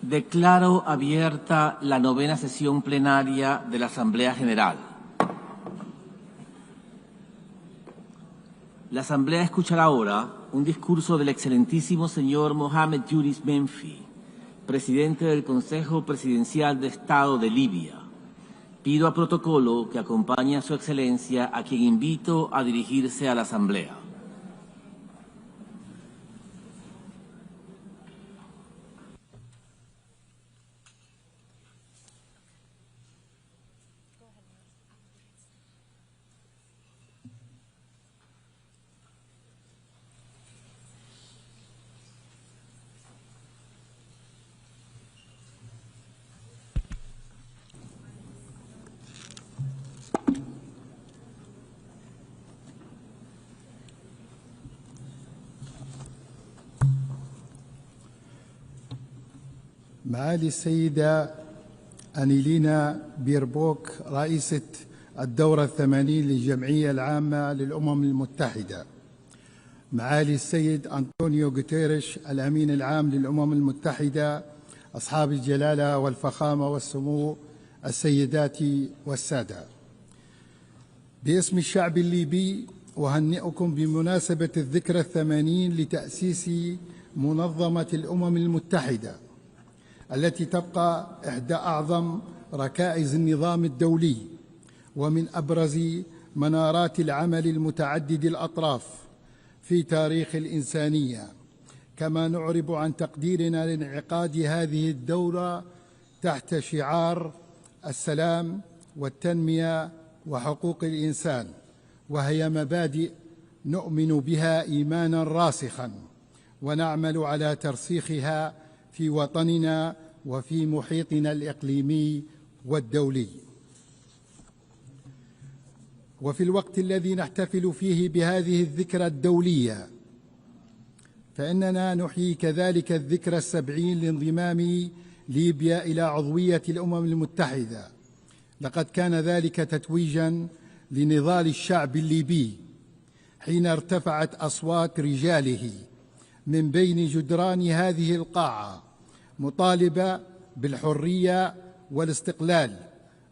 Declaro abierta la 9ª sesión plenaria de la Asamblea General. La Asamblea escuchará ahora un discurso del excelentísimo señor Mohamed Yunus Menfi, presidente del Consejo Presidencial de Estado de Libia. Pido a protocolo que acompañe a su excelencia, a quien invito a dirigirse a la Asamblea.
معالي السيدة أنيلينا بيربوك رئيسة الدورة 80 للجمعية العامة للأمم المتحدة، معالي السيد أنطونيو غوتيريش الأمين العام للأمم المتحدة، أصحاب الجلالة والفخامة والسمو، السيدات والسادة، باسم الشعب الليبي أهنئكم بمناسبة الذكرى 80 لتأسيس منظمة الأمم المتحدة، التي تبقى إحدى أعظم ركائز النظام الدولي ومن أبرز منارات العمل المتعدد الأطراف في تاريخ الإنسانية. كما نعرب عن تقديرنا لانعقاد هذه الدورة تحت شعار السلام والتنمية وحقوق الإنسان، وهي مبادئ نؤمن بها إيمانا راسخا ونعمل على ترسيخها في وطننا وفي محيطنا الإقليمي والدولي. وفي الوقت الذي نحتفل فيه بهذه الذكرى الدولية، فإننا نحيي كذلك الذكرى 70 لانضمام ليبيا إلى عضوية الأمم المتحدة. لقد كان ذلك تتويجا لنضال الشعب الليبي حين ارتفعت أصوات رجاله من بين جدران هذه القاعة مطالبة بالحرية والاستقلال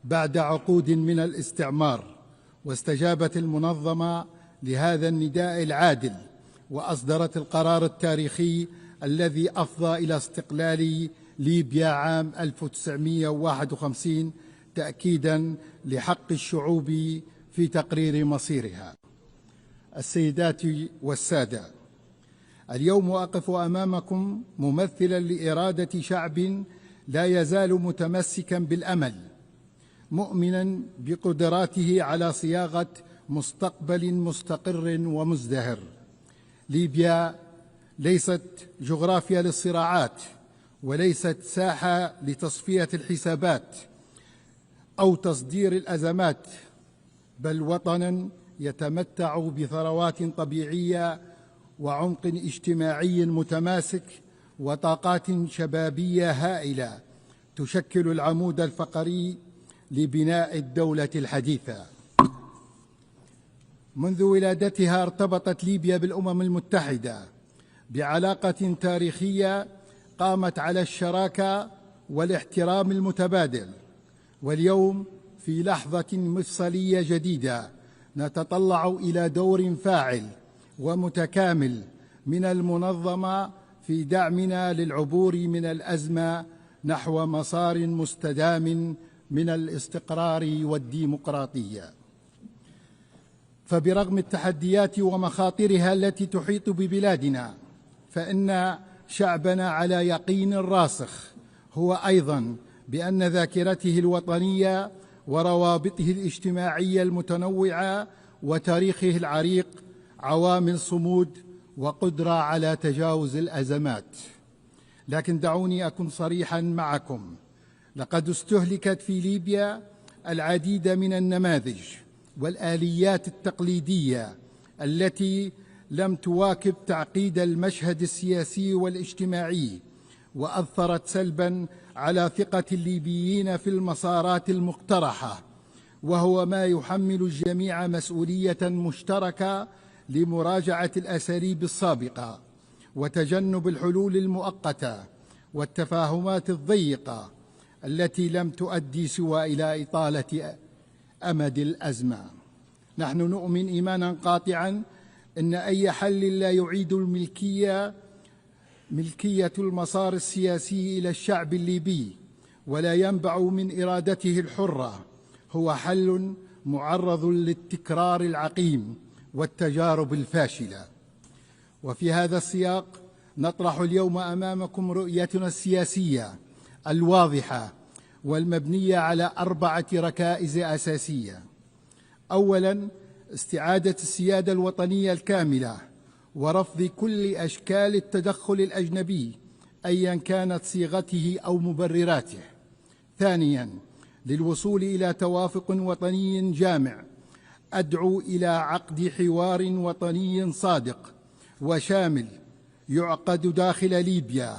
بعد عقود من الاستعمار، واستجابت المنظمة لهذا النداء العادل وأصدرت القرار التاريخي الذي أفضى إلى استقلال ليبيا عام 1951 تأكيدا لحق الشعوب في تقرير مصيرها. السيدات والسادة، اليوم أقف أمامكم ممثلا لإرادة شعب لا يزال متمسكا بالأمل، مؤمنا بقدراته على صياغة مستقبل مستقر ومزدهر. ليبيا ليست جغرافيا للصراعات، وليست ساحة لتصفية الحسابات أو تصدير الأزمات، بل وطنا يتمتع بثروات طبيعية وعمق اجتماعي متماسك وطاقات شبابية هائلة تشكل العمود الفقري لبناء الدولة الحديثة. منذ ولادتها ارتبطت ليبيا بالأمم المتحدة بعلاقة تاريخية قامت على الشراكة والاحترام المتبادل، واليوم في لحظة مفصلية جديدة نتطلع إلى دور فاعل ومتكامل من المنظمة في دعمنا للعبور من الأزمة نحو مسار مستدام من الاستقرار والديمقراطية. فبرغم التحديات ومخاطرها التي تحيط ببلادنا، فإن شعبنا على يقين راسخ هو أيضا بأن ذاكرته الوطنية وروابطه الاجتماعية المتنوعة وتاريخه العريق عوامل صمود وقدرة على تجاوز الأزمات. لكن دعوني أكون صريحا معكم، لقد استهلكت في ليبيا العديد من النماذج والآليات التقليدية التي لم تواكب تعقيد المشهد السياسي والاجتماعي، وأثرت سلبا على ثقة الليبيين في المسارات المقترحة، وهو ما يحمل الجميع مسؤولية مشتركة لمراجعة الأساليب السابقة وتجنب الحلول المؤقتة والتفاهمات الضيقة التي لم تؤدي سوى إلى إطالة أمد الأزمة. نحن نؤمن إيمانا قاطعا أن أي حل لا يعيد ملكية المسار السياسي إلى الشعب الليبي ولا ينبع من إرادته الحرة هو حل معرض للتكرار العقيم والتجارب الفاشلة. وفي هذا السياق نطرح اليوم أمامكم رؤيتنا السياسية الواضحة والمبنية على 4 ركائز أساسية. أولاً، استعادة السيادة الوطنية الكاملة ورفض كل أشكال التدخل الأجنبي أياً كانت صيغته أو مبرراته. ثانياً، للوصول إلى توافق وطني جامع أدعو إلى عقد حوار وطني صادق وشامل يعقد داخل ليبيا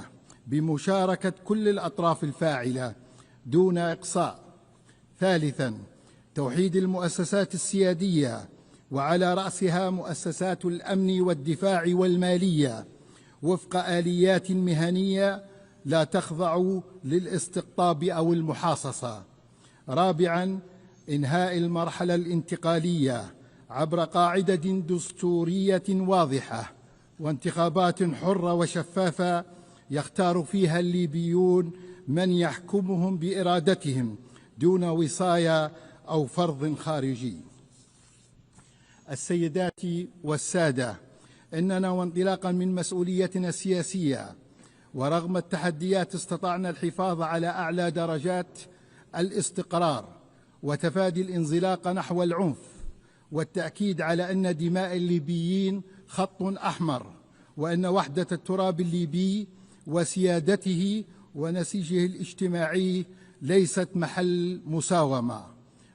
بمشاركة كل الأطراف الفاعلة دون إقصاء. ثالثاً، توحيد المؤسسات السيادية وعلى رأسها مؤسسات الأمن والدفاع والمالية وفق آليات مهنية لا تخضع للاستقطاب أو المحاصصة. رابعاً، إنهاء المرحلة الانتقالية عبر قاعدة دستورية واضحة وانتخابات حرة وشفافة يختار فيها الليبيون من يحكمهم بإرادتهم دون وصاية أو فرض خارجي. السيدات والسادة، إننا وانطلاقا من مسؤوليتنا السياسية ورغم التحديات استطعنا الحفاظ على أعلى درجات الاستقرار وتفادي الانزلاق نحو العنف والتأكيد على أن دماء الليبيين خط أحمر وأن وحدة التراب الليبي وسيادته ونسيجه الاجتماعي ليست محل مساومة.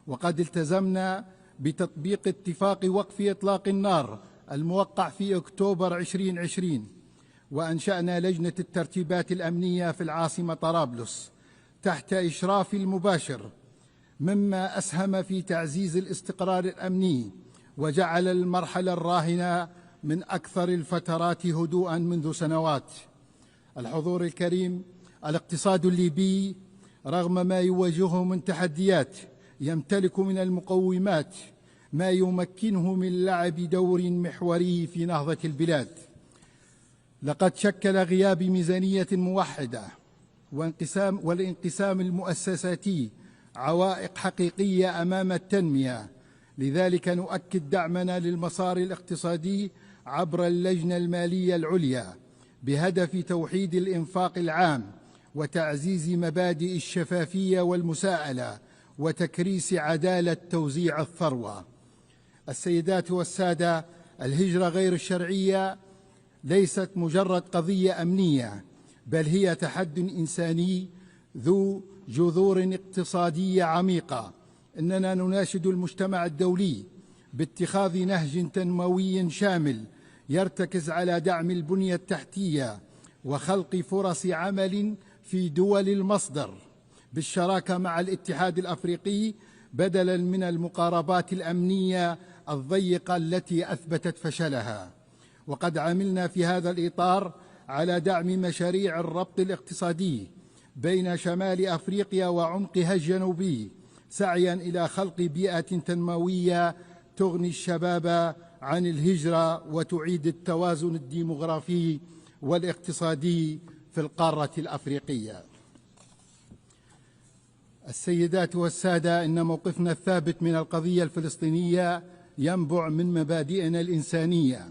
وقد التزمنا بتطبيق اتفاق وقف إطلاق النار الموقع في أكتوبر 2020 وأنشأنا لجنة الترتيبات الأمنية في العاصمة طرابلس تحت إشراف المباشر، مما أسهم في تعزيز الاستقرار الأمني وجعل المرحلة الراهنة من أكثر الفترات هدوءا منذ سنوات. الحضور الكريم، الاقتصاد الليبي رغم ما يواجهه من تحديات يمتلك من المقومات ما يمكنه من لعب دور محوري في نهضة البلاد. لقد شكل غياب ميزانية موحدة والانقسام المؤسساتي عوائق حقيقية أمام التنمية. لذلك نؤكد دعمنا للمسار الاقتصادي عبر اللجنة المالية العليا بهدف توحيد الإنفاق العام وتعزيز مبادئ الشفافية والمساءلة وتكريس عدالة توزيع الثروة. السيدات والسادة، الهجرة غير الشرعية ليست مجرد قضية أمنية، بل هي تحد إنساني ذو جذور اقتصادية عميقة. إننا نناشد المجتمع الدولي باتخاذ نهج تنموي شامل يرتكز على دعم البنية التحتية وخلق فرص عمل في دول المصدر بالشراكة مع الاتحاد الأفريقي بدلاً من المقاربات الأمنية الضيقة التي أثبتت فشلها. وقد عملنا في هذا الإطار على دعم مشاريع الربط الاقتصادي بين شمال أفريقيا وعمقها الجنوبي سعياً إلى خلق بيئة تنموية تغني الشباب عن الهجرة وتعيد التوازن الديمغرافي والاقتصادي في القارة الأفريقية. السيدات والسادة، إن موقفنا الثابت من القضية الفلسطينية ينبع من مبادئنا الإنسانية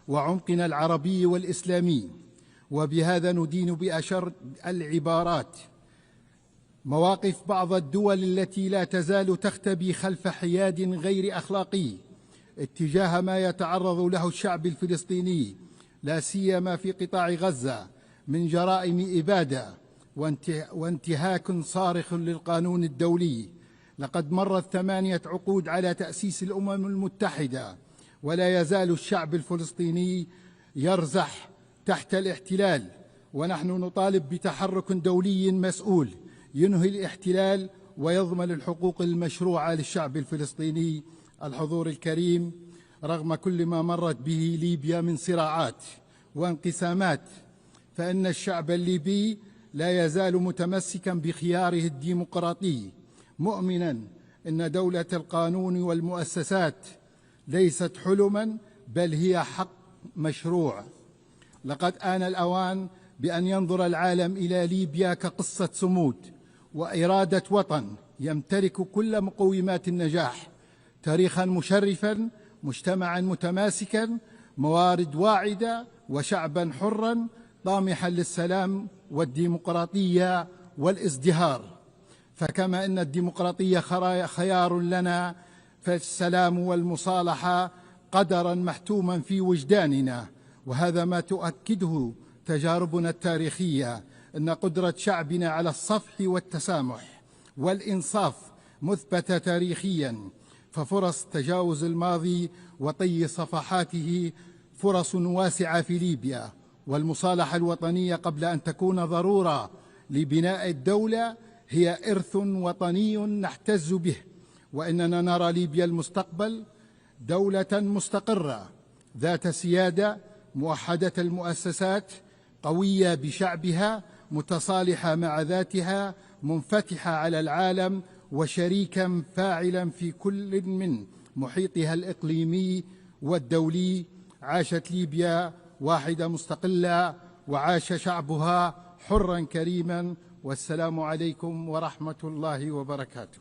وعمقنا العربي والإسلامي، وبهذا ندين بأشر العبارات مواقف بعض الدول التي لا تزال تختبي خلف حياد غير أخلاقي اتجاه ما يتعرض له الشعب الفلسطيني، لا سيما في قطاع غزة، من جرائم إبادة وانتهاك صارخ للقانون الدولي. لقد مرت 8 عقود على تأسيس الأمم المتحدة ولا يزال الشعب الفلسطيني يرزح تحت الاحتلال، ونحن نطالب بتحرك دولي مسؤول ينهي الاحتلال ويضمن الحقوق المشروعة للشعب الفلسطيني. الحضور الكريم، رغم كل ما مرت به ليبيا من صراعات وانقسامات، فإن الشعب الليبي لا يزال متمسكا بخياره الديمقراطي، مؤمنا أن دولة القانون والمؤسسات ليست حلما بل هي حق مشروع. لقد آن الأوان بأن ينظر العالم إلى ليبيا كقصة صمود وإرادة وطن يمتلك كل مقومات النجاح: تاريخا مشرفا، مجتمعا متماسكا، موارد واعدة، وشعبا حرا طامحا للسلام والديمقراطية والازدهار. فكما أن الديمقراطية خيار لنا، فالسلام والمصالحة قدرا محتوما في وجداننا، وهذا ما تؤكده تجاربنا التاريخية، أن قدرة شعبنا على الصفح والتسامح والإنصاف مثبتة تاريخيا، ففرص تجاوز الماضي وطي صفحاته فرص واسعة في ليبيا. والمصالحة الوطنية قبل أن تكون ضرورة لبناء الدولة هي إرث وطني نحتز به، وإننا نرى ليبيا المستقبل دولة مستقرة ذات سيادة، موحدة المؤسسات، قوية بشعبها، متصالحة مع ذاتها، منفتحة على العالم، وشريكا فاعلا في كل من محيطها الإقليمي والدولي. عاشت ليبيا واحدة مستقلة، وعاش شعبها حرا كريما. والسلام عليكم ورحمة الله وبركاته.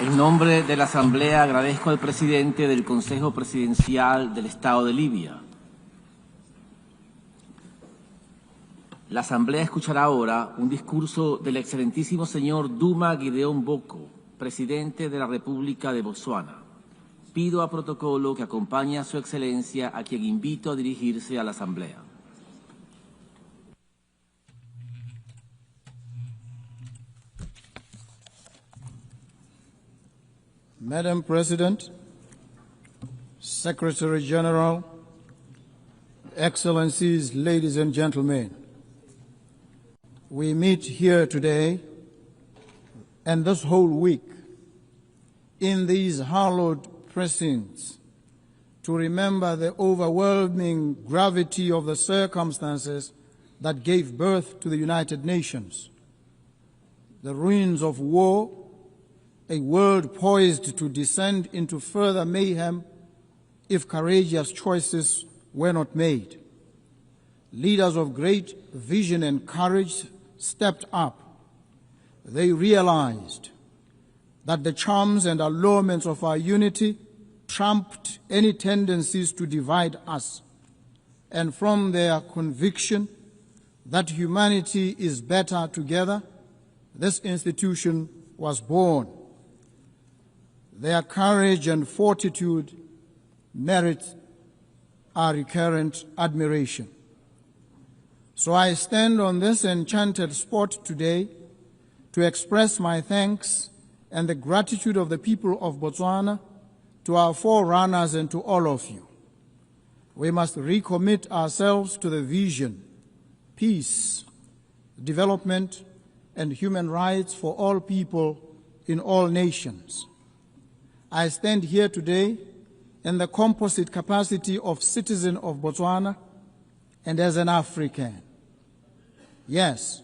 En nombre de la Asamblea agradezco al presidente del Consejo Presidencial del Estado de Libia. La Asamblea escuchará ahora un discurso del excelentísimo señor Duma Gideon Boko, presidente de la República de Botswana. Pido a protocolo que acompañe a su excelencia, a quien invito a dirigirse a la Asamblea.
Madam President, Secretary General, Excellencies, ladies and gentlemen, we meet here today and this whole week in these hallowed precincts to remember the overwhelming gravity of the circumstances that gave birth to the United Nations, the ruins of war, a world poised to descend into further mayhem if courageous choices were not made. Leaders of great vision and courage stepped up. They realized that the charms and allurements of our unity trumped any tendencies to divide us, and from their conviction that humanity is better together, this institution was born. Their courage and fortitude merit our recurrent admiration. So I stand on this enchanted spot today to express my thanks and the gratitude of the people of Botswana to our forerunners and to all of you. We must recommit ourselves to the vision, peace, development, and human rights for all people in all nations. I stand here today in the composite capacity of citizen of Botswana and as an African. Yes,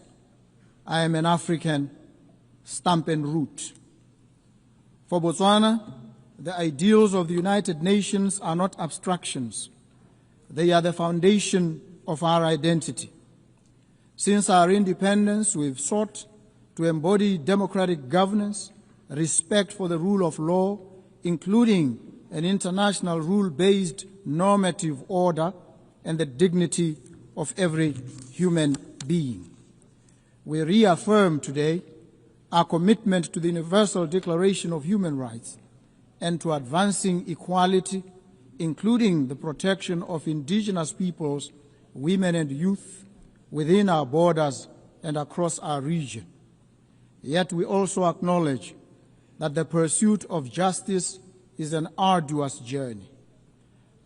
I am an African, stamp and root. For Botswana, the ideals of the United Nations are not abstractions. They are the foundation of our identity. Since our independence, we've sought to embody democratic governance, respect for the rule of law, including an international rule-based normative order, and the dignity of every human being. We reaffirm today our commitment to the Universal Declaration of Human Rights and to advancing equality, including the protection of indigenous peoples, women and youth within our borders and across our region. Yet we also acknowledge that the pursuit of justice is an arduous journey.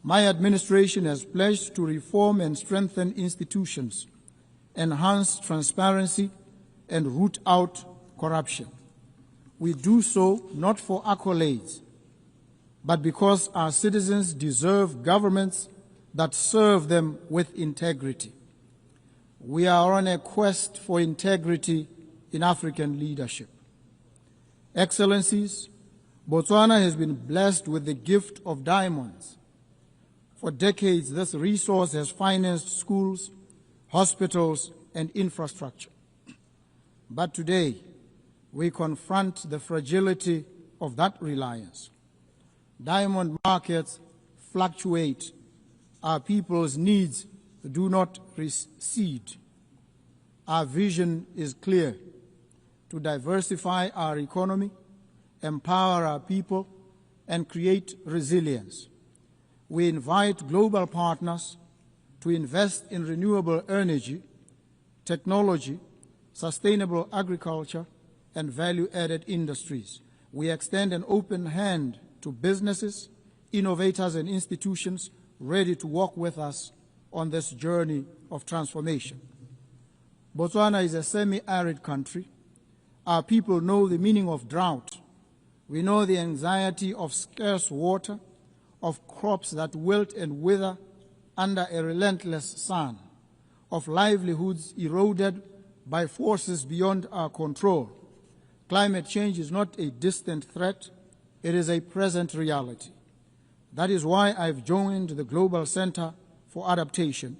My administration has pledged to reform and strengthen institutions, enhance transparency, and root out corruption. We do so not for accolades, but because our citizens deserve governments
that serve them with integrity. We are on a quest for integrity in African leadership. Excellencies, Botswana has been blessed with the gift of diamonds. For decades, this resource has financed schools, hospitals, and infrastructure. But today, we confront the fragility of that reliance. Diamond markets fluctuate. Our people's needs do not recede. Our vision is clear: to diversify our economy, empower our people, and create resilience. We invite global partners to invest in renewable energy, technology, sustainable agriculture, and value-added industries. We extend an open hand to businesses, innovators, and institutions ready to work with us on this journey of transformation. Botswana is a semi-arid country. Our people know the meaning of drought. We know the anxiety of scarce water, of crops that wilt and wither under a relentless sun, of livelihoods eroded by forces beyond our control. Climate change is not a distant threat, it is a present reality. That is why I've joined the Global Center for Adaptation,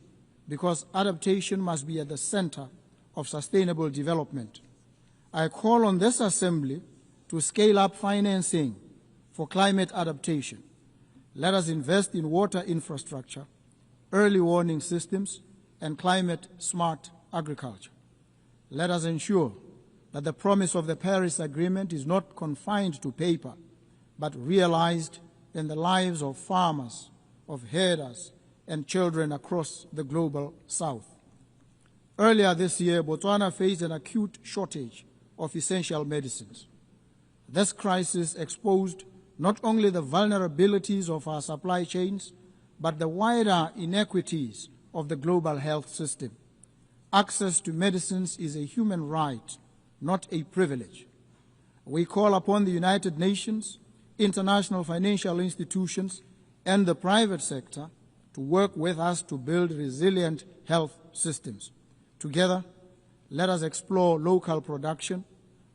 because adaptation must be at the center of sustainable development. I call on this Assembly to scale up financing for climate adaptation. Let us invest in water infrastructure, early warning systems, and climate-smart agriculture. Let us ensure that the promise of the Paris Agreement is not confined to paper, but realized in the lives of farmers, of herders, and children across the global South. Earlier this year, Botswana faced an acute shortage of essential medicines. This crisis exposed not only the vulnerabilities of our supply chains, but the wider inequities of the global health system. Access to medicines is a human right, not a privilege. We call upon the United Nations, international financial institutions, and the private sector to work with us to build resilient health systems. Together, let us explore local production,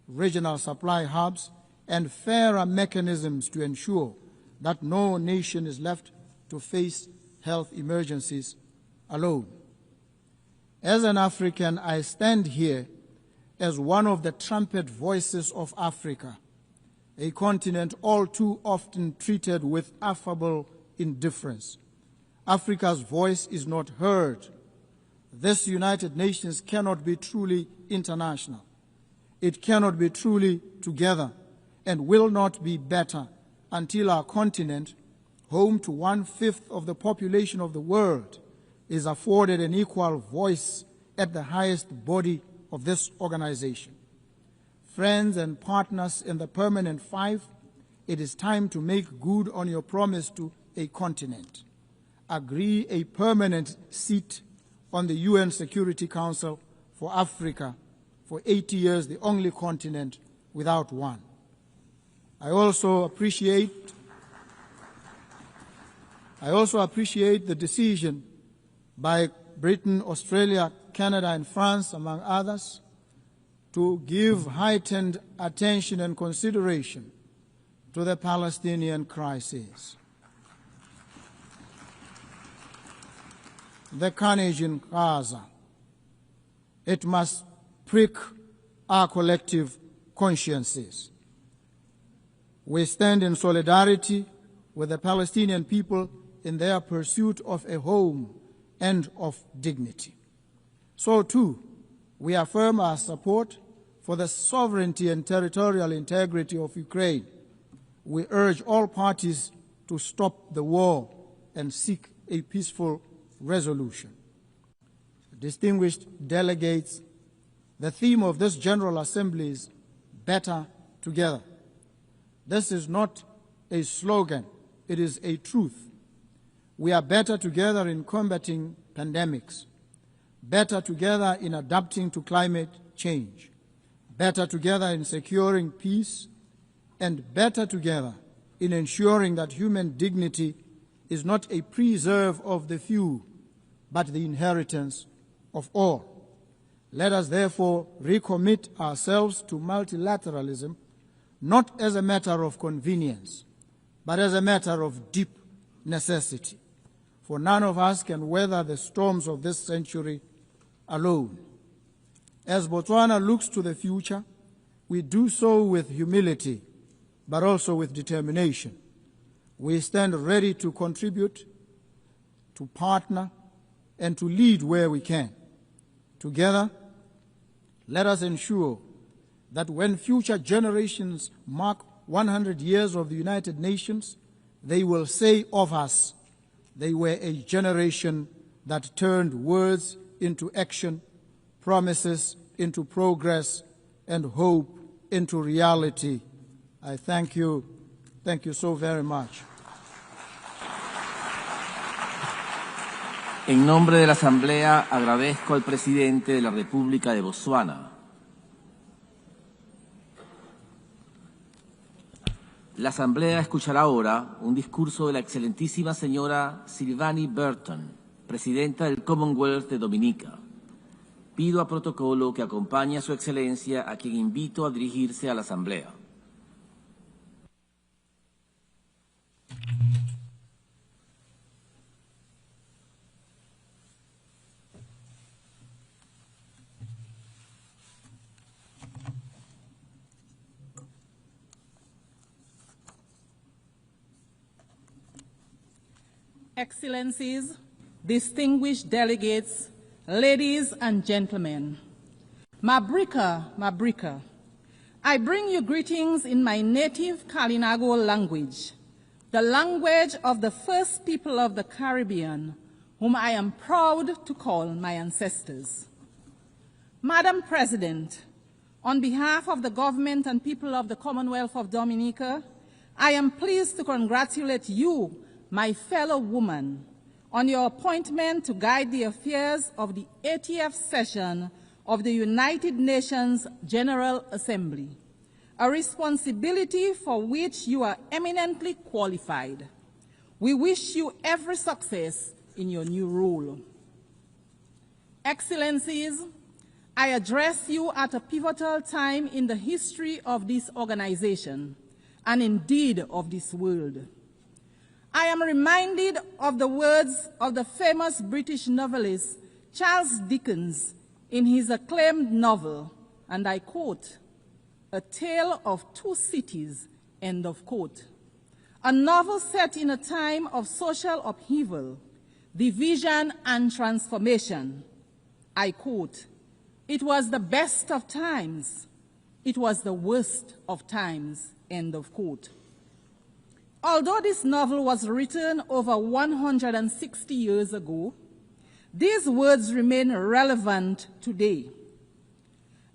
regional supply hubs, and fairer mechanisms to ensure that no nation is left to face health emergencies alone. As an African, I stand here as one of the trumpet voices of Africa, a continent all too often treated with affable indifference. Africa's voice is not heard. This United Nations cannot be truly international. It cannot be truly together and will not be better until our continent, home to 1/5 of the population of the world, is afforded an equal voice at the highest body of this organization. Friends and partners in the Permanent Five, it is time to make good on your promise to a continent. Agree a permanent seat on the UN Security Council for Africa for 80 years, the only continent without one. I also appreciate the decision by Britain, Australia, Canada, and France, among others, to give heightened attention and consideration to the Palestinian crisis. The carnage in Gaza, it must prick our collective consciences. We stand in solidarity with the Palestinian people in their pursuit of a home and of dignity. So too, we affirm our support for the sovereignty and territorial integrity of Ukraine. We urge all parties to stop the war and seek a peaceful resolution. Distinguished delegates, the theme of this General Assembly is better together. This is not a slogan, it is a truth. We are better together in combating pandemics, better together in adapting to climate change, better together in securing peace, and better together in ensuring that human dignity
is not a preserve of the few, but the inheritance of all. Let us therefore recommit ourselves to multilateralism, not as a matter of convenience, but as a matter of deep necessity. For none of us can weather the storms of this century alone. As Botswana looks to the future, we do so with humility, but also with determination. We stand ready to contribute, to partner, and to lead where we can. Together, let us ensure that when future generations mark 100 years of the United Nations, they will say of us, they were a generation that turned words into action, promises into progress, and hope into reality. I thank you. Thank you so very much.
En nombre de la Asamblea, agradezco al presidente de la República de Botswana. La Asamblea escuchará ahora un discurso de la excelentísima señora Sylvanie Burton, presidenta del Commonwealth de Dominica. Pido a protocolo que acompañe a su excelencia, a quien invito a dirigirse a la Asamblea.
Excellencies, distinguished delegates, ladies and gentlemen, Mabrika, Mabrika, I bring you greetings in my native Kalinago language, the language of the first people of the Caribbean, whom I am proud to call my ancestors. Madam President, on behalf of the government and people of the Commonwealth of Dominica, I am pleased to congratulate you, my fellow woman, on your appointment to guide the affairs of the 80th session of the United Nations General Assembly, a responsibility for which you are eminently qualified. We wish you every success in your new role. Excellencies, I address you at a pivotal time in the history of this organization, and indeed of this world. I am reminded of the words of the famous British novelist Charles Dickens in his acclaimed novel, and I quote, "A Tale of Two Cities," end of quote. A novel set in a time of social upheaval, division, and transformation. I quote, "It was the best of times. It was the worst of times," end of quote. Although this novel was written over 160 years ago, these words remain relevant today.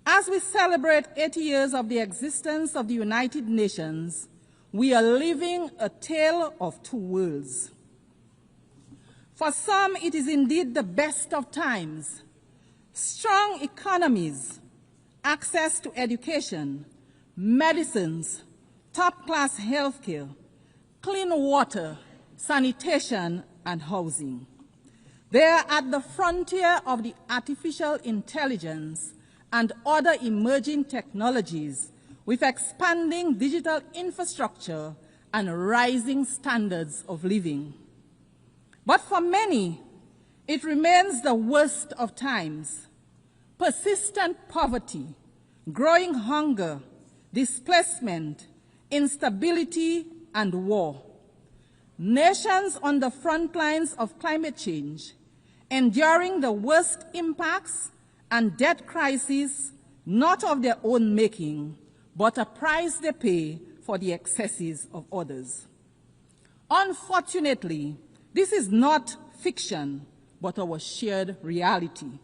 As we celebrate 80 years of the existence of the United Nations, we are living a tale of two worlds. For some, it is indeed the best of times. Strong economies, access to education, medicines, top-class healthcare, clean water, sanitation, and housing. They are at the frontier of the artificial intelligence and other emerging technologies with expanding digital infrastructure and rising standards of living. But for many, it remains the worst of times. Persistent poverty, growing hunger, displacement, instability, and war. Nations on the front lines of climate change, enduring the worst impacts and debt crises, not of their own making, but a price they pay for the excesses of others. Unfortunately, this is not fiction, but our shared reality.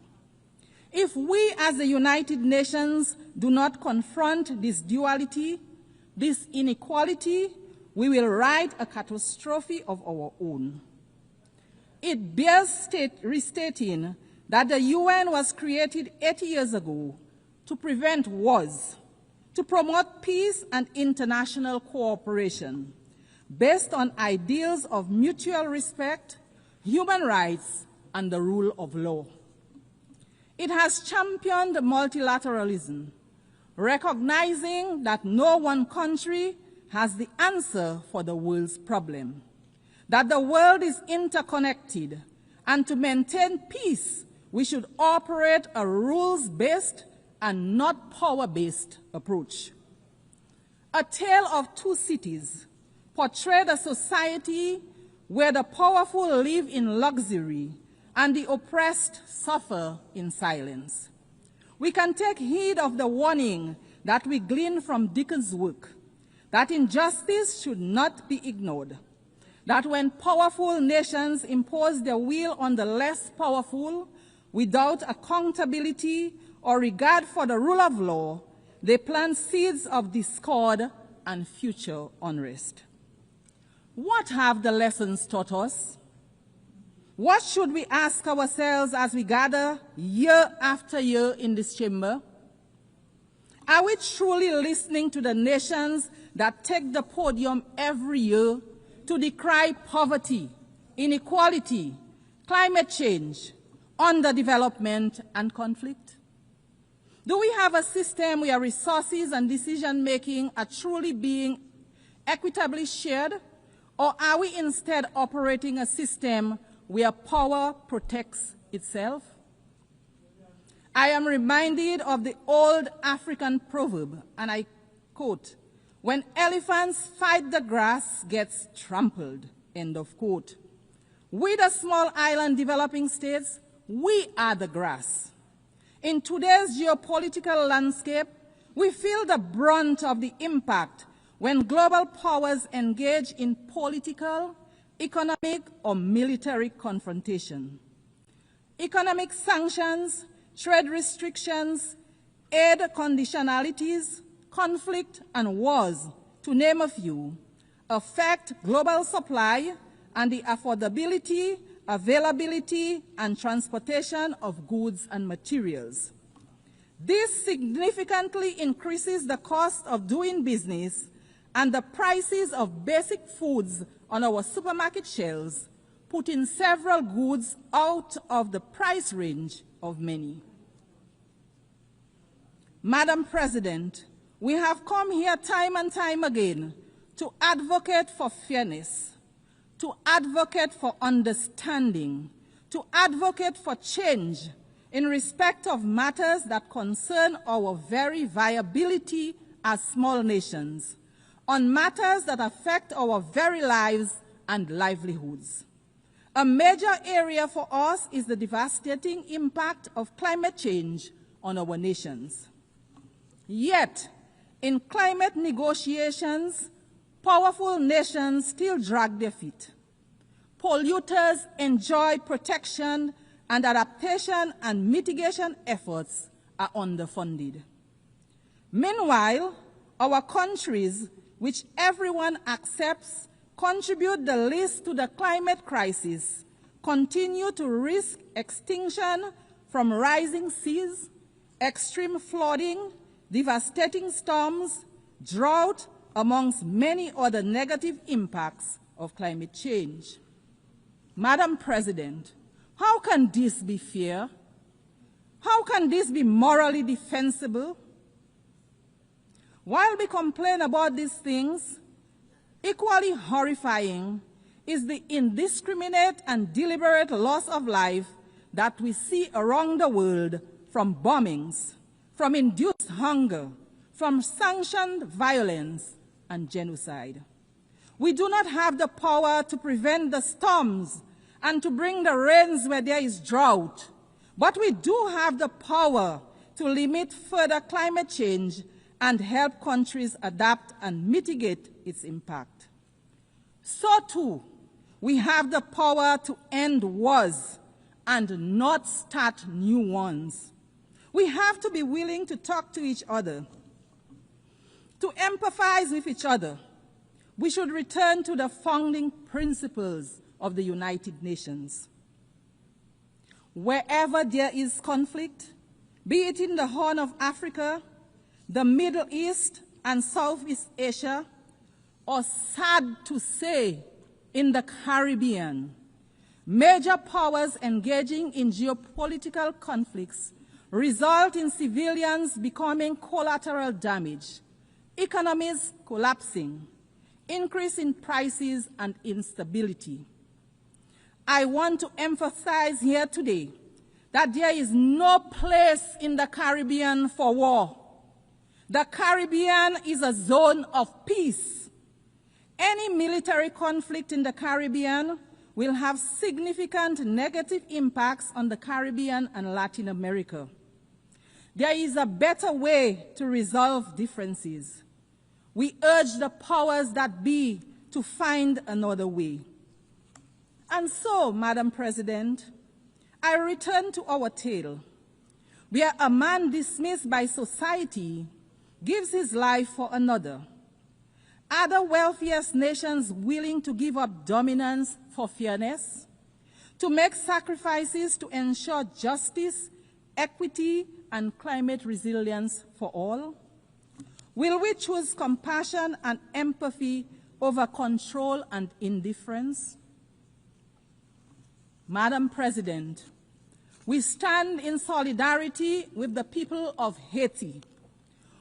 If we as the United Nations do not confront this duality, this inequality, we will write a catastrophe of our own. It bears restating that the UN was created 80 years ago to prevent wars, to promote peace and international cooperation. based on ideals of mutual respect, human rights, and the rule of law. It has championed multilateralism, recognizing that no one country has the answer for the world's problem, that the world is interconnected, and to maintain peace, we should operate a rules-based and not power-based approach. A Tale of Two Cities portrayed a society where the powerful live in luxury and the oppressed suffer in silence. We can take heed of the warning that we glean from Dickens' work, that injustice should not be ignored, that when powerful nations impose their will on the less powerful without accountability or regard for the rule of law, they plant seeds of discord and future unrest. What have the lessons taught us? What should we ask ourselves as we gather year after year in this chamber? Are we truly listening to the nations that take the podium every year to decry poverty, inequality, climate change, underdevelopment, and conflict? Do we have a system where resources and decision-making are truly being equitably shared, or are we instead operating a system where power protects itself? I am reminded of the old African proverb, and I quote, "When elephants fight, the grass gets trampled," end of quote. We, the small island developing states, we are the grass. In today's geopolitical landscape, we feel the brunt of the impact when global powers engage in political, economic, or military confrontation. Economic sanctions, trade restrictions, aid conditionalities, conflict, and wars, to name a few, affect global supply and the affordability, availability, and transportation of goods and materials. This significantly increases the cost of doing business and the prices of basic foods on our supermarket shelves, putting several goods out of the price range of many. Madam President, we have come here time and time again to advocate for fairness, to advocate for understanding, to advocate for change in respect of matters that concern our very viability as small nations, on matters that affect our very lives and livelihoods. A major area for us is the devastating impact of climate change on our nations. Yet, in climate negotiations, powerful nations still drag their feet. Polluters enjoy protection, and adaptation and mitigation efforts are underfunded. Meanwhile, our countries, which everyone accepts contribute the least to the climate crisis, continue to risk extinction from rising seas, extreme flooding, devastating storms, drought, amongst many other negative impacts of climate change. Madam President, how can this be fair? How can this be morally defensible? While we complain about these things, equally horrifying is the indiscriminate and deliberate loss of life that we see around the world from bombings, from induced hunger, from sanctioned violence and genocide. We do not have the power to prevent the storms and to bring the rains where there is drought, but we do have the power to limit further climate change and help countries adapt and mitigate its impact. So too, we have the power to end wars and not start new ones. We have to be willing to talk to each other, to empathize with each other. We should return to the founding principles of the United Nations. Wherever there is conflict, be it in the Horn of Africa, the Middle East, and Southeast Asia, or sad to say, in the Caribbean, major powers engaging in geopolitical conflicts result in civilians becoming collateral damage, economies collapsing, increase in prices and instability. I want to emphasize here today that there is no place in the Caribbean for war. The Caribbean is a zone of peace. Any military conflict in the Caribbean will have significant negative impacts on the Caribbean and Latin America. There is a better way to resolve differences. We urge the powers that be to find another way. And so, Madam President, I return to our tale, where a man dismissed by society gives his life for another. Are the wealthiest nations willing to give up dominance for fairness, to make sacrifices to ensure justice, equity, and climate resilience for all? Will we choose compassion and empathy over control and indifference? Madam President, we stand in solidarity with the people of Haiti.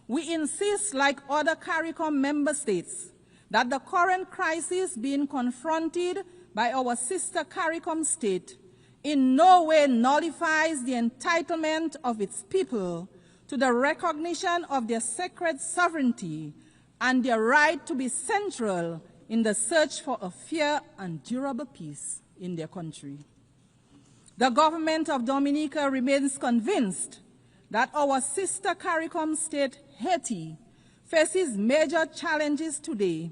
We insist, like other CARICOM member states, that the current crisis being confronted by our sister CARICOM state in no way nullifies the entitlement of its people to the recognition of their sacred sovereignty and their right to be central in the search for a fair and durable peace in their country. The government of Dominica remains convinced that our sister CARICOM state, Haiti, faces major challenges today,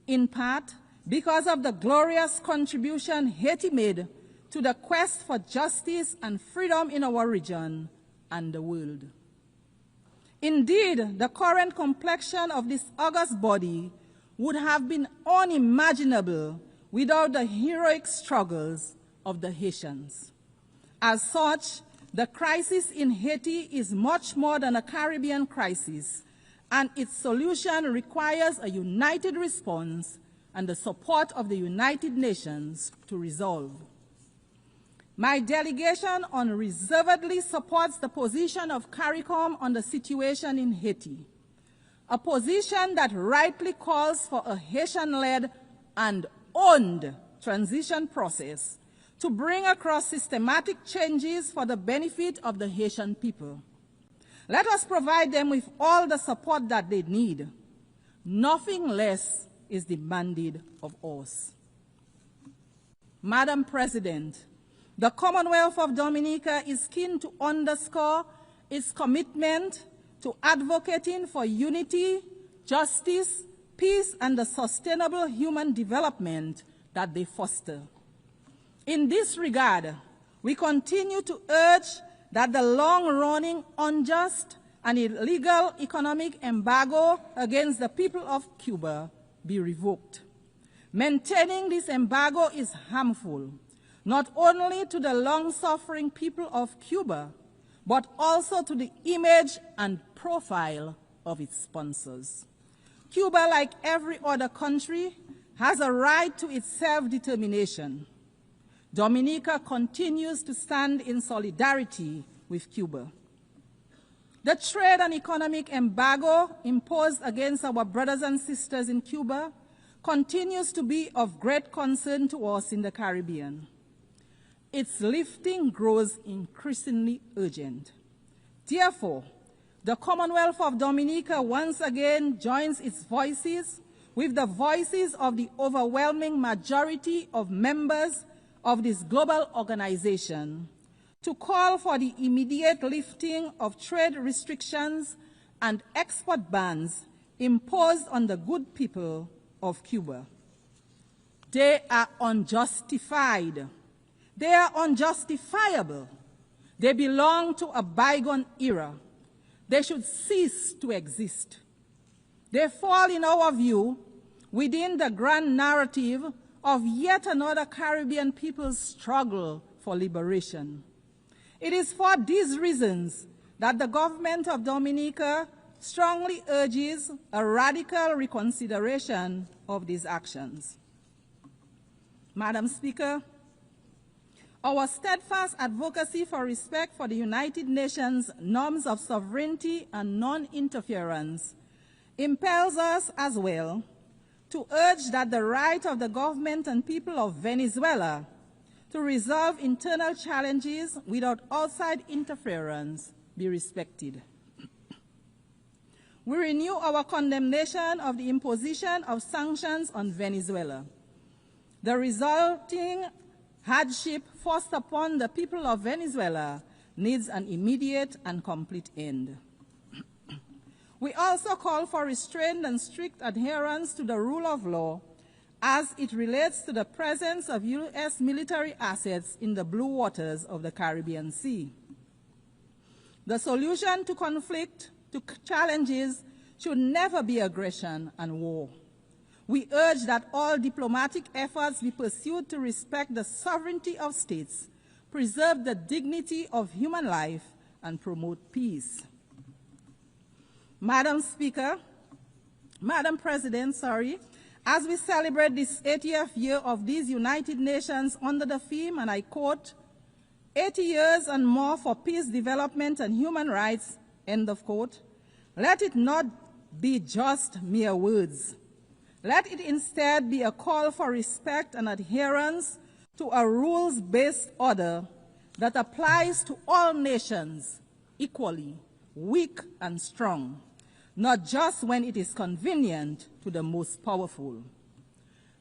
in part because of the glorious contribution Haiti made to the quest for justice and freedom in our region and the world. Indeed, the current complexion of this august body would have been unimaginable without the heroic struggles of the Haitians. As such, the crisis in Haiti is much more than a Caribbean crisis, and its solution requires a united response and the support of the United Nations to resolve. My delegation unreservedly supports the position of CARICOM on the situation in Haiti, a position that rightly calls for a Haitian-led and owned transition process to bring across systematic changes for the benefit of the Haitian people. Let us provide them with all the support that they need. Nothing less is demanded of us. Madam President, the Commonwealth of Dominica is keen to underscore its commitment to advocating for unity, justice, peace, and the sustainable human development that they foster. In this regard, we continue to urge that the long-running, unjust, and illegal economic embargo against the people of Cuba be revoked. Maintaining this embargo is harmful, not only to the long-suffering people of Cuba, but also to the image and profile of its sponsors. Cuba, like every other country, has a right to its self-determination. Dominica continues to stand in solidarity with Cuba. The trade and economic embargo imposed against our brothers and sisters in Cuba continues to be of great concern to us in the Caribbean. Its lifting grows increasingly urgent. Therefore, the Commonwealth of Dominica once again joins its voices with the voices of the overwhelming majority of members of this global organization to call for the immediate lifting of trade restrictions and export bans imposed on the good people of Cuba. They are unjustified. They are unjustifiable. They belong to a bygone era. They should cease to exist. They fall, in our view, within the grand narrative of yet another Caribbean people's struggle for liberation. It is for these reasons that the government of Dominica strongly urges a radical reconsideration of these actions. Madam Speaker, our steadfast advocacy for respect for the United Nations norms of sovereignty and non-interference impels us as well to urge that the right of the government and people of Venezuela to resolve internal challenges without outside interference be respected. We renew our condemnation of the imposition of sanctions on Venezuela. The resulting hardship forced upon the people of Venezuela needs an immediate and complete end. We also call for restrained and strict adherence to the rule of law as it relates to the presence of U.S. military assets in the blue waters of the Caribbean Sea. The solution to conflict, to challenges, should never be aggression and war. We urge that all diplomatic efforts be pursued to respect the sovereignty of states, preserve the dignity of human life, and promote peace. Madam President, as we celebrate this 80th year of these United Nations under the theme, and I quote, 80 years and more for peace, development, and human rights, end of quote, let it not be just mere words. Let it instead be a call for respect and adherence to a rules-based order that applies to all nations equally, weak and strong, not just when it is convenient to the most powerful.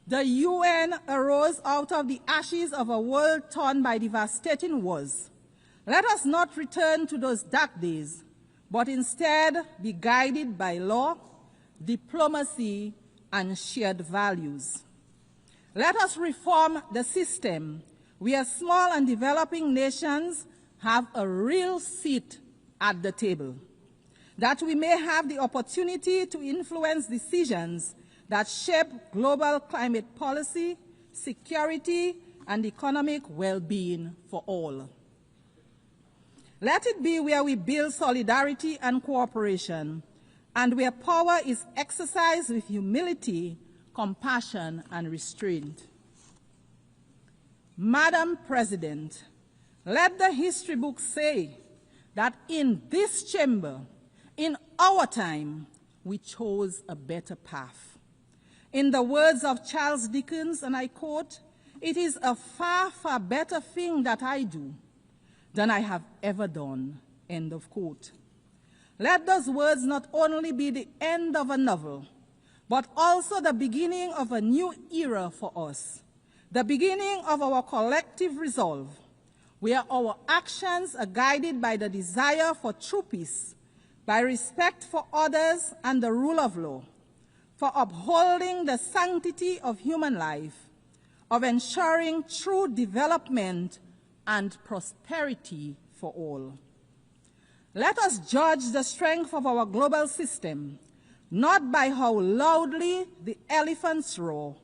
The UN arose out of the ashes of a world torn by devastating wars. Let us not return to those dark days, but instead be guided by law, diplomacy, and shared values. Let us reform the system where small and developing nations have a real seat at the table, that we may have the opportunity to influence decisions that shape global climate policy, security, and economic well-being for all. Let it be where we build solidarity and cooperation, and where power is exercised with humility, compassion, and restraint. Madam President, let the history books say that in this chamber, in our time, we chose a better path. In the words of Charles Dickens, and I quote, "It is a far, far better thing that I do than I have ever done," end of quote. Let those words not only be the end of a novel, but also the beginning of a new era for us, the beginning of our collective resolve, where our actions are guided by the desire for true peace, by respect for others and the rule of law, for upholding the sanctity of human life, of ensuring true development and prosperity for all. Let us judge the strength of our global system, not by how loudly the elephants roar,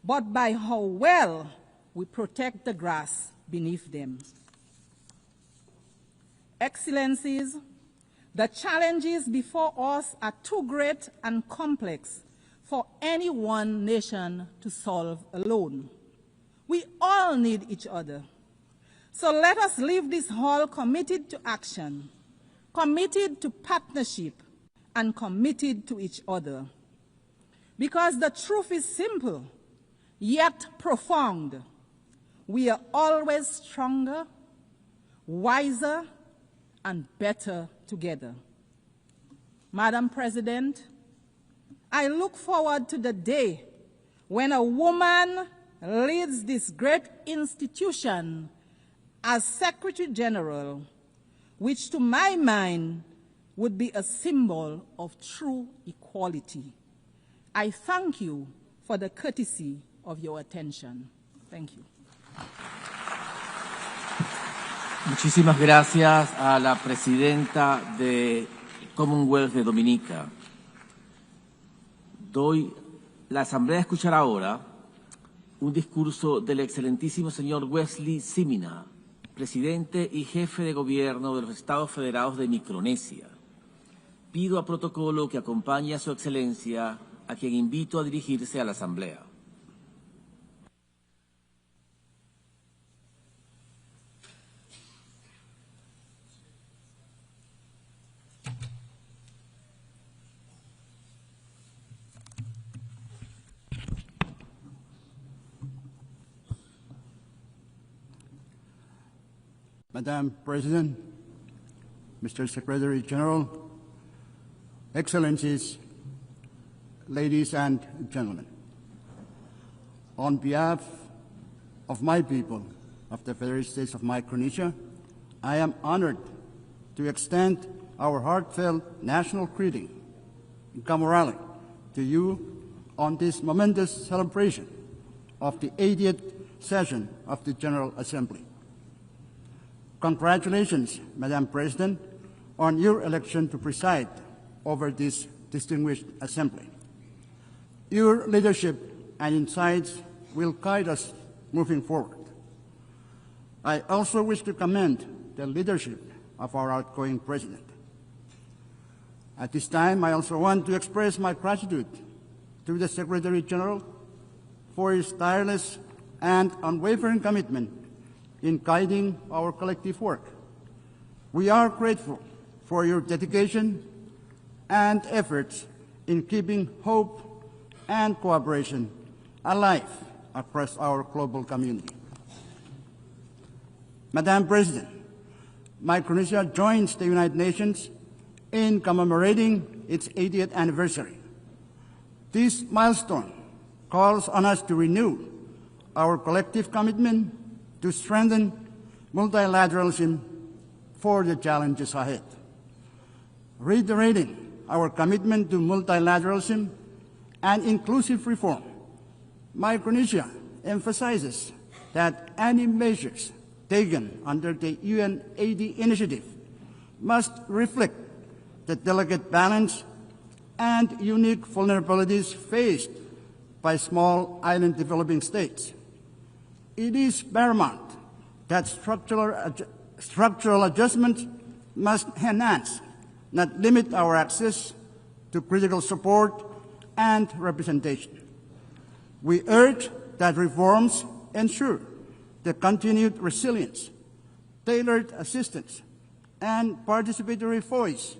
but by how well we protect the grass beneath them. Excellencies, the challenges before us are too great and complex for any one nation to solve alone. We all need each other. So let us leave this hall committed to action, committed to partnership, and committed to each other. Because the truth is simple, yet profound. We are always stronger, wiser, and better together. Madam President, I look forward to the day when a woman leads this great institution as Secretary General, which to my mind would be a symbol of true equality. I thank you for the courtesy of your attention. Thank you.
Muchísimas gracias a la presidenta de Commonwealth de Dominica. La Asamblea escuchará ahora un discurso del excelentísimo señor Wesley Simina, presidente y jefe de gobierno de los Estados Federados de Micronesia. Pido a protocolo que acompañe a Su Excelencia, a quien invito a dirigirse a la Asamblea.
Madam President, Mr. Secretary General, Excellencies, ladies and gentlemen, on behalf of my people of the Federal States of Micronesia, I am honored to extend our heartfelt national greeting in Camorale to you on this momentous celebration of the 80th session of the General Assembly. Congratulations, Madam President, on your election to preside over this distinguished assembly. Your leadership and insights will guide us moving forward. I also wish to commend the leadership of our outgoing president. At this time, I also want to express my gratitude to the Secretary General for his tireless and unwavering commitment in guiding our collective work. We are grateful for your dedication and efforts in keeping hope and cooperation alive across our global community. Madam President, Micronesia joins the United Nations in commemorating its 80th anniversary. This milestone calls on us to renew our collective commitment to strengthen multilateralism for the challenges ahead. Reiterating our commitment to multilateralism and inclusive reform, Micronesia emphasizes that any measures taken under the UN-80 initiative must reflect the delicate balance and unique vulnerabilities faced by small island developing states. It is paramount that structural adjustments must enhance, not limit our access to critical support and representation. We urge that reforms ensure the continued resilience, tailored assistance, and participatory voice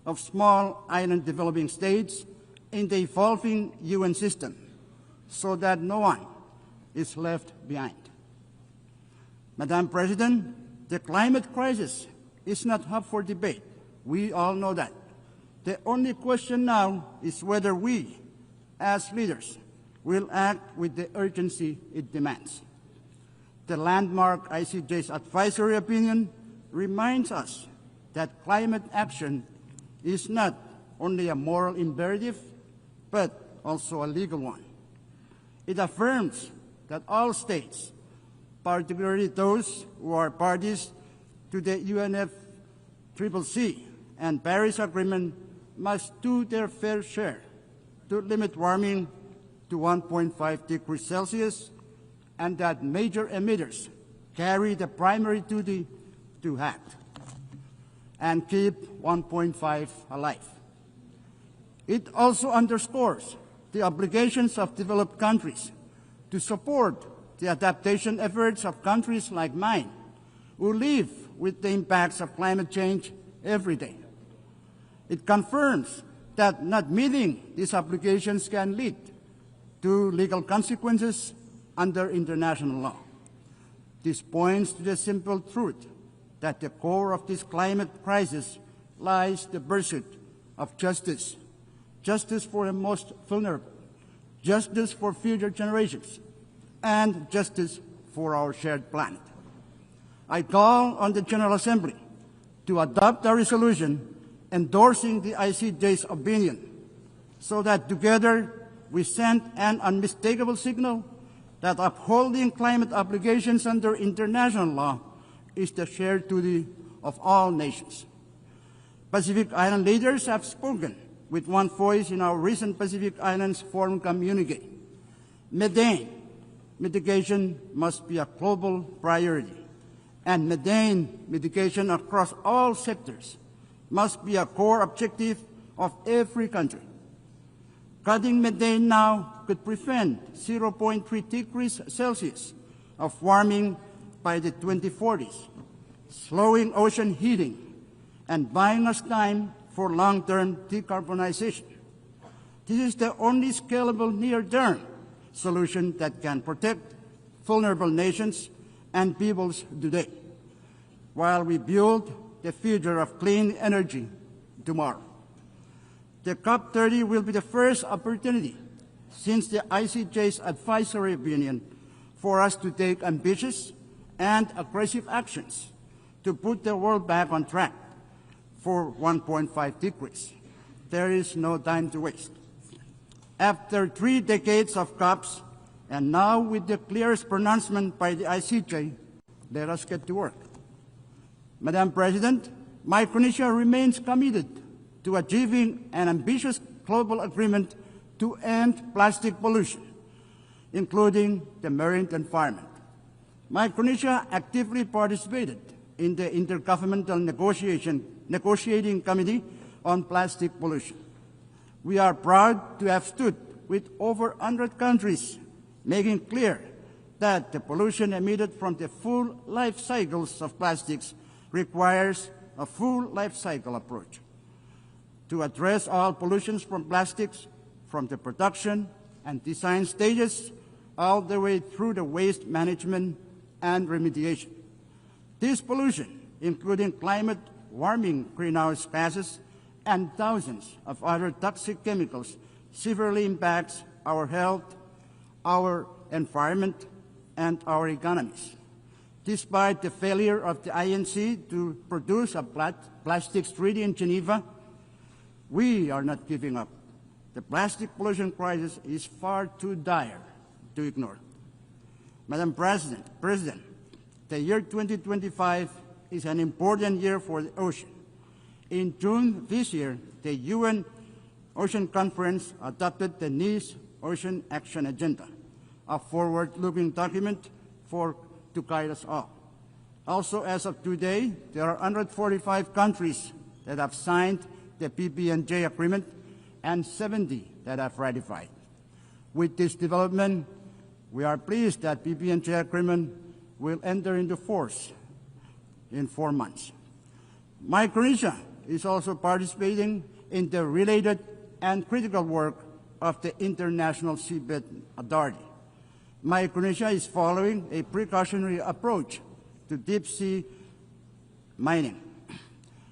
of small island developing states in the evolving UN system, so that no one is left behind. Madam President, the climate crisis is not up for debate. We all know that. The only question now is whether we, as leaders, will act with the urgency it demands. The landmark ICJ's advisory opinion reminds us that climate action is not only a moral imperative, but also a legal one. It affirms that all states, particularly those who are parties to the UNFCCC and Paris Agreement, must do their fair share to limit warming to 1.5 degrees Celsius, and that major emitters carry the primary duty to act and keep 1.5 alive. It also underscores the obligations of developed countries to support the adaptation efforts of countries like mine, who live with the impacts of climate change every day. It confirms that not meeting these obligations can lead to legal consequences under international law. This points to the simple truth that at the core of this climate crisis lies the pursuit of justice, justice for the most vulnerable, justice for future generations, and justice for our shared planet. I call on the General Assembly to adopt a resolution endorsing the ICJ's opinion so that together we send an unmistakable signal that upholding climate obligations under international law is the shared duty of all nations. Pacific Island leaders have spoken with one voice in our recent Pacific Islands Forum communique. Methane mitigation must be a global priority, and methane mitigation across all sectors must be a core objective of every country. Cutting methane now could prevent 0.3 degrees Celsius of warming by the 2040s, slowing ocean heating and buying us time for long-term decarbonization. This is the only scalable near-term solution that can protect vulnerable nations and peoples today, while we build the future of clean energy tomorrow. The COP30 will be the first opportunity since the ICJ's advisory opinion for us to take ambitious and aggressive actions to put the world back on track for 1.5 degrees. There is no time to waste. After 3 decades of COPs, and now with the clearest pronouncement by the ICJ, let us get to work. Madam President, Micronesia remains committed to achieving an ambitious global agreement to end plastic pollution, including the marine environment. Micronesia actively participated in the Intergovernmental Negotiating Committee on Plastic Pollution. We are proud to have stood with over 100 countries, making clear that the pollution emitted from the full life cycles of plastics requires a full life cycle approach to address all pollutions from plastics, from the production and design stages all the way through the waste management and remediation. This pollution, including climate warming greenhouse gases and thousands of other toxic chemicals, severely impacts our health, our environment, and our economies. Despite the failure of the INC to produce a plastics treaty in Geneva, we are not giving up. The plastic pollution crisis is far too dire to ignore. Madam President, the year 2025 is an important year for the ocean. In June this year, the UN Ocean Conference adopted the Nice Ocean Action Agenda, a forward-looking document to guide us all. Also, as of today, there are 145 countries that have signed the PB&J agreement and 70 that have ratified. With this development, we are pleased that PB&J agreement will enter into force in 4 months. Micronesia is also participating in the related and critical work of the International Seabed Authority. Micronesia is following a precautionary approach to deep-sea mining.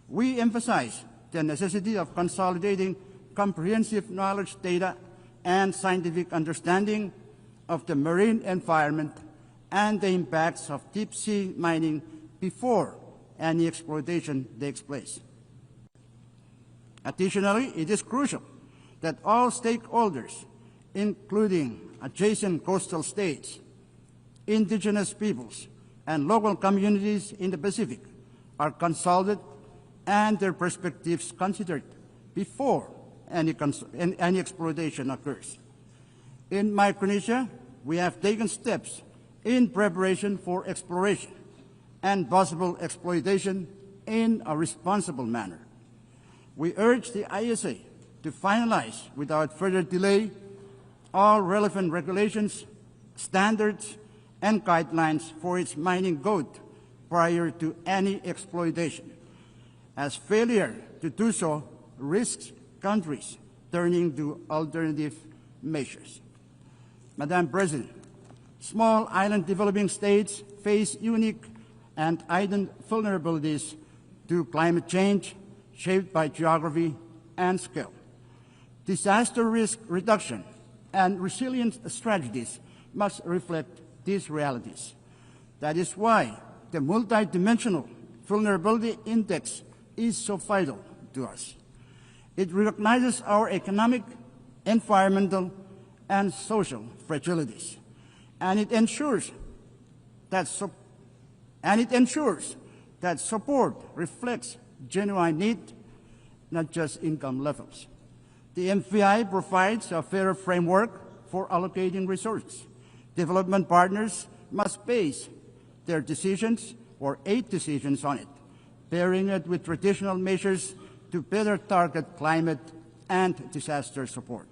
We emphasize the necessity of consolidating comprehensive knowledge, data, and scientific understanding of the marine environment and the impacts of deep-sea mining before any exploitation takes place. Additionally, it is crucial that all stakeholders, including adjacent coastal states, indigenous peoples, and local communities in the Pacific, are consulted and their perspectives considered before any exploitation occurs. In Micronesia, we have taken steps in preparation for exploration and possible exploitation in a responsible manner. We urge the ISA to finalize without further delay all relevant regulations, standards, and guidelines for its mining code prior to any exploitation, as failure to do so risks countries turning to alternative measures. Madam President, small island developing states face unique and heightened vulnerabilities to climate change shaped by geography and scale. Disaster risk reduction and resilience strategies must reflect these realities. That is why the multidimensional vulnerability index is so vital to us. It recognizes our economic, environmental, and social fragilities, and it ensures that support reflects genuine need, not just income levels. The MVI provides a fairer framework for allocating resources. Development partners must base their decisions or aid decisions on it, pairing it with traditional measures to better target climate and disaster support.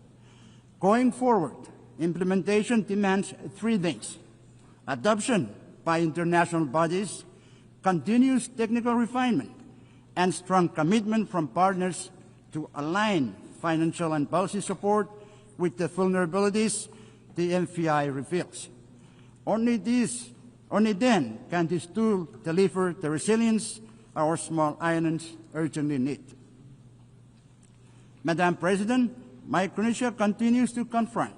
Going forward, implementation demands three things: adoption by international bodies, continuous technical refinement, and strong commitment from partners to align financial and policy support with the vulnerabilities the MVI reveals. Only then can this tool deliver the resilience our small islands urgently need. Madam President, Micronesia continues to confront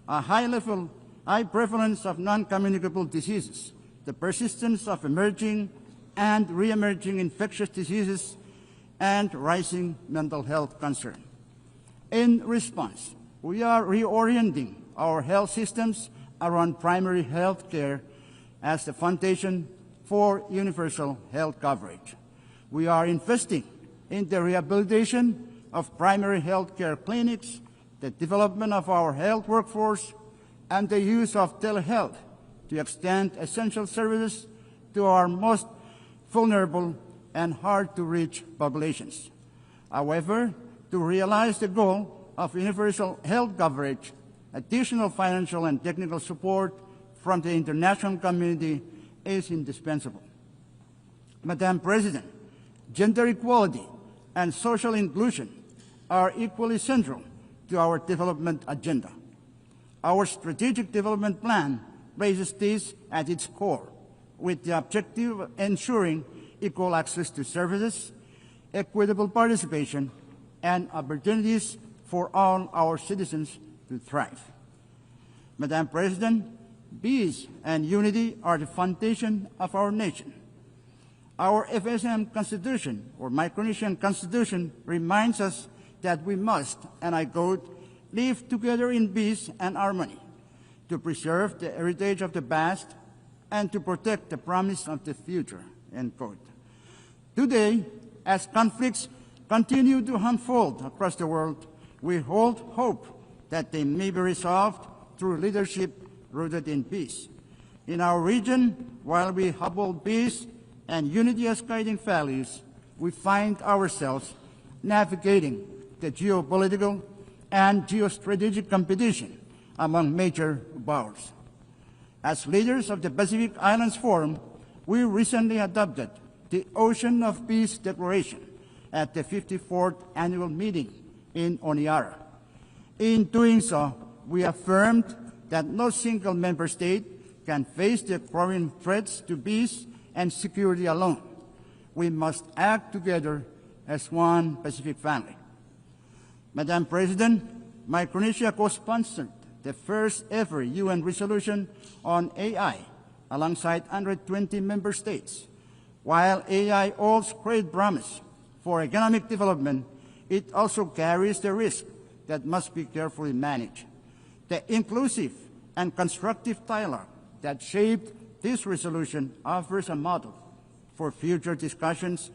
a high prevalence of non-communicable diseases, the persistence of emerging and re-emerging infectious diseases, and rising mental health concern. In response, we are reorienting our health systems around primary health care as the foundation for universal health coverage. We are investing in the rehabilitation of primary health care clinics, the development of our health workforce, and the use of telehealth to extend essential services to our most vulnerable and hard-to-reach populations. However, to realize the goal of universal health coverage, additional financial and technical support from the international community is indispensable. Madam President, gender equality and social inclusion are equally central to our development agenda. Our strategic development plan places this at its core, with the objective of ensuring equal access to services, equitable participation, and opportunities for all our citizens to thrive. Madam President, peace and unity are the foundation of our nation. Our FSM Constitution, or Micronesian Constitution, reminds us that we must, and I quote, live together in peace and harmony, to preserve the heritage of the past and to protect the promise of the future, end quote. Today, as conflicts continue to unfold across the world, we hold hope that they may be resolved through leadership rooted in peace. In our region, while we uphold peace and unity as guiding values, we find ourselves navigating the geopolitical and geostrategic competition among major powers. As leaders of the Pacific Islands Forum, we recently adopted the Ocean of Peace Declaration at the 54th annual meeting in Honiara. In doing so, we affirmed that no single member state can face the growing threats to peace and security alone. We must act together as one Pacific family. Madam President, Micronesia co-sponsored the first ever UN resolution on AI alongside 120 member states. While AI holds great promise for economic development, it also carries the risk that must be carefully managed. The inclusive and constructive dialogue that shaped this resolution offers a model for future discussions,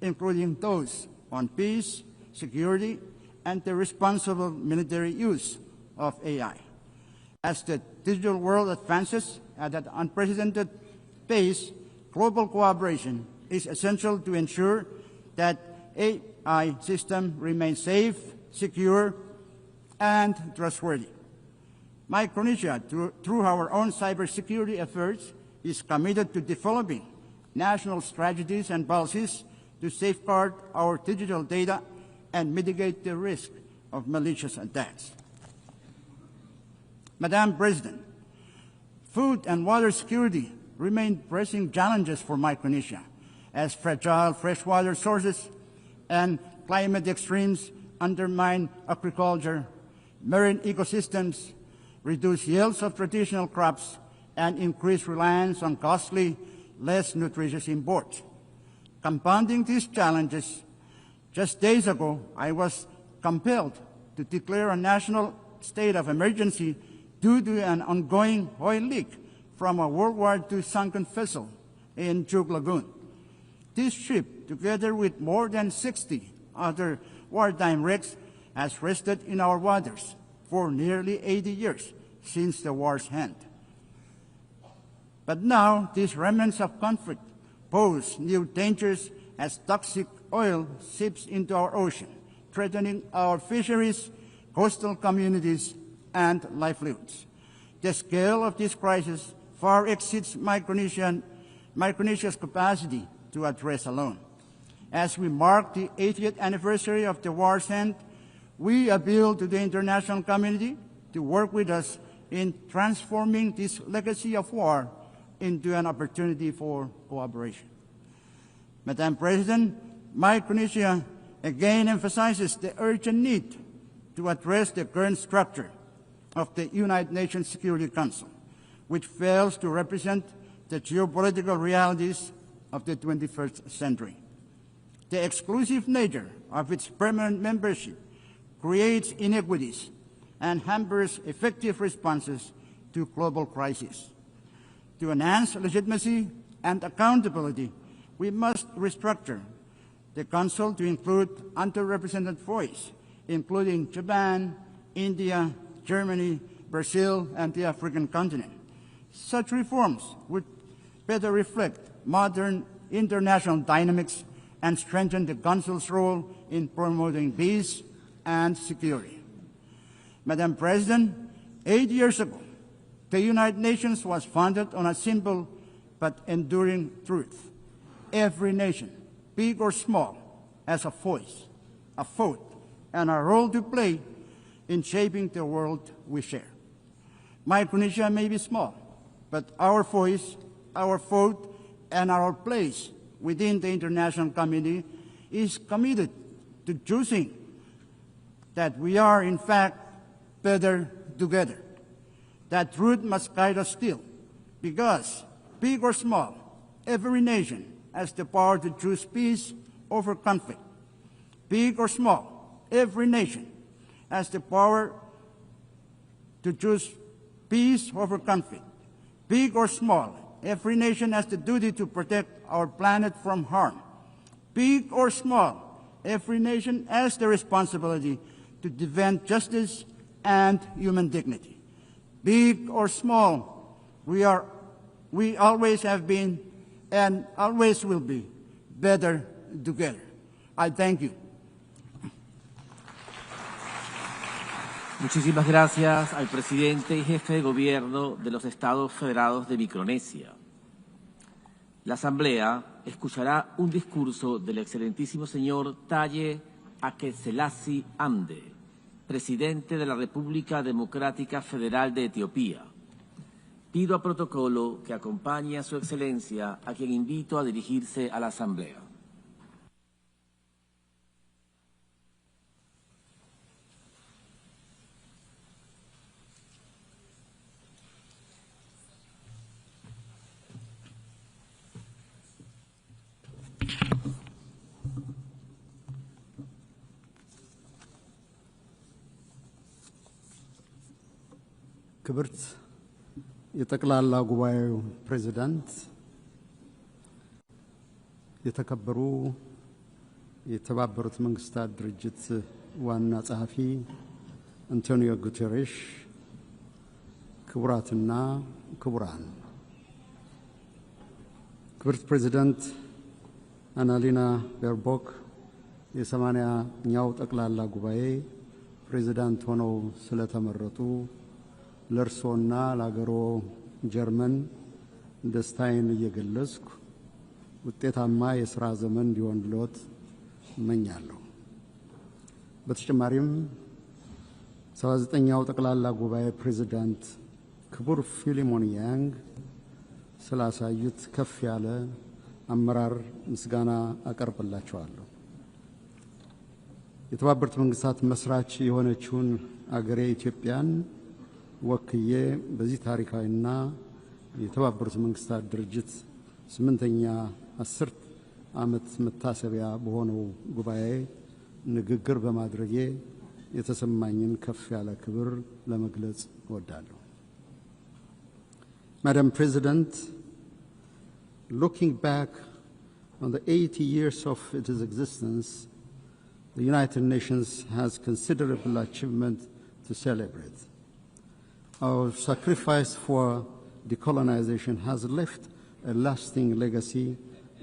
including those on peace, security, and the responsible military use of AI. As the digital world advances at an unprecedented pace, global cooperation is essential to ensure that AI systems remain safe, secure, and trustworthy. Micronesia, through our own cybersecurity efforts, is committed to developing national strategies and policies to safeguard our digital data and mitigate the risk of malicious attacks. Madam President, food and water security remain pressing challenges for Micronesia, as fragile freshwater sources and climate extremes undermine agriculture, marine ecosystems, reduce yields of traditional crops, and increase reliance on costly, less nutritious imports. Compounding these challenges, just days ago, I was compelled to declare a national state of emergency due to an ongoing oil leak from a World War II sunken vessel in Juke Lagoon. This ship, together with more than 60 other wartime wrecks, has rested in our waters for nearly 80 years since the war's end. But now, these remnants of conflict pose new dangers as toxic oil seeps into our ocean, threatening our fisheries, coastal communities, and livelihoods. The scale of this crisis far exceeds Micronesia's capacity to address alone. As we mark the 80th anniversary of the war's end, we appeal to the international community to work with us in transforming this legacy of war into an opportunity for cooperation. Madam President, Micronesia again emphasizes the urgent need to address the current structure of the United Nations Security Council, which fails to represent the geopolitical realities of the 21st century. The exclusive nature of its permanent membership creates inequities and hampers effective responses to global crises. To enhance legitimacy and accountability, we must restructure the Council to include underrepresented voices, including Japan, India, Germany, Brazil, and the African continent. Such reforms would better reflect modern international dynamics and strengthen the Council's role in promoting peace and security. Madam President, 8 years ago, the United Nations was founded on a simple but enduring truth. Every nation, big or small, has a voice, a vote, and a role to play in shaping the world we share. Micronesia may be small, but our voice, our vote, and our place within the international community is committed to choosing that we are, in fact, better together. That truth must guide us still, because, big or small, every nation has the power to choose peace over conflict. Big or small, every nation has the power to choose peace over conflict. Big or small, every nation has the duty to protect our planet from harm. Big or small, every nation has the responsibility to defend justice and human dignity. Big or small, we always have been and always will be better together. I thank you.
Muchísimas gracias al presidente y jefe de gobierno de los Estados Federados de Micronesia. La Asamblea escuchará un discurso del excelentísimo señor Taye Akeselasi Amde, presidente de la República Democrática Federal de Etiopía. Pido a protocolo que acompañe a su excelencia, a quien invito a dirigirse a la Asamblea.
ክብርት የጠቅላላ ጉባኤው ፕሬዝዳንት፣ የተከበሩ የተባበሩት መንግስታት ድርጅት ዋና ጸሐፊ አንቶኒዮ ጉተሬሽ፣ ክቡራትና ክቡራን፣ ክብርት ፕሬዝዳንት አናሊና ቤርቦክ የ80ኛው ጠቅላላ ጉባኤ ፕሬዝዳንት ሆነው ስለተመረጡ ለርሶና ለአገሮ ጀርመን ደስታዬን እየገለጽኩ ውጤታማ የሥራ ዘመን እንዲሆንልዎት እመኛለሁ። በተጨማሪም 79ኛው ጠቅላላ ጉባኤ ፕሬዝዳንት ክቡር ፊሊሞን ያንግ ስላሳዩት ከፍ ያለ አመራር ምስጋና አቀርብላቸዋለሁ። የተባበሩት መንግስታት መስራች የሆነችውን አገሬ ኢትዮጵያን ወክዬ በዚህ ታሪካዊና የተባበሩት መንግስታት ድርጅት 8ኛ 10 ዓመት መታሰቢያ በሆነው ጉባኤ ንግግር በማድረጌ የተሰማኝን ከፍ ያለ ክብር ለመግለጽ እወዳለሁ። Madam President, looking back on the 80 years of its existence, the United Nations has considerable achievement to celebrate. Our sacrifice for decolonization has left a lasting legacy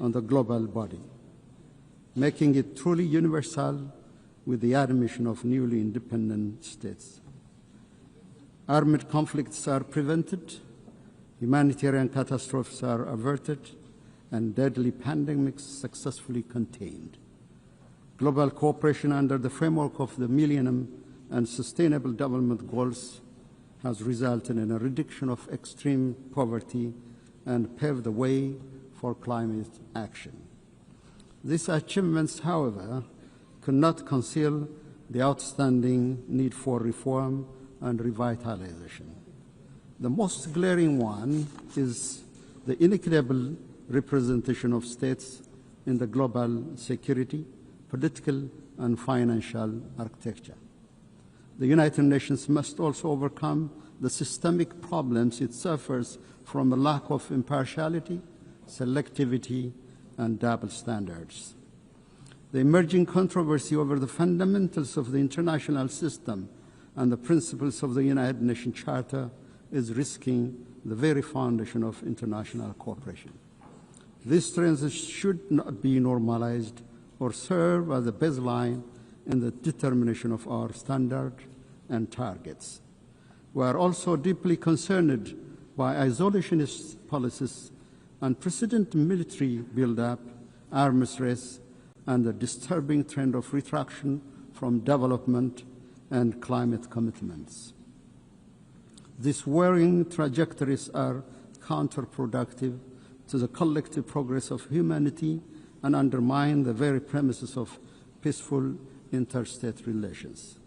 on the global body, making it truly universal with the admission of newly independent states. Armed conflicts are prevented, humanitarian catastrophes are averted, and deadly pandemics successfully contained. Global cooperation under the framework of the Millennium and Sustainable Development Goals has resulted in a reduction of extreme poverty and paved the way for climate action. These achievements, however, could not conceal the outstanding need for reform and revitalization. The most glaring one is the inequitable representation of states in the global security, political, and financial architecture. The United Nations must also overcome the systemic problems it suffers from a lack of impartiality, selectivity, and double standards. The emerging controversy over the fundamentals of the international system and the principles of the United Nations Charter is risking the very foundation of international cooperation. These trends should not be normalized or serve as a baseline in the determination of our standards and targets. We are also deeply concerned by isolationist policies, unprecedented military buildup, arms race, and the disturbing trend of retraction from development and climate commitments. These worrying trajectories are counterproductive to the collective progress of humanity and undermine the very premises of peaceful interstate relations.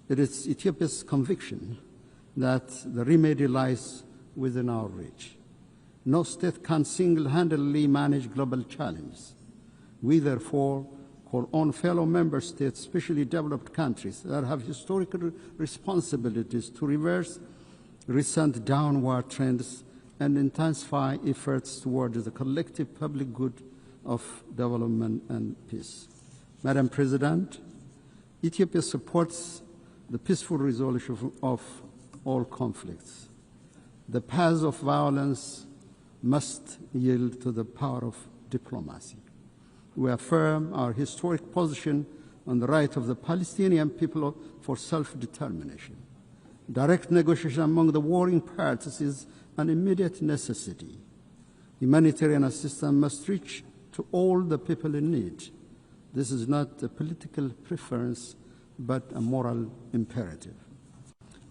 It is Ethiopia's conviction that the remedy lies within our reach. No state can single-handedly manage global challenges. We therefore call on fellow member states, especially developed countries that have historical responsibilities, to reverse recent downward trends and intensify efforts towards the collective public good of development and peace. Madam President, Ethiopia supports the peaceful resolution of all conflicts. The path of violence must yield to the power of diplomacy. We affirm our historic position on the right of the Palestinian people for self-determination. Direct negotiation among the warring parties is an immediate necessity. Humanitarian assistance must reach to all the people in need. This is not a political preference, but a moral imperative.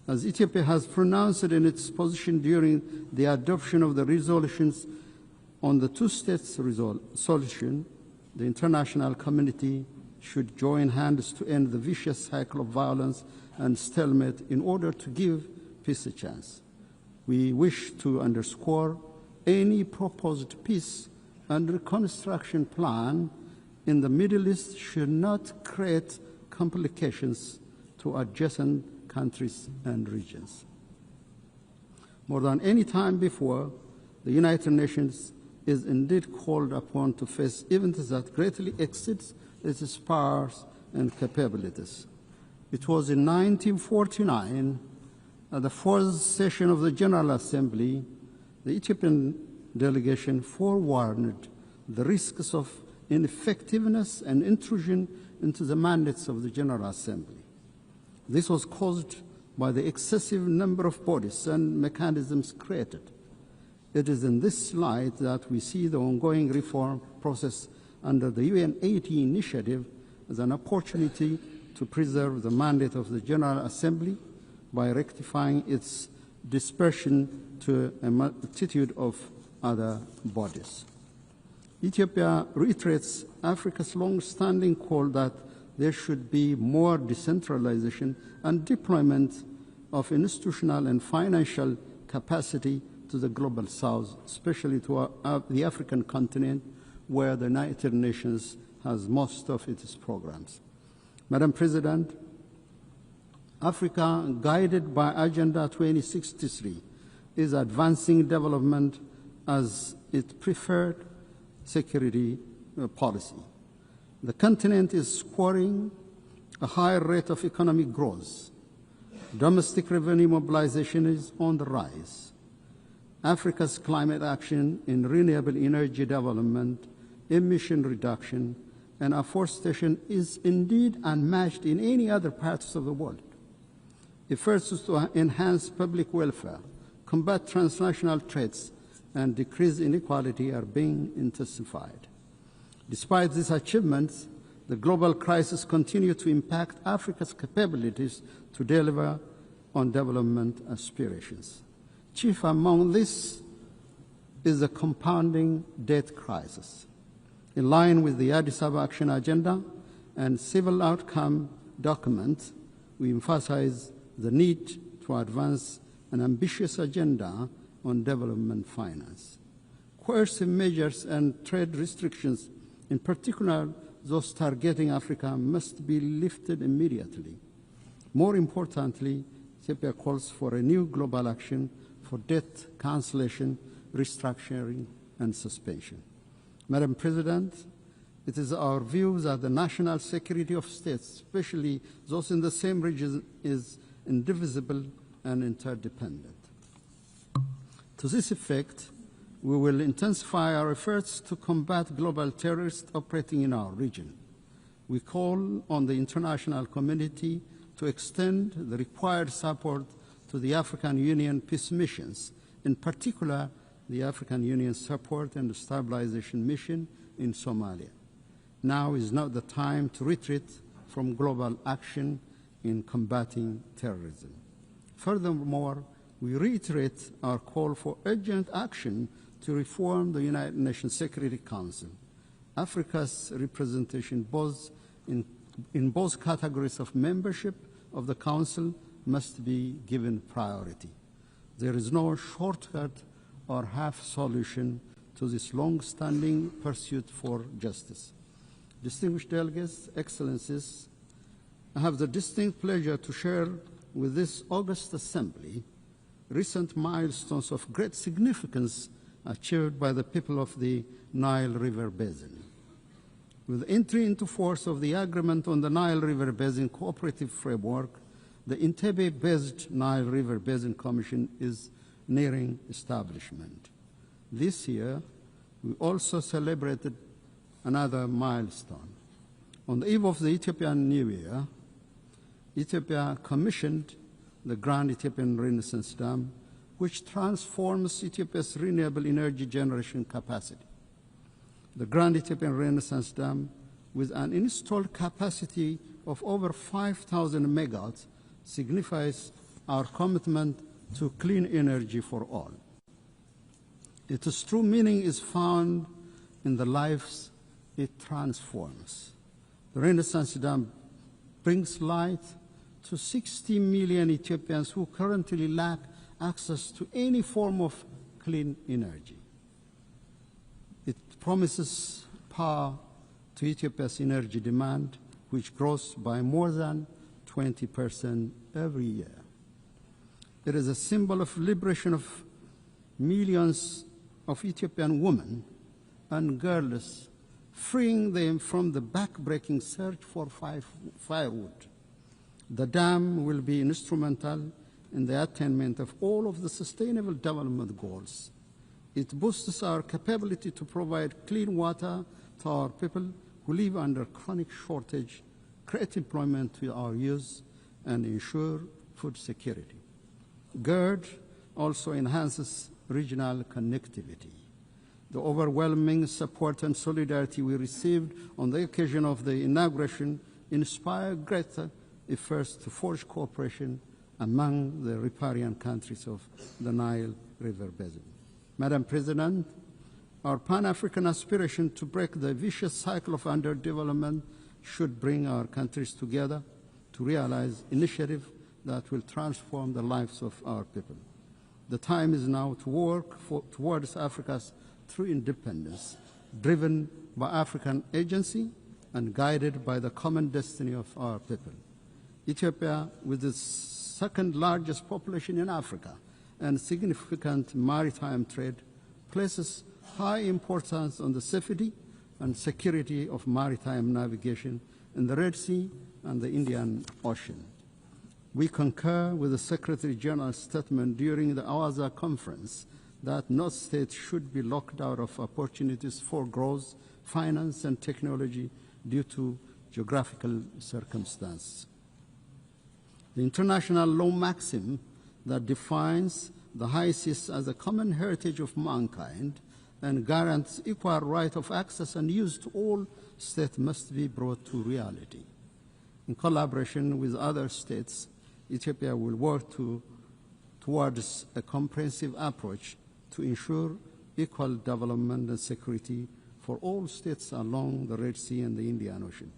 As Ethiopia has pronounced in its position during the adoption of the resolutions on the two-state solution, the international community should join hands to end the vicious cycle of violence and stalemate in order to give peace a chance. We wish to underscore any proposed peace and reconstruction plan in the Middle East should not create complications to adjacent countries and regions. More than any time before, the United Nations is indeed called upon to face events that greatly exceeds its powers and capabilities. It was in 1949, at the fourth session of the General Assembly, the Ethiopian delegation forewarned the risks of ineffectiveness and intrusion into the mandates of the General Assembly. This was caused by the excessive number of bodies and mechanisms created. It is in this light that we see the ongoing reform process under the UN 80 initiative as an opportunity to preserve the mandate of the General Assembly by rectifying its dispersion to a multitude of other bodies. Ethiopia reiterates Africa's long-standing call that there should be more decentralization and deployment of institutional and financial capacity to the global south, especially to the African continent, where the United Nations has most of its programs. Madam President, Africa, guided by Agenda 2063, is advancing development as its preferred security policy. The continent is scoring a higher rate of economic growth. Domestic revenue mobilization is on the rise. Africa's climate action in renewable energy development, emission reduction, and afforestation is indeed unmatched in any other parts of the world. Efforts to enhance public welfare, combat transnational threats, and decrease inequality are being intensified. Despite these achievements, the global crisis continues to impact Africa's capabilities to deliver on development aspirations. Chief among this is the compounding debt crisis. In line with the Addis Ababa Action Agenda and civil outcome document, we emphasize the need to advance an ambitious agenda on development finance. Coercive measures and trade restrictions, in particular those targeting Africa, must be lifted immediately. More importantly, Ethiopia calls for a new global action for debt cancellation, restructuring, and suspension. Madam President, it is our view that the national security of states, especially those in the same region, is indivisible and interdependent. To this effect, we will intensify our efforts to combat global terrorists operating in our region. We call on the international community to extend the required support to the African Union peace missions, in particular the African Union Support and Stabilization Mission in Somalia. Now is not the time to retreat from global action in combating terrorism. Furthermore, we reiterate our call for urgent action to reform the United Nations Security Council. Africa's representation in both categories of membership of the Council must be given priority. There is no shortcut or half solution to this long-standing pursuit for justice. Distinguished delegates, excellencies, I have the distinct pleasure to share with this august assembly recent milestones of great significance achieved by the people of the Nile River Basin. With entry into force of the Agreement on the Nile River Basin Cooperative Framework, the Entebbe-based Nile River Basin Commission is nearing establishment. This year, we also celebrated another milestone. On the eve of the Ethiopian New Year, Ethiopia commissioned the Grand Ethiopian Renaissance Dam, which transforms Ethiopia's renewable energy generation capacity. The Grand Ethiopian Renaissance Dam, with an installed capacity of over 5,000 megawatts, signifies our commitment to clean energy for all. Its true meaning is found in the lives it transforms. The Renaissance Dam brings light to 60 million Ethiopians who currently lack access to any form of clean energy. It promises power to Ethiopia's energy demand, which grows by more than 20% every year. It is a symbol of liberation of millions of Ethiopian women and girls, freeing them from the back-breaking search for firewood. The dam will be instrumental in the attainment of all of the Sustainable Development Goals. It boosts our capability to provide clean water to our people who live under chronic shortage, create employment to our youth, and ensure food security. GERD also enhances regional connectivity. The overwhelming support and solidarity we received on the occasion of the inauguration inspired greater efforts to forge cooperation among the riparian countries of the Nile River Basin. Madam President, our Pan-African aspiration to break the vicious cycle of underdevelopment should bring our countries together to realize initiatives that will transform the lives of our people. The time is now to work towards Africa's true independence, driven by African agency and guided by the common destiny of our people. Ethiopia, with its second largest population in Africa and significant maritime trade, places high importance on the safety and security of maritime navigation in the Red Sea and the Indian Ocean. We concur with the Secretary General's statement during the Awaza conference that no state should be locked out of opportunities for growth, finance, and technology due to geographical circumstance. The international law maxim that defines the high seas as a common heritage of mankind and guarantees equal right of access and use to all states must be brought to reality. In collaboration with other states, Ethiopia will work towards a comprehensive approach to ensure equal development and security for all states along the Red Sea and the Indian Ocean.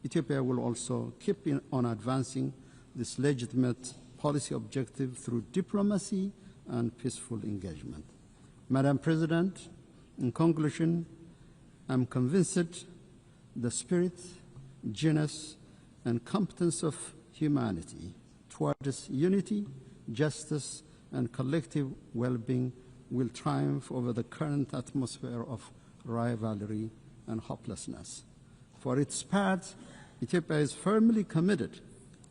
Ethiopia will also keep on advancing this legitimate policy objective through diplomacy and peaceful engagement. Madam President, in conclusion, I'm convinced the spirit, genius, and competence of humanity towards unity, justice, and collective well-being will triumph over the current atmosphere of rivalry and hopelessness. For its part, Ethiopia is firmly committed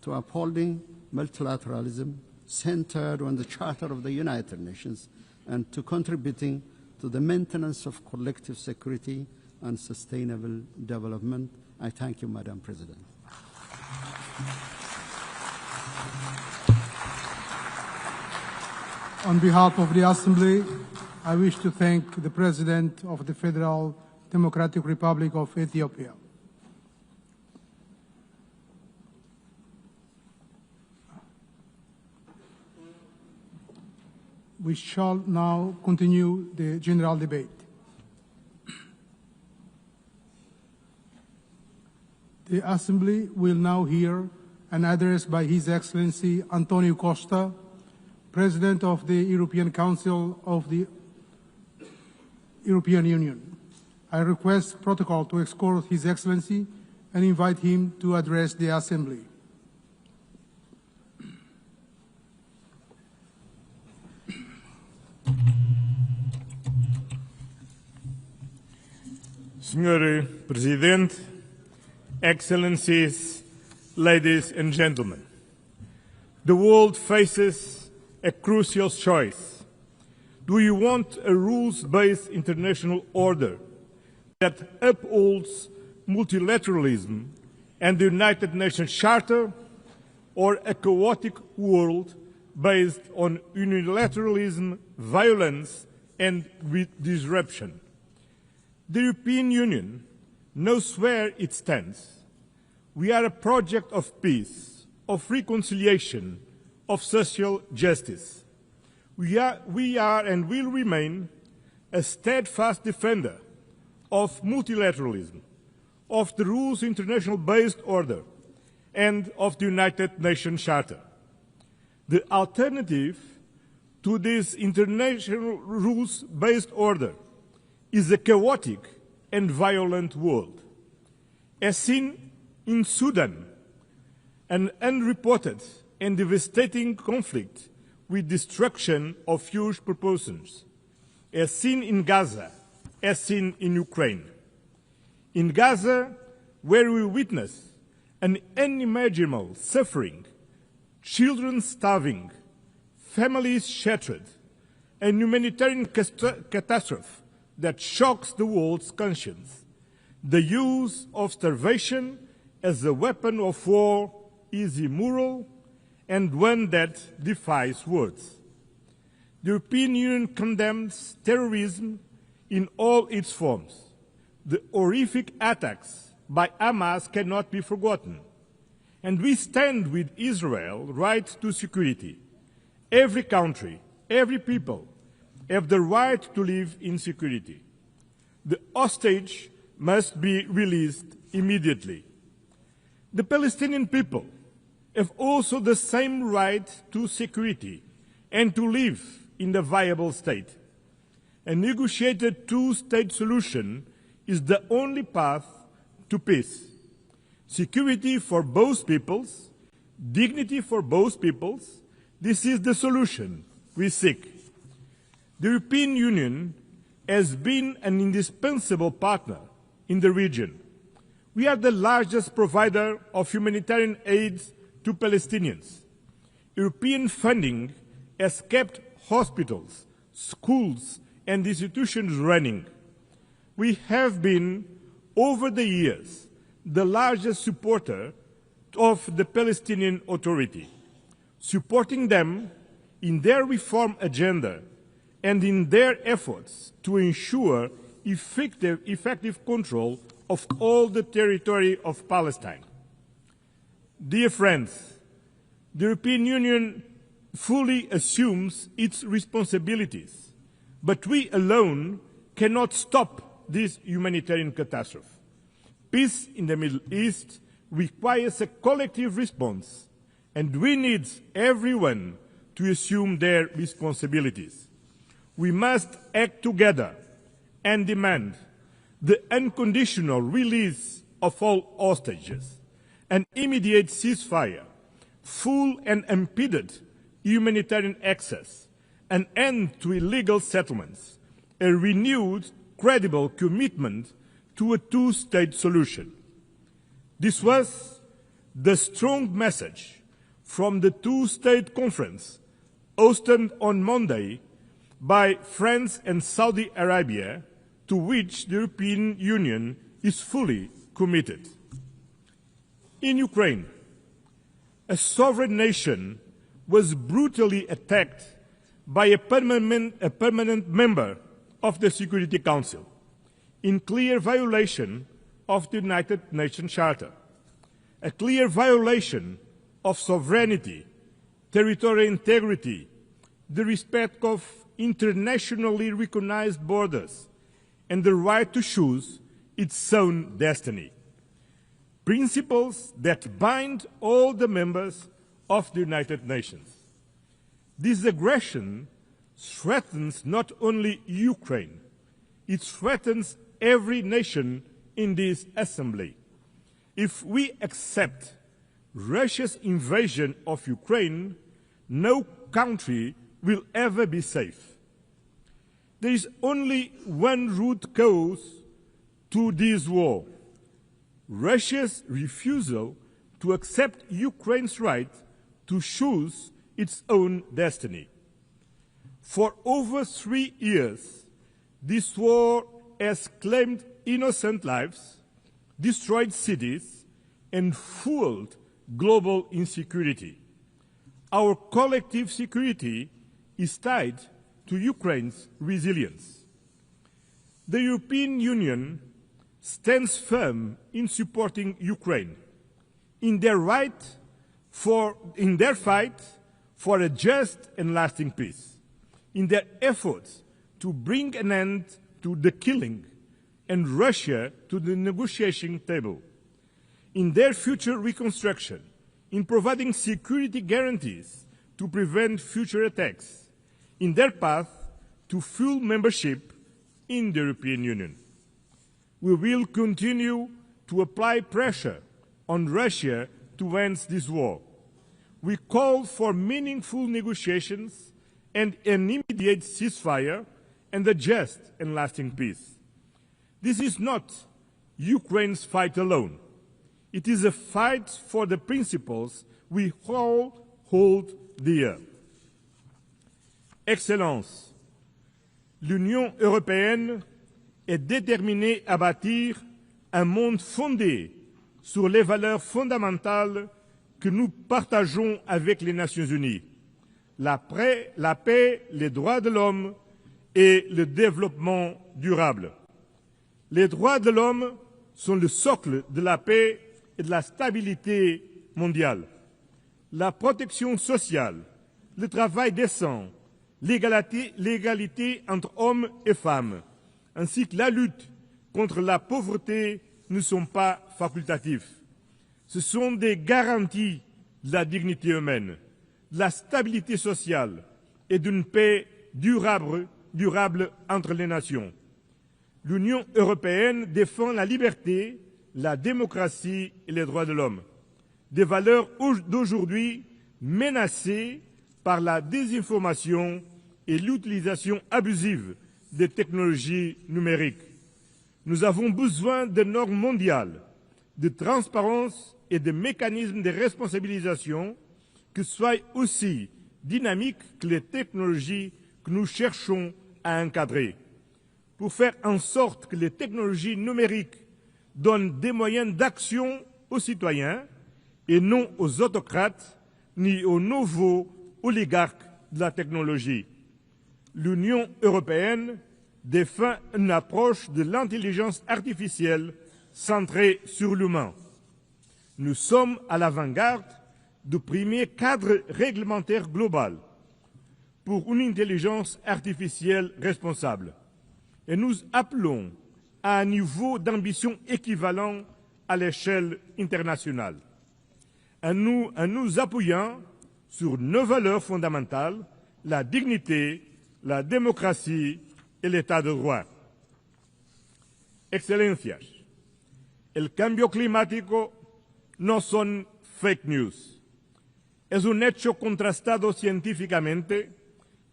to upholding multilateralism centered on the Charter of the United Nations and to contributing to the maintenance of collective security and sustainable development. I thank you, Madam President.
On behalf of the Assembly, I wish to thank the President of the Federal Democratic Republic of Ethiopia. We shall now continue the general debate. The Assembly will now hear an address by His Excellency Antonio Costa, President of the European Council of the European Union. I request protocol to escort His Excellency and invite him to address the Assembly.
Senhor Presidente, Excellencies, ladies and gentlemen, the world faces a crucial choice. Do you want a rules-based international order that upholds multilateralism and the United Nations Charter, or a chaotic world based on unilateralism, violence, and disruption? The European Union knows where it stands. We are a project of peace, of reconciliation, of social justice. We are and will remain a steadfast defender of multilateralism, of the rules international-based order, and of the United Nations Charter. The alternative to this international rules-based order is a chaotic and violent world. As seen in Sudan, an unreported and devastating conflict with destruction of huge proportions, as seen in Gaza, as seen in Ukraine. In Gaza, where we witness an unimaginable suffering, children starving, families shattered, a humanitarian catastrophe that shocks the world's conscience. The use of starvation as a weapon of war is immoral and one that defies words. The European Union condemns terrorism in all its forms. The horrific attacks by Hamas cannot be forgotten. And we stand with Israel's right to security. Every country, every people have the right to live in security. The hostage must be released immediately. The Palestinian people have also the same right to security and to live in a viable state. A negotiated two-state solution is the only path to peace. Security for both peoples, dignity for both peoples, this is the solution we seek. The European Union has been an indispensable partner in the region. We are the largest provider of humanitarian aid to Palestinians. European funding has kept hospitals, schools, and institutions running. We have been, over the years, the largest supporter of the Palestinian Authority, supporting them in their reform agenda and in their efforts to ensure effective control of all the territory of Palestine. Dear friends, the European Union fully assumes its responsibilities, but we alone cannot stop this humanitarian catastrophe. Peace in the Middle East requires a collective response, and we need everyone to assume their responsibilities. We must act together and demand the unconditional release of all hostages, an immediate ceasefire, full and unimpeded humanitarian access, an end to illegal settlements, a renewed, credible commitment to a two-state solution. This was the strong message from the two-state conference hosted on Monday by France and Saudi Arabia, to which the European Union is fully committed. In Ukraine, a sovereign nation was brutally attacked by a permanent member of the Security Council, in clear violation of the United Nations Charter, a clear violation of sovereignty, territorial integrity, the respect of internationally recognized borders, and the right to choose its own destiny. Principles that bind all the members of the United Nations. This aggression threatens not only Ukraine, it threatens every nation in this assembly. If we accept Russia's invasion of Ukraine, no country will ever be safe. There is only one root cause to this war: Russia's refusal to accept Ukraine's right to choose its own destiny. For over 3 years, this war has claimed innocent lives, destroyed cities, and fueled global insecurity. Our collective security is tied to Ukraine's resilience. The European Union stands firm in supporting Ukraine in their fight for a just and lasting peace, in their efforts to bring an end to the killing and Russia to the negotiation table, in their future reconstruction, in providing security guarantees to prevent future attacks, in their path to full membership in the European Union. We will continue to apply pressure on Russia to end this war. We call for meaningful negotiations and an immediate ceasefire and a just and lasting peace. This is not Ukraine's fight alone. It is a fight for the principles we all hold dear. Excellences, l'Union européenne est déterminée à bâtir un monde fondé sur les valeurs fondamentales que nous partageons avec les Nations unies: la paix, les droits de l'homme et le développement durable. Les droits de l'homme sont le socle de la paix et de la stabilité mondiale. La protection sociale, le travail décent, l'égalité entre hommes et femmes, ainsi que la lutte contre la pauvreté ne sont pas facultatifs. Ce sont des garanties de la dignité humaine, de la stabilité sociale et d'une paix durable entre les nations. L'Union européenne défend la liberté, la démocratie et les droits de l'homme, des valeurs d'aujourd'hui menacées par la désinformation et l'utilisation abusive des technologies numériques. Nous avons besoin de normes mondiales, de transparence et de mécanismes de responsabilisation qui soient aussi dynamiques que les technologies que nous cherchons à encadrer, pour faire en sorte que les technologies numériques donnent des moyens d'action aux citoyens et non aux autocrates ni aux nouveaux oligarques de la technologie. L'Union européenne défend une approche de l'intelligence artificielle centrée sur l'humain. Nous sommes à l'avant-garde du premier cadre réglementaire global pour une intelligence artificielle responsable. Et nous appelons à un niveau d'ambition équivalent à l'échelle internationale, en nous appuyant sur nos valeurs fondamentales, la dignité, la démocratie et l'état de droit. Excelencias, el cambio climático no son fake news. Es un hecho contrastado científicamente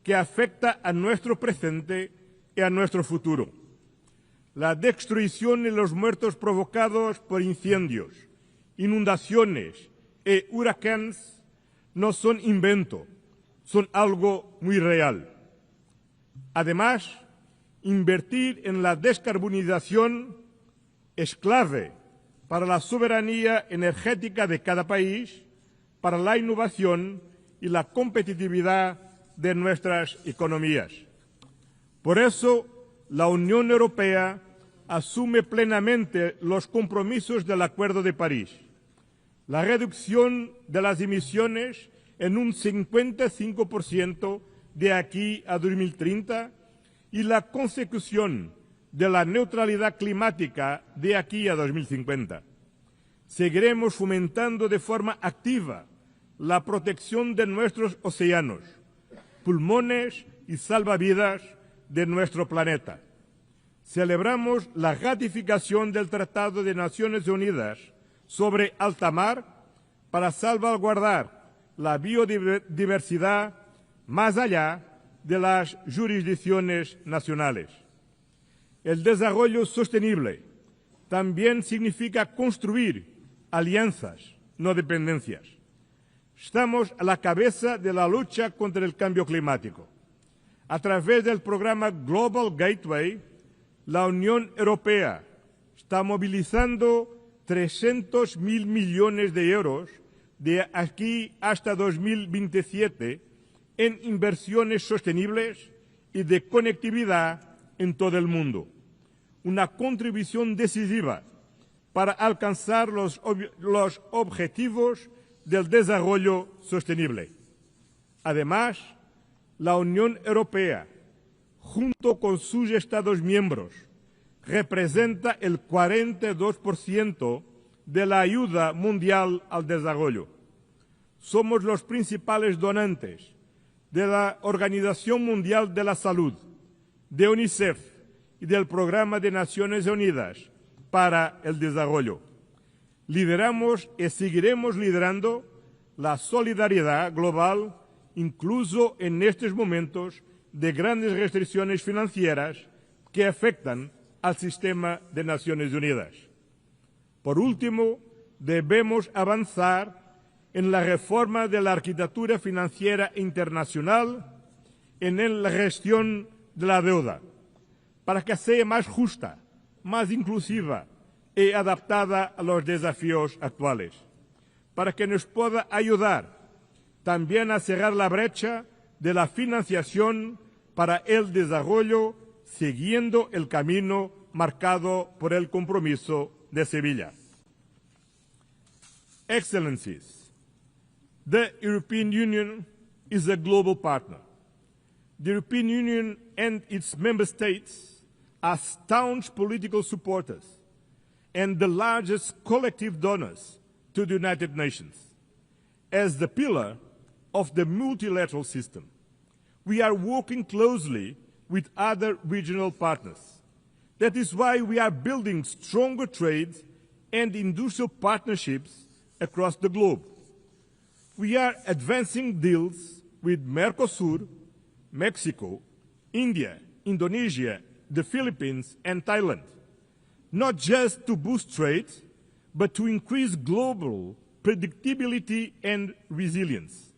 que afecta a nuestro presente y a nuestro futuro. La destrucción y los muertos provocados por incendios, inundaciones y huracanes no son invento, son algo muy real. Además, invertir en la descarbonización es clave para la soberanía energética de cada país, para la innovación y la competitividad de nuestras economías. Por eso, la Unión Europea asume plenamente los compromisos del Acuerdo de París, la reducción de las emisiones en un 55% de aquí a 2030 y la consecución de la neutralidad climática de aquí a 2050. Seguiremos fomentando de forma activa la protección de nuestros océanos, pulmones y salvavidas de nuestro planeta. Celebramos la ratificación del Tratado de Naciones Unidas sobre alta mar para salvaguardar la biodiversidad más allá de las jurisdicciones nacionales. El desarrollo sostenible también significa construir alianzas, no dependencias. Estamos a la cabeza de la lucha contra el cambio climático. A través del programa Global Gateway, la Unión Europea está movilizando 300.000 millones de euros de aquí hasta 2027 en inversiones sostenibles y de conectividad en todo el mundo. Una contribución decisiva para alcanzar los objetivos del desarrollo sostenible. Además, la Unión Europea, junto con sus Estados miembros, representa el 42% de la ayuda mundial al desarrollo. Somos los principales donantes de la Organización Mundial de la Salud, de UNICEF y del Programa de Naciones Unidas para el Desarrollo. Lideramos y seguiremos liderando la solidaridad global, incluso en estos momentos de grandes restricciones financieras que afectan al sistema de Naciones Unidas. Por último, debemos avanzar en la reforma de la arquitectura financiera internacional, en la gestión de la deuda, para que sea más justa, más inclusiva y adaptada a los desafíos actuales, para que nos pueda ayudar también a cerrar la brecha de la financiación para el desarrollo, siguiendo el camino marcado por el compromiso de Sevilla. Excellencies, the European Union is a global partner. The European Union and its member states are staunch political supporters and the largest collective donors to the United Nations. As the pillar of the multilateral system, we are working closely with other regional partners. That is why we are building stronger trade and industrial partnerships across the globe. We are advancing deals with Mercosur, Mexico, India, Indonesia, the Philippines, and Thailand, not just to boost trade, but to increase global predictability and resilience.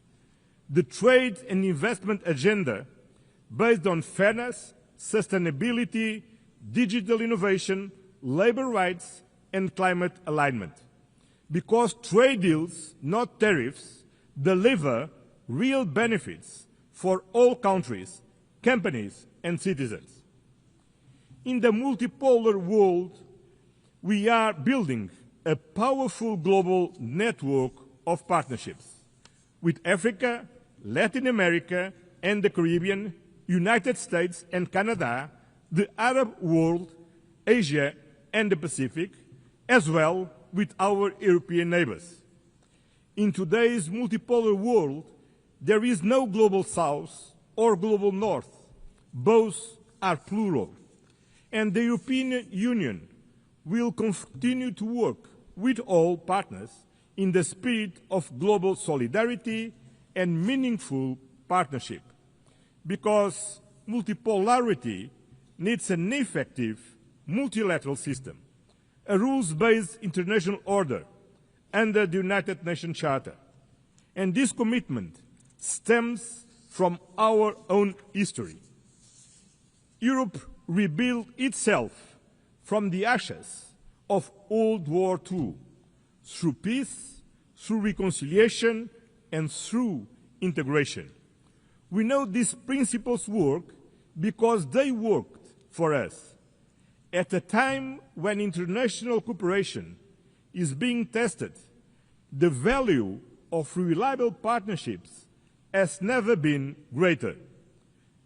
The trade and investment agenda based on fairness, sustainability, digital innovation, labor rights, and climate alignment. Because trade deals, not tariffs, deliver real benefits for all countries, companies, and citizens. In the multipolar world, we are building a powerful global network of partnerships with Africa, Latin America, and the Caribbean, United States and Canada, the Arab world, Asia, and the Pacific, as well with our European neighbors. In today's multipolar world, there is no global south or global north. Both are plural. And the European Union will continue to work with all partners in the spirit of global solidarity and meaningful partnership. Because multipolarity needs an effective multilateral system, a rules-based international order under the United Nations Charter. And this commitment stems from our own history. Europe rebuilt itself from the ashes of World War II through peace, through reconciliation, and through integration. We know these principles work because they worked for us. At a time when international cooperation is being tested, the value of reliable partnerships has never been greater.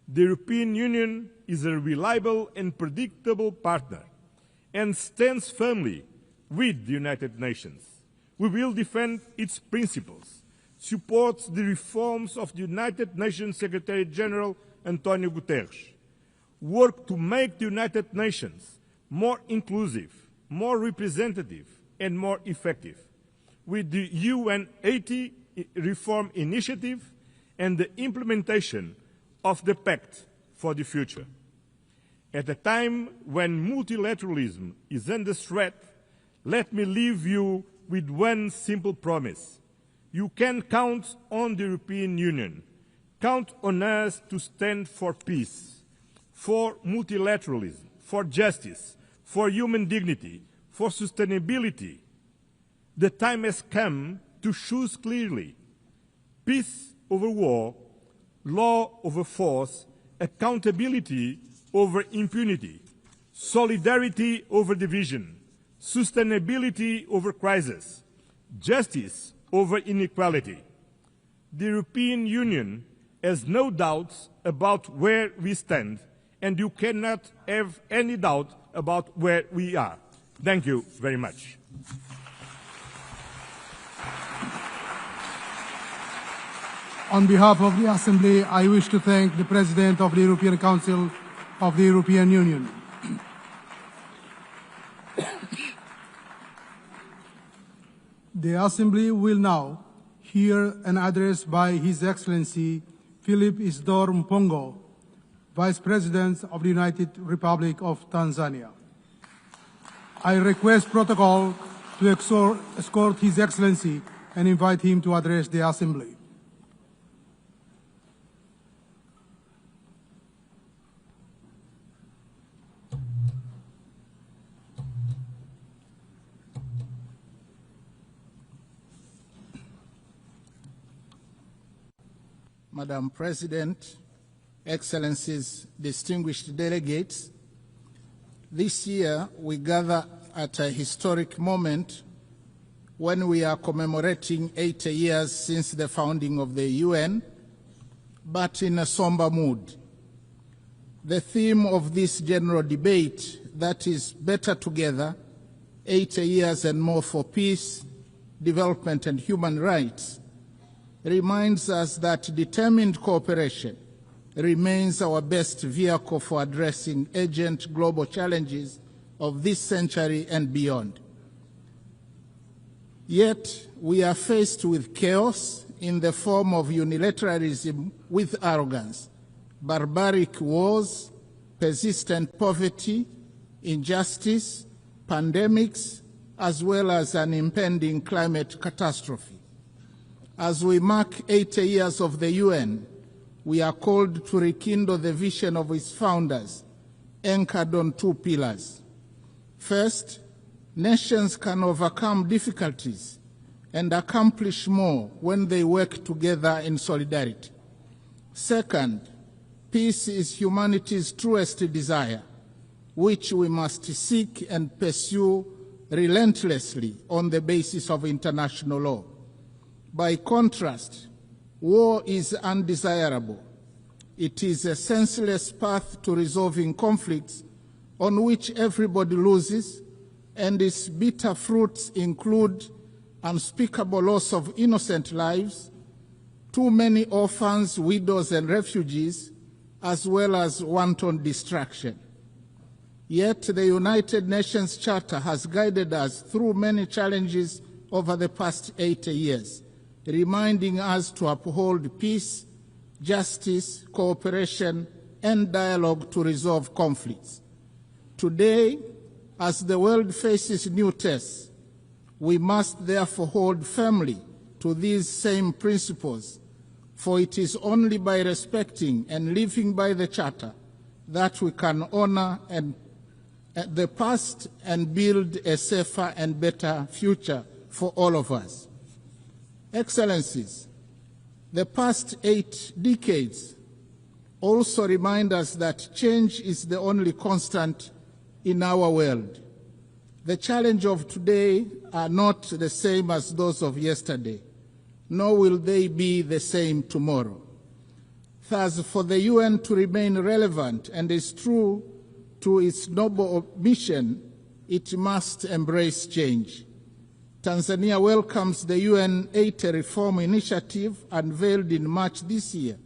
The European Union is a reliable and predictable partner and stands firmly with the United Nations. We will defend its principles, support the reforms of the United Nations Secretary General Antonio Guterres, work to make the United Nations more inclusive, more representative, and more effective, with the UN 80 reform initiative and the implementation of the Pact for the Future. At a time when multilateralism is under threat, let me leave you with one simple promise. You can count on the European Union. Count on us to stand for peace, for multilateralism, for justice, for human dignity, for sustainability. The time has come to choose clearly. Peace over war, law over force, accountability over impunity, solidarity over division, sustainability over crisis, justice over inequality. The European Union has no doubts about where we stand, and you cannot have any doubt about where we are. Thank you very much.
On behalf of the Assembly, I wish to thank the President of the European Council of the European Union. The Assembly will now hear an address by His Excellency Philip Isidore Mpongo, Vice President of the United Republic of Tanzania. I request protocol to escort His Excellency and invite him to address the Assembly.
Madam President, Excellencies, distinguished delegates, this year we gather at a historic moment when we are commemorating 80 years since the founding of the UN, but in a somber mood. The theme of this general debate, that is better together, 80 years and more for peace, development and human rights, reminds us that determined cooperation remains our best vehicle for addressing urgent global challenges of this century and beyond. Yet, we are faced with chaos in the form of unilateralism with arrogance, barbaric wars, persistent poverty, injustice, pandemics, as well as an impending climate catastrophe. As we mark 80 years of the UN,
we are called to rekindle the vision of its founders, anchored on two pillars. First, nations can overcome difficulties and accomplish more when they work together in solidarity. Second, peace is humanity's truest desire, which we must seek and pursue relentlessly on the basis of international law. By contrast, war is undesirable. It is a senseless path to resolving conflicts on which everybody loses, and its bitter fruits include unspeakable loss of innocent lives, too many orphans, widows, and refugees, as well as wanton destruction. Yet the United Nations Charter has guided us through many challenges over the past 80 years, reminding us to uphold peace, justice, cooperation, and dialogue to resolve conflicts. Today, as the world faces new tests, we must therefore hold firmly to these same principles, for it is only by respecting and living by the Charter that we can honor the past and build a safer and better future for all of us. Excellencies, the past 8 decades also remind us that change is the only constant in our world. The challenges of today are not the same as those of yesterday, nor will they be the same tomorrow. Thus, for the UN to remain relevant and is true to its noble mission, it must embrace change. Tanzania welcomes the UN 80 reform initiative unveiled in March this year,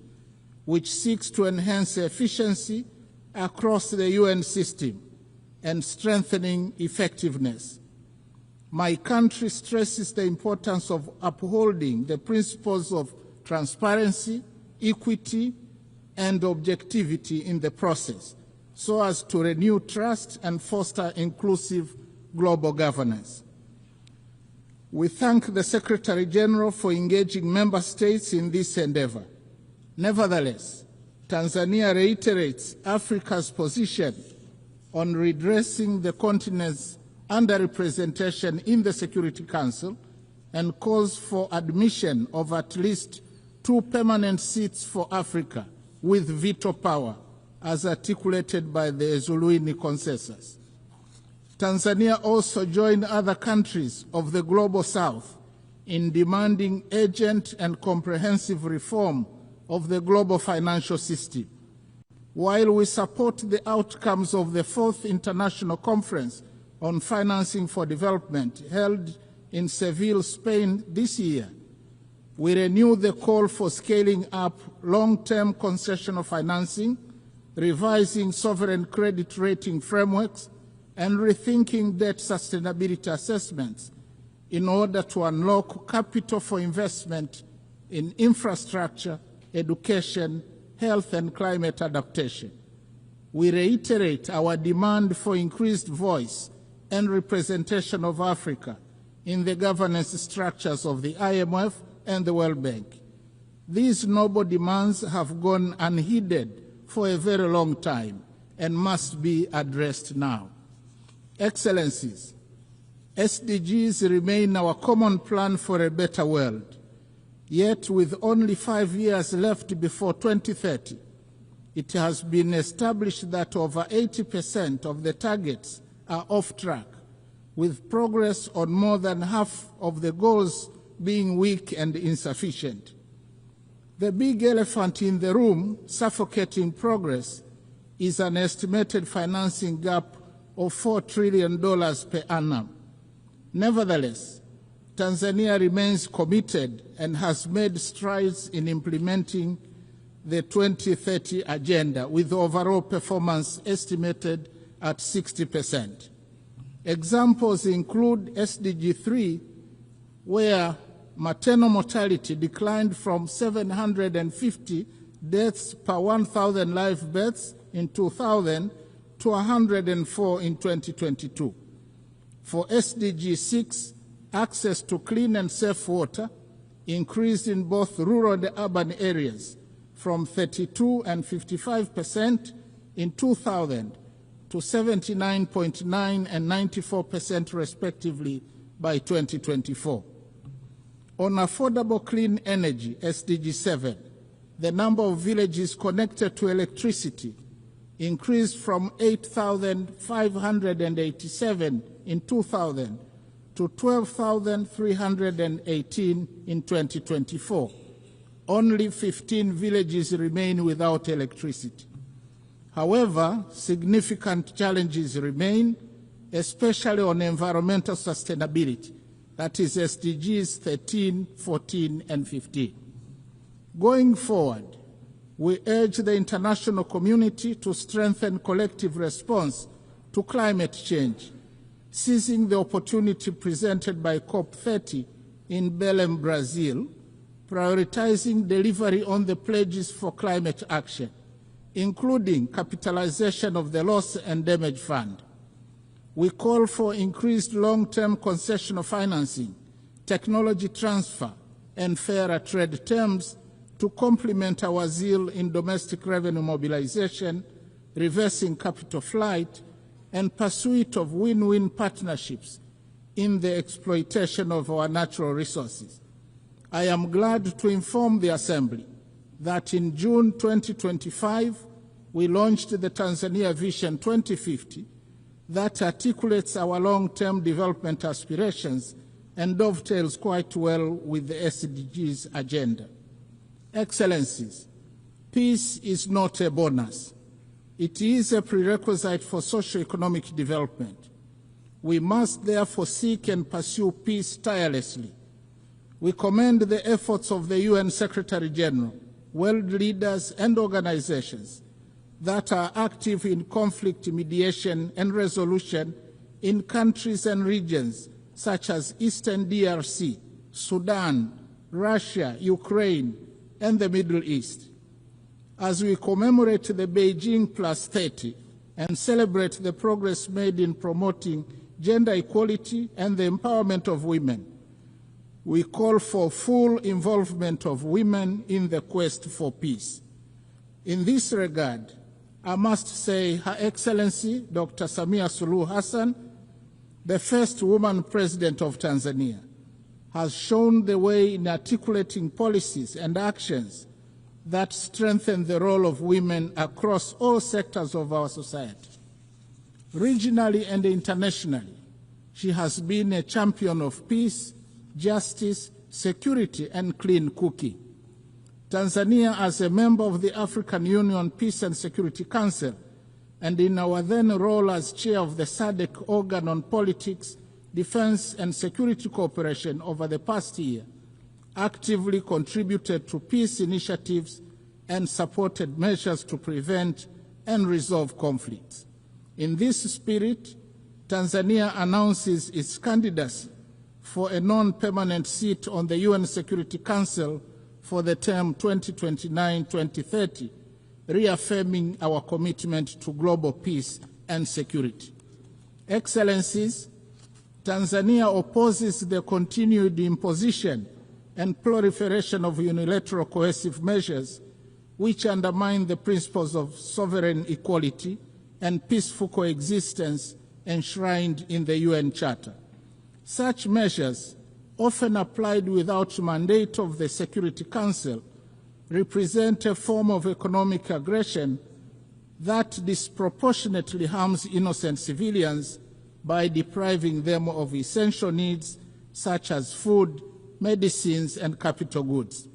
which seeks to enhance efficiency across the UN system and strengthening effectiveness. My country stresses the importance of upholding the principles of transparency, equity, and objectivity in the process, so as to renew trust and foster inclusive global governance. We thank the Secretary General for engaging member states in this endeavor. Nevertheless, Tanzania reiterates Africa's position on redressing the continent's underrepresentation in the Security Council and calls for admission of at least 2 permanent seats for Africa with veto power, as articulated by the Eswatini consensus. Tanzania also joined other countries of the Global South in demanding urgent and comprehensive reform of the global financial system. While we support the outcomes of the 4th International Conference on Financing for Development held in Seville, Spain this year, we renew the call for scaling up long-term concessional financing, revising sovereign credit rating frameworks, and rethinking debt sustainability assessments in order to unlock capital for investment in infrastructure, education, health, and climate adaptation. We reiterate our demand for increased voice and representation of Africa in the governance structures of the IMF and the World Bank. These noble demands have gone unheeded for a very long time and must be addressed now. Excellencies, SDGs remain our common plan for a better world. Yet, with only 5 years left before 2030, it has been established that over 80% of the targets are off track, with progress on more than half of the goals being weak and insufficient. The big elephant in the room, suffocating progress, is an estimated financing gap of $4 trillion per annum. Nevertheless, Tanzania remains committed and has made strides in implementing the 2030 agenda, with overall performance estimated at 60%. Examples include SDG 3, where maternal mortality declined from 750 deaths per 1,000 live births in 2000 to 104 in 2022. For SDG 6, access to clean and safe water increased in both rural and urban areas from 32 and 55% in 2000 to 79.9 and 94% respectively by 2024. On affordable clean energy, SDG 7, the number of villages connected to electricity increased from 8,587 in 2000 to 12,318 in 2024. Only 15 villages remain without electricity. However, significant challenges remain, especially on environmental sustainability, that is SDGs 13, 14, and 15. Going forward, we urge the international community to strengthen collective response to climate change, seizing the opportunity presented by COP30 in Belém, Brazil, prioritizing delivery on the pledges for climate action, including capitalization of the Loss and Damage Fund. We call for increased long-term concessional financing, technology transfer, and fairer trade terms to complement our zeal in domestic revenue mobilization, reversing capital flight, and pursuit of win-win partnerships in the exploitation of our natural resources. I am glad to inform the Assembly that in June 2025, we launched the Tanzania Vision 2050 that articulates our long-term development aspirations and dovetails quite well with the SDGs agenda. Excellencies, peace is not a bonus. It is a prerequisite for socio-economic development. We must therefore seek and pursue peace tirelessly. We commend the efforts of the UN Secretary General, world leaders and organizations that are active in conflict mediation and resolution in countries and regions such as Eastern DRC, Sudan, Russia, Ukraine, and the Middle East. As we commemorate the Beijing +30 and celebrate the progress made in promoting gender equality and the empowerment of women, we call for full involvement of women in the quest for peace. In this regard, I must say Her Excellency Dr. Samia Suluhu Hassan, the first woman president of Tanzania, has shown the way in articulating policies and actions that strengthen the role of women across all sectors of our society. Regionally and internationally, she has been a champion of peace, justice, security, and clean cooking. Tanzania, as a member of the African Union Peace and Security Council, and in our then role as chair of the SADC organ on politics, defense, and security cooperation over the past year, actively contributed to peace initiatives and supported measures to prevent and resolve conflicts. In this spirit, Tanzania announces its candidacy for a non-permanent seat on the UN Security Council for the term 2029-2030, reaffirming our commitment to global peace and security. Excellencies, Tanzania opposes the continued imposition and proliferation of unilateral coercive measures which undermine the principles of sovereign equality and peaceful coexistence enshrined in the UN Charter. Such measures, often applied without mandate of the Security Council, represent a form of economic aggression that disproportionately harms innocent civilians by depriving them of essential needs such as food, medicines, and capital goods.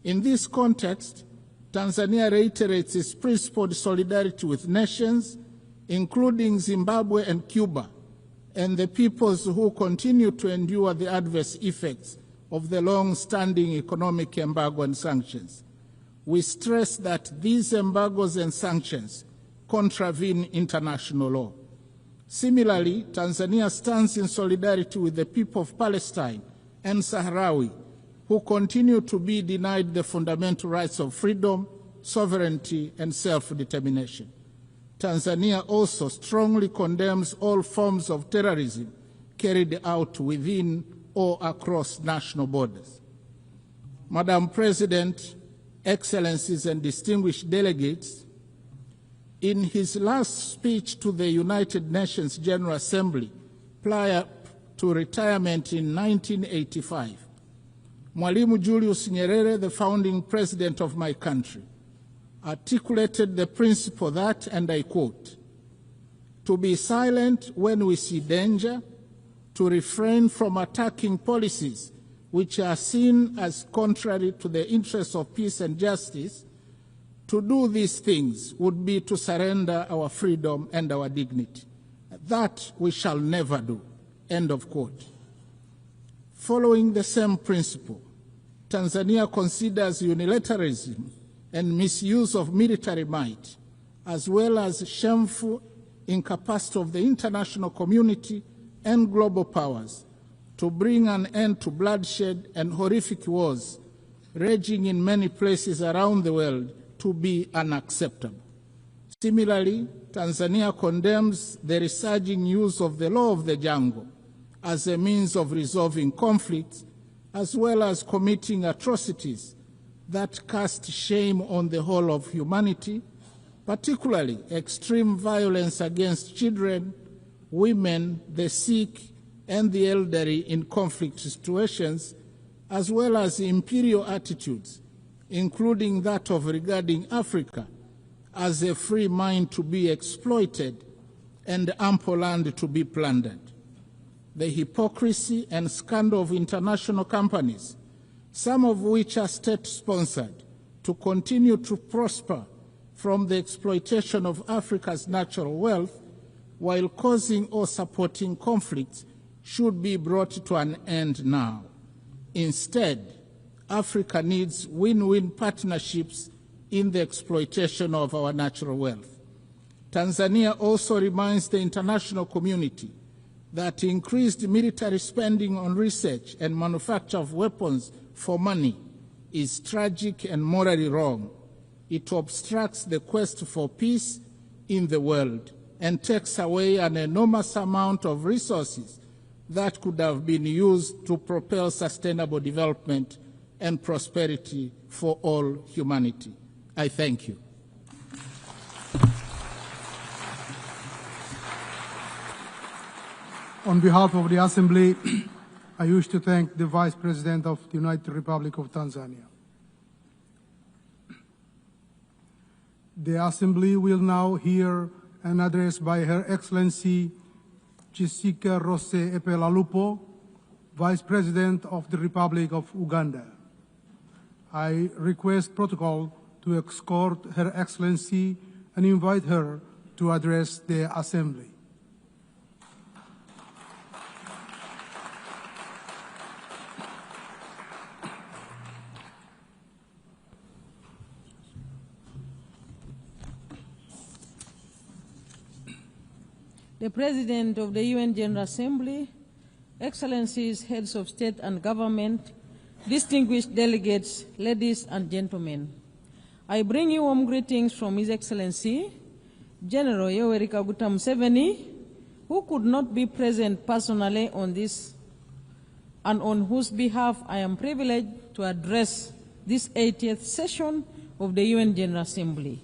In this context, Tanzania reiterates its principled solidarity with nations, including Zimbabwe and Cuba, and the peoples who continue to endure the adverse effects of the long-standing economic embargo and sanctions. We stress that these embargoes and sanctions contravene international law. Similarly, Tanzania stands in solidarity with the people of Palestine and Sahrawi, who continue to be denied the fundamental rights of freedom, sovereignty, and self-determination. Tanzania also strongly condemns all forms of terrorism carried out within or across national borders. Madam President, Excellencies and distinguished delegates, in his last speech to the United Nations General Assembly prior to retirement in 1985, Mwalimu Julius Nyerere, the founding president of my country, articulated the principle that, and I quote, "To be silent when we see danger, to refrain from attacking policies which are seen as contrary to the interests of peace and justice, to do these things would be to surrender our freedom and our dignity. That we shall never do." End of quote. Following the same principle, Tanzania considers unilateralism and misuse of military might, as well as shameful incapacity of the international community and global powers to bring an end to bloodshed and horrific wars raging in many places around the world, to be unacceptable. Similarly, Tanzania condemns the resurging use of the law of the jungle as a means of resolving conflicts, as well as committing atrocities that cast shame on the whole of humanity, particularly extreme violence against children, women, the sick, and the elderly in conflict situations, as well as imperial attitudes, including that of regarding Africa as a free mine to be exploited and ample land to be plundered. The hypocrisy and scandal of international companies, some of which are state-sponsored, to continue to prosper from the exploitation of Africa's natural wealth while causing or supporting conflicts, should be brought to an end now. Instead, Africa needs win-win partnerships in the exploitation of our natural wealth. Tanzania also reminds the international community that increased military spending on research and manufacture of weapons for money is tragic and morally wrong. It obstructs the quest for peace in the world and takes away an enormous amount of resources that could have been used to propel sustainable development and prosperity for all humanity. I thank you.
On behalf of the Assembly, I wish to thank the Vice President of the United Republic of Tanzania. The Assembly will now hear an address by Her Excellency Jessica Rose Epelalupo, Vice President of the Republic of Uganda. I request protocol to escort Her Excellency and invite her to address the Assembly.
The President of the UN General Assembly, Excellencies, Heads of State and Government, distinguished delegates, ladies and gentlemen, I bring you warm greetings from His Excellency, General Yoweri Kaguta Museveni, who could not be present personally on this and on whose behalf I am privileged to address this 80th session of the UN General Assembly.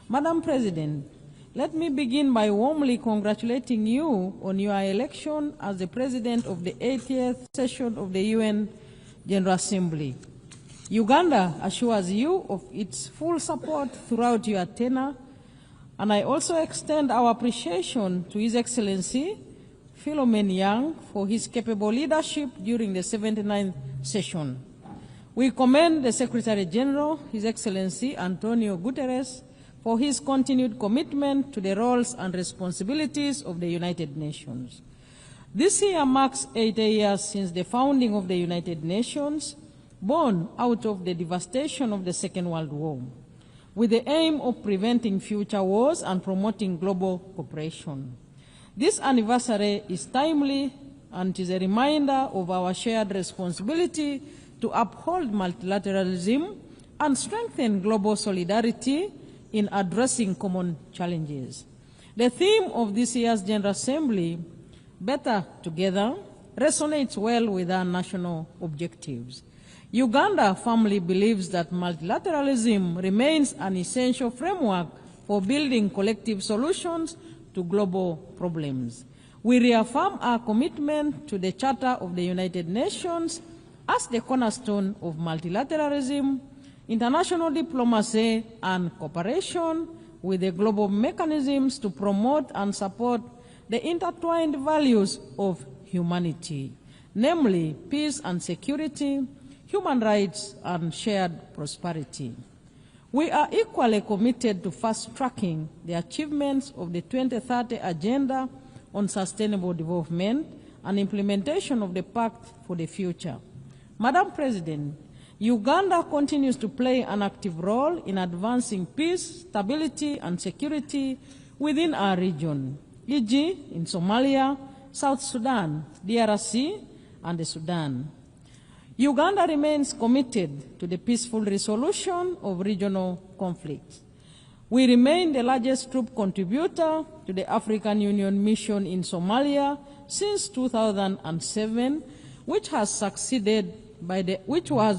Madam President, let me begin by warmly congratulating you on your election as the President of the 80th session of the UN General Assembly. Uganda assures you of its full support throughout your tenure, and I also extend our appreciation to His Excellency Philomen Yang for his capable leadership during the 79th session. We commend the Secretary General, His Excellency Antonio Guterres, for his continued commitment to the roles and responsibilities of the United Nations. This year marks 80 years since the founding of the United Nations, born out of the devastation of the Second World War, with the aim of preventing future wars and promoting global cooperation. This anniversary is timely and is a reminder of our shared responsibility to uphold multilateralism and strengthen global solidarity in addressing common challenges. The theme of this year's General Assembly, Better Together, resonates well with our national objectives. Uganda firmly believes that multilateralism remains an essential framework for building collective solutions to global problems. We reaffirm our commitment to the Charter of the United Nations as the cornerstone of multilateralism, international diplomacy, and cooperation with the global mechanisms to promote and support the intertwined values of humanity, namely peace and security, human rights, and shared prosperity. We are equally committed to fast-tracking the achievements of the 2030 Agenda on Sustainable Development and implementation of the Pact for the Future. Madam President, Uganda continues to play an active role in advancing peace, stability, and security within our region, e.g. in Somalia, South Sudan, DRC, and the Sudan. Uganda remains committed to the peaceful resolution of regional conflicts. We remain the largest troop contributor to the African Union mission in Somalia since 2007, which has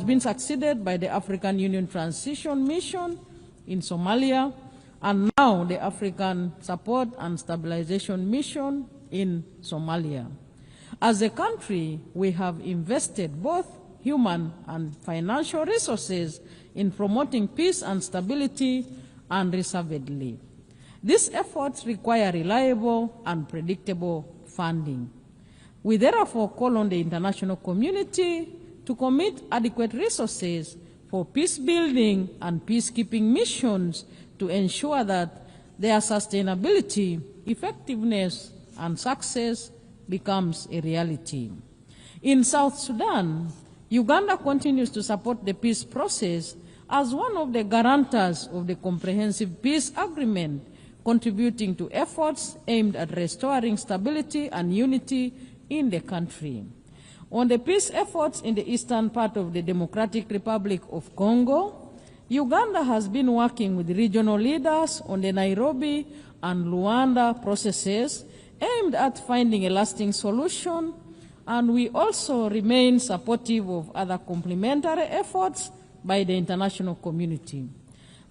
been succeeded by the African Union Transition Mission in Somalia, and now the African Support and Stabilization Mission in Somalia. As a country, we have invested both human and financial resources in promoting peace and stability unreservedly. These efforts require reliable and predictable funding. We therefore call on the international community to commit adequate resources for peace-building and peacekeeping missions to ensure that their sustainability, effectiveness, and success becomes a reality. In South Sudan, Uganda continues to support the peace process as one of the guarantors of the Comprehensive Peace Agreement, contributing to efforts aimed at restoring stability and unity in the country. On the peace efforts in the eastern part of the Democratic Republic of Congo, Uganda has been working with regional leaders on the Nairobi and Luanda processes aimed at finding a lasting solution, and we also remain supportive of other complementary efforts by the international community.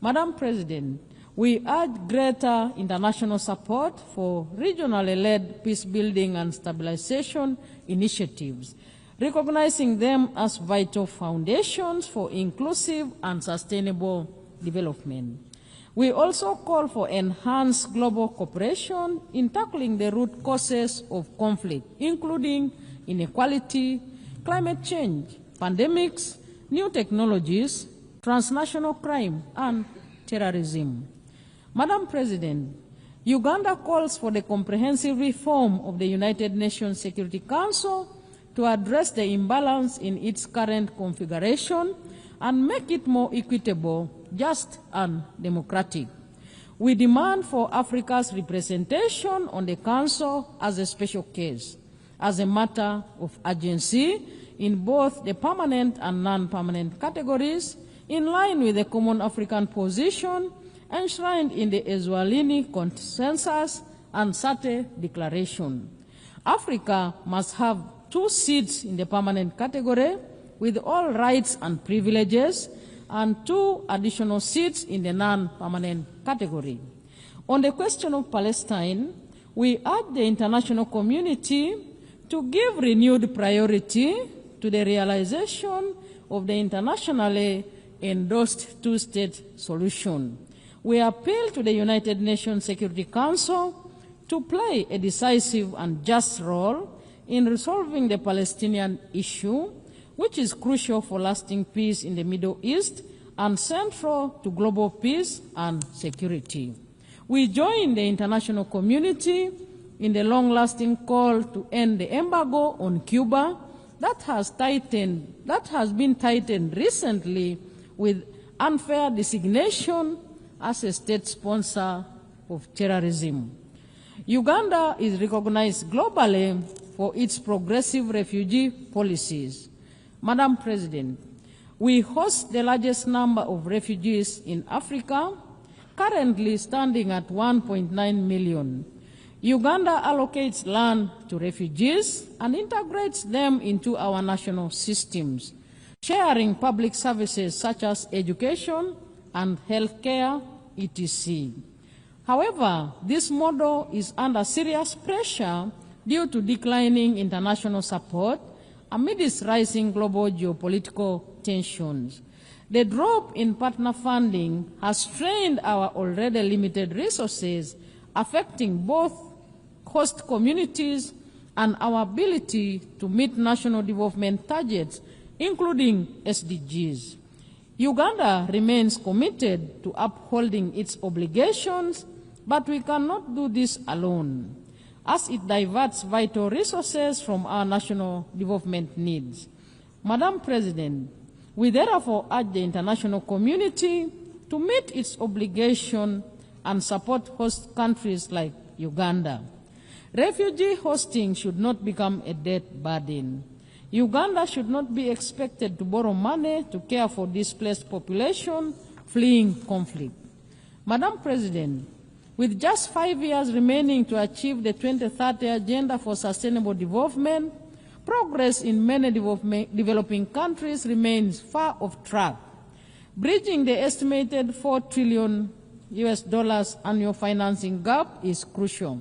Madam President, we urge greater international support for regionally led peace-building and stabilization initiatives, recognizing them as vital foundations for inclusive and sustainable development. We also call for enhanced global cooperation in tackling the root causes of conflict, including inequality, climate change, pandemics, new technologies, transnational crime, and terrorism. Madam President, Uganda calls for the comprehensive reform of the United Nations Security Council to address the imbalance in its current configuration and make it more equitable, just, and democratic. We demand for Africa's representation on the Council as a special case, as a matter of urgency in both the permanent and non-permanent categories, in line with the common African position enshrined in the Eswatini Consensus and SATE Declaration. Africa must have 2 seats in the permanent category with all rights and privileges, and 2 additional seats in the non-permanent category. On the question of Palestine, we urge the international community to give renewed priority to the realization of the internationally endorsed 2-state solution. We appeal to the United Nations Security Council to play a decisive and just role in resolving the Palestinian issue, which is crucial for lasting peace in the Middle East and central to global peace and security. We join the international community in the long-lasting call to end the embargo on Cuba that has been tightened recently with unfair designation as a state sponsor of terrorism. Uganda is recognized globally for its progressive refugee policies. Madam President, we host the largest number of refugees in Africa, currently standing at 1.9 million. Uganda allocates land to refugees and integrates them into our national systems. sharing public services such as education and healthcare, etc. However, this model is under serious pressure due to declining international support amidst rising global geopolitical tensions. The drop in partner funding has strained our already limited resources, affecting both host communities and our ability to meet national development targets, including SDGs. Uganda remains committed to upholding its obligations, but we cannot do this alone, as it diverts vital resources from our national development needs. Madam President, we therefore urge the international community to meet its obligation and support host countries like Uganda. Refugee hosting should not become a debt burden. Uganda should not be expected to borrow money to care for displaced population fleeing conflict. Madam President, with just 5 years remaining to achieve the 2030 Agenda for Sustainable Development, progress in many developing countries remains far off track. Bridging the estimated $4 trillion annual financing gap is crucial.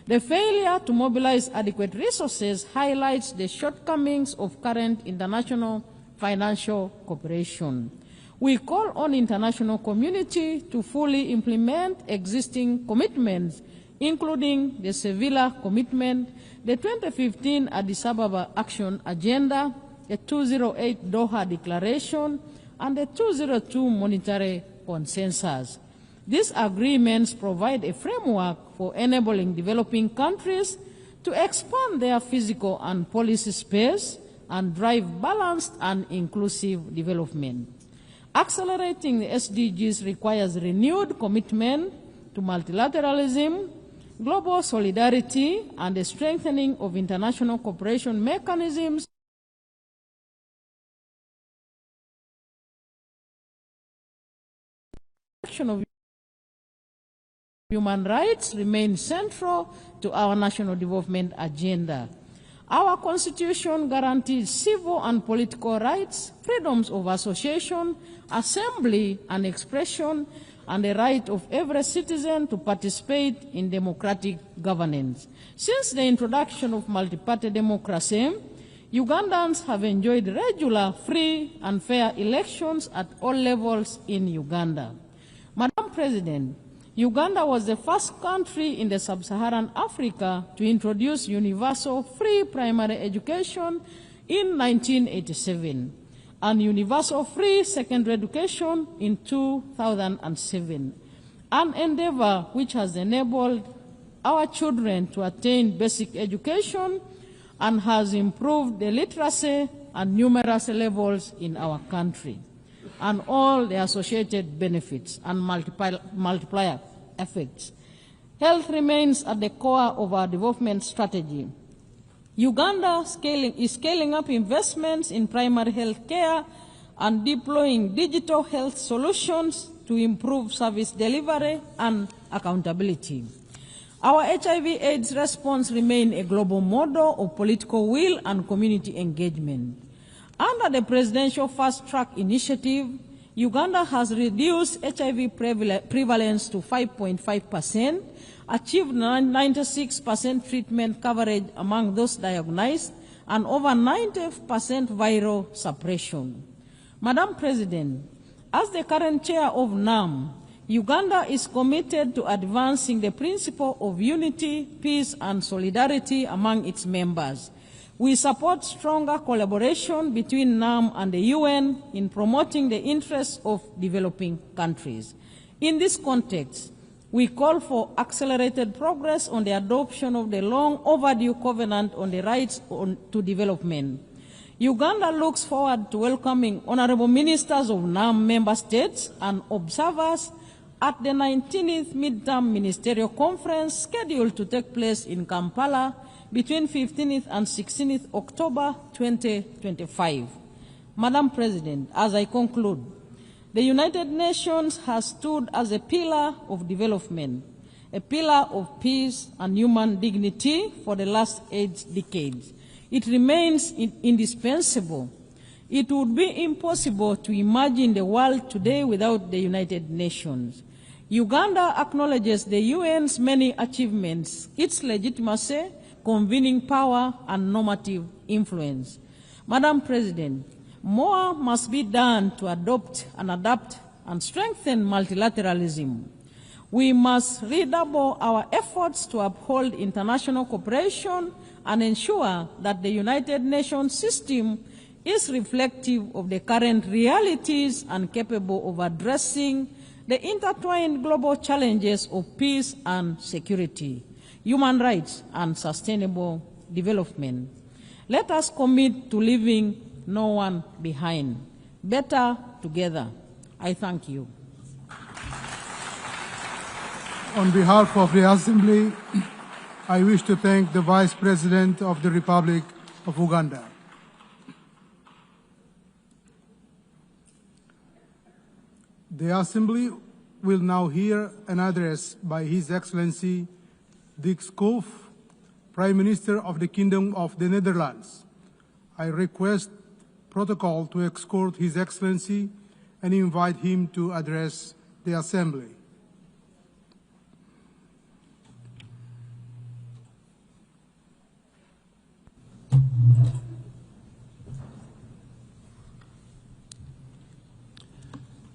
The failure to mobilize adequate resources highlights the shortcomings of current international financial cooperation. We call on the international community to fully implement existing commitments, including the Sevilla Commitment, the 2015 Addis Ababa Action Agenda, the 208 Doha Declaration, and the 202 Monetary Consensus. These agreements provide a framework for enabling developing countries to expand their physical and policy space and drive balanced and inclusive development. Accelerating the SDGs requires renewed commitment to multilateralism, global solidarity, and the strengthening of international cooperation mechanisms of human rights remain central to our national development agenda. Our Constitution guarantees civil and political rights, freedoms of association, assembly and expression, and the right of every citizen to participate in democratic governance. Since the introduction of multi-party democracy, Ugandans have enjoyed regular, free and fair elections at all levels in Uganda. Madam President, Uganda was the first country in the sub-Saharan Africa to introduce universal free primary education in 1987 and universal free secondary education in 2007, an endeavor which has enabled our children to attain basic education and has improved the literacy and numeracy levels in our country, and all the associated benefits and multiplier effects. Health remains at the core of our development strategy. Uganda is scaling up investments in primary health care and deploying digital health solutions to improve service delivery and accountability. Our HIV/AIDS response remains a global model of political will and community engagement. Under the Presidential Fast Track Initiative, Uganda has reduced HIV prevalence to 5.5%, achieved 96% treatment coverage among those diagnosed, and over 90% viral suppression. Madam President, as the current chair of NAM, Uganda is committed to advancing the principle of unity, peace, and solidarity among its members. We support stronger collaboration between NAM and the UN in promoting the interests of developing countries. In this context, we call for accelerated progress on the adoption of the long overdue Covenant on the Rights to Development. Uganda looks forward to welcoming honorable ministers of NAM member states and observers at the 19th Midterm Ministerial Conference scheduled to take place in Kampala between 15th and 16th October 2025. Madam President, as I conclude, the United Nations has stood as a pillar of development, a pillar of peace and human dignity for the last 8 decades. It remains indispensable. It would be impossible to imagine the world today without the United Nations. Uganda acknowledges the UN's many achievements, its legitimacy, convening power, and normative influence. Madam President, more must be done to adopt and adapt and strengthen multilateralism. We must redouble our efforts to uphold international cooperation and ensure that the United Nations system is reflective of the current realities and capable of addressing the intertwined global challenges of peace and security, human rights, and sustainable development. Let us commit to leaving no one behind. Better together. I thank you.
On behalf of the Assembly, I wish to thank the Vice President of the Republic of Uganda. The Assembly will now hear an address by His Excellency Dick Schoof, Prime Minister of the Kingdom of the Netherlands. I request protocol to escort His Excellency and invite him to address the Assembly.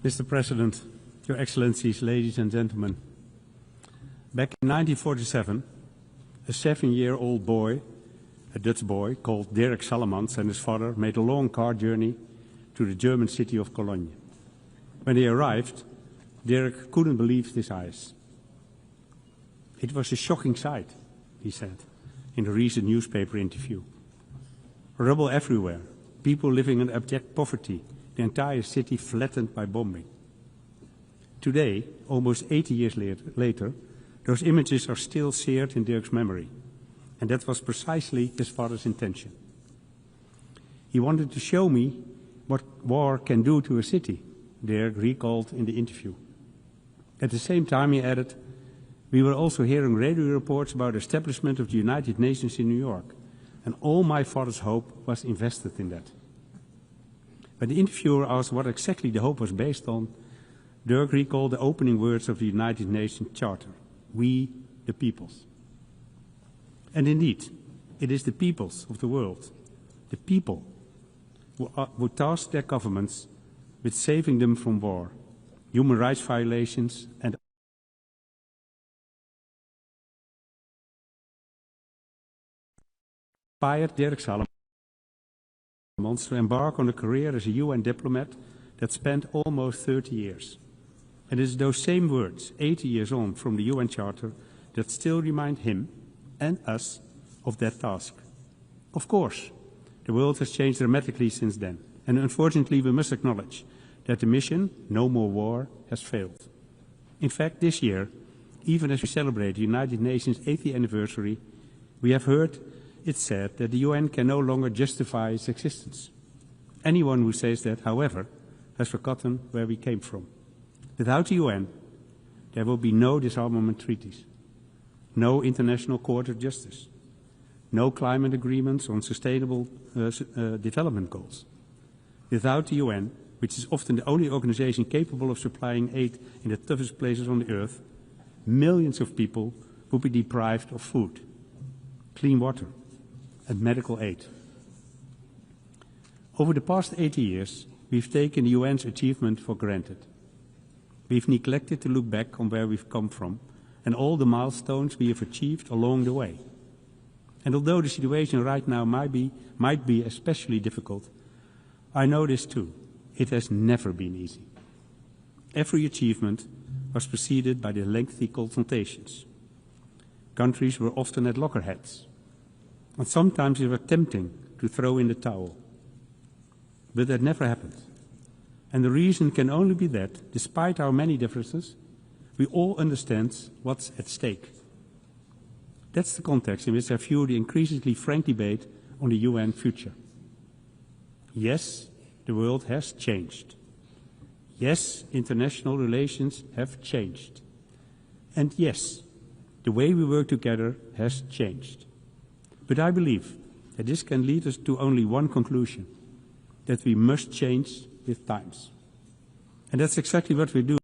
Mr. President, Your Excellencies, ladies and gentlemen, back in 1947, a 7-year-old boy, a Dutch boy called Dirk Salemans, and his father made a long car journey to the German city of Cologne. When they arrived, Dirk couldn't believe his eyes. It was a shocking sight, he said in a recent newspaper interview. Rubble everywhere, people living in abject poverty, the entire city flattened by bombing. Today, almost 80 years later, those images are still seared in Dirk's memory, and that was precisely his father's intention. He wanted to show me what war can do to a city, Dirk recalled in the interview. At the same time, he added, we were also hearing radio reports about the establishment of the United Nations in New York, and all my father's hope was invested in that. When the interviewer asked what exactly the hope was based on, Dirk recalled the opening words of the United Nations Charter, we the peoples. And indeed, it is the peoples of the world, the people, who task their governments with saving them from war, human rights violations, and inspired Dirk Salemans to embark on a career as a UN diplomat that spanned almost 30 years. And it is those same words, 80 years on from the UN Charter, that still remind him and us of that task. Of course, the world has changed dramatically since then, and unfortunately we must acknowledge that the mission, No More War, has failed. In fact, this year, even as we celebrate the United Nations 80th anniversary, we have heard it said that the UN can no longer justify its existence. Anyone who says that, however, has forgotten where we came from. Without the UN, there will be no disarmament treaties, no International Court of Justice, no climate agreements on sustainable development goals. Without the UN, which is often the only organization capable of supplying aid in the toughest places on the earth, millions of people would be deprived of food, clean water, and medical aid. Over the past 80 years, we've taken the UN's achievement for granted. We've neglected to look back on where we've come from and all the milestones we have achieved along the way. And although the situation right now might be especially difficult, I know this too. It has never been easy. Every achievement was preceded by the lengthy consultations. Countries were often at loggerheads, and sometimes it was tempting to throw in the towel. But that never happened. And the reason can only be that, despite our many differences, we all understand what's at stake. That's the context in which I view the increasingly frank debate on the UN future. Yes, the world has changed. Yes, international relations have changed. And yes, the way we work together has changed. But I believe that this can lead us to only one conclusion. that we must change with times. And that's exactly what we do.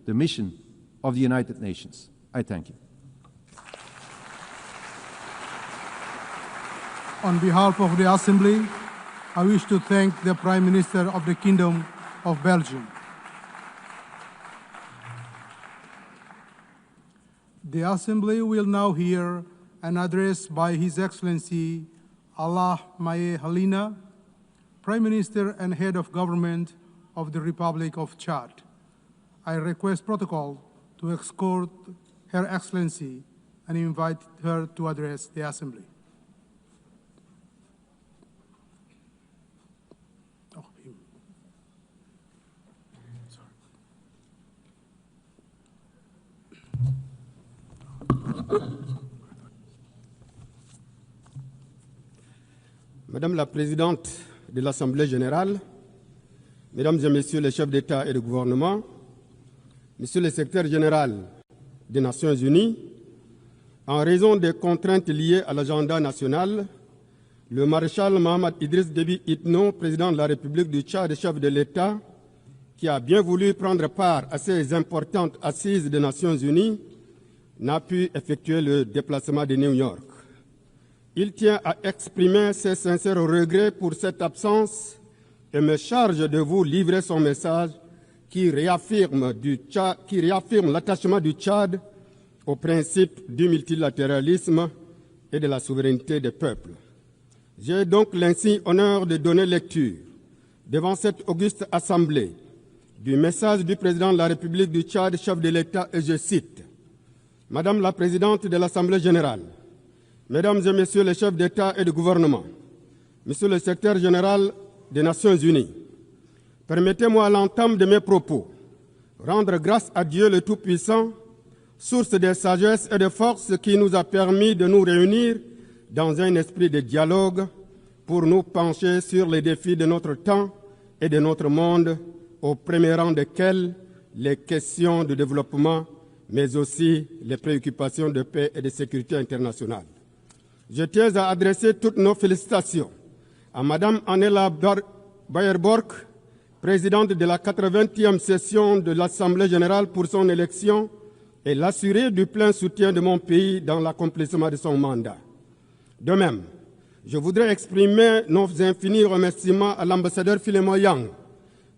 the mission of the United Nations. I thank you.
On behalf of the Assembly, I wish to thank the Prime Minister of the Kingdom of Belgium. The Assembly will now hear an address by His Excellency Allah Maye Halina, Prime Minister and Head of Government of the Republic of Chad. I request protocol to escort Her Excellency and invite her to address the Assembly.
Madame la Présidente de l'Assemblée Générale, Mesdames et Messieurs les chefs d'État et de gouvernement, Monsieur le Secrétaire général des Nations Unies, en raison des contraintes liées à l'agenda national, le maréchal Mohamed Idriss Déby Itno, président de la République du Tchad et chef de l'État, qui a bien voulu prendre part à ces importantes assises des Nations Unies, n'a pu effectuer le déplacement de New York. Il tient à exprimer ses sincères regrets pour cette absence et me charge de vous livrer son message qui réaffirme l'attachement du Tchad au principe du multilatéralisme et de la souveraineté des peuples. J'ai donc l'insigne honneur de donner lecture devant cette auguste assemblée du message du président de la République du Tchad, chef de l'État, et je cite: Madame la Présidente de l'Assemblée Générale, Mesdames et Messieurs les chefs d'État et de gouvernement, Monsieur le Secrétaire général des Nations Unies, permettez-moi à l'entame de mes propos rendre grâce à Dieu le Tout-Puissant, source de sagesse et de force qui nous a permis de nous réunir dans un esprit de dialogue pour nous pencher sur les défis de notre temps et de notre monde, au premier rang desquels les questions de développement, mais aussi les préoccupations de paix et de sécurité internationale. Je tiens à adresser toutes nos félicitations à Madame Annela Baerbock, présidente de la 80e session de l'Assemblée générale, pour son élection et l'assurer du plein soutien de mon pays dans l'accomplissement de son mandat. De même, je voudrais exprimer nos infinis remerciements à l'ambassadeur Philemon Yang,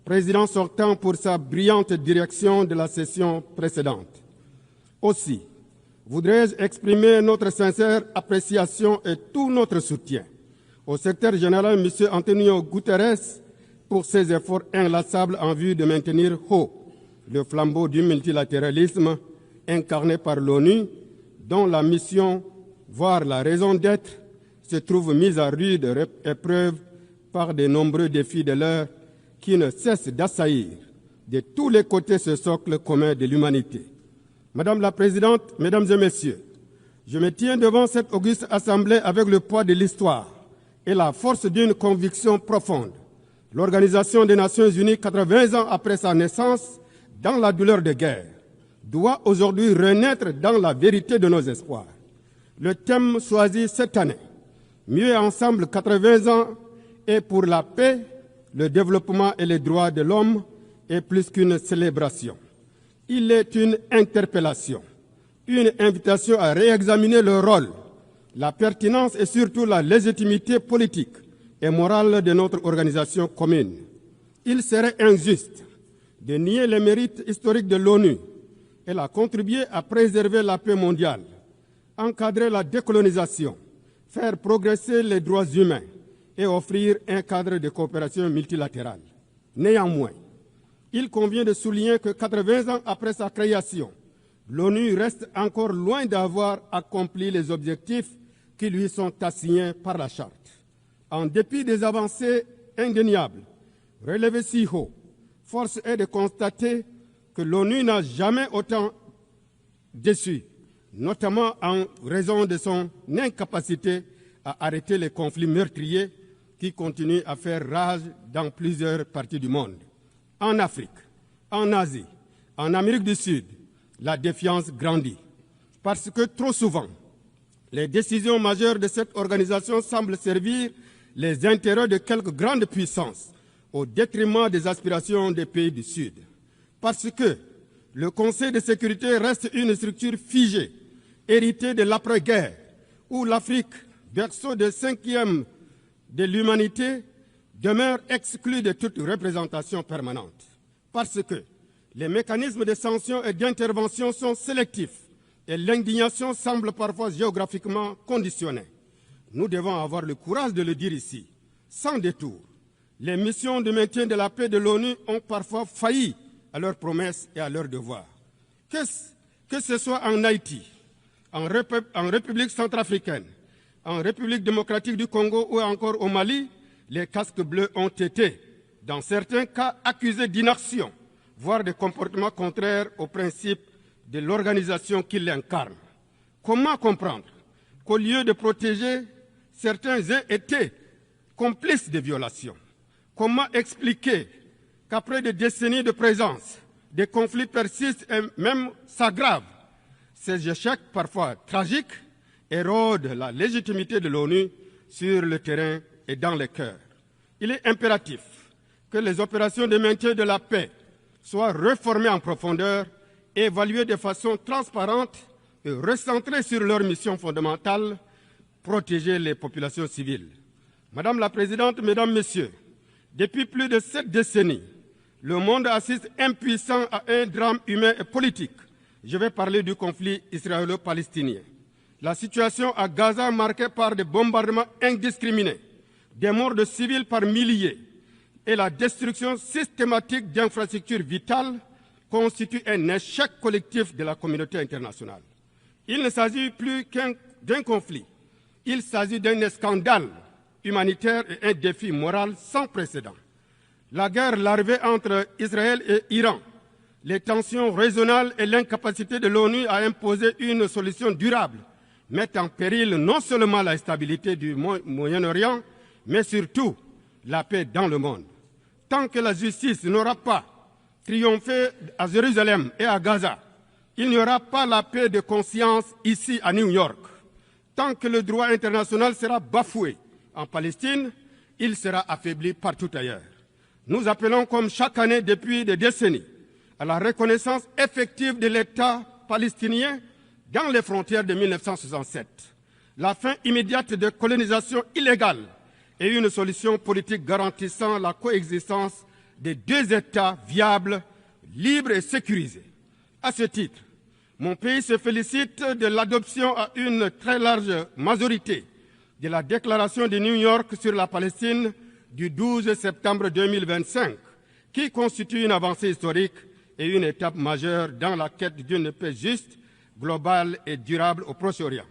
président sortant, pour sa brillante direction de la session précédente. Aussi, voudrais-je exprimer notre sincère appréciation et tout notre soutien au secrétaire général, M. Antonio Guterres, pour ses efforts inlassables en vue de maintenir haut le flambeau du multilatéralisme incarné par l'ONU, dont la mission, voire la raison d'être, se trouve mise à rude épreuve par de nombreux défis de l'heure qui ne cessent d'assaillir de tous les côtés ce socle commun de l'humanité. Madame la Présidente, Mesdames et Messieurs, je me tiens devant cette auguste assemblée avec le poids de l'histoire et la force d'une conviction profonde. L'Organisation des Nations Unies, 80 ans après sa naissance, dans la douleur de guerre, doit aujourd'hui renaître dans la vérité de nos espoirs. Le thème choisi cette année, Mieux ensemble 80 ans, est pour la paix, le développement et les droits de l'homme, est plus qu'une célébration. Il est une interpellation, une invitation à réexaminer le rôle, la pertinence et surtout la légitimité politique et morale de notre organisation commune. Il serait injuste de nier les mérites historiques de l'ONU. Elle a contribué à préserver la paix mondiale, encadrer la décolonisation, faire progresser les droits humains et offrir un cadre de coopération multilatérale. Néanmoins, il convient de souligner que 80 ans après sa création, l'ONU reste encore loin d'avoir accompli les objectifs qui lui sont assignés par la Charte. En dépit des avancées indéniables relevées si haut, force est de constater que l'ONU n'a jamais autant déçu, notamment en raison de son incapacité à arrêter les conflits meurtriers qui continuent à faire rage dans plusieurs parties du monde. En Afrique, en Asie, en Amérique du Sud, la défiance grandit. Parce que trop souvent, les décisions majeures de cette organisation semblent servir les intérêts de quelques grandes puissances au détriment des aspirations des pays du Sud. Parce que Le Conseil de sécurité reste une structure figée, héritée de l'après-guerre, où l'Afrique, berceau de 5e de l'humanité, demeure exclue de toute représentation permanente. Parce que les mécanismes de sanction et d'intervention sont sélectifs et l'indignation semble parfois géographiquement conditionnée. Nous devons avoir le courage de le dire ici, sans détour. Les missions de maintien de la paix de l'ONU ont parfois failli à leurs promesses et à leurs devoirs. Que ce soit en Haïti, en République centrafricaine, en République démocratique du Congo ou encore au Mali, les casques bleus ont été, dans certains cas, accusés d'inaction, voire de comportements contraires aux principes de l'organisation qui l'incarne. Comment comprendre qu'au lieu de protéger, certains aient été complices de violations? Comment expliquer qu'après des décennies de présence, des conflits persistent et même s'aggravent? Ces échecs, parfois tragiques, érodent la légitimité de l'ONU sur le terrain et dans les cœurs. Il est impératif que les opérations de maintien de la paix soient réformées en profondeur, évaluées de façon transparente et recentrées sur leur mission fondamentale, protéger les populations civiles. Madame la Présidente, Mesdames, Messieurs, depuis plus de 7 décennies, le monde assiste impuissant à un drame humain et politique. Je vais parler du conflit israélo-palestinien. La situation à Gaza, marquée par des bombardements indiscriminés, des morts de civils par milliers et la destruction systématique d'infrastructures vitales, constitue un échec collectif de la communauté internationale. Il ne s'agit plus d'un conflit, il s'agit d'un scandale humanitaire et un défi moral sans précédent. La guerre larvée entre Israël et Iran, les tensions régionales et l'incapacité de l'ONU à imposer une solution durable mettent en péril non seulement la stabilité du Moyen-Orient, mais surtout la paix dans le monde. Tant que la justice n'aura pas triomphé à Jérusalem et à Gaza, il n'y aura pas la paix de conscience ici à New York. Tant que le droit international sera bafoué en Palestine, il sera affaibli partout ailleurs. Nous appelons, comme chaque année depuis des décennies, à la reconnaissance effective de l'État palestinien dans les frontières de 1967, la fin immédiate de colonisation illégale et une solution politique garantissant la coexistence des deux États viables, libres et sécurisés. À ce titre, mon pays se félicite de l'adoption à une très large majorité de la déclaration de New York sur la Palestine du 12 septembre 2025, qui constitue une avancée historique et une étape majeure dans la quête d'une paix juste, globale et durable au Proche-Orient.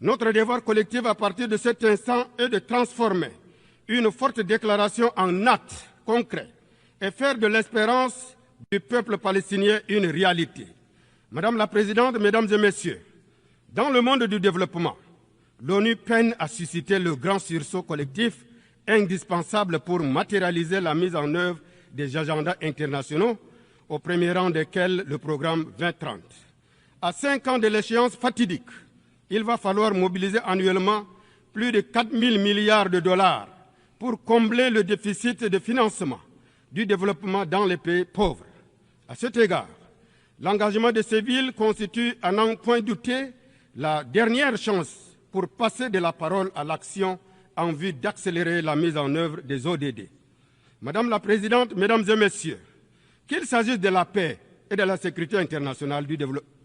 Notre devoir collectif à partir de cet instant est de transformer une forte déclaration en acte concret et faire de l'espérance du peuple palestinien une réalité. Madame la Présidente, Mesdames et Messieurs, dans le monde du développement, l'ONU peine à susciter le grand sursaut collectif indispensable pour matérialiser la mise en œuvre des agendas internationaux, au premier rang desquels le programme 2030. À 5 ans de l'échéance fatidique, il va falloir mobiliser annuellement plus de 4 000 milliards de dollars pour combler le déficit de financement du développement dans les pays pauvres. À cet égard, l'engagement de ces villes constitue, à n'en point douter, la dernière chance pour passer de la parole à l'action en vue d'accélérer la mise en œuvre des ODD. Madame la Présidente, Mesdames et Messieurs, qu'il s'agisse de la paix et de la sécurité internationale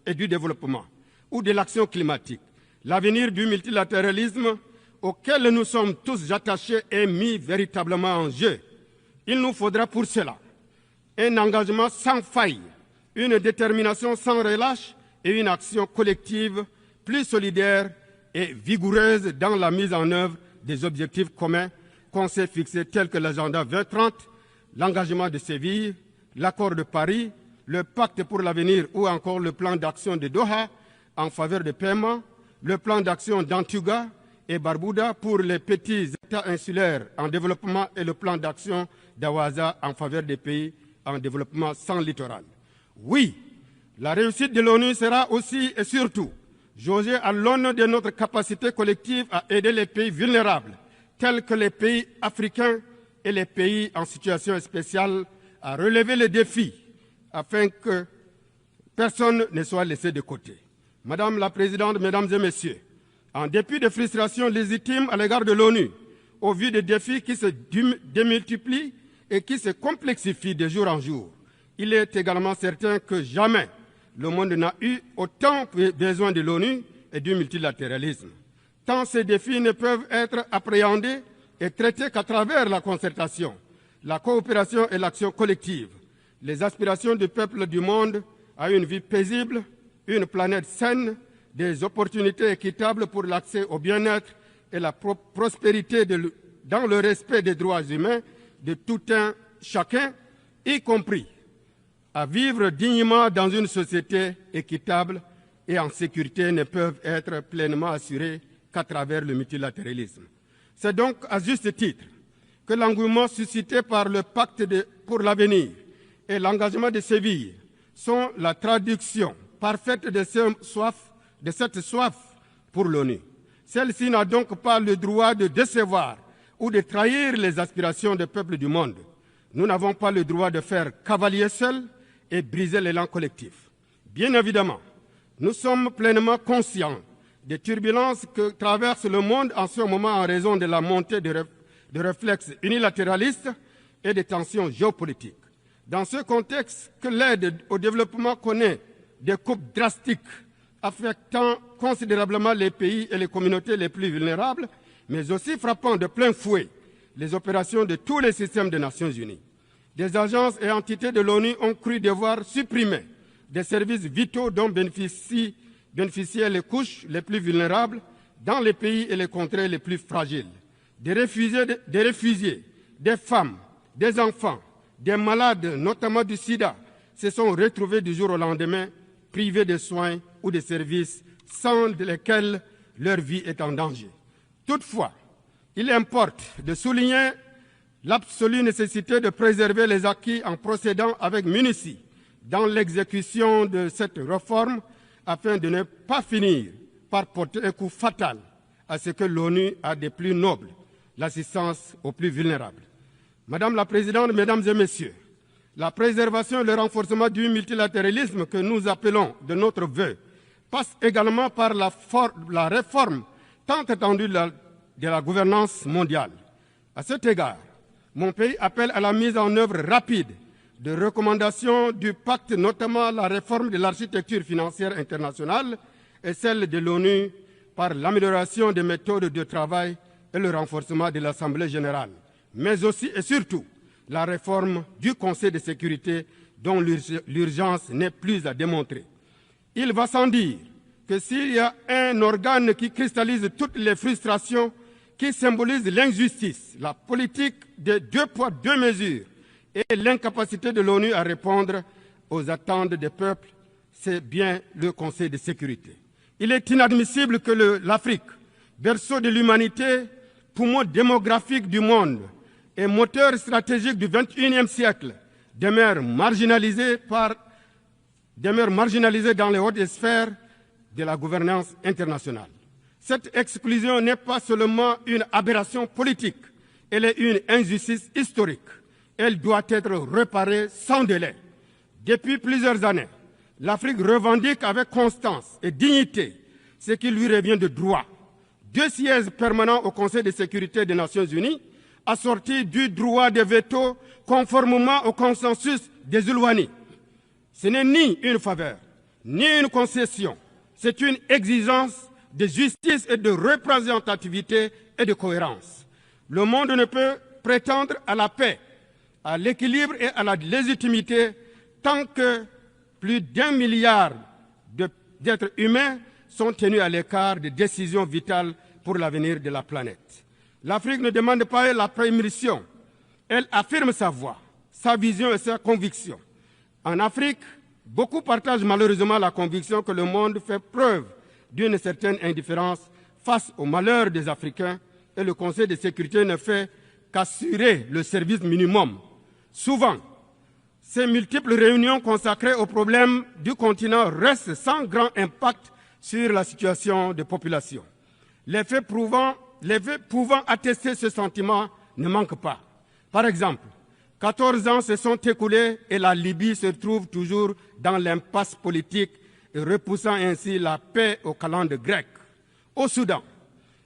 et du développement ou de l'action climatique, l'avenir du multilatéralisme auquel nous sommes tous attachés est mis véritablement en jeu. Il nous faudra pour cela un engagement sans faille, une détermination sans relâche et une action collective plus solidaire et vigoureuse dans la mise en œuvre des objectifs communs qu'on s'est fixés tels que l'agenda 2030, l'engagement de Séville, l'accord de Paris, le pacte pour l'avenir ou encore le plan d'action de Doha en faveur des paiements, le plan d'action d'Antigua et Barbuda pour les petits États insulaires en développement et le plan d'action d'Awaza en faveur des pays en développement sans littoral. Oui, la réussite de l'ONU sera aussi et surtout jaugée à l'aune de notre capacité collective à aider les pays vulnérables, tels que les pays africains et les pays en situation spéciale, à relever les défis afin que personne ne soit laissé de côté. Madame la Présidente, Mesdames et Messieurs, en dépit des frustrations légitimes à l'égard de l'ONU, au vu des défis qui se démultiplient et qui se complexifient de jour en jour, il est également certain que jamais le monde n'a eu autant besoin de l'ONU et du multilatéralisme. Tant ces défis ne peuvent être appréhendés et traités qu'à travers la concertation, la coopération et l'action collective. Les aspirations du peuple du monde à une vie paisible, une planète saine, des opportunités équitables pour l'accès au bien-être et la prospérité dans le respect des droits humains de tout un chacun, y compris à vivre dignement dans une société équitable et en sécurité, ne peuvent être pleinement assurées qu'à travers le multilatéralisme. C'est donc à juste titre que l'engouement suscité par le pacte pour l'avenir et l'engagement de Séville sont la traduction parfaite de cette soif pour l'ONU. Celle-ci n'a donc pas le droit de décevoir ou de trahir les aspirations des peuples du monde. Nous n'avons pas le droit de faire cavalier seul et briser l'élan collectif. Bien évidemment, nous sommes pleinement conscients des turbulences que traverse le monde en ce moment en raison de la montée de réflexes unilatéralistes et des tensions géopolitiques. Dans ce contexte que l'aide au développement connaît des coupes drastiques affectant considérablement les pays et les communautés les plus vulnérables, mais aussi frappant de plein fouet les opérations de tous les systèmes des Nations Unies. Des agences et entités de l'ONU ont cru devoir supprimer des services vitaux dont bénéficiaient les couches les plus vulnérables dans les pays et les contrées les plus fragiles. Des réfugiés, des femmes, des enfants, des malades, notamment du sida, se sont retrouvés du jour au lendemain privés de soins ou de services sans lesquels leur vie est en danger. Toutefois, il importe de souligner l'absolue nécessité de préserver les acquis en procédant avec minutie dans l'exécution de cette réforme afin de ne pas finir par porter un coup fatal à ce que l'ONU a de plus noble, l'assistance aux plus vulnérables. Madame la Présidente, Mesdames et Messieurs, la préservation et le renforcement du multilatéralisme que nous appelons de notre vœu passe également par la réforme tant attendue de la gouvernance mondiale. À cet égard, mon pays appelle à la mise en œuvre rapide de recommandations du pacte, notamment la réforme de l'architecture financière internationale et celle de l'ONU par l'amélioration des méthodes de travail et le renforcement de l'Assemblée Générale, mais aussi et surtout la réforme du Conseil de sécurité dont l'urgence n'est plus à démontrer. Il va sans dire que s'il y a un organe qui cristallise toutes les frustrations, qui symbolise l'injustice, la politique des 2 poids 2 mesures et l'incapacité de l'ONU à répondre aux attentes des peuples, c'est bien le Conseil de sécurité. Il est inadmissible que l'Afrique, berceau de l'humanité, poumon démographique du monde et moteur stratégique du XXIe siècle, demeure marginalisée dans les hautes sphères de la gouvernance internationale. Cette exclusion n'est pas seulement une aberration politique, elle est une injustice historique. Elle doit être réparée sans délai. Depuis plusieurs années, l'Afrique revendique avec constance et dignité ce qui lui revient de droit. 2 sièges permanents au Conseil de sécurité des Nations Unies, assortis du droit de veto conformément au consensus des Eswatini. Ce n'est ni une faveur, ni une concession, c'est une exigence de justice et de représentativité et de cohérence. Le monde ne peut prétendre à la paix, à l'équilibre et à la légitimité tant que plus d'1 milliard d'êtres humains sont tenus à l'écart des décisions vitales pour l'avenir de la planète. L'Afrique ne demande pas la permission, elle affirme sa voix, sa vision et sa conviction. En Afrique, beaucoup partagent malheureusement la conviction que le monde fait preuve d'une certaine indifférence face aux malheurs des Africains et le Conseil de sécurité ne fait qu'assurer le service minimum. Souvent, ces multiples réunions consacrées aux problèmes du continent restent sans grand impact sur la situation des populations. Les faits pouvant attester ce sentiment ne manquent pas. Par exemple, 14 ans se sont écoulés et la Libye se trouve toujours dans l'impasse politique et repoussant ainsi la paix aux calendes grecques. Au Soudan,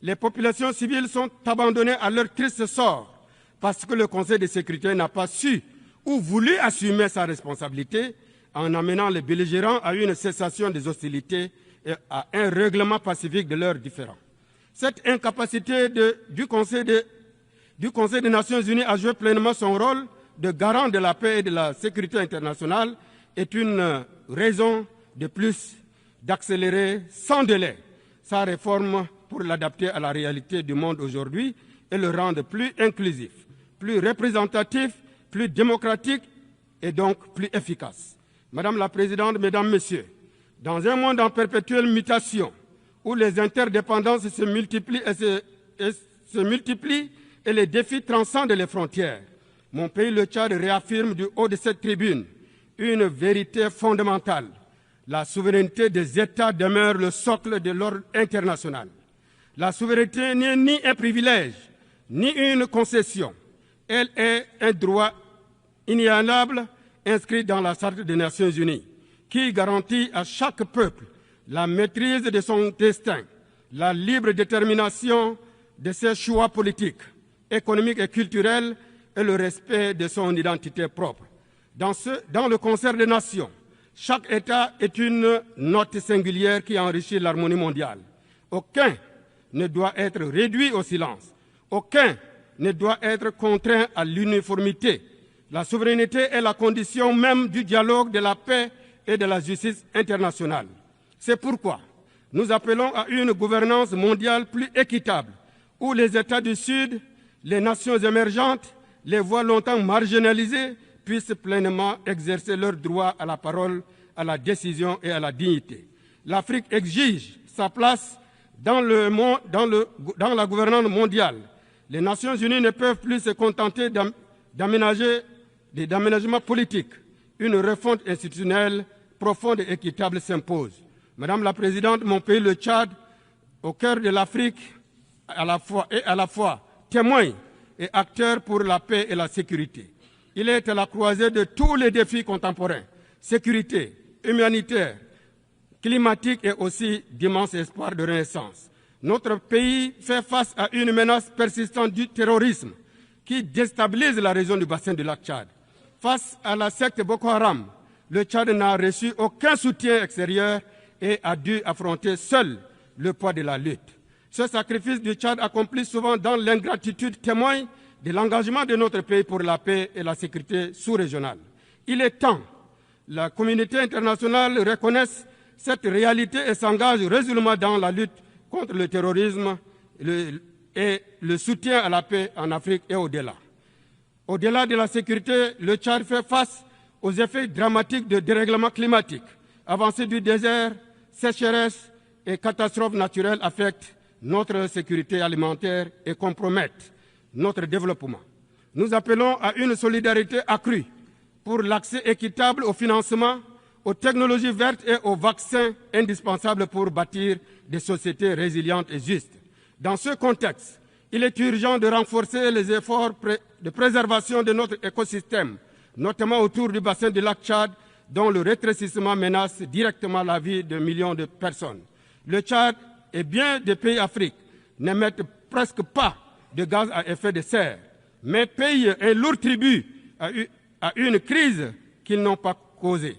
les populations civiles sont abandonnées à leur triste sort parce que le Conseil de sécurité n'a pas su ou voulu assumer sa responsabilité en amenant les belligérants à une cessation des hostilités et à un règlement pacifique de leurs différends. Cette incapacité du Conseil des Nations Unies à jouer pleinement son rôle de garant de la paix et de la sécurité internationale est une raison de plus d'accélérer sans délai sa réforme pour l'adapter à la réalité du monde aujourd'hui et le rendre plus inclusif, plus représentatif, plus démocratique et donc plus efficace. Madame la Présidente, Mesdames, Messieurs, dans un monde en perpétuelle mutation, où les interdépendances se multiplient et les défis transcendent les frontières, mon pays, le Tchad, réaffirme du haut de cette tribune une vérité fondamentale. La souveraineté des États demeure le socle de l'ordre international. La souveraineté n'est ni un privilège, ni une concession. Elle est un droit inaliénable inscrit dans la Charte des Nations Unies, qui garantit à chaque peuple la maîtrise de son destin, la libre détermination de ses choix politiques, économiques et culturels et le respect de son identité propre. Dans le concert des nations, chaque État est une note singulière qui enrichit l'harmonie mondiale. Aucun ne doit être réduit au silence. Aucun ne doit être contraint à l'uniformité. La souveraineté est la condition même du dialogue, de la paix et de la justice internationale. C'est pourquoi nous appelons à une gouvernance mondiale plus équitable, où les États du Sud, les nations émergentes, les voix longtemps marginalisées puissent pleinement exercer leur droit à la parole, à la décision et à la dignité. L'Afrique exige sa place dans la gouvernance mondiale. Les Nations Unies ne peuvent plus se contenter d'aménagements politiques. Une refonte institutionnelle profonde et équitable s'impose. Madame la Présidente, mon pays, le Tchad, au cœur de l'Afrique, à la fois témoin et acteur pour la paix et la sécurité. Il est à la croisée de tous les défis contemporains, sécurité, humanitaire, climatique et aussi d'immenses espoirs de renaissance. Notre pays fait face à une menace persistante du terrorisme qui déstabilise la région du bassin du lac Tchad. Face à la secte Boko Haram, le Tchad n'a reçu aucun soutien extérieur et a dû affronter seul le poids de la lutte. Ce sacrifice du Tchad accompli souvent dans l'ingratitude témoigne de l'engagement de notre pays pour la paix et la sécurité sous-régionale. Il est temps que la communauté internationale reconnaisse cette réalité et s'engage résolument dans la lutte contre le terrorisme et le soutien à la paix en Afrique et au-delà. Au-delà de la sécurité, le Tchad fait face aux effets dramatiques de dérèglement climatique. Avancée du désert, sécheresse et catastrophes naturelles affectent notre sécurité alimentaire et compromettent notre développement. Nous appelons à une solidarité accrue pour l'accès équitable au financement, aux technologies vertes et aux vaccins indispensables pour bâtir des sociétés résilientes et justes. Dans ce contexte, il est urgent de renforcer les efforts de préservation de notre écosystème, notamment autour du bassin du lac Tchad, dont le rétrécissement menace directement la vie de millions de personnes. Le Tchad et bien des pays d'Afrique n'émettent presque pas de gaz à effet de serre, mais payent un lourd tribut à une crise qu'ils n'ont pas causée.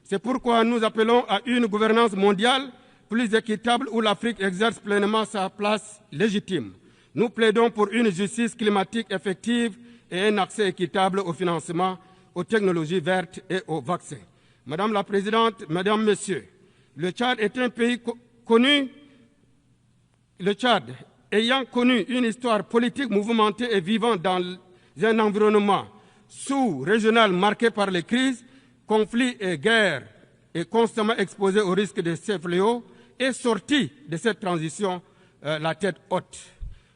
C'est pourquoi nous appelons à une gouvernance mondiale plus équitable où l'Afrique exerce pleinement sa place légitime. Nous plaidons pour une justice climatique effective et un accès équitable au financement, aux technologies vertes et aux vaccins. Madame la Présidente, Mesdames, Messieurs, le Tchad est un pays connu. Le Tchad, ayant connu une histoire politique mouvementée et vivant dans un environnement sous-régional marqué par les crises, conflits et guerres, et constamment exposé au risque de ces fléaux, est sorti de cette transition la tête haute.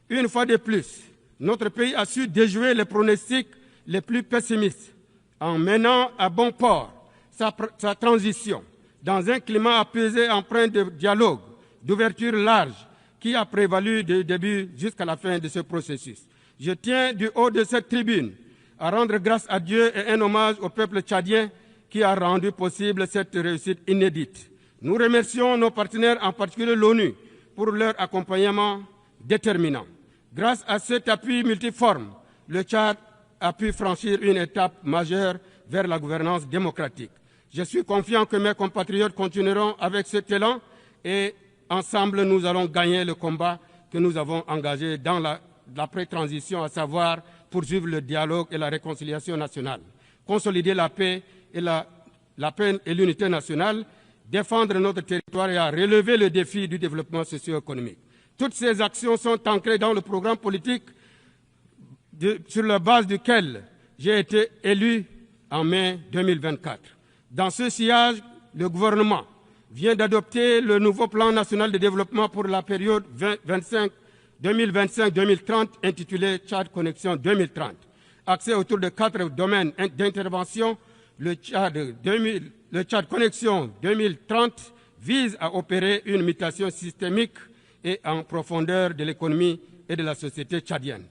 Une fois de plus, notre pays a su déjouer les pronostics les plus pessimistes en menant à bon port sa transition dans un climat apaisé empreint de dialogue, d'ouverture large, qui a prévalu du début jusqu'à la fin de ce processus. Je tiens du haut de cette tribune à rendre grâce à Dieu et un hommage au peuple tchadien qui a rendu possible cette réussite inédite. Nous remercions nos partenaires, en particulier l'ONU, pour leur accompagnement déterminant. Grâce à cet appui multiforme, le Tchad a pu franchir une étape majeure vers la gouvernance démocratique. Je suis confiant que mes compatriotes continueront avec cet élan et ensemble nous allons gagner le combat que nous avons engagé dans l'après-transition, à savoir poursuivre le dialogue et la réconciliation nationale, consolider la paix et l'unité nationale, défendre notre territoire et à relever le défi du développement socio-économique. Toutes ces actions sont ancrées dans le programme politique sur la base duquel j'ai été élu en mai 2024. Dans ce sillage, le gouvernement vient d'adopter le nouveau plan national de développement pour la période 2025-2030 intitulé Tchad Connexion 2030. Axé autour de 4 domaines d'intervention, le Tchad Connexion 2030 vise à opérer une mutation systémique et en profondeur de l'économie et de la société tchadienne.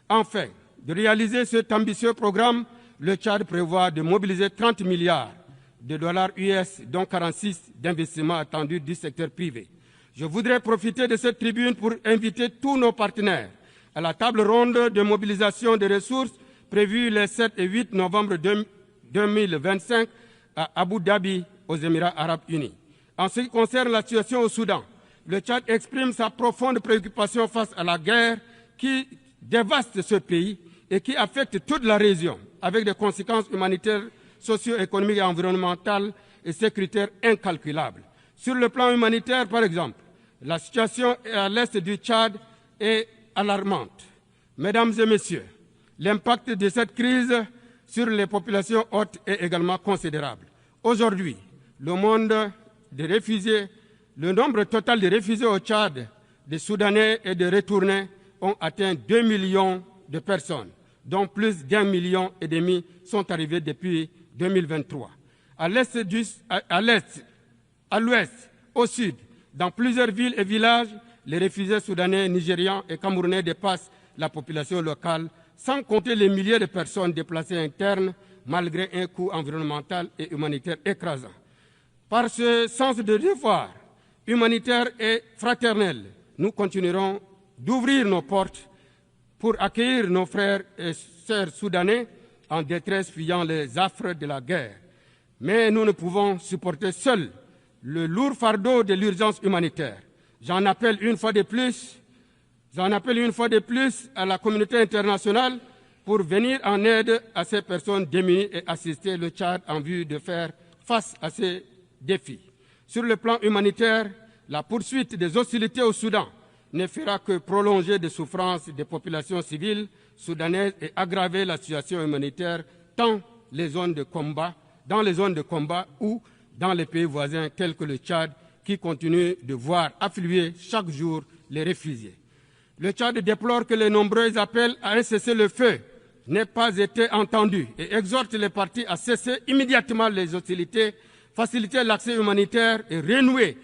Enfin, de réaliser cet ambitieux programme, le Tchad prévoit de mobiliser 30 milliards de dollars US, dont 46 d'investissements attendus du secteur privé. Je voudrais profiter de cette tribune pour inviter tous nos partenaires à la table ronde de mobilisation des ressources prévue les 7 et 8 novembre 2025 à Abu Dhabi, aux Émirats arabes unis. En ce qui concerne la situation au Soudan, le Tchad exprime sa profonde préoccupation face à la guerre qui dévaste ce pays et qui affecte toute la région, avec des conséquences humanitaires, socio-économiques et environnementales et sécuritaires incalculables. Sur le plan humanitaire, par exemple, la situation à l'est du Tchad est alarmante. Mesdames et messieurs, l'impact de cette crise sur les populations hôtes est également considérable. Aujourd'hui, le nombre total de réfugiés au Tchad, de Soudanais et de retournés, ont atteint 2 millions de personnes, dont plus d'1,5 million sont arrivés depuis 2023. À l'est, à l'ouest, au sud, dans plusieurs villes et villages, les réfugiés soudanais, nigérians et camerounais dépassent la population locale, sans compter les milliers de personnes déplacées internes, malgré un coût environnemental et humanitaire écrasant. Par ce sens de devoir humanitaire et fraternel, nous continuerons d'ouvrir nos portes pour accueillir nos frères et sœurs soudanais en détresse fuyant les affres de la guerre. Mais nous ne pouvons supporter seuls le lourd fardeau de l'urgence humanitaire. J'en appelle une fois de plus à la communauté internationale pour venir en aide à ces personnes démunies et assister le Tchad en vue de faire face à ces défis. Sur le plan humanitaire, la poursuite des hostilités au Soudan ne fera que prolonger les souffrances des populations civiles soudanaises et aggraver la situation humanitaire dans les zones de combat ou dans les pays voisins tels que le Tchad, qui continue de voir affluer chaque jour les réfugiés. Le Tchad déplore que les nombreux appels à un cessez-le-feu n'aient pas été entendus et exhorte les parties à cesser immédiatement les hostilités, faciliter l'accès humanitaire et renouer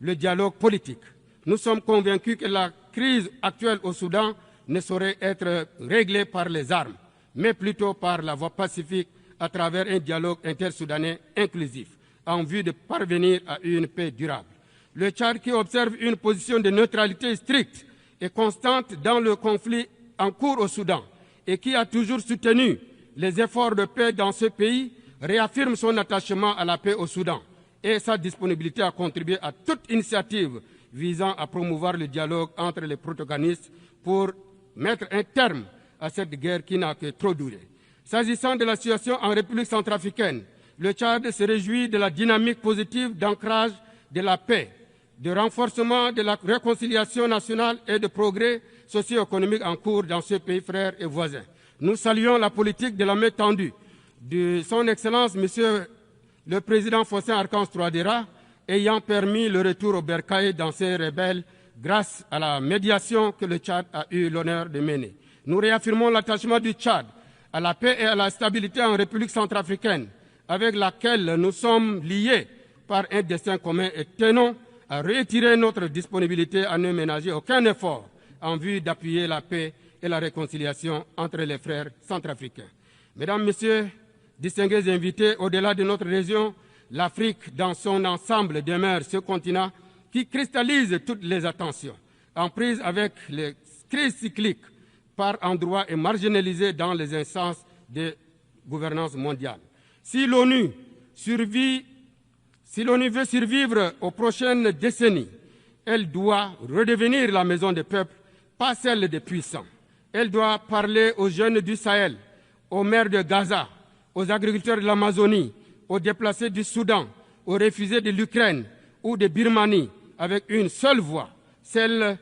le dialogue politique. Nous sommes convaincus que la crise actuelle au Soudan ne saurait être réglée par les armes, mais plutôt par la voie pacifique à travers un dialogue intersoudanais inclusif, en vue de parvenir à une paix durable. Le Tchad, qui observe une position de neutralité stricte et constante dans le conflit en cours au Soudan et qui a toujours soutenu les efforts de paix dans ce pays, réaffirme son attachement à la paix au Soudan et sa disponibilité à contribuer à toute initiative visant à promouvoir le dialogue entre les protagonistes pour mettre un terme à cette guerre qui n'a que trop duré. S'agissant de la situation en République centrafricaine, le Tchad se réjouit de la dynamique positive d'ancrage de la paix, de renforcement de la réconciliation nationale et de progrès socio-économiques en cours dans ce pays frère et voisin. Nous saluons la politique de la main tendue de son Excellence, Monsieur le Président Faustin Archange Touadéra, ayant permis le retour au bercail d'anciens rebelles grâce à la médiation que le Tchad a eu l'honneur de mener. Nous réaffirmons l'attachement du Tchad à la paix et à la stabilité en République centrafricaine, avec laquelle nous sommes liés par un destin commun et tenons à retirer notre disponibilité à ne ménager aucun effort en vue d'appuyer la paix et la réconciliation entre les frères centrafricains. Mesdames, Messieurs, distingués invités, au-delà de notre région, l'Afrique dans son ensemble demeure ce continent qui cristallise toutes les attentions, en prise avec les crises cycliques par endroits et marginalisé dans les instances de gouvernance mondiale. Si l'ONU veut survivre aux prochaines décennies, elle doit redevenir la maison des peuples, pas celle des puissants. Elle doit parler aux jeunes du Sahel, aux maires de Gaza, aux agriculteurs de l'Amazonie, aux déplacés du Soudan, aux réfugiés de l'Ukraine ou de Birmanie, avec une seule voix, celle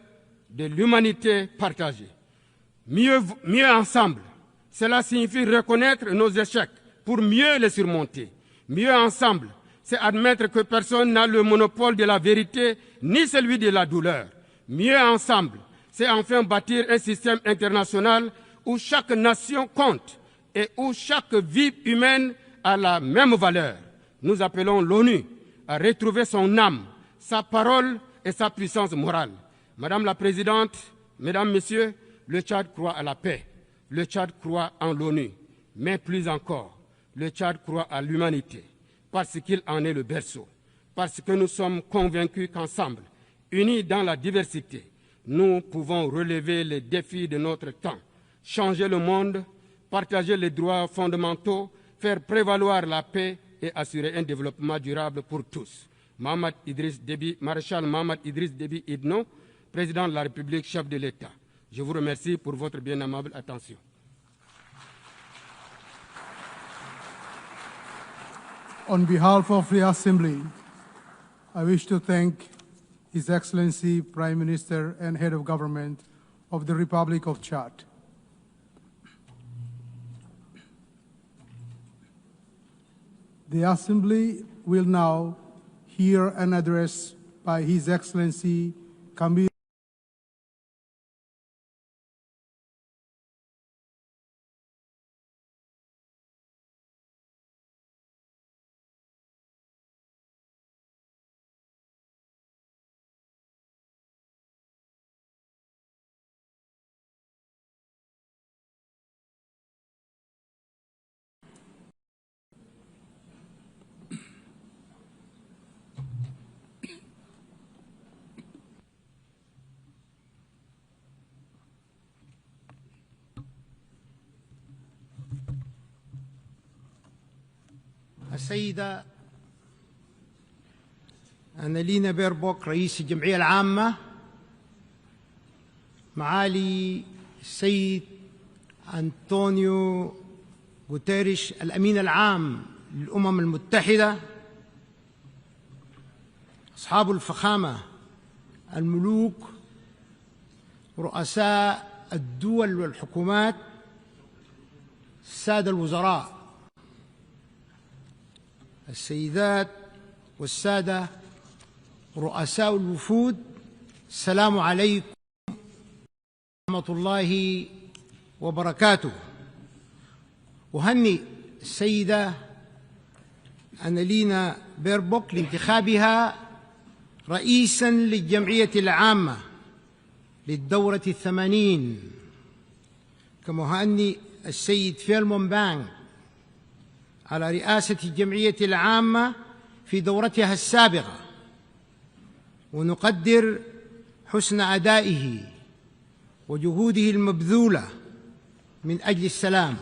de l'humanité partagée. Mieux ensemble, cela signifie reconnaître nos échecs pour mieux les surmonter. Mieux ensemble, c'est admettre que personne n'a le monopole de la vérité ni celui de la douleur. Mieux ensemble, c'est enfin bâtir un système international où chaque nation compte et où chaque vie humaine a la même valeur. Nous appelons l'ONU à retrouver son âme, sa parole et sa puissance morale. Madame la Présidente, Mesdames, Messieurs, le Tchad croit à la paix, le Tchad croit en l'ONU, mais plus encore, le Tchad croit à l'humanité, parce qu'il en est le berceau, parce que nous sommes convaincus qu'ensemble, unis dans la diversité, nous pouvons relever les défis de notre temps, changer le monde, partager les droits fondamentaux, faire prévaloir la paix et assurer un développement durable pour tous. Maréchal Mohamed Idriss Déby Itno, Président de la République, chef de l'État. Je vous remercie pour votre bien aimable attention.
On behalf of the Assembly, I wish to thank His Excellency Prime Minister and Head of Government of the Republic of Chad. The Assembly will now hear an address by His Excellency Kamil
السيدة أنالينا بيربوك رئيس الجمعية العامة، معالي السيد أنطونيو غوتيريش الأمين العام للأمم المتحدة، أصحاب الفخامة الملوك، رؤساء الدول والحكومات، السادة الوزراء، السيدات والسادة رؤساء الوفود، السلام عليكم ورحمة الله وبركاته. أهنئ السيدة أنالينا بيربوك لانتخابها رئيساً للجمعية العامة للدورة 80، كما أهنئ السيد فيلمون بانك على رئاسة الجمعية العامة في دورتها السابقة، ونقدر حسن أدائه وجهوده المبذولة من أجل السلام.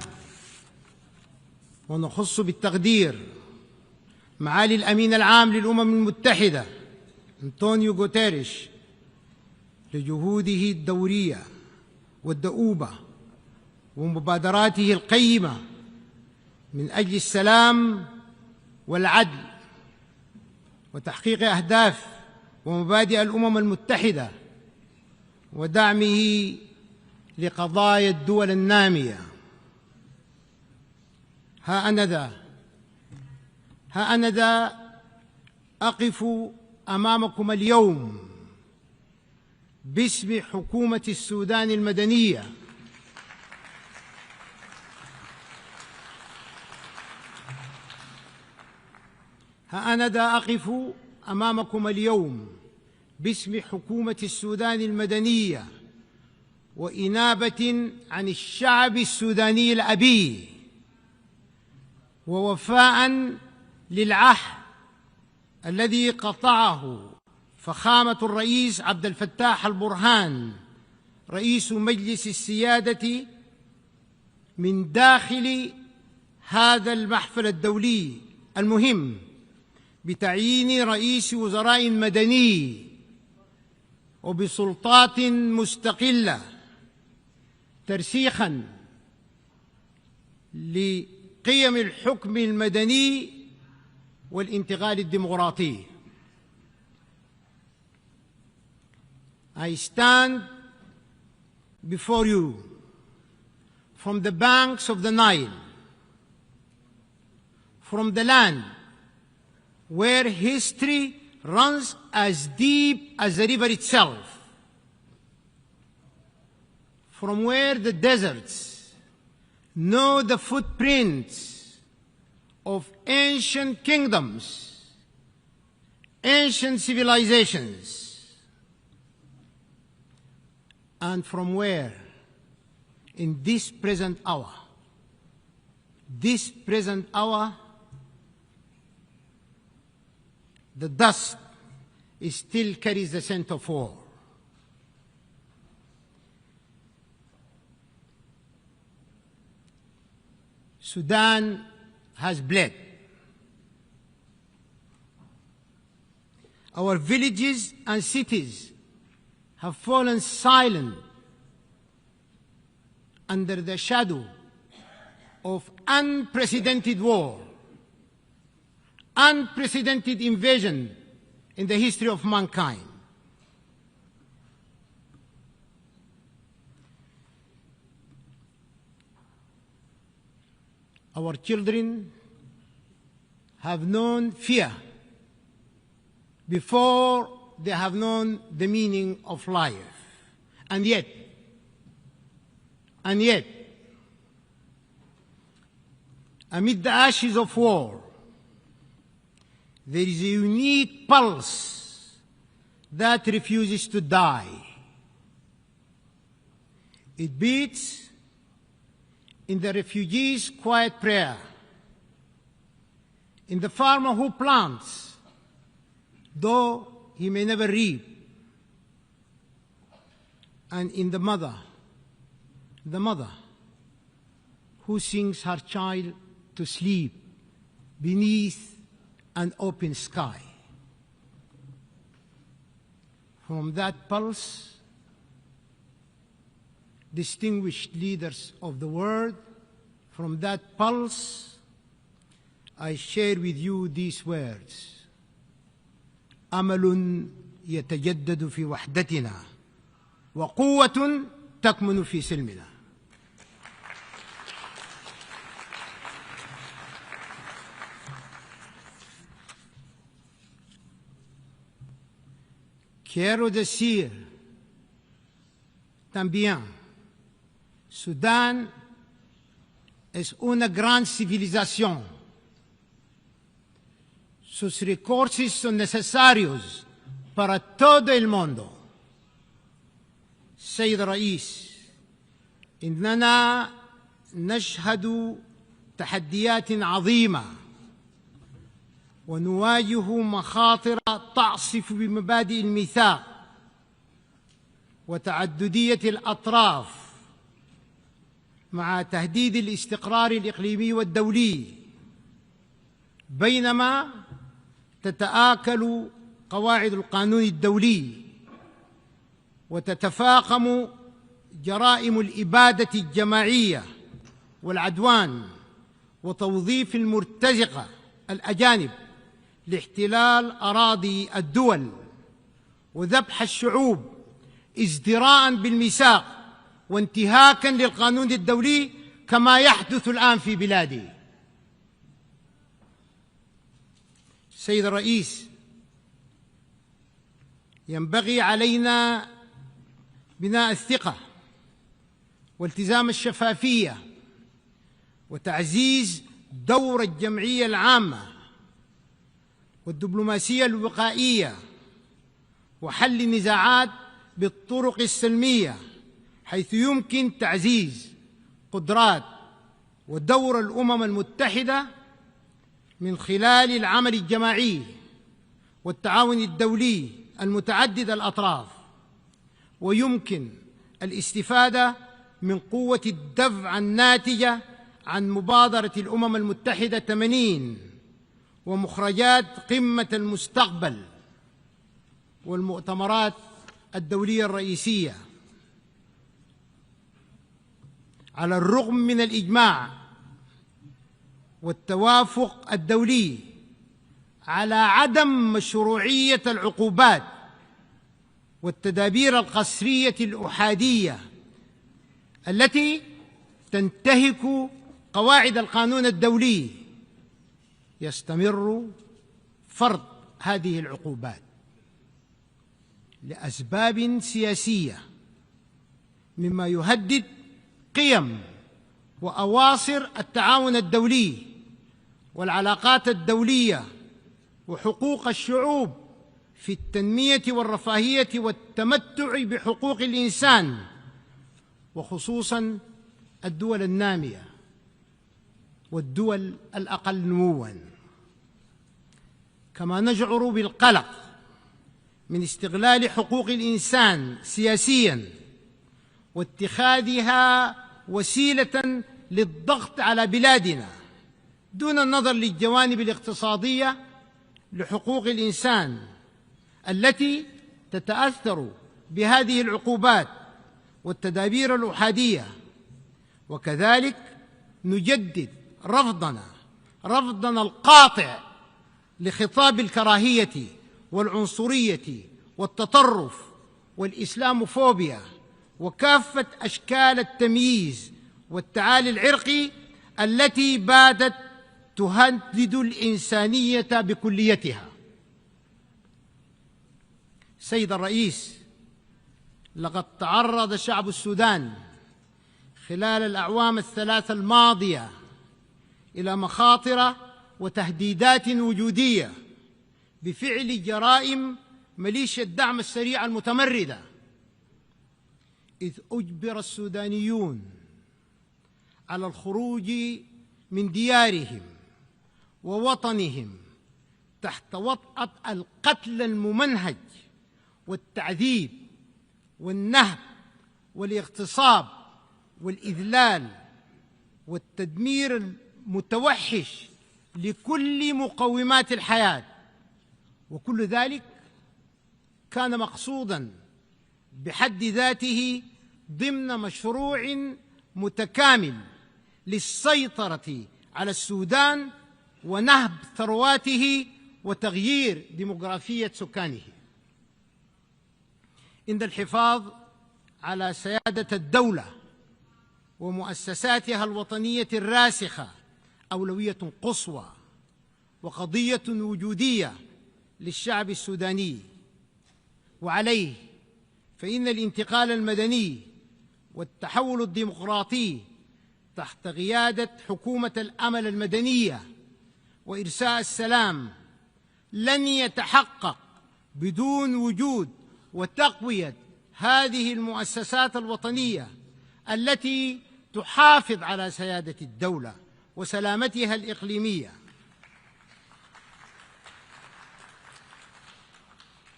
ونخص بالتقدير معالي الأمين العام للأمم المتحدة أنطونيو غوتيريش لجهوده الدورية والدؤوبة ومبادراته القيمة من أجل السلام والعدل وتحقيق أهداف ومبادئ الأمم المتحدة ودعمه لقضايا الدول النامية. ها أنا ذا أقف أمامكم اليوم باسم حكومة السودان المدنية أقف أمامكم اليوم باسم حكومة السودان المدنية وإنابة عن الشعب السوداني الأبي ووفاء للعهد الذي قطعه فخامة الرئيس عبد الفتاح البرهان رئيس مجلس السيادة من داخل هذا المحفل الدولي المهم بتعيين رئيس وزراء مدني وبسلطات مستقلة ترسيخاً لقيم الحكم المدني والانتقال الديمقراطي. I stand before you from the banks of the Nile, from the land where history runs as deep as the river itself, from where the deserts know the footprints of ancient kingdoms, ancient civilizations, and from where, in this present hour, the dust still carries the scent of war. Sudan has bled. Our villages and cities have fallen silent under the shadow of unprecedented war, unprecedented invasion in the history of mankind. Our children have known fear before they have known the meaning of life. And yet, amid the ashes of war, there is a unique pulse that refuses to die. It beats in the refugee's quiet prayer, in the farmer who plants, though he may never reap, and in the mother who sings her child to sleep beneath an open sky. From that pulse, distinguished leaders of the world, from that pulse, I share with you these words. أمل يتجدد في وحدتنا وقوة تكمن في سلمنا. Quiero decir también, Sudán es una gran civilización. Sus recursos son necesarios para todo el mundo. سيد الرئيس، إننا نشهد تحديات عظيمة ونواجه مخاطر تعصف بمبادئ الميثاق وتعددية الأطراف مع تهديد الاستقرار الإقليمي والدولي، بينما تتآكل قواعد القانون الدولي وتتفاقم جرائم الإبادة الجماعية والعدوان وتوظيف المرتزقة الأجانب لاحتلال أراضي الدول وذبح الشعوب ازدراء بالميثاق وانتهاكا للقانون الدولي كما يحدث الآن في بلادي. سيد الرئيس، ينبغي علينا بناء الثقة والتزام الشفافية وتعزيز دور الجمعية العامة والدبلوماسية الوقائية وحل النزاعات بالطرق السلمية، حيث يمكن تعزيز قدرات ودور الأمم المتحدة من خلال العمل الجماعي والتعاون الدولي المتعدد الأطراف، ويمكن الاستفادة من قوة الدفع الناتجة عن مبادرة الأمم المتحدة 80 ومخرجات قمة المستقبل والمؤتمرات الدولية الرئيسية. على الرغم من الإجماع والتوافق الدولي على عدم مشروعية العقوبات والتدابير القسرية الأحادية التي تنتهك قواعد القانون الدولي، يستمر فرض هذه العقوبات لأسباب سياسية، مما يهدد قيم وأواصر التعاون الدولي والعلاقات الدولية وحقوق الشعوب في التنمية والرفاهية والتمتع بحقوق الإنسان، وخصوصا الدول النامية والدول الأقل نمواً. كما نشعر بالقلق من استغلال حقوق الإنسان سياسياً واتخاذها وسيلة للضغط على بلادنا دون النظر للجوانب الاقتصادية لحقوق الإنسان التي تتأثر بهذه العقوبات والتدابير الأحادية. وكذلك نجدد رفضنا القاطع لخطاب الكراهية والعنصرية والتطرف والإسلاموفوبيا وكافة أشكال التمييز والتعالي العرقي التي باتت تهدد الإنسانية بكليتها. سيد الرئيس، لقد تعرض شعب السودان خلال الأعوام الثلاثة الماضية إلى مخاطر وتهديدات وجودية بفعل جرائم ميليشيا الدعم السريع المتمردة، إذ أجبر السودانيون على الخروج من ديارهم ووطنهم تحت وطأة القتل الممنهج والتعذيب والنهب والاغتصاب والإذلال والتدمير المتوحش لكل مقومات الحياة. وكل ذلك كان مقصوداً بحد ذاته ضمن مشروع متكامل للسيطرة على السودان ونهب ثرواته وتغيير ديموغرافية سكانه. إن الحفاظ على سيادة الدولة ومؤسساتها الوطنية الراسخة أولوية قصوى وقضية وجودية للشعب السوداني، وعليه فإن الانتقال المدني والتحول الديمقراطي تحت قيادة حكومة الأمل المدنية وإرساء السلام لن يتحقق بدون وجود وتقوية هذه المؤسسات الوطنية التي تحافظ على سيادة الدولة وسلامتها الإقليمية.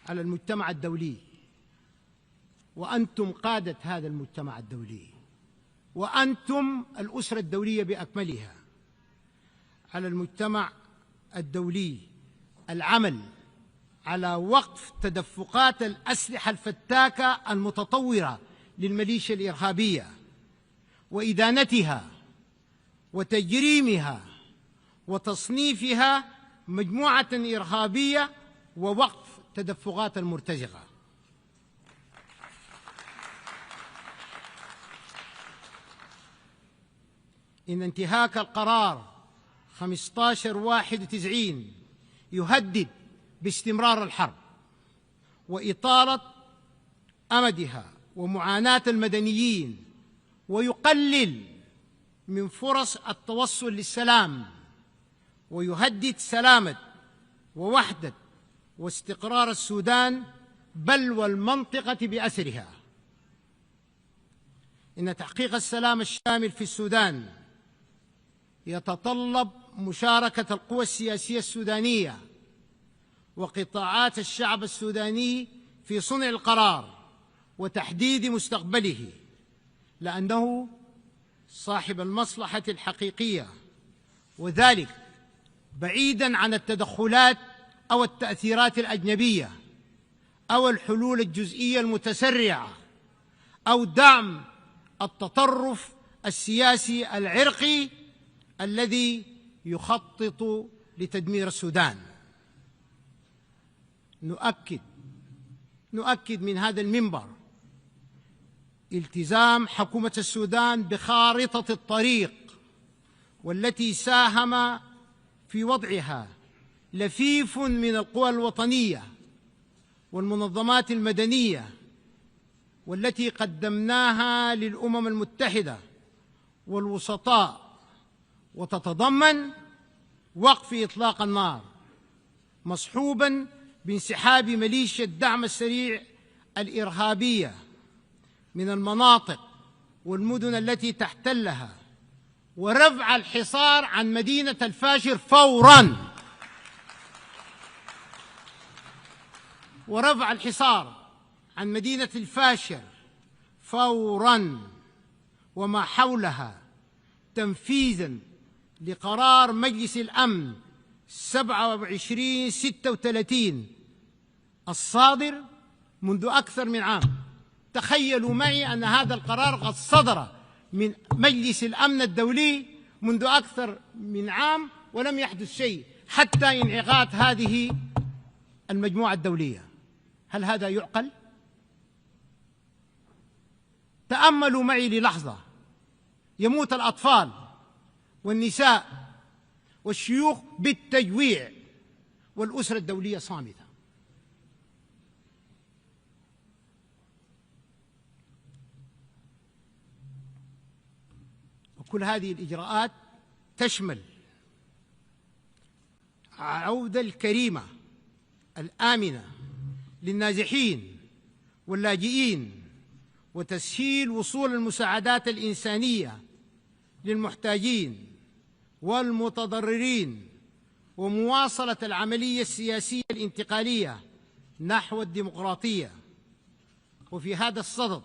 على المجتمع الدولي، وأنتم قادة هذا المجتمع الدولي وأنتم الأسرة الدولية بأكملها، على المجتمع الدولي العمل على وقف تدفقات الأسلحة الفتاكة المتطورة للميليشيا الإرهابية وإدانتها وتجريمها وتصنيفها مجموعة إرهابية ووقف تدفقات المرتزقة. إن انتهاك القرار 1591 يهدد باستمرار الحرب وإطالة أمدها ومعاناة المدنيين، ويقلل من فرص التوصل للسلام، ويهدد سلامة ووحدة واستقرار السودان بل والمنطقة بأسرها. إن تحقيق السلام الشامل في السودان يتطلب مشاركة القوى السياسية السودانية وقطاعات الشعب السوداني في صنع القرار وتحديد مستقبله، لأنه صاحب المصلحة الحقيقية، وذلك بعيداً عن التدخلات أو التأثيرات الأجنبية أو الحلول الجزئية المتسرعة أو دعم التطرف السياسي العرقي الذي يخطط لتدمير السودان. نؤكد من هذا المنبر التزام حكومة السودان بخارطة الطريق والتي ساهم في وضعها لفيف من القوى الوطنية والمنظمات المدنية، والتي قدمناها للأمم المتحدة والوسطاء، وتتضمن وقف إطلاق النار مصحوباً بانسحاب ميليشيا الدعم السريع الإرهابية من المناطق والمدن التي تحتلها، ورفع الحصار عن مدينة الفاشر فوراً، ورفع الحصار عن مدينة الفاشر فوراً وما حولها، تنفيذاً لقرار مجلس الأمن 2736 الصادر منذ أكثر من عام. تخيلوا معي أن هذا القرار قد صدر من مجلس الأمن الدولي منذ أكثر من عام ولم يحدث شيء حتى انعقاد هذه المجموعة الدولية. هل هذا يعقل؟ تأملوا معي للحظة، يموت الأطفال والنساء والشيوخ بالتجويع والأسرة الدولية صامتة. وكل هذه الإجراءات تشمل العودة الكريمة الآمنة للنازحين واللاجئين، وتسهيل وصول المساعدات الإنسانية للمحتاجين والمتضررين، ومواصلة العملية السياسية الانتقالية نحو الديمقراطية. وفي هذا الصدد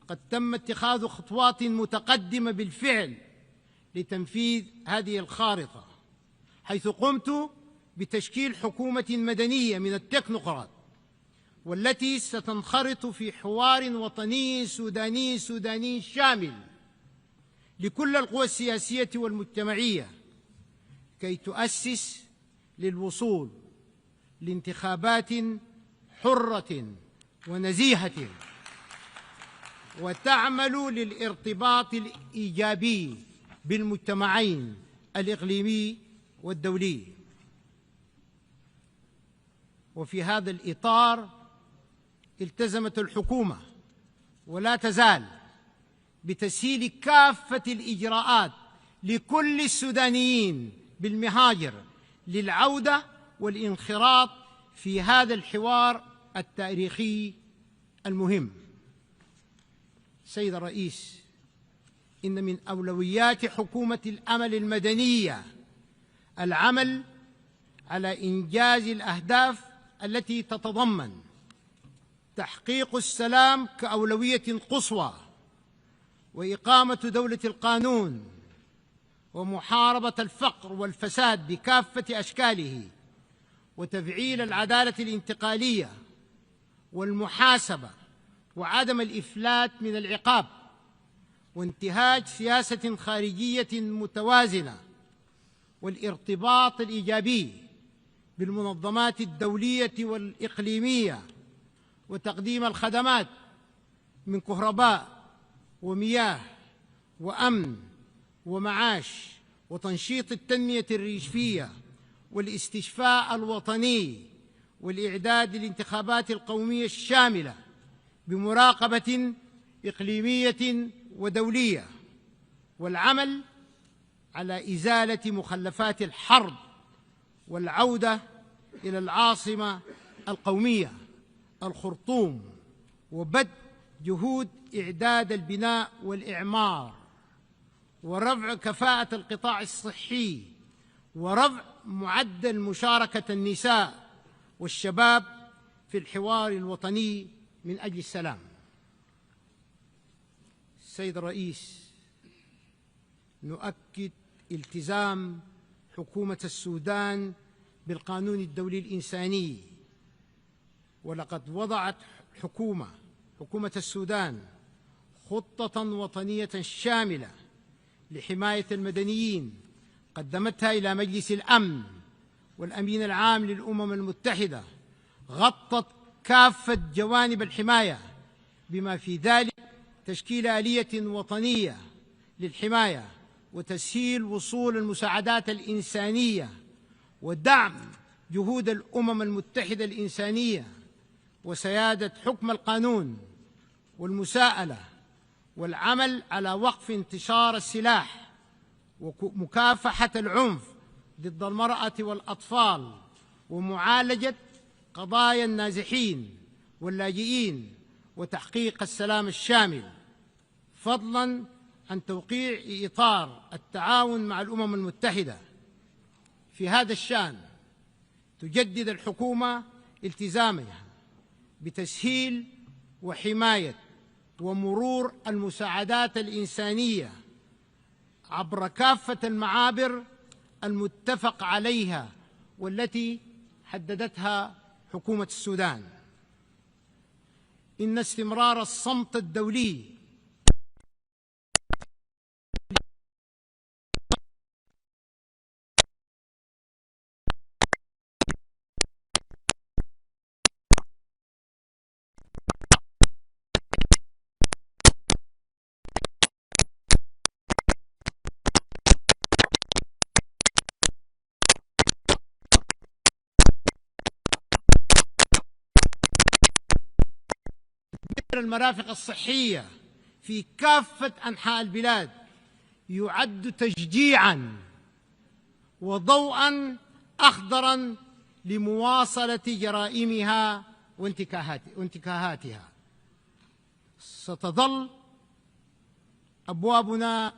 قد تم اتخاذ خطوات متقدمة بالفعل لتنفيذ هذه الخارطة، حيث قمت بتشكيل حكومة مدنية من التكنوقراط، والتي ستنخرط في حوار وطني سوداني شامل لكل القوى السياسية والمجتمعية، كي تؤسس للوصول لانتخابات حرة ونزيهة، وتعمل للارتباط الإيجابي بالمجتمعين الإقليمي والدولي. وفي هذا الإطار التزمت الحكومة ولا تزال بتسهيل كافة الإجراءات لكل السودانيين بالمهاجر للعودة والانخراط في هذا الحوار التاريخي المهم. سيد الرئيس، إن من أولويات حكومة الأمل المدنية العمل على إنجاز الأهداف التي تتضمن تحقيق السلام كأولوية قصوى، وإقامة دولة القانون، ومحاربة الفقر والفساد بكافة أشكاله، وتفعيل العدالة الانتقالية والمحاسبة وعدم الإفلات من العقاب، وانتهاج سياسة خارجية متوازنة، والارتباط الإيجابي بالمنظمات الدولية والإقليمية، وتقديم الخدمات من كهرباء ومياه وأمن ومعاش، وتنشيط التنمية الريفية والاستشفاء الوطني، والإعداد للانتخابات القومية الشاملة بمراقبة إقليمية ودولية، والعمل على إزالة مخلفات الحرب والعودة إلى العاصمة القومية الخرطوم، وبدء جهود إعداد البناء والإعمار، ورفع كفاءة القطاع الصحي ورفع معدل مشاركة النساء والشباب في الحوار الوطني من أجل السلام. السيد الرئيس، نؤكد التزام حكومة السودان بالقانون الدولي الإنساني، ولقد وضعت حكومة السودان خطة وطنية شاملة لحماية المدنيين قدمتها إلى مجلس الأمن والأمين العام للأمم المتحدة، غطت كافة جوانب الحماية بما في ذلك تشكيل آلية وطنية للحماية وتسهيل وصول المساعدات الإنسانية ودعم جهود الأمم المتحدة الإنسانية وسيادة حكم القانون والمساءلة والعمل على وقف انتشار السلاح ومكافحة العنف ضد المرأة والأطفال ومعالجة قضايا النازحين واللاجئين وتحقيق السلام الشامل، فضلاً عن توقيع إطار التعاون مع الأمم المتحدة. في هذا الشأن تجدد الحكومة التزامها بتسهيل وحماية ومرور المساعدات الإنسانية عبر كافة المعابر المتفق عليها والتي حددتها حكومة السودان. إن استمرار الصمت الدولي المرافق الصحية في كافة أنحاء البلاد يعد تشجيعاً وضوءاً أخضراً لمواصلة جرائمها وانتكاهاتها. ستظل أبوابنا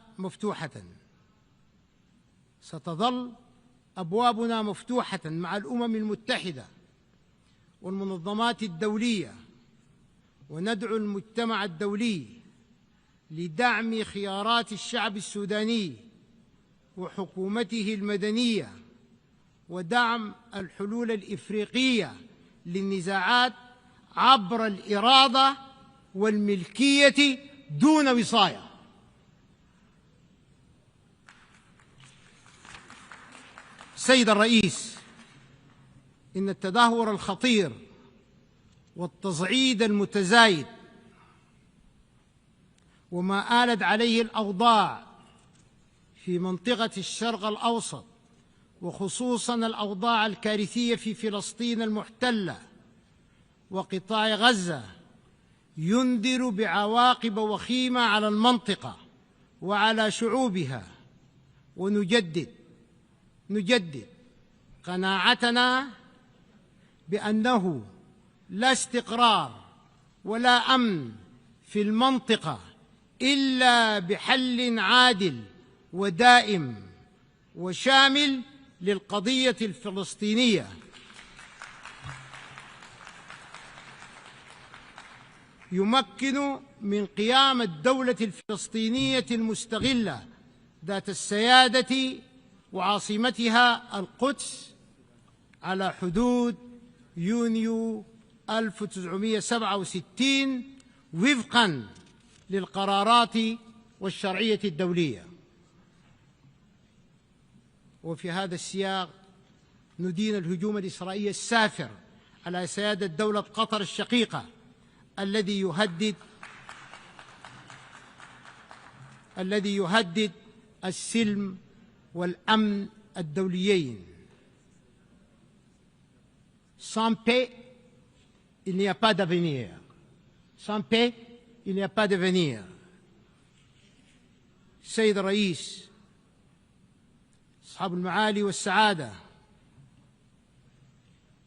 مفتوحة مع الأمم المتحدة والمنظمات الدولية، وندعو المجتمع الدولي لدعم خيارات الشعب السوداني وحكومته المدنية ودعم الحلول الإفريقية للنزاعات عبر الإرادة والملكية دون وصاية. سيد الرئيس، إن التدهور الخطير والتصعيد المتزايد وما آلت عليه الأوضاع في منطقة الشرق الأوسط وخصوصاً الأوضاع الكارثية في فلسطين المحتلة وقطاع غزة ينذر بعواقب وخيمة على المنطقة وعلى شعوبها. ونجدد قناعتنا بأنه لا استقرار ولا أمن في المنطقة إلا بحل عادل ودائم وشامل للقضية الفلسطينية، يمكن من قيام الدولة الفلسطينية المستقلة ذات السيادة وعاصمتها القدس على حدود يونيو 1967 وفقاً للقرارات والشرعية الدولية. وفي هذا السياق ندين الهجوم الإسرائيلي السافر على سيادة دولة قطر الشقيقة الذي يهدد السلم والأمن الدوليين. Sans paix, il n'y a pas d'avenir. Sans paix, il n'y a pas d'avenir. السيد الرئيس، أصحاب المعالي والسعادة،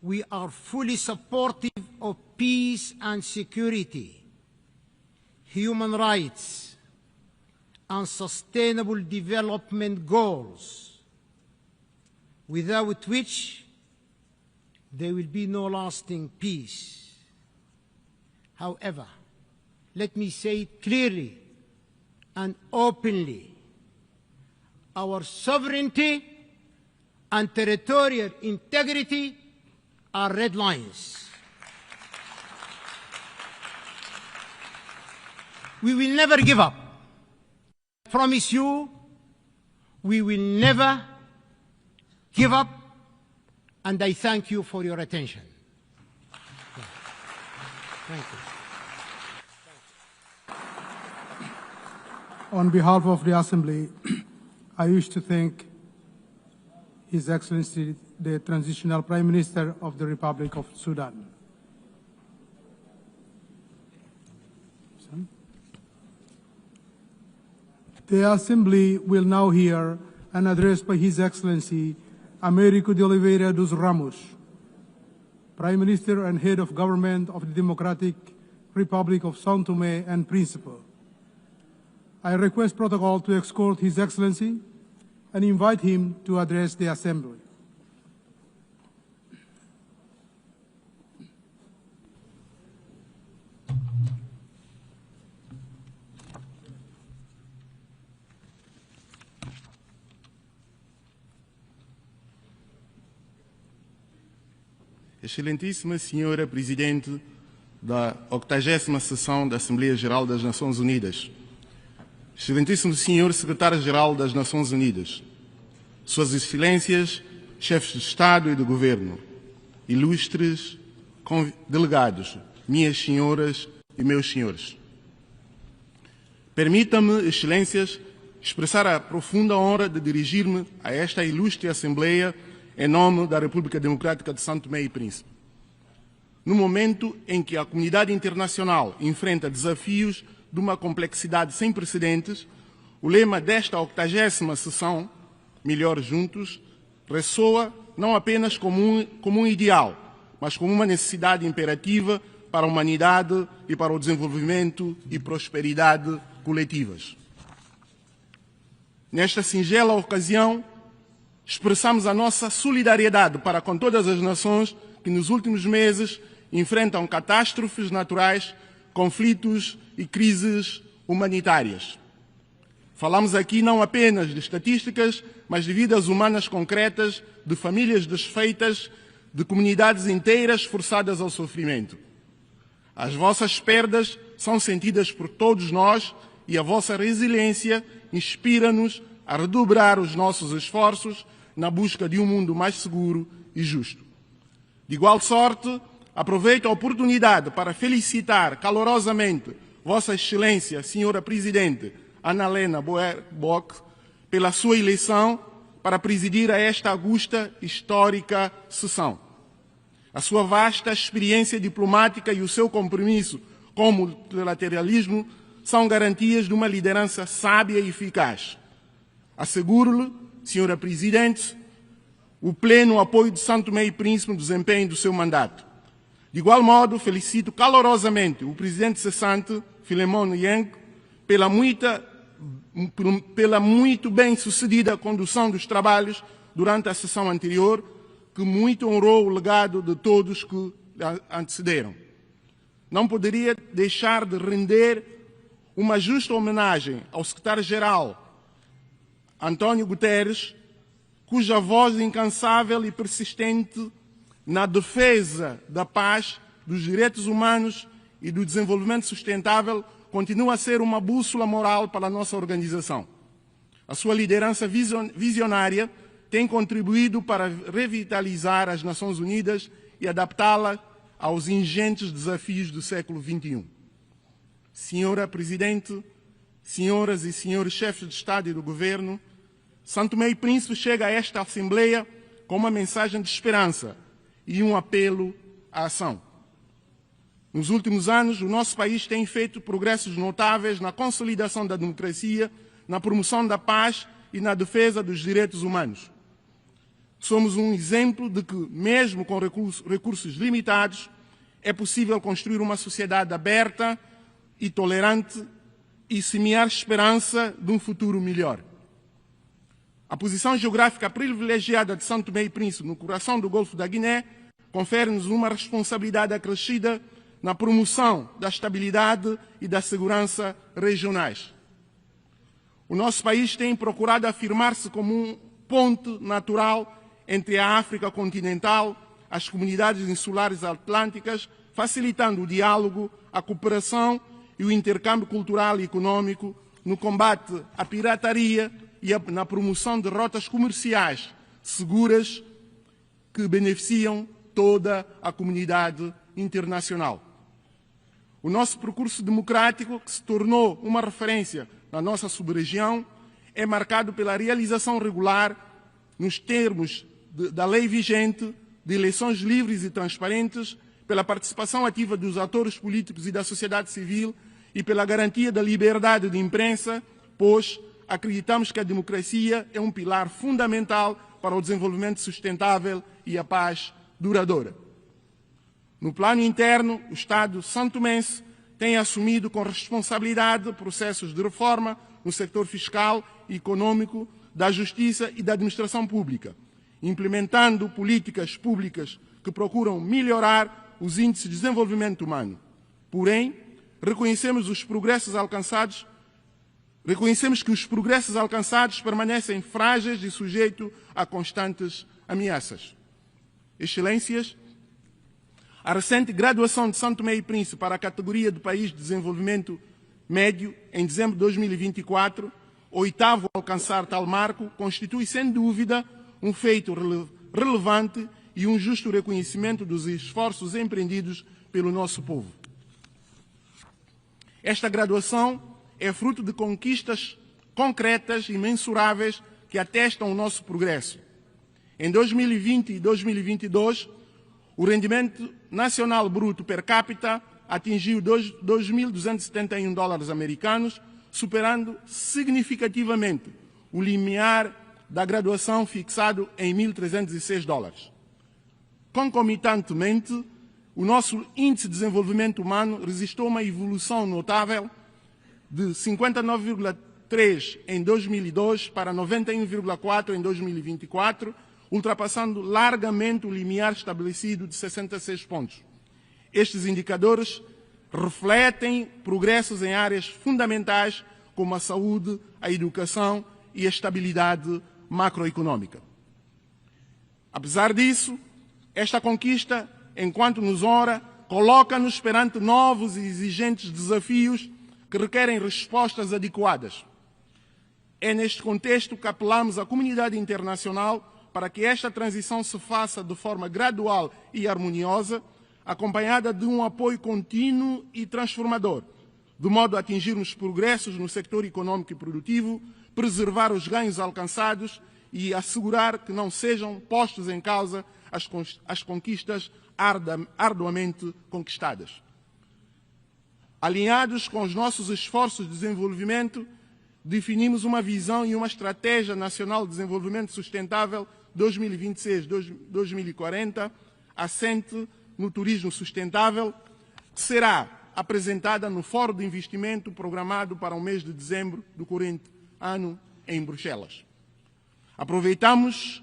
we are fully supportive of peace and security, human rights, and sustainable development goals, without which there will be no lasting peace. However, let me say it clearly and openly, our sovereignty and territorial integrity are red lines. We will never give up. I promise you, we will never give up, and I thank you for your attention. Thank you.
On behalf of the Assembly, I wish to thank His Excellency, the Transitional Prime Minister of the Republic of Sudan. The Assembly will now hear an address by His Excellency Américo de Oliveira dos Ramos, Prime Minister and Head of Government of the Democratic Republic of São Tomé and Príncipe. I request protocol to escort His Excellency and invite him to address the Assembly.
Excelentíssima Senhora Presidente da 80ª Sessão da Assembleia Geral das Nações Unidas, Excelentíssimo Senhor Secretário-Geral das Nações Unidas, Suas Excelências, Chefes de Estado e de Governo, ilustres delegados, minhas senhoras e meus senhores. Permita-me, Excelências, expressar a profunda honra de dirigir-me a esta ilustre Assembleia em nome da República Democrática de São Tomé e Príncipe. No momento em que a comunidade internacional enfrenta desafios de uma complexidade sem precedentes, o lema desta 80ª sessão, Melhor Juntos, ressoa não apenas como um ideal, mas como uma necessidade imperativa para a humanidade e para o desenvolvimento e prosperidade coletivas. Nesta singela ocasião, expressamos a nossa solidariedade para com todas as nações que nos últimos meses enfrentam catástrofes naturais, conflitos e crises humanitárias. Falamos aqui não apenas de estatísticas, mas de vidas humanas concretas, de famílias desfeitas, de comunidades inteiras forçadas ao sofrimento. As vossas perdas são sentidas por todos nós e a vossa resiliência inspira-nos a redobrar os nossos esforços na busca de um mundo mais seguro e justo. De igual sorte, aproveito a oportunidade para felicitar calorosamente Vossa Excelência, Senhora Presidente Ana Helena Bock, pela sua eleição para presidir a esta augusta histórica sessão. A sua vasta experiência diplomática e o seu compromisso com o multilateralismo são garantias de uma liderança sábia e eficaz. Asseguro-lhe, Senhora Presidente, o pleno apoio de São Tomé e Príncipe no desempenho do seu mandato. De igual modo, felicito calorosamente o Presidente cessante, Filemon Yang, pela muito bem-sucedida condução dos trabalhos durante a sessão anterior, que muito honrou o legado de todos que antecederam. Não poderia deixar de render uma justa homenagem ao Secretário-Geral António Guterres, cuja voz incansável e persistente na defesa da paz, dos direitos humanos e do desenvolvimento sustentável continua a ser uma bússola moral para a nossa organização. A sua liderança visionária tem contribuído para revitalizar as Nações Unidas e adaptá-la aos ingentes desafios do século XXI. Senhora Presidente, senhoras e senhores chefes de Estado e do Governo, São Tomé e Príncipe chega a esta Assembleia com uma mensagem de esperança e um apelo à ação. Nos últimos anos, o nosso país tem feito progressos notáveis na consolidação da democracia, na promoção da paz e na defesa dos direitos humanos. Somos um exemplo de que, mesmo com recursos limitados, é possível construir uma sociedade aberta e tolerante e semear esperança de um futuro melhor. A posição geográfica privilegiada de São Tomé e Príncipe, no coração do Golfo da Guiné, confere-nos uma responsabilidade acrescida na promoção da estabilidade e da segurança regionais. O nosso país tem procurado afirmar-se como um ponte natural entre a África continental, as comunidades insulares atlânticas, facilitando o diálogo, a cooperação e o intercâmbio cultural e econômico no combate à pirataria e na promoção de rotas comerciais seguras que beneficiam toda a comunidade internacional. O nosso percurso democrático, que se tornou uma referência na nossa sub-região, é marcado pela realização regular, nos termos da lei vigente, de eleições livres e transparentes, pela participação ativa dos atores políticos e da sociedade civil e pela garantia da liberdade de imprensa, pois acreditamos que a democracia é um pilar fundamental para o desenvolvimento sustentável e a paz duradoura. No plano interno, o Estado santomense tem assumido com responsabilidade processos de reforma no setor fiscal e econômico, da justiça e da administração pública, implementando políticas públicas que procuram melhorar os índices de desenvolvimento humano. Porém, reconhecemos que os progressos alcançados permanecem frágeis e sujeitos a constantes ameaças. Excelências, a recente graduação de São Tomé e Príncipe para a categoria de País de Desenvolvimento Médio, em dezembro de 2024, oitavo a alcançar tal marco, constitui sem dúvida um feito relevante e um justo reconhecimento dos esforços empreendidos pelo nosso povo. Esta graduação é fruto de conquistas concretas e mensuráveis que atestam o nosso progresso. Em 2020 e 2022, o rendimento nacional bruto per capita atingiu 2.271 dólares americanos, superando significativamente o limiar da graduação fixado em 1.306 dólares. Concomitantemente, o nosso índice de desenvolvimento humano registrou uma evolução notável de 59,3 em 2002 para 91,4 em 2024, ultrapassando largamente o limiar estabelecido de 66 pontos. Estes indicadores refletem progressos em áreas fundamentais como a saúde, a educação e a estabilidade macroeconômica. Apesar disso, esta conquista, enquanto nos honra, coloca-nos perante novos e exigentes desafios que requerem respostas adequadas. É neste contexto que apelamos à comunidade internacional para que esta transição se faça de forma gradual e harmoniosa, acompanhada de um apoio contínuo e transformador, de modo a atingirmos progressos no sector econômico e produtivo, preservar os ganhos alcançados e assegurar que não sejam postos em causa as conquistas arduamente conquistadas. Alinhados com os nossos esforços de desenvolvimento, definimos uma visão e uma estratégia nacional de desenvolvimento sustentável 2026-2040, assente no turismo sustentável, que será apresentada no Fórum de Investimento programado para o mês de dezembro do corrente ano em Bruxelas. Aproveitamos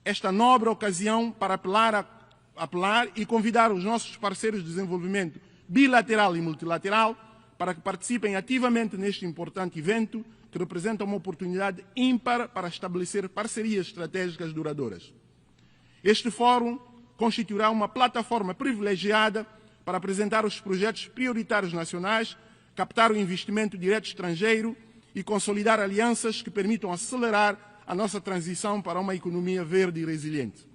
esta nobre ocasião para apelar e convidar os nossos parceiros de desenvolvimento bilateral e multilateral para que participem ativamente neste importante evento, que representa uma oportunidade ímpar para estabelecer parcerias estratégicas duradouras. Este fórum constituirá uma plataforma privilegiada para apresentar os projetos prioritários nacionais, captar o investimento direto estrangeiro e consolidar alianças que permitam acelerar a nossa transição para uma economia verde e resiliente.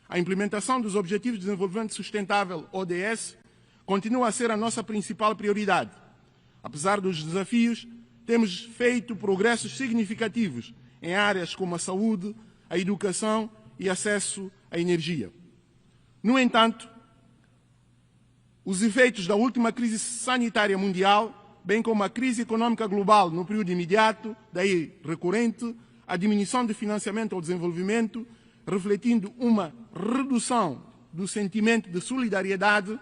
A implementação dos Objetivos de Desenvolvimento Sustentável, ODS, continua a ser a nossa principal prioridade. Apesar dos desafios, temos feito progressos significativos em áreas como a saúde, a educação e acesso à energia. No entanto, os efeitos da última crise sanitária mundial, bem como a crise econômica global no período imediato, daí recorrente, a diminuição de financiamento ao desenvolvimento, refletindo uma redução do sentimento de solidariedade,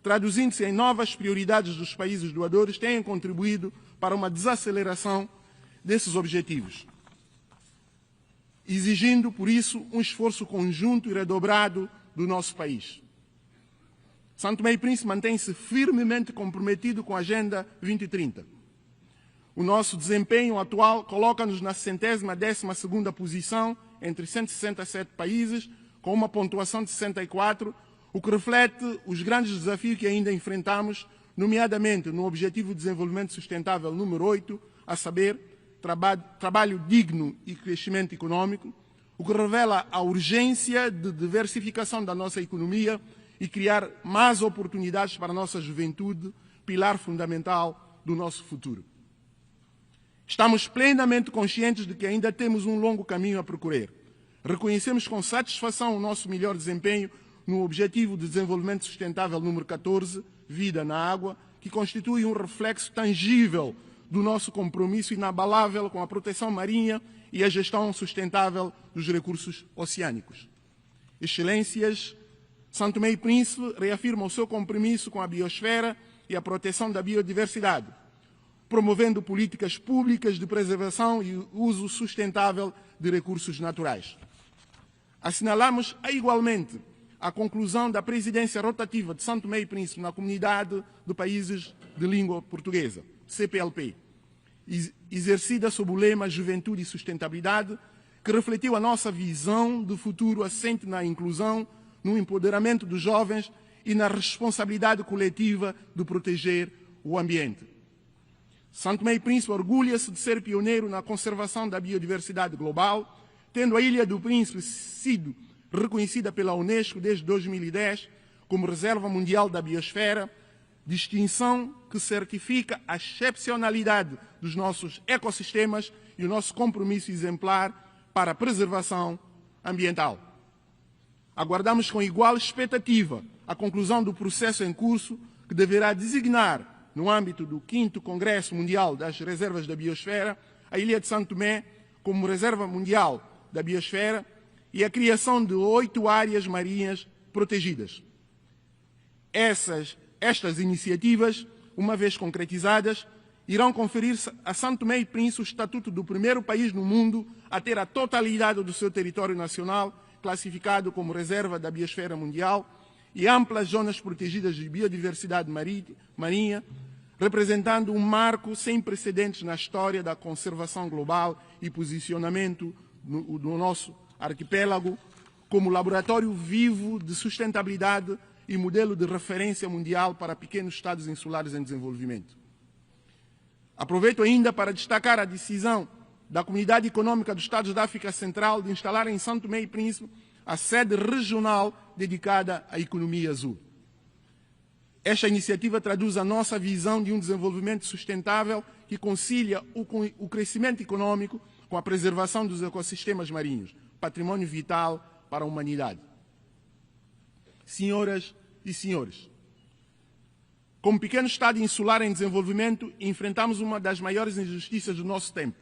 traduzindo-se em novas prioridades dos países doadores, têm contribuído para uma desaceleração desses objetivos, exigindo, por isso, um esforço conjunto e redobrado do nosso país. São Tomé e Príncipe mantém-se firmemente comprometido com a Agenda 2030. O nosso desempenho atual coloca-nos na 112ª posição entre 167 países, com uma pontuação de 64, o que reflete os grandes desafios que ainda enfrentamos, nomeadamente no Objetivo de Desenvolvimento Sustentável número 8, a saber, trabalho digno e crescimento econômico, o que revela a urgência de diversificação da nossa economia e criar mais oportunidades para a nossa juventude, pilar fundamental do nosso futuro. Estamos plenamente conscientes de que ainda temos um longo caminho a percorrer. Reconhecemos com satisfação o nosso melhor desempenho no Objetivo de Desenvolvimento Sustentável número 14, Vida na Água, que constitui um reflexo tangível do nosso compromisso inabalável com a proteção marinha e a gestão sustentável dos recursos oceânicos. Excelências, São Tomé e Príncipe reafirma o seu compromisso com a biosfera e a proteção da biodiversidade, promovendo políticas públicas de preservação e uso sustentável de recursos naturais. Assinalamos igualmente a conclusão da presidência rotativa de São Tomé e Príncipe na Comunidade de Países de Língua Portuguesa, CPLP, exercida sob o lema Juventude e Sustentabilidade, que refletiu a nossa visão de futuro assente na inclusão, no empoderamento dos jovens e na responsabilidade coletiva de proteger o ambiente. São Tomé e Príncipe orgulha-se de ser pioneiro na conservação da biodiversidade global, tendo a Ilha do Príncipe sido reconhecida pela Unesco desde 2010 como Reserva Mundial da Biosfera, distinção que certifica a excepcionalidade dos nossos ecossistemas e o nosso compromisso exemplar para a preservação ambiental. Aguardamos com igual expectativa a conclusão do processo em curso, que deverá designar, no âmbito do 5º Congresso Mundial das Reservas da Biosfera, a Ilha de São Tomé como Reserva Mundial da Biosfera e a criação de 8 áreas marinhas protegidas. Estas iniciativas, uma vez concretizadas, irão conferir a São Tomé e Príncipe o estatuto do primeiro país no mundo a ter a totalidade do seu território nacional classificado como Reserva da Biosfera Mundial e amplas zonas protegidas de biodiversidade marinha, representando um marco sem precedentes na história da conservação global e posicionamento do nosso arquipélago como laboratório vivo de sustentabilidade e modelo de referência mundial para pequenos estados insulares em desenvolvimento. Aproveito ainda para destacar a decisão da Comunidade Econômica dos Estados da África Central de instalar em São Tomé e Príncipe a sede regional dedicada à economia azul. Esta iniciativa traduz a nossa visão de um desenvolvimento sustentável que concilia o crescimento econômico com a preservação dos ecossistemas marinhos, patrimônio vital para a humanidade. Senhoras e senhores, como pequeno Estado insular em desenvolvimento, enfrentamos uma das maiores injustiças do nosso tempo.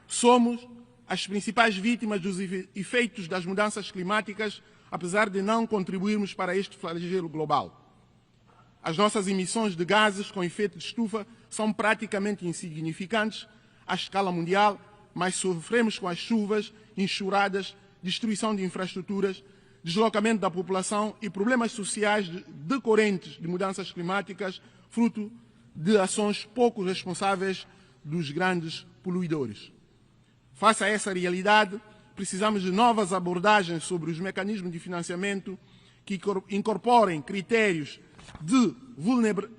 Somos as principais vítimas dos efeitos das mudanças climáticas, apesar de não contribuirmos para este flagelo global. As nossas emissões de gases com efeito de estufa são praticamente insignificantes à escala mundial, mas sofremos com as chuvas, enxurradas, destruição de infraestruturas, deslocamento da população e problemas sociais decorrentes de mudanças climáticas, fruto de ações pouco responsáveis dos grandes poluidores. Face a essa realidade, precisamos de novas abordagens sobre os mecanismos de financiamento que incorporem critérios de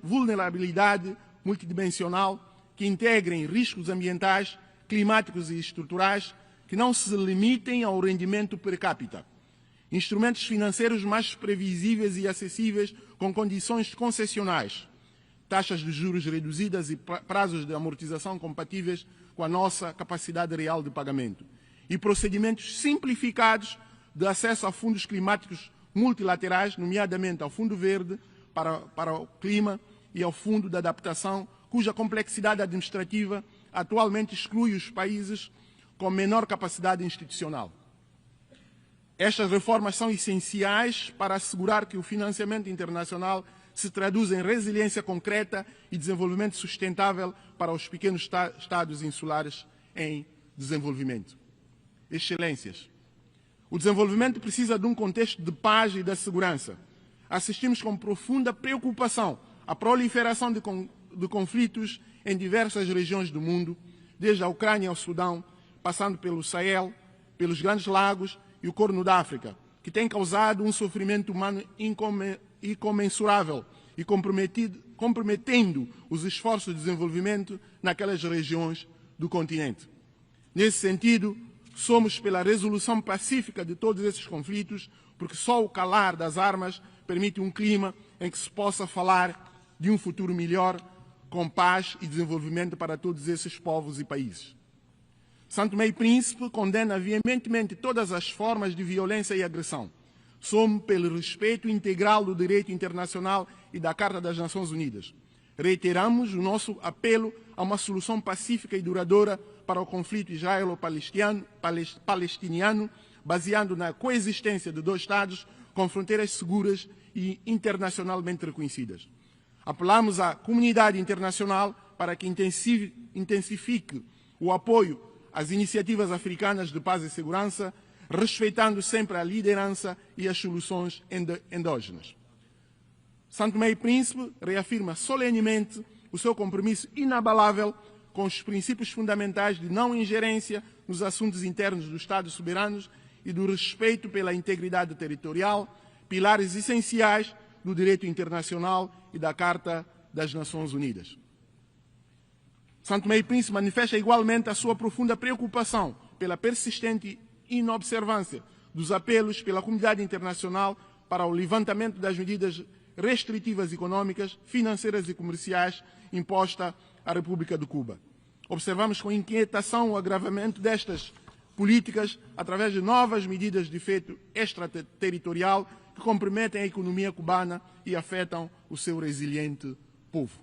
vulnerabilidade multidimensional, que integrem riscos ambientais, climáticos e estruturais, que não se limitem ao rendimento per capita. Instrumentos financeiros mais previsíveis e acessíveis com condições concessionais, taxas de juros reduzidas e prazos de amortização compatíveis com a nossa capacidade real de pagamento. E procedimentos simplificados de acesso a fundos climáticos multilaterais, nomeadamente ao Fundo Verde para o Clima e ao Fundo de Adaptação, cuja complexidade administrativa atualmente exclui os países com menor capacidade institucional. Estas reformas são essenciais para assegurar que o financiamento internacional se traduz em resiliência concreta e desenvolvimento sustentável para os pequenos estados insulares em desenvolvimento. Excelências, o desenvolvimento precisa de um contexto de paz e de segurança. Assistimos com profunda preocupação à proliferação de conflitos em diversas regiões do mundo, desde a Ucrânia ao Sudão, passando pelo Sahel, pelos Grandes Lagos e o Corno da África, que tem causado um sofrimento humano incomensurável e comprometendo os esforços de desenvolvimento naquelas regiões do continente. Nesse sentido, somos pela resolução pacífica de todos esses conflitos, porque só o calar das armas permite um clima em que se possa falar de um futuro melhor, com paz e desenvolvimento para todos esses povos e países. São Tomé e Príncipe condena veementemente todas as formas de violência e agressão. Somos pelo respeito integral do direito internacional e da Carta das Nações Unidas. Reiteramos o nosso apelo a uma solução pacífica e duradoura para o conflito israelo-palestiniano, baseado na coexistência de dois Estados com fronteiras seguras e internacionalmente reconhecidas. Apelamos à comunidade internacional para que intensifique o apoio às iniciativas africanas de paz e segurança, respeitando sempre a liderança e as soluções endógenas. São Tomé e Príncipe reafirma solenemente o seu compromisso inabalável com os princípios fundamentais de não ingerência nos assuntos internos dos Estados soberanos e do respeito pela integridade territorial, pilares essenciais do direito internacional e da Carta das Nações Unidas. São Tomé e Príncipe manifesta igualmente a sua profunda preocupação pela persistente inobservância dos apelos pela comunidade internacional para o levantamento das medidas restritivas econômicas, financeiras e comerciais imposta à República de Cuba. Observamos com inquietação o agravamento destas políticas através de novas medidas de efeito extraterritorial que comprometem a economia cubana e afetam o seu resiliente povo.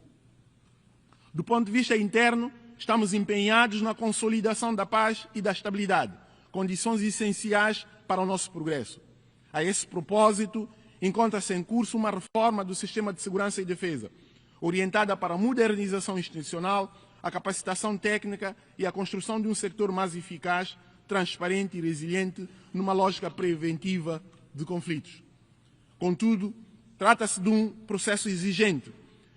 Do ponto de vista interno, estamos empenhados na consolidação da paz e da estabilidade, condições essenciais para o nosso progresso. A esse propósito, encontra-se em curso uma reforma do sistema de segurança e defesa, orientada para a modernização institucional, a capacitação técnica e a construção de um setor mais eficaz, transparente e resiliente numa lógica preventiva de conflitos. Contudo, trata-se de um processo exigente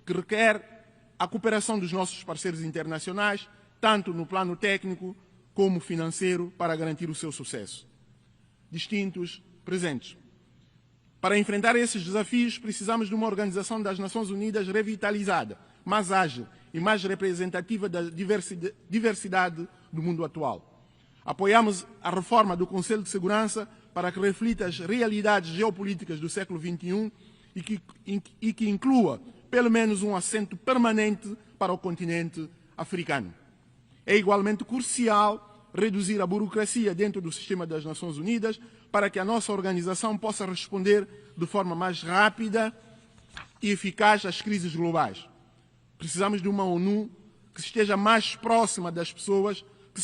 que requer a cooperação dos nossos parceiros internacionais, tanto no plano técnico como financeiro, para garantir o seu sucesso. Distintos presentes. Para enfrentar esses desafios, precisamos de uma Organização das Nações Unidas revitalizada, mais ágil e mais representativa da diversidade do mundo atual. Apoiamos a reforma do Conselho de Segurança para que reflita as realidades geopolíticas do século XXI e que inclua pelo menos um assento permanente para o continente africano. É igualmente crucial reduzir a burocracia dentro do sistema das Nações Unidas para que a nossa organização possa responder de forma mais rápida e eficaz às crises globais. Precisamos de uma ONU que esteja mais próxima das pessoas, que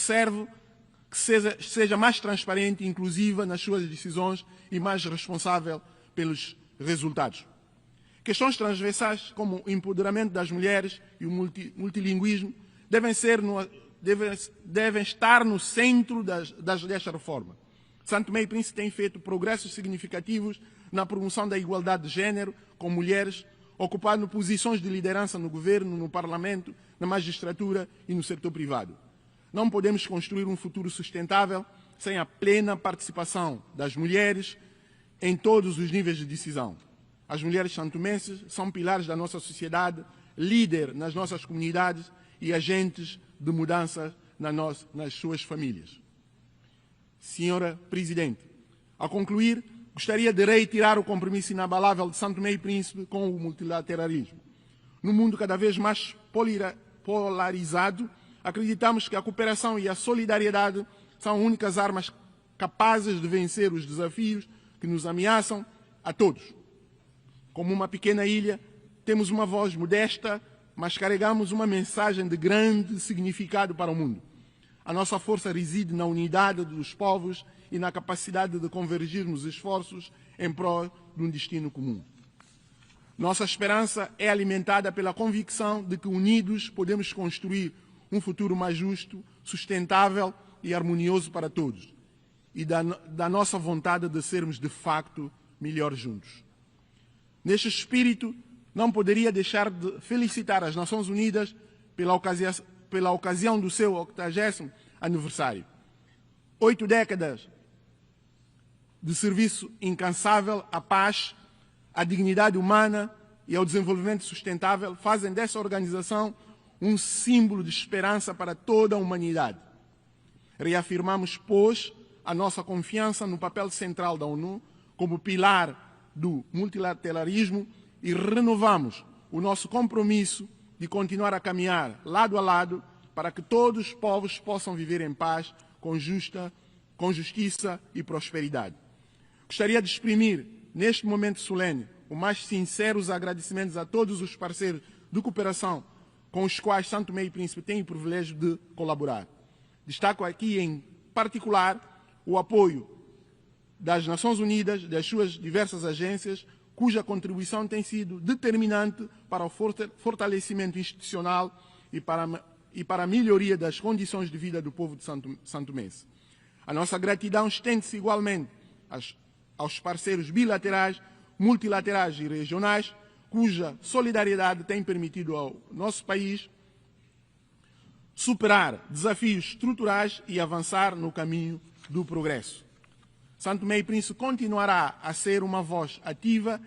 seja mais transparente e inclusiva nas suas decisões e mais responsável pelos resultados. Questões transversais como o empoderamento das mulheres e o multilinguismo devem estar no centro desta reforma. São Tomé e Príncipe tem feito progressos significativos na promoção da igualdade de género com mulheres, ocupando posições de liderança no governo, no parlamento, na magistratura e no setor privado. Não podemos construir um futuro sustentável sem a plena participação das mulheres em todos os níveis de decisão. As mulheres santomenses são pilares da nossa sociedade, líder nas nossas comunidades e agentes de mudança nas suas famílias. Senhora Presidente, ao concluir, gostaria de reiterar o compromisso inabalável de São Tomé e Príncipe com o multilateralismo. No mundo cada vez mais polarizado, acreditamos que a cooperação e a solidariedade são únicas armas capazes de vencer os desafios que nos ameaçam a todos. Como uma pequena ilha, temos uma voz modesta, mas carregamos uma mensagem de grande significado para o mundo. A nossa força reside na unidade dos povos e na capacidade de convergir nos esforços em prol de um destino comum. Nossa esperança é alimentada pela convicção de que unidos podemos construir um futuro mais justo, sustentável e harmonioso para todos, e da nossa vontade de sermos de facto melhores juntos. Neste espírito, não poderia deixar de felicitar as Nações Unidas pela ocasião do seu 80º aniversário. 8 décadas de serviço incansável à paz, à dignidade humana e ao desenvolvimento sustentável fazem dessa organização um símbolo de esperança para toda a humanidade. Reafirmamos, pois, a nossa confiança no papel central da ONU como pilar do multilateralismo e renovamos o nosso compromisso de continuar a caminhar lado a lado para que todos os povos possam viver em paz, com justiça e prosperidade. Gostaria de exprimir, neste momento solene, os mais sinceros agradecimentos a todos os parceiros de cooperação com os quais São Tomé e Príncipe tem o privilégio de colaborar. Destaco aqui, em particular, o apoio das Nações Unidas, das suas diversas agências, cuja contribuição tem sido determinante para o fortalecimento institucional e para a melhoria das condições de vida do povo de São Tomé. A nossa gratidão estende-se igualmente aos parceiros bilaterais, multilaterais e regionais, cuja solidariedade tem permitido ao nosso país superar desafios estruturais e avançar no caminho do progresso. São Tomé e Príncipe continuará a ser uma voz ativa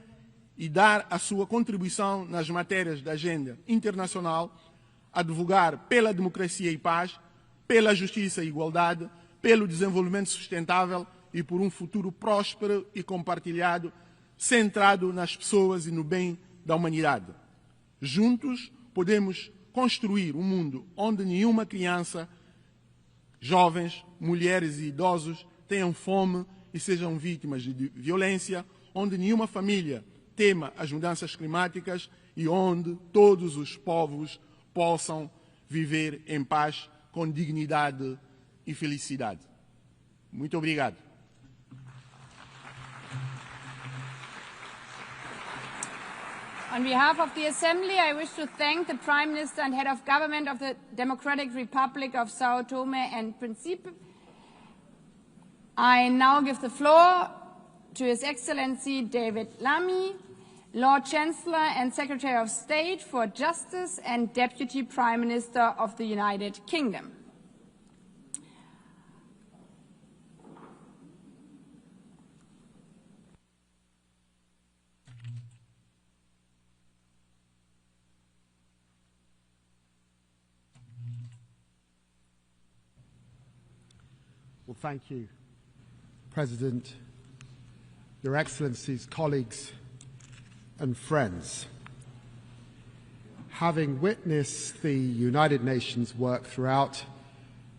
e dar a sua contribuição nas matérias da agenda internacional, advogar pela democracia e paz, pela justiça e igualdade, pelo desenvolvimento sustentável e por um futuro próspero e compartilhado, centrado nas pessoas e no bem da humanidade. Juntos podemos construir um mundo onde nenhuma criança, jovens, mulheres e idosos tenham fome e sejam vítimas de violência, onde nenhuma família tema as mudanças climáticas e onde todos os povos possam viver em paz, com dignidade e felicidade. Muito obrigado.
On behalf of the Assembly, I wish to thank the Prime Minister and Head of Government of the Democratic Republic of Sao Tome and Principe. I now give the floor to His Excellency David Lammy, Lord Chancellor and Secretary of State for Justice and Deputy Prime Minister of the United Kingdom.
Well, thank you, President, Your Excellencies, colleagues and friends. Having witnessed the United Nations work throughout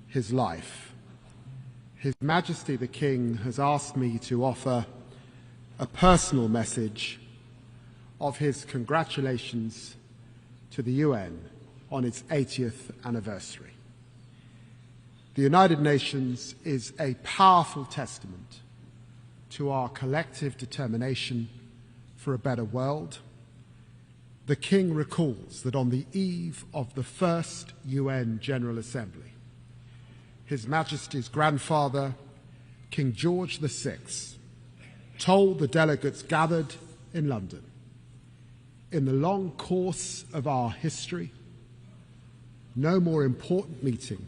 his life, His Majesty the King has asked me to offer a personal message of his congratulations to the UN on its 80th anniversary. The United Nations is a powerful testament to our collective determination for a better world. The King recalls that on the eve of the first UN General Assembly, His Majesty's grandfather, King George VI, told the delegates gathered in London, "In the long course of our history, no more important meeting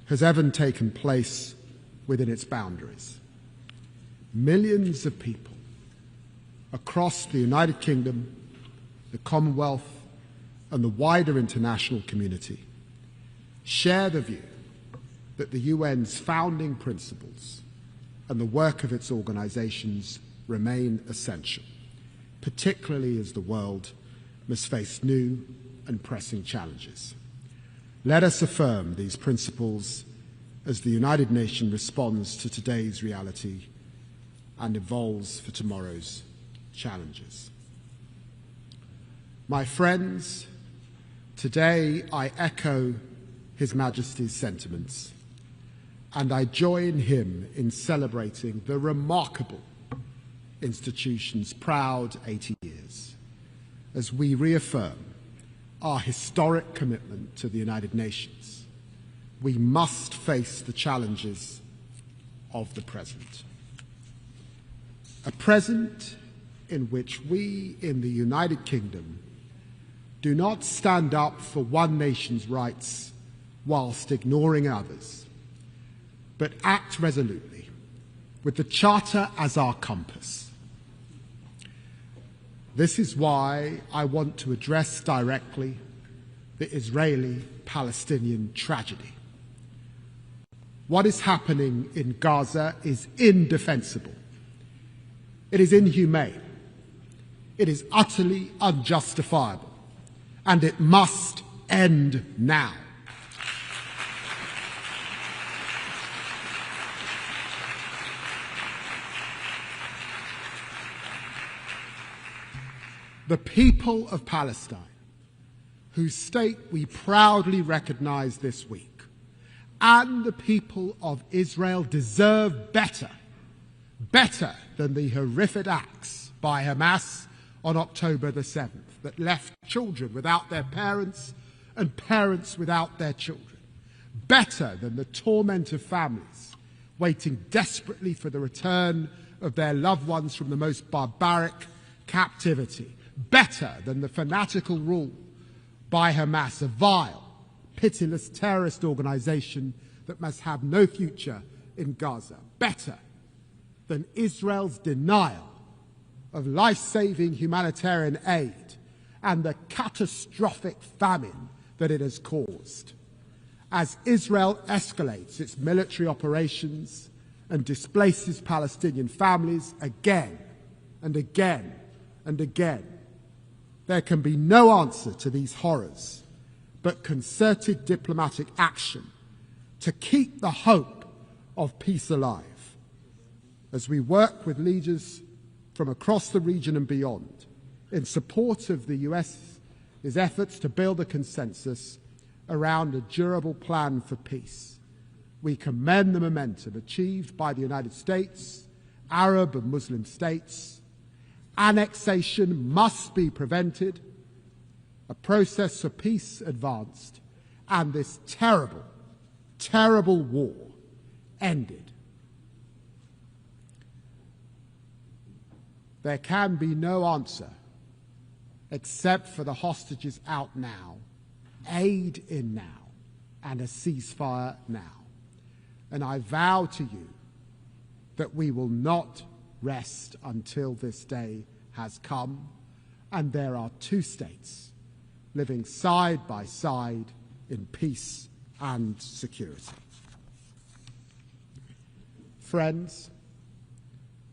has ever taken place within its boundaries. Millions of people across the United Kingdom, the Commonwealth, and the wider international community share the view that the UN's founding principles and the work of its organizations remain essential, particularly as the world must face new and pressing challenges. Let us affirm these principles as the United Nations responds to today's reality and evolves for tomorrow's challenges." My friends, today I echo His Majesty's sentiments, and I join him in celebrating the remarkable institution's proud 80 years. as we reaffirm our historic commitment to the United Nations. We must face the challenges of the present. A present in which we in the United Kingdom do not stand up for one nation's rights whilst ignoring others, but act resolutely with the Charter as our compass. This is why I want to address directly the Israeli-Palestinian tragedy. What is happening in Gaza is indefensible. It is inhumane. It is utterly unjustifiable. And it must end now. The people of Palestine, whose state we proudly recognize this week, and the people of Israel deserve better than the horrific acts by Hamas on October the 7th that left children without their parents and parents without their children. Better than the torment of families waiting desperately for the return of their loved ones from the most barbaric captivity. Better than the fanatical rule by Hamas, a vile, pitiless terrorist organization that must have no future in Gaza. Better than Israel's denial of life-saving humanitarian aid and the catastrophic famine that it has caused. As Israel escalates its military operations and displaces Palestinian families again and again and again, there can be no answer to these horrors but concerted diplomatic action to keep the hope of peace alive. As we work with leaders from across the region and beyond in support of the US's efforts to build a consensus around a durable plan for peace, we commend the momentum achieved by the United States, Arab and Muslim states. Annexation must be prevented, a process for peace advanced, and this terrible, terrible war ended. There can be no answer except for the hostages out now, aid in now, and a ceasefire now. And I vow to you that we will not rest until this day has come, and there are two states living side by side in peace and security. Friends,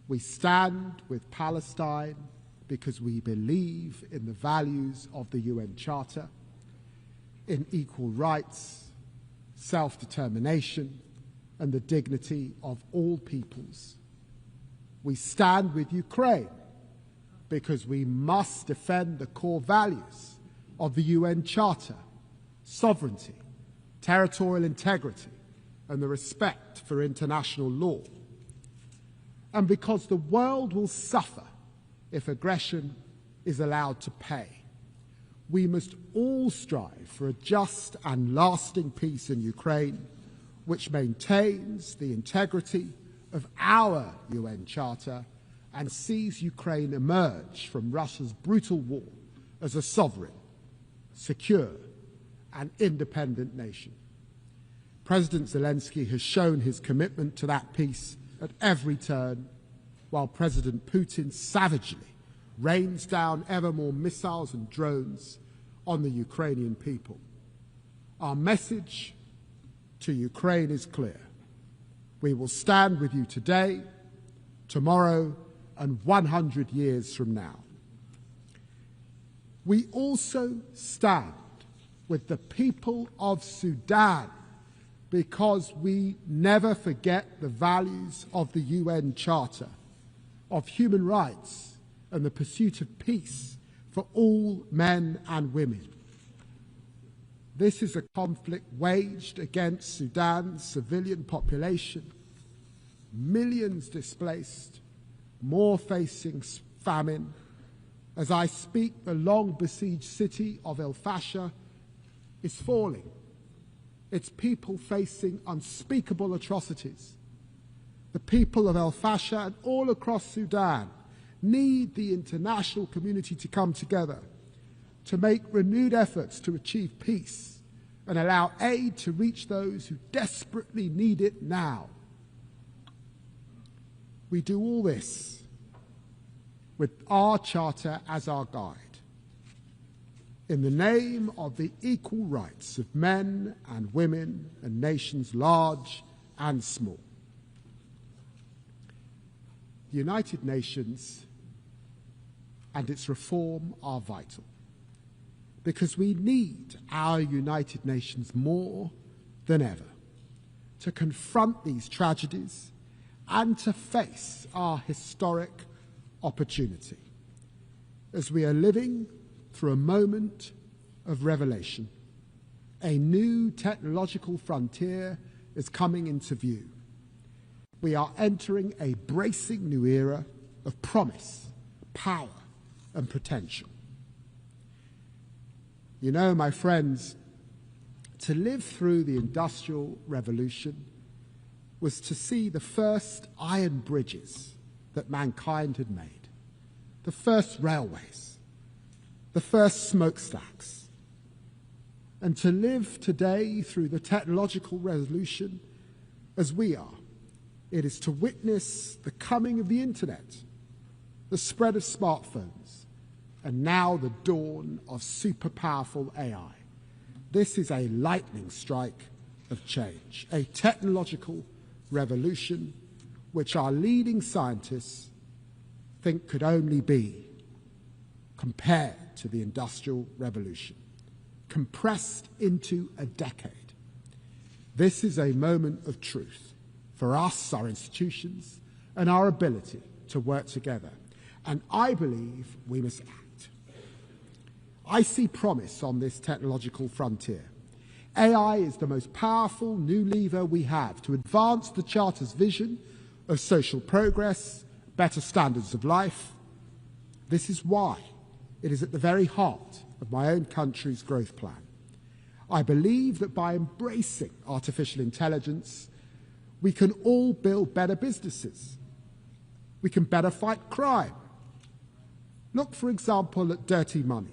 we stand with Palestine because we believe in the values of the UN Charter, in equal rights, self-determination, and the dignity of all peoples. We stand with Ukraine because we must defend the core values of the UN Charter: sovereignty, territorial integrity, and the respect for international law. And because the world will suffer if aggression is allowed to pay. We must all strive for a just and lasting peace in Ukraine, which maintains the integrity of our UN Charter and sees Ukraine emerge from Russia's brutal war as a sovereign, secure, and independent nation. President Zelensky has shown his commitment to that peace at every turn, while President Putin savagely rains down ever more missiles and drones on the Ukrainian people. Our message to Ukraine is clear. We will stand with you today, tomorrow, and 100 years from now. We also stand with the people of Sudan because we never forget the values of the UN Charter, of human rights, and the pursuit of peace for all men and women. This is a conflict waged against Sudan's civilian population, millions displaced, more facing famine, As I speak, the long-besieged city of El Fasher is falling, its people facing unspeakable atrocities. The people of El Fasher and all across Sudan need the international community to come together to make renewed efforts to achieve peace and allow aid to reach those who desperately need it now. We do all this with our charter as our guide, in the name of the equal rights of men and women and nations large and small. The United Nations and its reform are vital, because we need our United Nations more than ever to confront these tragedies and to face our historic opportunity as we are living through a moment of revelation. A new technological frontier is coming into view. We are entering a bracing new era of promise, power, and potential. You know, my friends, to live through the Industrial Revolution was to see the first iron bridges that mankind had made, the first railways, the first smokestacks. And to live today through the technological revolution as we are, it is to witness the coming of the internet, the spread of smartphones, and now the dawn of super powerful AI. This is a lightning strike of change, a technological revolution which our leading scientists think could only be compared to the Industrial Revolution, compressed into a decade. This is a moment of truth for us, our institutions, and our ability to work together. And I believe we must act. I see promise on this technological frontier. AI is the most powerful new lever we have to advance the Charter's vision of social progress, better standards of life. This is why it is at the very heart of my own country's growth plan. I believe that by embracing artificial intelligence, we can all build better businesses. We can better fight crime. Look, for example, at dirty money.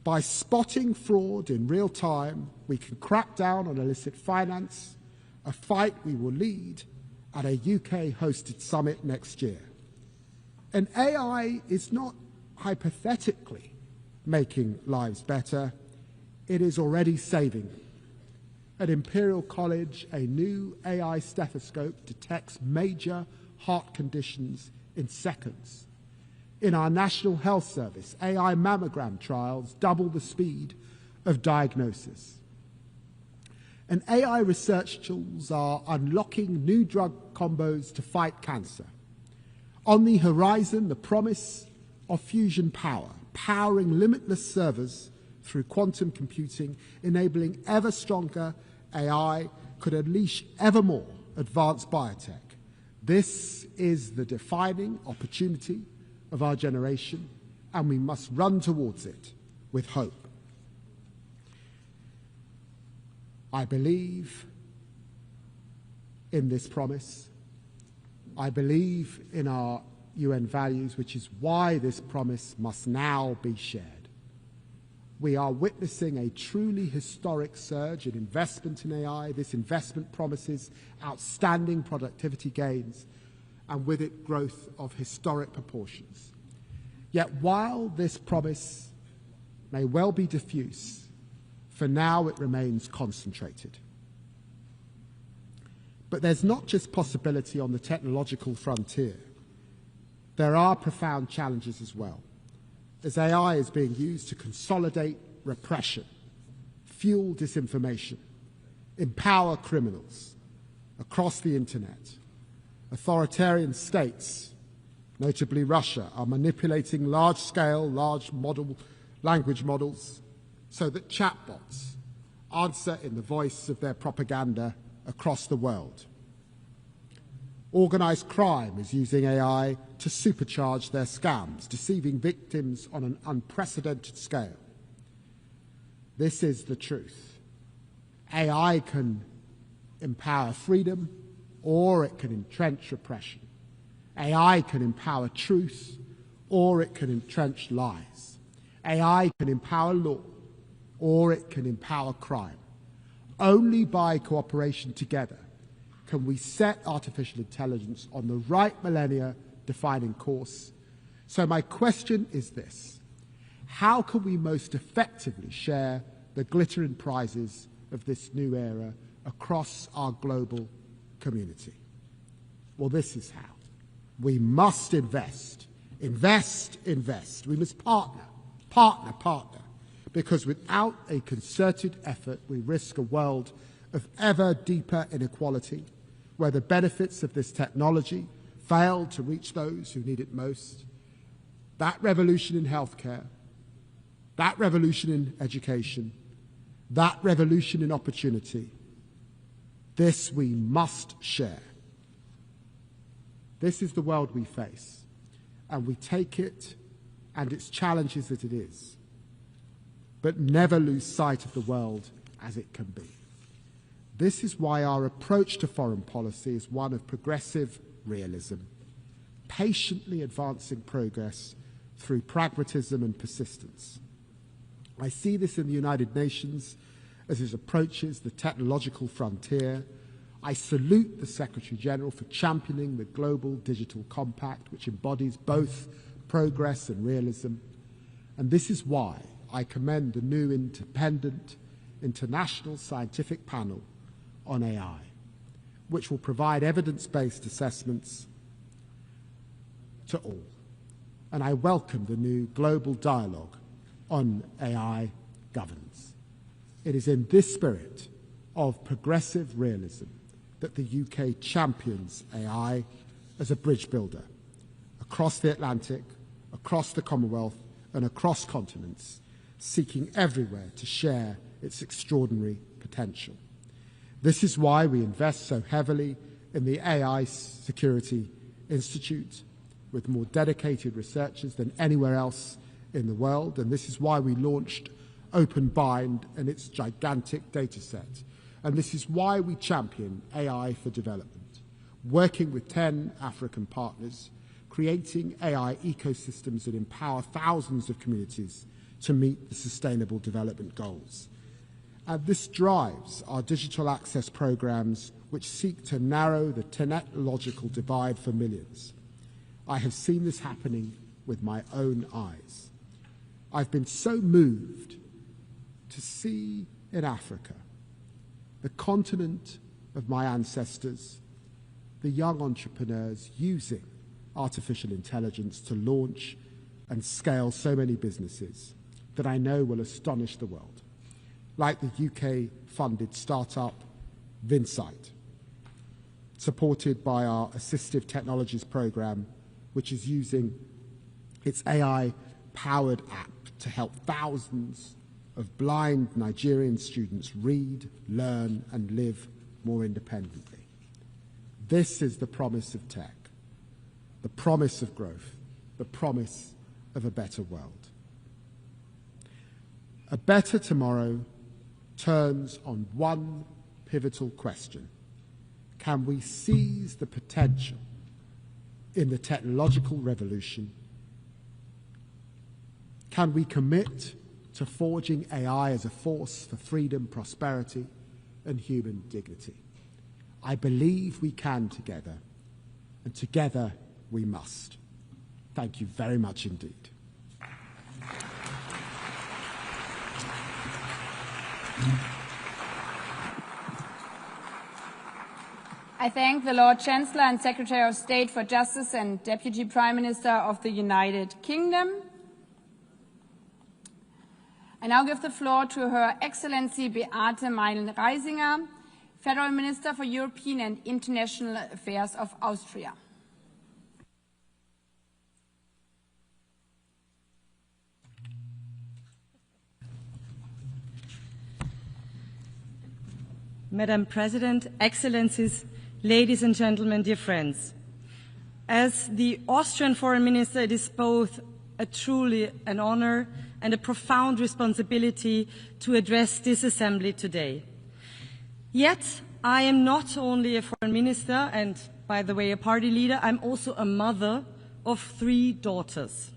By spotting fraud in real time, we can crack down on illicit finance, a fight we will lead at a UK-hosted summit next year. And AI is not hypothetically making lives better, it is already saving them. At Imperial College, a new AI stethoscope detects major heart conditions in seconds. In our National Health Service, AI mammogram trials double the speed of diagnosis. And AI research tools are unlocking new drug combos to fight cancer. On the horizon, the promise of fusion power, powering limitless servers through quantum computing, enabling ever stronger AI, could unleash ever more advanced biotech. This is the defining opportunity of our generation, and we must run towards it with hope. I believe in this promise. I believe in our UN values, which is why this promise must now be shared. We are witnessing a truly historic surge in investment in AI. This investment promises outstanding productivity gains, and with it growth of historic proportions. Yet while this promise may well be diffuse, for now it remains concentrated. But there's not just possibility on the technological frontier. There are profound challenges as well, as AI is being used to consolidate repression, fuel disinformation, empower criminals across the internet. Authoritarian states, notably Russia, are manipulating large-scale, large language models so that chatbots answer in the voice of their propaganda across the world. Organised crime is using AI to supercharge their scams, deceiving victims on an unprecedented scale. This is the truth. AI can empower freedom, or it can entrench repression. AI can empower truth, or it can entrench lies. AI can empower law, or it can empower crime. Only by cooperation together can we set artificial intelligence on the right millennia-defining course. So my question is this: how can we most effectively share the glittering prizes of this new era across our global community? Well, this is how. We must invest. Invest, invest. We must partner, partner, partner. Because without a concerted effort, we risk a world of ever deeper inequality, where the benefits of this technology fail to reach those who need it most. That revolution in healthcare, that revolution in education, that revolution in opportunity, this we must share. This is the world we face, and we take it and its challenges as it is, but never lose sight of the world as it can be. This is why our approach to foreign policy is one of progressive realism, patiently advancing progress through pragmatism and persistence. I see this in the United Nations as it approaches the technological frontier. I salute the Secretary General for championing the Global Digital Compact, which embodies both progress and realism. And this is why I commend the new independent international scientific panel on AI, which will provide evidence-based assessments to all. And I welcome the new global dialogue on AI governance. It is in this spirit of progressive realism that the UK champions AI as a bridge builder across the Atlantic, across the Commonwealth, and across continents, seeking everywhere to share its extraordinary potential. This is why we invest so heavily in the AI Security Institute, with more dedicated researchers than anywhere else in the world, and this is why we launched OpenBind and its gigantic data set. And this is why we champion AI for development, working with 10 African partners, creating AI ecosystems that empower thousands of communities to meet the Sustainable Development Goals. And this drives our digital access programs, which seek to narrow the technological divide for millions. I have seen this happening with my own eyes. I've been so moved to see in Africa, the continent of my ancestors, the young entrepreneurs using artificial intelligence to launch and scale so many businesses that I know will astonish the world, like the UK-funded startup Vinsight, supported by our Assistive Technologies program, which is using its AI-powered app to help thousands of blind Nigerian students read, learn, and live more independently. This is the promise of tech, the promise of growth, the promise of a better world. A better tomorrow turns on one pivotal question: can we seize the potential in the technological revolution? Can we commit to forging AI as a force for freedom, prosperity, and human dignity? I believe we can together, and together we must. Thank you very much indeed.
I thank the Lord Chancellor and Secretary of State for Justice and Deputy Prime Minister of the United Kingdom. I now give the floor to Her Excellency Beate Meilen-Reisinger, Federal Minister for European and International Affairs of Austria.
Madam President, Excellencies, ladies and gentlemen, dear friends, as the Austrian Foreign Minister, it is both truly an honor and a profound responsibility to address this assembly today. Yet, I am not only a foreign minister and, by the way, a party leader, I'm also a mother of 3 daughters.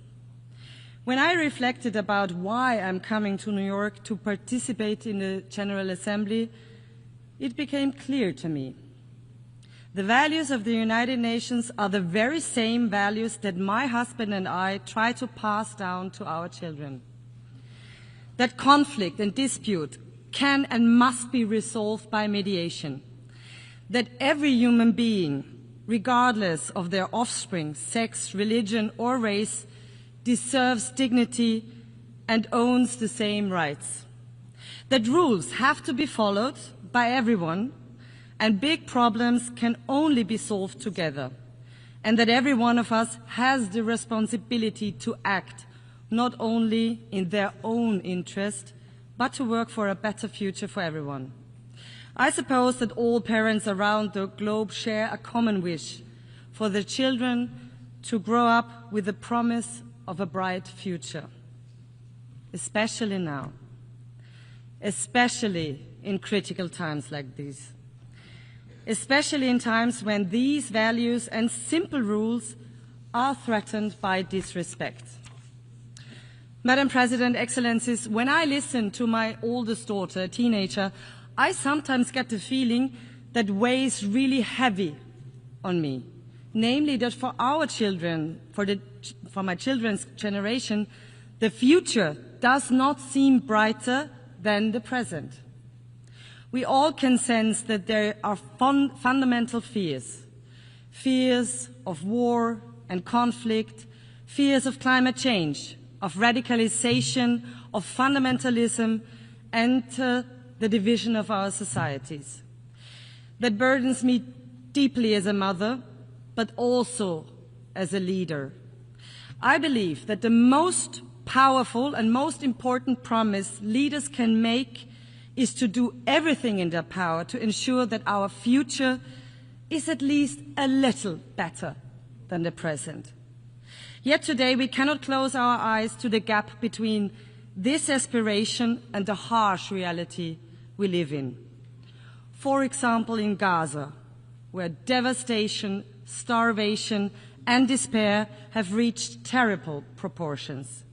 When I reflected about why I'm coming to New York to participate in the General Assembly, it became clear to me. The values of the United Nations are the very same values that my husband and I try to pass down to our children. That conflict and dispute can and must be resolved by mediation. That every human being, regardless of their offspring, sex, religion, or race, deserves dignity and owns the same rights. That rules have to be followed by everyone, and big problems can only be solved together, and that every one of us has the responsibility to act not only in their own interest, but to work for a better future for everyone. I suppose that all parents around the globe share a common wish for their children to grow up with the promise of a bright future, especially now, especially in critical times like these. Especially in times when these values and simple rules are threatened by disrespect. Madam President, Excellencies, when I listen to my oldest daughter, a teenager, I sometimes get the feeling that weighs really heavy on me. Namely, that for our children, for my children's generation, the future does not seem brighter than the present. We all can sense that there are fundamental fears. Fears of war and conflict, fears of climate change, of radicalization, of fundamentalism, and the division of our societies. That burdens me deeply as a mother, but also as a leader. I believe that the most powerful and most important promise leaders can make is to do everything in their power to ensure that our future is at least a little better than the present. Yet today we cannot close our eyes to the gap between this aspiration and the harsh reality we live in. For example, in Gaza, where devastation, starvation, and despair have reached terrible proportions.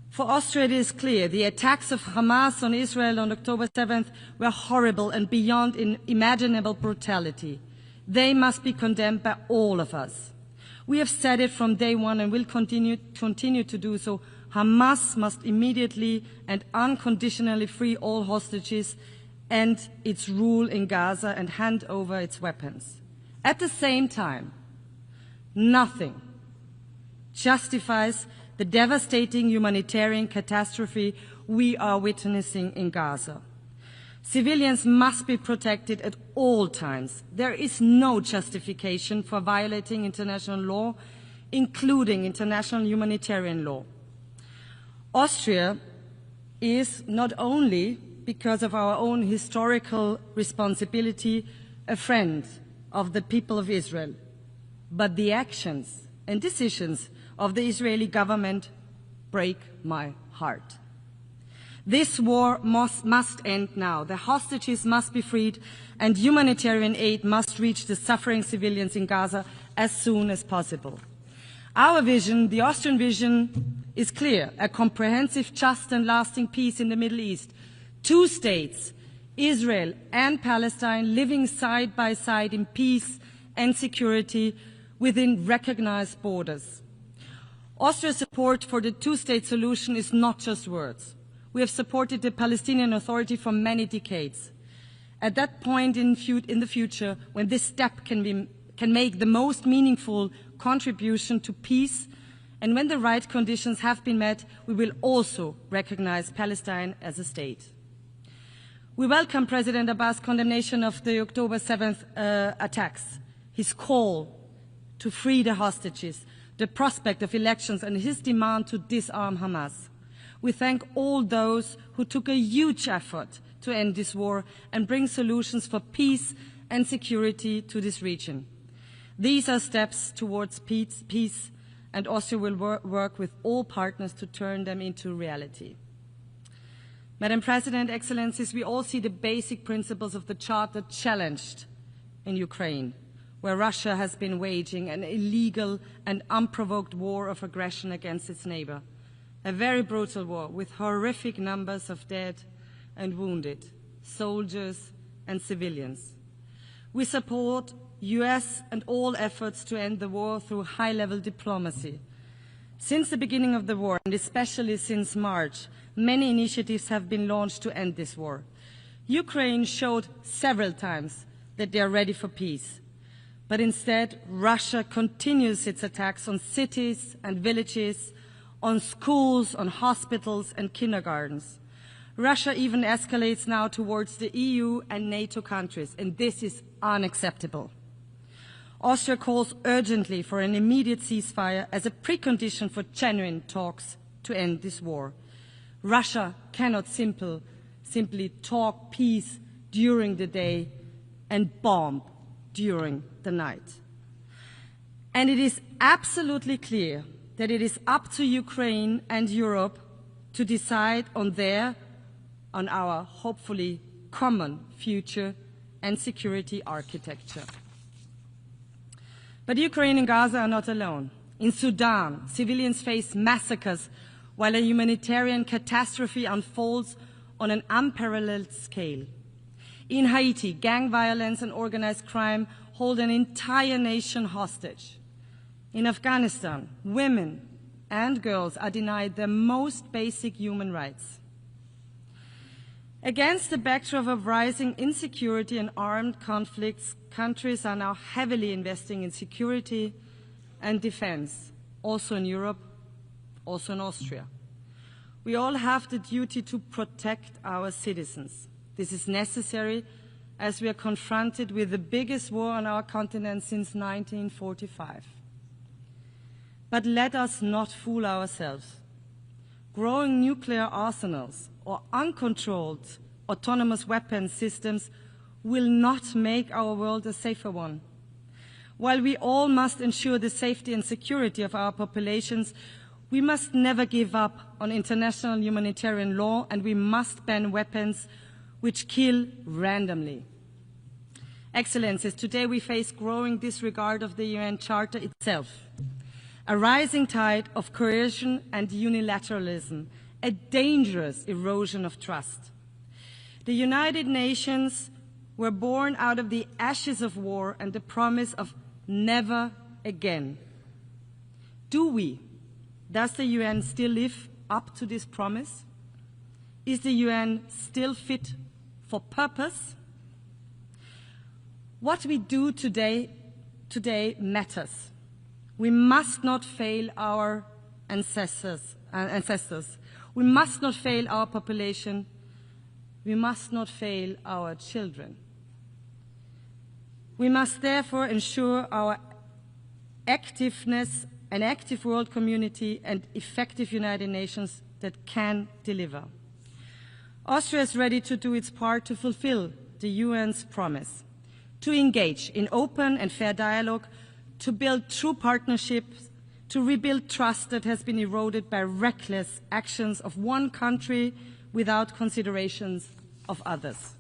For Austria, it is clear the attacks of Hamas on Israel on October 7th were horrible and beyond imaginable brutality. They must be condemned by all of us. We have said it from day one and will continue to do so. Hamas must immediately and unconditionally free all hostages and its rule in Gaza and hand over its weapons. At the same time, nothing justifies the devastating humanitarian catastrophe we are witnessing in Gaza. Civilians must be protected at all times. There is no justification for violating international law, including international humanitarian law. Austria is not only, because of our own historical responsibility, a friend of the people of Israel, but the actions and decisions of the Israeli government break my heart. This war must end now. The hostages must be freed and humanitarian aid must reach the suffering civilians in Gaza as soon as possible. Our vision, the Austrian vision, is clear: a comprehensive, just and lasting peace in the Middle East. 2 states, Israel and Palestine, living side by side in peace and security within recognized borders. Austria's support for the 2-state solution is not just words. We have supported the Palestinian Authority for many decades. At that point in the future, when this step can make the most meaningful contribution to peace, and when the right conditions have been met, we will also recognize Palestine as a state. We welcome President Abbas' condemnation of the October 7th attacks, his call to free the hostages, the prospect of elections, and his demand to disarm Hamas. We thank all those who took a huge effort to end this war and bring solutions for peace and security to this region. These are steps towards peace, and Austria will work with all partners to turn them into reality. Madam President, Excellencies, we all see the basic principles of the Charter challenged in Ukraine, where Russia has been waging an illegal and unprovoked war of aggression against its neighbor. A very brutal war with horrific numbers of dead and wounded, soldiers and civilians. We support US and all efforts to end the war through high-level diplomacy. Since the beginning of the war, and especially since March, many initiatives have been launched to end this war. Ukraine showed several times that they are ready for peace. But instead, Russia continues its attacks on cities and villages, on schools, on hospitals and kindergartens. Russia even escalates now towards the EU and NATO countries, and this is unacceptable. Austria calls urgently for an immediate ceasefire as a precondition for genuine talks to end this war. Russia cannot simply talk peace during the day and bomb during the night. And it is absolutely clear that it is up to Ukraine and Europe to decide on our hopefully common future and security architecture. But Ukraine and Gaza are not alone. In Sudan, civilians face massacres while a humanitarian catastrophe unfolds on an unparalleled scale. In Haiti, gang violence and organized crime hold an entire nation hostage. In Afghanistan, women and girls are denied their most basic human rights. Against the backdrop of rising insecurity and armed conflicts, countries are now heavily investing in security and defense, also in Europe, also in Austria. We all have the duty to protect our citizens. This is necessary as we are confronted with the biggest war on our continent since 1945. But let us not fool ourselves. Growing nuclear arsenals or uncontrolled autonomous weapons systems will not make our world a safer one. While we all must ensure the safety and security of our populations, we must never give up on international humanitarian law, and we must ban weapons which kill randomly. Excellencies, today we face growing disregard of the UN Charter itself, a rising tide of coercion and unilateralism, a dangerous erosion of trust. The United Nations were born out of the ashes of war and the promise of never again. Does the UN still live up to this promise? Is the UN still fit for purpose? What we do today matters. We must not fail our ancestors. We must not fail our population. We must not fail our children. We must therefore ensure our activeness, an active world community and effective United Nations that can deliver. Austria is ready to do its part to fulfill the UN's promise, to engage in open and fair dialogue, to build true partnerships, to rebuild trust that has been eroded by reckless actions of one country without considerations of others.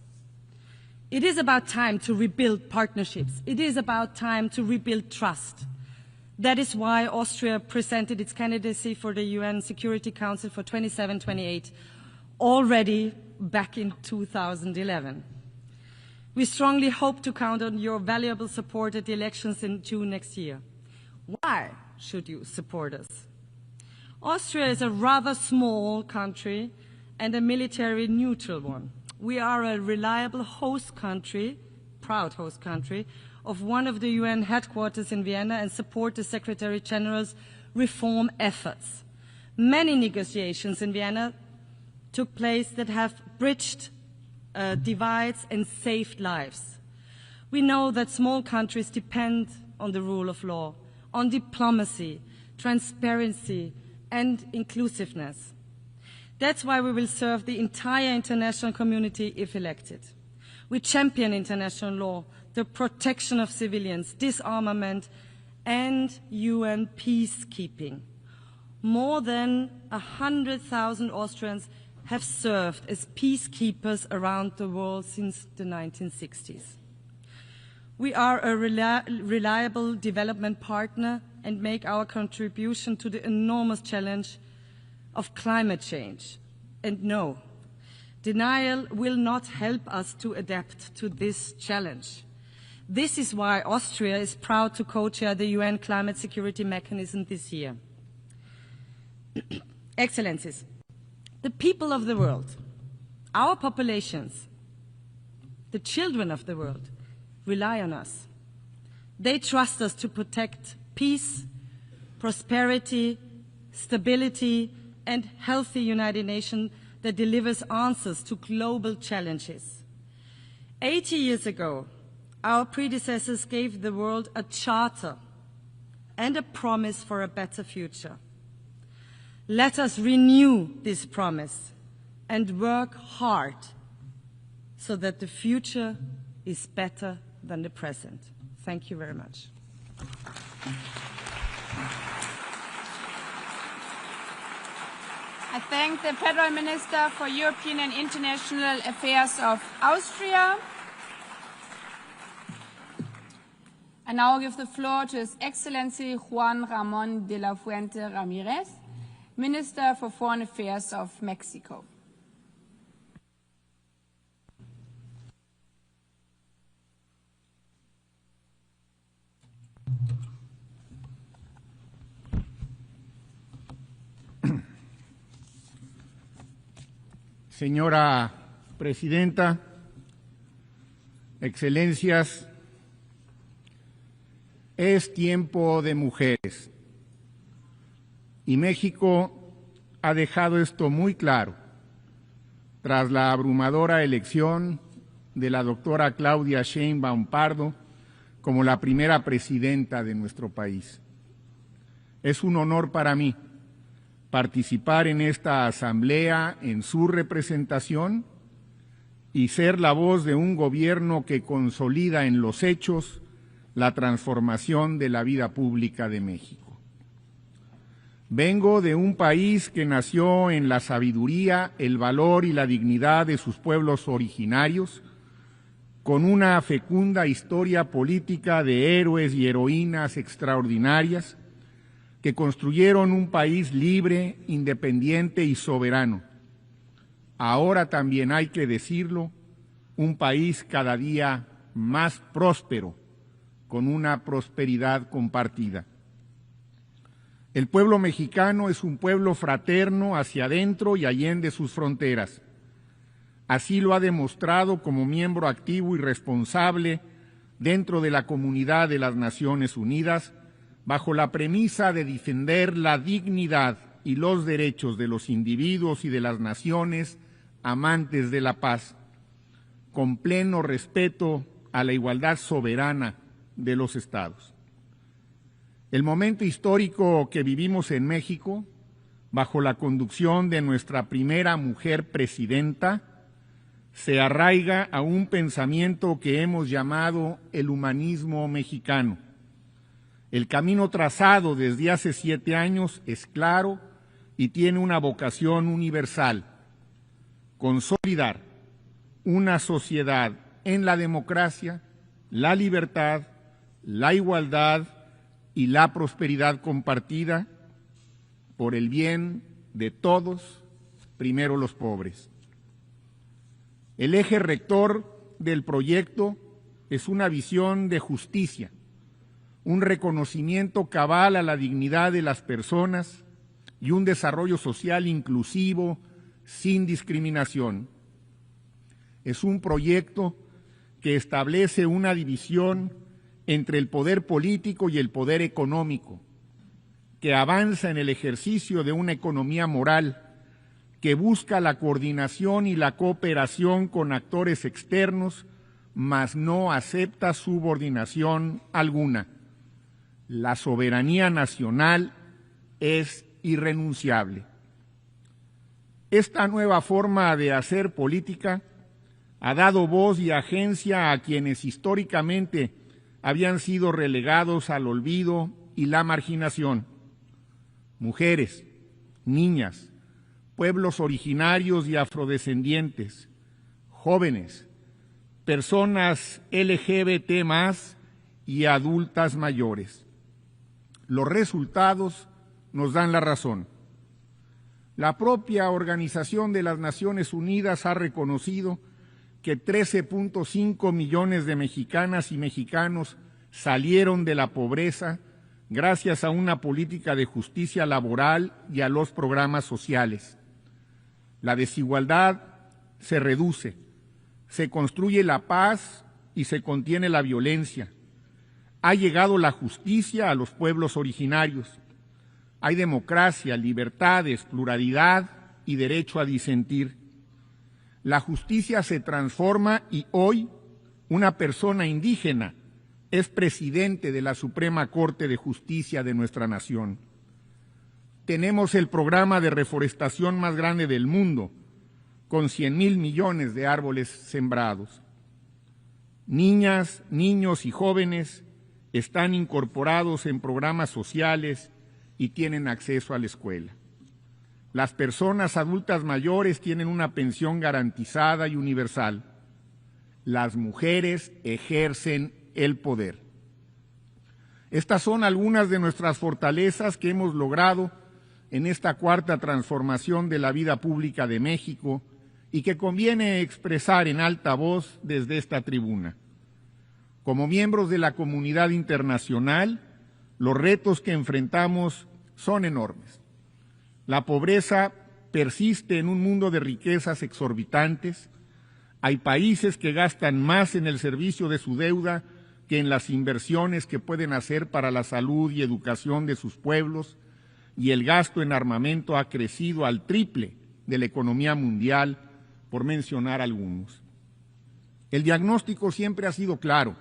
It is about time to rebuild partnerships. It is about time to rebuild trust. That is why Austria presented its candidacy for the UN Security Council for 27-28 already back in 2011. We strongly hope to count on your valuable support at the elections in June next year. Why should you support us? Austria is a rather small country and a military neutral one. We are a reliable host country, proud host country, of one of the UN headquarters in Vienna and support the Secretary General's reform efforts. Many negotiations in Vienna took place that have bridged divides and saved lives. We know that small countries depend on the rule of law, on diplomacy, transparency, and inclusiveness. That's why we will serve the entire international community if elected. We champion international law, the protection of civilians, disarmament, and UN peacekeeping. More than 100,000 Austrians have served as peacekeepers around the world since the 1960s. We are a reliable development partner and make our contribution to the enormous challenge of climate change. And no, denial will not help us to adapt to this challenge. This is why Austria is proud to co-chair the UN Climate Security Mechanism this year. Excellencies, the people of the world, our populations, the children of the world, rely on us. They trust us to protect peace, prosperity, stability, and healthy United Nations that delivers answers to global challenges. 80 years ago, our predecessors gave the world a charter and a promise for a better future. Let us renew this promise and work hard so that the future is better than the present. Thank you very much.
I thank the Federal Minister for European and International Affairs of Austria. I now give the floor to His Excellency Juan Ramón de la Fuente Ramírez, Minister for Foreign Affairs of Mexico.
Señora Presidenta, Excelencias, es tiempo de mujeres. Y México ha dejado esto muy claro tras la abrumadora elección de la doctora Claudia Sheinbaum Pardo como la primera presidenta de nuestro país. Es un honor para mí participar en esta asamblea en su representación y ser la voz de un gobierno que consolida en los hechos la transformación de la vida pública de México. Vengo de un país que nació en la sabiduría, el valor y la dignidad de sus pueblos originarios, con una fecunda historia política de héroes y heroínas extraordinarias que construyeron un país libre, independiente y soberano. Ahora también hay que decirlo, un país cada día más próspero, con una prosperidad compartida. El pueblo mexicano es un pueblo fraterno hacia adentro y allende sus fronteras. Así lo ha demostrado como miembro activo y responsable dentro de la comunidad de las Naciones Unidas, bajo la premisa de defender la dignidad y los derechos de los individuos y de las naciones amantes de la paz, con pleno respeto a la igualdad soberana de los estados. El momento histórico que vivimos en México, bajo la conducción de nuestra primera mujer presidenta, se arraiga a un pensamiento que hemos llamado el humanismo mexicano. El camino trazado desde hace 7 años es claro y tiene una vocación universal: consolidar una sociedad en la democracia, la libertad, la igualdad y la prosperidad compartida por el bien de todos, primero los pobres. El eje rector del proyecto es una visión de justicia, un reconocimiento cabal a la dignidad de las personas y un desarrollo social inclusivo, sin discriminación. Es un proyecto que establece una división entre el poder político y el poder económico, que avanza en el ejercicio de una economía moral, que busca la coordinación y la cooperación con actores externos, mas no acepta subordinación alguna. La soberanía nacional es irrenunciable. Esta nueva forma de hacer política ha dado voz y agencia a quienes históricamente habían sido relegados al olvido y la marginación. Mujeres, niñas, pueblos originarios y afrodescendientes, jóvenes, personas LGBT+ y adultas mayores. Los resultados nos dan la razón. La propia Organización de las Naciones Unidas ha reconocido que 13.5 millones de mexicanas y mexicanos salieron de la pobreza gracias a una política de justicia laboral y a los programas sociales. La desigualdad se reduce, se construye la paz y se contiene la violencia. Ha llegado la justicia a los pueblos originarios. Hay democracia, libertades, pluralidad y derecho a disentir. La justicia se transforma y hoy una persona indígena es presidente de la Suprema Corte de Justicia de nuestra nación. Tenemos el programa de reforestación más grande del mundo, con 100,000 millones de árboles sembrados. Niñas, niños y jóvenes están incorporados en programas sociales y tienen acceso a la escuela. Las personas adultas mayores tienen una pensión garantizada y universal. Las mujeres ejercen el poder. Estas son algunas de nuestras fortalezas que hemos logrado en esta cuarta transformación de la vida pública de México y que conviene expresar en alta voz desde esta tribuna. Como miembros de la comunidad internacional, los retos que enfrentamos son enormes. La pobreza persiste en un mundo de riquezas exorbitantes. Hay países que gastan más en el servicio de su deuda que en las inversiones que pueden hacer para la salud y educación de sus pueblos, y el gasto en armamento ha crecido al triple de la economía mundial, por mencionar algunos. El diagnóstico siempre ha sido claro.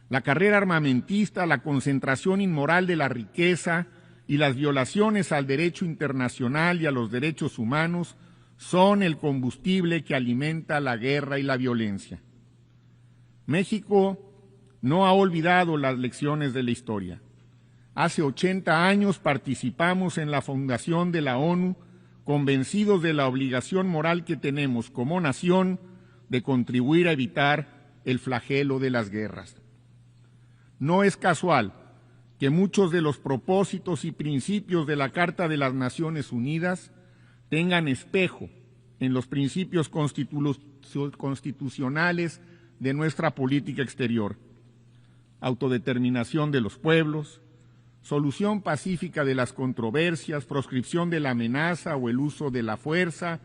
La carrera armamentista, la concentración inmoral de la riqueza y las violaciones al derecho internacional y a los derechos humanos son el combustible que alimenta la guerra y la violencia. México no ha olvidado las lecciones de la historia. Hace 80 años participamos en la fundación de la ONU, convencidos de la obligación moral que tenemos como nación de contribuir a evitar el flagelo de las guerras. No es casual que muchos de los propósitos y principios de la Carta de las Naciones Unidas tengan espejo en los principios constitucionales de nuestra política exterior: autodeterminación de los pueblos, solución pacífica de las controversias, proscripción de la amenaza o el uso de la fuerza,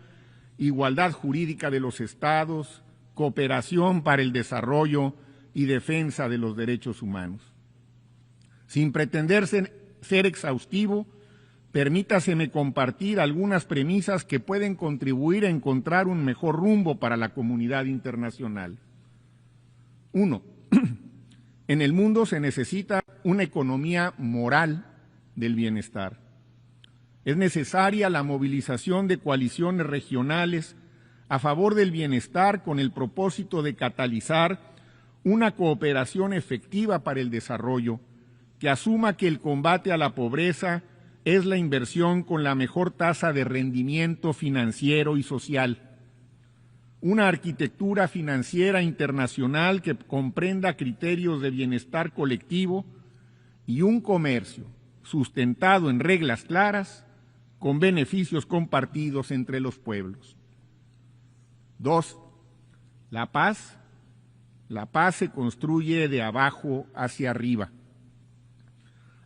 igualdad jurídica de los estados, cooperación para el desarrollo y defensa de los derechos humanos. Sin pretender ser exhaustivo, permítaseme compartir algunas premisas que pueden contribuir a encontrar un mejor rumbo para la comunidad internacional. 1. En el mundo se necesita una economía moral del bienestar. Es necesaria la movilización de coaliciones regionales a favor del bienestar con el propósito de catalizar una cooperación efectiva para el desarrollo que asuma que el combate a la pobreza es la inversión con la mejor tasa de rendimiento financiero y social. Una arquitectura financiera internacional que comprenda criterios de bienestar colectivo y un comercio sustentado en reglas claras con beneficios compartidos entre los pueblos. 2. La paz. La paz se construye de abajo hacia arriba.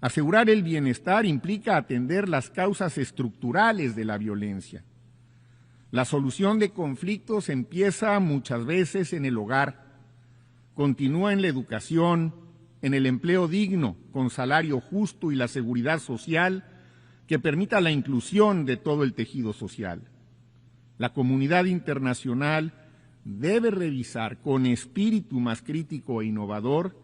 Asegurar el bienestar implica atender las causas estructurales de la violencia. La solución de conflictos empieza muchas veces en el hogar, continúa en la educación, en el empleo digno, con salario justo y la seguridad social que permita la inclusión de todo el tejido social. La comunidad internacional debe revisar con espíritu más crítico e innovador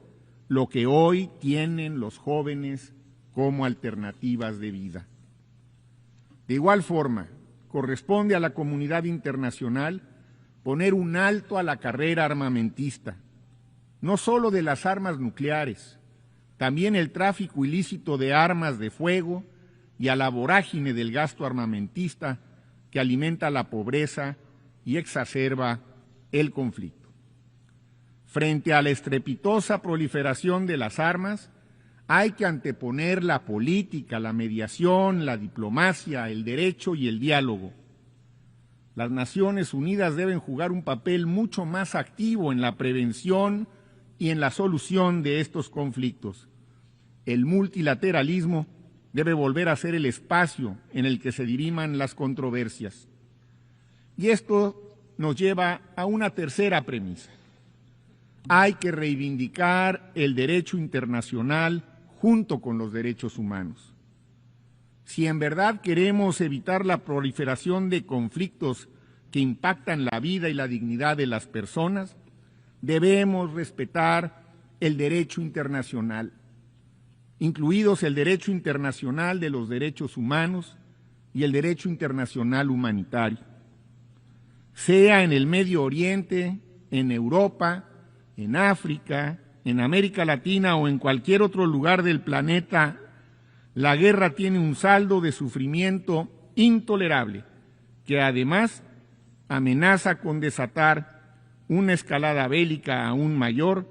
lo que hoy tienen los jóvenes como alternativas de vida. De igual forma, corresponde a la comunidad internacional poner un alto a la carrera armamentista, no solo de las armas nucleares, también el tráfico ilícito de armas de fuego y a la vorágine del gasto armamentista que alimenta la pobreza y exacerba el conflicto. Frente a la estrepitosa proliferación de las armas, hay que anteponer la política, la mediación, la diplomacia, el derecho y el diálogo. Las Naciones Unidas deben jugar un papel mucho más activo en la prevención y en la solución de estos conflictos. El multilateralismo debe volver a ser el espacio en el que se diriman las controversias. Y esto nos lleva a una tercera premisa. Hay que reivindicar el derecho internacional junto con los derechos humanos. Si en verdad queremos evitar la proliferación de conflictos que impactan la vida y la dignidad de las personas, debemos respetar el derecho internacional, incluidos el derecho internacional de los derechos humanos y el derecho internacional humanitario. Sea en el Medio Oriente, en Europa, en África, en América Latina o en cualquier otro lugar del planeta, la guerra tiene un saldo de sufrimiento intolerable, que además amenaza con desatar una escalada bélica aún mayor,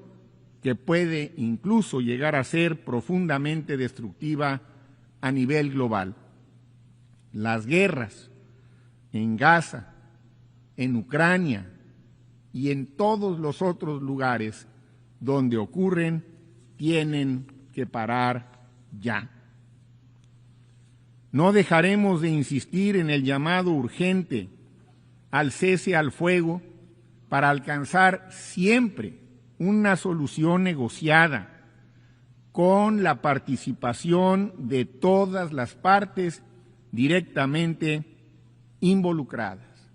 que puede incluso llegar a ser profundamente destructiva a nivel global. Las guerras en Gaza, en Ucrania y en todos los otros lugares donde ocurren tienen que parar ya. No dejaremos de insistir en el llamado urgente al cese al fuego para alcanzar siempre una solución negociada con la participación de todas las partes directamente involucradas.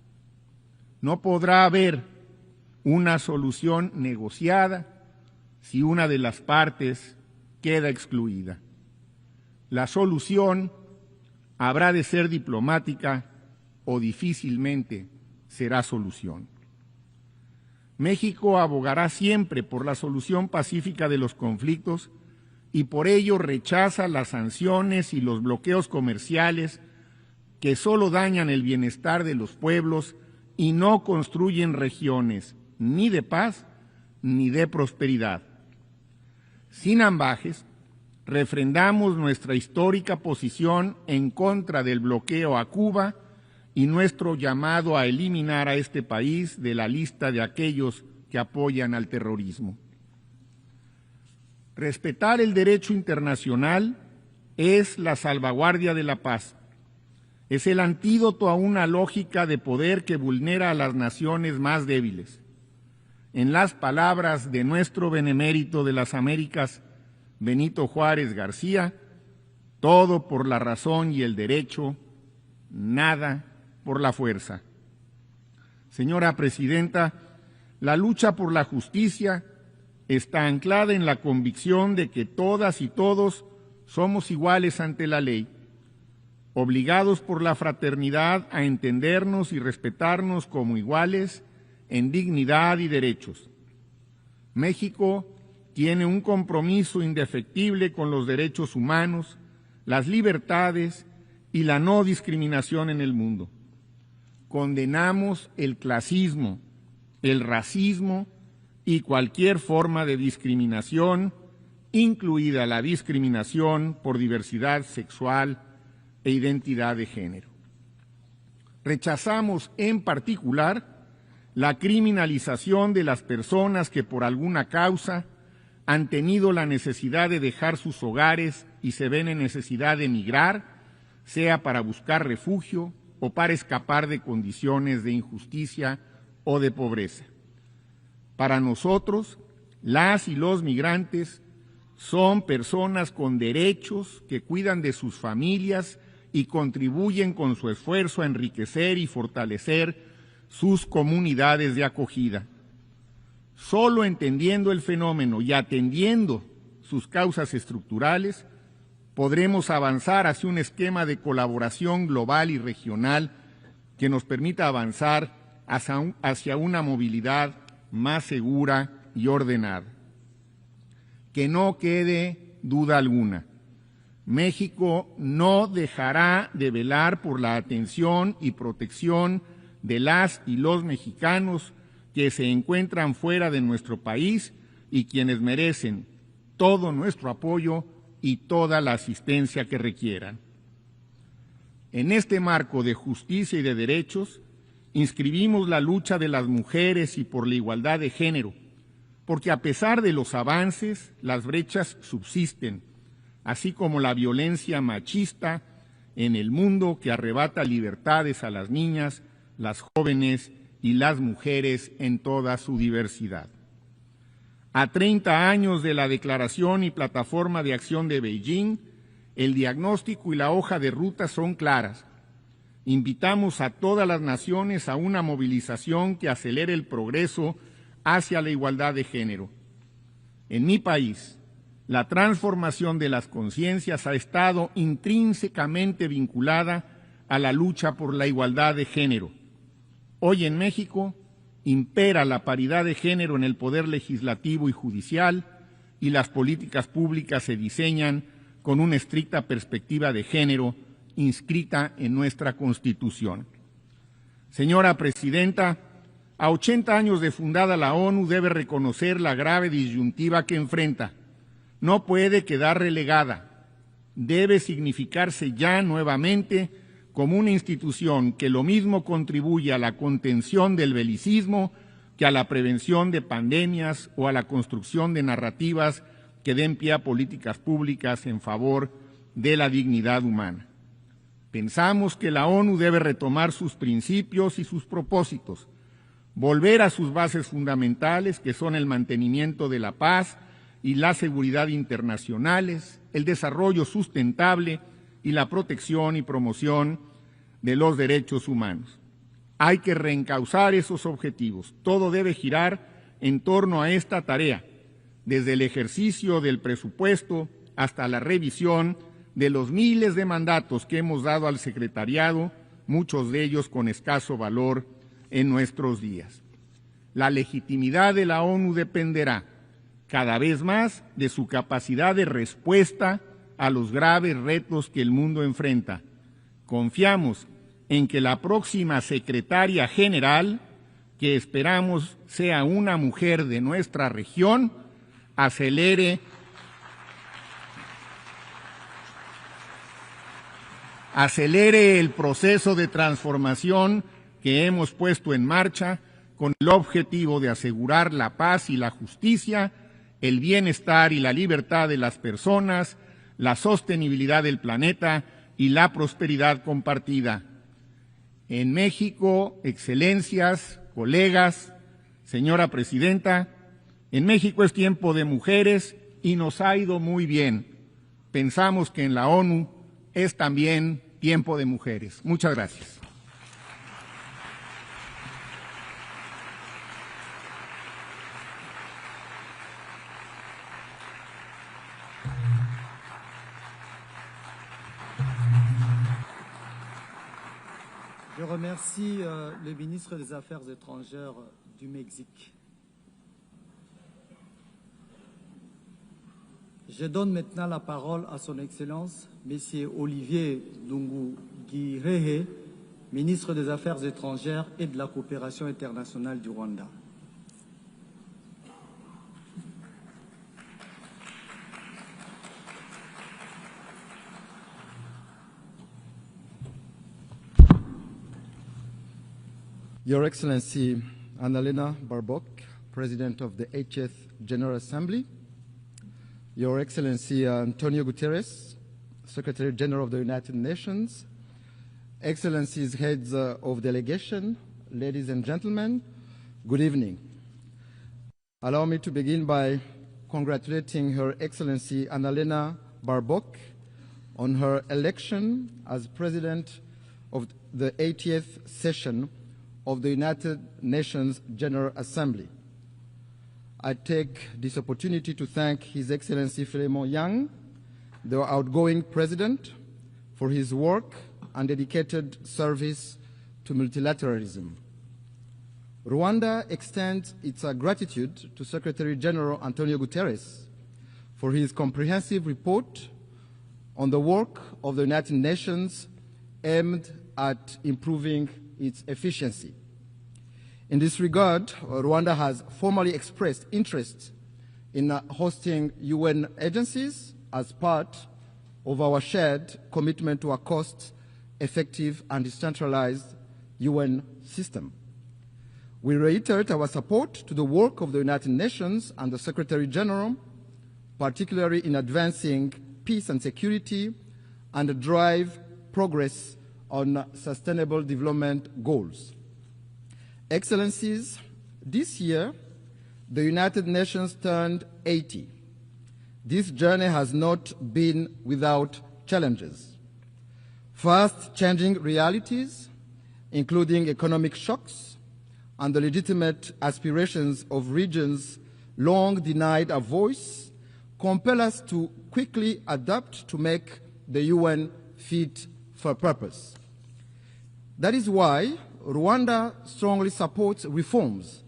No podrá haber una solución negociada si una de las partes queda excluida. La solución habrá de ser diplomática o difícilmente será solución. México abogará siempre por la solución pacífica de los conflictos y por ello rechaza las sanciones y los bloqueos comerciales que solo dañan el bienestar de los pueblos y no construyen regiones ni de paz ni de prosperidad. Sin ambages, refrendamos nuestra histórica posición en contra del bloqueo a Cuba y nuestro llamado a eliminar a este país de la lista de aquellos que apoyan al terrorismo. Respetar el derecho internacional es la salvaguardia de la paz. Es el antídoto a una lógica de poder que vulnera a las naciones más débiles. En las palabras de nuestro benemérito de las Américas, Benito Juárez García, todo por la razón y el derecho, nada por la fuerza. Señora Presidenta, la lucha por la justicia está anclada en la convicción de que todas y todos somos iguales ante la ley, obligados por la fraternidad a entendernos y respetarnos como iguales en dignidad y derechos. México tiene un compromiso indefectible con los derechos humanos, las libertades y la no discriminación en el mundo. Condenamos el clasismo, el racismo y cualquier forma de discriminación, incluida la discriminación por diversidad sexual e identidad de género. Rechazamos en particular la criminalización de las personas que por alguna causa han tenido la necesidad de dejar sus hogares y se ven en necesidad de emigrar, sea para buscar refugio o para escapar de condiciones de injusticia o de pobreza. Para nosotros, las y los migrantes son personas con derechos que cuidan de sus familias y contribuyen con su esfuerzo a enriquecer y fortalecer sus comunidades de acogida. Solo entendiendo el fenómeno y atendiendo sus causas estructurales, podremos avanzar hacia un esquema de colaboración global y regional que nos permita avanzar hacia una movilidad más segura y ordenada. Que no quede duda alguna, México no dejará de velar por la atención y protección de las y los mexicanos que se encuentran fuera de nuestro país y quienes merecen todo nuestro apoyo y toda la asistencia que requieran. En este marco de justicia y de derechos, inscribimos la lucha de las mujeres y por la igualdad de género, porque a pesar de los avances, las brechas subsisten, así como la violencia machista en el mundo que arrebata libertades a las niñas, las jóvenes y las mujeres en toda su diversidad. A 30 años de la Declaración y Plataforma de Acción de Beijing, el diagnóstico y la hoja de ruta son claras. Invitamos a todas las naciones a una movilización que acelere el progreso hacia la igualdad de género. En mi país, la transformación de las conciencias ha estado intrínsecamente vinculada a la lucha por la igualdad de género. Hoy en México impera la paridad de género en el poder legislativo y judicial y las políticas públicas se diseñan con una estricta perspectiva de género inscrita en nuestra Constitución. Señora Presidenta, a 80 años de fundada la ONU debe reconocer la grave disyuntiva que enfrenta. No puede quedar relegada. Debe significarse ya nuevamente como una institución que lo mismo contribuye a la contención del belicismo que a la prevención de pandemias o a la construcción de narrativas que den pie a políticas públicas en favor de la dignidad humana. Pensamos que la ONU debe retomar sus principios y sus propósitos, volver a sus bases fundamentales, que son el mantenimiento de la paz y la seguridad internacionales, el desarrollo sustentable y la protección y promoción de los derechos humanos. Hay que reencauzar esos objetivos. Todo debe girar en torno a esta tarea, desde el ejercicio del presupuesto hasta la revisión de los miles de mandatos que hemos dado al secretariado, muchos de ellos con escaso valor en nuestros días. La legitimidad de la ONU dependerá cada vez más de su capacidad de respuesta a los graves retos que el mundo enfrenta. Confiamos en que la próxima secretaria general, que esperamos sea una mujer de nuestra región, acelere el proceso de transformación que hemos puesto en marcha con el objetivo de asegurar la paz y la justicia, el bienestar y la libertad de las personas, la sostenibilidad del planeta y la prosperidad compartida. En México, excelencias, colegas, señora Presidenta, en México es tiempo de mujeres y nos ha ido muy bien. Pensamos que en la ONU es también tiempo de mujeres. Muchas gracias.
Je remercie le ministre des Affaires étrangères du Mexique. Je donne maintenant la parole à son Excellence, M. Olivier Nduhungirehe, ministre des Affaires étrangères et de la coopération internationale du Rwanda.
Your Excellency Annalena Baerbock, President of the 80th General Assembly, Your Excellency Antonio Guterres, Secretary General of the United Nations, Excellencies, Heads of Delegation, ladies and gentlemen, good evening. Allow me to begin by congratulating Her Excellency Annalena Baerbock on her election as President of the 80th session of the United Nations General Assembly. I take this opportunity to thank His Excellency Philemon Yang, the outgoing President, for his work and dedicated service to multilateralism. Rwanda extends its gratitude to Secretary General Antonio Guterres for his comprehensive report on the work of the United Nations aimed at improving its efficiency. In this regard, Rwanda has formally expressed interest in hosting UN agencies as part of our shared commitment to a cost-effective and decentralized UN system. We reiterate our support to the work of the United Nations and the Secretary General, particularly in advancing peace and security and drive progress on sustainable development goals. Excellencies, this year, the United Nations turned 80. This journey has not been without challenges. Fast-changing realities, including economic shocks and the legitimate aspirations of regions long denied a voice, compel us to quickly adapt to make the UN fit for purpose. That is why Rwanda strongly supports reforms,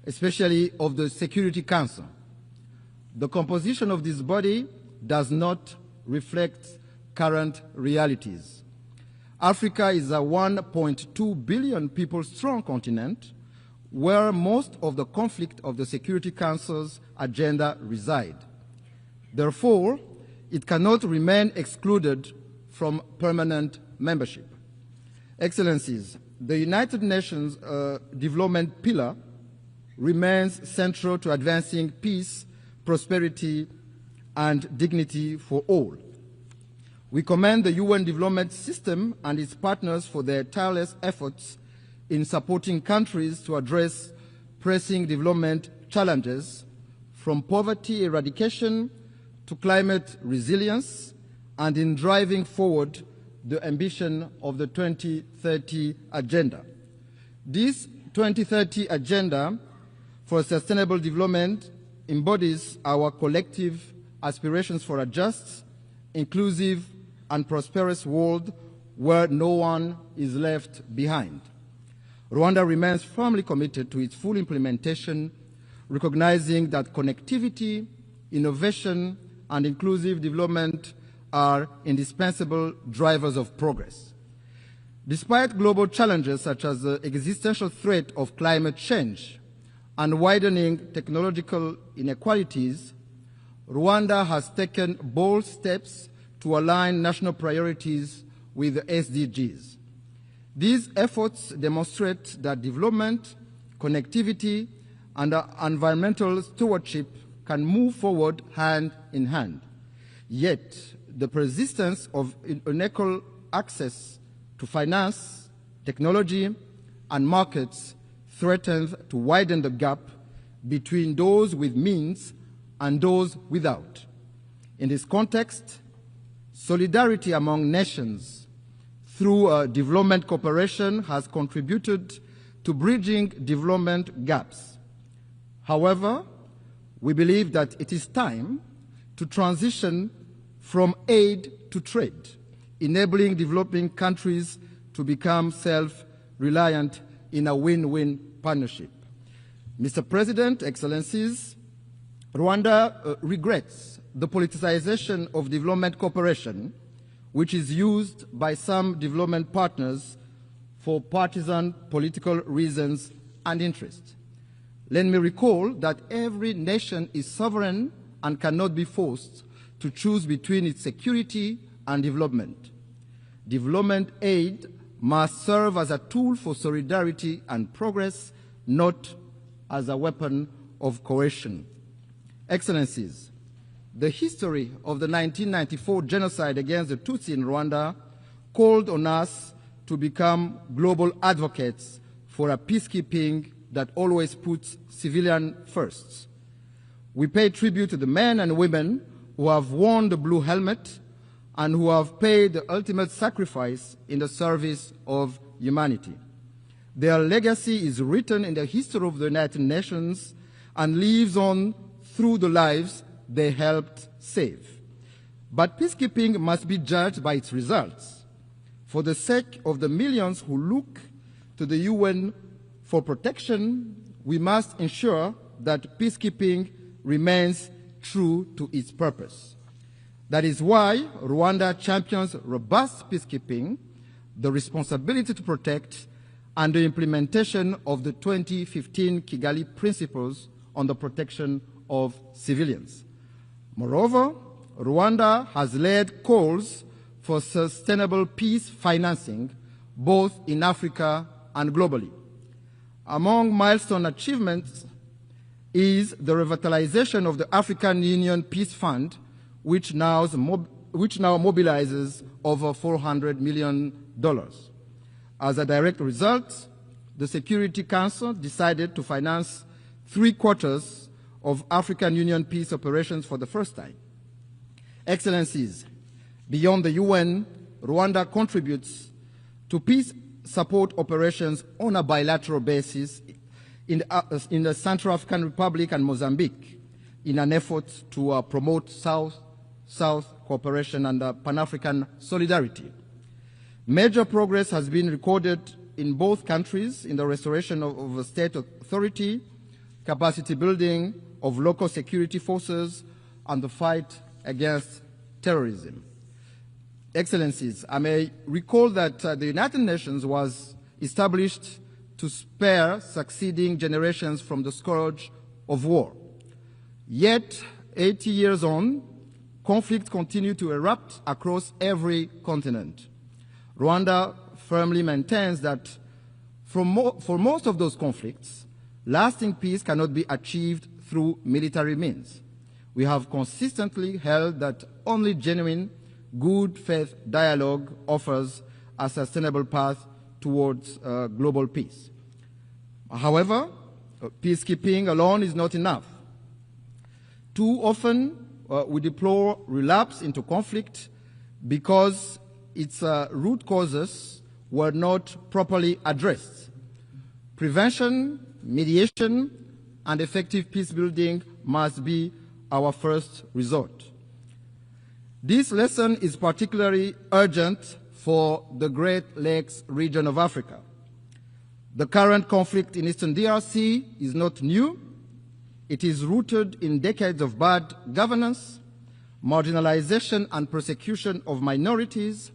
especially of the Security Council. The composition of this body does not reflect current realities. Africa is a 1.2 billion people strong continent where most of the conflict of the Security Council's agenda reside. Therefore, it cannot remain excluded from permanent membership. Excellencies, the United Nations development pillar remains central to advancing peace, prosperity, and dignity for all. We commend the UN development system and its partners for their tireless efforts in supporting countries to address pressing development challenges, from poverty eradication to climate resilience, and in driving forward the ambition of the 2030 Agenda. This 2030 Agenda for Sustainable Development embodies our collective aspirations for a just, inclusive, and prosperous world where no one is left behind. Rwanda remains firmly committed to its full implementation, recognizing that connectivity, innovation, and inclusive development are indispensable drivers of progress. Despite global challenges such as the existential threat of climate change and widening technological inequalities, Rwanda has taken bold steps to align national priorities with the SDGs. These efforts demonstrate that development, connectivity, and environmental stewardship can move forward hand in hand. Yet, the persistence of unequal access to finance, technology, and markets threatens to widen the gap between those with means and those without. In this context, solidarity among nations through development cooperation has contributed to bridging development gaps. However, we believe that it is time to transition from aid to trade, enabling developing countries to become self-reliant in a win-win partnership. Mr. President, Excellencies, Rwanda regrets the politicization of development cooperation, which is used by some development partners for partisan political reasons and interests. Let me recall that every nation is sovereign and cannot be forced to choose between its security and development. Development aid must serve as a tool for solidarity and progress, not as a weapon of coercion. Excellencies, the history of the 1994 genocide against the Tutsi in Rwanda called on us to become global advocates for a peacekeeping that always puts civilians first. We pay tribute to the men and women who have worn the blue helmet and who have paid the ultimate sacrifice in the service of humanity. Their legacy is written in the history of the United Nations and lives on through the lives they helped save. But peacekeeping must be judged by its results. For the sake of the millions who look to the UN For protection, we must ensure that peacekeeping remains true to its purpose. That is why Rwanda champions robust peacekeeping, the responsibility to protect, and the implementation of the 2015 Kigali Principles on the protection of civilians. Moreover, Rwanda has led calls for sustainable peace financing both in Africa and globally. Among milestone achievements is the revitalization of the African Union Peace Fund, which now mobilizes over $400 million. As a direct result, the Security Council decided to finance 3/4 of African Union peace operations for the first time. Excellencies, beyond the UN, Rwanda contributes to peace support operations on a bilateral basis in the Central African Republic and Mozambique in an effort to promote South-South cooperation and Pan-African solidarity. Major progress has been recorded in both countries in the restoration of state authority, capacity building of local security forces, and the fight against terrorism. Excellencies, I may recall that the United Nations was established to spare succeeding generations from the scourge of war. Yet, 80 years on, conflicts continue to erupt across every continent. Rwanda firmly maintains that for most of those conflicts, lasting peace cannot be achieved through military means. We have consistently held that only genuine, good faith dialogue offers a sustainable path towards global peace. However, peacekeeping alone is not enough. Too often, we deplore relapse into conflict because its root causes were not properly addressed. Prevention, mediation, and effective peace building must be our first resort. This lesson is particularly urgent for the Great Lakes region of Africa. The current conflict in Eastern DRC is not new. It is rooted in decades of bad governance, marginalization and persecution of minorities,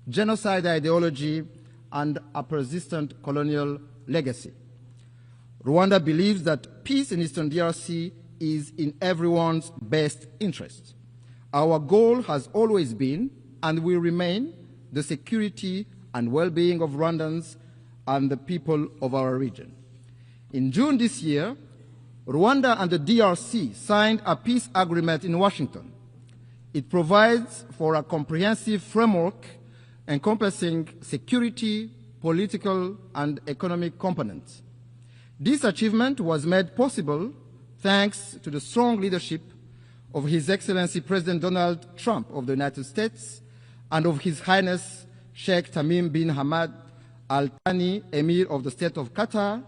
genocide ideology, and a persistent colonial legacy. Rwanda believes that peace in Eastern DRC is in everyone's best interest. Our goal has always been, and will remain, the security and well-being of Rwandans and the people of our region. In June this year, Rwanda and the DRC signed a peace agreement in Washington. It provides for a comprehensive framework encompassing security, political, and economic components. This achievement was made possible thanks to the strong leadership of His Excellency President Donald Trump of the United States and of His Highness Sheikh Tamim bin Hamad Al Thani, Emir of the State of Qatar,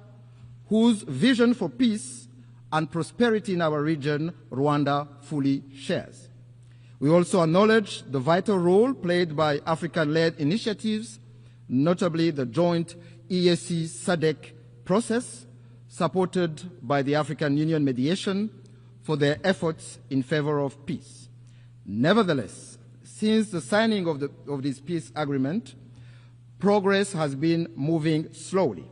whose vision for peace and prosperity in our region, Rwanda fully shares. We also acknowledge the vital role played by African-led initiatives, notably the joint EAC SADC process, supported by the African Union mediation, for their efforts in favor of peace. Nevertheless, since the signing of this peace agreement, progress has been moving slowly.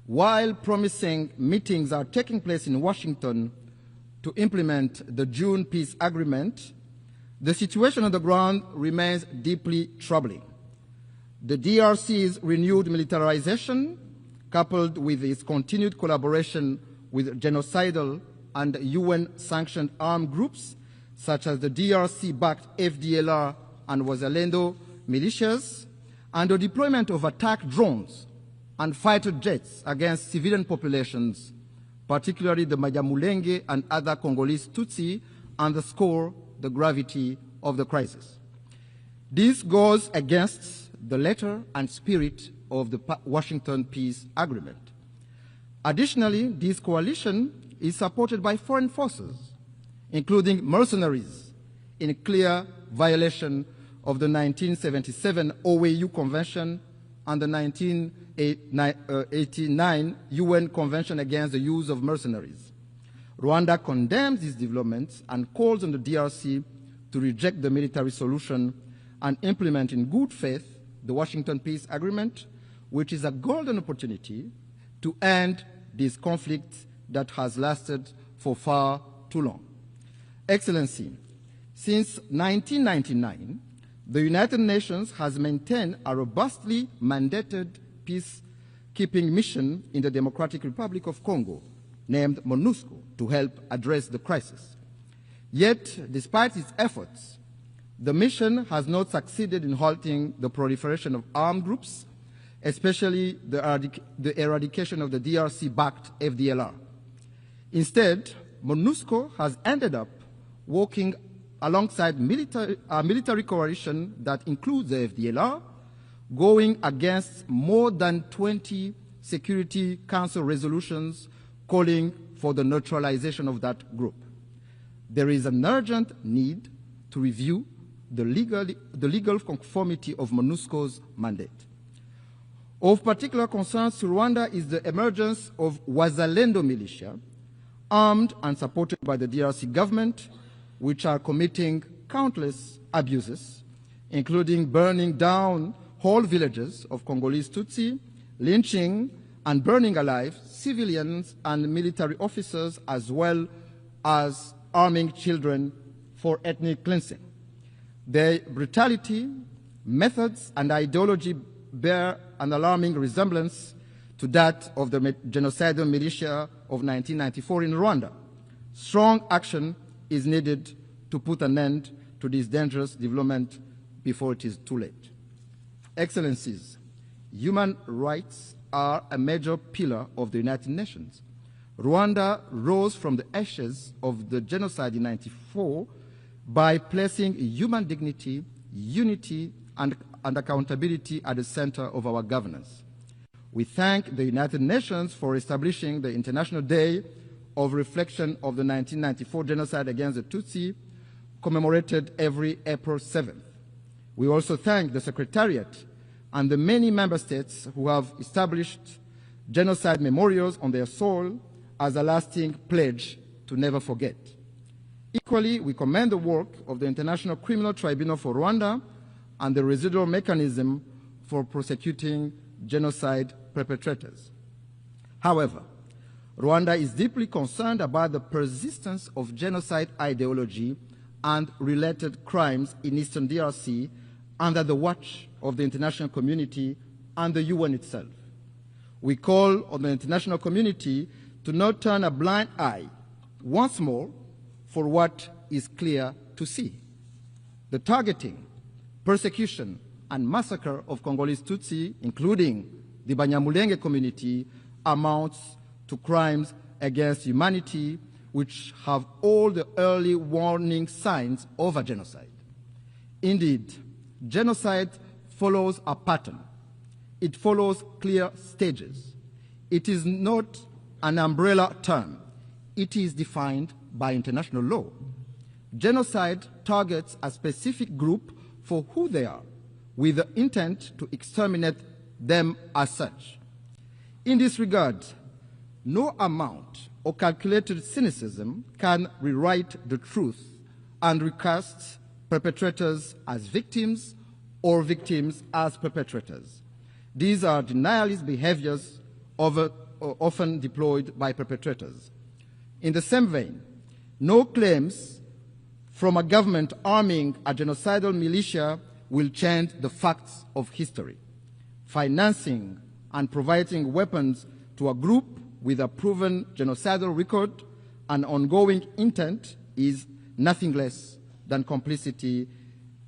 While promising meetings are taking place in Washington to implement the June peace agreement, the situation on the ground remains deeply troubling. The DRC's renewed militarization, coupled with its continued collaboration with genocidal and UN-sanctioned armed groups, such as the DRC-backed FDLR and Wazalendo militias, and the deployment of attack drones and fighter jets against civilian populations, particularly the Banyamulenge and other Congolese Tutsi, underscore the gravity of the crisis. This goes against the letter and spirit of the Washington Peace Agreement. Additionally, this coalition is supported by foreign forces, including mercenaries, in clear violation of the 1977 OAU Convention and the 1989 UN Convention Against the Use of Mercenaries. Rwanda condemns these developments and calls on the DRC to reject the military solution and implement in good faith the Washington Peace Agreement, which is a golden opportunity to end this conflict that has lasted for far too long. Excellency, since 1999, the United Nations has maintained a robustly mandated peacekeeping mission in the Democratic Republic of Congo, named MONUSCO, to help address the crisis. Yet, despite its efforts, the mission has not succeeded in halting the proliferation of armed groups, especially the eradication of the DRC-backed FDLR. Instead, MONUSCO has ended up working alongside a military coalition that includes the FDLR, going against more than 20 Security Council resolutions calling for the neutralization of that group. There is an urgent need to review the legal conformity of MONUSCO's mandate. Of particular concern to Rwanda is the emergence of Wazalendo militia, armed and supported by the DRC government, which are committing countless abuses, including burning down whole villages of Congolese Tutsi, lynching and burning alive civilians and military officers, as well as arming children for ethnic cleansing. Their brutality, methods, and ideology bear an alarming resemblance to that of the genocidal militia of 1994 in Rwanda. Strong action is needed to put an end to this dangerous development before it is too late. Excellencies, human rights are a major pillar of the United Nations. Rwanda rose from the ashes of the genocide in 1994 by placing human dignity, unity, and accountability at the center of our governance. We thank the United Nations for establishing the International Day of Reflection of the 1994 genocide against the Tutsi, commemorated every April 7th. We also thank the Secretariat and the many member states who have established genocide memorials on their soil as a lasting pledge to never forget. Equally, we commend the work of the International Criminal Tribunal for Rwanda and the residual mechanism for prosecuting genocide perpetrators. However, Rwanda is deeply concerned about the persistence of genocide ideology and related crimes in Eastern DRC under the watch of the international community and the UN itself. We call on the international community to not turn a blind eye once more for what is clear to see. The targeting, persecution, and massacre of Congolese Tutsi, including the Banyamulenge community, amounts to crimes against humanity which have all the early warning signs of a genocide. Indeed, genocide follows a pattern. It follows clear stages. It is not an umbrella term. It is defined by international law. Genocide targets a specific group for who they are, with the intent to exterminate them as such. In this regard, no amount of calculated cynicism can rewrite the truth and recast perpetrators as victims or victims as perpetrators. These are denialist behaviors often deployed by perpetrators. In the same vein, no claims from a government arming a genocidal militia will change the facts of history. Financing and providing weapons to a group with a proven genocidal record and ongoing intent is nothing less than complicity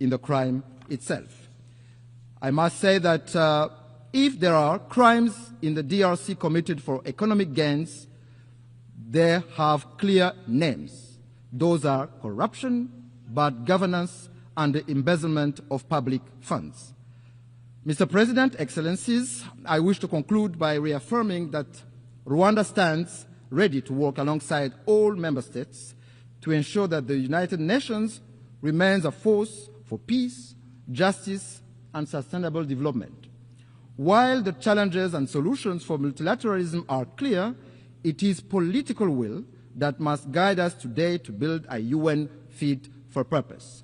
in the crime itself. I must say that if there are crimes in the DRC committed for economic gains, they have clear names. Those are corruption, bad governance, and the embezzlement of public funds. Mr. President, Excellencies, I wish to conclude by reaffirming that Rwanda stands ready to work alongside all member states to ensure that the United Nations remains a force for peace, justice, and sustainable development. While the challenges and solutions for multilateralism are clear, it is political will that must guide us today to build a UN fit for purpose.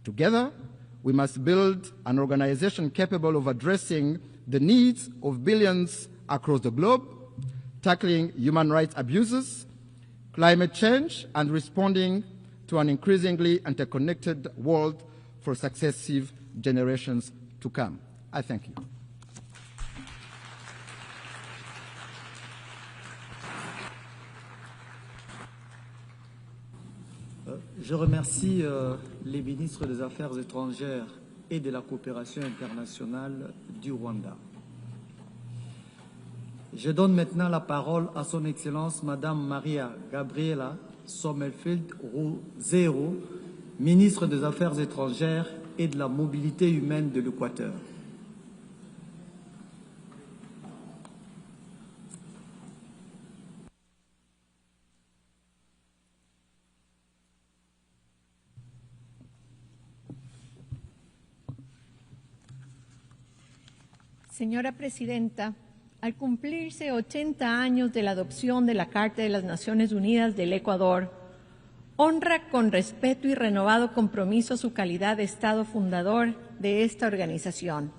Together, we must build an organization capable of addressing the needs of billions across the globe, tackling human rights abuses, climate change, and responding to an increasingly interconnected world for successive generations to come. I thank you.
Je remercie les ministres des Affaires étrangères et de la coopération internationale du Rwanda. Je donne maintenant la parole à son Excellence Madame Maria Gabriela Sommerfeld-Rosero, ministre des Affaires étrangères et de la mobilité humaine de l'Équateur.
Señora Presidenta, al cumplirse 80 años de la adopción de la Carta de las Naciones Unidas del Ecuador, honra con respeto y renovado compromiso su calidad de Estado fundador de esta organización.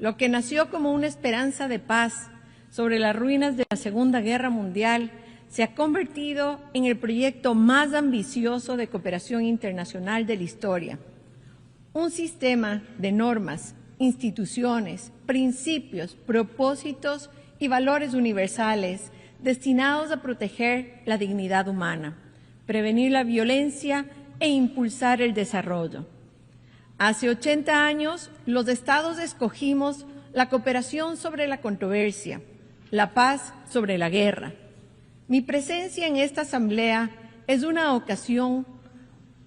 Lo que nació como una esperanza de paz sobre las ruinas de la Segunda Guerra Mundial se ha convertido en el proyecto más ambicioso de cooperación internacional de la historia. Un sistema de normas, instituciones, principios, propósitos y valores universales destinados a proteger la dignidad humana, prevenir la violencia e impulsar el desarrollo. Hace 80 años, los Estados escogimos la cooperación sobre la controversia, la paz sobre la guerra. Mi presencia en esta Asamblea es una ocasión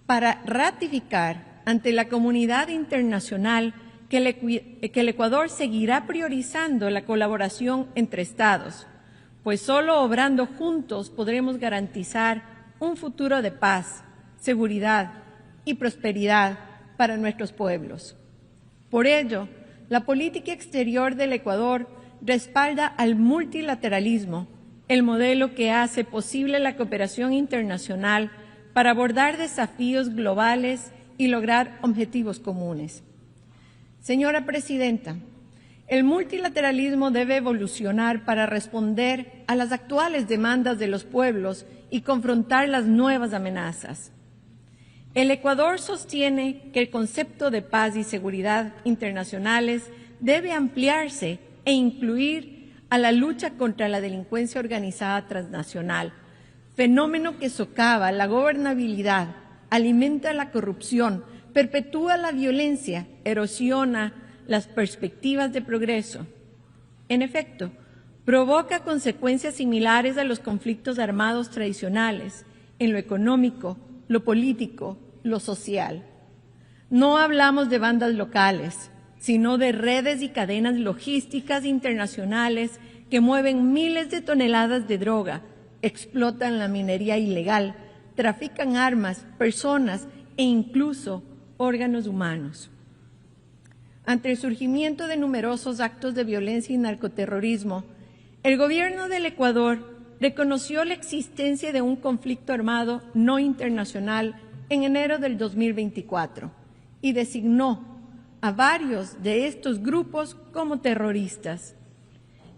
para ratificar ante la comunidad internacional que el Ecuador seguirá priorizando la colaboración entre Estados, pues solo obrando juntos podremos garantizar un futuro de paz, seguridad y prosperidad para nuestros pueblos. Por ello, la política exterior del Ecuador respalda al multilateralismo, el modelo que hace posible la cooperación internacional para abordar desafíos globales y lograr objetivos comunes. Señora Presidenta, el multilateralismo debe evolucionar para responder a las actuales demandas de los pueblos y confrontar las nuevas amenazas. El Ecuador sostiene que el concepto de paz y seguridad internacionales debe ampliarse e incluir a la lucha contra la delincuencia organizada transnacional, fenómeno que socava la gobernabilidad, alimenta la corrupción, perpetúa la violencia, erosiona las perspectivas de progreso. En efecto, provoca consecuencias similares a los conflictos armados tradicionales en lo económico, lo político, lo social. No hablamos de bandas locales, sino de redes y cadenas logísticas internacionales que mueven miles de toneladas de droga, explotan la minería ilegal, trafican armas, personas e incluso órganos humanos. Ante el surgimiento de numerosos actos de violencia y narcoterrorismo, el gobierno del Ecuador reconoció la existencia de un conflicto armado no internacional en enero del 2024 y designó a varios de estos grupos como terroristas.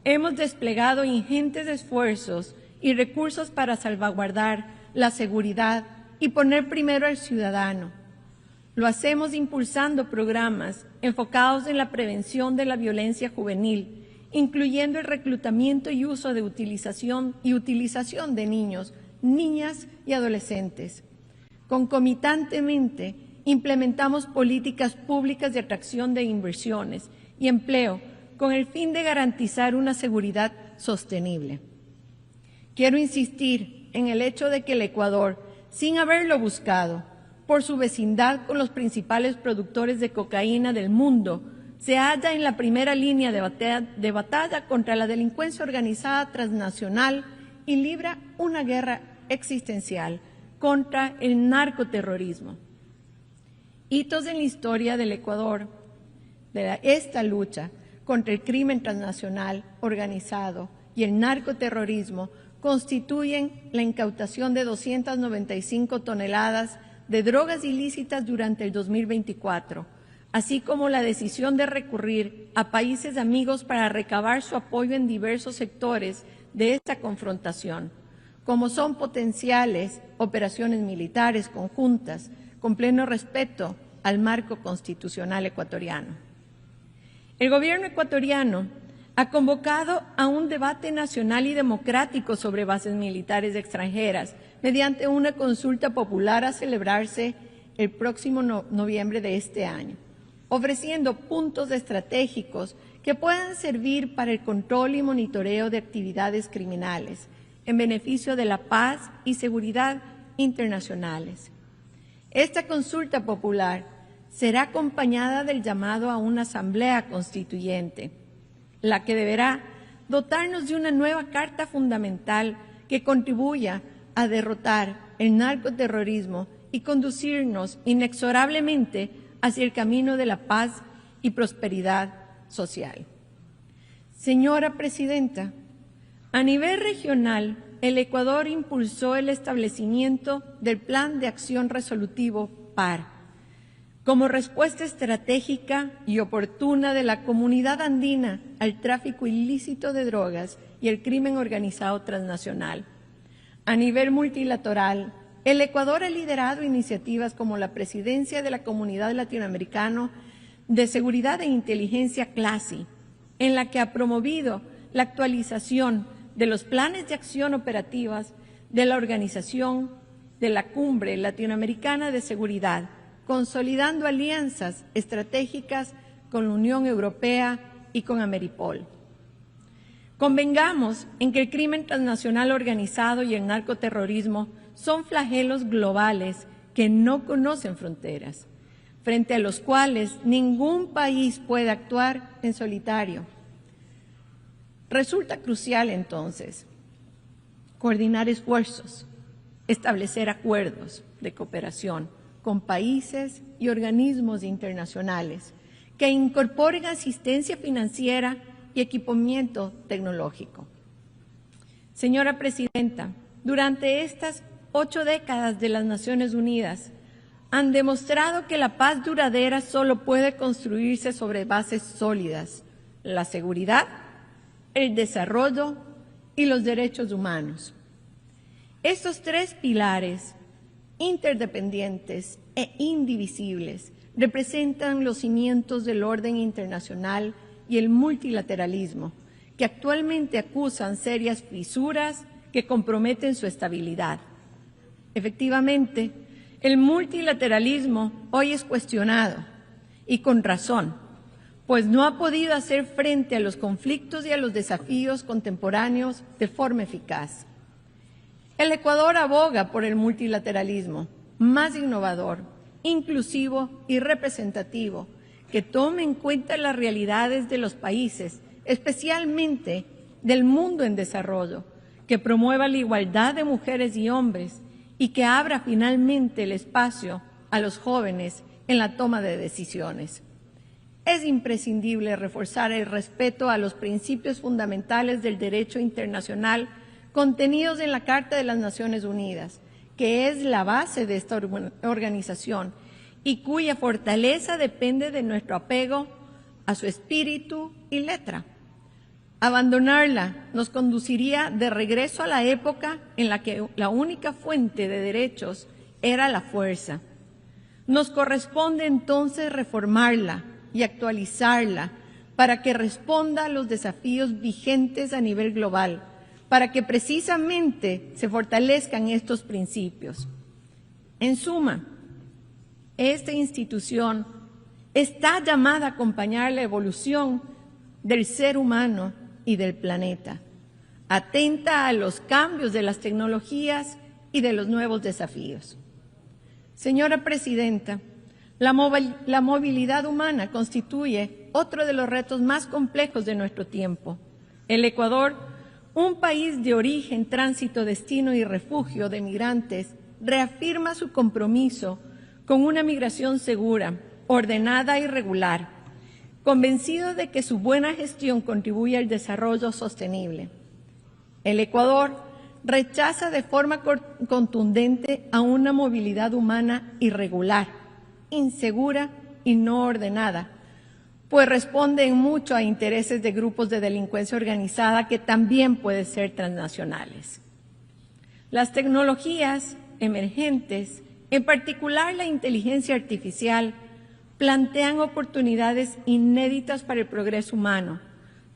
Hemos desplegado ingentes esfuerzos y recursos para salvaguardar la seguridad y poner primero al ciudadano. Lo hacemos impulsando programas enfocados en la prevención de la violencia juvenil, incluyendo el reclutamiento y uso de utilización de niños, niñas y adolescentes. Concomitantemente, implementamos políticas públicas de atracción de inversiones y empleo con el fin de garantizar una seguridad sostenible. Quiero insistir en el hecho de que el Ecuador, sin haberlo buscado, por su vecindad con los principales productores de cocaína del mundo, se halla en la primera línea de batalla contra la delincuencia organizada transnacional y libra una guerra existencial contra el narcoterrorismo. Hitos en la historia del Ecuador, esta lucha, contra el crimen transnacional organizado y el narcoterrorismo constituyen la incautación de 295 toneladas de drogas ilícitas durante el 2024, así como la decisión de recurrir a países amigos para recabar su apoyo en diversos sectores de esta confrontación, como son potenciales operaciones militares conjuntas, con pleno respeto al marco constitucional ecuatoriano. El gobierno ecuatoriano ha convocado a un debate nacional y democrático sobre bases militares extranjeras mediante una consulta popular a celebrarse el próximo noviembre de este año, ofreciendo puntos estratégicos que puedan servir para el control y monitoreo de actividades criminales en beneficio de la paz y seguridad internacionales. Esta consulta popular será acompañada del llamado a una asamblea constituyente, la que deberá dotarnos de una nueva carta fundamental que contribuya a derrotar el narcoterrorismo y conducirnos inexorablemente hacia el camino de la paz y prosperidad social. Señora Presidenta, a nivel regional, el Ecuador impulsó el establecimiento del Plan de Acción Resolutivo PAR, como respuesta estratégica y oportuna de la comunidad andina al tráfico ilícito de drogas y el crimen organizado transnacional. A nivel multilateral, el Ecuador ha liderado iniciativas como la presidencia de la Comunidad Latinoamericana de Seguridad e Inteligencia CLASI, en la que ha promovido la actualización de los planes de acción operativas de la Organización de la Cumbre Latinoamericana de Seguridad, consolidando alianzas estratégicas con la Unión Europea y con Ameripol. Convengamos en que el crimen transnacional organizado y el narcoterrorismo son flagelos globales que no conocen fronteras, frente a los cuales ningún país puede actuar en solitario. Resulta crucial, entonces, coordinar esfuerzos, establecer acuerdos de cooperación con países y organismos internacionales que incorporen asistencia financiera y equipamiento tecnológico. Señora Presidenta, durante estas 8 décadas de las Naciones Unidas han demostrado que la paz duradera solo puede construirse sobre bases sólidas: la seguridad, el desarrollo y los derechos humanos. Estos 3 pilares interdependientes e indivisibles representan los cimientos del orden internacional y el multilateralismo, que actualmente acusan serias fisuras que comprometen su estabilidad. Efectivamente, el multilateralismo hoy es cuestionado, y con razón, pues no ha podido hacer frente a los conflictos y a los desafíos contemporáneos de forma eficaz. El Ecuador aboga por el multilateralismo más innovador, inclusivo y representativo, que tome en cuenta las realidades de los países, especialmente del mundo en desarrollo, que promueva la igualdad de mujeres y hombres y que abra finalmente el espacio a los jóvenes en la toma de decisiones. Es imprescindible reforzar el respeto a los principios fundamentales del derecho internacional contenidos en la Carta de las Naciones Unidas, que es la base de esta organización y cuya fortaleza depende de nuestro apego a su espíritu y letra. Abandonarla nos conduciría de regreso a la época en la que la única fuente de derechos era la fuerza. Nos corresponde entonces reformarla y actualizarla para que responda a los desafíos vigentes a nivel global, para que precisamente se fortalezcan estos principios. En suma, esta institución está llamada a acompañar la evolución del ser humano y del planeta, atenta a los cambios de las tecnologías y de los nuevos desafíos. Señora Presidenta, la movilidad humana constituye otro de los retos más complejos de nuestro tiempo. El Ecuador, un país de origen, tránsito, destino y refugio de migrantes, reafirma su compromiso con una migración segura, ordenada y regular, convencido de que su buena gestión contribuye al desarrollo sostenible. El Ecuador rechaza de forma contundente a una movilidad humana irregular, insegura y no ordenada, pues responde en mucho a intereses de grupos de delincuencia organizada que también pueden ser transnacionales. Las tecnologías emergentes, en particular la inteligencia artificial, plantean oportunidades inéditas para el progreso humano,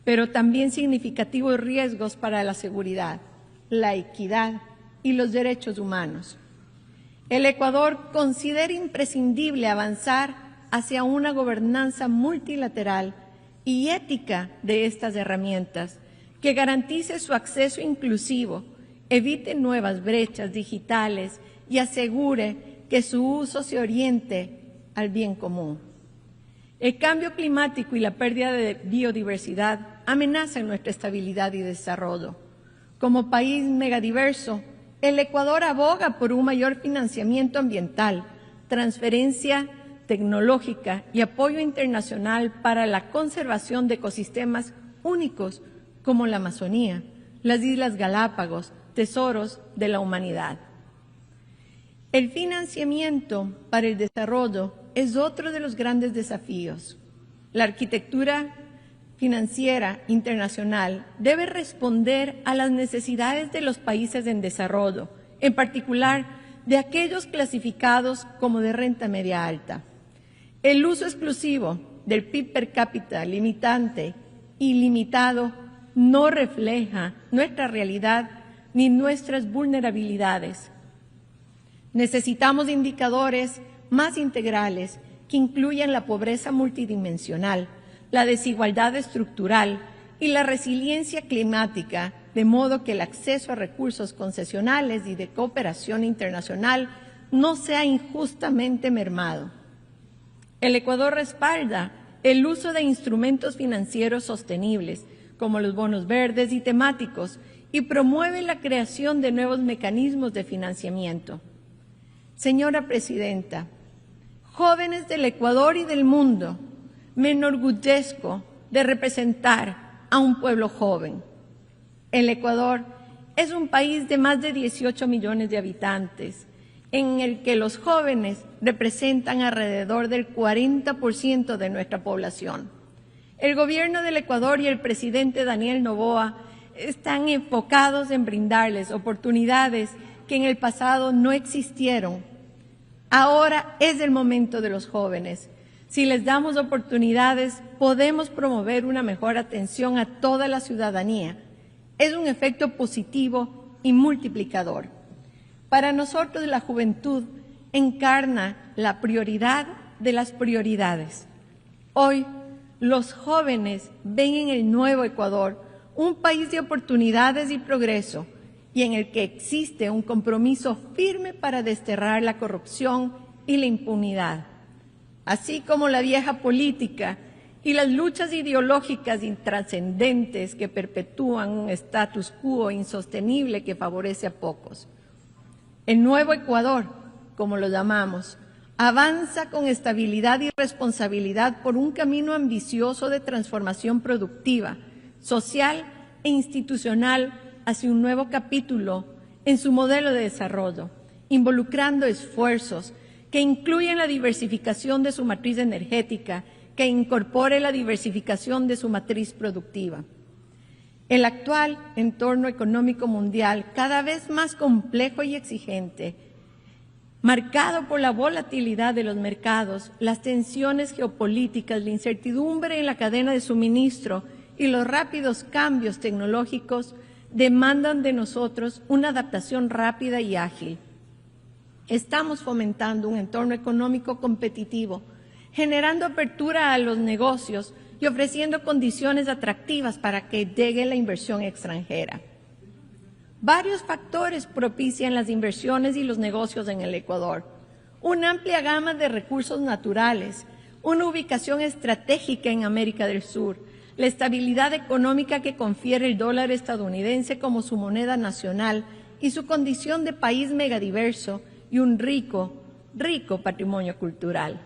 pero también significativos riesgos para la seguridad, la equidad y los derechos humanos. El Ecuador considera imprescindible avanzar hacia una gobernanza multilateral y ética de estas herramientas que garantice su acceso inclusivo, evite nuevas brechas digitales y asegure que su uso se oriente al bien común. El cambio climático y la pérdida de biodiversidad amenazan nuestra estabilidad y desarrollo. Como país megadiverso, el Ecuador aboga por un mayor financiamiento ambiental, transferencia tecnológica y apoyo internacional para la conservación de ecosistemas únicos como la Amazonía, las Islas Galápagos, tesoros de la humanidad. El financiamiento para el desarrollo es otro de los grandes desafíos. La arquitectura financiera internacional debe responder a las necesidades de los países en desarrollo, en particular de aquellos clasificados como de renta media alta. El uso exclusivo del PIB per cápita limitante y limitado no refleja nuestra realidad ni nuestras vulnerabilidades. Necesitamos indicadores más integrales que incluyan la pobreza multidimensional, la desigualdad estructural y la resiliencia climática, de modo que el acceso a recursos concesionales y de cooperación internacional no sea injustamente mermado. El Ecuador respalda el uso de instrumentos financieros sostenibles, como los bonos verdes y temáticos, y promueve la creación de nuevos mecanismos de financiamiento. Señora Presidenta, jóvenes del Ecuador y del mundo, me enorgullezco de representar a un pueblo joven. El Ecuador es un país de más de 18 millones de habitantes, en el que los jóvenes representan alrededor del 40% de nuestra población. El gobierno del Ecuador y el presidente Daniel Noboa están enfocados en brindarles oportunidades que en el pasado no existieron. Ahora es el momento de los jóvenes. Si les damos oportunidades, podemos promover una mejor atención a toda la ciudadanía. Es un efecto positivo y multiplicador. Para nosotros, la juventud encarna la prioridad de las prioridades. Hoy, los jóvenes ven en el nuevo Ecuador un país de oportunidades y progreso, y en el que existe un compromiso firme para desterrar la corrupción y la impunidad, así como la vieja política y las luchas ideológicas intrascendentes que perpetúan un status quo insostenible que favorece a pocos. El nuevo Ecuador, como lo llamamos, avanza con estabilidad y responsabilidad por un camino ambicioso de transformación productiva, social e institucional hacia un nuevo capítulo en su modelo de desarrollo, involucrando esfuerzos que incluyen la diversificación de su matriz energética, que incorpore la diversificación de su matriz productiva. El actual entorno económico mundial, cada vez más complejo y exigente, marcado por la volatilidad de los mercados, las tensiones geopolíticas, la incertidumbre en la cadena de suministro y los rápidos cambios tecnológicos, demandan de nosotros una adaptación rápida y ágil. Estamos fomentando un entorno económico competitivo, generando apertura a los negocios y ofreciendo condiciones atractivas para que llegue la inversión extranjera. Varios factores propician las inversiones y los negocios en el Ecuador. Una amplia gama de recursos naturales, una ubicación estratégica en América del Sur, la estabilidad económica que confiere el dólar estadounidense como su moneda nacional y su condición de país megadiverso y un rico patrimonio cultural.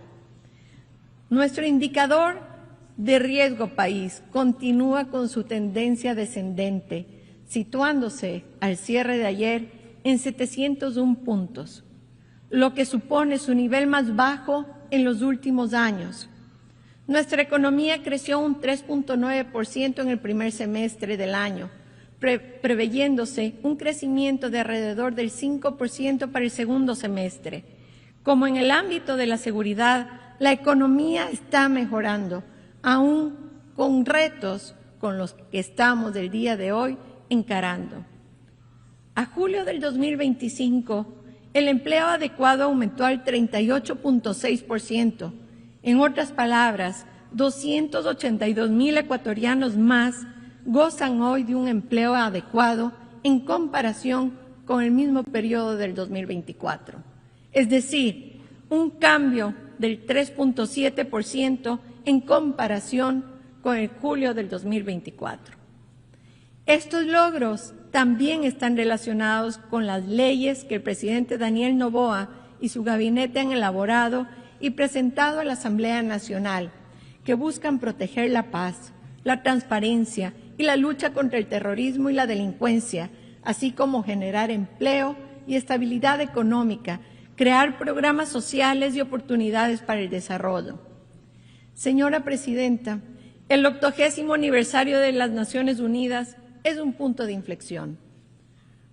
Nuestro indicador de riesgo país continúa con su tendencia descendente, situándose al cierre de ayer en 701 puntos, lo que supone su nivel más bajo en los últimos años. Nuestra economía creció un 3.9% en el primer semestre del año, preveyéndose un crecimiento de alrededor del 5% para el segundo semestre. Como en el ámbito de la seguridad, la economía está mejorando, aún con retos con los que estamos del día de hoy encarando. A julio del 2025, el empleo adecuado aumentó al 38.6%. En otras palabras, 282,000 ecuatorianos más gozan hoy de un empleo adecuado en comparación con el mismo periodo del 2024. Es decir, un cambio del 3.7% en comparación con el julio del 2024. Estos logros también están relacionados con las leyes que el presidente Daniel Noboa y su gabinete han elaborado y presentado a la Asamblea Nacional, que buscan proteger la paz, la transparencia y la lucha contra el terrorismo y la delincuencia, así como generar empleo y estabilidad económica, crear programas sociales y oportunidades para el desarrollo. Señora Presidenta, el 80º aniversario de las Naciones Unidas es un punto de inflexión.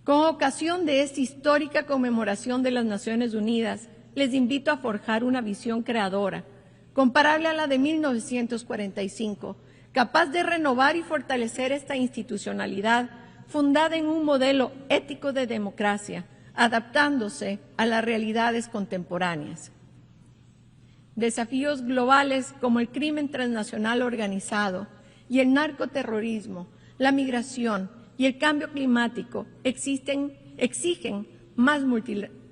Con ocasión de esta histórica conmemoración de las Naciones Unidas, les invito a forjar una visión creadora, comparable a la de 1945, capaz de renovar y fortalecer esta institucionalidad fundada en un modelo ético de democracia, adaptándose a las realidades contemporáneas. Desafíos globales como el crimen transnacional organizado y el narcoterrorismo, la migración y el cambio climático exigen más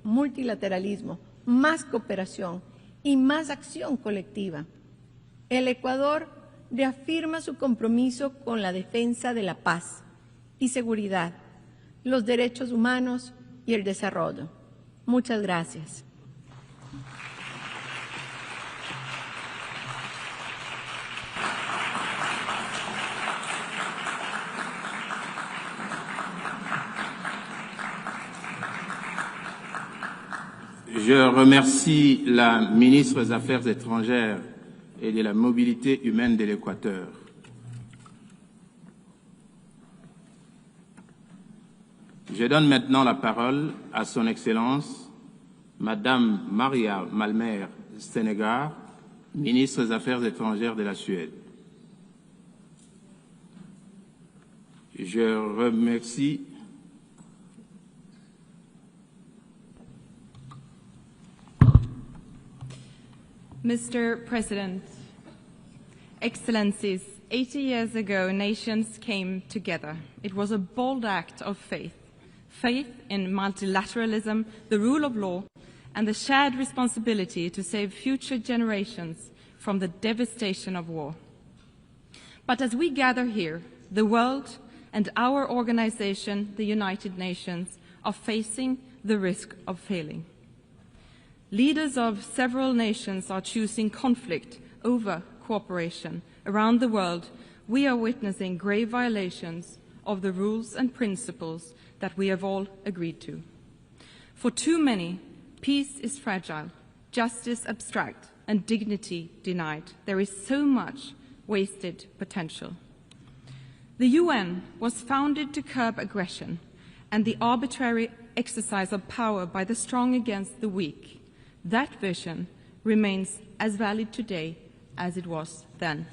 multilateralismo, más cooperación y más acción colectiva. El Ecuador reafirma su compromiso con la defensa de la paz y seguridad, los derechos humanos y el desarrollo. Muchas gracias.
Je remercie la ministre des Affaires étrangères et de la mobilité humaine de l'Équateur. Je donne maintenant la parole à son Excellence, Madame Maria Malmer Stenegar, ministre des Affaires étrangères de la Suède. Je remercie
Mr. President, Excellencies, 80 years ago, nations came together. It was a bold act of faith in multilateralism, the rule of law, and the shared responsibility to save future generations from the devastation of war. But as we gather here, the world and our organization, the United Nations, are facing the risk of failing. Leaders of several nations are choosing conflict over cooperation. Around the world, we are witnessing grave violations of the rules and principles that we have all agreed to. For too many, peace is fragile, justice abstract, and dignity denied. There is so much wasted potential. The UN was founded to curb aggression and the arbitrary exercise of power by the strong against the weak. That vision remains as valid today as it was then.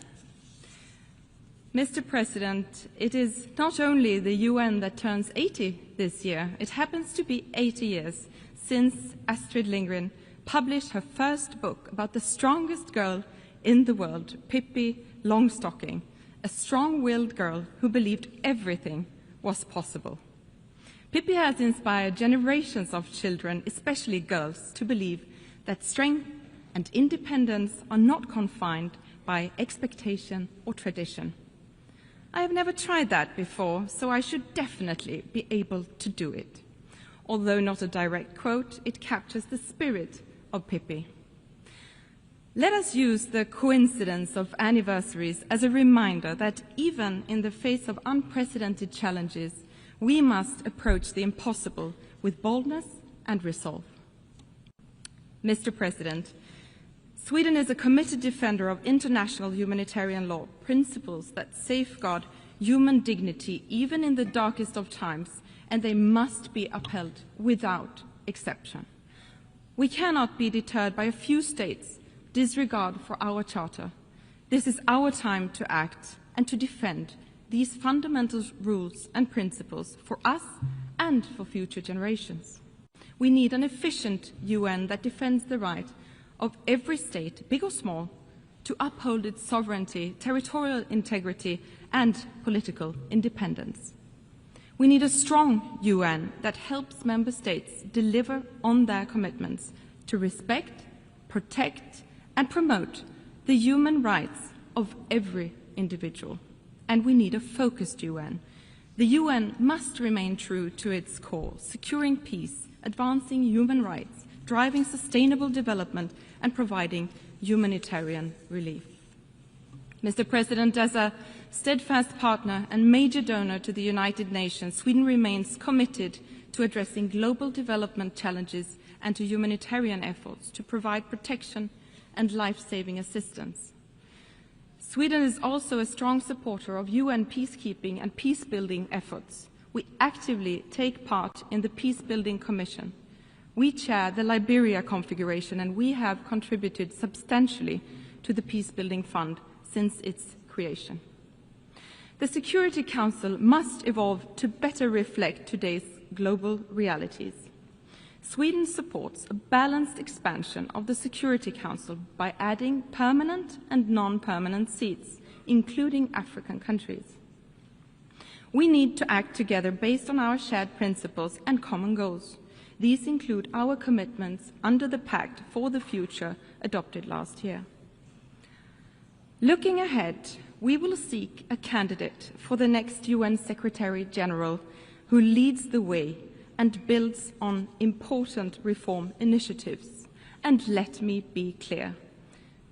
Mr. President, it is not only the UN that turns 80 this year, it happens to be 80 years since Astrid Lindgren published her first book about the strongest girl in the world, Pippi Longstocking, a strong-willed girl who believed everything was possible. Pippi has inspired generations of children, especially girls, to believe that strength and independence are not confined by expectation or tradition. I have never tried that before, so I should definitely be able to do it. Although not a direct quote, it captures the spirit of Pippi. Let us use the coincidence of anniversaries as a reminder that even in the face of unprecedented challenges, we must approach the impossible with boldness and resolve. Mr. President, Sweden is a committed defender of international humanitarian law, principles that safeguard human dignity even in the darkest of times, and they must be upheld without exception. We cannot be deterred by a few states' disregard for our charter. This is our time to act and to defend these fundamental rules and principles for us and for future generations. We need an efficient UN that defends the right of every state, big or small, to uphold its sovereignty, territorial integrity, and political independence. We need a strong UN that helps member states deliver on their commitments to respect, protect, and promote the human rights of every individual. And we need a focused UN. The UN must remain true to its core, securing peace, advancing human rights, driving sustainable development, and providing humanitarian relief. Mr. President, as a steadfast partner and major donor to the United Nations, Sweden remains committed to addressing global development challenges and to humanitarian efforts to provide protection and life-saving assistance. Sweden is also a strong supporter of UN peacekeeping and peace-building efforts. We actively take part in the Peace-Building Commission. We chair the Liberia configuration, and we have contributed substantially to the Peace-Building Fund since its creation. The Security Council must evolve to better reflect today's global realities. Sweden supports a balanced expansion of the Security Council by adding permanent and non-permanent seats, including African countries. We need to act together based on our shared principles and common goals. These include our commitments under the Pact for the Future adopted last year. Looking ahead, we will seek a candidate for the next UN Secretary General who leads the way and builds on important reform initiatives. And let me be clear,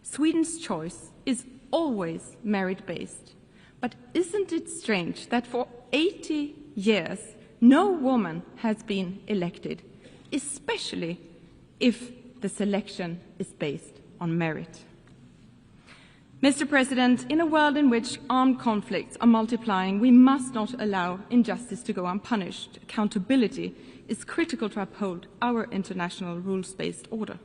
Sweden's choice is always merit-based. But isn't it strange that for 80 years no woman has been elected, especially if the selection is based on merit? Mr. President, in a world in which armed conflicts are multiplying, we must not allow injustice to go unpunished. Accountability is critical to uphold our international rules-based order.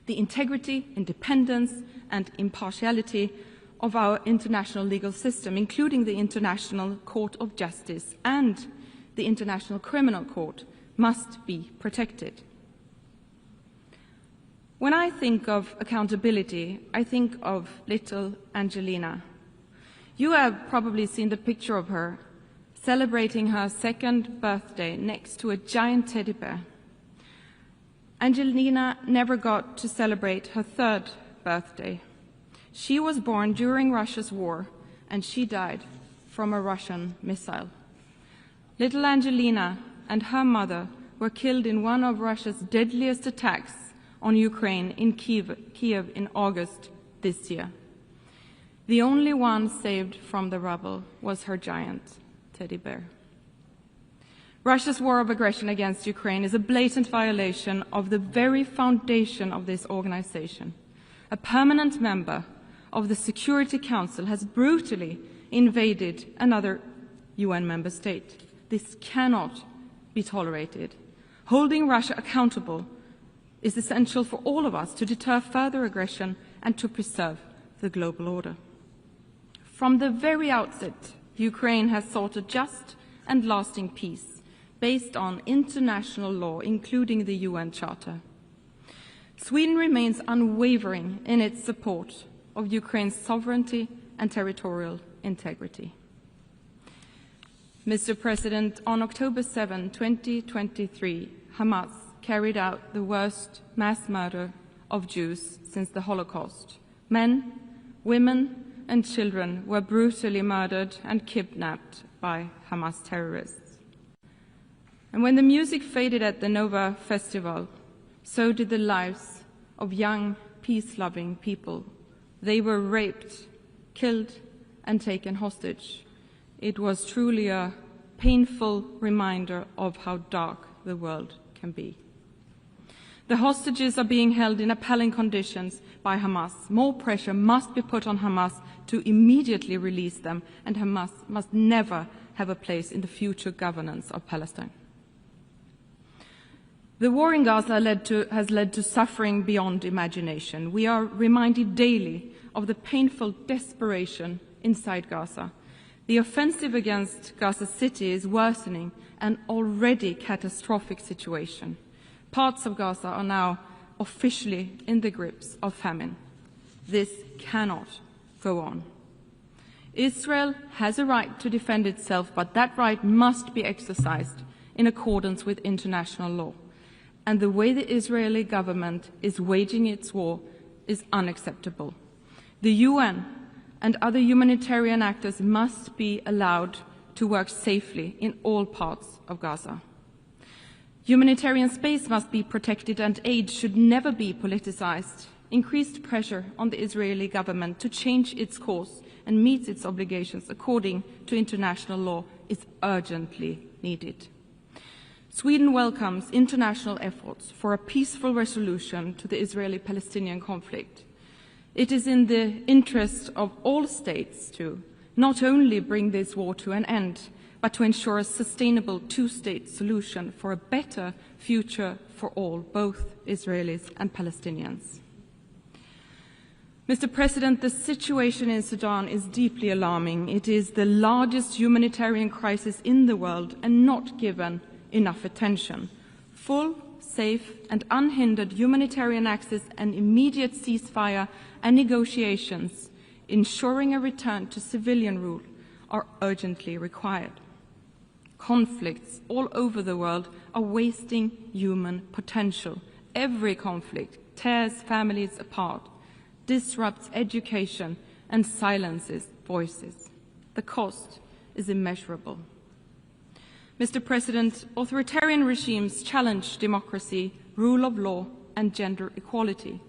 The integrity, independence, and impartiality of our international legal system, including the International Court of Justice and the International Criminal Court, must be protected. When I think of accountability, I think of little Angelina. You have probably seen the picture of her celebrating her 2nd birthday next to a giant teddy bear. Angelina never got to celebrate her 3rd birthday. She was born during Russia's war, and she died from a Russian missile. Little Angelina and her mother were killed in one of Russia's deadliest attacks on Ukraine in Kiev in August this year. The only one saved from the rubble was her giant teddy bear. Russia's war of aggression against Ukraine is a blatant violation of the very foundation of this organization. A permanent member of the Security Council has brutally invaded another UN member state. This cannot be tolerated. Holding Russia accountable is essential for all of us to deter further aggression and to preserve the global order. From the very outset, Ukraine has sought a just and lasting peace based on international law, including the UN Charter. Sweden remains unwavering in its support of Ukraine's sovereignty and territorial integrity. Mr. President, on October 7, 2023, Hamas carried out the worst mass murder of Jews since the Holocaust. Men, women, and children were brutally murdered and kidnapped by Hamas terrorists. And when the music faded at the Nova Festival, so did the lives of young peace-loving people. They were raped, killed, and taken hostage. It was truly a painful reminder of how dark the world can be. The hostages are being held in appalling conditions by Hamas. More pressure must be put on Hamas to immediately release them, and Hamas must never have a place in the future governance of Palestine. The war in Gaza has led to suffering beyond imagination. We are reminded daily of the painful desperation inside Gaza. The offensive against Gaza City is worsening an already catastrophic situation. Parts of Gaza are now officially in the grips of famine. This cannot go on. Israel has a right to defend itself, but that right must be exercised in accordance with international law. And the way the Israeli government is waging its war is unacceptable. The UN and other humanitarian actors must be allowed to work safely in all parts of Gaza. Humanitarian space must be protected and aid should never be politicized. Increased pressure on the Israeli government to change its course and meet its obligations according to international law is urgently needed. Sweden welcomes international efforts for a peaceful resolution to the Israeli-Palestinian conflict. It is in the interest of all states to not only bring this war to an end, but to ensure a sustainable two-state solution for a better future for all, both Israelis and Palestinians. Mr. President, the situation in Sudan is deeply alarming. It is the largest humanitarian crisis in the world and not given enough attention. Full, safe and unhindered humanitarian access and immediate ceasefire and negotiations ensuring a return to civilian rule are urgently required. Conflicts all over the world are wasting human potential. Every conflict tears families apart, disrupts education and silences voices. The cost is immeasurable. Mr. President, authoritarian regimes challenge democracy, rule of law and gender equality.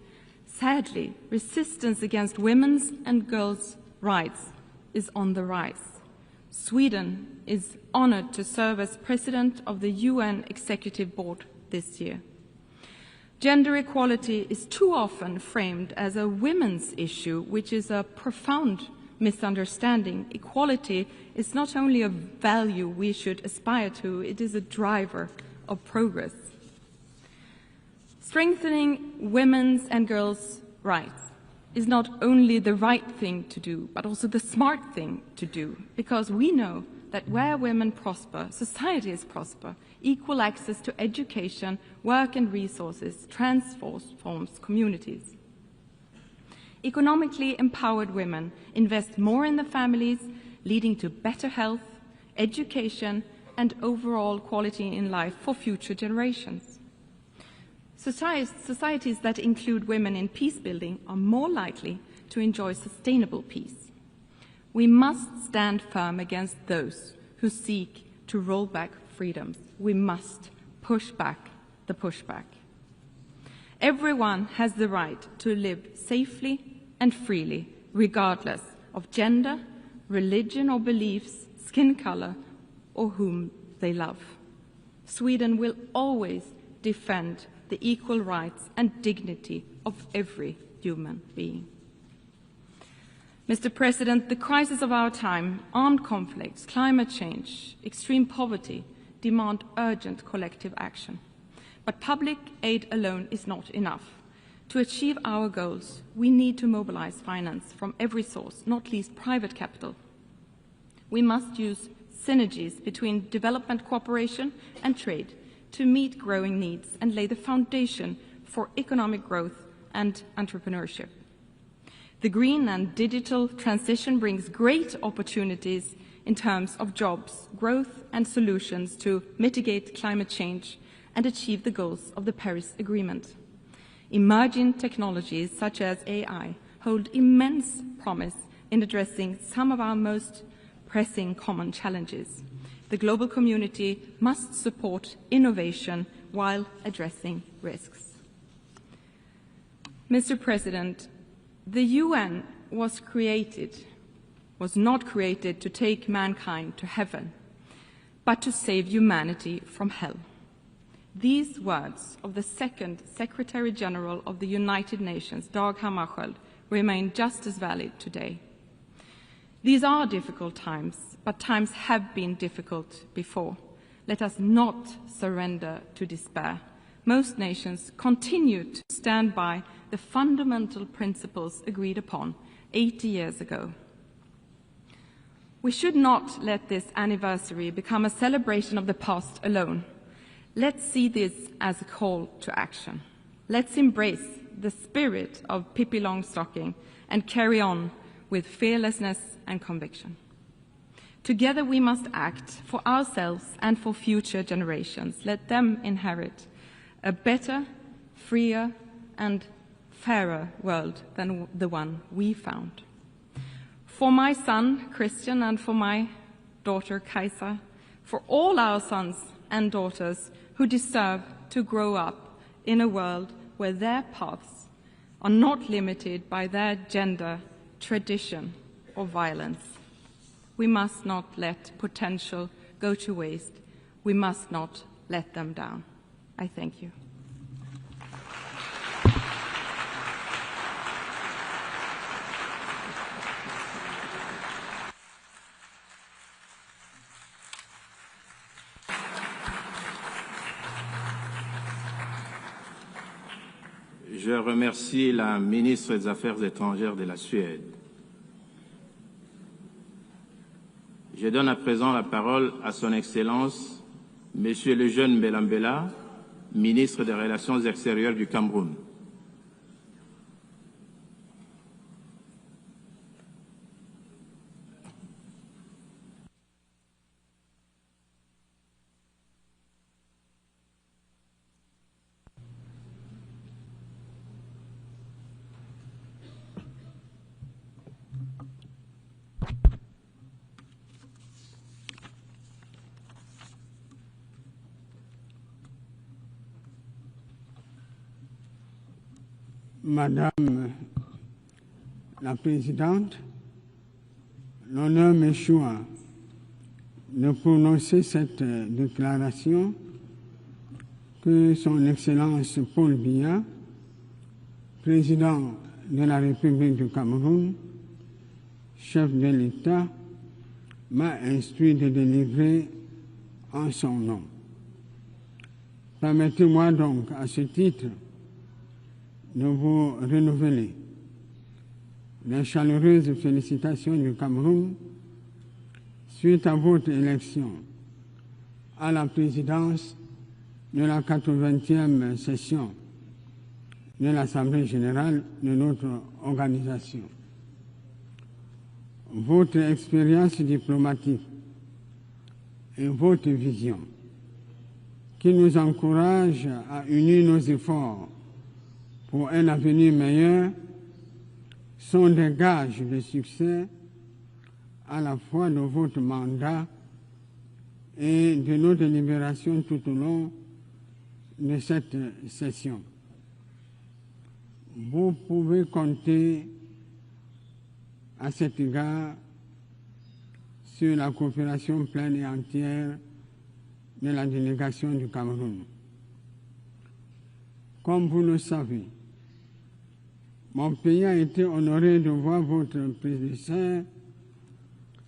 Sadly, resistance against women's and girls' rights is on the rise. Sweden is honored to serve as President of the UN Executive Board this year. Gender equality is too often framed as a women's issue, which is a profound misunderstanding. Equality is not only a value we should aspire to, it is a driver of progress. Strengthening women's and girls' rights is not only the right thing to do, but also the smart thing to do, because we know that where women prosper, societies prosper. Equal access to education, work and resources transforms communities. Economically empowered women invest more in their families, leading to better health, education, and overall quality in life for future generations. Societies that include women in peace building are more likely to enjoy sustainable peace. We must stand firm against those who seek to roll back freedoms. We must push back the pushback. Everyone has the right to live safely and freely, regardless of gender, religion or beliefs, skin color, or whom they love. Sweden will always defend the equal rights and dignity of every human being. Mr. President, the crisis of our time, armed conflicts, climate change, extreme poverty, demand urgent collective action. But public aid alone is not enough. To achieve our goals, we need to mobilize finance from every source, not least private capital. We must use synergies between development cooperation and trade to meet growing needs and lay the foundation for economic growth and entrepreneurship. The green and digital transition brings great opportunities in terms of jobs, growth and solutions to mitigate climate change and achieve the goals of the Paris Agreement. Emerging technologies such as AI hold immense promise in addressing some of our most pressing common challenges. The global community must support innovation while addressing risks. Mr. President, the UN was not created to take mankind to heaven, but to save humanity from hell. These words of the second Secretary General of the United Nations, Dag Hammarskjöld, remain just as valid today. These are difficult times, but times have been difficult before. Let us not surrender to despair. Most nations continue to stand by the fundamental principles agreed upon 80 years ago. We should not let this anniversary become a celebration of the past alone. Let's see this as a call to action. Let's embrace the spirit of Pippi Longstocking and carry on with fearlessness and conviction. Together we must act for ourselves and for future generations. Let them inherit a better, freer, and fairer world than the one we found. For my son, Christian, and for my daughter, Kaisa, for all our sons and daughters who deserve to grow up in a world where their paths are not limited by their gender, tradition, or violence. We must not let potential go to waste. We must not let them down. I thank you.
Je remercie la ministre des Affaires étrangères de la Suède. Je donne à présent la parole à son Excellence, Monsieur le jeune Mbelambela, ministre des Relations extérieures du Cameroun.
Madame la Présidente, l'honneur m'échoit de prononcer cette déclaration que Son Excellence Paul Biya, Président de la République du Cameroun, chef de l'État, m'a instruit de délivrer en son nom. Permettez-moi donc à ce titre de vous renouveler les chaleureuses félicitations du Cameroun suite à votre élection à la présidence de la 80e session de l'Assemblée Générale de notre organisation. Votre expérience diplomatique et votre vision qui nous encourage à unir nos efforts pour un avenir meilleur sont des gages de succès à la fois de votre mandat et de nos délibérations tout au long de cette session. Vous pouvez compter à cet égard sur la coopération pleine et entière de la délégation du Cameroun. Comme vous le savez, mon pays a été honoré de voir votre prédécesseur,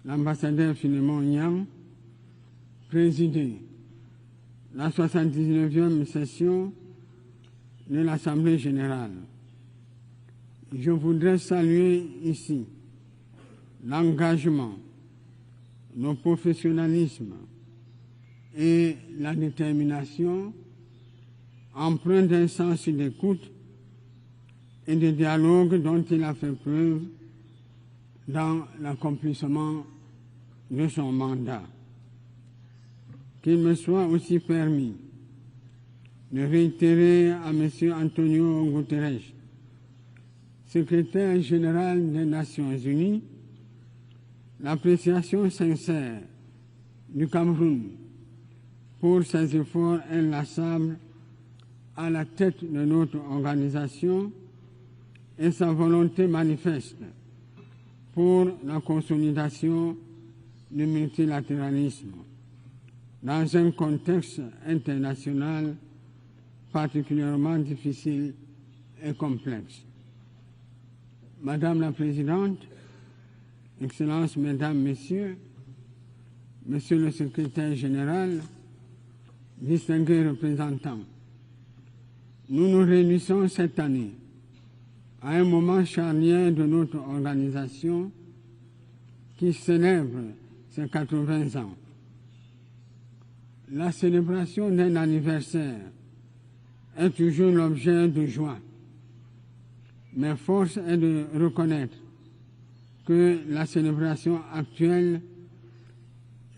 l'ambassadeur Philémon Niang, présider la 79e session de l'Assemblée Générale. Je voudrais saluer ici l'engagement, le professionnalisme et la détermination empreint d'un sens d'écoute et de dialogue dont il a fait preuve dans l'accomplissement de son mandat. Qu'il me soit aussi permis de réitérer à M. Antonio Guterres, secrétaire général des Nations Unies, l'appréciation sincère du Cameroun pour ses efforts inlassables à la tête de notre organisation et sa volonté manifeste pour la consolidation du multilatéralisme dans un contexte international particulièrement difficile et complexe. Madame la Présidente, Excellences, Mesdames, Messieurs, Monsieur le Secrétaire général, distingués représentants, nous nous réunissons cette année à un moment charnière de notre organisation qui célèbre ses 80 ans. La célébration d'un anniversaire est toujours l'objet de joie, mais force est de reconnaître que la célébration actuelle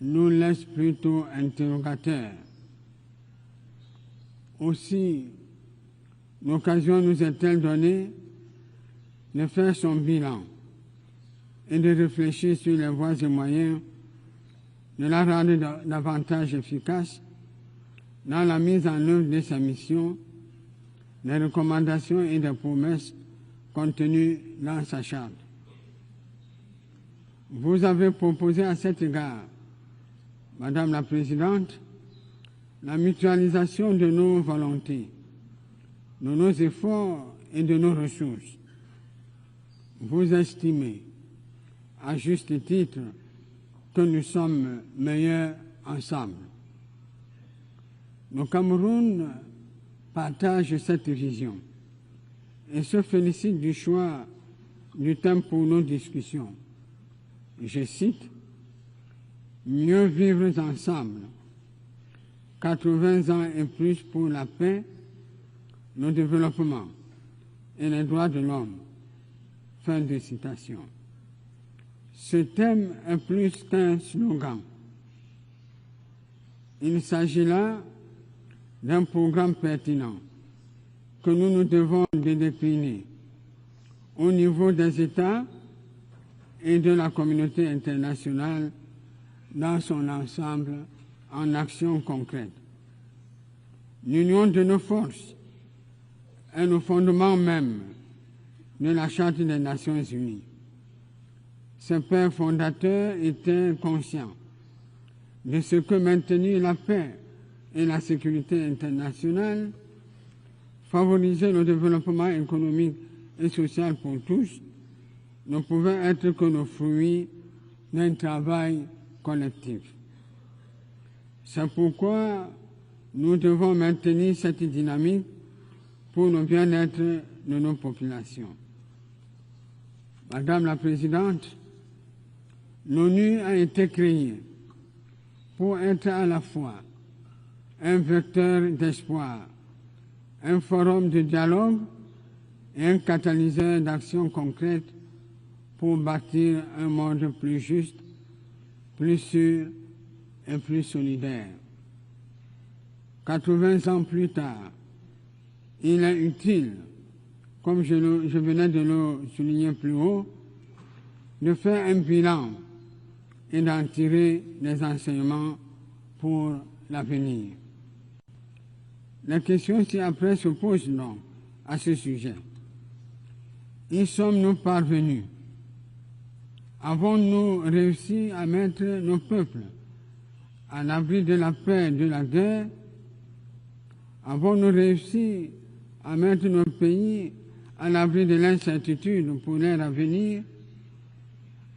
nous laisse plutôt interrogateurs. Aussi, l'occasion nous est-elle donnée de faire son bilan et de réfléchir sur les voies et moyens de la rendre davantage efficace dans la mise en œuvre de sa mission, des recommandations et des promesses contenues dans sa charte. Vous avez proposé à cet égard, Madame la Présidente, la mutualisation de nos volontés, de nos efforts et de nos ressources. Vous estimez, à juste titre, que nous sommes meilleurs ensemble. Le Cameroun partage cette vision et se félicite du choix du thème pour nos discussions. Je cite, « Mieux vivre ensemble, 80 ans et plus pour la paix, le développement et les droits de l'homme. » Fin de citation. Ce thème est plus qu'un slogan. Il s'agit là d'un programme pertinent que nous devons décliner au niveau des États et de la communauté internationale dans son ensemble en actions concrètes. L'union de nos forces est le fondement même de la Charte des Nations Unies. Ses pères fondateurs étaient conscients de ce que maintenir la paix et la sécurité internationale, favoriser le développement économique et social pour tous, ne pouvait être que le fruit d'un travail collectif. C'est pourquoi nous devons maintenir cette dynamique pour le bien-être de nos populations. Madame la Présidente, l'ONU a été créée pour être à la fois un vecteur d'espoir, un forum de dialogue et un catalyseur d'actions concrètes pour bâtir un monde plus juste, plus sûr et plus solidaire. 80 ans plus tard, il est utile, comme je venais de le souligner plus haut, de faire un bilan et d'en tirer des enseignements pour l'avenir. La question ci-après se pose donc à ce sujet. Y sommes-nous parvenus? Avons-nous réussi à mettre nos peuples à l'abri de la paix et de la guerre? Avons-nous réussi à mettre nos pays à l'abri de l'incertitude pour leur avenir?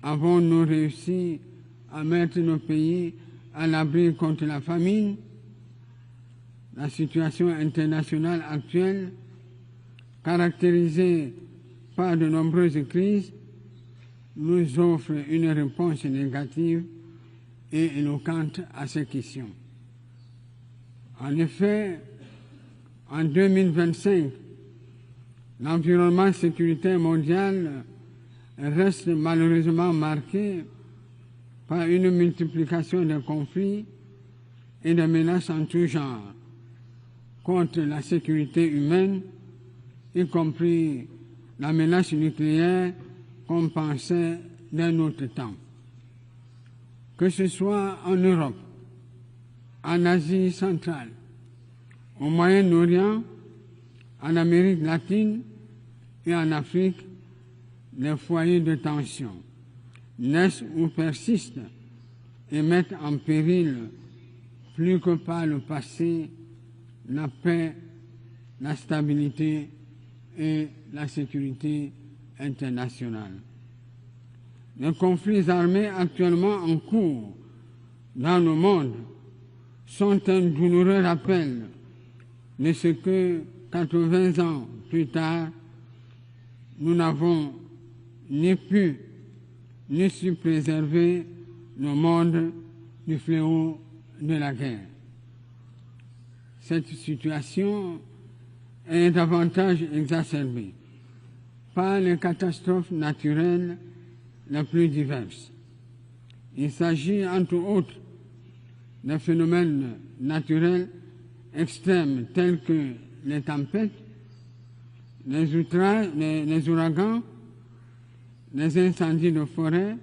Avons-nous réussi à mettre nos pays à l'abri contre la famine? La situation internationale actuelle, caractérisée par de nombreuses crises, nous offre une réponse négative et éloquente à ces questions. En effet, en 2025, l'environnement sécuritaire mondial reste malheureusement marqué par une multiplication des conflits et des menaces en tout genre contre la sécurité humaine, y compris la menace nucléaire qu'on pensait d'un autre temps. Que ce soit en Europe, en Asie centrale, au Moyen-Orient, en Amérique latine et en Afrique, les foyers de tension naissent ou persistent et mettent en péril, plus que par le passé, la paix, la stabilité et la sécurité internationale. Les conflits armés actuellement en cours dans le monde sont un douloureux rappel de ce que, 80 ans plus tard, nous n'avons ni pu ni su préserver le monde du fléau de la guerre. Cette situation est davantage exacerbée par les catastrophes naturelles les plus diverses. Il s'agit entre autres de phénomènes naturels extrêmes tels que les tempêtes, les ouragans, les incendies de forêt,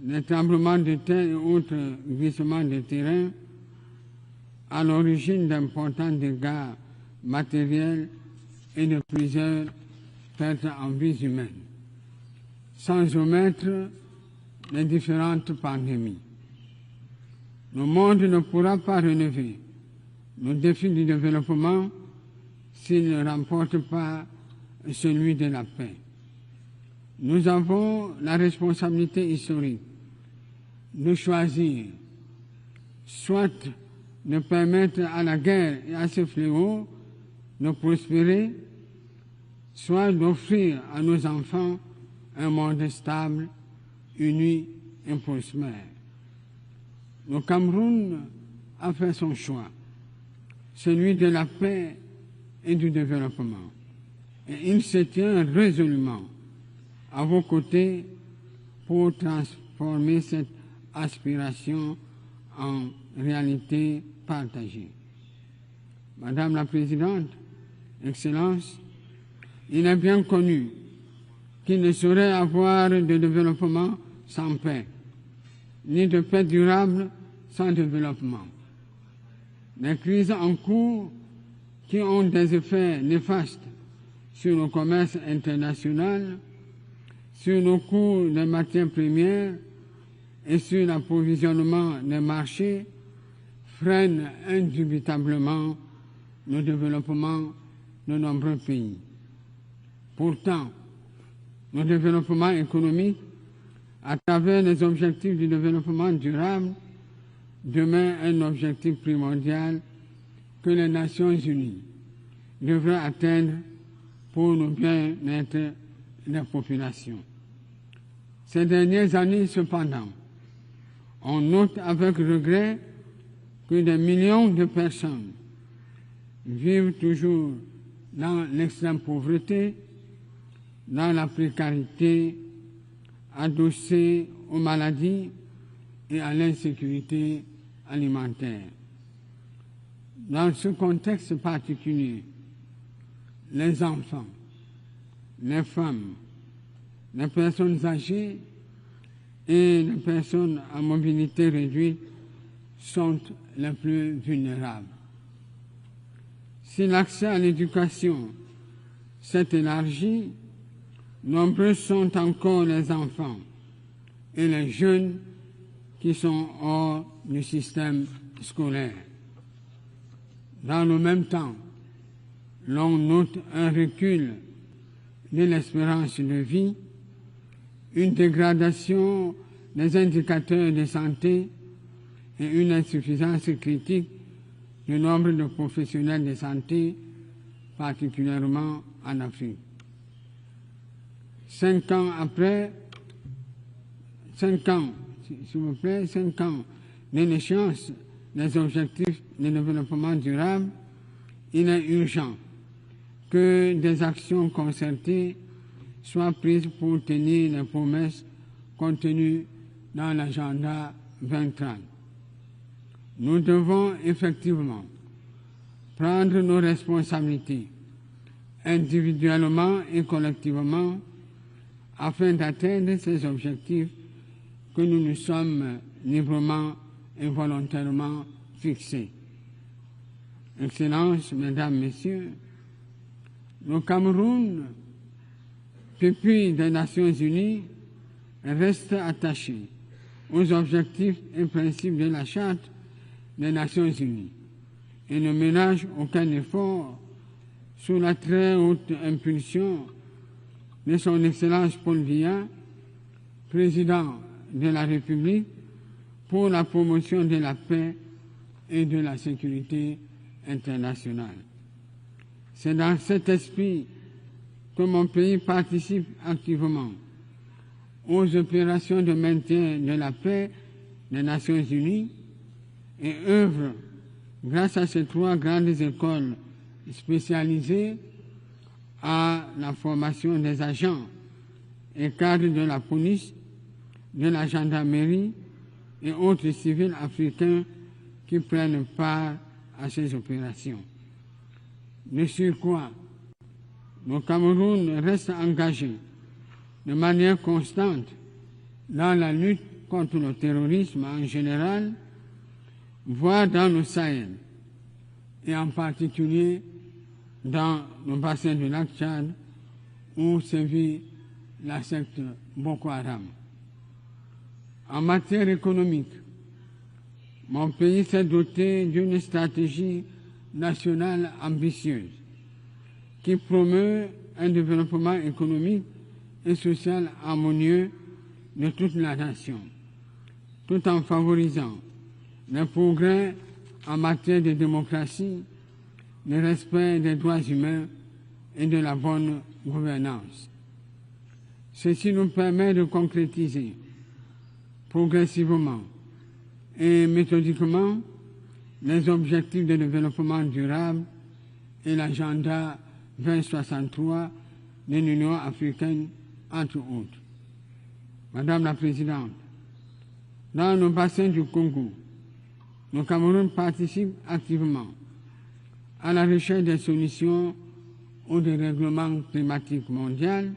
les tremblements de terre et autres glissements de terrain, à l'origine d'importants dégâts matériels et de plusieurs pertes en vies humaines, sans omettre les différentes pandémies. Le monde ne pourra pas relever le défi du développement s'il ne remporte pas celui de la paix. Nous avons la responsabilité historique de choisir soit de permettre à la guerre et à ce fléau de prospérer, soit d'offrir à nos enfants un monde stable, uni et prospère. Le Cameroun a fait son choix, celui de la paix et du développement. Et il se tient résolument à vos côtés pour transformer cette aspiration en réalité partagée. Madame la Présidente, Excellences, il est bien connu qu'il ne saurait avoir de développement sans paix, ni de paix durable sans développement. Les crises en cours qui ont des effets néfastes sur le commerce international, sur le coût des matières premières et sur l'approvisionnement des marchés freinent indubitablement le développement de nombreux pays. Pourtant, le développement économique, à travers les objectifs du développement durable, demeure un objectif primordial que les Nations Unies devraient atteindre pour le bien-être des populations. Ces dernières années, cependant, on note avec regret que des millions de personnes vivent toujours dans l'extrême pauvreté, dans la précarité, adossées aux maladies et à l'insécurité alimentaire. Dans ce contexte particulier, les enfants, les femmes, les personnes âgées et les personnes à mobilité réduite sont les plus vulnérables. Si l'accès à l'éducation s'est élargi, nombreux sont encore les enfants et les jeunes qui sont hors du système scolaire. Dans le même temps, l'on note un recul de l'espérance de vie, une dégradation des indicateurs de santé et une insuffisance critique du nombre de professionnels de santé, particulièrement en Afrique. 5 ans après, 5 ans de l'échéance des objectifs de développement durable, il est urgent que des actions concertées soient prises pour tenir les promesses contenues dans l'agenda 2030. Nous devons effectivement prendre nos responsabilités individuellement et collectivement afin d'atteindre ces objectifs que nous nous sommes librement et volontairement fixés. Excellences, Mesdames, Messieurs, le Cameroun pupille des Nations Unies reste attaché aux objectifs et principes de la Charte des Nations Unies et ne ménage aucun effort sous la très haute impulsion de son Excellence Paul Biya, président de la République, pour la promotion de la paix et de la sécurité internationale. C'est dans cet esprit que mon pays participe activement aux opérations de maintien de la paix des Nations Unies et œuvre grâce à ces 3 grandes écoles spécialisées à la formation des agents et cadres de la police, de la gendarmerie et autres civils africains qui prennent part à ces opérations. De surcroît, le Cameroun reste engagé de manière constante dans la lutte contre le terrorisme en général, voire dans le Sahel, et en particulier dans le bassin du lac Tchad, où sévit la secte Boko Haram. En matière économique, mon pays s'est doté d'une stratégie nationale ambitieuse qui promeut un développement économique et social harmonieux de toute la nation, tout en favorisant les progrès en matière de démocratie, le respect des droits humains et de la bonne gouvernance. Ceci nous permet de concrétiser progressivement et méthodiquement les objectifs de développement durable et l'agenda 2063 de l'Union africaine, entre autres. Madame la Présidente, dans le bassin du Congo, le Cameroun participe activement à la recherche des solutions au dérèglement climatique mondial,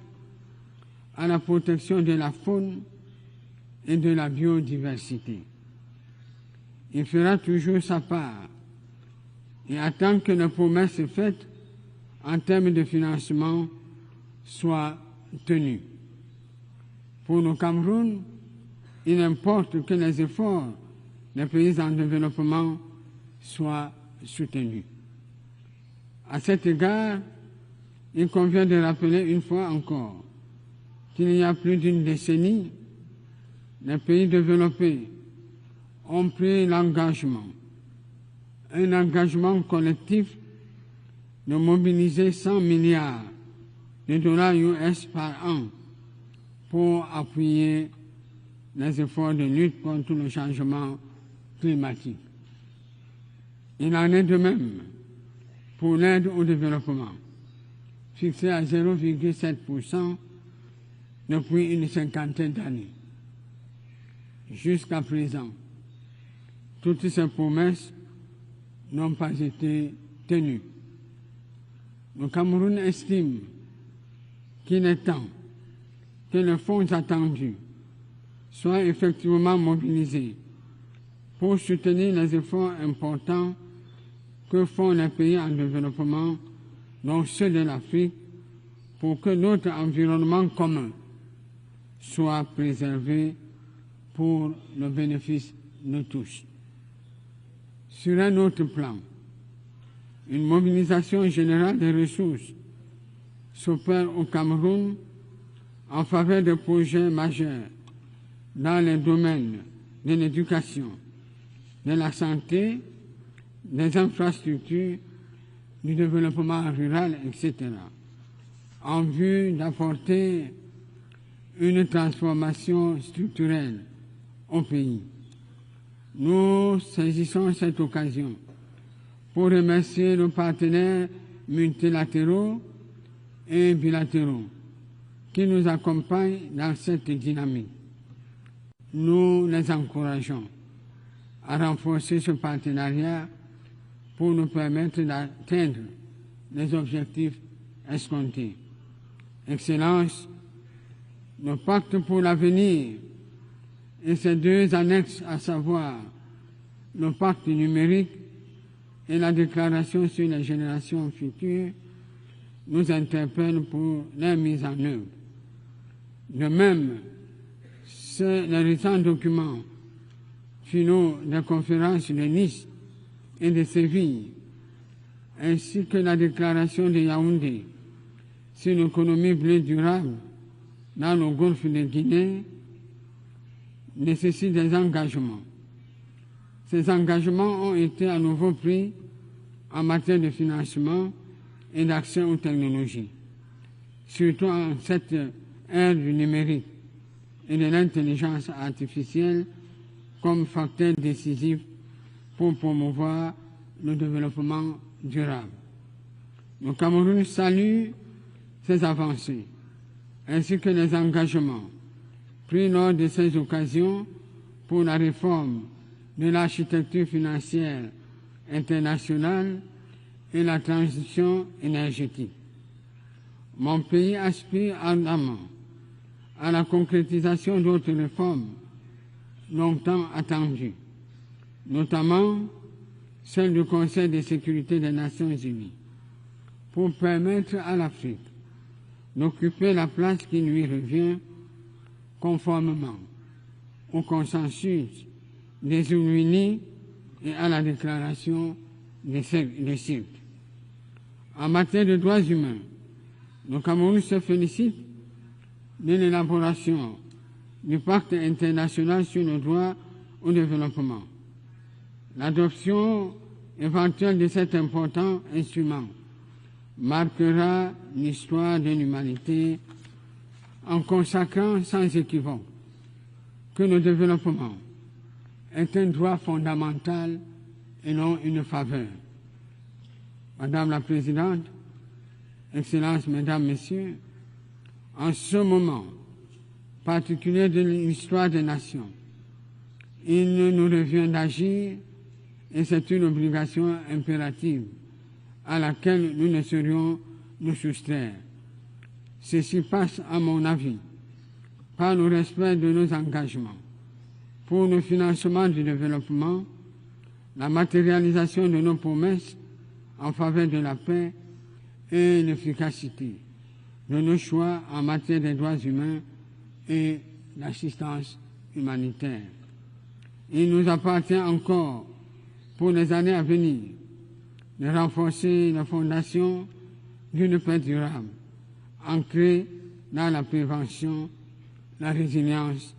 à la protection de la faune et de la biodiversité. Il fera toujours sa part et attend que les promesses faites en termes de financement soient tenues. Pour le Cameroun, il importe que les efforts des pays en développement soient soutenus. À cet égard, il convient de rappeler une fois encore qu'il y a plus d'une décennie, les pays développés ont pris l'engagement, un engagement collectif de mobiliser 100 milliards de dollars US par an pour appuyer les efforts de lutte contre le changement climatique. Il en est de même pour l'aide au développement, fixée à 0,7% depuis une cinquantaine d'années. Jusqu'à présent, toutes ces promesses n'ont pas été tenues. Le Cameroun estime qu'il est temps que les fonds attendus soient effectivement mobilisés pour soutenir les efforts importants que font les pays en développement, dont ceux de l'Afrique, pour que notre environnement commun soit préservé pour le bénéfice de tous. Sur un autre plan, une mobilisation générale des ressources s'opère au Cameroun en faveur de projets majeurs dans les domaines de l'éducation, de la santé, des infrastructures, du développement rural, etc., en vue d'apporter une transformation structurelle au pays. Nous saisissons cette occasion pour remercier nos partenaires multilatéraux et bilatéraux qui nous accompagnent dans cette dynamique. Nous les encourageons à renforcer ce partenariat pour nous permettre d'atteindre les objectifs escomptés. Excellence, le pacte pour l'avenir et ses 2 annexes, à savoir le pacte numérique et la déclaration sur les générations futures, nous interpellent pour leur mise en œuvre. De même, les récents documents finaux des conférences de Nice et de Séville, ainsi que la déclaration de Yaoundé sur l'économie bleue durable dans le golfe de Guinée, nécessitent des engagements. Ces engagements ont été à nouveau pris en matière de financement et d'accès aux technologies, surtout en cette ère du numérique et de l'intelligence artificielle comme facteur décisif pour promouvoir le développement durable. Le Cameroun salue ces avancées, ainsi que les engagements pris lors de ces occasions pour la réforme de l'architecture financière internationale et la transition énergétique. Mon pays aspire ardemment à la concrétisation d'autres réformes longtemps attendues, notamment celle du Conseil de sécurité des Nations Unies, pour permettre à l'Afrique d'occuper la place qui lui revient conformément au consensus des ONU et à la déclaration des Sirte. En matière de droits humains, le Cameroun se félicite de l'élaboration du pacte international sur le droit au développement. L'adoption éventuelle de cet important instrument marquera l'histoire de l'humanité en consacrant sans équivoque que le développement est un droit fondamental et non une faveur. Madame la Présidente, Excellences, Mesdames, Messieurs, en ce moment particulier de l'histoire des nations, il nous revient d'agir et c'est une obligation impérative à laquelle nous ne saurions nous soustraire. Ceci passe, à mon avis, par le respect de nos engagements pour le financement du développement, la matérialisation de nos promesses en faveur de la paix et l'efficacité de nos choix en matière des droits humains et d'assistance humanitaire. Il nous appartient encore, pour les années à venir, de renforcer la fondation d'une paix durable, ancrée dans la prévention, la résilience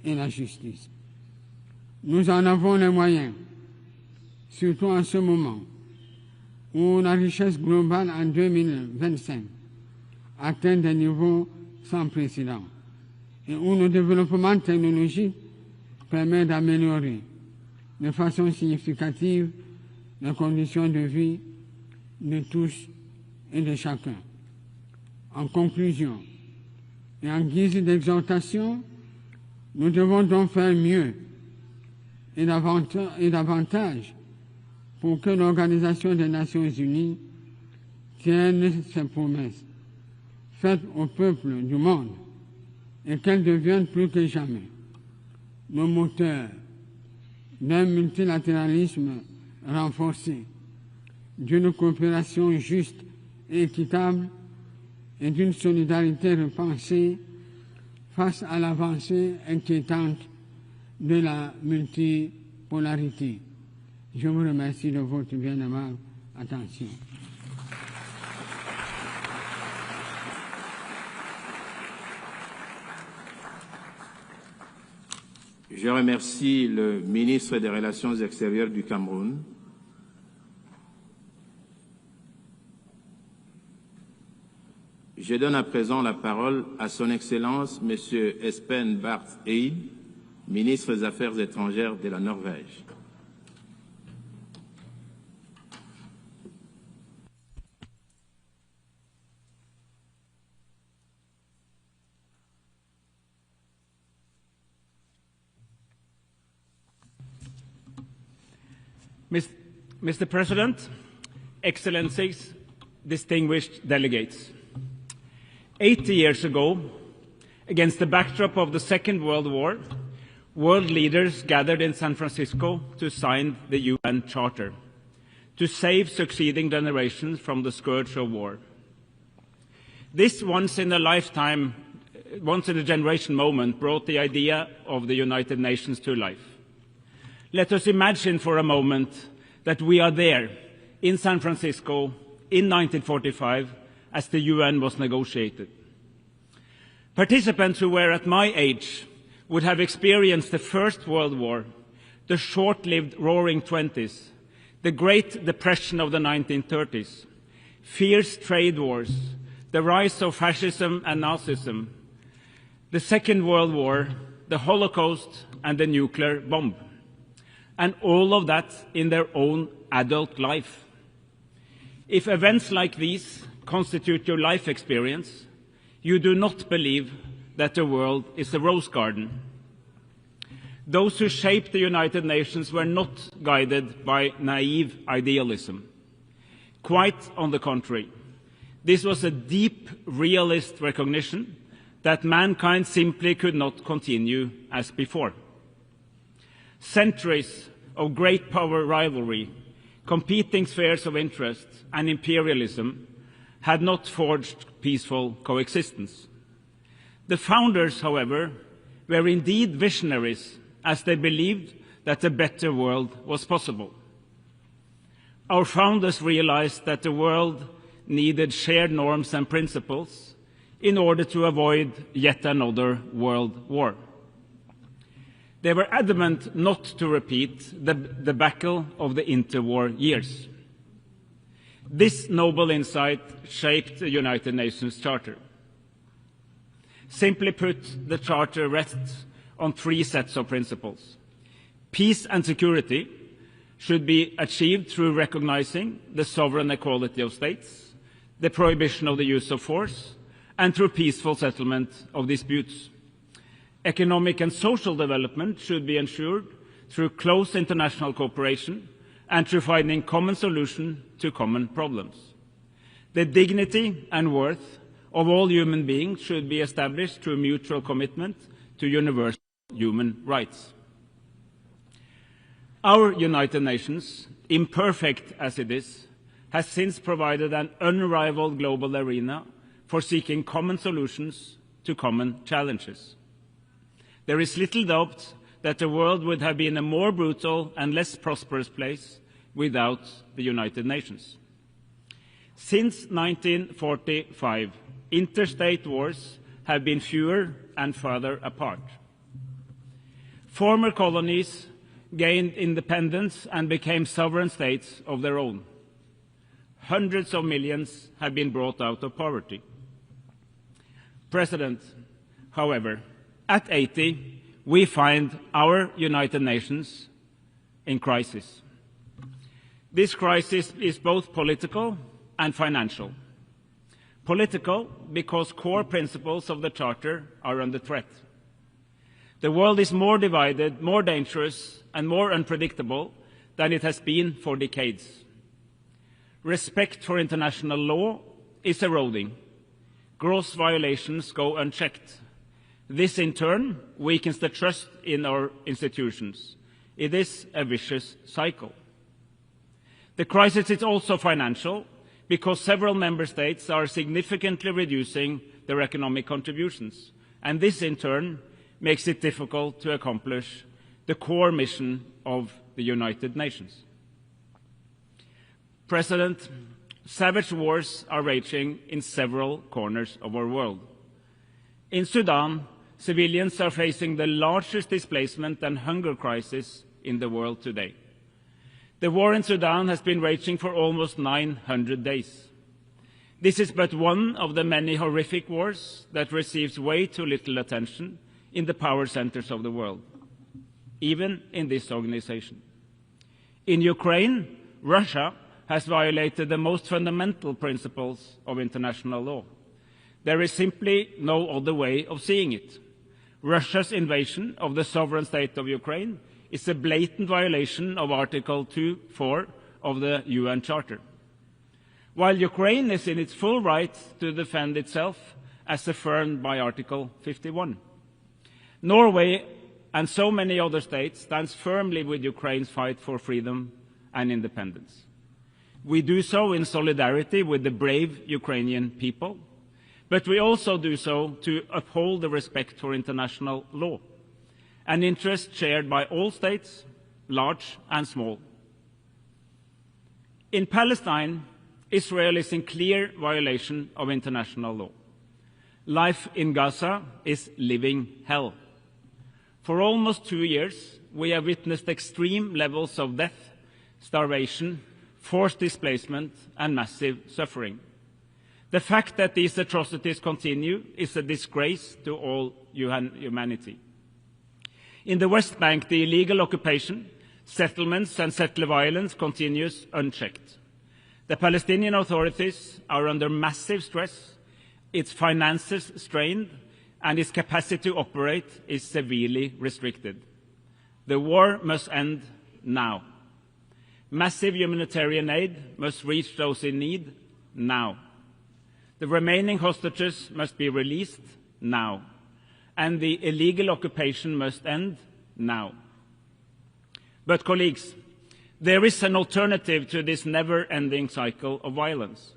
et la justice. Nous en avons les moyens, surtout en ce moment où la richesse globale en 2025 atteint des niveaux sans précédent et où le développement technologique permet d'améliorer de façon significative les conditions de vie de tous et de chacun. En conclusion, et en guise d'exhortation, nous devons donc faire mieux et davantage pour que l'Organisation des Nations Unies tienne ses promesses faites au peuple du monde et qu'elle devienne plus que jamais le moteur d'un multilatéralisme renforcé, d'une coopération juste et équitable et d'une solidarité repensée face à l'avancée inquiétante de la multipolarité. Je vous remercie de votre bien aimable attention.
Je remercie le ministre des Relations extérieures du Cameroun. Je donne à présent la parole à son Excellence M. Espen Barth Eide, ministre des Affaires étrangères de la Norvège.
Mr. President, Excellencies, distinguished delegates. 80 years ago, against the backdrop of the Second World War, world leaders gathered in San Francisco to sign the UN Charter, to save succeeding generations from the scourge of war. This once-in-a-lifetime once-in-a-generation moment brought the idea of the United Nations to life. Let us imagine for a moment that we are there in San Francisco in 1945 as the UN was negotiated. Participants who were at my age would have experienced the First World War, the short-lived Roaring Twenties, the Great Depression of the 1930s, fierce trade wars, the rise of fascism and Nazism, the Second World War, the Holocaust, and the nuclear bomb. And all of that in their own adult life. If events like these constitute your life experience, you do not believe that the world is a rose garden. Those who shaped the United Nations were not guided by naive idealism. Quite on the contrary, this was a deep realist recognition that mankind simply could not continue as before. Centuries of great power rivalry, competing spheres of interest, and imperialism had not forged peaceful coexistence. The founders, however, were indeed visionaries, as they believed that a better world was possible. Our founders realized that the world needed shared norms and principles in order to avoid yet another world war. They were adamant not to repeat the debacle of the interwar years. This noble insight shaped the United Nations Charter. Simply put, the Charter rests on three sets of principles. Peace and security should be achieved through recognizing the sovereign equality of states, the prohibition of the use of force, and through peaceful settlement of disputes. Economic and social development should be ensured through close international cooperation and through finding common solutions to common problems. The dignity and worth of all human beings should be established through mutual commitment to universal human rights. Our United Nations, imperfect as it is, has since provided an unrivaled global arena for seeking common solutions to common challenges. There is little doubt that the world would have been a more brutal and less prosperous place without the United Nations. Since 1945, interstate wars have been fewer and farther apart. Former colonies gained independence and became sovereign states of their own. Hundreds of millions have been brought out of poverty. President, however, at 80, we find our United Nations in crisis. This crisis is both political and financial. Political, because core principles of the Charter are under threat. The world is more divided, more dangerous, and more unpredictable than it has been for decades. Respect for international law is eroding. Gross violations go unchecked. This, in turn, weakens the trust in our institutions. It is a vicious cycle. The crisis is also financial, because several member states are significantly reducing their economic contributions, and this, in turn, makes it difficult to accomplish the core mission of the United Nations. President, savage wars are raging in several corners of our world. In Sudan, civilians are facing the largest displacement and hunger crisis in the world today. The war in Sudan has been raging for almost 900 days. This is but one of the many horrific wars that receives way too little attention in the power centers of the world, even in this organization. In Ukraine, Russia has violated the most fundamental principles of international law. There is simply no other way of seeing it. Russia's invasion of the sovereign state of Ukraine is a blatant violation of Article 2.4 of the UN Charter. While Ukraine is in its full right to defend itself, as affirmed by Article 51. Norway and so many other states stand firmly with Ukraine's fight for freedom and independence. We do so in solidarity with the brave Ukrainian people, but we also do so to uphold the respect for international law, an interest shared by all states, large and small. In Palestine, Israel is in clear violation of international law. Life in Gaza is living hell. For almost 2 years, we have witnessed extreme levels of death, starvation, forced displacement, and massive suffering. The fact that these atrocities continue is a disgrace to all humanity. In the West Bank, the illegal occupation, settlements, and settler violence continues unchecked. The Palestinian authorities are under massive stress, its finances strained, and its capacity to operate is severely restricted. The war must end now. Massive humanitarian aid must reach those in need now. The remaining hostages must be released now, and the illegal occupation must end now. But, colleagues, there is an alternative to this never-ending cycle of violence.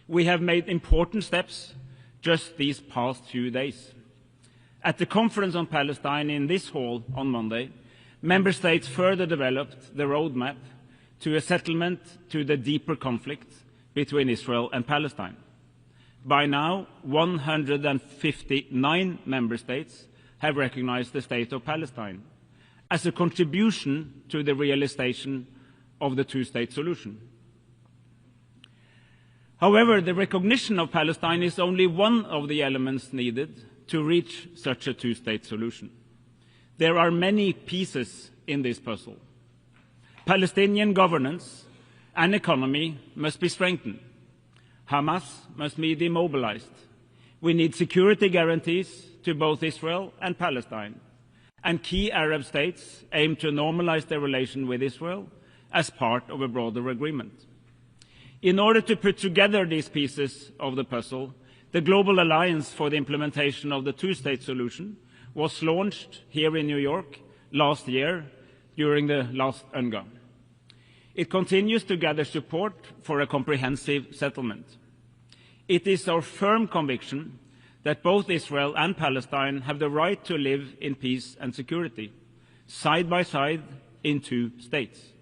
We have made important steps just these past few days. At the Conference on Palestine in this hall on Monday, Member States further developed the roadmap to a settlement to the deeper conflict between Israel and Palestine. By now, 159 Member States have recognized the State of Palestine as a contribution to the realization of the two-state solution. However, the recognition of Palestine is only one of the elements needed to reach such a two-state solution. There are many pieces in this puzzle. Palestinian governance and economy must be strengthened. Hamas must be demobilized. We need security guarantees to both Israel and Palestine. And key Arab states aim to normalize their relation with Israel as part of a broader agreement. In order to put together these pieces of the puzzle, the Global Alliance for the Implementation of the Two-State Solution was launched here in New York last year during the last UNGA. It continues to gather support for a comprehensive settlement. It is our firm conviction that both Israel and Palestine have the right to live in peace and security, side by side in two states.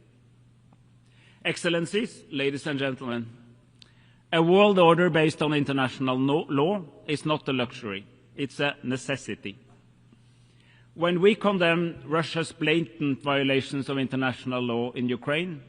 Excellencies, ladies and gentlemen, a world order based on international law is not a luxury, it's a necessity. When we condemn Russia's blatant violations of international law in Ukraine,